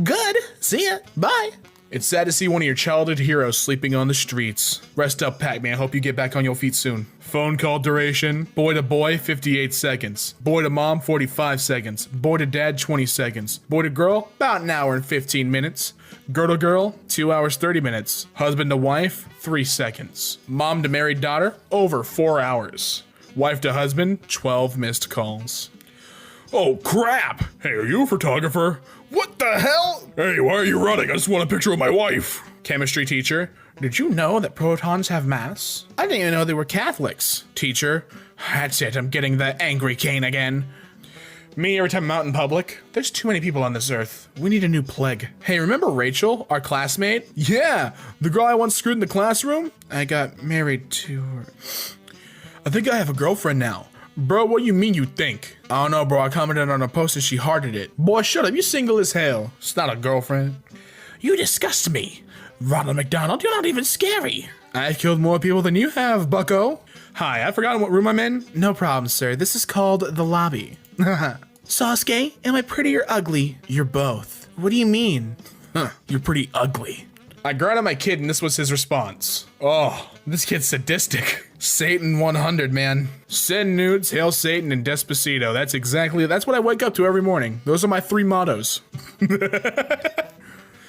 Good. See ya. Bye. It's sad to see one of your childhood heroes sleeping on the streets. Rest up, Pac-Man. Hope you get back on your feet soon. Phone call duration. Boy to boy, 58 seconds. Boy to mom, 45 seconds. Boy to dad, 20 seconds. Boy to girl, about an hour and 15 minutes. Girl to girl, 2 hours, 30 minutes. Husband to wife, 3 seconds. Mom to married daughter, over 4 hours. Wife to husband, 12 missed calls. Oh, crap! Hey, are you a photographer? What the hell? Hey, why are you running? I just want a picture of my wife. Chemistry teacher. Did you know that protons have mass? I didn't even know they were Catholics. Teacher. That's it, I'm getting the angry cane again. Me every time I'm out in public. There's too many people on this earth. We need a new plague. Hey, remember Rachel, our classmate? Yeah, the girl I once screwed in the classroom? I got married to her. I think I have a girlfriend now. Bro, what you mean you think? I don't know, bro. I commented on a post and she hearted it. Boy, shut up. You single as hell. It's not a girlfriend. You disgust me. Ronald McDonald, you're not even scary. I've killed more people than you have, bucko. Hi, I've forgotten what room I'm in. No problem, sir. This is called the lobby. Sasuke, am I pretty or ugly? You're both. What do you mean? You're pretty ugly. I grounded my kid and this was his response. Oh, this kid's sadistic. Satan 100, man. Send nudes, hail Satan, and Despacito. That's what I wake up to every morning. Those are my 3 mottos.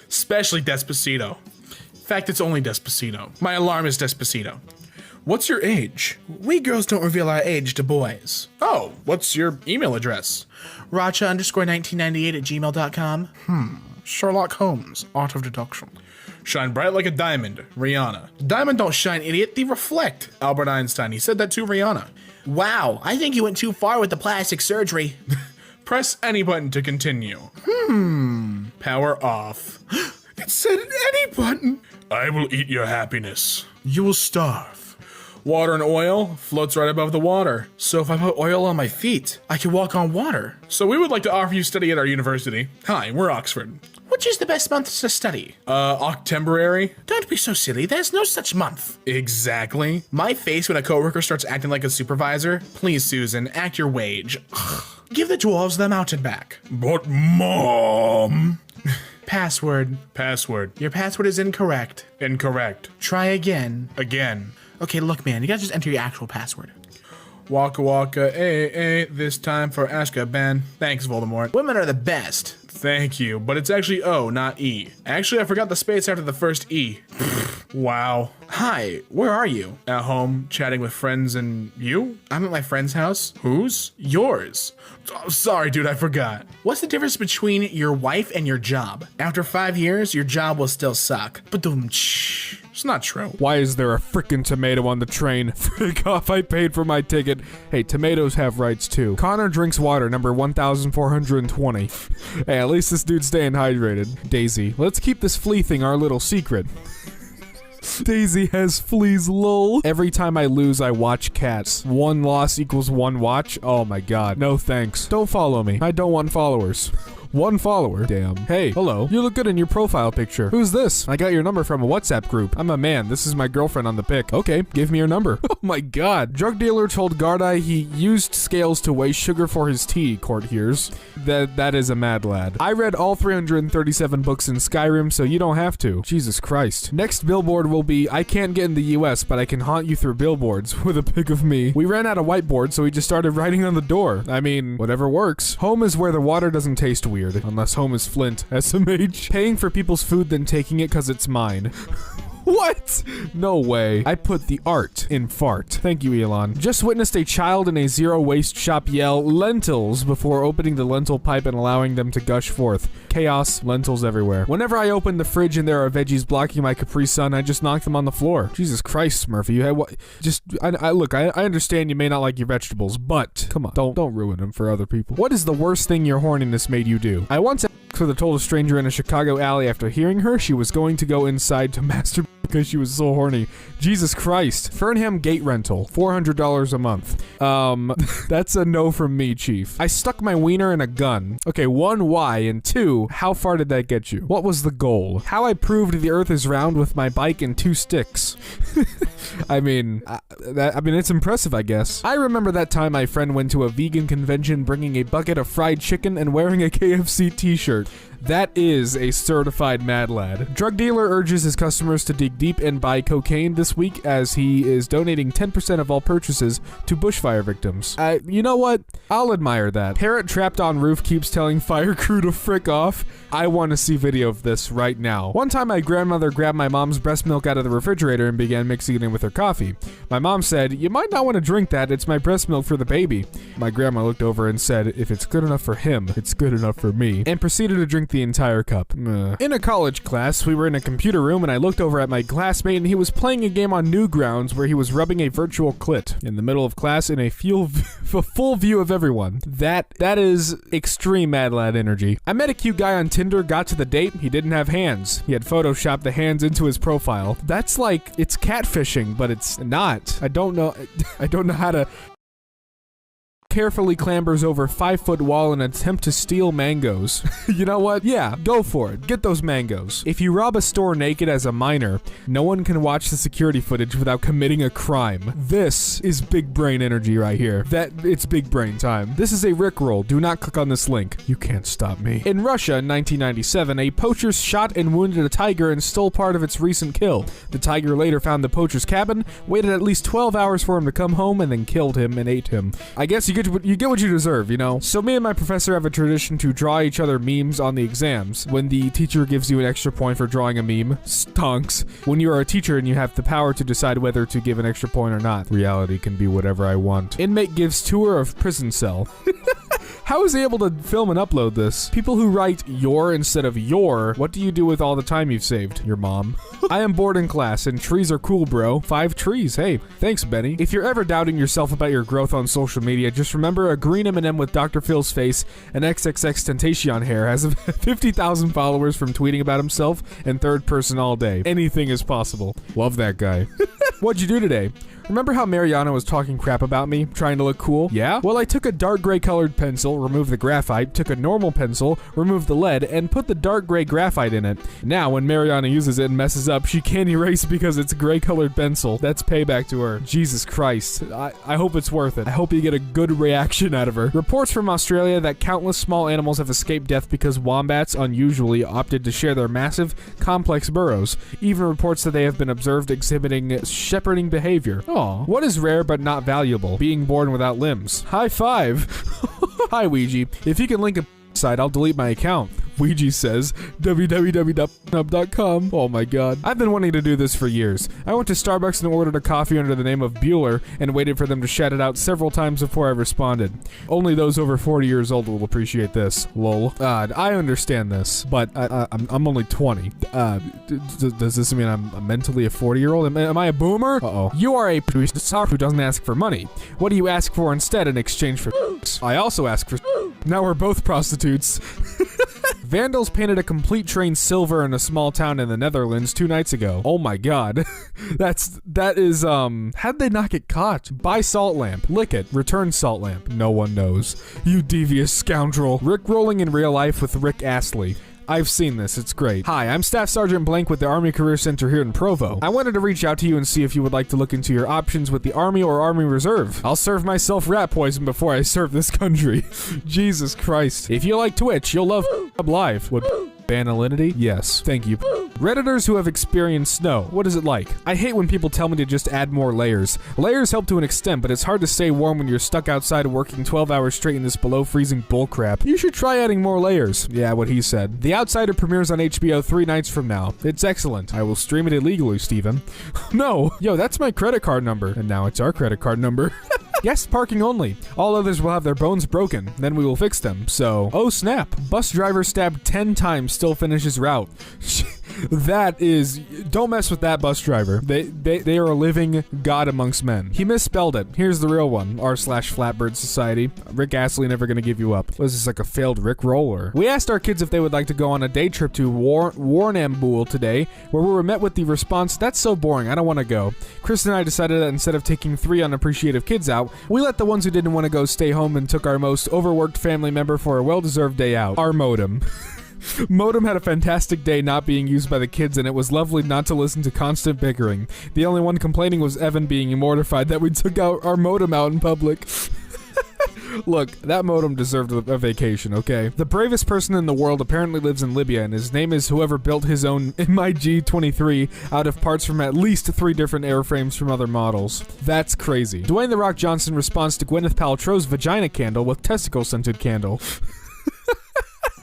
Especially Despacito. In fact, it's only Despacito. My alarm is Despacito. What's your age? We girls don't reveal our age to boys. Oh, what's your email address? Racha_1998@gmail.com. Sherlock Holmes, Art of Deduction. Shine bright like a diamond, Rihanna. Diamond don't shine, idiot, they reflect. Albert Einstein, he said that to Rihanna. Wow, I think you went too far with the plastic surgery. Press any button to continue. Power off. It said any button. I will eat your happiness. You will starve. Water and oil floats right above the water. So if I put oil on my feet, I can walk on water. So we would like to offer you study at our university. Hi, we're Oxford. Which is the best month to study? Octemberary. Don't be so silly, there's no such month. Exactly. My face when a coworker starts acting like a supervisor. Please, Susan, act your wage. Give the dwarves the mountain back. But Mom. Password. Password. Your password is incorrect. Incorrect. Try again. Again. Okay, look, man, you gotta just enter your actual password. Waka waka, this time for Azkaban. Thanks, Voldemort. Women are the best. Thank you, but it's actually O, not E. Actually, I forgot the space after the first E. Wow. Hi, where are you? At home, chatting with friends, and you? I'm at my friend's house. Whose? Yours. Oh, sorry, dude, I forgot. What's the difference between your wife and your job? After 5 years, your job will still suck. Ba-dum-tsh. It's not true. Why is there a frickin' tomato on the train? Frick off, I paid for my ticket. Hey, tomatoes have rights too. Connor drinks water, number 1420. Hey, at least this dude's staying hydrated. Daisy, let's keep this flea thing our little secret. Daisy has fleas, lol. Every time I lose, I watch Cats. 1 loss equals 1 watch? Oh my god. No thanks. Don't follow me. I don't want followers. 1 follower. Damn. Hey, hello. You look good in your profile picture. Who's this? I got your number from a WhatsApp group. I'm a man. This is my girlfriend on the pic. Okay, give me your number. Oh my god. Drug dealer told Gardai he used scales to weigh sugar for his tea, court hears. That is a mad lad. I read all 337 books in Skyrim, so you don't have to. Jesus Christ. Next billboard will be, I can't get in the US, but I can haunt you through billboards, with a pic of me. We ran out of whiteboard, so we just started writing on the door. I mean, whatever works. Home is where the water doesn't taste weird. Unless home is Flint, SMH. Paying for people's food then taking it cause it's mine. What? No way. I put the art in fart. Thank you, Elon. Just witnessed a child in a zero waste shop yell lentils before opening the lentil pipe and allowing them to gush forth. Chaos, lentils everywhere. Whenever I open the fridge and there are veggies blocking my Capri Sun, I just knock them on the floor. Jesus Christ, Smurfy. You had what? Just, look, I understand you may not like your vegetables, but come on, don't ruin them for other people. What is the worst thing your horniness made you do? I once told a stranger in a Chicago alley after hearing her she was going to go inside to masturbate because she was so horny. Jesus Christ. Fernham Gate Rental, $400 a month. That's a no from me, Chief. I stuck my wiener in a gun. Okay, 1, why? And 2, how far did that get you? What was the goal? How I proved the earth is round with my bike and 2 sticks. I mean, it's impressive, I guess. I remember that time my friend went to a vegan convention bringing a bucket of fried chicken and wearing a KFC t-shirt. That is a certified mad lad. Drug dealer urges his customers to dig deep and buy cocaine this week as he is donating 10% of all purchases to bushfire victims. You know what? I'll admire that. Parrot trapped on roof keeps telling fire crew to frick off. I want to see video of this right now. One time my grandmother grabbed my mom's breast milk out of the refrigerator and began mixing it in with her coffee. My mom said, "You might not want to drink that, it's my breast milk for the baby." My grandma looked over and said, "If it's good enough for him, it's good enough for me," and proceeded to drink the entire cup. In a college class, we were in a computer room and I looked over at my classmate and he was playing a game on Newgrounds where he was rubbing a virtual clit in the middle of class in a full view of everyone. That is extreme mad lad energy. I met a cute guy on Tinder, got to the date, he didn't have hands. He had photoshopped the hands into his profile. That's like, it's catfishing, but it's not. I don't know how to... Carefully clambers over 5-foot wall in an attempt to steal mangoes. You know what? Yeah, go for it. Get those mangoes. If you rob a store naked as a minor, no one can watch the security footage without committing a crime. This is big brain energy right here. It's big brain time. This is a Rickroll. Do not click on this link. You can't stop me. In Russia in 1997, a poacher shot and wounded a tiger and stole part of its recent kill. The tiger later found the poacher's cabin, waited at least 12 hours for him to come home, and then killed him and ate him. I guess you get what you deserve, you know? So me and my professor have a tradition to draw each other memes on the exams. When the teacher gives you an extra point for drawing a meme, stonks. When you are a teacher and you have the power to decide whether to give an extra point or not, reality can be whatever I want. Inmate gives tour of prison cell. How is he able to film and upload this? People who write your instead of your, what do you do with all the time you've saved? Your mom. I am bored in class and trees are cool, bro. 5 trees. Hey, thanks, Benny. If you're ever doubting yourself about your growth on social media, just remember a green M&M with Dr. Phil's face and XXXTentacion hair has 50,000 followers from tweeting about himself in third person all day. Anything is possible. Love that guy. What'd you do today? Remember how Mariana was talking crap about me, trying to look cool? Yeah? Well, I took a dark gray colored pencil, removed the graphite, took a normal pencil, removed the lead, and put the dark gray graphite in it. Now, when Mariana uses it and messes up, she can't erase because it's a gray colored pencil. That's payback to her. Jesus Christ. I hope it's worth it. I hope you get a good reaction out of her. Reports from Australia that countless small animals have escaped death because wombats unusually opted to share their massive, complex burrows. Even reports that they have been observed exhibiting shepherding behavior. Aw. What is rare but not valuable? Being born without limbs. High five. Hi, Ouija. If you can link a site, I'll delete my account. Ouija says, www.pornhub.com. Oh my god. I've been wanting to do this for years. I went to Starbucks and ordered a coffee under the name of Bueller and waited for them to shout it out several times before I responded. Only those over 40 years old will appreciate this. Lol. I understand this, but I'm only 20. Does this mean I'm mentally a 40-year-old? Am I a boomer? Uh-oh. You are a producer who doesn't ask for money. What do you ask for instead in exchange for I also ask for Now we're both prostitutes. Vandals painted a complete train silver in a small town in the Netherlands 2 nights ago. Oh my god. That is, how'd they not get caught? Buy salt lamp. Lick it. Return salt lamp. No one knows. You devious scoundrel. Rickrolling in real life with Rick Astley. I've seen this, it's great. Hi, I'm Staff Sergeant Blank with the Army Career Center here in Provo. I wanted to reach out to you and see if you would like to look into your options with the Army or Army Reserve. I'll serve myself rat poison before I serve this country. Jesus Christ. If you like Twitch, you'll love Live. Would Banalinity? Yes. Thank you. Redditors who have experienced snow. What is it like? I hate when people tell me to just add more layers. Layers help to an extent, but it's hard to stay warm when you're stuck outside working 12 hours straight in this below freezing bullcrap. You should try adding more layers. Yeah, what he said. The Outsider premieres on HBO 3 nights from now. It's excellent. I will stream it illegally, Steven. No! Yo, that's my credit card number. And now it's our credit card number. Guest parking only. All others will have their bones broken. Then we will fix them. So, oh snap. Bus driver stabbed 10 times, still finishes route. That is, don't mess with that bus driver. They are a living god amongst men. He misspelled it. Here's the real one. r/Flatbird Society. Rick Astley never gonna give you up. Was this like a failed Rick roller? We asked our kids if they would like to go on a day trip to Warrnambool today, where we were met with the response, "That's so boring, I don't want to go." Chris and I decided that instead of taking 3 unappreciative kids out, we let the ones who didn't want to go stay home and took our most overworked family member for a well-deserved day out. Our modem. Modem had a fantastic day not being used by the kids, and it was lovely not to listen to constant bickering. The only one complaining was Evan being mortified that we took out our modem out in public. Look, that modem deserved a vacation, okay? The bravest person in the world apparently lives in Libya, and his name is whoever built his own MiG-23 out of parts from at least 3 different airframes from other models. That's crazy. Dwayne "The Rock" Johnson responds to Gwyneth Paltrow's vagina candle with testicle-scented candle.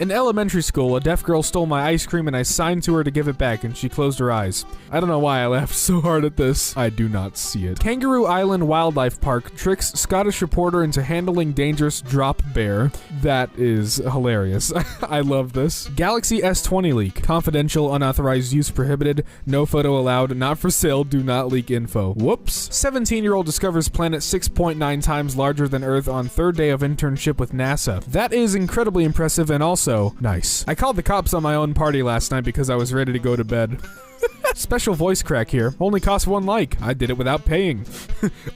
In elementary school, a deaf girl stole my ice cream and I signed to her to give it back and she closed her eyes. I don't know why I laughed so hard at this. I do not see it. Kangaroo Island Wildlife Park tricks Scottish reporter into handling dangerous drop bear. That is hilarious. I love this. Galaxy S20 leak. Confidential, unauthorized use prohibited. No photo allowed. Not for sale. Do not leak info. Whoops. 17-year-old discovers planet 6.9 times larger than Earth on 3rd day of internship with NASA. That is incredibly impressive and also nice. I called the cops on my own party last night because I was ready to go to bed. Special voice crack here. Only cost 1 like. I did it without paying.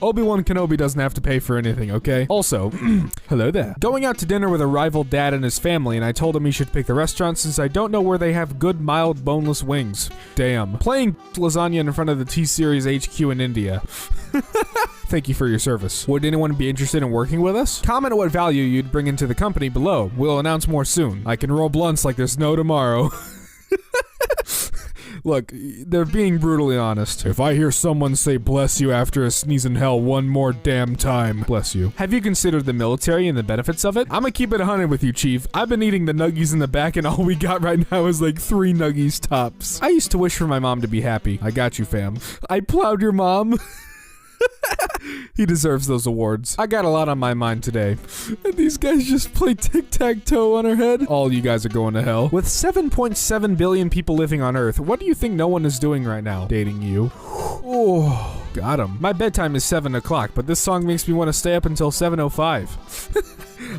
Obi-Wan Kenobi doesn't have to pay for anything, okay? Also, hello there. Going out to dinner with a rival dad and his family, and I told him he should pick the restaurant since I don't know where they have good, mild, boneless wings. Damn. Playing lasagna in front of the T-Series HQ in India. Thank you for your service. Would anyone be interested in working with us? Comment what value you'd bring into the company below. We'll announce more soon. I can roll blunts like there's no tomorrow. Look, they're being brutally honest. If I hear someone say bless you after a sneeze in hell one more damn time, bless you. Have you considered the military and the benefits of it? I'm gonna keep it 100 with you, Chief. I've been eating the nuggies in the back and all we got right now is like 3 nuggies tops. I used to wish for my mom to be happy. I got you, fam. I plowed your mom. He deserves those awards. I got a lot on my mind today. And these guys just play tic-tac-toe on our head. All you guys are going to hell. With 7.7 billion people living on Earth, what do you think no one is doing right now? Dating you. Oh, got him. My bedtime is 7 o'clock, but this song makes me want to stay up until 7:05.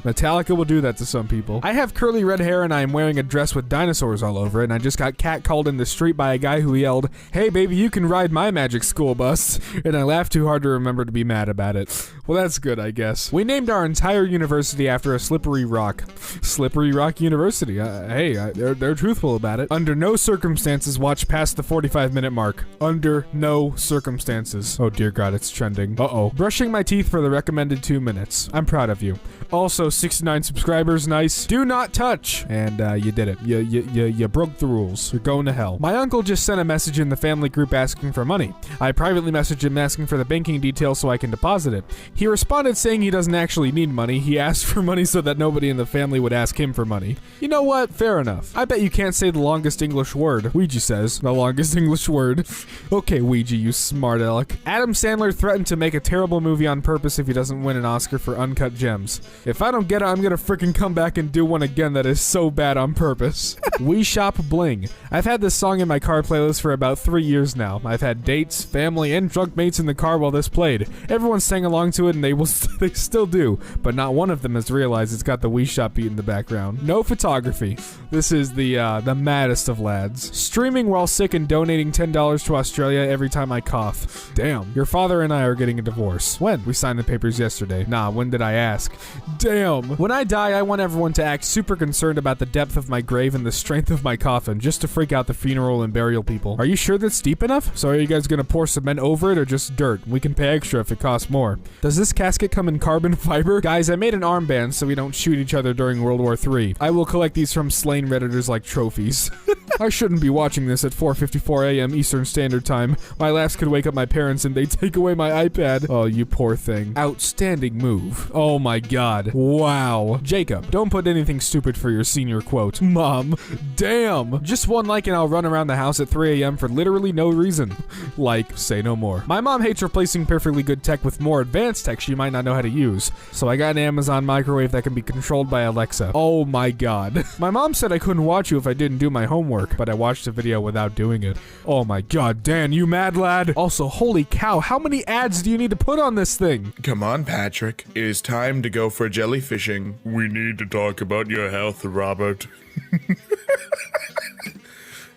Metallica will do that to some people. I have curly red hair and I am wearing a dress with dinosaurs all over it, and I just got catcalled in the street by a guy who yelled, "Hey baby, you can ride my magic school bus," and I laughed too hard to remember to be mad about it. Well, that's good, I guess. We named our entire university after a slippery rock. Slippery Rock University. They're truthful about it. Under no circumstances watch past the 45-minute mark. Under no circumstances. Oh dear God, it's trending. Uh-oh. Brushing my teeth for the recommended 2 minutes. I'm proud of you. Also, 69 subscribers, nice. Do not touch. And you did it. You broke the rules. You're going to hell. My uncle just sent a message in the family group asking for money. I privately messaged him asking for the banking details so I can deposit it. He responded saying he doesn't actually need money. He asked for money so that nobody in the family would ask him for money. You know what? Fair enough. I bet you can't say the longest English word. Ouija says. The longest English word. Okay, Ouija, you smart aleck. Adam Sandler threatened to make a terrible movie on purpose if he doesn't win an Oscar for Uncut Gems. If I don't get it, I'm gonna freaking come back and do one again that is so bad on purpose. We Shop Bling. I've had this song in my car playlist for about 3 years now. I've had dates, family, and drunk mates in the car while this played. Everyone sang along to it and they still do, but not one of them has realized it's got the We Shop beat in the background. No photography. This is the maddest of lads. Streaming while sick and donating $10 to Australia every time I cough. Damn. Your father and I are getting a divorce. When? We signed the papers yesterday. Nah, when did I ask? Damn. When I die, I want everyone to act super concerned about the depth of my grave and the strength of my coffin, just to freak out the funeral and burial people. Are you sure that's deep enough? So are you guys gonna pour cement over it or just dirt? We can pay extra if it costs more. Does this casket come in carbon fiber? Guys, I made an armband so we don't shoot each other during World War III. I will collect these from slain Redditors like trophies. I shouldn't be watching this at 4:54 a.m. Eastern Standard Time. My laughs could wake up my parents and they take away my iPad. Oh, you poor thing. Outstanding move. Oh my God. Wow. Jacob, don't put anything stupid for your senior quote. Mom, damn. Just 1 like and I'll run around the house at 3 a.m. for literally no reason. Like, say no more. My mom hates replacing perfectly good tech with more advanced tech she might not know how to use. So I got an Amazon microwave that can be controlled by Alexa. Oh my God. My mom said I couldn't watch you if I didn't do my homework, but I watched the video without doing it. Oh my God, Dan, you mad lad? Also, holy cow, how many ads do you need to put on this thing? Come on, Patrick. It is time to go for jellyfishing. We need to talk about your health, Robert.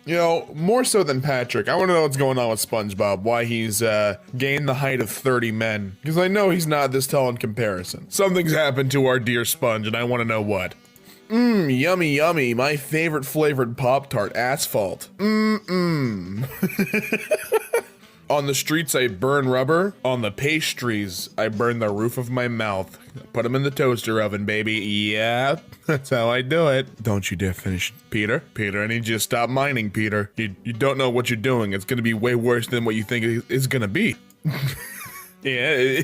You know, more so than Patrick, I want to know what's going on with SpongeBob, why he's gained the height of 30 men. Because I know he's not this tall in comparison. Something's happened to our dear Sponge, and I want to know what. Yummy, yummy. My favorite flavored Pop-Tart, Asphalt. On the streets, I burn rubber. On the pastries, I burn the roof of my mouth. Put them in the toaster oven, baby. Yeah, that's how I do it. Don't you dare finish, Peter. Peter, I need you to stop mining, Peter. You don't know what you're doing. It's gonna be way worse than what you think it's gonna be. Yeah,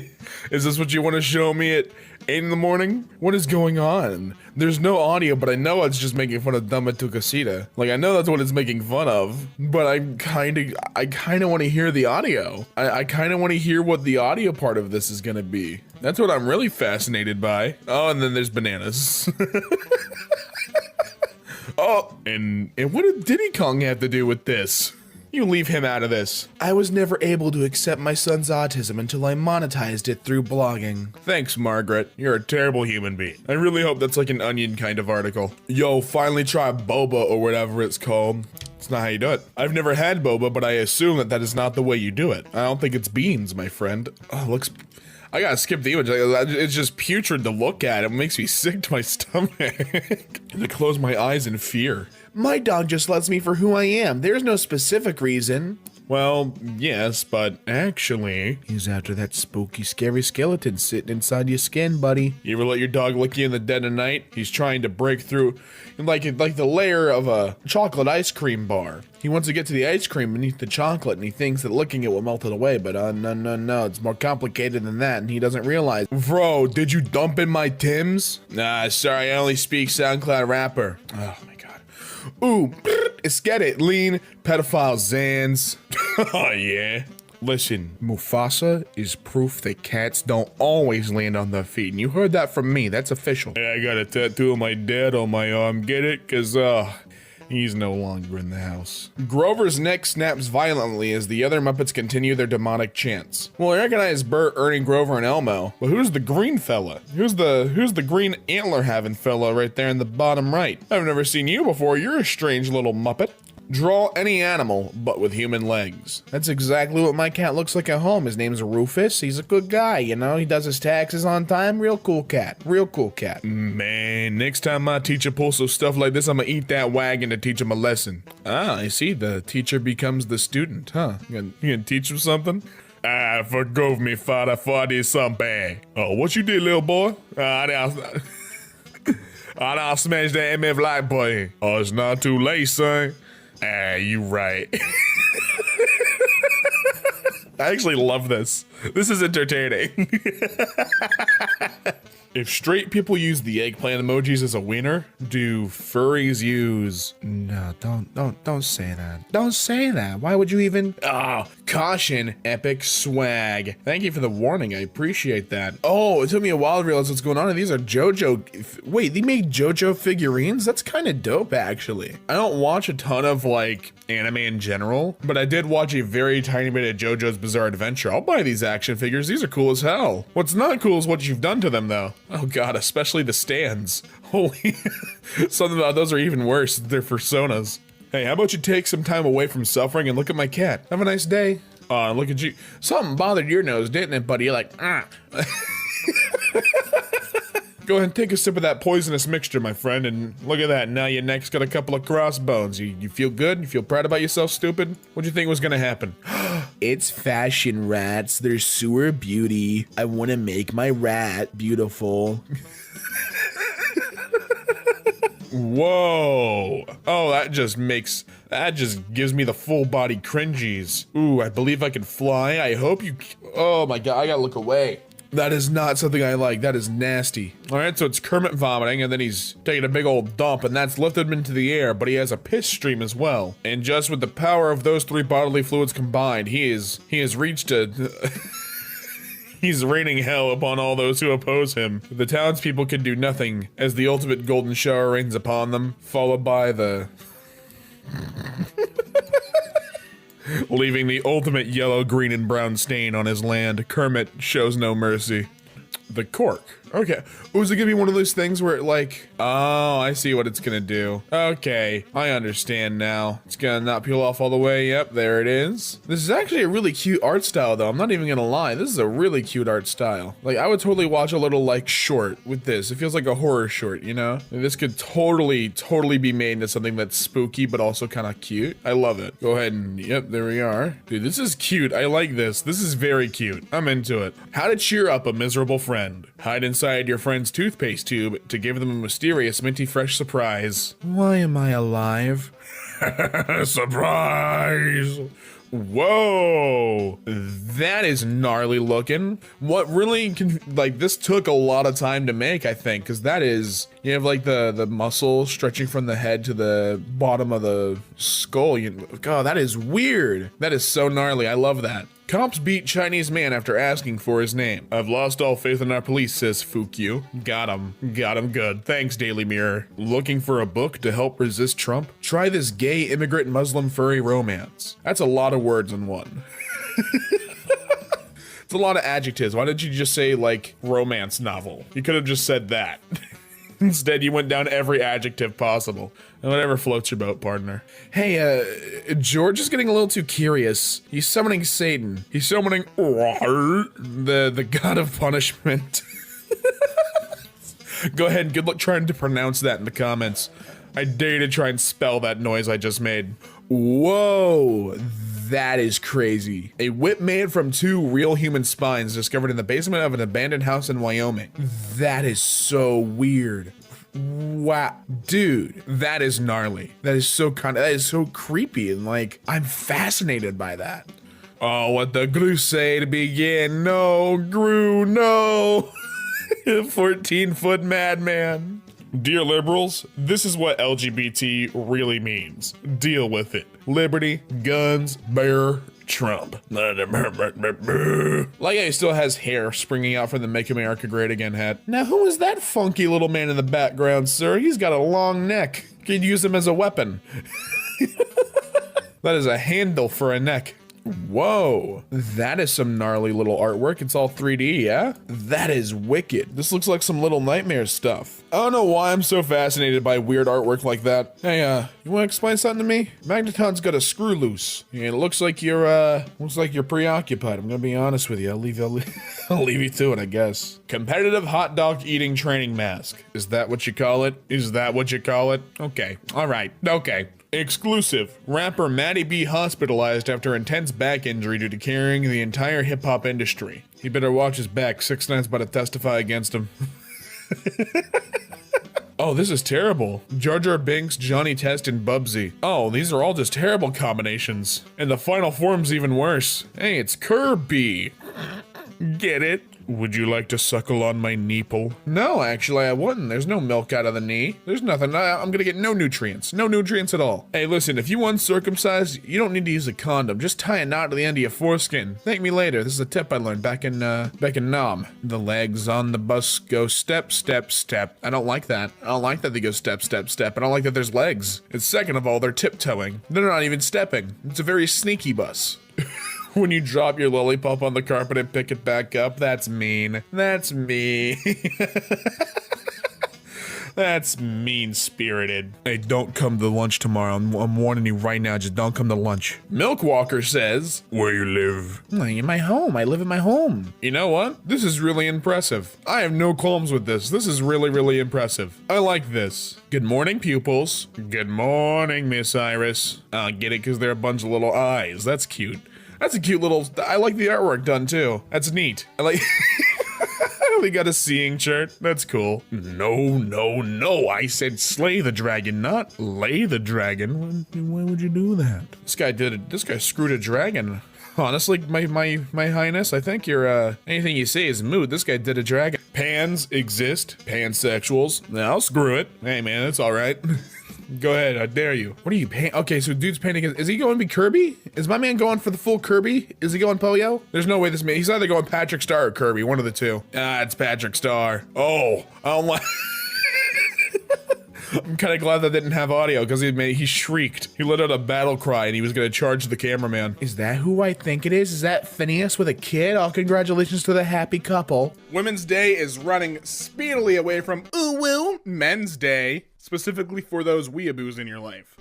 is this what you want to show me at 8 in the morning? What is going on? There's no audio, but I know it's just making fun of Dama Tu Casita. Like, I know that's what it's making fun of, but I kind of want to hear the audio. I kind of want to hear what the audio part of this is gonna be. That's what I'm really fascinated by. Oh, and then there's bananas. Oh, and what did Diddy Kong have to do with this? You leave him out of this. I was never able to accept my son's autism until I monetized it through blogging. Thanks, Margaret. You're a terrible human being. I really hope that's like an Onion kind of article. Yo, finally try boba or whatever it's called. It's not how you do it. I've never had boba, but I assume that is not the way you do it. I don't think it's beans, my friend. Oh, looks... I gotta skip the image. It's just putrid to look at. It makes me sick to my stomach. And I close my eyes in fear. My dog just loves me for who I am. There's no specific reason. Well, yes, but actually... He's after that spooky, scary skeleton sitting inside your skin, buddy. You ever let your dog lick you in the dead of night? He's trying to break through like the layer of a chocolate ice cream bar. He wants to get to the ice cream beneath the chocolate, and he thinks that licking it will melt it away, but no, it's more complicated than that, and he doesn't realize. Bro, did you dump in my Tims? Nah, sorry, I only speak SoundCloud rapper. Oh my god. Ooh, let's get it, lean, pedophile Zans. Oh yeah. Listen, Mufasa is proof that cats don't always land on their feet, and you heard that from me, that's official. Yeah, I got a tattoo of my dad on my arm, get it? Cause, he's no longer in the house. Grover's neck snaps violently as the other Muppets continue their demonic chants. Well, I recognize Bert, Ernie, Grover, and Elmo, but who's the green fella? Who's the green antler-having fella right there in the bottom right? I've never seen you before, you're a strange little Muppet. Draw any animal, but with human legs. That's exactly what my cat looks like at home. His name's Rufus. He's a good guy, you know? He does his taxes on time. Real cool cat. Real cool cat. Man, next time my teacher pulls some stuff like this, I'm gonna eat that wagon to teach him a lesson. Ah, I see. The teacher becomes the student, huh? You gonna teach him something? Ah, forgive me, father, for this something. Oh, what you did, little boy? I smashed that MF light boy. Oh, it's not too late, son. Ah, you right. I actually love this. This is entertaining. If straight people use the eggplant emojis as a wiener, do furries use... No, don't say that. Don't say that. Why would you even... Ah, caution, epic swag. Thank you for the warning. I appreciate that. Oh, it took me a while to realize what's going on. These are JoJo... Wait, they made JoJo figurines? That's kind of dope, actually. I don't watch a ton of, like, anime in general, but I did watch a very tiny bit of JoJo's Bizarre Adventure. I'll buy these action figures. These are cool as hell. What's not cool is what you've done to them, though. Oh god, especially the stands. Holy, some of those are even worse. They're personas. Hey, how about you take some time away from suffering and look at my cat? Have a nice day. Look at you. Something bothered your nose, didn't it, buddy? You're like, ah. Go ahead and take a sip of that poisonous mixture, my friend, and look at that. Now your neck's got a couple of crossbones. You feel good? You feel proud about yourself, stupid? What'd you think was gonna happen? It's fashion rats. They're sewer beauty. I want to make my rat beautiful. Whoa. Oh, that just gives me the full body cringies. Ooh, I believe I can fly. I hope you... Oh my god, I gotta look away. That is not something I like. That is nasty. All right, so it's Kermit vomiting, and then he's taking a big old dump, and that's lifted him into the air, but he has a piss stream as well. And just with the power of those three bodily fluids combined, he has reached a... He's raining hell upon all those who oppose him. The townspeople can do nothing, as the ultimate golden shower rains upon them, followed by the... Leaving the ultimate yellow, green, and brown stain on his land, Kermit shows no mercy. The cork. Okay. Oh, is it gonna be one of those things where it like... Oh, I see what it's gonna do. Okay, I understand now. It's gonna not peel off all the way. Yep, there it is. This is actually a really cute art style, though. I'm not even gonna lie. This is a really cute art style. Like, I would totally watch a little, like, short with this. It feels like a horror short, you know? Like, this could totally be made into something that's spooky, but also kind of cute. I love it. Go ahead and... Yep, there we are. Dude, this is cute. I like this. This is very cute. I'm into it. How to cheer up a miserable friend. Hide and inside your friend's toothpaste tube to give them a mysterious minty fresh surprise. Why am I alive? Surprise! Whoa, that is gnarly looking. What really this took a lot of time to make, I think, because that is, you have like the muscle stretching from the head to the bottom of the skull. God, that is weird. That is so gnarly. I love that. Cops beat Chinese man after asking for his name. I've lost all faith in our police, says Fukyu. Got him good. Thanks, Daily Mirror. Looking for a book to help resist Trump? Try this gay immigrant Muslim furry romance. That's a lot of words in one. It's a lot of adjectives. Why didn't you just say, like, romance novel? You could have just said that. Instead, you went down every adjective possible. Whatever floats your boat, partner. Hey, George is getting a little too curious. He's summoning Satan. He's summoning the god of punishment. Go ahead and good luck trying to pronounce that in the comments. I dare you to try and spell that noise I just made. Whoa, that is crazy. A whip made from 2 real human spines discovered in the basement of an abandoned house in Wyoming. That is so weird. Wow, dude, that is gnarly. That is so creepy, and like, I'm fascinated by that. Oh, let the crusade begin. No, Gru, no. 14-foot madman. Dear liberals, this is what LGBT really means. Deal with it. Liberty, guns, bear, Trump. Like how he still has hair springing out from the Make America Great Again hat. Now who is that funky little man in the background, sir? He's got a long neck. Could use him as a weapon. That is a handle for a neck. Whoa, that is some gnarly little artwork. It's all 3D, yeah? That is wicked. This looks like some Little Nightmares stuff. I don't know why I'm so fascinated by weird artwork like that. Hey, you wanna explain something to me? Magneton's got a screw loose. And it looks like you're preoccupied. I'm gonna be honest with you. I'll leave you to it, I guess. Competitive hot dog eating training mask. Is that what you call it? Is that what you call it? Okay, all right, okay. Exclusive. Rapper Matty B hospitalized after intense back injury due to carrying the entire hip-hop industry. He better watch his back. 6ix9ine's about to testify against him. Oh, this is terrible. Jar Jar Binks, Johnny Test, and Bubsy. Oh, these are all just terrible combinations. And the final form's even worse. Hey, it's Kirby. Get it? Would you like to suckle on my nipple? No, actually I wouldn't. There's no milk out of the knee. There's nothing. I'm gonna get no nutrients. No nutrients at all. Hey, listen, if you uncircumcised, you don't need to use a condom. Just tie a knot to the end of your foreskin. Thank me later. This is a tip I learned back in Nam. The legs on the bus go step, step, step. I don't like that. I don't like that they go step, step, step. I don't like that there's legs. And second of all, they're tiptoeing. They're not even stepping. It's a very sneaky bus. When you drop your lollipop on the carpet and pick it back up, that's mean. That's me. That's mean-spirited. Hey, don't come to lunch tomorrow. I'm warning you right now, just don't come to lunch. Milkwalker says, where you live? In my home. I live in my home. You know what? This is really impressive. I have no qualms with this. This is really, really impressive. I like this. Good morning, pupils. Good morning, Miss Iris. I'll get it because they're a bunch of little eyes. That's cute. That's a cute little, I like the artwork done too. That's neat. I like, we got a seeing chart. That's cool. No, no, no. I said slay the dragon, not lay the dragon. Why would you do that? This guy did it. This guy screwed a dragon. Honestly, my highness, I think you're, anything you say is mood. This guy did a dragon. Pans exist. Pansexuals. Now screw it. Hey man, it's all right. Go ahead, I dare you. What are you painting? Okay, so dude's painting. Is he going to be Kirby? Is my man going for the full Kirby? Is he going Poyo? There's no way this man. He's either going Patrick Star or Kirby. One of the two. Ah, it's Patrick Star. Oh, I don't like. I'm kind of glad that didn't have audio because he shrieked. He let out a battle cry and he was going to charge the cameraman. Is that who I think it is? Is that Phineas with a kid? Oh, congratulations to the happy couple. Women's Day is running speedily away from Men's Day. Specifically for those weeaboos in your life.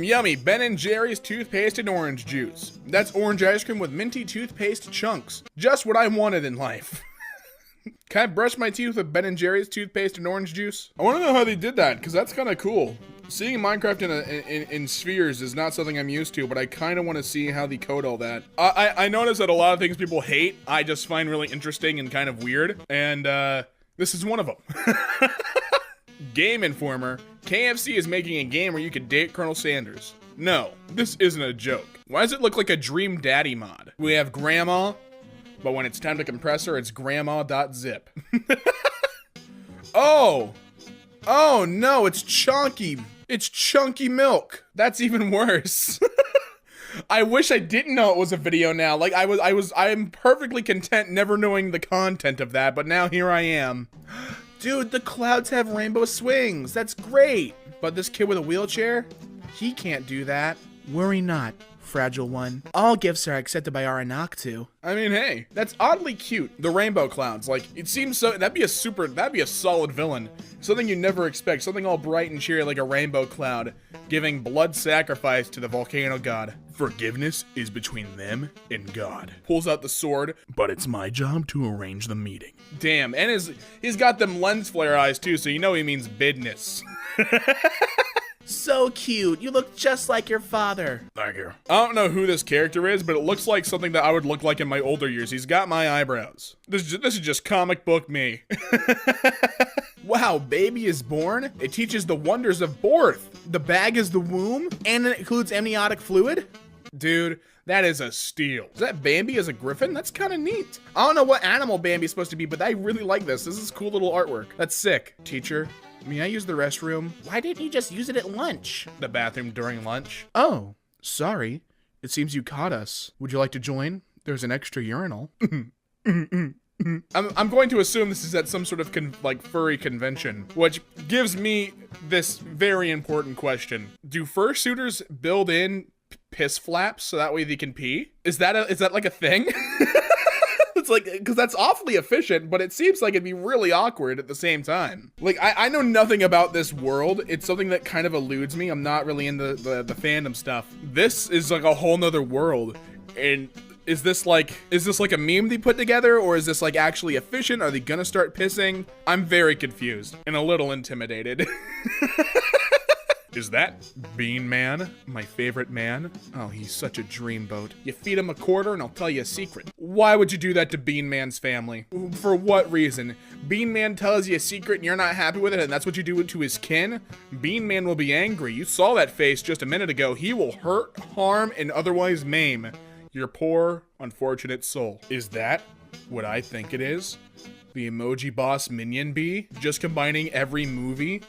Yummy. Ben & Jerry's toothpaste and orange juice. That's orange ice cream with minty toothpaste chunks. Just what I wanted in life. Can I brush my teeth with Ben & Jerry's toothpaste and orange juice? I want to know how they did that, because that's kind of cool. Seeing Minecraft in spheres is not something I'm used to, but I kind of want to see how they code all that. I noticed that a lot of things people hate, I just find really interesting and kind of weird. And, This is one of them. Game Informer. KFC is making a game where you can date Colonel Sanders. No, this isn't a joke. Why does it look like a Dream Daddy mod? We have Grandma, but when it's time to compress her, it's grandma.zip. Oh no, it's Chunky. It's Chunky Milk. That's even worse. I wish I didn't know it was a video now. Like I'm perfectly content never knowing the content of that, but now here I am. Dude, the clouds have rainbow swings. That's great. But this kid with a wheelchair, he can't do that. Worry not, fragile one. All gifts are accepted by our Anaktu. I mean, hey, that's oddly cute. The rainbow clouds, like, it seems so, that'd be a solid villain. Something you never expect, something all bright and cheery like a rainbow cloud, giving blood sacrifice to the volcano god. Forgiveness is between them and God. Pulls out the sword, but it's my job to arrange the meeting. Damn, and he's got them lens flare eyes too, so you know he means business. So cute. You look just like your father. Thank you. I don't know who this character is, but it looks like something that I would look like in my older years. He's got my eyebrows. This is just comic book me. Wow, baby is born. It teaches the wonders of birth. The bag is the womb, and it includes amniotic fluid. Dude, that is a steal. Is that Bambi as a griffin? That's kind of neat. I don't know what animal Bambi's supposed to be, but I really like this. This is cool little artwork. That's sick. Teacher, may I use the restroom? Why didn't you just use it at lunch? The bathroom during lunch. Oh, sorry. It seems you caught us. Would you like to join? There's an extra urinal. I'm going to assume this is at some sort of furry convention, which gives me this very important question. Do fursuiters build in piss flaps so that way they can pee? Is that like a thing? It's like, because that's awfully efficient, but it seems like it'd be really awkward at the same time. Like, I know nothing about this world. It's something that kind of eludes me. I'm not really into the fandom stuff. This is like a whole nother world. And is this like a meme they put together, or is this like actually efficient? Are they gonna start pissing? I'm very confused and a little intimidated. Is that Bean Man my favorite man? Oh, he's such a dreamboat. You feed him a quarter and I'll tell you a secret. Why would you do that to Bean Man's family? For what reason? Bean Man tells you a secret and you're not happy with it, and that's what you do to his kin? Bean Man will be angry. You saw that face just a minute ago. He will hurt, harm, and otherwise maim your poor, unfortunate soul. Is that what I think it is? The Emoji Boss Minion Bee? Just combining every meme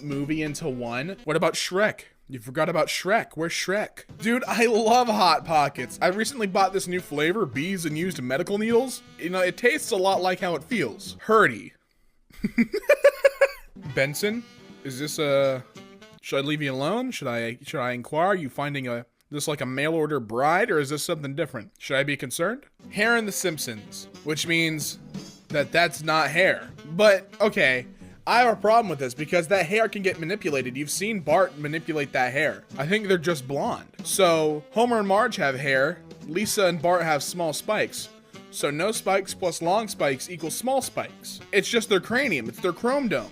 movie into one? What about Shrek? You forgot about Shrek. Where's Shrek? Dude, I love Hot Pockets. I recently bought this new flavor, bees and used medical needles. You know, it tastes a lot like how it feels. Hurdy. Benson? Is this should I leave you alone? Should I inquire? Are you finding this like a mail order bride, or is this something different? Should I be concerned? Hair in The Simpsons, which means that's not hair. But, okay, I have a problem with this because that hair can get manipulated. You've seen Bart manipulate that hair. I think they're just blonde. So, Homer and Marge have hair. Lisa and Bart have small spikes. So no spikes plus long spikes equals small spikes. It's just their cranium. It's their chrome dome.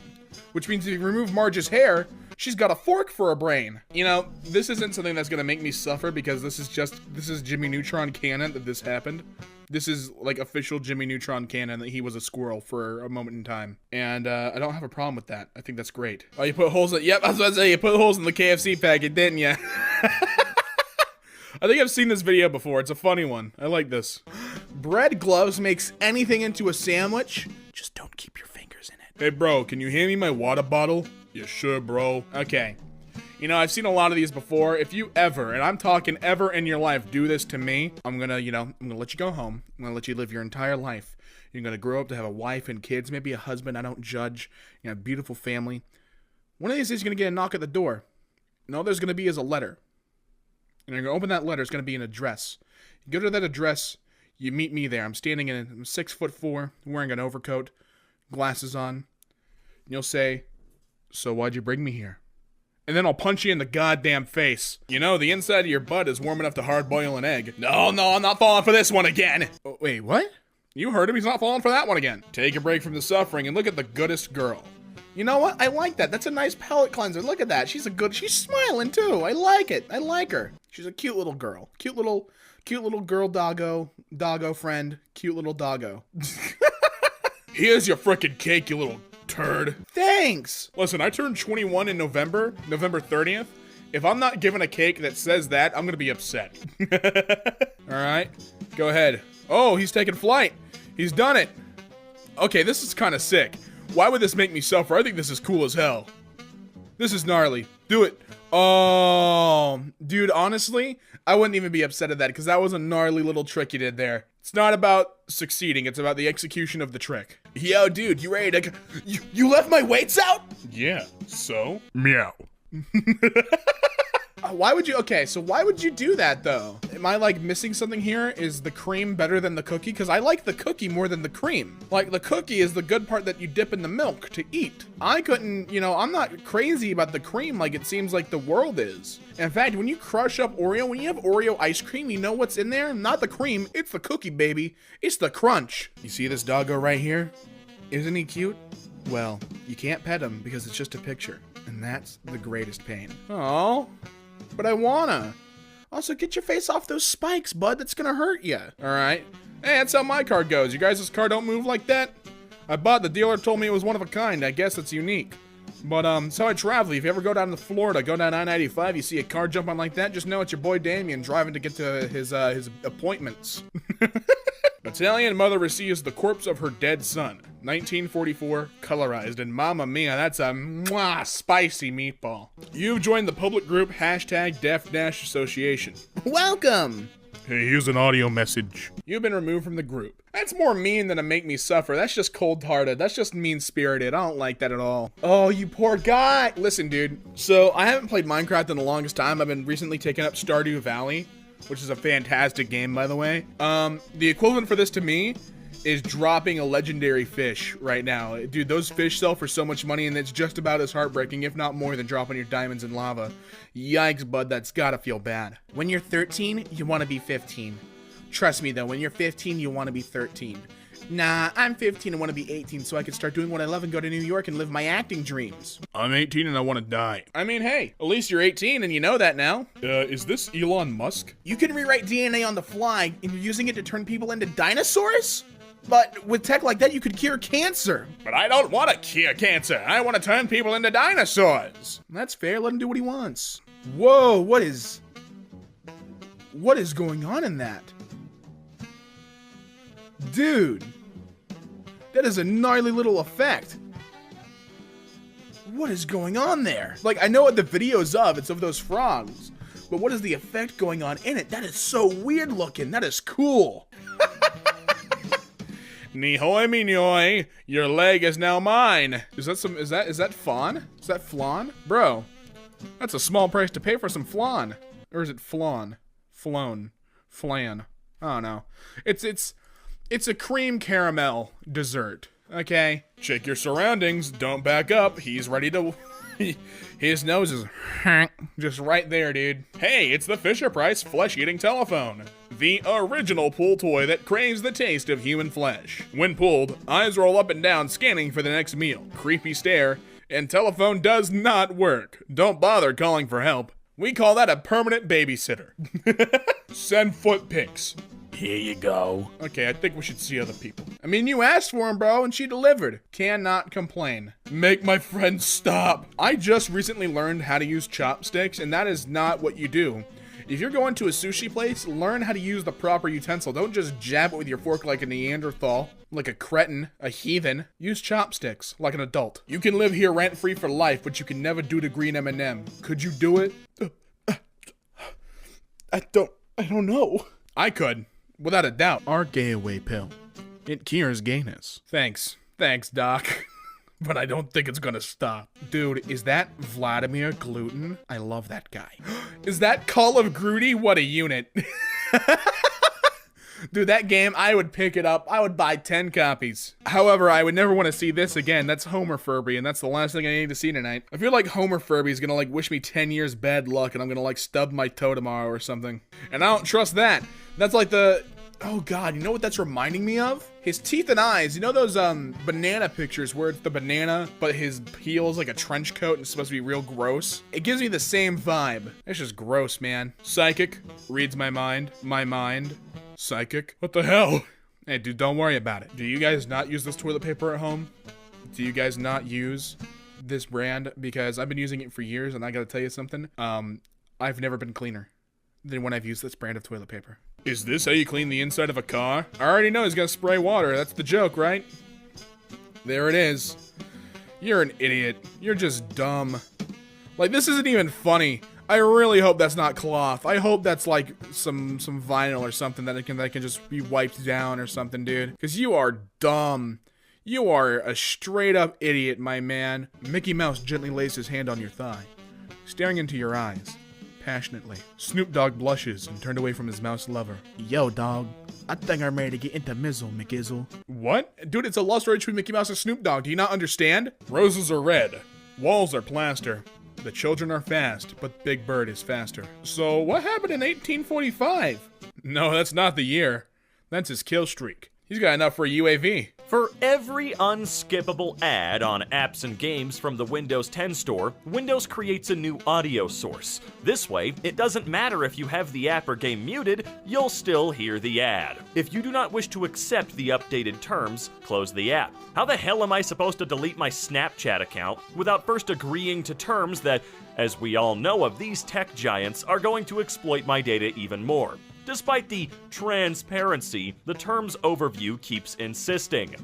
Which means if you remove Marge's hair, she's got a fork for a brain. You know, this isn't something that's gonna make me suffer because this is Jimmy Neutron canon that this happened. This is like official Jimmy Neutron canon that he was a squirrel for a moment in time. And I don't have a problem with that. I think that's great. Oh, you put holes in, yep, I was about to say, you put holes in the KFC packet, didn't you? I think I've seen this video before. It's a funny one. I like this. Bread Gloves makes anything into a sandwich. Just don't keep your fingers in it. Hey bro, can you hand me my water bottle? Yeah, sure, bro. Okay. You know, I've seen a lot of these before. If you ever, and I'm talking ever in your life, do this to me, I'm gonna let you go home. I'm gonna let you live your entire life. You're gonna grow up to have a wife and kids, maybe a husband. I don't judge. You know, beautiful family. One of these days, you're gonna get a knock at the door. And all there's gonna be is a letter. And you're gonna open that letter. It's gonna be an address. You go to that address. You meet me there. I'm standing I'm 6'4", wearing an overcoat, glasses on. And you'll say, "So why'd you bring me here?" And then I'll punch you in the goddamn face. You know, the inside of your butt is warm enough to hard boil an egg. No, I'm not falling for this one again. Oh, wait, what? You heard him, he's not falling for that one again. Take a break from the suffering and look at the goodest girl. You know what? I like that. That's a nice palate cleanser. Look at that. She's she's smiling too. I like it. I like her. She's a cute little girl. Cute little girl doggo friend. Cute little doggo. Here's your frickin' cake, you little turd. Thanks. Listen, I turned 21 in November 30th. If I'm not given a cake that says that, I'm gonna be upset. All right, go ahead. Oh, he's taking flight. He's done it. Okay, this is kind of sick. Why would this make me suffer? I think this is cool as hell. This is gnarly. Do it. Oh, dude, honestly, I wouldn't even be upset at that because that was a gnarly little trick you did there. It's not about succeeding. It's about the execution of the trick. Yo, dude, you ready to... You left my weights out? Yeah, so? Meow. Why would you... Okay, so why would you do that, though? Am I, like, missing something here? Is the cream better than the cookie? Because I like the cookie more than the cream. Like, the cookie is the good part that you dip in the milk to eat. I couldn't... You know, I'm not crazy about the cream like it seems like the world is. In fact, when you crush up Oreo, when you have Oreo ice cream, you know what's in there? Not the cream. It's the cookie, baby. It's the crunch. You see this doggo right here? Isn't he cute? Well, you can't pet him because it's just a picture. And that's the greatest pain. Oh, but I wanna. Also, get your face off those spikes, bud. That's gonna hurt you. All right. Hey, that's how my car goes. You guys' car don't move like that? I bought. The dealer told me it was one of a kind. I guess it's unique. But that's how I travel. If you ever go down to Florida, go down I-95, you see a car jump on like that, just know it's your boy Damien driving to get to his appointments. Italian mother receives the corpse of her dead son. 1944, colorized, and mamma mia, that's a mwah, spicy meatball. You've joined the public group #Deaf-Association. Welcome! Hey, here's an audio message. You've been removed from the group. That's more mean than to make me suffer. That's just cold-hearted. That's just mean-spirited. I don't like that at all. Oh, you poor guy. Listen, dude. So, I haven't played Minecraft in the longest time. I've been recently taking up Stardew Valley, which is a fantastic game, by the way. The equivalent for this to me is dropping a legendary fish right now. Dude, those fish sell for so much money, and it's just about as heartbreaking, if not more, than dropping your diamonds in lava. Yikes, bud, that's gotta feel bad. When you're 13, you want to be 15. Trust me, though, when you're 15, you want to be 13. Nah, I'm 15 and want to be 18 so I can start doing what I love and go to New York and live my acting dreams. I'm 18 and I want to die. I mean, hey, at least you're 18 and you know that now. Is this Elon Musk? You can rewrite DNA on the fly and you're using it to turn people into dinosaurs? But with tech like that, you could cure cancer. But I don't want to cure cancer. I want to turn people into dinosaurs. That's fair. Let him do what he wants. Whoa, what is going on in that? Dude, that is a gnarly little effect. What is going on there? Like, I know what the video's of. It's of those frogs. But what is the effect going on in it? That is so weird looking. That is cool. Nihoy minoi, your leg is now mine. Is that fawn? Is that flan? Bro, that's a small price to pay for some flan. Or is it flan? Flown. Flan. I don't know. It's a cream caramel dessert. Okay? Check your surroundings. Don't back up. He's ready to... His nose is just right there, dude. Hey, it's the Fisher-Price flesh-eating telephone. The original pool toy that craves the taste of human flesh. When pulled, eyes roll up and down scanning for the next meal. Creepy stare, and telephone does not work. Don't bother calling for help. We call that a permanent babysitter. Send foot pics. Here you go. Okay, I think we should see other people. I mean, you asked for him, bro, and she delivered. Cannot complain. Make my friend stop. I just recently learned how to use chopsticks, and that is not what you do. If you're going to a sushi place, learn how to use the proper utensil. Don't just jab it with your fork like a Neanderthal, like a cretin, a heathen. Use chopsticks like an adult. You can live here rent-free for life, but you can never do the green M&M. Could you do it? I don't know. I could. Without a doubt. Our gay away pill. It cures gayness. Thanks, Doc. But I don't think it's gonna stop. Dude, is that Vladimir Gluten? I love that guy. Is that Call of Groody? What a unit. Dude, that game, I would pick it up. I would buy 10 copies. However, I would never want to see this again. That's Homer Furby, and that's the last thing I need to see tonight. I feel like Homer Furby is gonna, like, wish me 10 years bad luck, and I'm gonna, like, stub my toe tomorrow or something. And I don't trust that. That's like the... Oh, God, you know what that's reminding me of? His teeth and eyes. You know those, banana pictures where it's the banana, but his heel's like a trench coat and it's supposed to be real gross? It gives me the same vibe. It's just gross, man. Psychic. Reads my mind. My mind. Psychic. What the hell? Hey, dude, don't worry about it. Do you guys not use this toilet paper at home? Do you guys not use this brand? Because I've been using it for years, and I gotta tell you something. I've never been cleaner than when I've used this brand of toilet paper. Is this how you clean the inside of a car? I already know he's gonna spray water. That's the joke, right? There it is. You're an idiot. You're just dumb. Like, this isn't even funny. I really hope that's not cloth. I hope that's like some vinyl or something that can just be wiped down or something, dude. Because you are dumb. You are a straight up idiot, my man. Mickey Mouse gently lays his hand on your thigh, staring into your eyes, passionately. Snoop Dogg blushes and turned away from his mouse lover. Yo, dog. I think I'm ready to get into Mizzle, McIzzle. What? Dude, it's a love story between Mickey Mouse and Snoop Dogg. Do you not understand? Roses are red. Walls are plaster. The children are fast, but Big Bird is faster. So what happened in 1845? No, that's not the year. That's his kill streak. He's got enough for a UAV. For every unskippable ad on apps and games from the Windows 10 store, Windows creates a new audio source. This way, it doesn't matter if you have the app or game muted, you'll still hear the ad. If you do not wish to accept the updated terms, close the app. How the hell am I supposed to delete my Snapchat account without first agreeing to terms that, as we all know of these tech giants, are going to exploit my data even more? Despite the transparency, the terms overview keeps insisting.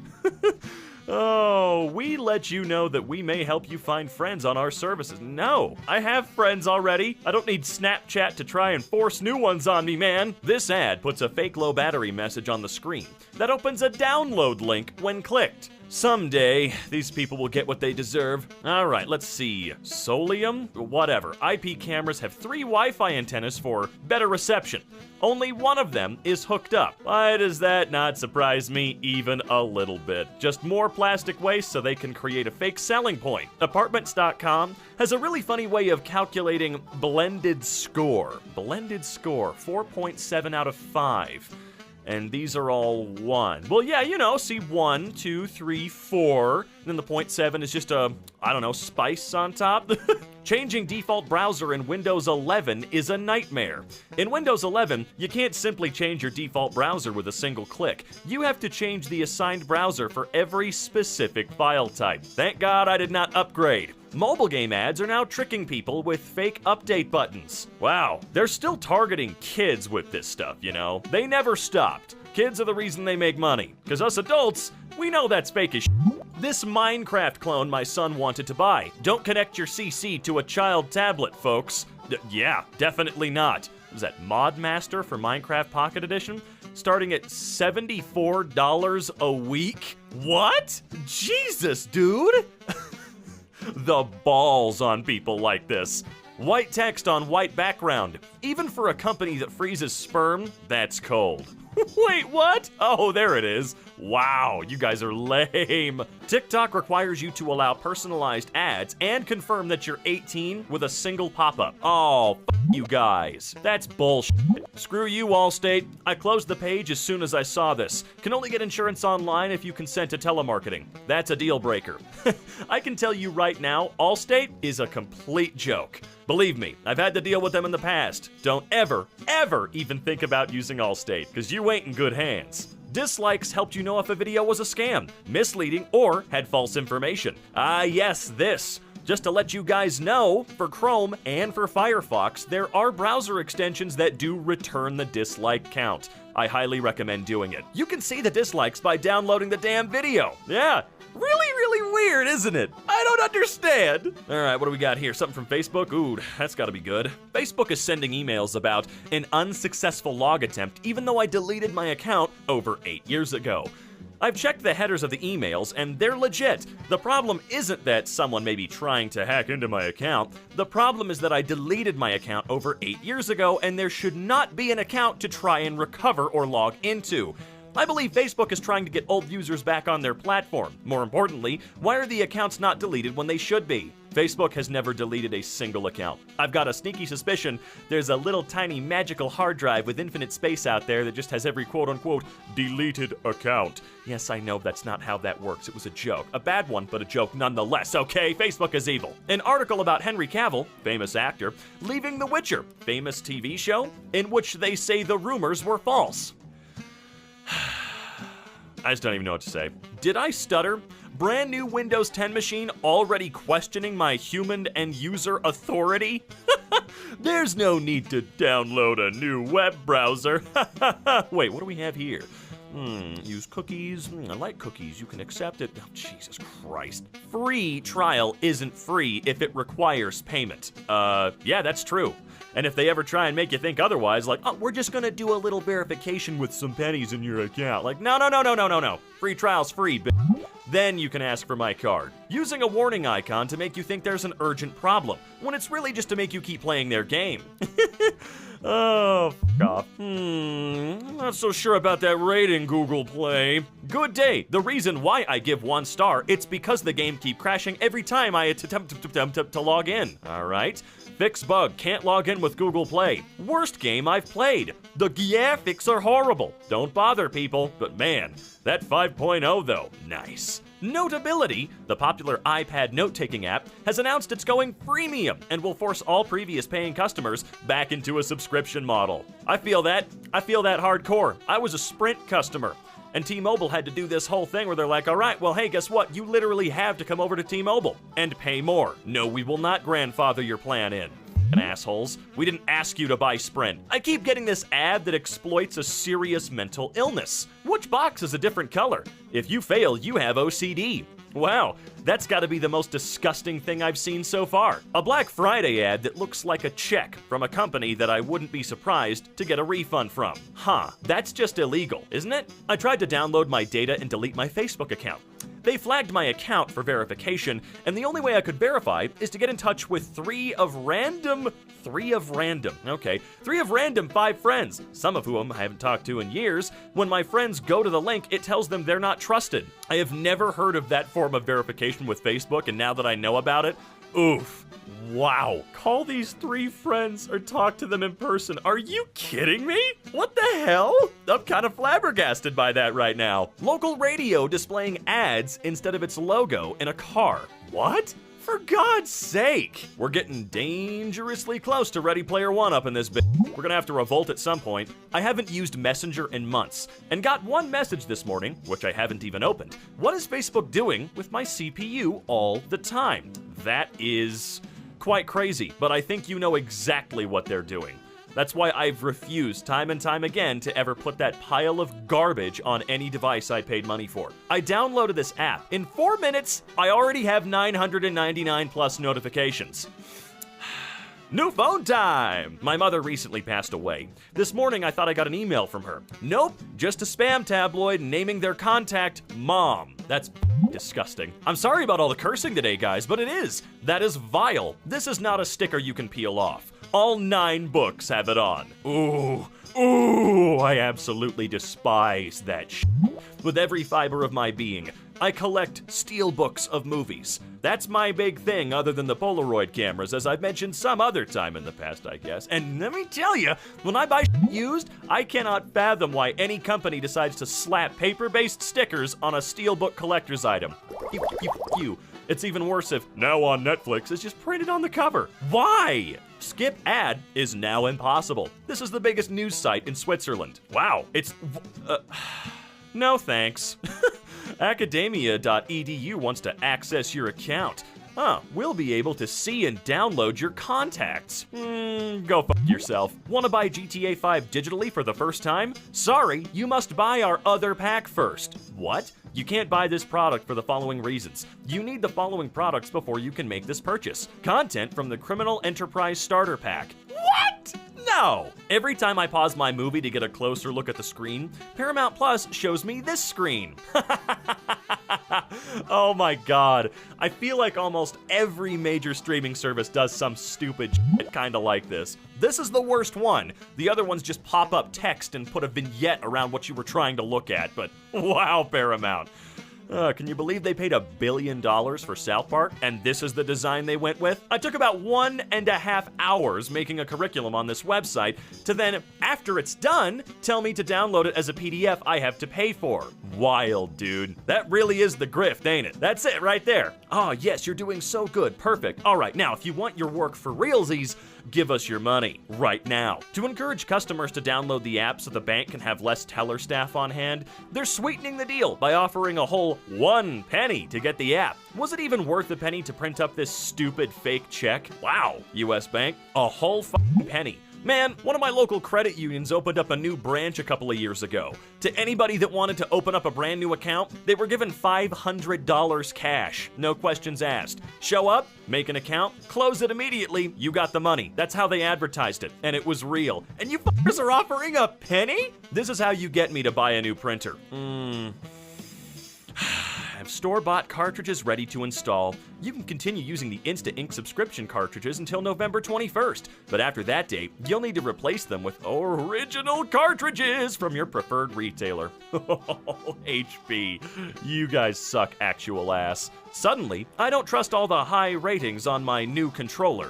Oh, we let you know that we may help you find friends on our services. No, I have friends already. I don't need Snapchat to try and force new ones on me, man. This ad puts a fake low battery message on the screen that opens a download link when clicked. Someday, these people will get what they deserve. Alright, let's see. Solium? Whatever. IP cameras have 3 Wi-Fi antennas for better reception. Only one of them is hooked up. Why does that not surprise me even a little bit? Just more plastic waste so they can create a fake selling point. Apartments.com has a really funny way of calculating blended score. Blended score, 4.7 out of 5. And these are all 1. Well, yeah, you know, see 1, 2, 3, 4. And then the 0.7 is just a, I don't know, spice on top. Changing default browser in Windows 11 is a nightmare. In Windows 11, you can't simply change your default browser with a single click. You have to change the assigned browser for every specific file type. Thank God I did not upgrade. Mobile game ads are now tricking people with fake update buttons. Wow, they're still targeting kids with this stuff, you know? They never stopped. Kids are the reason they make money, because us adults, we know that's fake as This Minecraft clone my son wanted to buy. Don't connect your CC to a child tablet, folks. Yeah, definitely not. Was that Mod Master for Minecraft Pocket Edition? Starting at $74 a week? What? Jesus, dude! The balls on people like this. White text on white background. Even for a company that freezes sperm, that's cold. Wait, what? Oh, there it is. Wow, you guys are lame. TikTok requires you to allow personalized ads and confirm that you're 18 with a single pop-up. Oh, you guys. That's bullshit. Screw you, Allstate. I closed the page as soon as I saw this. Can only get insurance online if you consent to telemarketing. That's a deal breaker. I can tell you right now, Allstate is a complete joke. Believe me, I've had to deal with them in the past. Don't ever, ever even think about using Allstate, because you ain't in good hands. Dislikes helped you know if a video was a scam, misleading, or had false information. Ah, yes, this. Just to let you guys know, for Chrome and for Firefox, there are browser extensions that do return the dislike count. I highly recommend doing it. You can see the dislikes by downloading the damn video. Yeah, really weird, isn't it? I don't understand. All right, what do we got here? Something from Facebook? Ooh, that's gotta be good. Facebook is sending emails about an unsuccessful log attempt, even though I deleted my account over 8 years ago. I've checked the headers of the emails, and they're legit. The problem isn't that someone may be trying to hack into my account. The problem is that I deleted my account over 8 years ago, and there should not be an account to try and recover or log into. I believe Facebook is trying to get old users back on their platform. More importantly, why are the accounts not deleted when they should be? Facebook has never deleted a single account. I've got a sneaky suspicion there's a little tiny magical hard drive with infinite space out there that just has every quote-unquote deleted account. Yes, I know that's not how that works. It was a joke. A bad one, but a joke nonetheless, okay? Facebook is evil. An article about Henry Cavill, famous actor, leaving The Witcher, famous TV show, in which they say the rumors were false. I just don't even know what to say. Did I stutter? Brand new Windows 10 machine already questioning my human and user authority? There's no need to download a new web browser. Wait, what do we have here? Use cookies. I like cookies. You can accept it. Oh, Jesus Christ. Free trial isn't free if it requires payment. Yeah, that's true. And if they ever try and make you think otherwise, like, oh, we're just gonna do a little verification with some pennies in your account. Like, no. Free trial's free, Then you can ask for my card. Using a warning icon to make you think there's an urgent problem, when it's really just to make you keep playing their game. Oh, f*** off. I'm not so sure about that rating, Google Play. Good day. The reason why I give 1 star, it's because the game keep crashing every time I attempt to log in. Alright? Fix bug, can't log in with Google Play. Worst game I've played. The graphics are horrible. Don't bother, people. But man, that 5.0 though, nice. Notability, the popular iPad note-taking app, has announced it's going freemium and will force all previous paying customers back into a subscription model. I feel that hardcore. I was a Sprint customer. And T-Mobile had to do this whole thing where they're like, all right, well, hey, guess what? You literally have to come over to T-Mobile and pay more. No, we will not grandfather your plan in. And assholes, we didn't ask you to buy Sprint. I keep getting this ad that exploits a serious mental illness. Which box is a different color? If you fail, you have OCD. Wow, that's gotta be the most disgusting thing I've seen so far. A Black Friday ad that looks like a check from a company that I wouldn't be surprised to get a refund from. Huh, that's just illegal, isn't it? I tried to download my data and delete my Facebook account. They flagged my account for verification, and the only way I could verify is to get in touch with three of random 5 friends, some of whom I haven't talked to in years. When my friends go to the link, it tells them they're not trusted. I have never heard of that form of verification with Facebook, and now that I know about it, oof. Wow. Call these 3 friends or talk to them in person. Are you kidding me? What the hell? I'm kind of flabbergasted by that right now. Local radio displaying ads instead of its logo in a car. What? For God's sake! We're getting dangerously close to Ready Player One up in this bit. We're gonna have to revolt at some point. I haven't used Messenger in months, and got one message this morning, which I haven't even opened. What is Facebook doing with my CPU all the time? That is quite crazy, but I think you know exactly what they're doing. That's why I've refused time and time again to ever put that pile of garbage on any device I paid money for. I downloaded this app. In 4 minutes, I already have 999 plus notifications. New phone time! My mother recently passed away. This morning I thought I got an email from her. Nope, just a spam tabloid naming their contact Mom. That's disgusting. I'm sorry about all the cursing today, guys, but it is. That is vile. This is not a sticker you can peel off. All 9 books have it on. Ooh, I absolutely despise that shit. With every fiber of my being, I collect steel books of movies. That's my big thing other than the Polaroid cameras, as I've mentioned some other time in the past, I guess. And let me tell you, when I buy used, I cannot fathom why any company decides to slap paper-based stickers on a steelbook collector's item. It's even worse if Now on Netflix is just printed on the cover. Why? Skip ad is now impossible. This is the biggest news site in Switzerland. Wow, it's... no thanks. Academia.edu wants to access your account. We'll be able to see and download your contacts. Go fuck yourself. Wanna buy GTA 5 digitally for the first time? Sorry, you must buy our other pack first. What? You can't buy this product for the following reasons. You need the following products before you can make this purchase. Content from the Criminal Enterprise Starter Pack. What? No! Every time I pause my movie to get a closer look at the screen, Paramount Plus shows me this screen. Oh my god. I feel like almost every major streaming service does some stupid shit kinda like this. This is the worst one. The other ones just pop up text and put a vignette around what you were trying to look at, but wow, Paramount. Can you believe they paid $1 billion for South Park, and this is the design they went with? I took about 1.5 hours making a curriculum on this website to then, after it's done, tell me to download it as a PDF I have to pay for. Wild, dude. That really is the grift, ain't it? That's it right there. Ah, yes, you're doing so good. Perfect. All right, now, if you want your work for realsies, give us your money right now. To encourage customers to download the app so the bank can have less teller staff on hand, they're sweetening the deal by offering a whole 1 penny to get the app. Was it even worth a penny to print up this stupid fake check? Wow, US Bank, a whole penny. Man, one of my local credit unions opened up a new branch a couple of years ago. To anybody that wanted to open up a brand new account, they were given $500 cash. No questions asked. Show up, make an account, close it immediately, you got the money. That's how they advertised it, and it was real. And you fuckers are offering a penny? This is how you get me to buy a new printer. Have store-bought cartridges ready to install. You can continue using the Insta Ink subscription cartridges until November 21st, but after that date, you'll need to replace them with original cartridges from your preferred retailer. HP, you guys suck actual ass. Suddenly, I don't trust all the high ratings on my new controller.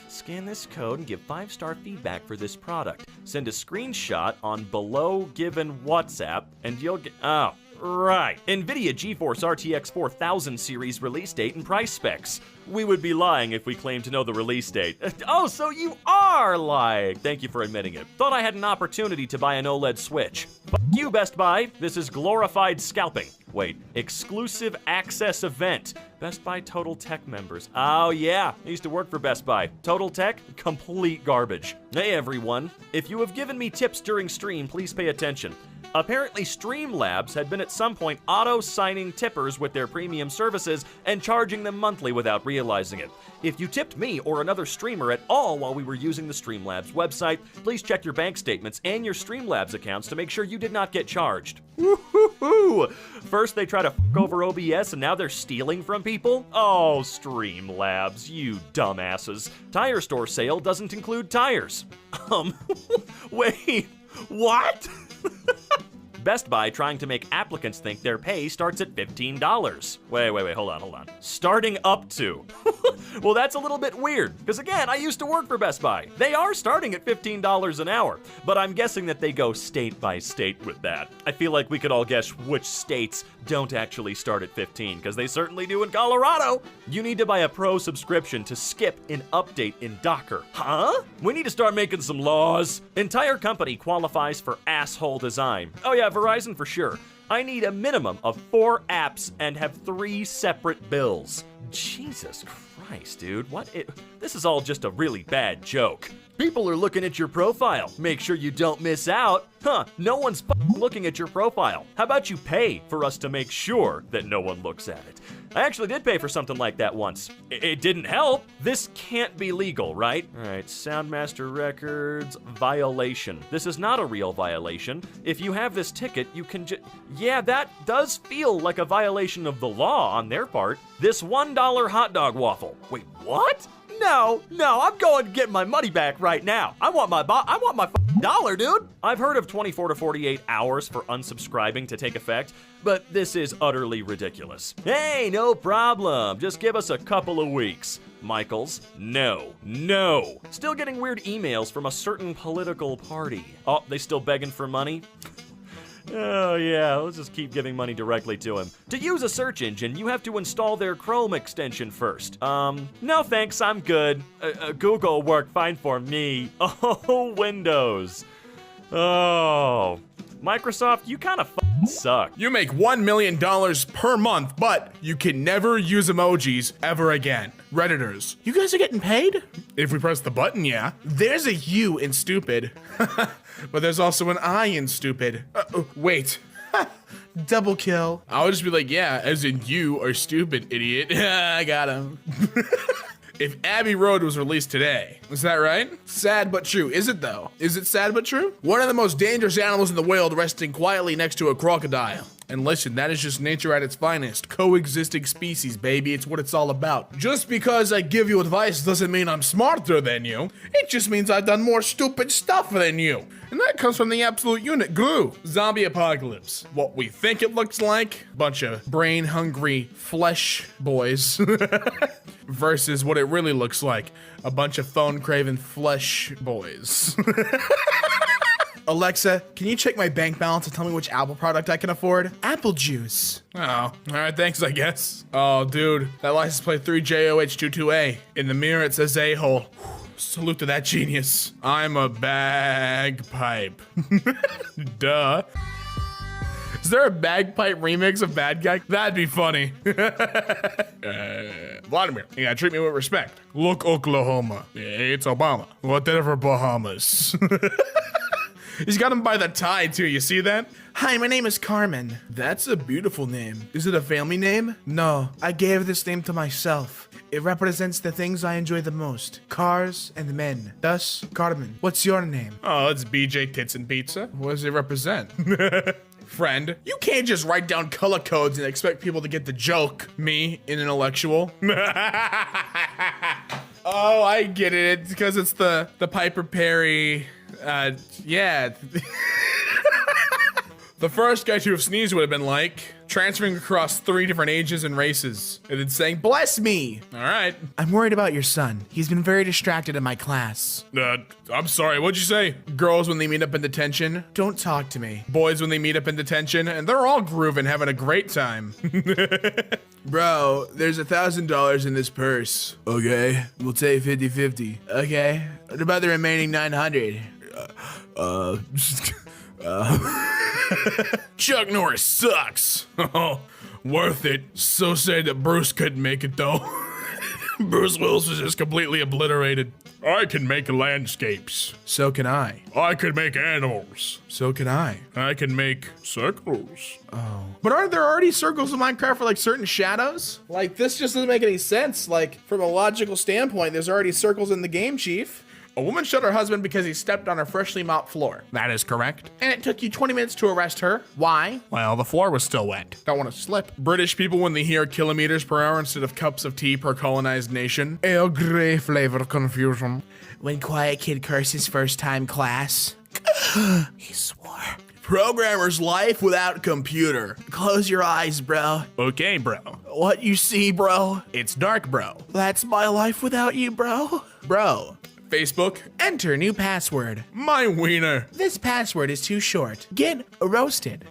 Scan this code and give 5-star feedback for this product. Send a screenshot on below given WhatsApp and you'll get... Oh. Right. NVIDIA GeForce RTX 4000 series release date and price specs. We would be lying if we claimed to know the release date. Oh, so you are lying. Thank you for admitting it. Thought I had an opportunity to buy an OLED Switch. Fuck you, Best Buy. This is glorified scalping. Wait, exclusive access event. Best Buy Total Tech members. Oh yeah, I used to work for Best Buy. Total Tech, complete garbage. Hey everyone, if you have given me tips during stream, please pay attention. Apparently Streamlabs had been at some point auto-signing tippers with their premium services and charging them monthly without realizing it. If you tipped me or another streamer at all while we were using the Streamlabs website, please check your bank statements and your Streamlabs accounts to make sure you did not get charged. Woo-hoo-hoo! First they try to fuck over OBS and now they're stealing from people? Oh, Streamlabs, you dumbasses. Tire store sale doesn't include tires. Wait, what? Best Buy trying to make applicants think their pay starts at $15. Wait, hold on. Starting up to. Well, that's a little bit weird, because again, I used to work for Best Buy. They are starting at $15 an hour, but I'm guessing that they go state by state with that. I feel like we could all guess which states don't actually start at 15, because they certainly do in Colorado. You need to buy a pro subscription to skip an update in Docker. Huh? We need to start making some laws. Entire company qualifies for asshole design. Oh yeah, Verizon for sure. I need a minimum of 4 apps and have 3 separate bills. Jesus Christ, dude. This is all just a really bad joke. People are looking at your profile. Make sure you don't miss out. No one's looking at your profile. How about you pay for us to make sure that no one looks at it? I actually did pay for something like that once. It didn't help. This can't be legal, right? All right, Soundmaster Records, violation. This is not a real violation. If you have this ticket, you can yeah, that does feel like a violation of the law on their part. This $1 hot dog waffle. Wait, what? No, I'm going to get my money back right now. I want my dollar, dude. I've heard of 24 to 48 hours for unsubscribing to take effect, but this is utterly ridiculous. Hey, no problem. Just give us a couple of weeks. Michaels, no. Still getting weird emails from a certain political party. Oh, they still begging for money? Oh yeah, let's just keep giving money directly to him. To use a search engine, you have to install their Chrome extension first. No thanks, I'm good. Google worked fine for me. Oh, Windows. Oh. Microsoft, you kind of suck. You make $1 million per month, but you can never use emojis ever again. Redditors, you guys are getting paid? If we press the button, yeah. There's a U in stupid, but there's also an I in stupid. Wait. Double kill. I would just be like, yeah, as in you are stupid, idiot. I got him. If Abbey Road was released today, is that right? Sad but true. Is it though? Is it sad but true? One of the most dangerous animals in the world resting quietly next to a crocodile. And listen, that is just nature at its finest. Coexisting species, baby. It's what it's all about. Just because I give you advice doesn't mean I'm smarter than you. It just means I've done more stupid stuff than you. And that comes from the absolute unit, glue. Zombie apocalypse. What we think it looks like, bunch of brain-hungry flesh boys. Versus what it really looks like, a bunch of phone-craving flesh boys. Alexa, can you check my bank balance and tell me which Apple product I can afford? Apple juice. Oh, all right, thanks, I guess. Oh, dude, that license plate 3JOH22A. In the mirror, it says a-hole. Salute to that genius. I'm a bagpipe. Duh. Is there a bagpipe remix of Bad Guy? That'd be funny. Vladimir, you gotta treat me with respect. Look, Oklahoma. It's Obama. Whatever, Bahamas. He's got him by the tie, too. You see that? Hi, my name is Carmen. That's a beautiful name. Is it a family name? No, I gave this name to myself. It represents the things I enjoy the most. Cars and men. Thus, Carmen. What's your name? Oh, it's BJ Tits and Pizza. What does it represent? Friend, you can't just write down color codes and expect people to get the joke. Me, an intellectual. Oh, I get it. It's because it's the Piper Perry. Yeah. The first guy to have sneezed would have been like transferring across 3 different ages and races and then saying, bless me. All right. I'm worried about your son. He's been very distracted in my class. I'm sorry, what'd you say? Girls when they meet up in detention? Don't talk to me. Boys when they meet up in detention, and they're all grooving, having a great time. Bro, there's $1,000 in this purse. Okay, we'll take 50-50. Okay, what about the remaining 900? Chuck Norris sucks. Worth it. So sad that Bruce couldn't make it though. Bruce Willis was just completely obliterated. I can make landscapes. So can I. I can make animals. So can I. I can make circles. Oh. But aren't there already circles in Minecraft for like certain shadows? Like this just doesn't make any sense. Like from a logical standpoint, there's already circles in the game, Chief. A woman shot her husband because he stepped on her freshly mopped floor. That is correct. And it took you 20 minutes to arrest her. Why? Well, the floor was still wet. Don't want to slip. British people, when they hear kilometers per hour instead of cups of tea per colonized nation. Earl Grey flavor confusion. When Quiet Kid curses first time class. He swore. Programmer's life without computer. Close your eyes, bro. Okay, bro. What you see, bro? It's dark, bro. That's my life without you, bro. Bro. Facebook. Enter new password. My wiener. This password is too short. Get roasted.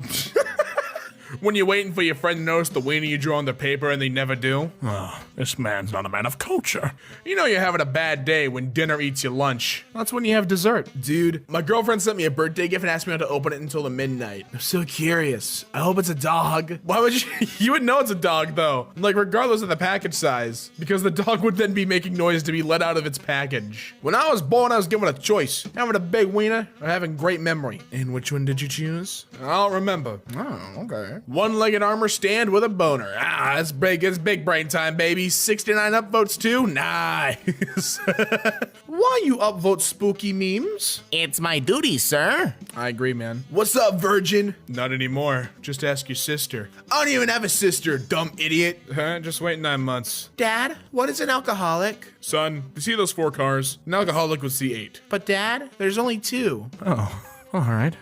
When you're waiting for your friend to notice the wiener you drew on the paper and they never do. Oh, this man's not a man of culture. You know you're having a bad day when dinner eats your lunch. That's when you have dessert. Dude, my girlfriend sent me a birthday gift and asked me not to open it until the midnight. I'm so curious. I hope it's a dog. Why would you? You would know it's a dog though. Like regardless of the package size. Because the dog would then be making noise to be let out of its package. When I was born, I was given a choice. Having a big wiener or having great memory. And which one did you choose? I don't remember. Oh, okay. One-legged armor stand with a boner. Ah, it's big brain time, baby. 69 upvotes too? Nice. Why you upvote spooky memes? It's my duty, sir. I agree, man. What's up, virgin? Not anymore. Just ask your sister. I don't even have a sister, dumb idiot. Just wait 9 months. Dad, what is an alcoholic? Son, you see those 4 cars? An alcoholic would see 8. But Dad, there's only 2. Oh, all right.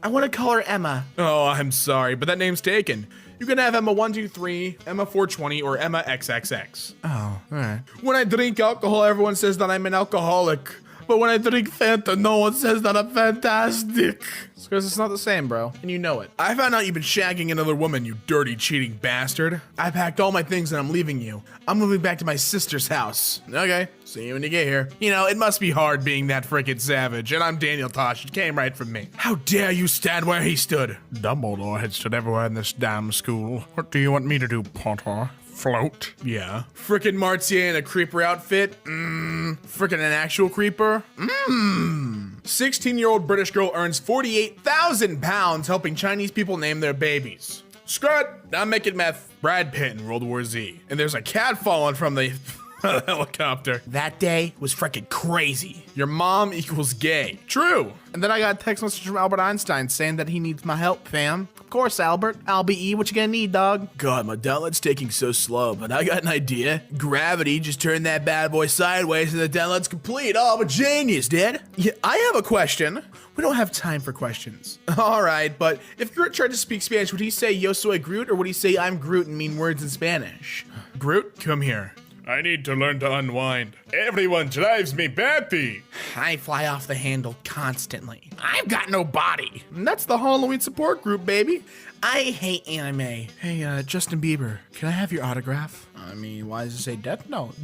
I want to call her Emma. Oh, I'm sorry, but that name's taken. You can have Emma 123, Emma 420, or Emma XXX. Oh, all right. When I drink alcohol, everyone says that I'm an alcoholic. But when I drink Fanta, no one says that I'm fantastic. It's because it's not the same, bro. And you know it. I found out you've been shagging another woman, you dirty, cheating bastard. I packed all my things and I'm leaving you. I'm moving back to my sister's house. Okay, see you when you get here. You know, it must be hard being that frickin' savage. And I'm Daniel Tosh. It came right from me. How dare you stand where he stood? Dumbledore had stood everywhere in this damn school. What do you want me to do, Potter? Float? Yeah. Frickin' Martier in a creeper outfit? Frickin' an actual creeper? 16-year-old British girl earns 48,000 pounds helping Chinese people name their babies. Screw it, I'm making meth. Brad Pitt in World War Z. And there's a cat falling from the helicopter. That day was frickin' crazy. Your mom equals gay. True. And then I got a text message from Albert Einstein saying that he needs my help, fam. Of course, Albert. LBE, what you gonna need, dog? God, my download's taking so slow, but I got an idea. Gravity just turned that bad boy sideways and the download's complete. Oh, I'm a genius, Dad. Yeah, I have a question. We don't have time for questions. All right, but if Groot tried to speak Spanish, would he say Yo soy Groot or would he say I'm Groot and mean words in Spanish? Groot, come here. I need to learn to unwind. Everyone drives me batty. I fly off the handle constantly. I've got no body. And that's the Halloween support group, baby. I hate anime. Hey, Justin Bieber, can I have your autograph? I mean, why does it say Death Note?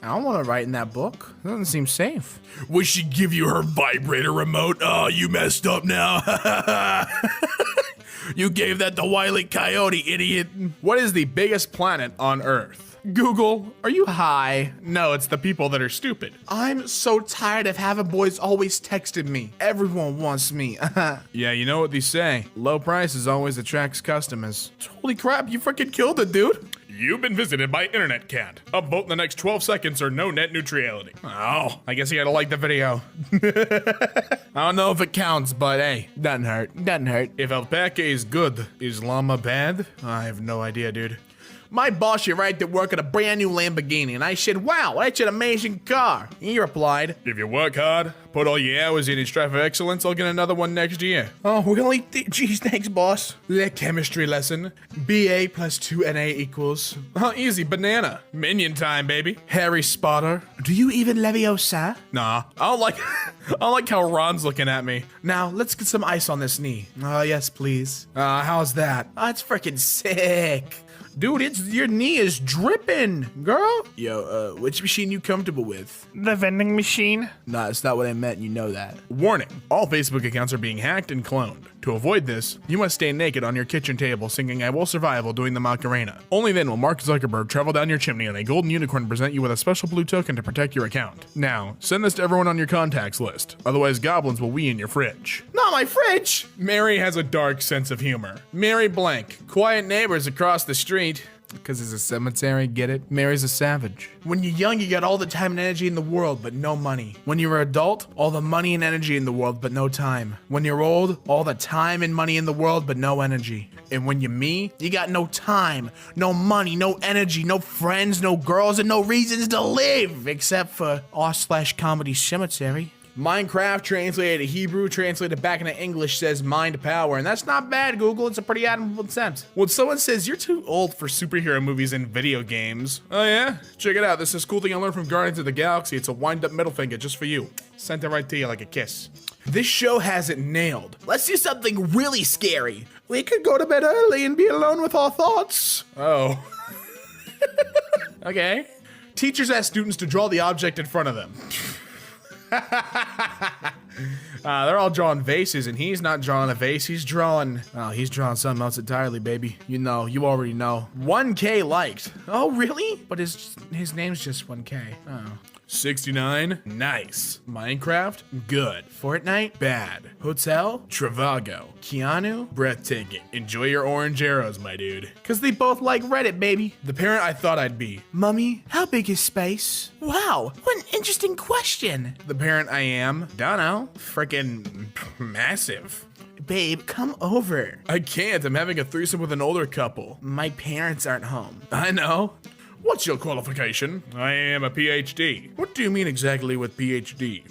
I don't want to write in that book. It doesn't seem safe. Would she give you her vibrator remote? Oh, you messed up now. You gave that to Wile E. Coyote, idiot. What is the biggest planet on Earth? Google, are you high? No, it's the people that are stupid. I'm so tired of having boys always texting me. Everyone wants me. Yeah, you know what they say. Low prices always attracts customers. Holy crap, you freaking killed it, dude. You've been visited by Internet Cat. Upvote in the next 12 seconds or no net neutrality. Oh, I guess you gotta like the video. I don't know if it counts, but hey, doesn't hurt. Doesn't hurt. If alpaca is good, is llama bad? I have no idea, dude. My boss arrived at work at a brand new Lamborghini, and I said, wow, that's an amazing car. He replied, if you work hard, put all your hours in and strive for excellence, I'll get another one next year. Oh, we're gonna eat geez, thanks, boss. The chemistry lesson. BA plus 2NA equals. Oh, easy, banana. Minion time, baby. Harry Spotter. Do you even Leviosa? Nah, I don't like how Ron's looking at me. Now, let's get some ice on this knee. Yes, please. How's that? Oh, it's freaking sick. Dude, your knee is dripping, girl. Yo, which machine you comfortable with? The vending machine? Nah, it's not what I meant, you know that. Warning, all Facebook accounts are being hacked and cloned. To avoid this, you must stay naked on your kitchen table singing I Will Survive while doing the Macarena. Only then will Mark Zuckerberg travel down your chimney on a golden unicorn present you with a special blue token to protect your account. Now, send this to everyone on your contacts list, otherwise goblins will wee in your fridge. Not my fridge! Mary has a dark sense of humor. Mary Blank, quiet neighbors across the street. Because it's a cemetery, get it? Mary's a savage. When you're young, you got all the time and energy in the world, but no money. When you're an adult, all the money and energy in the world, but no time. When you're old, all the time and money in the world, but no energy. And when you're me, you got no time, no money, no energy, no friends, no girls, and no reasons to live, except for r/comedy cemetery. Minecraft translated to Hebrew, translated back into English says mind power, and that's not bad, Google. It's a pretty admirable attempt. When someone says you're too old for superhero movies and video games, oh yeah? Check it out. This is a cool thing I learned from Guardians of the Galaxy. It's a wind-up middle finger just for you. Sent it right to you like a kiss. This show has it nailed. Let's do something really scary. We could go to bed early and be alone with our thoughts. Oh. Okay. Teachers ask students to draw the object in front of them. They're all drawing vases, and he's not drawing a vase. He's drawing something else entirely, baby. You know, you already know. 1K liked. Oh, really? But his name's just 1K. Oh. 69, nice. Minecraft, good. Fortnite, bad. Hotel, Travago. Keanu, breathtaking. Enjoy your orange arrows, my dude. Cause they both like Reddit, baby. The parent I thought I'd be. Mummy, how big is space? Wow, what an interesting question. The parent I am, don't know, frickin' massive. Babe, come over. I can't, I'm having a threesome with an older couple. My parents aren't home. I know. What's your qualification? I am a PhD. What do you mean exactly with PhD?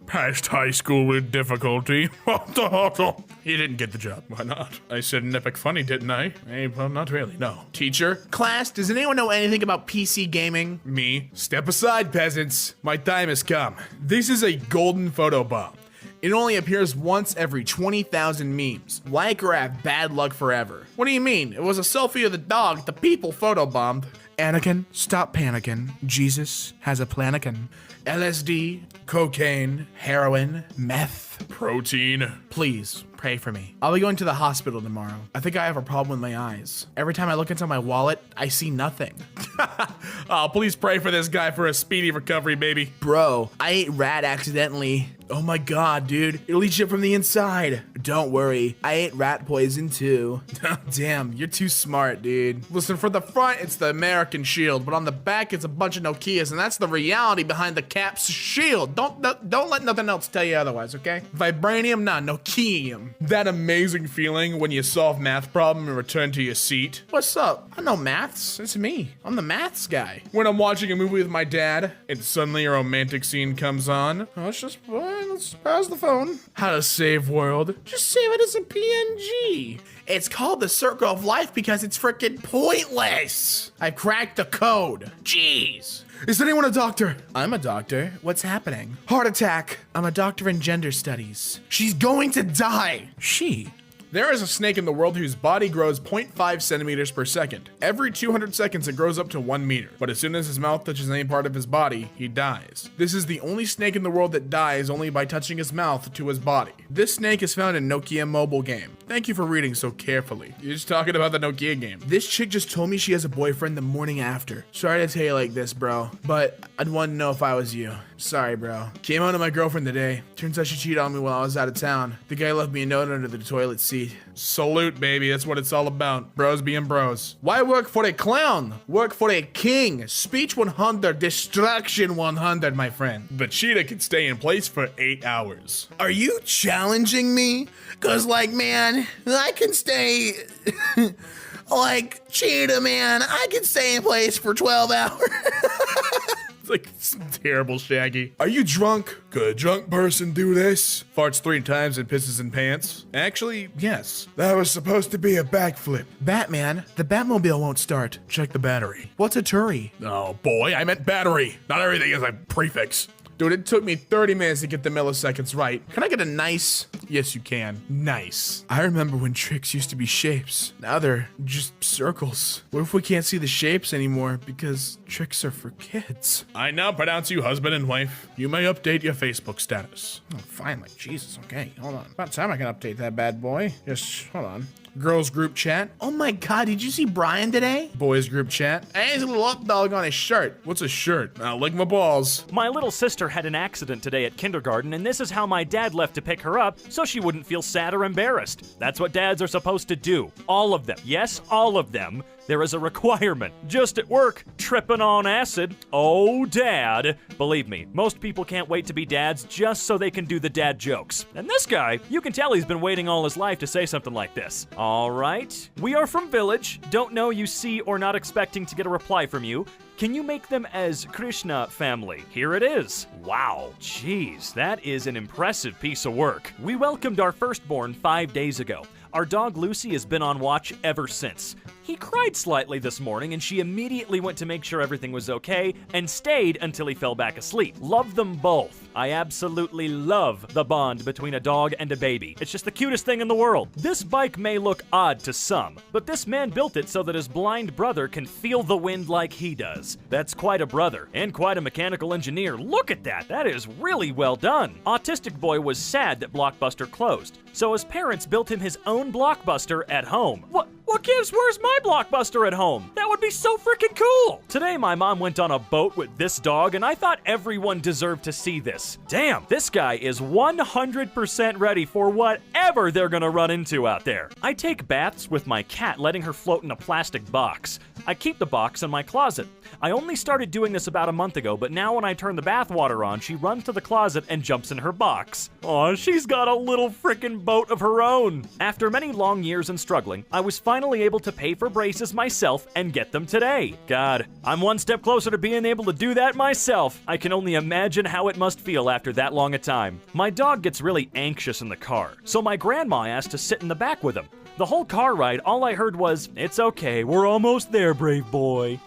Passed high school with difficulty. You didn't get the job. Why not? I said an epic funny, didn't I? Hey, well, not really, no. Teacher? Class, does anyone know anything about PC gaming? Me. Step aside, peasants. My time has come. This is a golden photo bomb. It only appears once every 20,000 memes. Like or have bad luck forever. What do you mean? It was a selfie of the dog the people photobombed. Anakin, stop panicking. Jesus has a planikin. LSD, cocaine, heroin, meth, protein. Please, pray for me. I'll be going to the hospital tomorrow. I think I have a problem with my eyes. Every time I look into my wallet, I see nothing. Oh, please pray for this guy for a speedy recovery, baby. Bro, I ate rat accidentally. Oh my god, dude. It'll eat you from the inside. Don't worry, I ate rat poison too. Damn, you're too smart, dude. Listen, for the front, it's the American shield, but on the back, it's a bunch of Nokias, and that's the reality behind the cap's shield. Don't let nothing else tell you otherwise, okay? Vibranium, nah, Nokium. That amazing feeling when you solve math problem and return to your seat. What's up? I know maths. It's me. I'm the maths guy. When I'm watching a movie with my dad, and suddenly a romantic scene comes on, oh, it's just what? Alright, let's pause the phone. How to save world. Just save it as a PNG. It's called the Circle of Life because it's freaking pointless. I cracked the code. Jeez. Is anyone a doctor? I'm a doctor. What's happening? Heart attack. I'm a doctor in gender studies. She's going to die. She. There is a snake in the world whose body grows 0.5 centimeters per second. Every 200 seconds it grows up to 1 meter. But as soon as his mouth touches any part of his body, he dies. This is the only snake in the world that dies only by touching his mouth to his body. This snake is found in Nokia mobile game. Thank you for reading so carefully. You're just talking about the Nokia game. This chick just told me she has a boyfriend the morning after. Sorry to tell you like this, bro, but I'd want to know if I was you. Sorry, bro. Came home to my girlfriend today. Turns out she cheated on me while I was out of town. The guy left me a note under the toilet seat. Salute, baby. That's what it's all about. Bros being bros. Why work for a clown? Work for a king. Speech 100, distraction 100, my friend. But Cheetah can stay in place for 8 hours. Are you challenging me? Cause like, man, I can stay, like, Cheetah, man, I can stay in place for 12 hours. It's like terrible, Shaggy. Are you drunk? Could a drunk person do this? Farts 3 times and pisses in pants? Actually, yes. That was supposed to be a backflip. Batman, the Batmobile won't start. Check the battery. What's a turry? Oh boy, I meant battery. Not everything is a prefix. Dude, it took me 30 minutes to get the milliseconds right. Can I get a nice? Yes, you can. Nice. I remember when tricks used to be shapes. Now they're just circles. What if we can't see the shapes anymore because tricks are for kids? I now pronounce you husband and wife. You may update your Facebook status. Oh, finally. Jesus, okay. Hold on. About time I can update that bad boy. Just, hold on. Girls group chat. Oh my god, did you see Brian today? Boys group chat. Hey, he's a little up dog on his shirt. What's a shirt? I'll lick my balls. My little sister had an accident today at kindergarten, and this is how my dad left to pick her up so she wouldn't feel sad or embarrassed. That's what dads are supposed to do. All of them. Yes, all of them. There is a requirement. Just at work, tripping on acid. Oh, Dad. Believe me, most people can't wait to be dads just so they can do the dad jokes. And this guy, you can tell he's been waiting all his life to say something like this. All right. We are from Village. Don't know you see or not expecting to get a reply from you. Can you make them as Krishna family? Here it is. Wow. Jeez, that is an impressive piece of work. We welcomed our firstborn 5 days ago. Our dog Lucy has been on watch ever since. He cried slightly this morning and she immediately went to make sure everything was okay and stayed until he fell back asleep. Love them both. I absolutely love the bond between a dog and a baby. It's just the cutest thing in the world. This bike may look odd to some, but this man built it so that his blind brother can feel the wind like he does. That's quite a brother and quite a mechanical engineer. Look at that. That is really well done. Autistic Boy was sad that Blockbuster closed, so his parents built him his own Blockbuster at home. What gives? Where's my Blockbuster at home? That would be so freaking cool. Today, my mom went on a boat with this dog, and I thought everyone deserved to see this. Damn, this guy is 100% ready for whatever they're gonna run into out there. I take baths with my cat, letting her float in a plastic box. I keep the box in my closet. I only started doing this about a month ago, but now when I turn the bath water on, she runs to the closet and jumps in her box. Aw, she's got a little frickin' boat of her own. After many long years and struggling, I was finally able to pay for braces myself and get them today. God, I'm one step closer to being able to do that myself. I can only imagine how it must feel after that long a time. My dog gets really anxious in the car, so my grandma asked to sit in the back with him. The whole car ride, all I heard was, "It's okay, we're almost there, brave boy."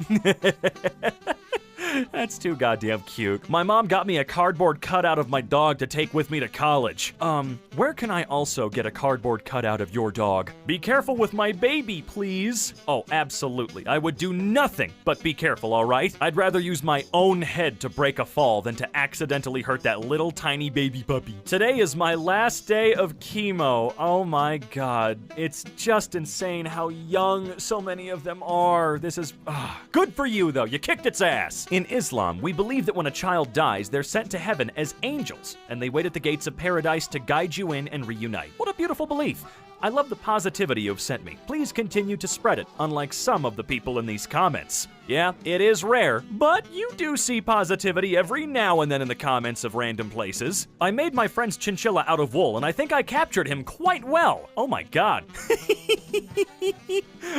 That's too goddamn cute. My mom got me a cardboard cutout of my dog to take with me to college. Where can I also get a cardboard cutout of your dog? Be careful with my baby, please. Oh, absolutely. I would do nothing but be careful, all right? I'd rather use my own head to break a fall than to accidentally hurt that little tiny baby puppy. Today is my last day of chemo. Oh my god. It's just insane how young so many of them are. This is good for you, though. You kicked its ass. In Islam, we believe that when a child dies, they're sent to heaven as angels, and they wait at the gates of paradise to guide you in and reunite. What a beautiful belief. I love the positivity you've sent me. Please continue to spread it, unlike some of the people in these comments. Yeah, it is rare, but you do see positivity every now and then in the comments of random places. I made my friend's chinchilla out of wool, and I think I captured him quite well. Oh my god.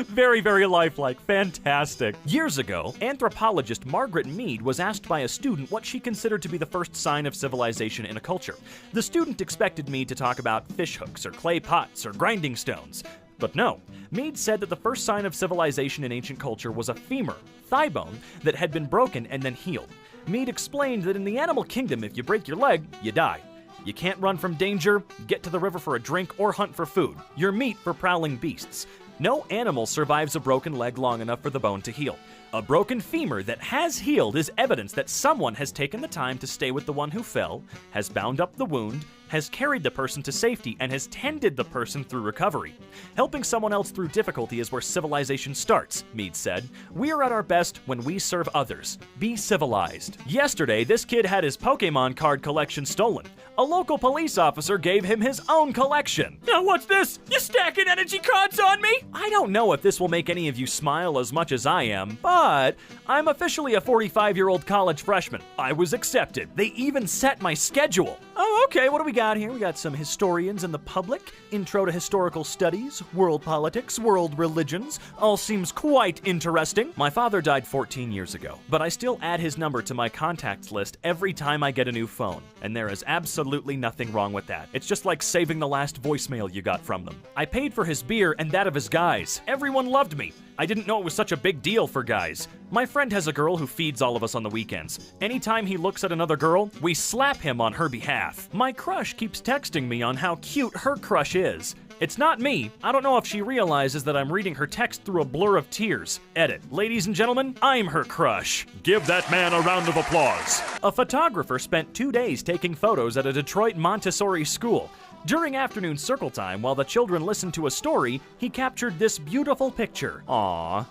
Very, very lifelike. Fantastic. Years ago, anthropologist Margaret Mead was asked by a student what she considered to be the first sign of civilization in a culture. The student expected Mead to talk about fish hooks or clay pots or grinding stones. But no, Mead said that the first sign of civilization in ancient culture was a femur, thigh bone, that had been broken and then healed. Mead explained that in the animal kingdom, if you break your leg, you die. You can't run from danger, get to the river for a drink, or hunt for food. You're meat for prowling beasts. No animal survives a broken leg long enough for the bone to heal. A broken femur that has healed is evidence that someone has taken the time to stay with the one who fell, has bound up the wound, has carried the person to safety, and has tended the person through recovery. Helping someone else through difficulty is where civilization starts, Mead said. We are at our best when we serve others. Be civilized. Yesterday, this kid had his Pokemon card collection stolen. A local police officer gave him his own collection. Now what's this? You stacking energy cards on me? I don't know if this will make any of you smile as much as I am, but I'm officially a 45-year-old college freshman. I was accepted. They even set my schedule. Oh, okay, what do we got here? We got some historians in the public, intro to historical studies, world politics, world religions. All seems quite interesting. My father died 14 years ago, but I still add his number to my contacts list every time I get a new phone, and there is absolutely nothing wrong with that. It's just like saving the last voicemail you got from them. I paid for his beer and that of his guys. Everyone loved me. I didn't know it was such a big deal for guys. My friend has a girl who feeds all of us on the weekends. Anytime he looks at another girl, we slap him on her behalf. My crush keeps texting me on how cute her crush is. It's not me. I don't know if she realizes that I'm reading her text through a blur of tears. Edit. Ladies and gentlemen, I'm her crush. Give that man a round of applause. A photographer spent 2 days taking photos at a Detroit Montessori school. During afternoon circle time, while the children listened to a story, he captured this beautiful picture. Aww.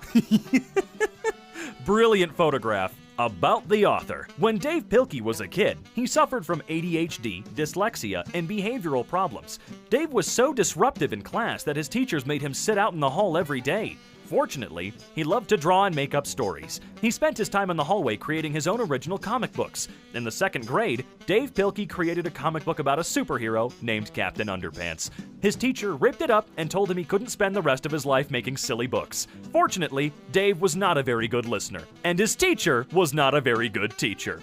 Brilliant photograph. About the author. When Dave Pilkey was a kid, he suffered from ADHD, dyslexia, and behavioral problems. Dave was so disruptive in class that his teachers made him sit out in the hall every day. Fortunately, he loved to draw and make up stories. He spent his time in the hallway creating his own original comic books. In the 2nd grade, Dave Pilkey created a comic book about a superhero named Captain Underpants. His teacher ripped it up and told him he couldn't spend the rest of his life making silly books. Fortunately, Dave was not a very good listener, and his teacher was not a very good teacher.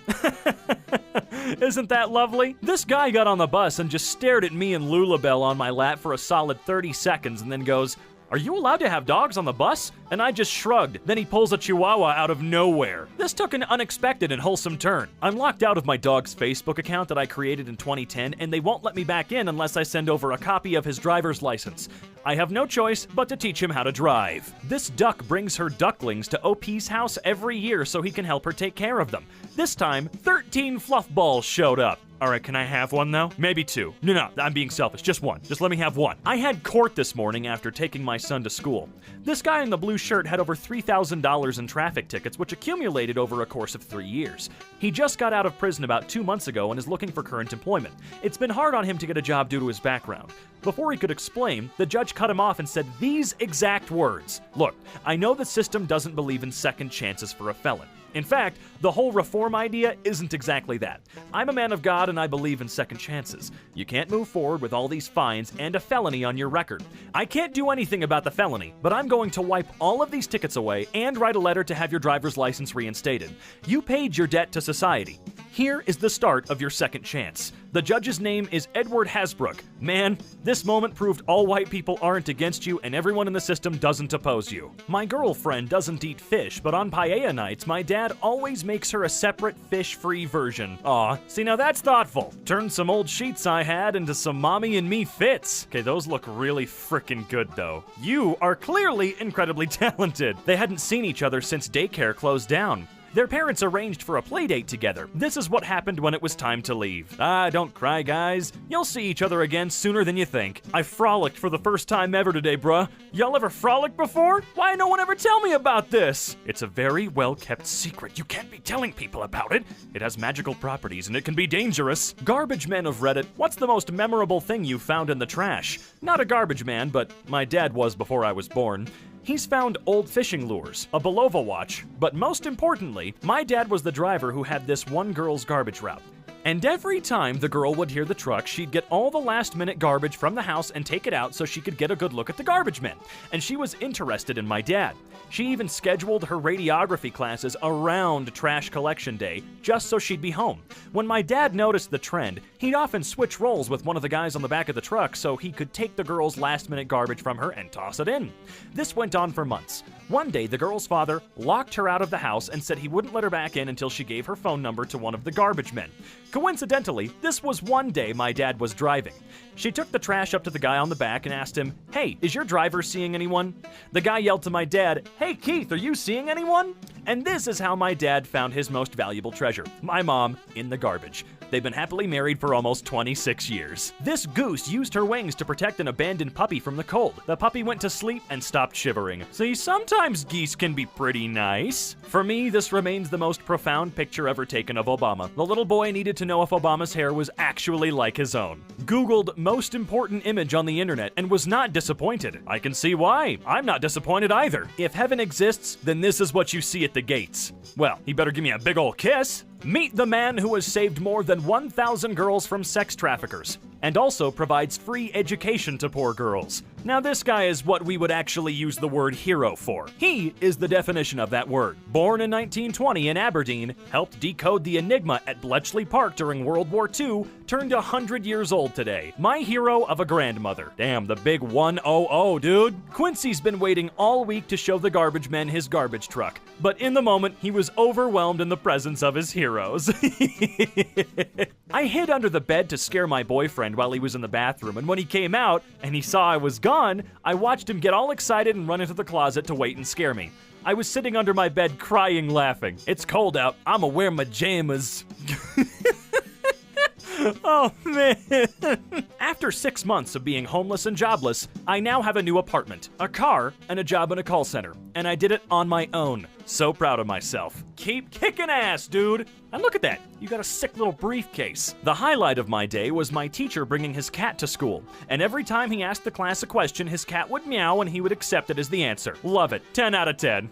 Isn't that lovely? This guy got on the bus and just stared at me and Lulabelle on my lap for a solid 30 seconds and then goes, "Are you allowed to have dogs on the bus?" And I just shrugged. Then he pulls a chihuahua out of nowhere. This took an unexpected and wholesome turn. I'm locked out of my dog's Facebook account that I created in 2010, and they won't let me back in unless I send over a copy of his driver's license. I have no choice but to teach him how to drive. This duck brings her ducklings to OP's house every year so he can help her take care of them. This time, 13 fluff balls showed up. Alright, can I have one though? Maybe 2. No, I'm being selfish. Just one. Just let me have one. I had court this morning after taking my son to school. This guy in the blue shirt had over $3,000 in traffic tickets, which accumulated over a course of 3 years. He just got out of prison about 2 months ago and is looking for current employment. It's been hard on him to get a job due to his background. Before he could explain, the judge cut him off and said these exact words. Look, I know the system doesn't believe in second chances for a felon. In fact, the whole reform idea isn't exactly that. I'm a man of God and I believe in second chances. You can't move forward with all these fines and a felony on your record. I can't do anything about the felony, but I'm going to wipe all of these tickets away and write a letter to have your driver's license reinstated. You paid your debt to society. Here is the start of your second chance. The judge's name is Edward Hasbrook. Man, this moment proved all white people aren't against you and everyone in the system doesn't oppose you. My girlfriend doesn't eat fish, but on paella nights, my dad always makes her a separate fish-free version. Aw, see now that's thoughtful. Turned some old sheets I had into some mommy and me fits. Okay, those look really frickin' good though. You are clearly incredibly talented. They hadn't seen each other since daycare closed down. Their parents arranged for a playdate together. This is what happened when it was time to leave. Don't cry, guys. You'll see each other again sooner than you think. I frolicked for the first time ever today, bruh. Y'all ever frolicked before? Why no one ever tell me about this? It's a very well-kept secret. You can't be telling people about it. It has magical properties and it can be dangerous. Garbage men of Reddit, what's the most memorable thing you found in the trash? Not a garbage man, but my dad was before I was born. He's found old fishing lures, a Belova watch, but most importantly, my dad was the driver who had this one girl's garbage route. And every time the girl would hear the truck, she'd get all the last-minute garbage from the house and take it out so she could get a good look at the garbage men. And she was interested in my dad. She even scheduled her radiography classes around trash collection day, just so she'd be home. When my dad noticed the trend, he'd often switch roles with one of the guys on the back of the truck so he could take the girl's last-minute garbage from her and toss it in. This went on for months. One day, the girl's father locked her out of the house and said he wouldn't let her back in until she gave her phone number to one of the garbage men. Coincidentally, this was one day my dad was driving. She took the trash up to the guy on the back and asked him, "Hey, is your driver seeing anyone?" The guy yelled to my dad, "Hey Keith, are you seeing anyone?" And this is how my dad found his most valuable treasure, my mom, in the garbage. They've been happily married for almost 26 years. This goose used her wings to protect an abandoned puppy from the cold. The puppy went to sleep and stopped shivering. See, sometimes geese can be pretty nice. For me, this remains the most profound picture ever taken of Obama. The little boy needed to know if Obama's hair was actually like his own. Googled most important image on the internet and was not disappointed. I can see why. I'm not disappointed either. If heaven exists, then this is what you see at the gates. Well, he better give me a big ol' kiss. Meet the man who has saved more than 1,000 girls from sex traffickers, and also provides free education to poor girls. Now this guy is what we would actually use the word hero for. He is the definition of that word. Born in 1920 in Aberdeen, helped decode the Enigma at Bletchley Park during World War II, turned 100 years old today. My hero of a grandmother. Damn, the big 100, dude. Quincy's been waiting all week to show the garbage men his garbage truck, but in the moment, he was overwhelmed in the presence of his heroes. I hid under the bed to scare my boyfriend while he was in the bathroom, and when he came out and he saw I was gone, I watched him get all excited and run into the closet to wait and scare me. I was sitting under my bed crying, laughing. "It's cold out. I'ma wear my jammas." Oh, man. After 6 months of being homeless and jobless, I now have a new apartment, a car, and a job in a call center. And I did it on my own. So proud of myself. Keep kicking ass, dude. And look at that. You got a sick little briefcase. The highlight of my day was my teacher bringing his cat to school. And every time he asked the class a question, his cat would meow and he would accept it as the answer. Love it. 10 out of 10.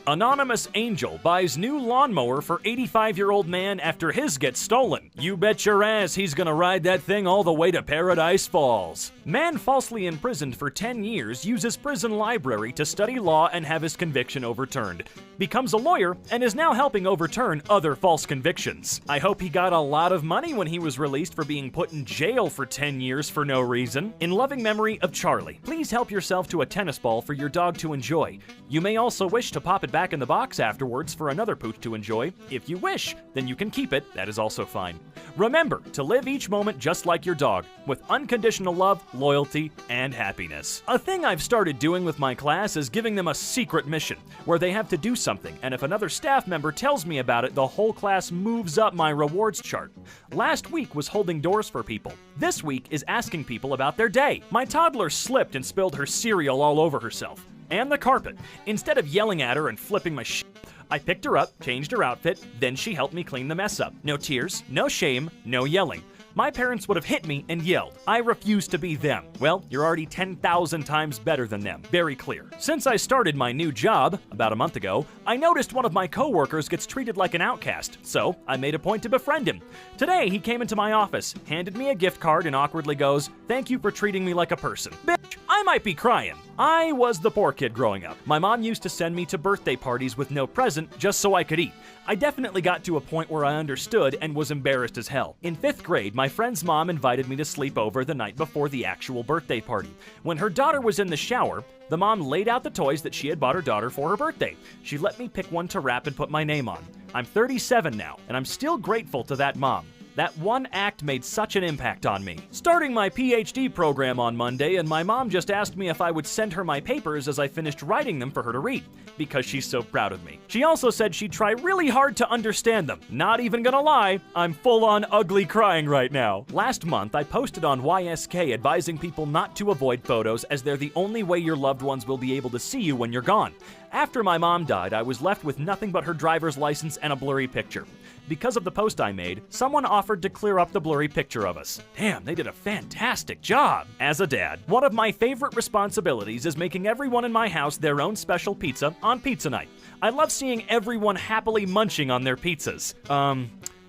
Anonymous Angel buys new lawnmower for 85-year-old man after his gets stolen. You bet your ass he's gonna ride that thing all the way to Paradise Falls. Man falsely imprisoned for 10 years uses prison library to study law and have his conviction overturned. Becomes a lawyer and is now helping overturn other false convictions. I hope he got a lot of money when he was released for being put in jail for 10 years for no reason. In loving memory of Charlie, please help yourself to a tennis ball for your dog to enjoy. You may also wish to pop it back in the box afterwards for another pooch to enjoy. If you wish, then you can keep it. That is also fine. Remember to live each moment just like your dog, with unconditional love, loyalty, and happiness. A thing I've started doing with my class is giving them a secret mission, where they have to do something, and if another staff member tells me about it, the whole class moves up my rewards chart. Last week was holding doors for people. This week is asking people about their day. My toddler slipped and spilled her cereal all over herself, and the carpet. Instead of yelling at her and flipping my shit, I picked her up, changed her outfit, then she helped me clean the mess up. No tears, no shame, no yelling. My parents would have hit me and yelled. I refuse to be them. Well, you're already 10,000 times better than them. Very clear. Since I started my new job, about a month ago, I noticed one of my coworkers gets treated like an outcast, so I made a point to befriend him. Today, he came into my office, handed me a gift card, and awkwardly goes, "Thank you for treating me like a person." Bitch, I might be crying. I was the poor kid growing up. My mom used to send me to birthday parties with no present just so I could eat. I definitely got to a point where I understood and was embarrassed as hell. In 5th grade, my friend's mom invited me to sleep over the night before the actual birthday party. When her daughter was in the shower, the mom laid out the toys that she had bought her daughter for her birthday. She let me pick one to wrap and put my name on. I'm 37 now, and I'm still grateful to that mom. That one act made such an impact on me. Starting my PhD program on Monday, and my mom just asked me if I would send her my papers as I finished writing them for her to read, because she's so proud of me. She also said she'd try really hard to understand them. Not even gonna lie, I'm full-on ugly crying right now. Last month, I posted on YSK advising people not to avoid photos as they're the only way your loved ones will be able to see you when you're gone. After my mom died, I was left with nothing but her driver's license and a blurry picture. Because of the post I made, someone offered offered to clear up the blurry picture of us. Damn, they did a fantastic job. As a dad, one of my favorite responsibilities is making everyone in my house their own special pizza on pizza night. I love seeing everyone happily munching on their pizzas.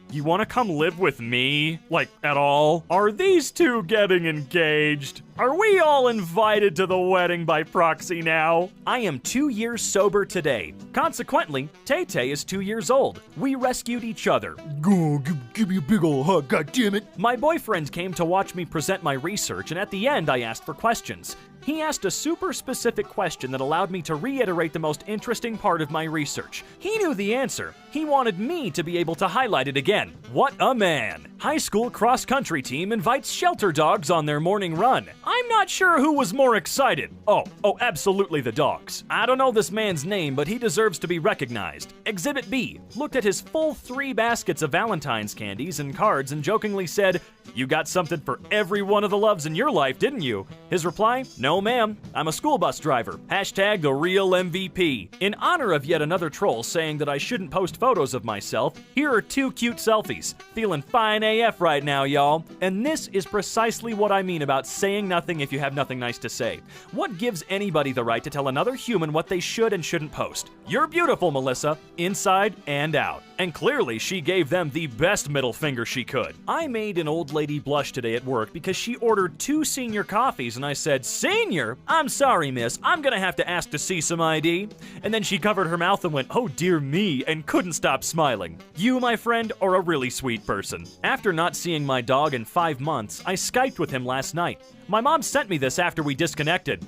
You want to come live with me? Like, at all? Are these two getting engaged? Are we all invited to the wedding by proxy now? I am 2 years sober today. Consequently, Tay-Tay is 2 years old. We rescued each other. Go, give me a big ol' hug, goddammit. My boyfriend came to watch me present my research, and at the end I asked for questions. He asked a super specific question that allowed me to reiterate the most interesting part of my research. He knew the answer. He wanted me to be able to highlight it again. What a man! High school cross-country team invites shelter dogs on their morning run. I'm not sure who was more excited. Oh, absolutely the dogs. I don't know this man's name, but he deserves to be recognized. Exhibit B looked at his full 3 baskets of Valentine's candies and cards and jokingly said, "You got something for every one of the loves in your life, didn't you?" His reply, "No ma'am, I'm a school bus driver. Hashtag the real MVP." In honor of yet another troll saying that I shouldn't post photos of myself, here are 2 cute selfies. Feeling fine AF right now, y'all. And this is precisely what I mean about saying nothing if you have nothing nice to say. What gives anybody the right to tell another human what they should and shouldn't post? You're beautiful, Melissa, inside and out. And clearly she gave them the best middle finger she could. I made an old lady blush today at work because she ordered 2 senior coffees and I said, "Senior? I'm sorry, miss, I'm gonna have to ask to see some ID." And then she covered her mouth and went, "Oh dear me," and couldn't stop smiling. You, my friend, are a really sweet person. After not seeing my dog in 5 months, I Skyped with him last night. My mom sent me this after we disconnected.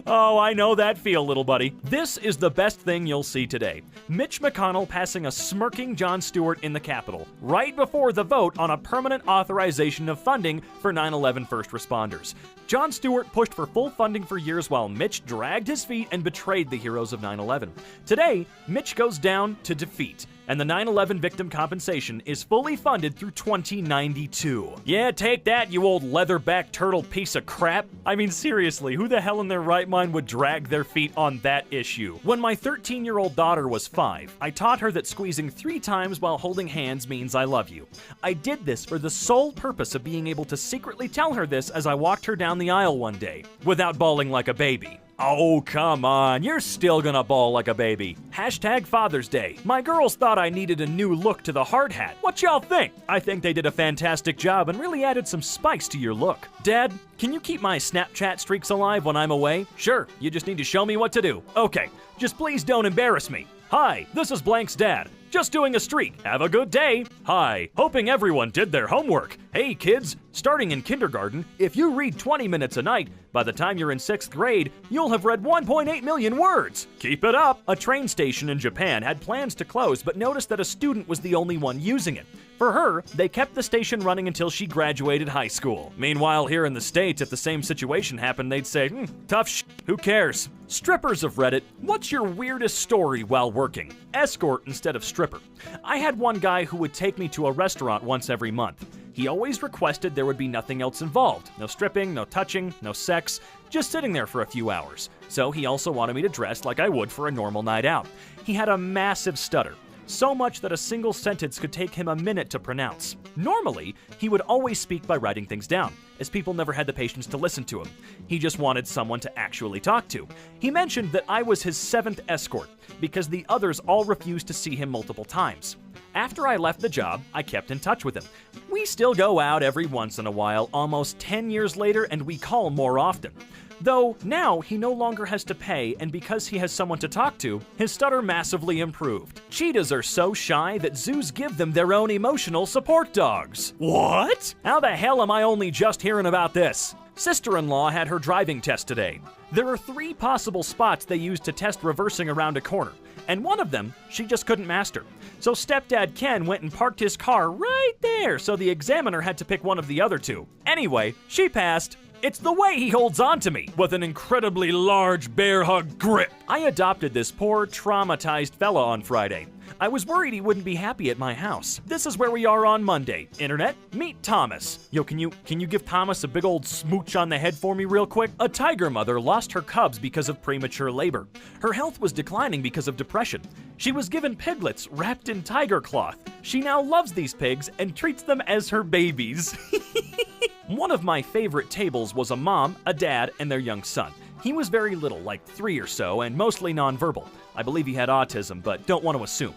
Oh, I know that feel, little buddy. This is the best thing you'll see today. Mitch McConnell passing a smirking Jon Stewart in the Capitol, right before the vote on a permanent authorization of funding for 9/11 first responders. Jon Stewart pushed for full funding for years while Mitch dragged his feet and betrayed the heroes of 9/11. Today, Mitch goes down to defeat, and the 9/11 victim compensation is fully funded through 2092. Yeah, take that, you old leatherback turtle piece of crap. I mean, seriously, who the hell in their right mind would drag their feet on that issue? When my 13-year-old daughter was 5, I taught her that squeezing 3 times while holding hands means I love you. I did this for the sole purpose of being able to secretly tell her this as I walked her down the aisle one day, without bawling like a baby. Oh, come on, you're still gonna bawl like a baby. Hashtag Father's Day. My girls thought I needed a new look to the hard hat. What y'all think? I think they did a fantastic job and really added some spice to your look. Dad, can you keep my Snapchat streaks alive when I'm away? Sure, you just need to show me what to do. Okay, just please don't embarrass me. Hi, this is Blank's dad. Just doing a streak. Have a good day. Hi. Hoping everyone did their homework. Hey kids, starting in kindergarten, if you read 20 minutes a night, by the time you're in 6th grade, you'll have read 1.8 million words. Keep it up. A train station in Japan had plans to close, but noticed that a student was the only one using it. For her, they kept the station running until she graduated high school. Meanwhile, here in the States, if the same situation happened, they'd say, tough shit, who cares? Strippers of Reddit, what's your weirdest story while working? Escort instead of stripper. I had one guy who would take me to a restaurant once every month. He always requested there would be nothing else involved. No stripping, no touching, no sex, just sitting there for a few hours. So he also wanted me to dress like I would for a normal night out. He had a massive stutter. So much that a single sentence could take him a minute to pronounce. Normally, he would always speak by writing things down, as people never had the patience to listen to him. He just wanted someone to actually talk to. He mentioned that I was his 7th escort, because the others all refused to see him multiple times. After I left the job, I kept in touch with him. We still go out every once in a while, almost 10 years later, and we call more often. Though now he no longer has to pay, and because he has someone to talk to, his stutter massively improved. Cheetahs are so shy that zoos give them their own emotional support dogs. What? How the hell am I only just hearing about this? Sister-in-law had her driving test today. There are 3 possible spots they use to test reversing around a corner, and one of them she just couldn't master. So stepdad Ken went and parked his car right there, so the examiner had to pick one of the other 2. Anyway, she passed. It's the way he holds on to me, with an incredibly large bear hug grip. I adopted this poor, traumatized fella on Friday. I was worried he wouldn't be happy at my house. This is where we are on Monday. Internet, meet Thomas. Yo, can you give Thomas a big old smooch on the head for me real quick? A tiger mother lost her cubs because of premature labor. Her health was declining because of depression. She was given piglets wrapped in tiger cloth. She now loves these pigs and treats them as her babies. One of my favorite tables was a mom, a dad, and their young son. He was very little, like 3 or so, and mostly nonverbal. I believe he had autism, but don't want to assume.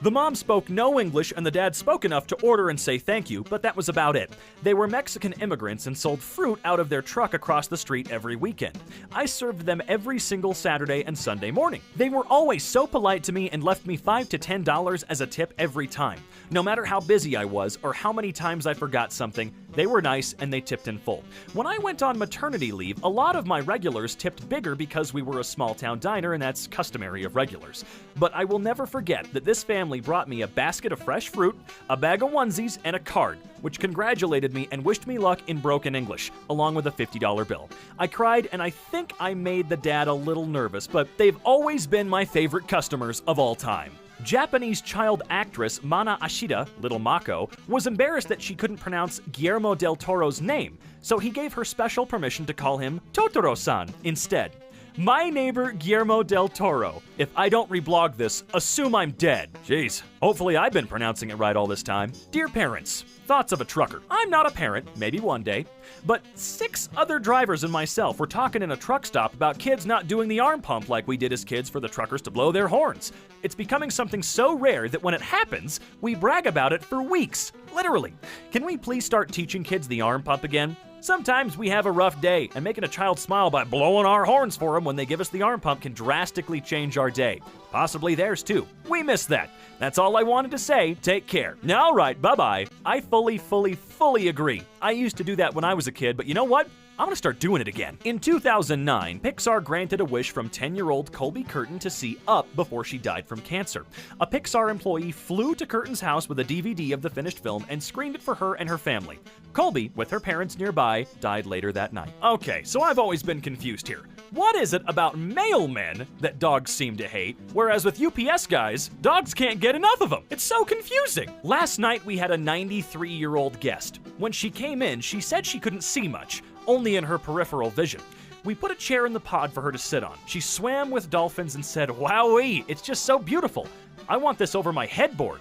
The mom spoke no English and the dad spoke enough to order and say thank you, but that was about it. They were Mexican immigrants and sold fruit out of their truck across the street every weekend. I served them every single Saturday and Sunday morning. They were always so polite to me and left me $5 to $10 as a tip every time. No matter how busy I was or how many times I forgot something, they were nice and they tipped in full. When I went on maternity leave, a lot of my regulars tipped bigger because we were a small town diner and that's customary of regulars. But I will never forget that this family brought me a basket of fresh fruit, a bag of onesies, and a card, which congratulated me and wished me luck in broken English, along with a $50 bill. I cried and I think I made the dad a little nervous, but they've always been my favorite customers of all time. Japanese child actress Mana Ashida, Little Mako, was embarrassed that she couldn't pronounce Guillermo del Toro's name, so he gave her special permission to call him Totoro-san instead. My neighbor Guillermo del Toro. If I don't reblog this, assume I'm dead. Jeez, hopefully I've been pronouncing it right all this time. Dear parents, thoughts of a trucker. I'm not a parent, maybe one day, but 6 other drivers and myself were talking in a truck stop about kids not doing the arm pump like we did as kids for the truckers to blow their horns. It's becoming something so rare that when it happens, we brag about it for weeks. Literally. Can we please start teaching kids the arm pump again? Sometimes we have a rough day, and making a child smile by blowing our horns for them when they give us the arm pump can drastically change our day. Possibly theirs too. We miss that. That's all I wanted to say. Take care. All right, bye-bye. I fully agree. I used to do that when I was a kid, but you know what? I'm gonna start doing it again. In 2009, Pixar granted a wish from 10-year-old Colby Curtin to see Up before she died from cancer. A Pixar employee flew to Curtin's house with a DVD of the finished film and screened it for her and her family. Colby, with her parents nearby, died later that night. Okay, so I've always been confused here. What is it about mailmen that dogs seem to hate, whereas with UPS guys, dogs can't get enough of them? It's so confusing. Last night we had a 93-year-old guest. When she came in, she said she couldn't see much, only in her peripheral vision. We put a chair in the pod for her to sit on. She swam with dolphins and said, "Wowee, it's just so beautiful. I want this over my headboard."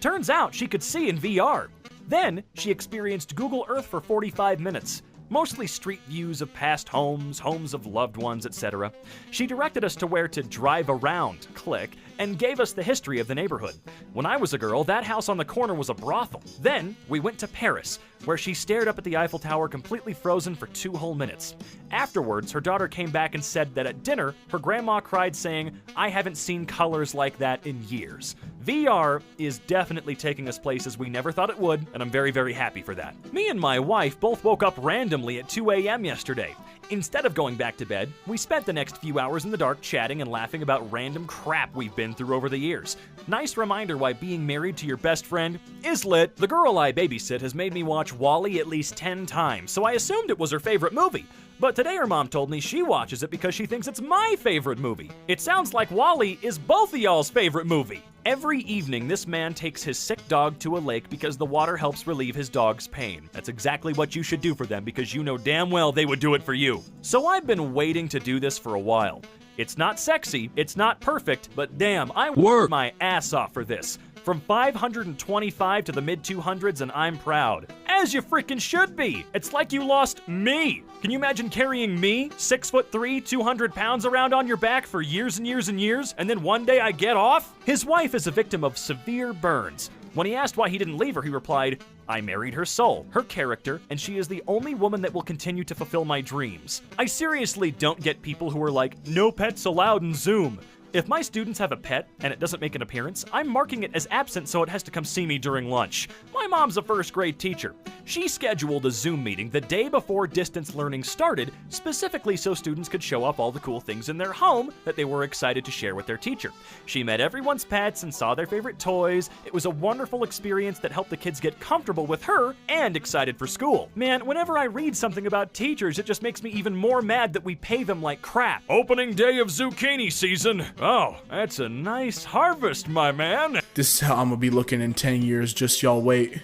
Turns out she could see in VR. Then she experienced Google Earth for 45 minutes. Mostly street views of past homes, homes of loved ones, etc. She directed us to where to drive around, click, and gave us the history of the neighborhood. When I was a girl, that house on the corner was a brothel. Then we went to Paris, where she stared up at the Eiffel Tower completely frozen for 2 whole minutes. Afterwards, her daughter came back and said that at dinner, her grandma cried saying, "I haven't seen colors like that in years." VR is definitely taking us places we never thought it would, and I'm very, very happy for that. Me and my wife both woke up randomly at 2 a.m. yesterday. Instead of going back to bed, we spent the next few hours in the dark chatting and laughing about random crap we've been through over the years. Nice reminder why being married to your best friend is lit. The girl I babysit has made me watch WALL-E at least 10 times, so I assumed it was her favorite movie. But today her mom told me she watches it because she thinks it's my favorite movie. It sounds like WALL-E is both of y'all's favorite movie. Every evening, this man takes his sick dog to a lake because the water helps relieve his dog's pain. That's exactly what you should do for them because you know damn well they would do it for you. So I've been waiting to do this for a while. It's not sexy, it's not perfect, but damn, I work my ass off for this. From 525 to the mid-200s, and I'm proud. As you freaking should be. It's like you lost me. Can you imagine carrying me, 6'3", 200 pounds around on your back for years and years and years, and then one day I get off? His wife is a victim of severe burns. When he asked why he didn't leave her, he replied, "I married her soul, her character, and she is the only woman that will continue to fulfill my dreams." I seriously don't get people who are like, "No pets allowed in Zoom." If my students have a pet and it doesn't make an appearance, I'm marking it as absent so it has to come see me during lunch. My mom's a first grade teacher. She scheduled a Zoom meeting the day before distance learning started, specifically so students could show off all the cool things in their home that they were excited to share with their teacher. She met everyone's pets and saw their favorite toys. It was a wonderful experience that helped the kids get comfortable with her and excited for school. Man, whenever I read something about teachers, it just makes me even more mad that we pay them like crap. Opening day of zucchini season. Oh, that's a nice harvest, my man. This is how I'm gonna be looking in 10 years, just y'all wait.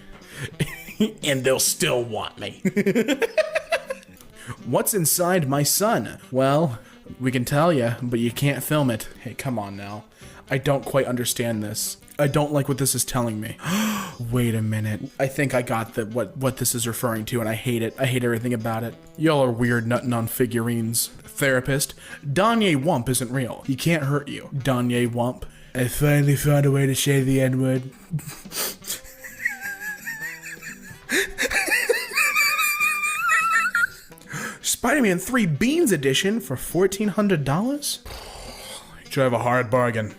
And they'll still want me. What's inside my son? Well, we can tell you, but you can't film it. Hey, come on now. I don't quite understand this. I don't like what this is telling me. Wait a minute. I think I got what this is referring to, and I hate it. I hate everything about it. Y'all are weird nutting on figurines. Therapist. Danye Wump isn't real. He can't hurt you. Danye Wump. I finally found a way to say the N-word. Spider-Man 3 Beans Edition for $1,400? You have a hard bargain.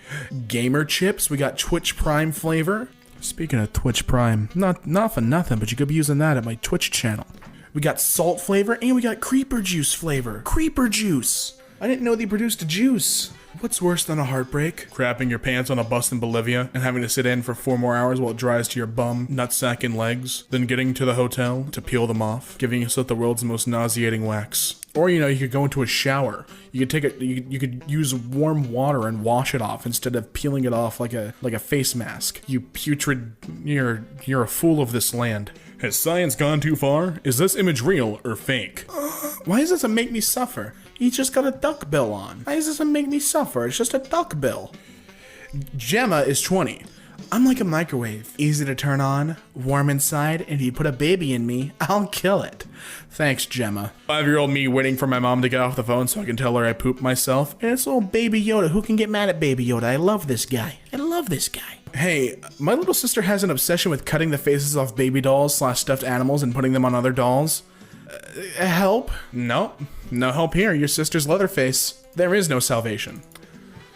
Gamer chips, we got Twitch Prime flavor. Speaking of Twitch Prime, not for nothing, but you could be using that at my Twitch channel. We got salt flavor, and we got creeper juice flavor. Creeper juice! I didn't know they produced a juice. What's worse than a heartbreak? Crapping your pants on a bus in Bolivia and having to sit in for 4 more hours while it dries to your bum, nutsack, and legs, then getting to the hotel to peel them off, giving yourself the world's most nauseating wax. Or, you could go into a shower. You could you could use warm water and wash it off instead of peeling it off like a face mask. You putrid, you're a fool of this land. Has science gone too far? Is this image real or fake? Why does this make me suffer? He just got a duck bill on. Why does this make me suffer? It's just a duck bill. Gemma is 20. I'm like a microwave. Easy to turn on, warm inside, and if you put a baby in me, I'll kill it. Thanks, Gemma. 5-year-old me waiting for my mom to get off the phone so I can tell her I pooped myself. And it's little Baby Yoda. Who can get mad at Baby Yoda? I love this guy. I love this guy. Hey, my little sister has an obsession with cutting the faces off baby dolls / stuffed animals and putting them on other dolls. Help? Nope. No help here. Your sister's Leatherface. There is no salvation.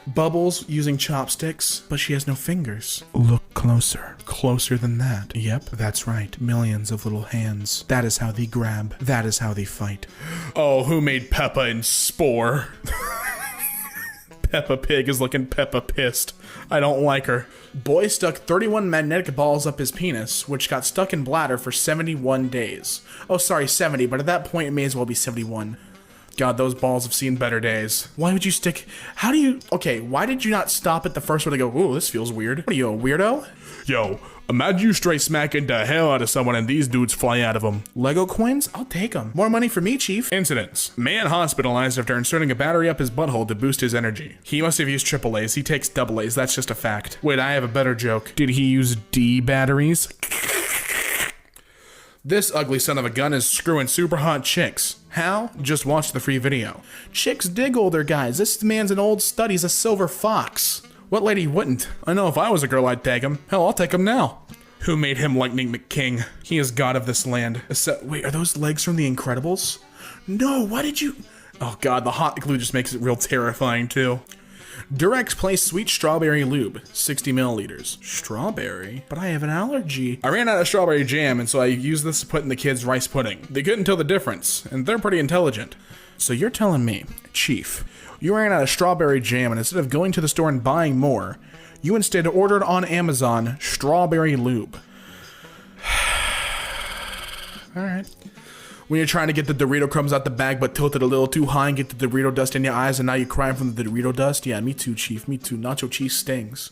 Bubbles using chopsticks, but she has no fingers. Look closer. Closer than that. Yep, that's right. Millions of little hands. That is how they grab. That is how they fight. Oh, who made Peppa and Spore? Peppa Pig is looking Peppa pissed. I don't like her. Boy stuck 31 magnetic balls up his penis, which got stuck in bladder for 71 days. Oh, sorry, 70, but at that point it may as well be 71. God, those balls have seen better days. Why would you stick... Okay, why did you not stop at the first one to go, ooh, this feels weird? What are you, a weirdo? Yo, imagine you straight smacking the hell out of someone and these dudes fly out of them. Lego coins? I'll take them. More money for me, Chief. Incidents. Man hospitalized after inserting a battery up his butthole to boost his energy. He must have used AAAs. He takes AAs. That's just a fact. Wait, I have a better joke. Did he use D batteries? This ugly son of a gun is screwing super hot chicks. How? Just watch the free video. Chicks dig older guys. This man's an old stud. He's a silver fox. What lady wouldn't? I know if I was a girl, I'd take him. Hell, I'll take him now. Who made him Lightning McKing? He is god of this land. Wait, are those legs from The Incredibles? No, why did you... Oh god, the hot glue just makes it real terrifying too. Durex Play Sweet Strawberry Lube, 60 milliliters. Strawberry? But I have an allergy. I ran out of strawberry jam, and so I used this to put in the kids' rice pudding. They couldn't tell the difference, and they're pretty intelligent. So you're telling me, Chief, you ran out of strawberry jam, and instead of going to the store and buying more, you instead ordered on Amazon strawberry lube. Alright. When you're trying to get the Dorito crumbs out the bag but tilted a little too high and get the Dorito dust in your eyes and now you're crying from the Dorito dust? Yeah, me too, Chief, me too. Nacho cheese stings.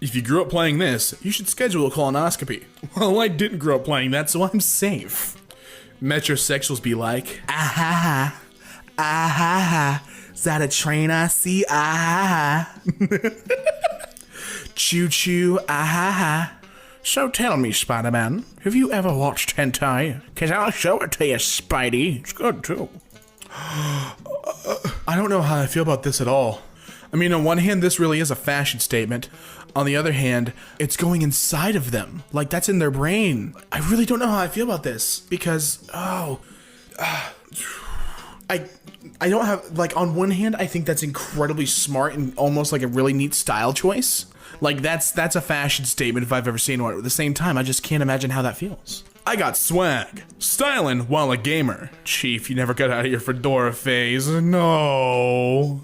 If you grew up playing this, you should schedule a colonoscopy. Well, I didn't grow up playing that, so I'm safe. Metrosexuals be like, ah ha ha, ah ha ha, is that a train I see? Ah ha ha. Choo choo, ah ha ha. So tell me, Spider-Man, have you ever watched hentai? Cause I'll show it to you, Spidey. It's good too. I don't know how I feel about this at all. I mean, on one hand, this really is a fashion statement. On the other hand, it's going inside of them. Like, that's in their brain. I really don't know how I feel about this. Because, I don't have, like, on one hand, I think that's incredibly smart and almost like a really neat style choice. Like, that's a fashion statement if I've ever seen one. At the same time, I just can't imagine how that feels. I got swag. Styling while a gamer. Chief, you never got out of your fedora phase. No.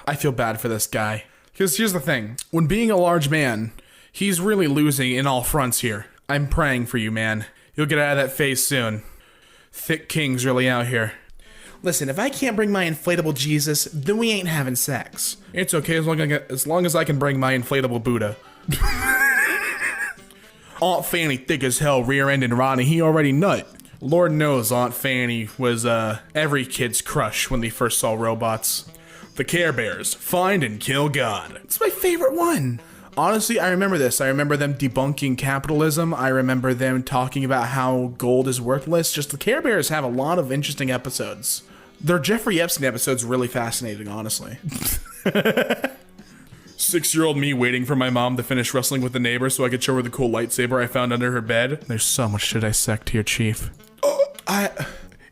I feel bad for this guy. Because here's the thing. When being a large man, he's really losing in all fronts here. I'm praying for you, man. You'll get out of that phase soon. Thick King's really out here. Listen, if I can't bring my inflatable Jesus, then we ain't having sex. It's okay as long as I can bring my inflatable Buddha. Aunt Fanny thick as hell, rear-ending Ronnie, he already nut. Lord knows Aunt Fanny was every kid's crush when they first saw robots. The Care Bears, find and kill God. It's my favorite one. Honestly, I remember this. I remember them debunking capitalism. I remember them talking about how gold is worthless. Just the Care Bears have a lot of interesting episodes. Their Jeffrey Epstein episode's really fascinating, honestly. 6-year-old me waiting for my mom to finish wrestling with the neighbor so I could show her the cool lightsaber I found under her bed. There's so much to dissect here, Chief.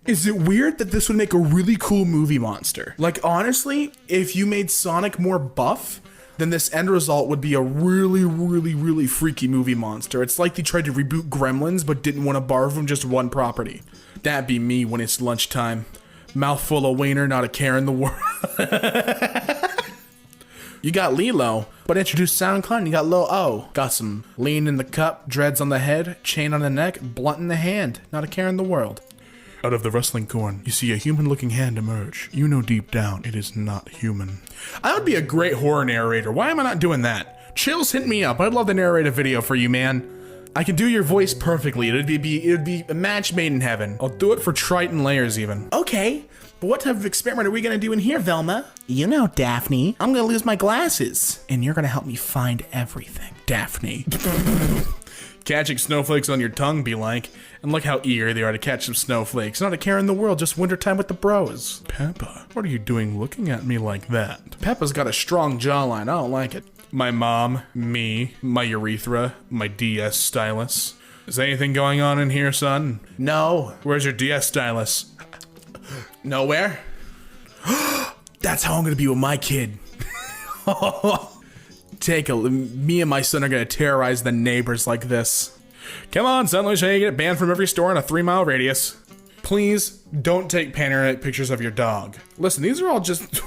Is it weird that this would make a really cool movie monster? Like, honestly, if you made Sonic more buff, then this end result would be a really, really, really freaky movie monster. It's like they tried to reboot Gremlins but didn't want to borrow from just one property. That'd be me when it's lunchtime. Mouthful of wiener, not a care in the world. You got Lilo, but introduced SoundCloud, you got Lil O. Got some lean in the cup, dreads on the head, chain on the neck, blunt in the hand, not a care in the world. Out of the wrestling corn, you see a human-looking hand emerge. You know deep down, it is not human. I would be a great horror narrator. Why am I not doing that? Chills, hit me up. I'd love to narrate a video for you, man. I can do your voice perfectly. It'd be a match made in heaven. I'll do it for Triton Layers even. Okay, but what type of experiment are we gonna do in here, Velma? You know, Daphne, I'm gonna lose my glasses, and you're gonna help me find everything. Daphne. Catching snowflakes on your tongue be like, and look how eager they are to catch some snowflakes. Not a care in the world, just wintertime with the bros. Peppa, what are you doing looking at me like that? Peppa's got a strong jawline, I don't like it. My mom, me, my urethra, my DS stylus. Is anything going on in here, son? No. Where's your DS stylus? Nowhere? That's how I'm gonna be with my kid. Me and my son are gonna terrorize the neighbors like this. Come on, son, let me show you get banned from every store in a 3-mile radius. Please don't take panoramic pictures of your dog. Listen, these are all just...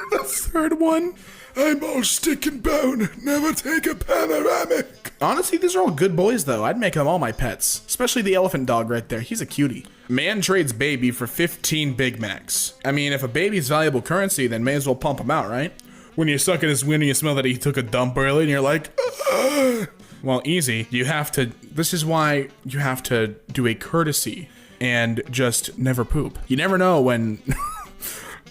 The third one. I'm all stick and bone. Never take a panoramic. Honestly, these are all good boys, though. I'd make them all my pets. Especially the elephant dog right there. He's a cutie. Man trades baby for 15 Big Macs. I mean, if a baby's valuable currency, then may as well pump him out, right? When you suck at his wind and you smell that he took a dump early and you're like, ugh. Well, easy. This is why you have to do a courtesy and just never poop. You never know when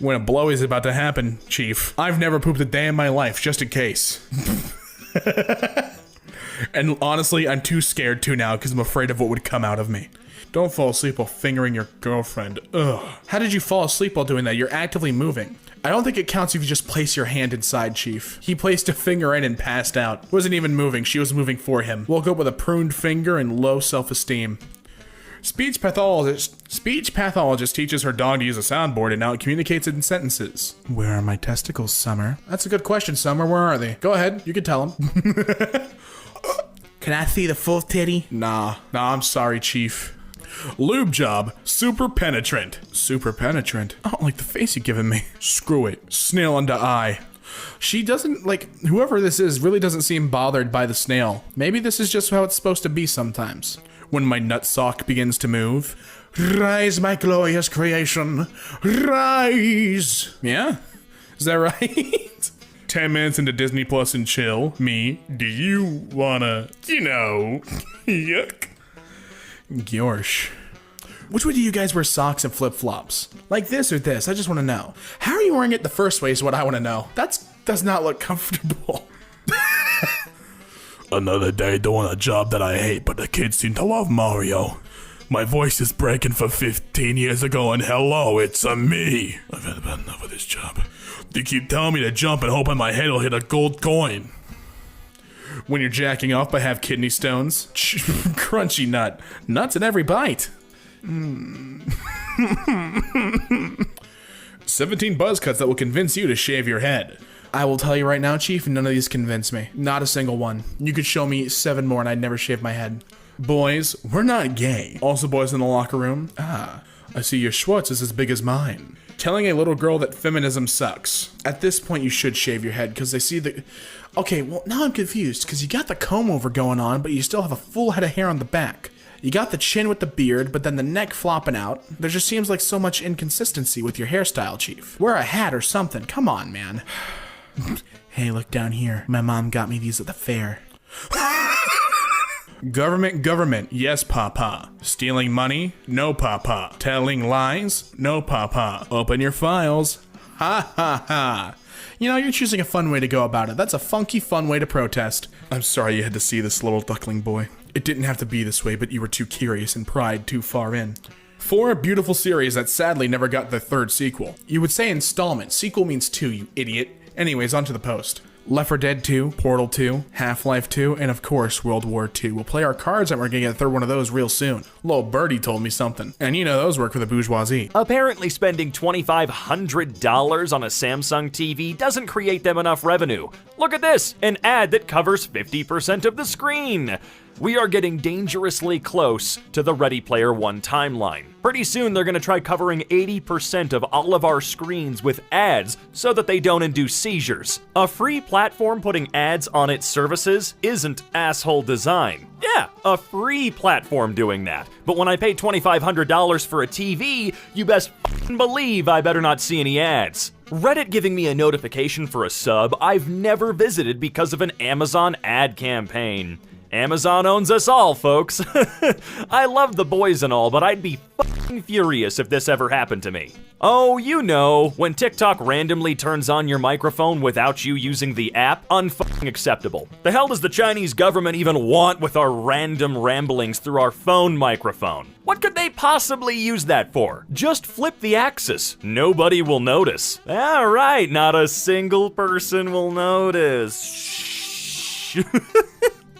a blow is about to happen, Chief. I've never pooped a day in my life, just in case. And honestly, I'm too scared to now because I'm afraid of what would come out of me. Don't fall asleep while fingering your girlfriend. Ugh. How did you fall asleep while doing that? You're actively moving. I don't think it counts if you just place your hand inside, Chief. He placed a finger in and passed out. Wasn't even moving, she was moving for him. Woke up with a pruned finger and low self-esteem. Speech pathologist teaches her dog to use a soundboard and now it communicates it in sentences. Where are my testicles, Summer? That's a good question, Summer. Where are they? Go ahead, you can tell him. Can I see the full titty? Nah, I'm sorry, Chief. Lube job, super penetrant. Super penetrant? I don't like the face you've given me. Screw it. Snail under eye. She doesn't, whoever this is really doesn't seem bothered by the snail. Maybe this is just how it's supposed to be sometimes. When my nutsock begins to move. Rise, my glorious creation. Rise. Yeah? Is that right? 10 minutes into Disney Plus and chill. Me. Do you wanna, yuck. Gorsh. Which way do you guys wear socks and flip-flops? Like this or this? I just want to know. How are you wearing it the first way is what I want to know. Does not look comfortable. Another day doing a job that I hate, but the kids seem to love Mario. My voice is breaking for 15 years ago, and hello, it's me. I've had about enough of this job. They keep telling me to jump and hoping my head will hit a gold coin. When you're jacking off but have kidney stones. Crunchy nut. Nuts in every bite. 17 buzz cuts that will convince you to shave your head. I will tell you right now, Chief, none of these convince me. Not a single one. You could show me 7 more and I'd never shave my head. Boys, we're not gay. Also boys in the locker room. I see your Schwartz is as big as mine. Telling a little girl that feminism sucks. At this point, you should shave your head because they see the... Okay, well, now I'm confused because you got the comb over going on, but you still have a full head of hair on the back. You got the chin with the beard, but then the neck flopping out. There just seems like so much inconsistency with your hairstyle, Chief. Wear a hat or something. Come on, man. Hey, look down here. My mom got me these at the fair. Government, yes, papa. Stealing money? No, papa. Telling lies? No, papa. Open your files. Ha ha ha. You know, you're choosing a fun way to go about it. That's a funky, fun way to protest. I'm sorry you had to see this little duckling boy. It didn't have to be this way, but you were too curious and pried too far in. 4 beautiful series that sadly never got their 3rd sequel. You would say installment. Sequel means 2, you idiot. Anyways, onto the post. Left 4 Dead 2, Portal 2, Half-Life 2, and of course, World War 2. We'll play our cards and we're gonna get a 3rd one of those real soon. Lil Birdie told me something. And you know those work for the bourgeoisie. Apparently spending $2,500 on a Samsung TV doesn't create them enough revenue. Look at this, an ad that covers 50% of the screen. We are getting dangerously close to the Ready Player One timeline. Pretty soon they're gonna try covering 80% of all of our screens with ads so that they don't induce seizures. A free platform putting ads on its services isn't asshole design. Yeah, a free platform doing that. But when I pay $2,500 for a TV, you best f***ing believe I better not see any ads. Reddit giving me a notification for a sub I've never visited because of an Amazon ad campaign. Amazon owns us all, folks. I love the boys and all, but I'd be f***ing furious if this ever happened to me. Oh, you know, when TikTok randomly turns on your microphone without you using the app, unfucking acceptable. The hell does the Chinese government even want with our random ramblings through our phone microphone? What could they possibly use that for? Just flip the axis. Nobody will notice. All right, not a single person will notice. Shh.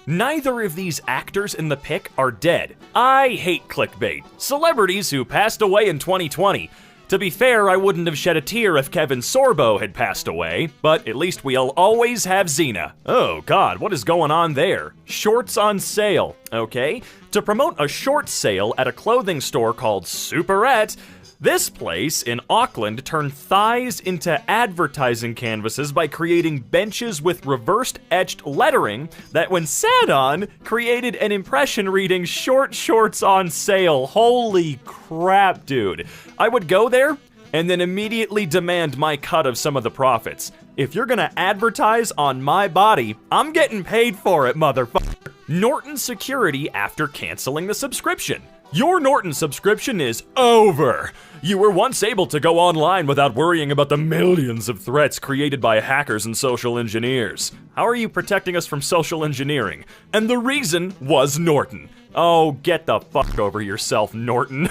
Neither of these actors in the pic are dead. I hate clickbait. Celebrities who passed away in 2020. To be fair, I wouldn't have shed a tear if Kevin Sorbo had passed away, but at least we'll always have Xena. Oh god, what is going on there? Shorts on sale, okay? To promote a short sale at a clothing store called Superette, this place in Auckland turned thighs into advertising canvases by creating benches with reversed etched lettering that, when sat on, created an impression reading "short shorts on sale." Holy crap, dude. I would go there and then immediately demand my cut of some of the profits. If you're gonna advertise on my body, I'm getting paid for it, motherfucker. Norton Security after canceling the subscription. Your Norton subscription is over. You were once able to go online without worrying about the millions of threats created by hackers and social engineers. How are you protecting us from social engineering? And the reason was Norton. Oh, get the fuck over yourself, Norton.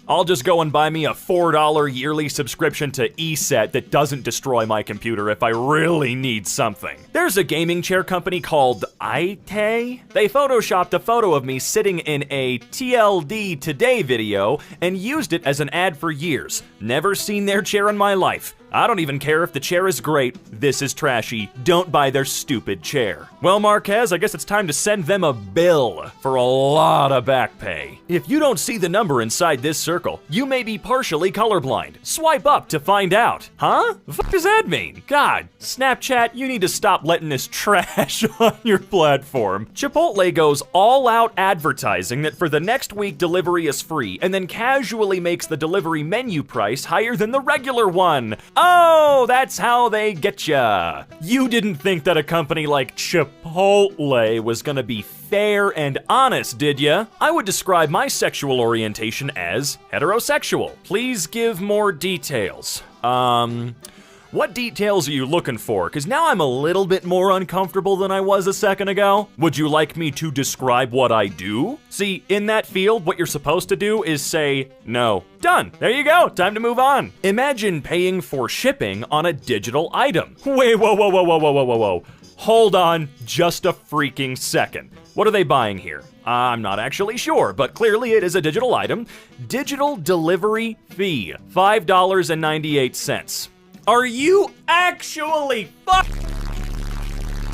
I'll just go and buy me a $4 yearly subscription to ESET that doesn't destroy my computer if I really need something. There's a gaming chair company called ItsMeFlip. They photoshopped a photo of me sitting in a TLD Today video and used it as an ad for years. Never seen their chair in my life. I don't even care if the chair is great. This is trashy. Don't buy their stupid chair. Well, Marquez, I guess it's time to send them a bill for a lot of back pay. If you don't see the number inside this circle, you may be partially colorblind. Swipe up to find out. Huh? The fuck does that mean? God, Snapchat, you need to stop letting this trash on your platform. Chipotle goes all out advertising that for the next week delivery is free, and then casually makes the delivery menu price higher than the regular one. Oh, that's how they get ya. You didn't think that a company like Chipotle was gonna be fair and honest, did ya? I would describe my sexual orientation as heterosexual. Please give more details. What details are you looking for? Because now I'm a little bit more uncomfortable than I was a second ago. Would you like me to describe what I do? See, in that field, what you're supposed to do is say no. Done. There you go. Time to move on. Imagine paying for shipping on a digital item. Wait, whoa. Hold on just a freaking second. What are they buying here? I'm not actually sure, but clearly it is a digital item. Digital delivery fee, $5.98. Are you actually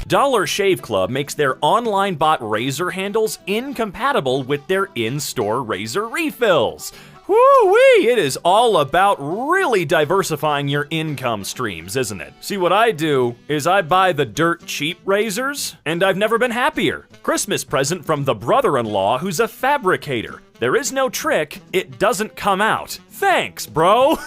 Dollar Shave Club makes their online bot razor handles incompatible with their in-store razor refills. Woo-wee! It is all about really diversifying your income streams, isn't it? See, what I do is I buy the dirt cheap razors, and I've never been happier. Christmas present from the brother-in-law who's a fabricator. There is no trick, it doesn't come out. Thanks, bro.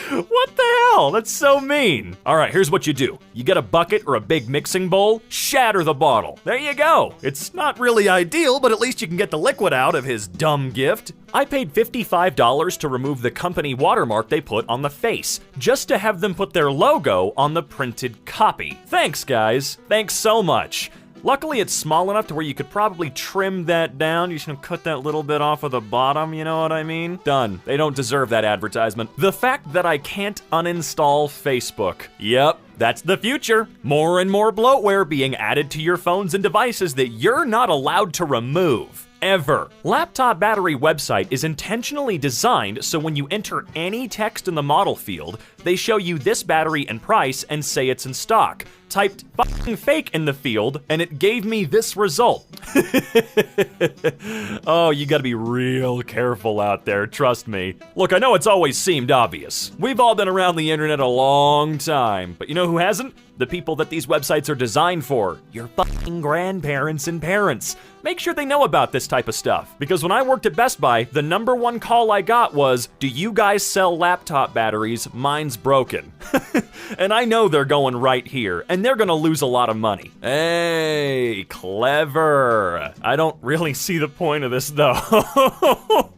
What the hell? That's so mean. All right, here's what you do. You get a bucket or a big mixing bowl, shatter the bottle. There you go. It's not really ideal, but at least you can get the liquid out of his dumb gift. I paid $55 to remove the company watermark they put on the face, just to have them put their logo on the printed copy. Thanks, guys. Thanks so much. Luckily, it's small enough to where you could probably trim that down. You should cut that little bit off of the bottom, you know what I mean? Done. They don't deserve that advertisement. The fact that I can't uninstall Facebook. Yep, that's the future. More and more bloatware being added to your phones and devices that you're not allowed to remove. Ever. Laptop Battery website is intentionally designed so when you enter any text in the model field, they show you this battery and price and say it's in stock. Typed fucking fake in the field and it gave me this result. Oh, you gotta be real careful out there, trust me. Look, I know it's always seemed obvious. We've all been around the internet a long time, but you know who hasn't? The people that these websites are designed for. Your fucking grandparents and parents. Make sure they know about this type of stuff. Because when I worked at Best Buy, the #1 call I got was, do you guys sell laptop batteries? Mine's broken. And I know they're going right here, and they're gonna lose a lot of money. Hey, clever. I don't really see the point of this though.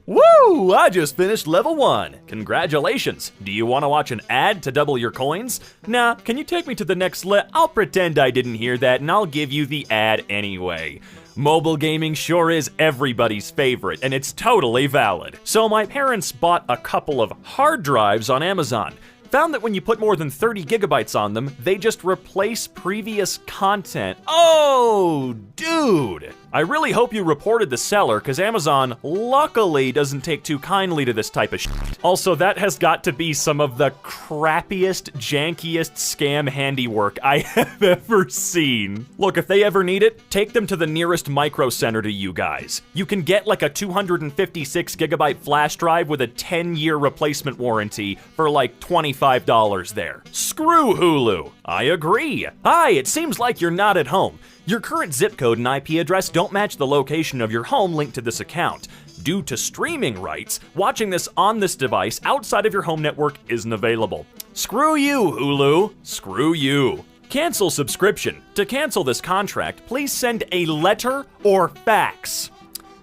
Woo! I just finished level 1. Congratulations. Do you want to watch an ad to double your coins? Nah, can you take me to the next I'll pretend I didn't hear that and I'll give you the ad anyway. Mobile gaming sure is everybody's favorite, and it's totally valid. So my parents bought a couple of hard drives on Amazon. Found that when you put more than 30 gigabytes on them, they just replace previous content. Oh, dude! I really hope you reported the seller, because Amazon luckily doesn't take too kindly to this type of shit. Also, that has got to be some of the crappiest, jankiest scam handiwork I have ever seen. Look, if they ever need it, take them to the nearest micro center to you guys. You can get like a 256 gigabyte flash drive with a 10-year replacement warranty for like $25 there. Screw Hulu. I agree. Hi, it seems like you're not at home. Your current zip code and IP address don't match the location of your home linked to this account. Due to streaming rights, watching this on this device outside of your home network isn't available. Screw you, Hulu. Screw you. Cancel subscription. To cancel this contract, please send a letter or fax.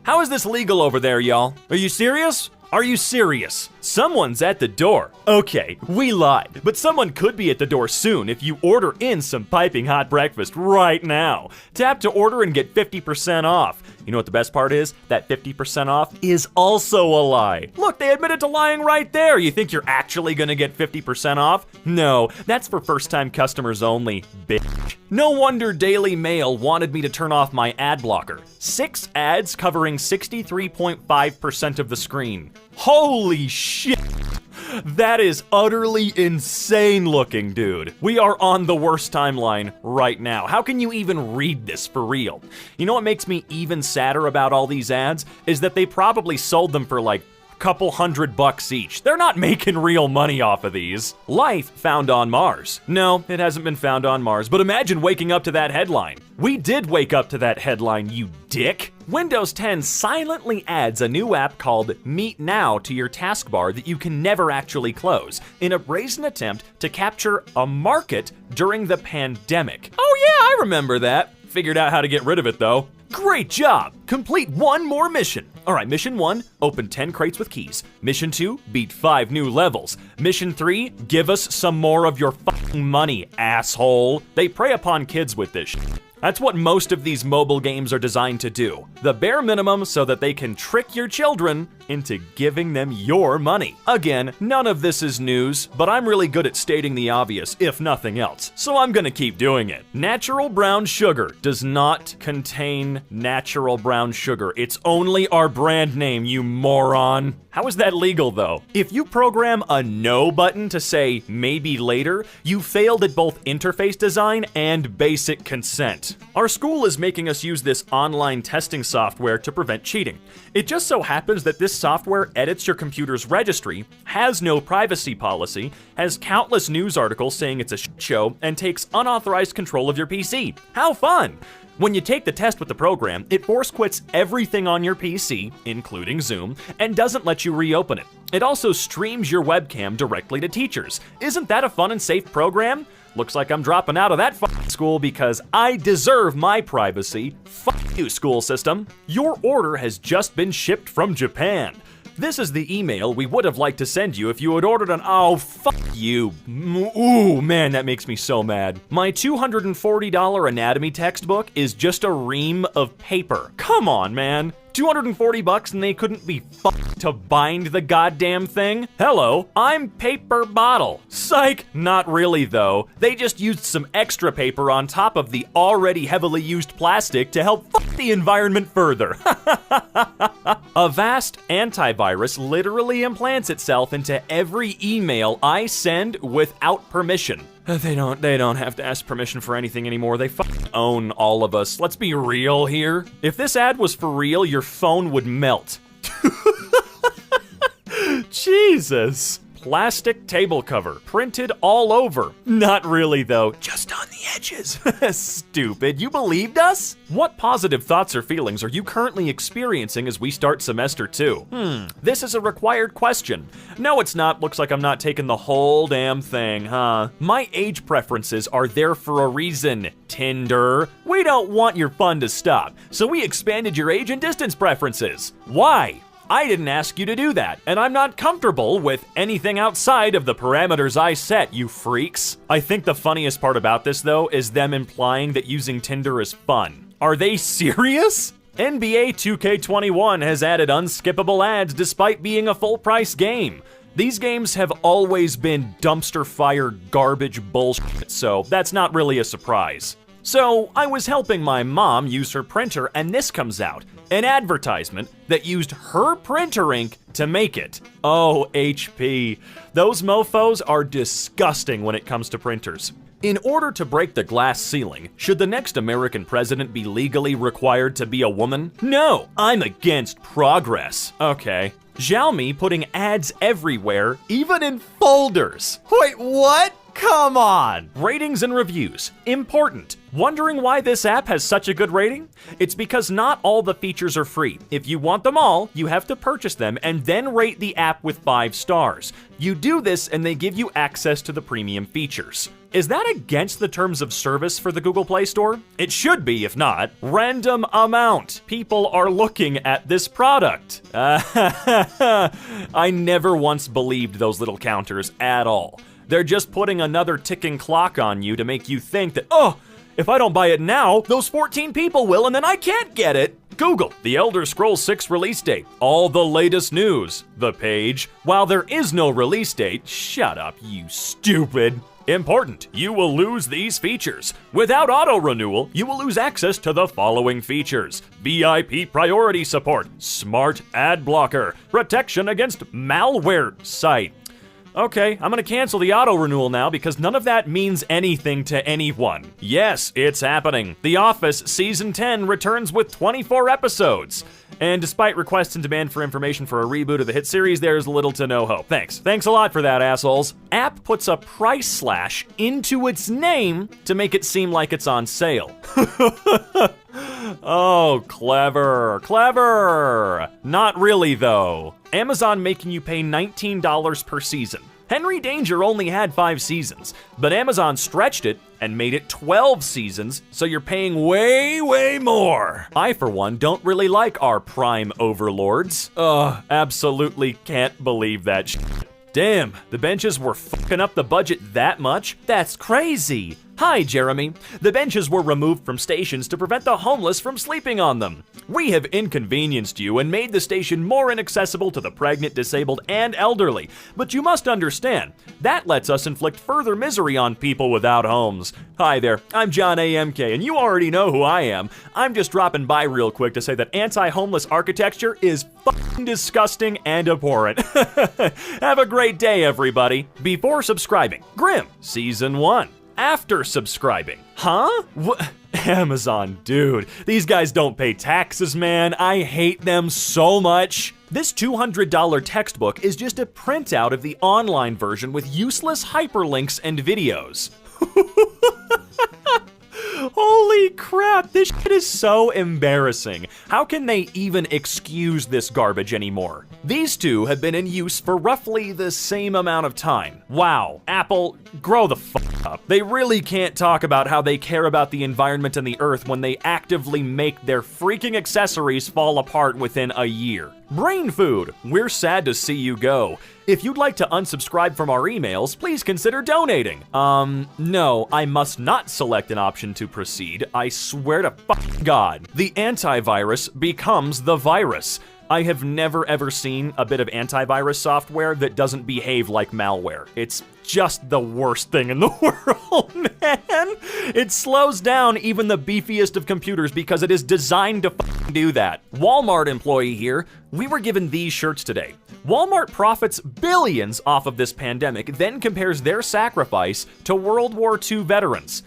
How is this legal over there, y'all? Are you serious? Are you serious? Someone's at the door. Okay, we lied, but someone could be at the door soon if you order in some piping hot breakfast right now. Tap to order and get 50% off. You know what the best part is? That 50% off is also a lie. Look, they admitted to lying right there. You think you're actually gonna get 50% off? No, that's for first-time customers only, bitch. No wonder Daily Mail wanted me to turn off my ad blocker. 6 ads covering 63.5% of the screen. Holy shit! That is utterly insane looking, dude. We are on the worst timeline right now. How can you even read this for real? You know what makes me even sadder about all these ads? Is that they probably sold them for like couple $100 each. They're not making real money off of these. Life found on Mars. No, it hasn't been found on Mars, but imagine waking up to that headline. We did wake up to that headline, you dick. Windows 10 silently adds a new app called Meet Now to your taskbar that you can never actually close in a brazen attempt to capture a market during the pandemic. Oh yeah, I remember that. Figured out how to get rid of it though. Great job! Complete one more mission. All right, mission 1, open 10 crates with keys. Mission 2, beat 5 new levels. Mission 3, give us some more of your fucking money, asshole. They prey upon kids with this shit. That's what most of these mobile games are designed to do. The bare minimum so that they can trick your children into giving them your money. Again, none of this is news, but I'm really good at stating the obvious, if nothing else, so I'm gonna keep doing it. Natural brown sugar does not contain natural brown sugar. It's only our brand name, you moron. How is that legal though? If you program a no button to say maybe later, you failed at both interface design and basic consent. Our school is making us use this online testing software to prevent cheating. It just so happens that this software edits your computer's registry, has no privacy policy, has countless news articles saying it's a shit show, and takes unauthorized control of your PC. How fun! When you take the test with the program, it force quits everything on your PC, including Zoom, and doesn't let you reopen it. It also streams your webcam directly to teachers. Isn't that a fun and safe program? Looks like I'm dropping out of that school because I deserve my privacy. Fuck you, school system. Your order has just been shipped from Japan. This is the email we would have liked to send you if you had ordered an— oh, fuck you. Ooh, man, that makes me so mad. My $240 anatomy textbook is just a ream of paper. Come on, man. $240 and they couldn't be fucked to bind the goddamn thing? Hello, I'm Paper Bottle. Psych, not really though. They just used some extra paper on top of the already heavily used plastic to help fuck the environment further. Avast antivirus literally implants itself into every email I send without permission. They don't have to ask permission for anything anymore. They fucking own all of us. Let's be real here. If this ad was for real, your phone would melt. Jesus. Plastic table cover, printed all over. Not really though, just on the edges. Stupid, you believed us? What positive thoughts or feelings are you currently experiencing as we start semester 2? This is a required question. No, it's not. Looks like I'm not taking the whole damn thing, huh? My age preferences are there for a reason, Tinder. We don't want your fun to stop, so we expanded your age and distance preferences. Why? I didn't ask you to do that, and I'm not comfortable with anything outside of the parameters I set, you freaks. I think the funniest part about this, though, is them implying that using Tinder is fun. Are they serious? NBA 2K21 has added unskippable ads despite being a full-price game. These games have always been dumpster fire garbage bullshit, so that's not really a surprise. So, I was helping my mom use her printer and this comes out. An advertisement that used her printer ink to make it. Oh, HP. Those mofos are disgusting when it comes to printers. In order to break the glass ceiling, should the next American president be legally required to be a woman? No, I'm against progress. Okay. Xiaomi putting ads everywhere, even in folders. Wait, what? Come on! Ratings and reviews. Important. Wondering why this app has such a good rating? It's because not all the features are free. If you want them all, you have to purchase them and then rate the app with 5 stars. You do this and they give you access to the premium features. Is that against the terms of service for the Google Play Store? It should be, if not. Random amount. People are looking at this product. I never once believed those little counters at all. They're just putting another ticking clock on you to make you think that, oh, if I don't buy it now, those 14 people will and then I can't get it. Google, The Elder Scrolls 6 release date, all the latest news, the page. While there is no release date, shut up, you stupid. Important, you will lose these features. Without auto-renewal, you will lose access to the following features: VIP priority support, smart ad blocker, protection against malware site. Okay, I'm gonna cancel the auto-renewal now because none of that means anything to anyone. Yes, it's happening. The Office Season 10 returns with 24 episodes. And despite requests and demand for information for a reboot of the hit series, there's little to no hope. Thanks a lot for that, assholes. App puts a price slash into its name to make it seem like it's on sale. Oh, clever. Not really, though. Amazon making you pay $19 per season. Henry Danger only had 5 seasons, but Amazon stretched it and made it 12 seasons, so you're paying way more. I, for one, don't really like our Prime overlords. Ugh, absolutely can't believe that shit. Damn, the benches were fucking up the budget that much? That's crazy. Hi, Jeremy. The benches were removed from stations to prevent the homeless from sleeping on them. We have inconvenienced you and made the station more inaccessible to the pregnant, disabled, and elderly. But you must understand, that lets us inflict further misery on people without homes. Hi there, I'm John A. EmKay, and you already know who I am. I'm just dropping by real quick to say that anti-homeless architecture is fucking disgusting and abhorrent. Have a great day, everybody. Before subscribing, Grimm, Season 1. After subscribing. Huh? Amazon, dude. These guys don't pay taxes, man. I hate them so much. This $200 textbook is just a printout of the online version with useless hyperlinks and videos. Holy crap, this shit is so embarrassing. How can they even excuse this garbage anymore? These two have been in use for roughly the same amount of time. Wow, Apple, grow the fuck up. They really can't talk about how they care about the environment and the earth when they actively make their freaking accessories fall apart within a year. Brain food, we're sad to see you go. If you'd like to unsubscribe from our emails, please consider donating. No, I must not select an option to proceed. I swear to fucking God. The antivirus becomes the virus. I have never ever seen a bit of antivirus software that doesn't behave like malware. It's just the worst thing in the world, man. It slows down even the beefiest of computers because it is designed to fucking do that. Walmart employee here, we were given these shirts today. Walmart profits billions off of this pandemic, then compares their sacrifice to World War II veterans.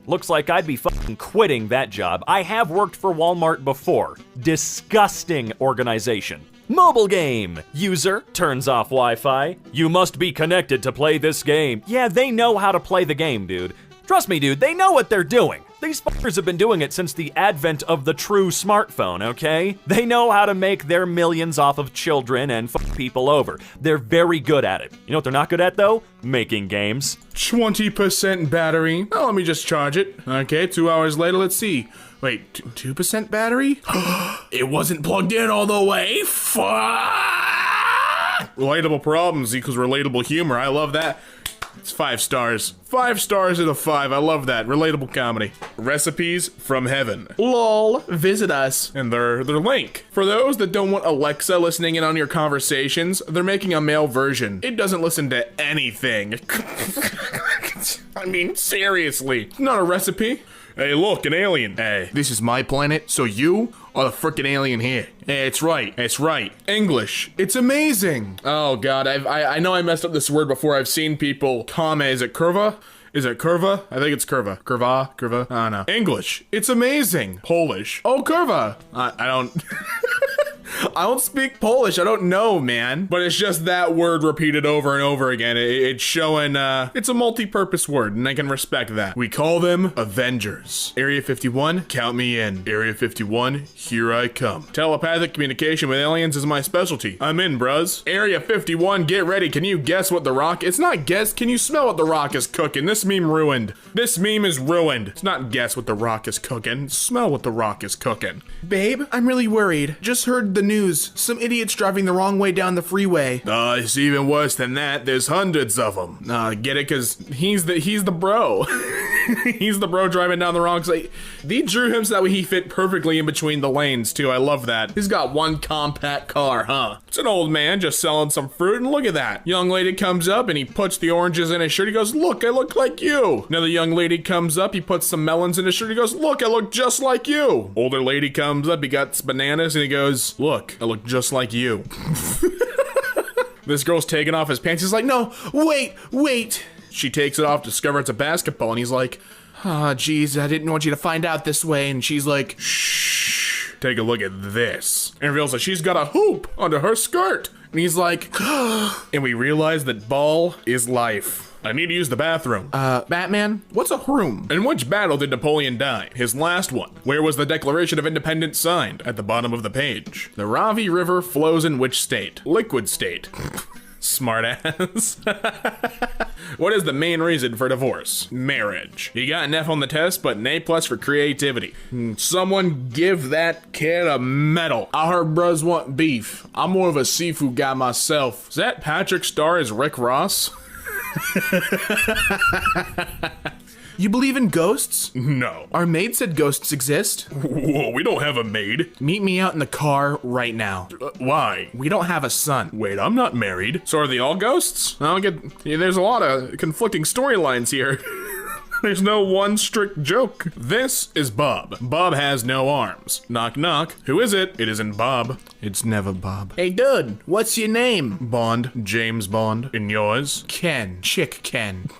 Looks like I'd be fucking quitting that job. I have worked for Walmart before. Disgusting organization. Mobile game. User turns off Wi-Fi. You must be connected to play this game. Yeah, they know how to play the game, dude. Trust me, dude, they know what they're doing. These fuckers have been doing it since the advent of the true smartphone, okay? They know how to make their millions off of children and fuck people over. They're very good at it. You know what they're not good at, though? Making games. 20% battery. Oh, let me just charge it. Okay, 2 hours later, let's see. Wait, 2% battery? It wasn't plugged in all the way. Fuck! Relatable problems equals relatable humor. I love that. It's 5 stars. 5 stars out of 5. I love that. Relatable comedy. Recipes from heaven. LOL. Visit us. And their link. For those that don't want Alexa listening in on your conversations, they're making a male version. It doesn't listen to anything. I mean, seriously. It's not a recipe. Hey, look, an alien. Hey, this is my planet, so you are the frickin' alien here. Hey, it's right. It's right. English. It's amazing. Oh, God. I know I messed up this word before. I've seen people comment. Is it curva? Is it curva? I think it's curva. Curva? I don't know. English. It's amazing. Polish. Oh, curva. I don't... I don't speak Polish. I don't know, man. But it's just that word repeated over and over again. It's showing, it's a multi-purpose word, and I can respect that. We call them Avengers. Area 51, count me in. Area 51, here I come. Telepathic communication with aliens is my specialty. I'm in, bruz. Area 51, get ready. Can you guess what The Rock... It's not guess. Can you smell what The Rock is cooking? This meme ruined. This meme is ruined. It's not guess what The Rock is cooking. Smell what The Rock is cooking. Babe, I'm really worried. Just heard the news. Some idiots driving the wrong way down the freeway. It's even worse than that. There's hundreds of them. Get it? Cause he's the bro. He's the bro driving down the wrong side. They drew him so that way he fit perfectly in between the lanes too. I love that. He's got one compact car, huh? It's an old man just selling some fruit, and look at that. Young lady comes up and he puts the oranges in his shirt. He goes, look, I look like you. Another young lady comes up, he puts some melons in his shirt. He goes, look, I look just like you. Older lady comes up, he got some bananas, and he goes, look, I look just like you. This girl's taking off his pants. He's like, no, wait. She takes it off, discovers it's a basketball, and he's like, oh, geez, I didn't want you to find out this way. And she's like, shh, take a look at this. And reveals that she's got a hoop under her skirt. And he's like, and we realize that ball is life. I need to use the bathroom. Batman, what's a room? In which battle did Napoleon die? His last one. Where was the Declaration of Independence signed? At the bottom of the page. The Ravi River flows in which state? Liquid state. Smartass. What is the main reason for divorce? Marriage. He got an F on the test, but an A+ for creativity. Someone give that kid a medal. I heard bros want beef. I'm more of a seafood guy myself. Is that Patrick Star as Rick Ross? You believe in ghosts? No. Our maid said ghosts exist. Whoa, we don't have a maid. Meet me out in the car right now. Why? We don't have a son. Wait, I'm not married. So are they all ghosts? There's a lot of conflicting storylines here. There's no one strict joke. This is Bob. Bob has no arms. Knock, knock. Who is it? It isn't Bob. It's never Bob. Hey, dude, what's your name? Bond. James Bond. And yours? Ken. Chick Ken.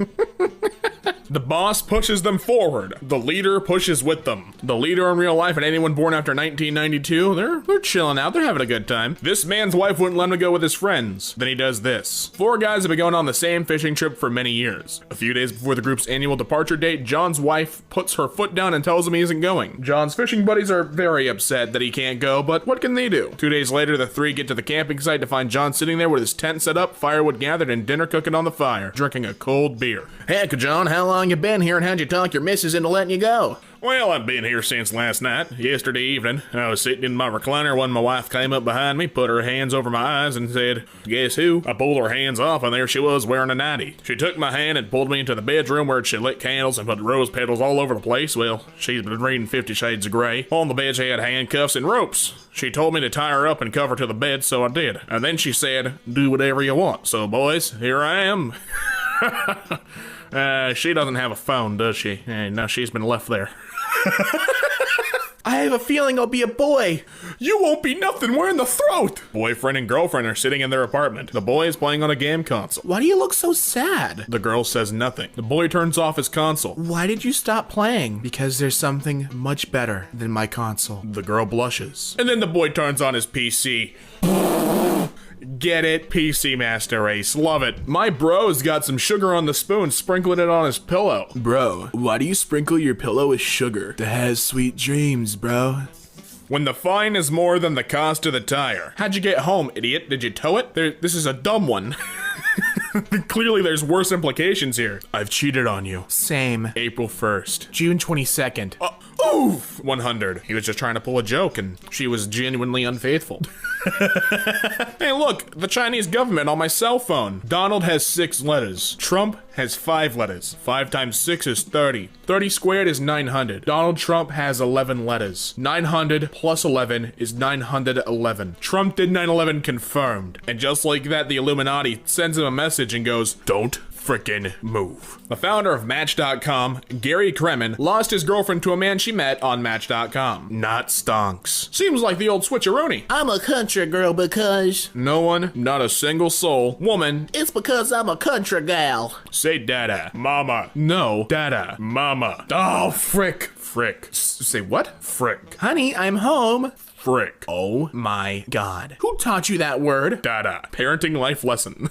The boss pushes them forward. The leader pushes with them. The leader in real life and anyone born after 1992, they're chilling out. They're having a good time. This man's wife wouldn't let him go with his friends. Then he does this. 4 guys have been going on the same fishing trip for many years. A few days before the group's annual departure date, John's wife puts her foot down and tells him he isn't going. John's fishing buddies are very upset that he can't go, but what can they do? 2 days later, the 3 get to the camping site to find John sitting there with his tent set up, firewood gathered, and dinner cooking on the fire, drinking a cold beer. Heck, John, how long you been here and how'd you talk your missus into letting you go? Well, I've been here since last night. Yesterday evening, I was sitting in my recliner when my wife came up behind me, put her hands over my eyes, and said, "Guess who?" I pulled her hands off, and there she was wearing a nightie. She took my hand and pulled me into the bedroom where she lit candles and put rose petals all over the place. Well, she's been reading 50 Shades of Grey. On the bed, she had handcuffs and ropes. She told me to tie her up and cover her to the bed, so I did. And then she said, "Do whatever you want." So, boys, here I am. She doesn't have a phone, does she? No, she's been left there. I have a feeling I'll be a boy. You won't be nothing, we're in the throat. Boyfriend and girlfriend are sitting in their apartment. The boy is playing on a game console. Why do you look so sad? The girl says nothing. The boy turns off his console. Why did you stop playing? Because there's something much better than my console. The girl blushes. And then the boy turns on his PC. Get it? PC Master Race. Love it. My bro's got some sugar on the spoon, sprinkling it on his pillow. Bro, why do you sprinkle your pillow with sugar? That has sweet dreams, bro. When the fine is more than the cost of the tire. How'd you get home, idiot? Did you tow it? This is a dumb one. Clearly there's worse implications here. I've cheated on you. Same. April 1st. June 22nd. Oof! 100. He was just trying to pull a joke and she was genuinely unfaithful. Hey look, the Chinese government on my cell phone. Donald has 6 letters. Trump has 5 letters. 5 times 6 is 30. 30 squared is 900. Donald Trump has 11 letters. 900 plus 11 is 911. Trump did 9/11 confirmed. And just like that, the Illuminati sends him a message and goes, "Don't frickin' move." The founder of Match.com, Gary Kremen, lost his girlfriend to a man she met on Match.com. Not stonks. Seems like the old switcheroony. I'm a country girl because... No one, not a single soul. Woman. It's because I'm a country gal. Say dada. Mama. No. Dada. Mama. Oh, frick. Frick. Say what? Frick. Honey, I'm home. Frick. Oh my god. Who taught you that word? Dada. Parenting life lesson.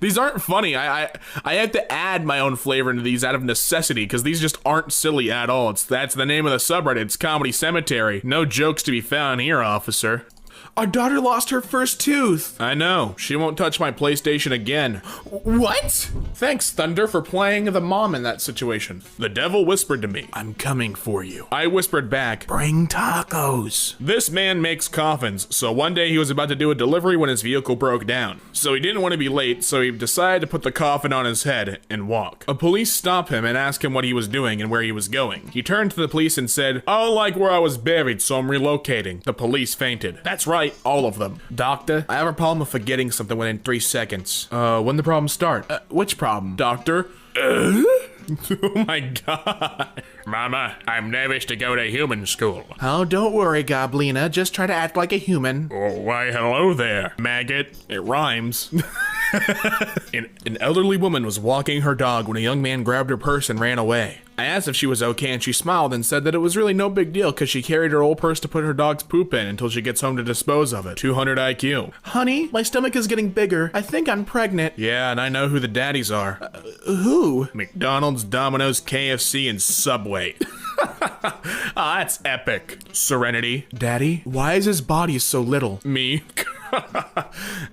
These aren't funny. I have to add my own flavor into these out of necessity because these just aren't silly at all. That's the name of the subreddit. It's Comedy Cemetery. No jokes to be found here, officer. Our daughter lost her first tooth. I know. She won't touch my PlayStation again. What? Thanks, Thunder, for playing the mom in that situation. The devil whispered to me, "I'm coming for you." I whispered back, "Bring tacos." This man makes coffins, so one day he was about to do a delivery when his vehicle broke down. So he didn't want to be late, so he decided to put the coffin on his head and walk. A police stopped him and asked him what he was doing and where he was going. He turned to the police and said, "I don't like where I was buried, so I'm relocating." The police fainted. That's right. All of them. Doctor, I have a problem of forgetting something within 3 seconds. When the problems start? Which problem? Doctor? Oh my god. Mama, I'm nervous to go to human school. Oh, don't worry, Goblina. Just try to act like a human. Oh, why, hello there, maggot. It rhymes. An elderly woman was walking her dog when a young man grabbed her purse and ran away. I asked if she was okay and she smiled and said that it was really no big deal because she carried her old purse to put her dog's poop in until she gets home to dispose of it. 200 IQ. Honey, my stomach is getting bigger. I think I'm pregnant. Yeah, and I know who the daddies are. Who? McDonald's, Domino's, KFC, and Subway. That's epic. Serenity. Daddy, why is his body so little? Me.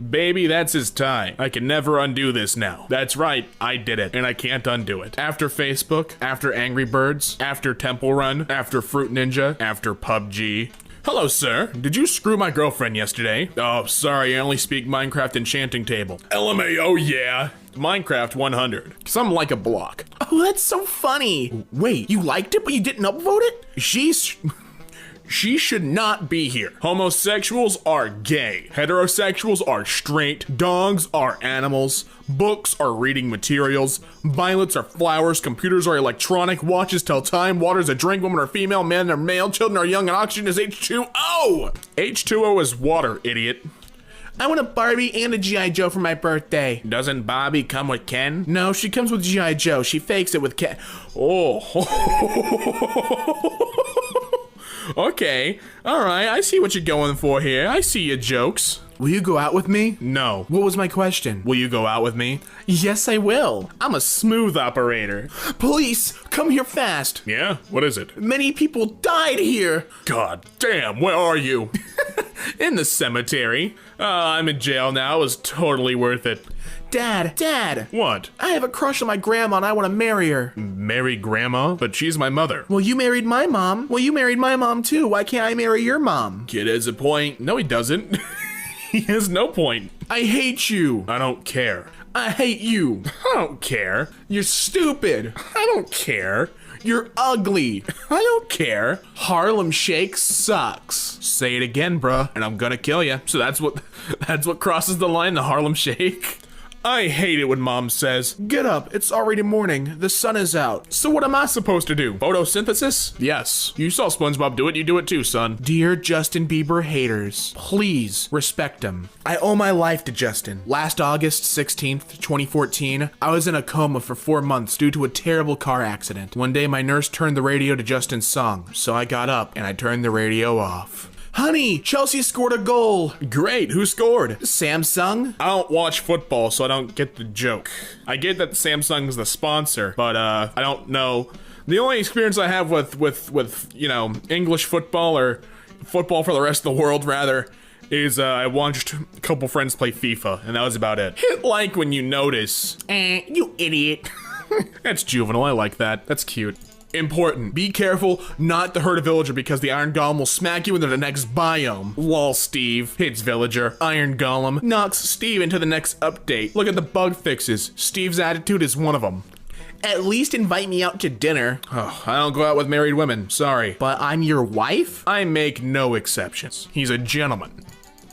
Baby, that's his tie. I can never undo this now. That's right, I did it, and I can't undo it. After Facebook, after Angry Birds, after Temple Run, after Fruit Ninja, after PUBG. Hello, sir. Did you screw my girlfriend yesterday? Oh, sorry, I only speak Minecraft Enchanting Table. LMAO, yeah. Minecraft 100. Cause I'm like a block. Oh, that's so funny. Wait, you liked it, but you didn't upvote it? She should not be here. Homosexuals are gay. Heterosexuals are straight. Dogs are animals. Books are reading materials. Violets are flowers. Computers are electronic. Watches tell time. Water is a drink. Women are female. Men are male. Children are young. And oxygen is H2O. H2O is water, idiot. I want a Barbie and a G.I. Joe for my birthday. Doesn't Bobby come with Ken? No, she comes with G.I. Joe. She fakes it with Ken. Oh. Okay. Alright, I see what you're going for here. I see your jokes. Will you go out with me? No. What was my question? Will you go out with me? Yes, I will. I'm a smooth operator. Police, come here fast. Yeah? What is it? Many people died here. God damn, where are you? In the cemetery. I'm in jail now. It was totally worth it. Dad. What? I have a crush on my grandma and I want to marry her. Marry grandma? But she's my mother. Well, you married my mom. Well, you married my mom too. Why can't I marry your mom? Kid has a point. No, he doesn't. He has no point. I hate you. I don't care. I hate you. I don't care. You're stupid. I don't care. You're ugly. I don't care. Harlem Shake sucks. Say it again, bruh, and I'm gonna kill you. So that's what crosses the line, the Harlem Shake. I hate it when Mom says, "Get up, it's already morning, the sun is out." So what am I supposed to do? Photosynthesis? Yes. You saw SpongeBob do it, you do it too, son. Dear Justin Bieber haters, please respect him. I owe my life to Justin. Last August 16th, 2014, I was in a coma for 4 months due to a terrible car accident. One day my nurse turned the radio to Justin's song, so I got up and I turned the radio off. Honey, Chelsea scored a goal. Great, who scored? Samsung? I don't watch football, so I don't get the joke. I get that Samsung's the sponsor, but I don't know. The only experience I have with you know, English football or football for the rest of the world rather is I watched a couple friends play FIFA, and that was about it. Hit like when you notice. You idiot. That's juvenile, I like that. That's cute. Important. Be careful not to hurt a villager because the Iron Golem will smack you into the next biome. Lol, Steve. Hits villager. Iron Golem knocks Steve into the next update. Look at the bug fixes. Steve's attitude is one of them. At least invite me out to dinner. Oh, I don't go out with married women. Sorry. But I'm your wife? I make no exceptions. He's a gentleman.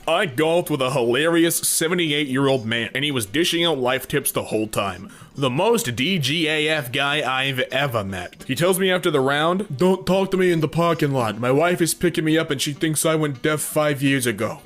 I golfed with a hilarious 78-year-old man, and he was dishing out life tips the whole time. The most DGAF guy I've ever met. He tells me after the round, "Don't talk to me in the parking lot. My wife is picking me up and she thinks I went deaf 5 years ago."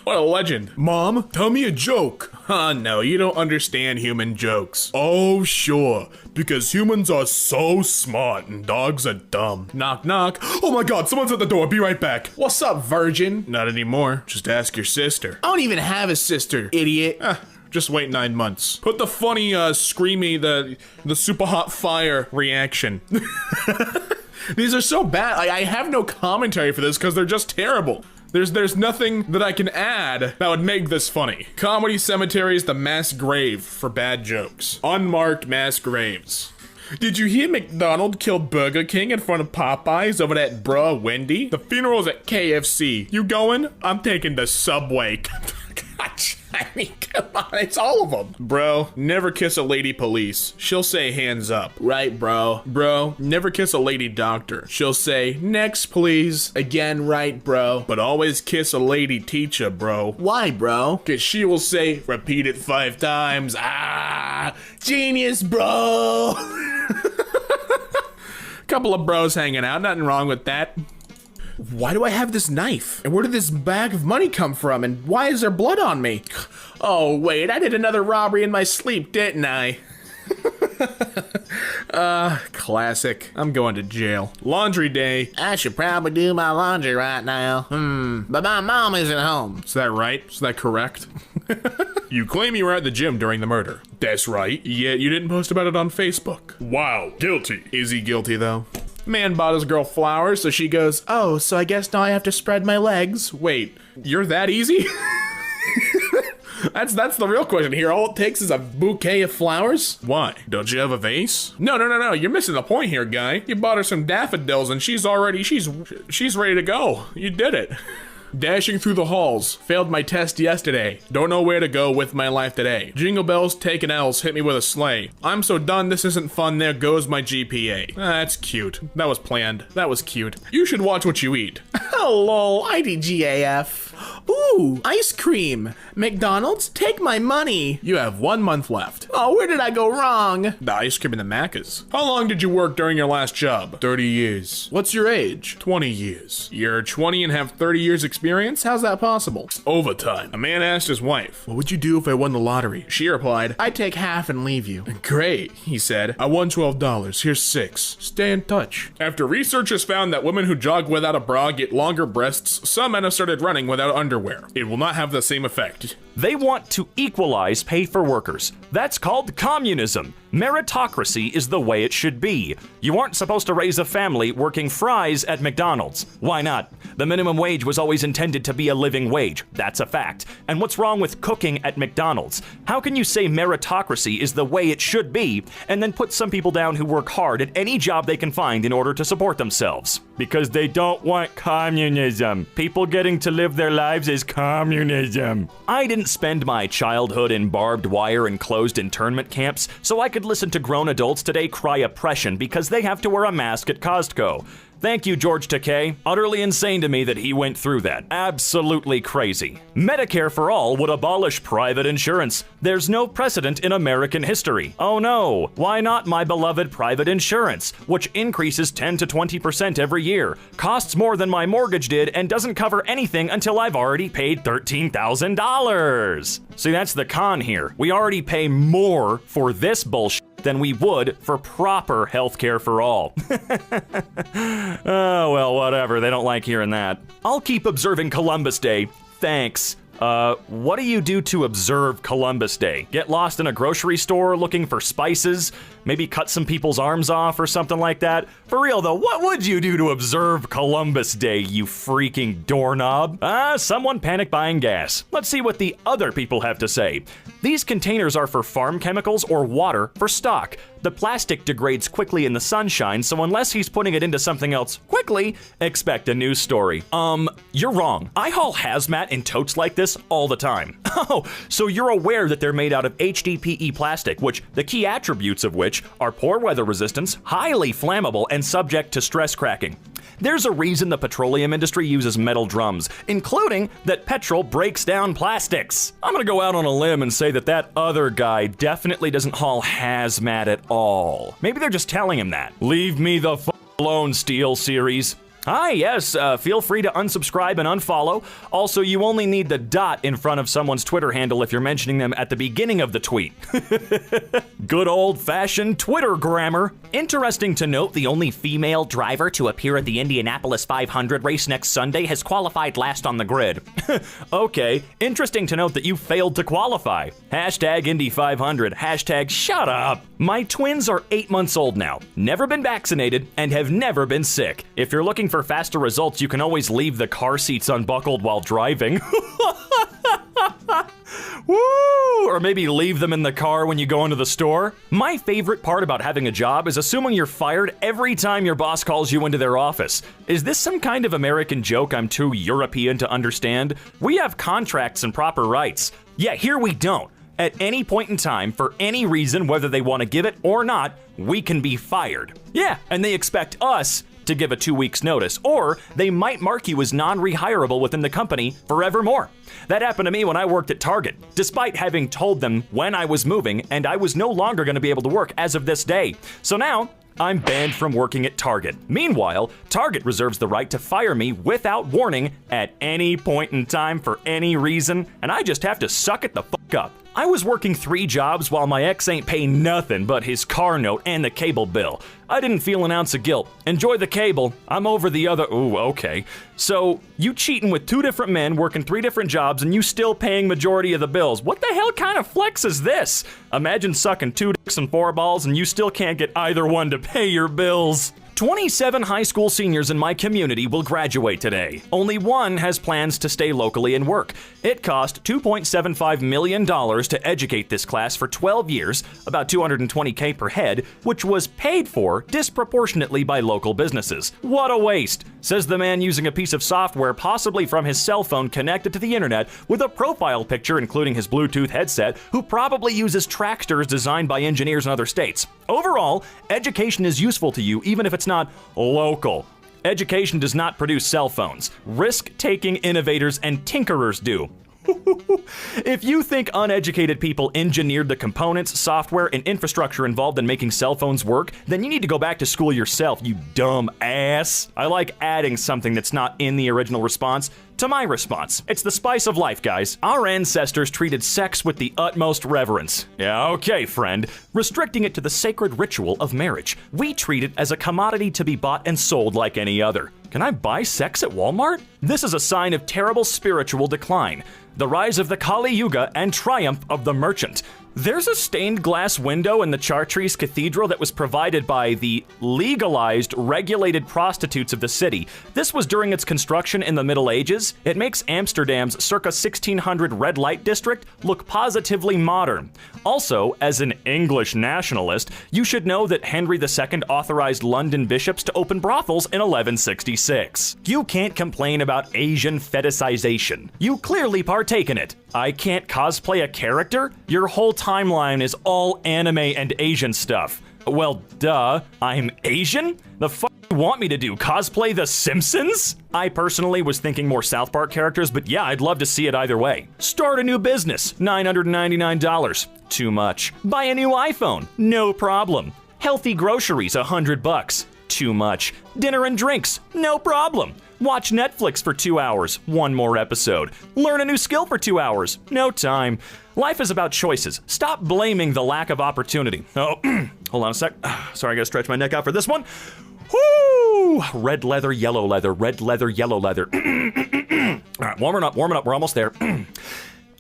What a legend. Mom, tell me a joke. No, you don't understand human jokes. Oh, sure. Because humans are so smart and dogs are dumb. Knock, knock. Oh my god, someone's at the door. Be right back. What's up, virgin? Not anymore. Just ask your sister. I don't even have a sister, idiot. Just wait 9 months. Put the funny, screamy, the super hot fire reaction. These are so bad. I have no commentary for this because they're just terrible. There's nothing that I can add that would make this funny. Comedy Cemetery is the mass grave for bad jokes. Unmarked mass graves. Did you hear McDonald killed Burger King in front of Popeyes over at Bruh Wendy? The funeral's at KFC. You going? I'm taking the subway. Gosh, I mean, come on, it's all of them. Bro, never kiss a lady police. She'll say hands up. Right, bro. Bro, never kiss a lady doctor. She'll say, next please. Again, right, bro. But always kiss a lady teacher, bro. Why, bro? Cause she will say, repeat it 5 times. Ah, genius, bro. Couple of bros hanging out, nothing wrong with that. Why do I have this knife? And where did this bag of money come from? And why is there blood on me? Oh, wait, I did another robbery in my sleep, didn't I? Classic. I'm going to jail. Laundry day. I should probably do my laundry right now. But my mom isn't home. Is that right? Is that correct? You claim you were at the gym during the murder. That's right. Yet you didn't post about it on Facebook. Wow, guilty. Is he guilty, though? Man bought his girl flowers, so she goes, "Oh, so I guess now I have to spread my legs." Wait, you're that easy? That's the real question here. All it takes is a bouquet of flowers? Why? Don't you have a vase? No. You're missing the point here, guy. You bought her some daffodils and she's ready to go. You did it. Dashing through the halls. Failed my test yesterday. Don't know where to go with my life today. Jingle bells, taking L's, hit me with a sleigh. I'm so done, this isn't fun, there goes my GPA. That's cute. That was planned. That was cute. You should watch what you eat. Oh, lol, IDGAF. Ooh, ice cream. McDonald's, take my money. You have 1 month left. Oh, where did I go wrong? The ice cream and the Macca's. How long did you work during your last job? 30 years. What's your age? 20 years. You're 20 and have 30 years experience? How's that possible? Overtime. A man asked his wife, what would you do if I won the lottery? She replied, I'd take half and leave you. Great, he said. I won $12. Here's 6. Stay in touch. After researchers found that women who jog without a bra get longer breasts, some men have started running without underwear. It will not have the same effect. They want to equalize pay for workers. That's called communism. Meritocracy is the way it should be. You aren't supposed to raise a family working fries at McDonald's. Why not? The minimum wage was always intended to be a living wage. That's a fact. And what's wrong with cooking at McDonald's? How can you say meritocracy is the way it should be, and then put some people down who work hard at any job they can find in order to support themselves? Because they don't want communism. People getting to live their lives is communism. I didn't spend my childhood in barbed wire and closed internment camps, so I could listen to grown adults today cry oppression because they have to wear a mask at Costco. Thank you, George Takei. Utterly insane to me that he went through that. Absolutely crazy. Medicare for All would abolish private insurance. There's no precedent in American history. Oh no, why not my beloved private insurance, which increases 10 to 20% every year, costs more than my mortgage did, and doesn't cover anything until I've already paid $13,000. See, that's the con here. We already pay more for this bullshit than we would for proper healthcare for all. Oh, well, whatever. They don't like hearing that. I'll keep observing Columbus Day. Thanks. What do you do to observe Columbus Day? Get lost in a grocery store looking for spices? Maybe cut some people's arms off or something like that? For real though, what would you do to observe Columbus Day, you freaking doorknob? Someone panic buying gas. Let's see what the other people have to say. These containers are for farm chemicals or water for stock. The plastic degrades quickly in the sunshine, so unless he's putting it into something else quickly, expect a news story. You're wrong. I haul hazmat in totes like this all the time. Oh, so you're aware that they're made out of HDPE plastic, which the key attributes of which are poor weather resistance, highly flammable, and subject to stress cracking. There's a reason the petroleum industry uses metal drums, including that petrol breaks down plastics. I'm gonna go out on a limb and say that that other guy definitely doesn't haul hazmat at all. Maybe they're just telling him that. Leave me the f alone, Steel Series. Hi, yes, feel free to unsubscribe and unfollow. Also, you only need the dot in front of someone's Twitter handle if you're mentioning them at the beginning of the tweet. Good old-fashioned Twitter grammar. Interesting to note, the only female driver to appear at the Indianapolis 500 race next Sunday has qualified last on the grid. Okay, interesting to note that you failed to qualify. Hashtag Indy 500, hashtag shut up. My twins are 8 months old now, never been vaccinated, and have never been sick. If you're looking for faster results, you can always leave the car seats unbuckled while driving. Woo! Or maybe leave them in the car when you go into the store. My favorite part about having a job is assuming you're fired every time your boss calls you into their office. Is this some kind of American joke I'm too European to understand? We have contracts and proper rights. Yeah, here we don't. At any point in time, for any reason, whether they want to give it or not, we can be fired. Yeah, and they expect us to give a 2 weeks notice, or they might mark you as non-rehirable within the company forevermore. That happened to me when I worked at Target, despite having told them when I was moving and I was no longer going to be able to work as of this day. So now, I'm banned from working at Target. Meanwhile, Target reserves the right to fire me without warning at any point in time for any reason, and I just have to suck it the fuck up. I was working 3 jobs while my ex ain't paying nothing but his car note and the cable bill. I didn't feel an ounce of guilt. Enjoy the cable. I'm over the other. Ooh, okay. So, you cheating with 2 different men, working 3 different jobs, and you still paying majority of the bills. What the hell kind of flex is this? Imagine sucking 2 dicks and 4 balls and you still can't get either one to pay your bills. 27 high school seniors in my community will graduate today. Only one has plans to stay locally and work. It cost $2.75 million to educate this class for 12 years, about $220K per head, which was paid for disproportionately by local businesses. What a waste, says the man using a piece of software possibly from his cell phone connected to the internet with a profile picture including his Bluetooth headset, who probably uses tracksters designed by engineers in other states. Overall, education is useful to you even if it's not local. Education does not produce cell phones. Risk-taking innovators and tinkerers do. If you think uneducated people engineered the components, software, and infrastructure involved in making cell phones work, then you need to go back to school yourself, you dumb ass. I like adding something that's not in the original response to my response. It's the spice of life, guys. Our ancestors treated sex with the utmost reverence. Yeah, okay, friend. Restricting it to the sacred ritual of marriage. We treat it as a commodity to be bought and sold like any other. Can I buy sex at Walmart? This is a sign of terrible spiritual decline. The rise of the Kali Yuga and triumph of the merchant. There's a stained glass window in the Chartres Cathedral that was provided by the legalized, regulated prostitutes of the city. This was during its construction in the Middle Ages. It makes Amsterdam's circa 1600 red light district look positively modern. Also, as an English nationalist, you should know that Henry II authorized London bishops to open brothels in 1166. You can't complain about Asian fetishization. You clearly partake in it. I can't cosplay a character? Your whole timeline is all anime and Asian stuff. Well, duh. I'm Asian? The fuck do you want me to do? Cosplay The Simpsons? I personally was thinking more South Park characters, but yeah, I'd love to see it either way. Start a new business, $999. Too much. Buy a new iPhone, no problem. Healthy groceries, $100. Too much. Dinner and drinks, no problem. Watch Netflix for 2 hours, one more episode. Learn a new skill for 2 hours, no time. Life is about choices. Stop blaming the lack of opportunity. Oh, hold on a sec. Sorry, I gotta stretch my neck out for this one. Woo! Red leather, yellow leather, red leather, yellow leather. All right, warming up, we're almost there.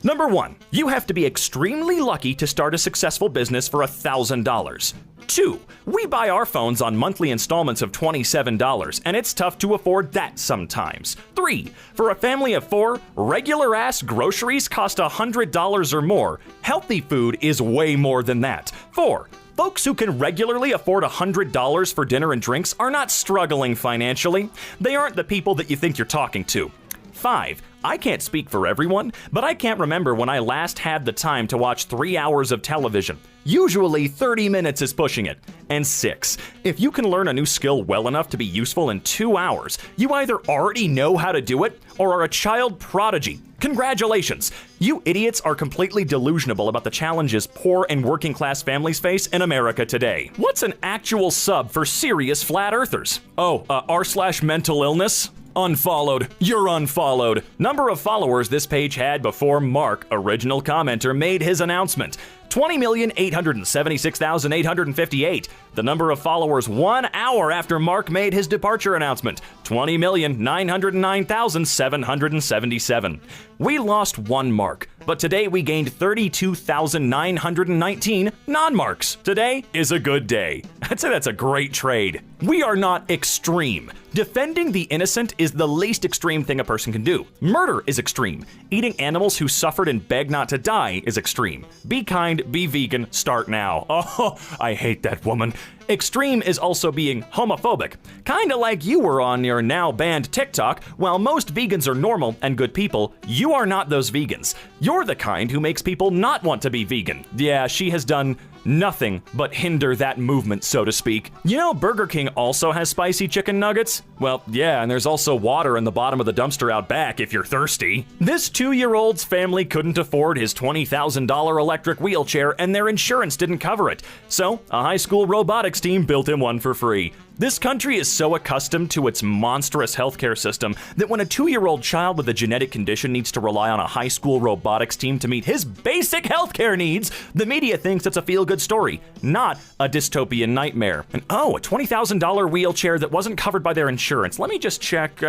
Number 1, you have to be extremely lucky to start a successful business for $1,000. 2, we buy our phones on monthly installments of $27, and it's tough to afford that sometimes. 3, for a family of 4, regular-ass groceries cost $100 or more. Healthy food is way more than that. 4, folks who can regularly afford $100 for dinner and drinks are not struggling financially. They aren't the people that you think you're talking to. 5, I can't speak for everyone, but I can't remember when I last had the time to watch 3 hours of television. Usually 30 minutes is pushing it. And 6, if you can learn a new skill well enough to be useful in 2 hours, you either already know how to do it or are a child prodigy. Congratulations! You idiots are completely delusional about the challenges poor and working class families face in America today. What's an actual sub for serious flat earthers? Oh, r/mental illness? Unfollowed. You're unfollowed. Number of followers this page had before Mark, original commenter, made his announcement. 20,876,858. The number of followers 1 hour after Mark made his departure announcement. 20,909,777. We lost 1 mark, but today we gained 32,919 non-marks. Today is a good day. I'd say that's a great trade. We are not extreme. Defending the innocent is the least extreme thing a person can do. Murder is extreme. Eating animals who suffered and beg not to die is extreme. Be kind, be vegan, start now. Oh, I hate that woman. Extreme is also being homophobic. Kinda like you were on your now banned TikTok. While most vegans are normal and good people, you are not those vegans. You're the kind who makes people not want to be vegan. Yeah, she has done nothing but hinder that movement, so to speak. You know Burger King also has spicy chicken nuggets? Well, yeah, and there's also water in the bottom of the dumpster out back if you're thirsty. This 2-year-old's family couldn't afford his $20,000 electric wheelchair and their insurance didn't cover it. So, a high school robotics team built him one for free. This country is so accustomed to its monstrous healthcare system that when a 2-year-old child with a genetic condition needs to rely on a high school robotics team to meet his basic healthcare needs, the media thinks it's a feel-good story, not a dystopian nightmare. And oh, a $20,000 wheelchair that wasn't covered by their insurance. Let me just check,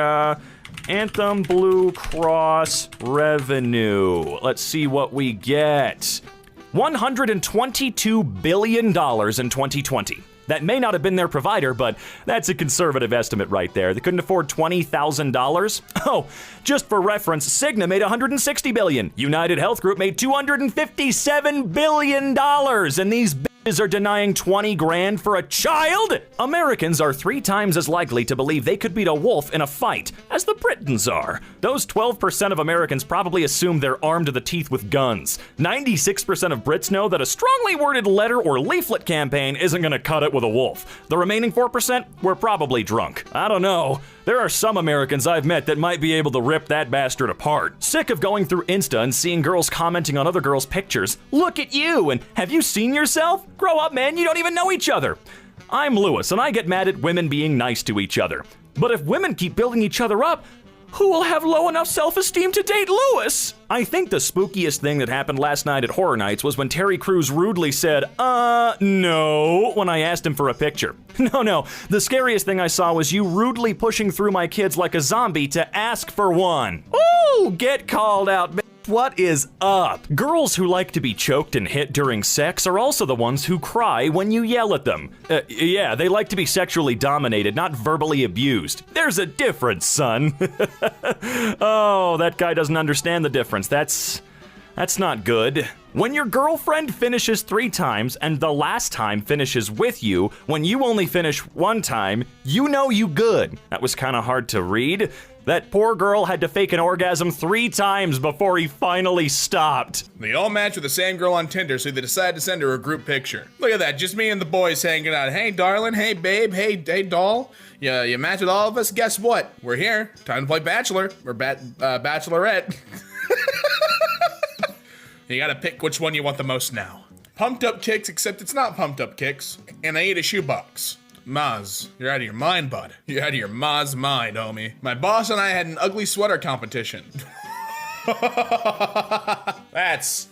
Anthem Blue Cross revenue. Let's see what we get. $122 billion in 2020. That may not have been their provider, but that's a conservative estimate right there. They couldn't afford $20,000? Oh, just for reference, Cigna made $160 billion. United Health Group made $257 billion. And these are denying 20 grand for a child? Americans are 3 times as likely to believe they could beat a wolf in a fight as the Britons are. Those 12% of Americans probably assume they're armed to the teeth with guns. 96% of Brits know that a strongly worded letter or leaflet campaign isn't gonna cut it with a wolf. The remaining 4% were probably drunk. I don't know. There are some Americans I've met that might be able to rip that bastard apart. Sick of going through Insta and seeing girls commenting on other girls' pictures. Look at you, and have you seen yourself? Grow up, man, you don't even know each other. I'm Lewis, and I get mad at women being nice to each other. But if women keep building each other up, who will have low enough self-esteem to date Lewis? I think the spookiest thing that happened last night at Horror Nights was when Terry Crews rudely said, no, when I asked him for a picture. No, the scariest thing I saw was you rudely pushing through my kids like a zombie to ask for one. Ooh, get called out, bitch. What is up? Girls who like to be choked and hit during sex are also the ones who cry when you yell at them. Yeah, they like to be sexually dominated, not verbally abused. There's a difference, son. Oh, that guy doesn't understand the difference. That's not good. When your girlfriend finishes 3 times and the last time finishes with you, when you only finish 1 time, you know you good. That was kind of hard to read. That poor girl had to fake an orgasm 3 times before he finally stopped. They all match with the same girl on Tinder, so they decide to send her a group picture. Look at that, just me and the boys hanging out. Hey, darling, hey, babe, hey, doll. Yeah, you match with all of us? Guess what? We're here. Time to play Bachelor, or Bachelorette. You gotta pick which one you want the most now. Pumped up kicks, except it's not pumped up kicks. And I ate a shoebox. Maz, you're out of your mind, bud. You're out of your Maz mind, homie. My boss and I had an ugly sweater competition. That's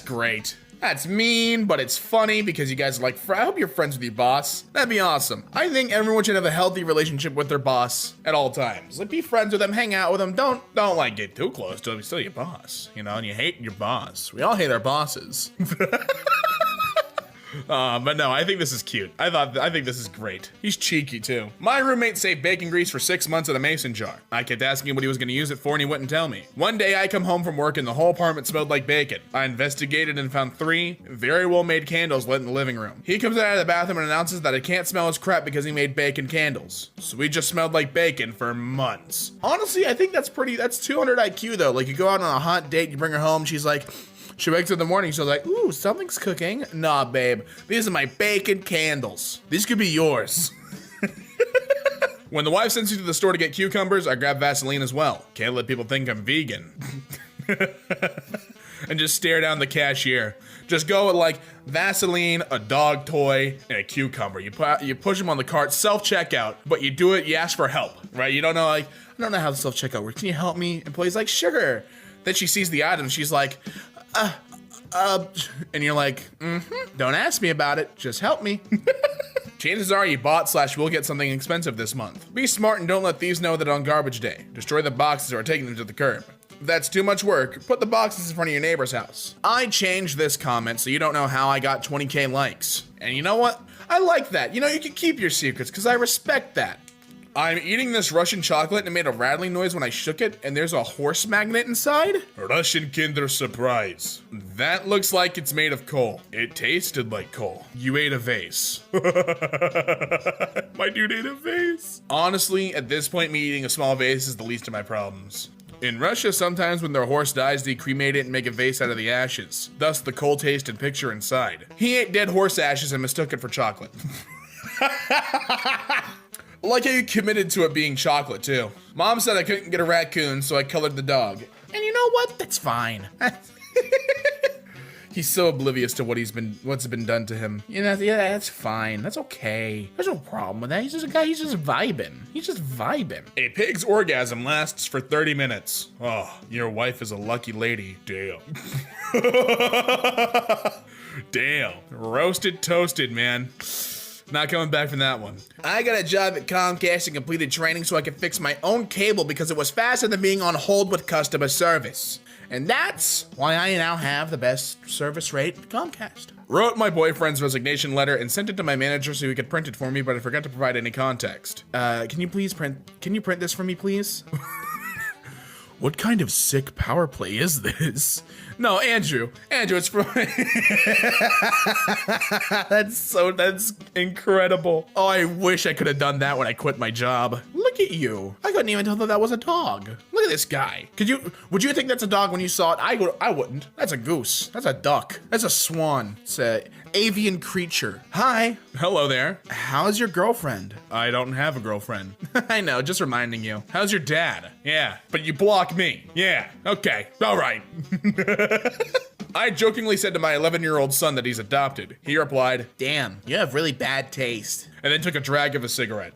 great. That's mean, but it's funny because you guys are like, I hope you're friends with your boss. That'd be awesome. I think everyone should have a healthy relationship with their boss at all times. Like, be friends with them, hang out with them. Don't like get too close to them. He's still your boss, you know, and you hate your boss. We all hate our bosses. But no, I think this is cute. I think this is great. He's cheeky too. My roommate saved bacon grease for 6 months in a mason jar. I kept asking him what he was gonna use it for and he wouldn't tell me. One day I come home from work and the whole apartment smelled like bacon. I investigated and found 3 very well made candles lit in the living room. He comes out of the bathroom and announces that I can't smell his crap because he made bacon candles. So we just smelled like bacon for months. Honestly, I think that's 200 IQ though. Like, you go out on a hot date, you bring her home, she wakes up in the morning, she's like, ooh, something's cooking. Nah, babe, these are my bacon candles. These could be yours. When the wife sends you to the store to get cucumbers, I grab Vaseline as well. Can't let people think I'm vegan. And just stare down the cashier. Just go with like Vaseline, a dog toy, and a cucumber. You push them on the cart, self-checkout, but you do it, you ask for help, right? You don't know, like, I don't know how the self-checkout works. Can you help me? Employee's like, sure. Then she sees the item, she's like, and you're like, don't ask me about it, just help me. Chances are you bought/will get something expensive this month. Be smart and don't let thieves know that on garbage day. Destroy the boxes or take them to the curb. If that's too much work, put the boxes in front of your neighbor's house. I changed this comment so you don't know how I got 20K likes. And you know what? I like that. You know, you can keep your secrets because I respect that. I'm eating this Russian chocolate and it made a rattling noise when I shook it, and there's a horse magnet inside? Russian Kinder Surprise. That looks like it's made of coal. It tasted like coal. You ate a vase. My dude ate a vase. Honestly, at this point, me eating a small vase is the least of my problems. In Russia, sometimes when their horse dies, they cremate it and make a vase out of the ashes. Thus, the coal taste and picture inside. He ate dead horse ashes and mistook it for chocolate. Like how you committed to it being chocolate, too. Mom said I couldn't get a raccoon, so I colored the dog. And you know what? That's fine. He's so oblivious to what's been done to him. You know, yeah, that's fine. That's okay. There's no problem with that. He's just a guy, he's just vibing. A pig's orgasm lasts for 30 minutes. Oh, your wife is a lucky lady. Damn. Damn. Roasted toasted, man. Not coming back from that one. I got a job at Comcast and completed training so I could fix my own cable because it was faster than being on hold with customer service. And that's why I now have the best service rate at Comcast. Wrote my boyfriend's resignation letter and sent it to my manager so he could print it for me, but I forgot to provide any context. Can you print this for me, please? What kind of sick power play is this? No, Andrew, it's from... That's incredible. Oh, I wish I could have done that when I quit my job. Look at you. I couldn't even tell that was a dog. Look at this guy. Would you think that's a dog when you saw it? I wouldn't. That's a goose. That's a duck. That's a swan. It's a avian creature. Hi. Hello there. How's your girlfriend? I don't have a girlfriend. I know, just reminding you. How's your dad? Yeah, but you block me. Yeah, okay, all right. I jokingly said to my 11-year-old son that he's adopted. He replied, "Damn, you have really bad taste." And then took a drag of a cigarette.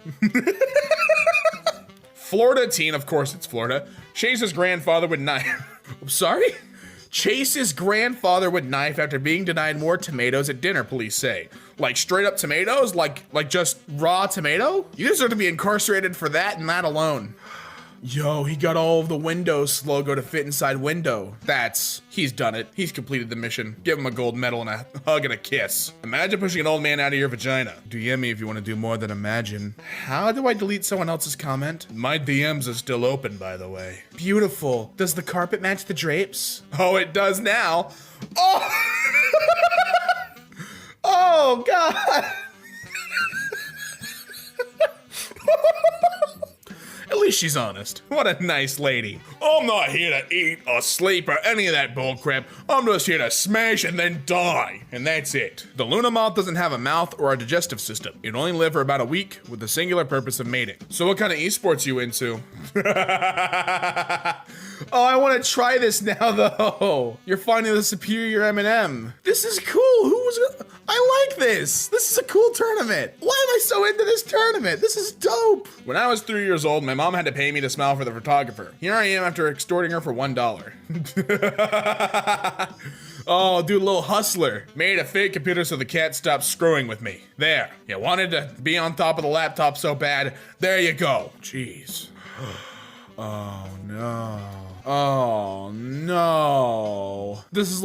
Florida teen, of course it's Florida, chases grandfather with knife. I'm sorry? Chases grandfather with knife after being denied more tomatoes at dinner, police say. Like straight up tomatoes? Like just raw tomato? You deserve to be incarcerated for that and that alone. Yo, he got all of the Windows logo to fit inside window. He's done it. He's completed the mission. Give him a gold medal and a hug and a kiss. Imagine pushing an old man out of your vagina. DM me if you want to do more than imagine. How do I delete someone else's comment? My DMs are still open, by the way. Beautiful. Does the carpet match the drapes? Oh, it does now. Oh! Oh, God. At least she's honest. What a nice lady. I'm not here to eat or sleep or any of that bullcrap. I'm just here to smash and then die. And that's it. The Luna moth doesn't have a mouth or a digestive system. It only live for about a week with the singular purpose of mating. So what kind of esports you into? Oh, I want to try this now, though. You're finding the superior M&M. This is cool. I like this. This is a cool tournament. Why am I so into this tournament? This is dope. When I was 3 years old, my mom had to pay me to smile for the photographer. Here I am after extorting her for $1. Oh, dude, little hustler. Made a fake computer so the cat stopped screwing with me. There. You wanted to be on top of the laptop so bad. There you go. Jeez. Oh, no. Oh no. This is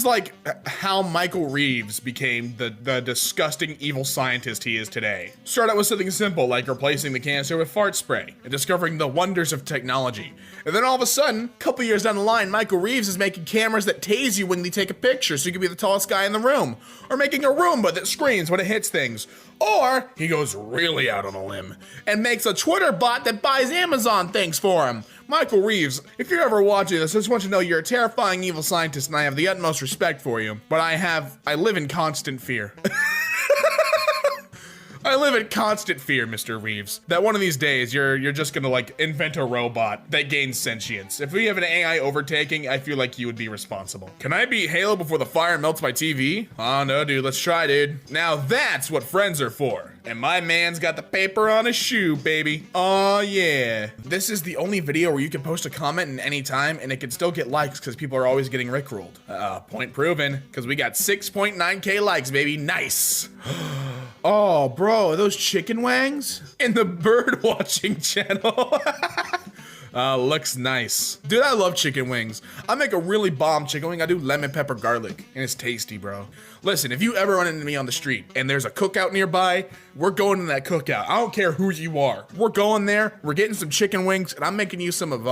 like how Michael Reeves became the disgusting evil scientist he is today. Start out with something simple like replacing the canister with fart spray and discovering the wonders of technology. And then all of a sudden, a couple years down the line, Michael Reeves is making cameras that tase you when you take a picture so you can be the tallest guy in the room. Or making a Roomba that screams when it hits things. Or he goes really out on a limb and makes a Twitter bot that buys Amazon things for him. Michael Reeves, if you're ever watching this, I just want you to know you're a terrifying evil scientist and I have the utmost respect for you. But I live in constant fear. I live in constant fear, Mr. Reeves, that one of these days you're just gonna like invent a robot that gains sentience. If we have an AI overtaking, I feel like you would be responsible. Can I beat Halo before the fire melts my TV? Oh no, dude, let's try, dude. Now that's what friends are for. And my man's got the paper on his shoe, baby. Oh yeah. This is the only video where you can post a comment in any time and it can still get likes because people are always getting rickrolled. Point proven, because we got 6.9K likes, baby. Nice. Oh, bro, are those chicken wangs? In the bird watching channel. Looks nice. Dude, I love chicken wings. I make a really bomb chicken wing. I do lemon pepper garlic, and it's tasty, bro. Listen, if you ever run into me on the street and there's a cookout nearby, we're going to that cookout. I don't care who you are. We're going there, we're getting some chicken wings, and I'm making you some of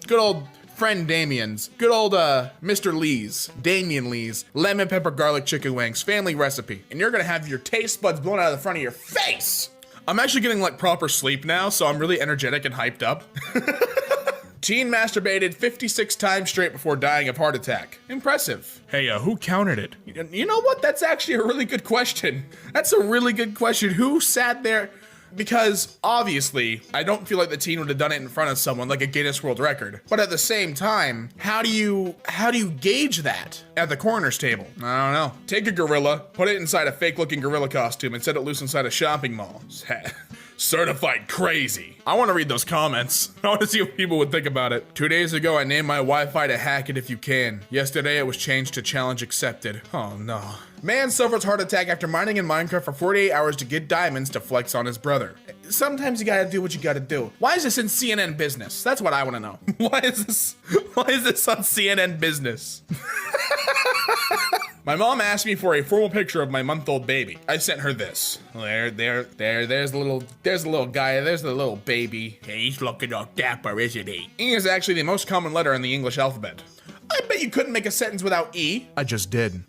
good old friend Damien's, good old Mr. Lee's, Damien Lee's, lemon pepper garlic chicken wings, family recipe. And you're gonna have your taste buds blown out of the front of your face. I'm actually getting like proper sleep now, so I'm really energetic and hyped up. Teen masturbated 56 times straight before dying of heart attack. Impressive. Hey, who counted it? You know what? That's actually a really good question. That's a really good question. Who sat there? Because obviously, I don't feel like the teen would have done it in front of someone like a Guinness World Record. But at the same time, how do you gauge that at the coroner's table? I don't know. Take a gorilla, put it inside a fake-looking gorilla costume, and set it loose inside a shopping mall. Certified crazy. I want to read those comments. I want to see what people would think about it. 2 days ago, I named my Wi-Fi to Hack It If You Can. Yesterday, it was changed to Challenge Accepted. Oh no. Man suffers heart attack after mining in Minecraft for 48 hours to get diamonds to flex on his brother. Sometimes you gotta do what you gotta do. Why is this in CNN Business? That's what I want to know. Why is this on CNN Business? My mom asked me for a formal picture of my month-old baby. I sent her this. There's the little guy, there's the little baby. He's looking all dapper, isn't he? E is actually the most common letter in the English alphabet. I bet you couldn't make a sentence without E. I just did.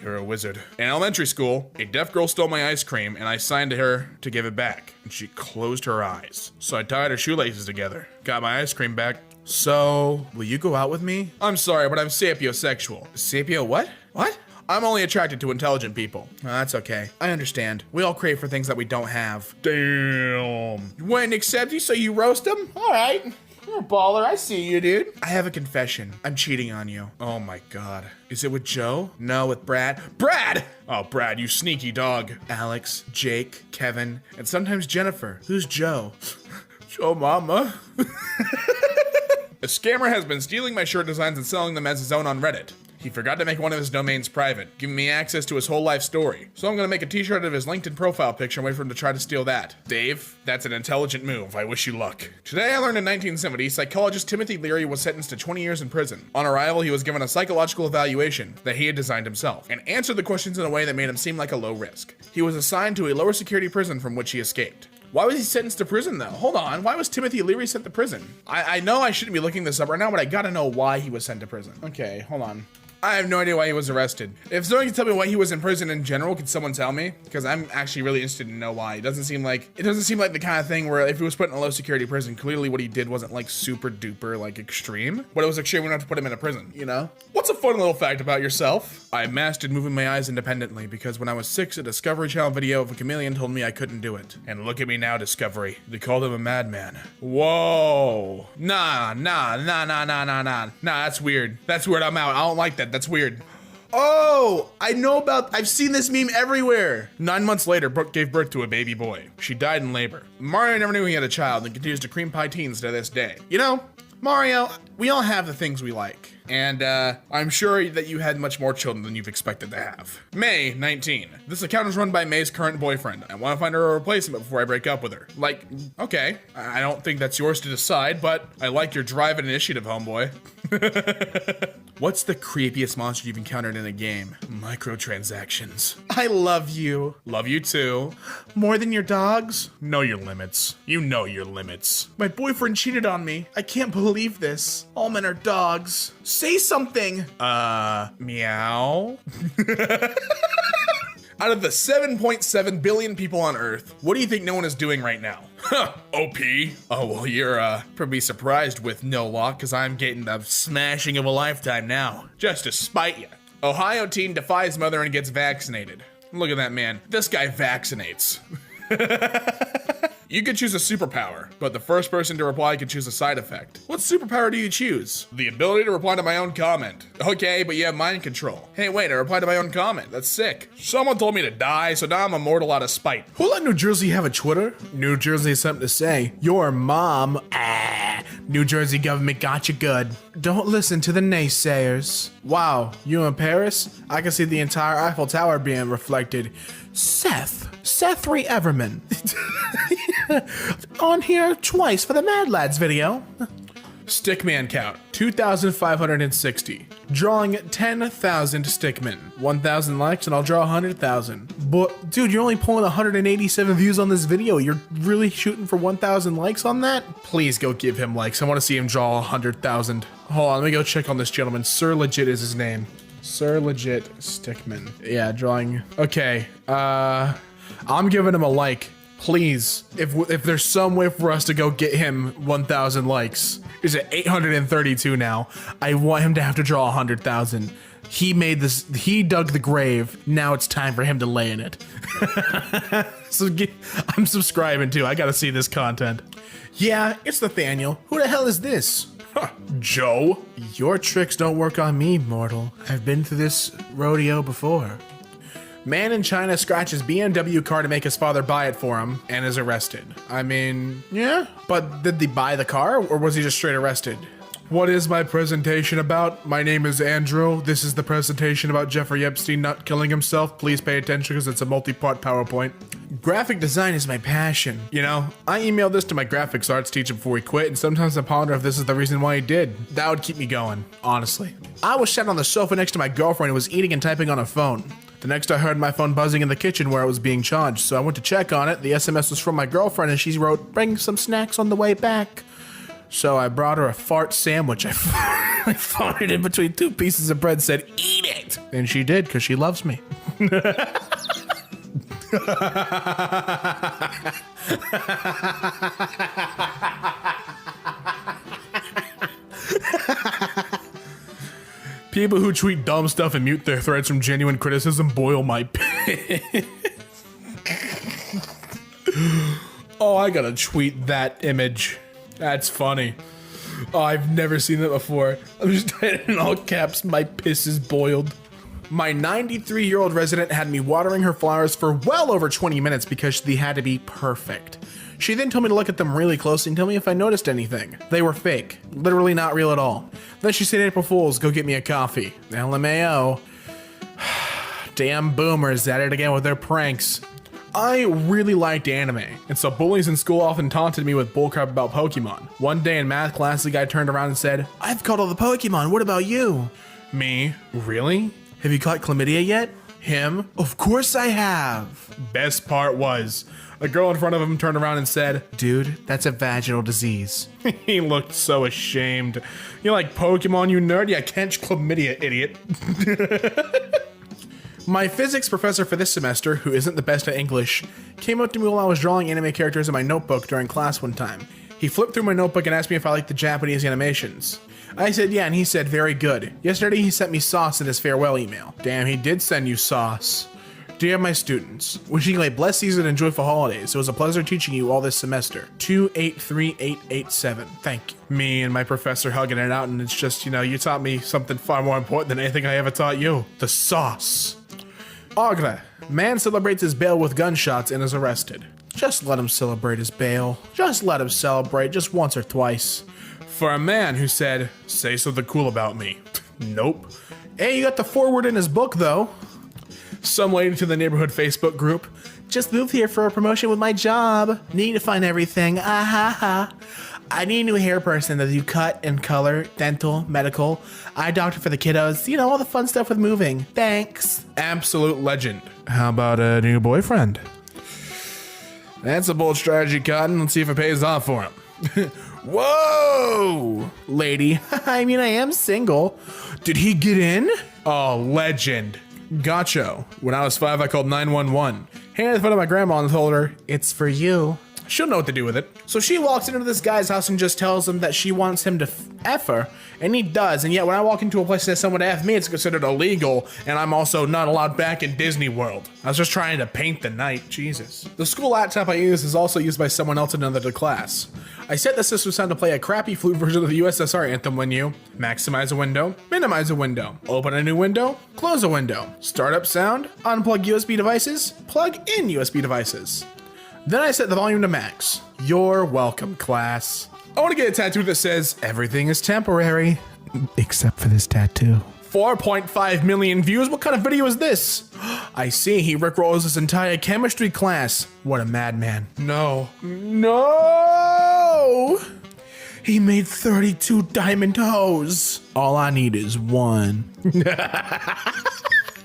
You're a wizard. In elementary school, a deaf girl stole my ice cream and I signed to her to give it back. And she closed her eyes. So I tied her shoelaces together, got my ice cream back. So, will you go out with me? I'm sorry, but I'm sapiosexual. Sapio what? What? I'm only attracted to intelligent people. Oh, that's okay. I understand. We all crave for things that we don't have. Damn. You wouldn't accept you, so you roast them? All right. You're a baller. I see you, dude. I have a confession. I'm cheating on you. Oh my God. Is it with Joe? No, with Brad. Brad! Oh, Brad, you sneaky dog. Alex, Jake, Kevin, and sometimes Jennifer. Who's Joe? Joe Mama. A scammer has been stealing my shirt designs and selling them as his own on Reddit. He forgot to make one of his domains private, giving me access to his whole life story. So I'm gonna make a t-shirt of his LinkedIn profile picture and wait for him to try to steal that. Dave, that's an intelligent move. I wish you luck. Today I learned in 1970, psychologist Timothy Leary was sentenced to 20 years in prison. On arrival, he was given a psychological evaluation that he had designed himself and answered the questions in a way that made him seem like a low risk. He was assigned to a lower security prison from which he escaped. Why was he sentenced to prison though? Hold on, why was Timothy Leary sent to prison? I know I shouldn't be looking this up right now, but I gotta know why he was sent to prison. Okay, hold on. I have no idea why he was arrested. If someone can tell me why he was in prison in general, could someone tell me? Because I'm actually really interested to know why. It doesn't seem like the kind of thing where if he was put in a low security prison, clearly what he did wasn't like super duper like extreme, but it was extreme enough to put him in a prison, you know? What's a fun little fact about yourself? I mastered moving my eyes independently because when I was 6, a Discovery Channel video of a chameleon told me I couldn't do it. And look at me now, Discovery. They called him a madman. Whoa. Nah, that's weird. That's weird, I'm out. I don't like that, that's weird. Oh, I've seen this meme everywhere. 9 months later, Brooke gave birth to a baby boy. She died in labor. Mario never knew he had a child and continues to cream pie teens to this day. You know, Mario, we all have the things we like. And I'm sure that you had much more children than you've expected to have. May 19. This account is run by May's current boyfriend. I want to find her a replacement before I break up with her. Like, okay, I don't think that's yours to decide, but I like your drive and initiative, homeboy. What's the creepiest monster you've encountered in a game? Microtransactions. I love you. Love you too. More than your dogs? Know your limits. You know your limits. My boyfriend cheated on me. I can't believe this. All men are dogs. Say something. Meow. Out of the 7.7 billion people on Earth, what do you think no one is doing right now? OP. Oh, well, you're probably surprised with no luck, because I'm getting the smashing of a lifetime now, just to spite you. Ohio teen defies mother and gets vaccinated. Look at that man. This guy vaccinates. You could choose a superpower, but the first person to reply could choose a side effect. What superpower do you choose? The ability to reply to my own comment. Okay, but you have mind control. Hey, wait, I replied to my own comment. That's sick. Someone told me to die, so now I'm immortal out of spite. Who let New Jersey have a Twitter? New Jersey has something to say. Your mom. New Jersey government got you good. Don't listen to the naysayers. Wow, you in Paris? I can see the entire Eiffel Tower being reflected. Seth Ree Everman. On here twice for the Mad Lads video. Stickman count, 2,560. Drawing 10,000 stickmen. 1,000 likes and I'll draw 100,000. But, dude, you're only pulling 187 views on this video. You're really shooting for 1,000 likes on that? Please go give him likes. I want to see him draw 100,000. Hold on, let me go check on this gentleman. Sir Legit is his name. Sir Legit Stickman. Yeah, drawing. Okay, I'm giving him a like. Please, if there's some way for us to go get him 1,000 likes. He's at 832 now. I want him to have to draw 100,000. He made this, he dug the grave. Now it's time for him to lay in it. So I'm subscribing too. I gotta see this content. Yeah, it's Nathaniel. Who the hell is this? Joe? Your tricks don't work on me, mortal. I've been through this rodeo before. Man in China scratches BMW car to make his father buy it for him and is arrested. I mean, yeah, but did they buy the car or was he just straight arrested? What is my presentation about? My name is Andrew. This is the presentation about Jeffrey Epstein not killing himself. Please pay attention because it's a multi-part PowerPoint. Graphic design is my passion. You know, I emailed this to my graphics arts teacher before he quit, and sometimes I ponder if this is the reason why he did. That would keep me going, honestly. I was sat on the sofa next to my girlfriend who was eating and typing on her phone. The next I heard my phone buzzing in the kitchen where it was being charged, so I went to check on it. The SMS was from my girlfriend and she wrote, "Bring some snacks on the way back." So I brought her a fart sandwich. I farted in between 2 pieces of bread, said, "Eat it!" And she did, because she loves me. People who tweet dumb stuff and mute their threads from genuine criticism boil my pit. Oh, I gotta tweet that image. That's funny. Oh, I've never seen that before. I'm just typing in all caps, "My piss is boiled." My 93-year-old resident had me watering her flowers for well over 20 minutes because they had to be perfect. She then told me to look at them really closely and tell me if I noticed anything. They were fake, literally not real at all. Then she said, "April Fools, go get me a coffee." LMAO. Damn boomers at it again with their pranks. I really liked anime, and so bullies in school often taunted me with bullcrap about Pokemon. One day in math class, the guy turned around and said, "I've caught all the Pokemon, what about you?" Me, really? "Have you caught chlamydia yet?" Him, "Of course I have." Best part was, a girl in front of him turned around and said, "Dude, that's a vaginal disease." He looked so ashamed. "You like Pokemon, you nerd? Yeah, catch chlamydia, idiot." My physics professor for this semester, who isn't the best at English, came up to me while I was drawing anime characters in my notebook during class one time. He flipped through my notebook and asked me if I liked the Japanese animations. I said yeah, and he said very good. Yesterday he sent me sauce in his farewell email. Damn, he did send you sauce. Dear my students, wishing you a blessed season and joyful holidays. It was a pleasure teaching you all this semester. 283887. Thank you. Me and my professor hugging it out, and it's just, you know, you taught me something far more important than anything I ever taught you. The sauce. Agra. Man celebrates his bail with gunshots and is arrested. Just let him celebrate his bail. Just let him celebrate just once or twice. For a man who said, "Say something cool about me." Nope. Hey, you got the foreword in his book, though. Some lady to the neighborhood Facebook group. "Just moved here for a promotion with my job. Need to find everything. Ah ha ha. I need a new hair person that do cut and color, dental, medical, eye doctor for the kiddos. You know, all the fun stuff with moving. Thanks." Absolute legend. How about a new boyfriend? That's a bold strategy, Cotton. Let's see if it pays off for him. Whoa! Lady, I mean, I am single. Did he get in? Oh, legend. Gotcha. When I was 5, I called 911. Handed the phone to my grandma and told her, "It's for you." She'll know what to do with it. So she walks into this guy's house and just tells him that she wants him to F her, and he does. And yet when I walk into a place that says someone to F me, it's considered illegal, and I'm also not allowed back in Disney World. I was just trying to paint the night, Jesus. The school laptop I use is also used by someone else in another class. I set the system sound to play a crappy flute version of the USSR anthem when you maximize a window, minimize a window, open a new window, close a window, start up sound, unplug USB devices, plug in USB devices. Then I set the volume to max. You're welcome, class. I want to get a tattoo that says, "Everything is temporary." Except for this tattoo. 4.5 million views? What kind of video is this? I see, he rickrolls his entire chemistry class. What a madman. No. No! He made 32 diamond toes. All I need is one.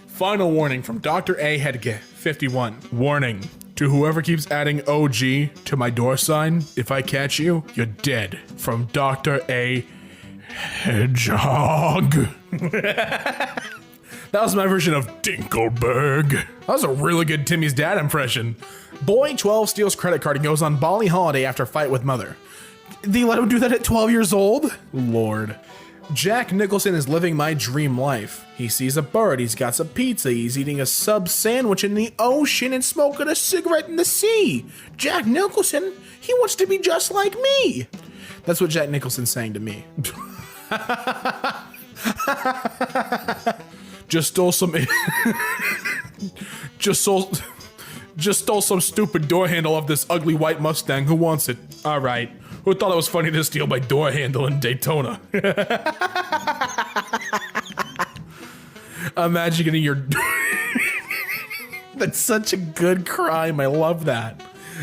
Final warning from Dr. A. Hedge, 51. Warning. To whoever keeps adding OG to my door sign, if I catch you, you're dead. From Dr. A. Hedgehog. That was my version of Dinkelberg. That was a really good Timmy's dad impression. Boy 12 steals credit card and goes on Bali holiday after fight with mother. Did you let him do that at 12 years old? Lord. Jack Nicholson is living my dream life. He sees a bird, he's got some pizza, he's eating a sub sandwich in the ocean and smoking a cigarette in the sea. Jack Nicholson, he wants to be just like me. That's what Jack Nicholson's saying to me. Just stole some stupid door handle off this ugly white Mustang. Who wants it? All right. Who thought it was funny to steal my door handle in Daytona? Imagine getting your That's such a good crime. I love that.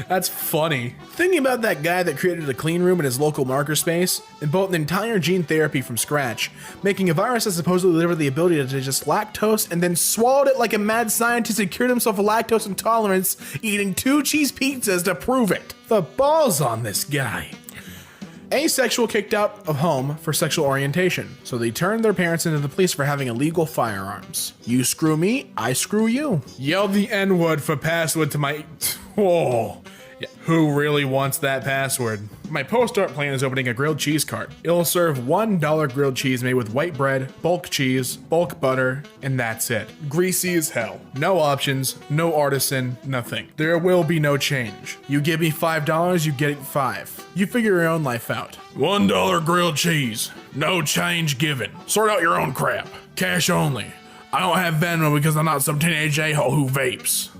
That's funny. Thinking about that guy that created a clean room in his local marker space and built an entire gene therapy from scratch, making a virus that supposedly delivered the ability to digest lactose and then swallowed it like a mad scientist and cured himself of lactose intolerance, eating 2 cheese pizzas to prove it. The balls on this guy. Asexual kicked out of home for sexual orientation, so they turned their parents into the police for having illegal firearms. You screw me, I screw you. Yell the N-word for password to my... Whoa. Yeah, who really wants that password? My post-art plan is opening a grilled cheese cart. It'll serve $1 grilled cheese made with white bread, bulk cheese, bulk butter, and that's it. Greasy as hell. No options, no artisan, nothing. There will be no change. You give me $5, you get it 5. You figure your own life out. $1 grilled cheese. No change given. Sort out your own crap. Cash only. I don't have Venmo because I'm not some teenage a-hole who vapes.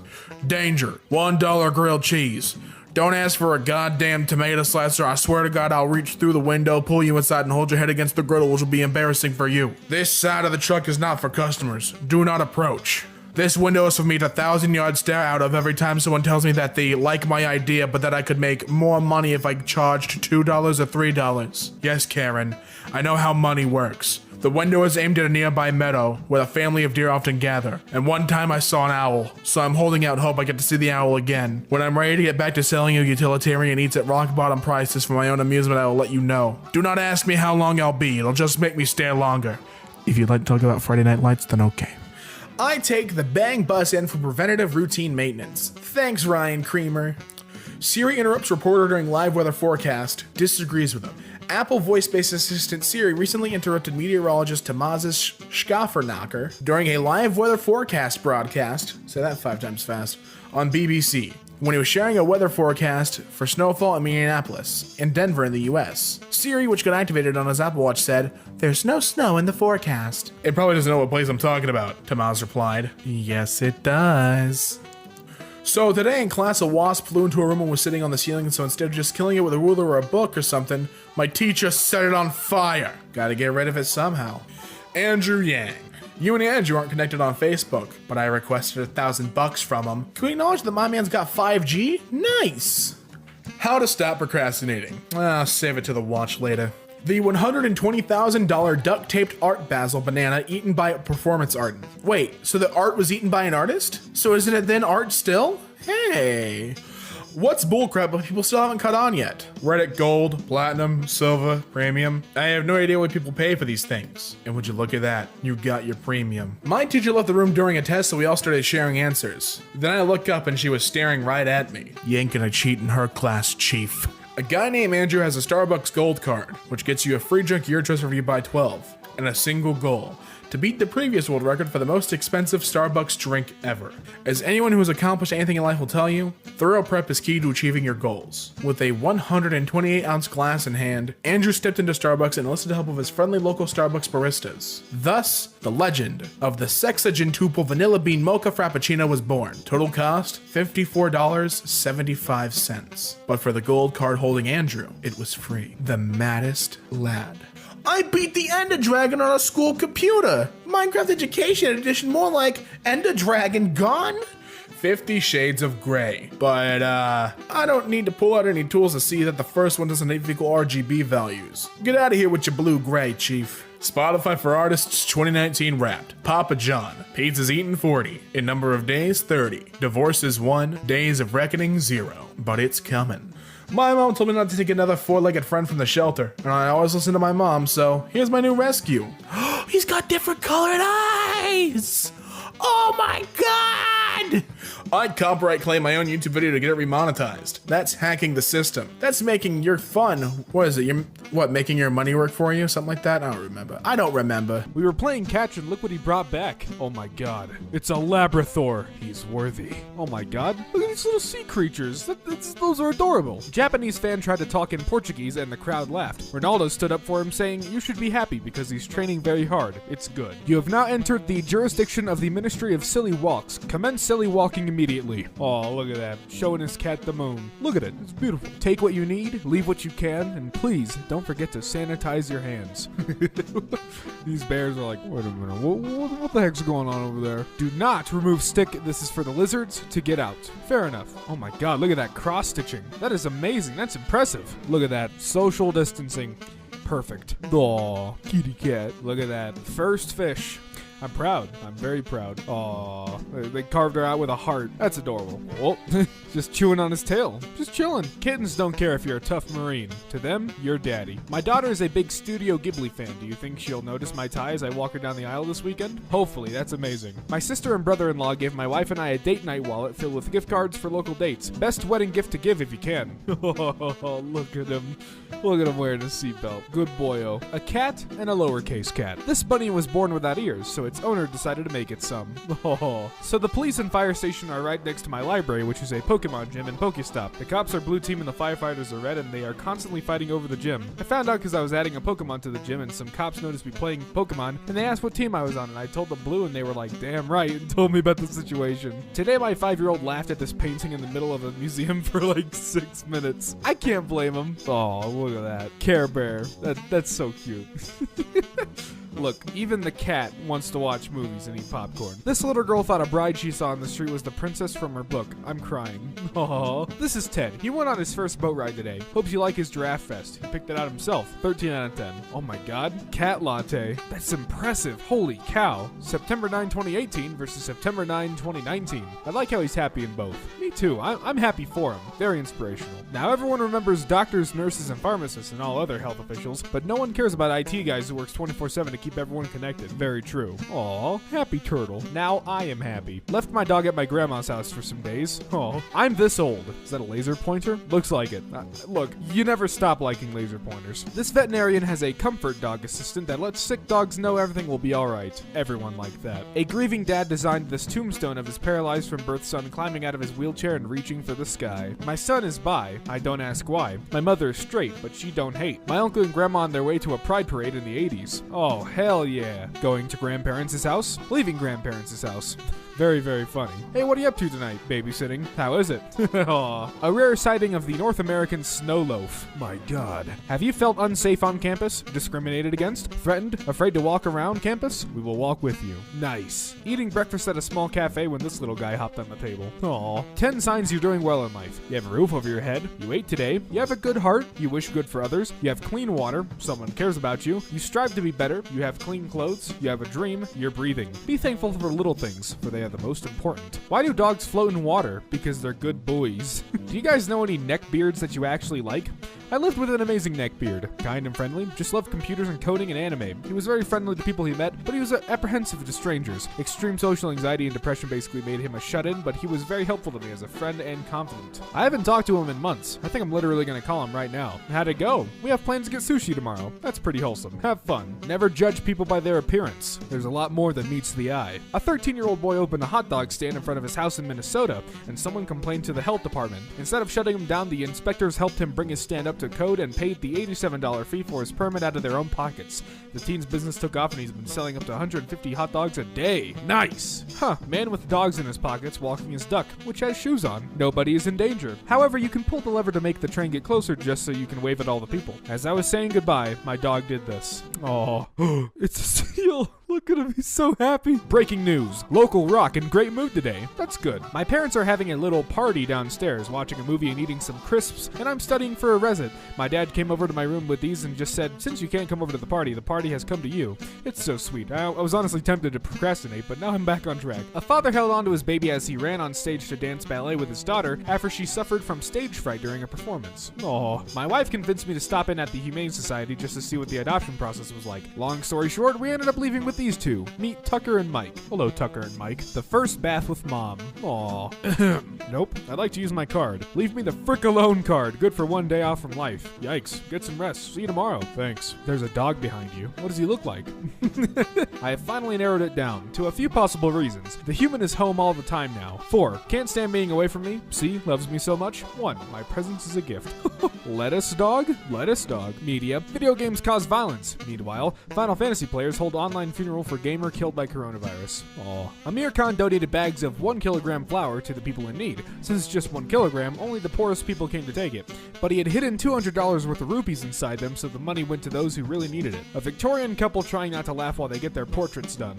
Danger. $1 grilled cheese. Don't ask for a goddamn tomato slicer. I swear to God, I'll reach through the window, pull you inside, and hold your head against the griddle, which will be embarrassing for you. This side of the truck is not for customers. Do not approach. This window is for me to 1,000-yard stare out of every time someone tells me that they like my idea, but that I could make more money if I charged $2 or $3. Yes, Karen, I know how money works. The window is aimed at a nearby meadow where a family of deer often gather. And one time I saw an owl, so I'm holding out hope I get to see the owl again. When I'm ready to get back to selling you utilitarian eats at rock bottom prices for my own amusement, I will let you know. Do not ask me how long I'll be, it'll just make me stare longer. If you'd like to talk about Friday Night Lights, then okay. I take the bang bus in for preventative routine maintenance. Thanks, Ryan Creamer. Siri interrupts reporter during live weather forecast, disagrees with him. Apple voice-based assistant Siri recently interrupted meteorologist Tamaz's Schaffernacker during a live weather forecast broadcast, say that 5 times fast, on BBC, when he was sharing a weather forecast for snowfall in Minneapolis and Denver in the US. Siri, which got activated on his Apple Watch, said, "There's no snow in the forecast." It probably doesn't know what place I'm talking about, Tamaz replied. Yes, it does. So today in class, a wasp flew into a room and was sitting on the ceiling, so instead of just killing it with a ruler or a book or something, my teacher set it on fire. Gotta get rid of it somehow. Andrew Yang. You and Andrew aren't connected on Facebook, but I requested $1,000 from him. Can we acknowledge that my man's got 5G? Nice! How to stop procrastinating. I'll save it to the watch later. The $120,000 duct-taped Art Basel banana eaten by a performance artist. Wait, so the art was eaten by an artist? So isn't it then art still? Hey. What's bullcrap but people still haven't caught on yet? Reddit Gold, Platinum, Silver, Premium. I have no idea what people pay for these things. And would you look at that, you got your premium. My teacher left the room during a test, so we all started sharing answers. Then I look up and she was staring right at me. You ain't gonna cheat in her class, chief. A guy named Andrew has a Starbucks Gold card, which gets you a free drink your choice if you buy 12, and a single goal: to beat the previous world record for the most expensive Starbucks drink ever. As anyone who has accomplished anything in life will tell you, thorough prep is key to achieving your goals. With a 128-ounce glass in hand, Andrew stepped into Starbucks and enlisted the help of his friendly local Starbucks baristas. Thus, the legend of the Sexagentuple Vanilla Bean Mocha Frappuccino was born. Total cost, $54.75. But for the gold card holding Andrew, it was free. The maddest lad. I beat the Ender Dragon on a school computer. Minecraft Education Edition, more like Ender Dragon Gone? 50 Shades of Grey. But, I don't need to pull out any tools to see that the first one doesn't equal RGB values. Get out of here with your blue-gray, chief. Spotify for Artists 2019 Wrapped. Papa John. Pizzas eaten 40. In number of days 30. Divorces 1. Days of reckoning 0. But it's coming. My mom told me not to take another 4-legged friend from the shelter, and I always listen to my mom, so here's my new rescue. He's got different colored eyes! Oh my god! I'd copyright claim my own YouTube video to get it remonetized. That's hacking the system. That's making your fun. What is it? Making your money work for you? Something like that? I don't remember. We were playing catch and look what he brought back. Oh my god. It's a Labrathor. He's worthy. Oh my god. Look at these little sea creatures. Those are adorable. A Japanese fan tried to talk in Portuguese and the crowd laughed. Ronaldo stood up for him saying, "You should be happy because he's training very hard. It's good. You have now entered the jurisdiction of the Ministry of Silly Walks. Commence silly walking immediately. Oh, look at that. Showing his cat the moon. Look at it. It's beautiful. Take what you need, leave what you can, and please don't forget to sanitize your hands. These bears are like, wait a minute, what the heck's going on over there? Do not remove stick. This is for the lizards to get out. Fair enough. Oh my god, look at that cross-stitching. That is amazing. That's impressive. Look at that. Social distancing. Perfect. Aw, kitty cat. Look at that. First fish. I'm proud. I'm very proud. Aw, they carved her out with a heart. That's adorable. Oh, just chewing on his tail. Just chilling. Kittens don't care if you're a tough Marine. To them, you're daddy. My daughter is a big Studio Ghibli fan. Do you think she'll notice my tie as I walk her down the aisle this weekend? Hopefully, that's amazing. My sister and brother-in-law gave my wife and I a date night wallet filled with gift cards for local dates. Best wedding gift to give if you can. Oh, look at him. Look at him wearing a seatbelt. Good boyo. A cat and a lowercase cat. This bunny was born without ears, so its owner decided to make it some. Oh. So the police and fire station are right next to my library, which is a Pokemon gym and Pokestop. The cops are blue team and the firefighters are red, and they are constantly fighting over the gym. I found out because I was adding a Pokemon to the gym, and some cops noticed me playing Pokemon, and they asked what team I was on, and I told them blue, and they were like, damn right, and told me about the situation. Today my 5-year-old laughed at this painting in the middle of a museum for like 6 minutes. I can't blame him. Oh, look at that. Care Bear. That's so cute. Look, even the cat wants to watch movies and eat popcorn. This little girl thought a bride she saw on the street was the princess from her book. I'm crying. Aww. This is Ted. He went on his first boat ride today. Hopes you like his giraffe vest. He picked it out himself. 13 out of 10. Oh my god. Cat latte. That's impressive. Holy cow. September 9, 2018 versus September 9, 2019. I like how he's happy in both. Me too. I'm happy for him. Very inspirational. Now everyone remembers doctors, nurses, and pharmacists and all other health officials, but no one cares about IT guys who works 24/7 to keep everyone connected. Very true. Aw, happy turtle. Now I am happy. Left my dog at my grandma's house for some days. Oh, I'm this old. Is that a laser pointer? Looks like it. Look, you never stop liking laser pointers. This veterinarian has a comfort dog assistant that lets sick dogs know everything will be alright. Everyone liked that. A grieving dad designed this tombstone of his paralyzed from birth son climbing out of his wheelchair and reaching for the sky. My son is bi. I don't ask why. My mother is straight, but she don't hate. My uncle and grandma on their way to a pride parade in the 80s. Oh, hell yeah. Going to grandparents' house, leaving grandparents' house. Very, very funny. Hey, what are you up to tonight? Babysitting. How is it? Aw. A rare sighting of the North American snow loaf. My god. Have you felt unsafe on campus? Discriminated against? Threatened? Afraid to walk around campus? We will walk with you. Nice. Eating breakfast at a small cafe when this little guy hopped on the table. Aw. 10 signs you're doing well in life. You have a roof over your head. You ate today. You have a good heart. You wish good for others. You have clean water. Someone cares about you. You strive to be better. You have clean clothes. You have a dream. You're breathing. Be thankful for little things, for they are the most important. Why do dogs float in water? Because they're good buoys. Do you guys know any neckbeards that you actually like? I lived with an amazing neckbeard. Kind and friendly, just loved computers and coding and anime. He was very friendly to people he met, but he was apprehensive to strangers. Extreme social anxiety and depression basically made him a shut-in, but he was very helpful to me as a friend and confidant. I haven't talked to him in months. I think I'm literally gonna call him right now. How'd it go? We have plans to get sushi tomorrow. That's pretty wholesome. Have fun. Never judge people by their appearance. There's a lot more than meets the eye. A 13-year-old boy opened a hot dog stand in front of his house in Minnesota, and someone complained to the health department. Instead of shutting him down, the inspectors helped him bring his stand up to code and paid the $87 fee for his permit out of their own pockets. The teen's business took off and he's been selling up to 150 hot dogs a day. Nice! Huh, man with dogs in his pockets walking his duck, which has shoes on. Nobody is in danger. However, you can pull the lever to make the train get closer just so you can wave at all the people. As I was saying goodbye, my dog did this. Oh, it's a seal! Look at him, he's so happy. Breaking news. Local rock in great mood today. That's good. My parents are having a little party downstairs, watching a movie and eating some crisps, and I'm studying for a resit. My dad came over to my room with these and just said, since you can't come over to the party has come to you. It's so sweet. I was honestly tempted to procrastinate, but now I'm back on track. A father held on to his baby as he ran on stage to dance ballet with his daughter after she suffered from stage fright during a performance. Aw. My wife convinced me to stop in at the Humane Society just to see what the adoption process was like. Long story short, we ended up leaving with these two. Meet Tucker and Mike. Hello, Tucker and Mike. The first bath with mom. Aw. Nope. I'd like to use my card. Leave me the frick alone card. Good for one day off from life. Yikes. Get some rest. See you tomorrow. Thanks. There's a dog behind you. What does he look like? I have finally narrowed it down to a few possible reasons. The human is home all the time now. 4. Can't stand being away from me. C. Loves me so much. 1. My presence is a gift. Lettuce dog? Lettuce dog. Media. Video games cause violence. Meanwhile, Final Fantasy players hold online funerals funeral for gamer killed by coronavirus. Aw. Amir Khan donated bags of 1 kilogram flour to the people in need. Since it's just 1 kilogram, only the poorest people came to take it. But he had hidden $200 worth of rupees inside them, so the money went to those who really needed it. A Victorian couple trying not to laugh while they get their portraits done.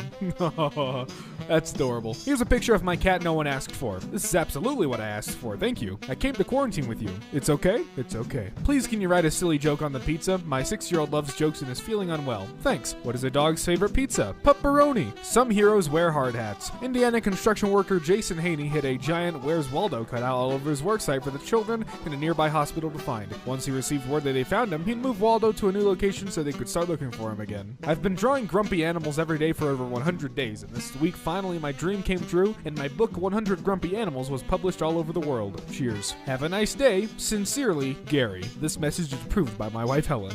That's adorable. Here's a picture of my cat no one asked for. This is absolutely what I asked for, thank you. I came to quarantine with you. It's okay? It's okay. Please can you write a silly joke on the pizza? My 6-year-old loves jokes and is feeling unwell. Thanks. What is a dog's favorite pizza? Pepperoni. Some heroes wear hard hats. Indiana construction worker Jason Haney hid a giant Where's Waldo cutout all over his worksite for the children in a nearby hospital to find. Once he received word that they found him, he'd move Waldo to a new location so they could start looking for him again. I've been drawing grumpy animals every day for over 100 days, and this week finally my dream came true, and my book 100 Grumpy Animals was published all over the world. Cheers. Have a nice day. Sincerely, Gary. This message is approved by my wife Helen.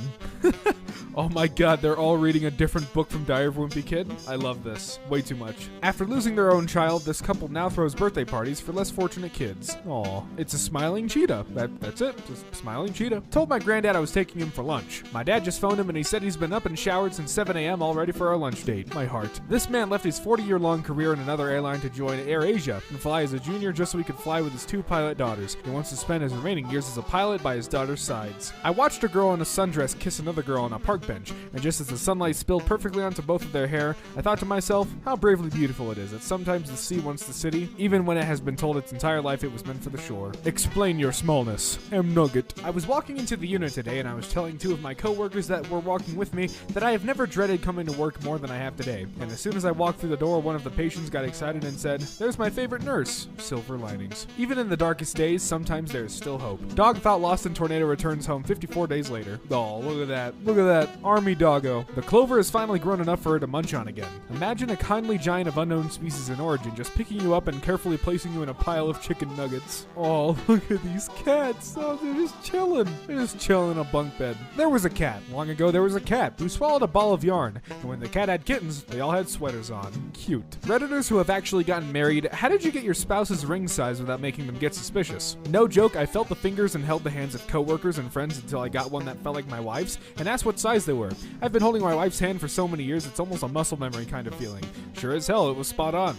Oh my god, they're all reading a different book from Diary of a Wimpy Kid? I love this. Way too much. After losing their own child, this couple now throws birthday parties for less fortunate kids. Aw, it's a smiling cheetah. That's it. Just smiling cheetah. Told my granddad I was taking him for lunch. My dad just phoned him and he said he's been up and showered since 7 a.m. all ready for our lunch date. My heart. This man left his 40-year-long career in another airline to join AirAsia and fly as a junior just so he could fly with his 2 pilot daughters. He wants to spend his remaining years as a pilot by his daughter's sides. I watched a girl in a sundress kiss another girl on a park bench, and just as the sunlight spilled perfectly onto both of their hair, I thought to myself, how bravely beautiful it is that sometimes the sea wants the city, even when it has been told its entire life it was meant for the shore. Explain your smallness. Nugget. I was walking into the unit today and I was telling 2 of my coworkers that were walking with me that I have never dreaded coming to work more than I have today. And as soon as I walked through the door, one of the patients got excited and said, "There's my favorite nurse." Silver linings. Even in the darkest days, sometimes there is still hope. Dog thought lost in tornado returns home 54 days later. Oh, look at that. Look at that. Army doggo. The clover has finally grown enough for her to munch on again. Imagine a kindly giant of unknown species in origin just picking you up and carefully placing you in a pile of chicken nuggets. Oh, look at these cats. Oh, they're just chilling. They're just chilling in a bunk bed. There was a cat. Long ago, there was a cat who swallowed a ball of yarn. And when the cat had kittens, they all had sweaters on. Cute. Redditors who have actually gotten married, how did you get your spouse's ring size without making them get suspicious? No joke, I felt the fingers and held the hands of coworkers and friends until I got one that felt like my wife's and asked what size they were. I've been holding my wife's hand for so many years, it's almost a muscle memory kind of feeling. Sure as hell, it was spot on.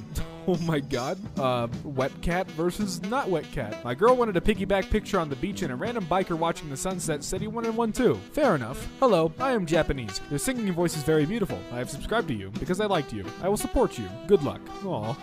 Oh my god. Wet cat versus not wet cat. My girl wanted a piggyback picture on the beach and a random biker watching the sunset said he wanted one too. Fair enough. Hello, I am Japanese. Your singing voice is very beautiful. I have subscribed to you because I liked you. I will support you. Good luck. Aw.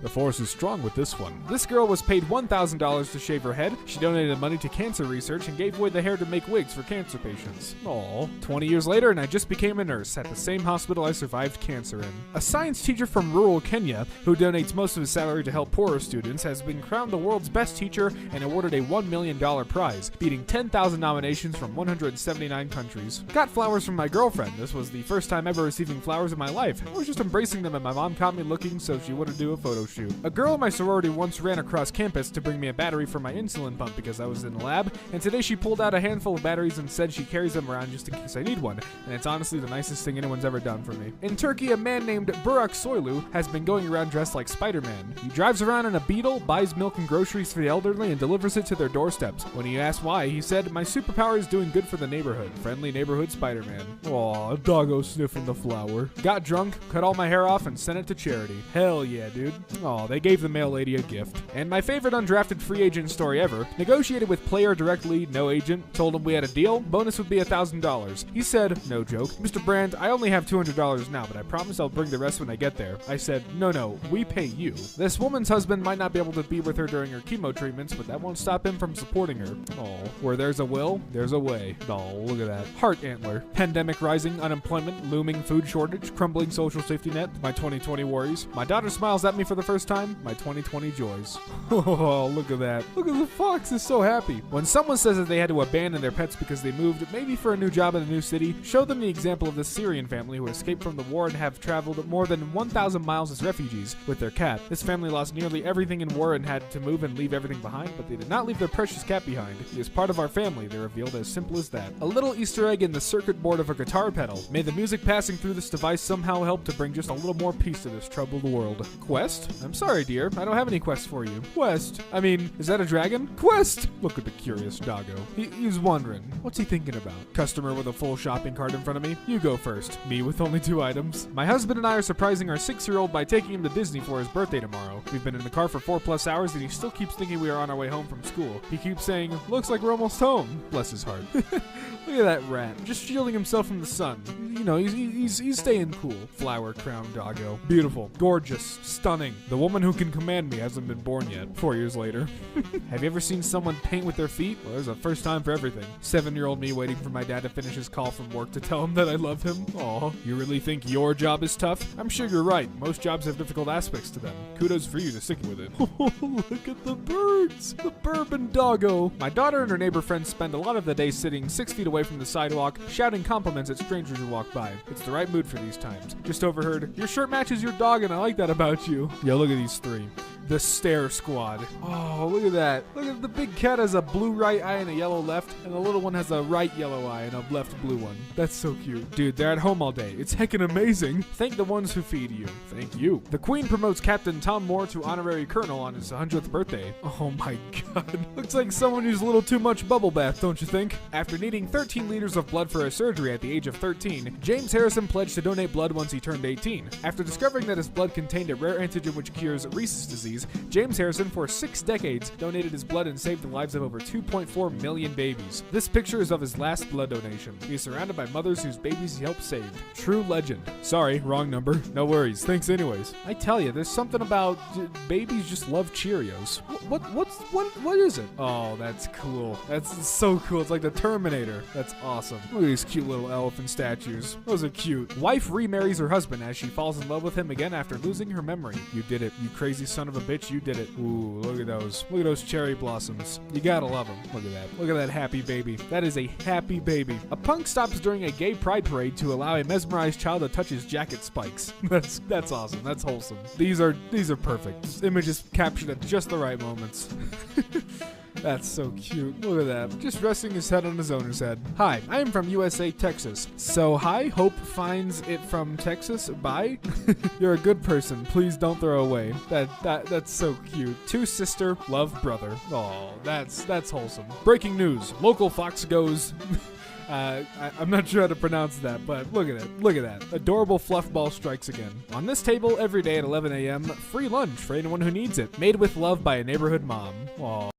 The force is strong with this one. This girl was paid $1,000 to shave her head. She donated money to cancer research and gave away the hair to make wigs for cancer patients. Aw. 20 years later and I just became a nurse at the same hospital I survived cancer in. A science teacher from rural Kenya, who donates most of his salary to help poorer students, has been crowned the world's best teacher and awarded a $1 million prize, beating 10,000 nominations from 179 countries. Got flowers from my girlfriend. This was the first time ever receiving flowers in my life. I was just embracing them and my mom caught me looking, so she wanted to do a photo shoot. A girl in my sorority once ran across campus to bring me a battery for my insulin pump because I was in the lab, and today she pulled out a handful of batteries and said she carries them around just in case I need one, and it's honestly the nicest thing anyone's ever done for me. In Turkey, a man named Burak Soylu has been going around dressed like Spider-Man. He drives around in a Beetle, buys milk and groceries for the elderly, and delivers it to their doorsteps. When he asked why, he said, "My superpower is doing good for the neighborhood. Friendly neighborhood Spider-Man." Aw, doggo sniffing the flower. Got drunk, cut all my hair off, and sent it to charity. Hell yeah, dude. Aw, they gave the mail lady a gift. And my favorite undrafted free agent story ever, negotiated with player direct lead, no agent, told him we had a deal, bonus would be $1,000. He said, no joke, "Mr. Brand, I only have $200 now, but I promise I'll bring the rest when I get there." I said, no, we pay you. This woman's husband might not be able to be with her during her chemo treatments, but that won't stop him from supporting her. Oh, where there's a will, there's a way. Oh, look at that. Heart antler. Pandemic rising, unemployment, looming food shortage, crumbling social safety net, my 2020 worries. My daughter smiles at me for the first time, my 2020 joys. Oh, look at that. Look at the fox is so happy. When someone says that they had to abandon their pets because they moved, maybe for a new job in a new city, show them the example of this Syrian family who escaped from the war and have traveled more than 1,000 miles as refugees refugees with their cat. This family lost nearly everything in war and had to move and leave everything behind, but they did not leave their precious cat behind. He is part of our family, they revealed, as simple as that. A little Easter egg in the circuit board of a guitar pedal. May the music passing through this device somehow help to bring just a little more peace to this troubled world. Quest? I'm sorry, dear. I don't have any quests for you. Quest? I mean, is that a dragon? Quest! Look at the curious doggo. He's wondering. What's he thinking about? Customer with a full shopping cart in front of me? You go first. Me with only 2 items? My husband and I are surprising our 6-year-old by taking him to Disney for his birthday tomorrow. We've been in the car for 4+ hours and he still keeps thinking we are on our way home from school. He keeps saying, looks like we're almost home. Bless his heart. Look at that rat. Just shielding himself from the sun. You know, he's staying cool. Flower crown doggo. Beautiful. Gorgeous. Stunning. The woman who can command me hasn't been born yet. 4 years later. Have you ever seen someone paint with their feet? Well, there's a first time for everything. 7-year-old me waiting for my dad to finish his call from work to tell him that I love him. Aw. You really think your job is tough? I'm sure you're right. Most jobs have difficult aspects to them. Kudos for you to stick with it. Look at the birds. The bourbon doggo. My daughter and her neighbor friends spend a lot of the day sitting 6 feet away from the sidewalk, shouting compliments at strangers who walk by. It's the right mood for these times. Just overheard, your shirt matches your dog and I like that about you. Yo, look at these 3. The Stare Squad. Oh, look at that. Look at the big cat has a blue right eye and a yellow left, and the little one has a right yellow eye and a left blue one. That's so cute. Dude, they're at home all day. It's heckin' amazing. Thank the ones who feed you. Thank you. The Queen promotes Captain Tom Moore to honorary colonel on his 100th birthday. Oh my god. Looks like someone used a little too much bubble bath, don't you think? After needing 13 liters of blood for a surgery at the age of 13, James Harrison pledged to donate blood once he turned 18. After discovering that his blood contained a rare antigen which cures Rhesus disease, James Harrison, for 6 decades, donated his blood and saved the lives of over 2.4 million babies. This picture is of his last blood donation. He is surrounded by mothers whose babies he helped save. True legend. Sorry, wrong number. No worries. Thanks anyways. I tell you, there's something about babies just love Cheerios. What is it? Oh, that's cool. That's so cool. It's like the Terminator. That's awesome. Look at these cute little elephant statues. Those are cute. Wife remarries her husband as she falls in love with him again after losing her memory. You did it. You crazy son of a bitch. You did it. Ooh, look at those. Look at those cherry blossoms. You gotta love them. Look at that. Look at that happy baby. That is a happy baby. A punk stops during a gay pride parade to allow a mesmerized child to touch his jacket spikes. That's awesome. That's wholesome. These are perfect. This image is captured at just the right moments. That's so cute. Look at that. Just resting his head on his owner's head. Hi, I am from USA, Texas. So hi, hope finds it from Texas. Bye. You're a good person. Please don't throw away. That's so cute. 2 sister, love brother. Oh, that's wholesome. Breaking news. Local fox goes. I'm not sure how to pronounce that, but look at it. Look at that. Adorable fluff ball strikes again. On this table every day at 11 a.m., free lunch for anyone who needs it. Made with love by a neighborhood mom. Aww.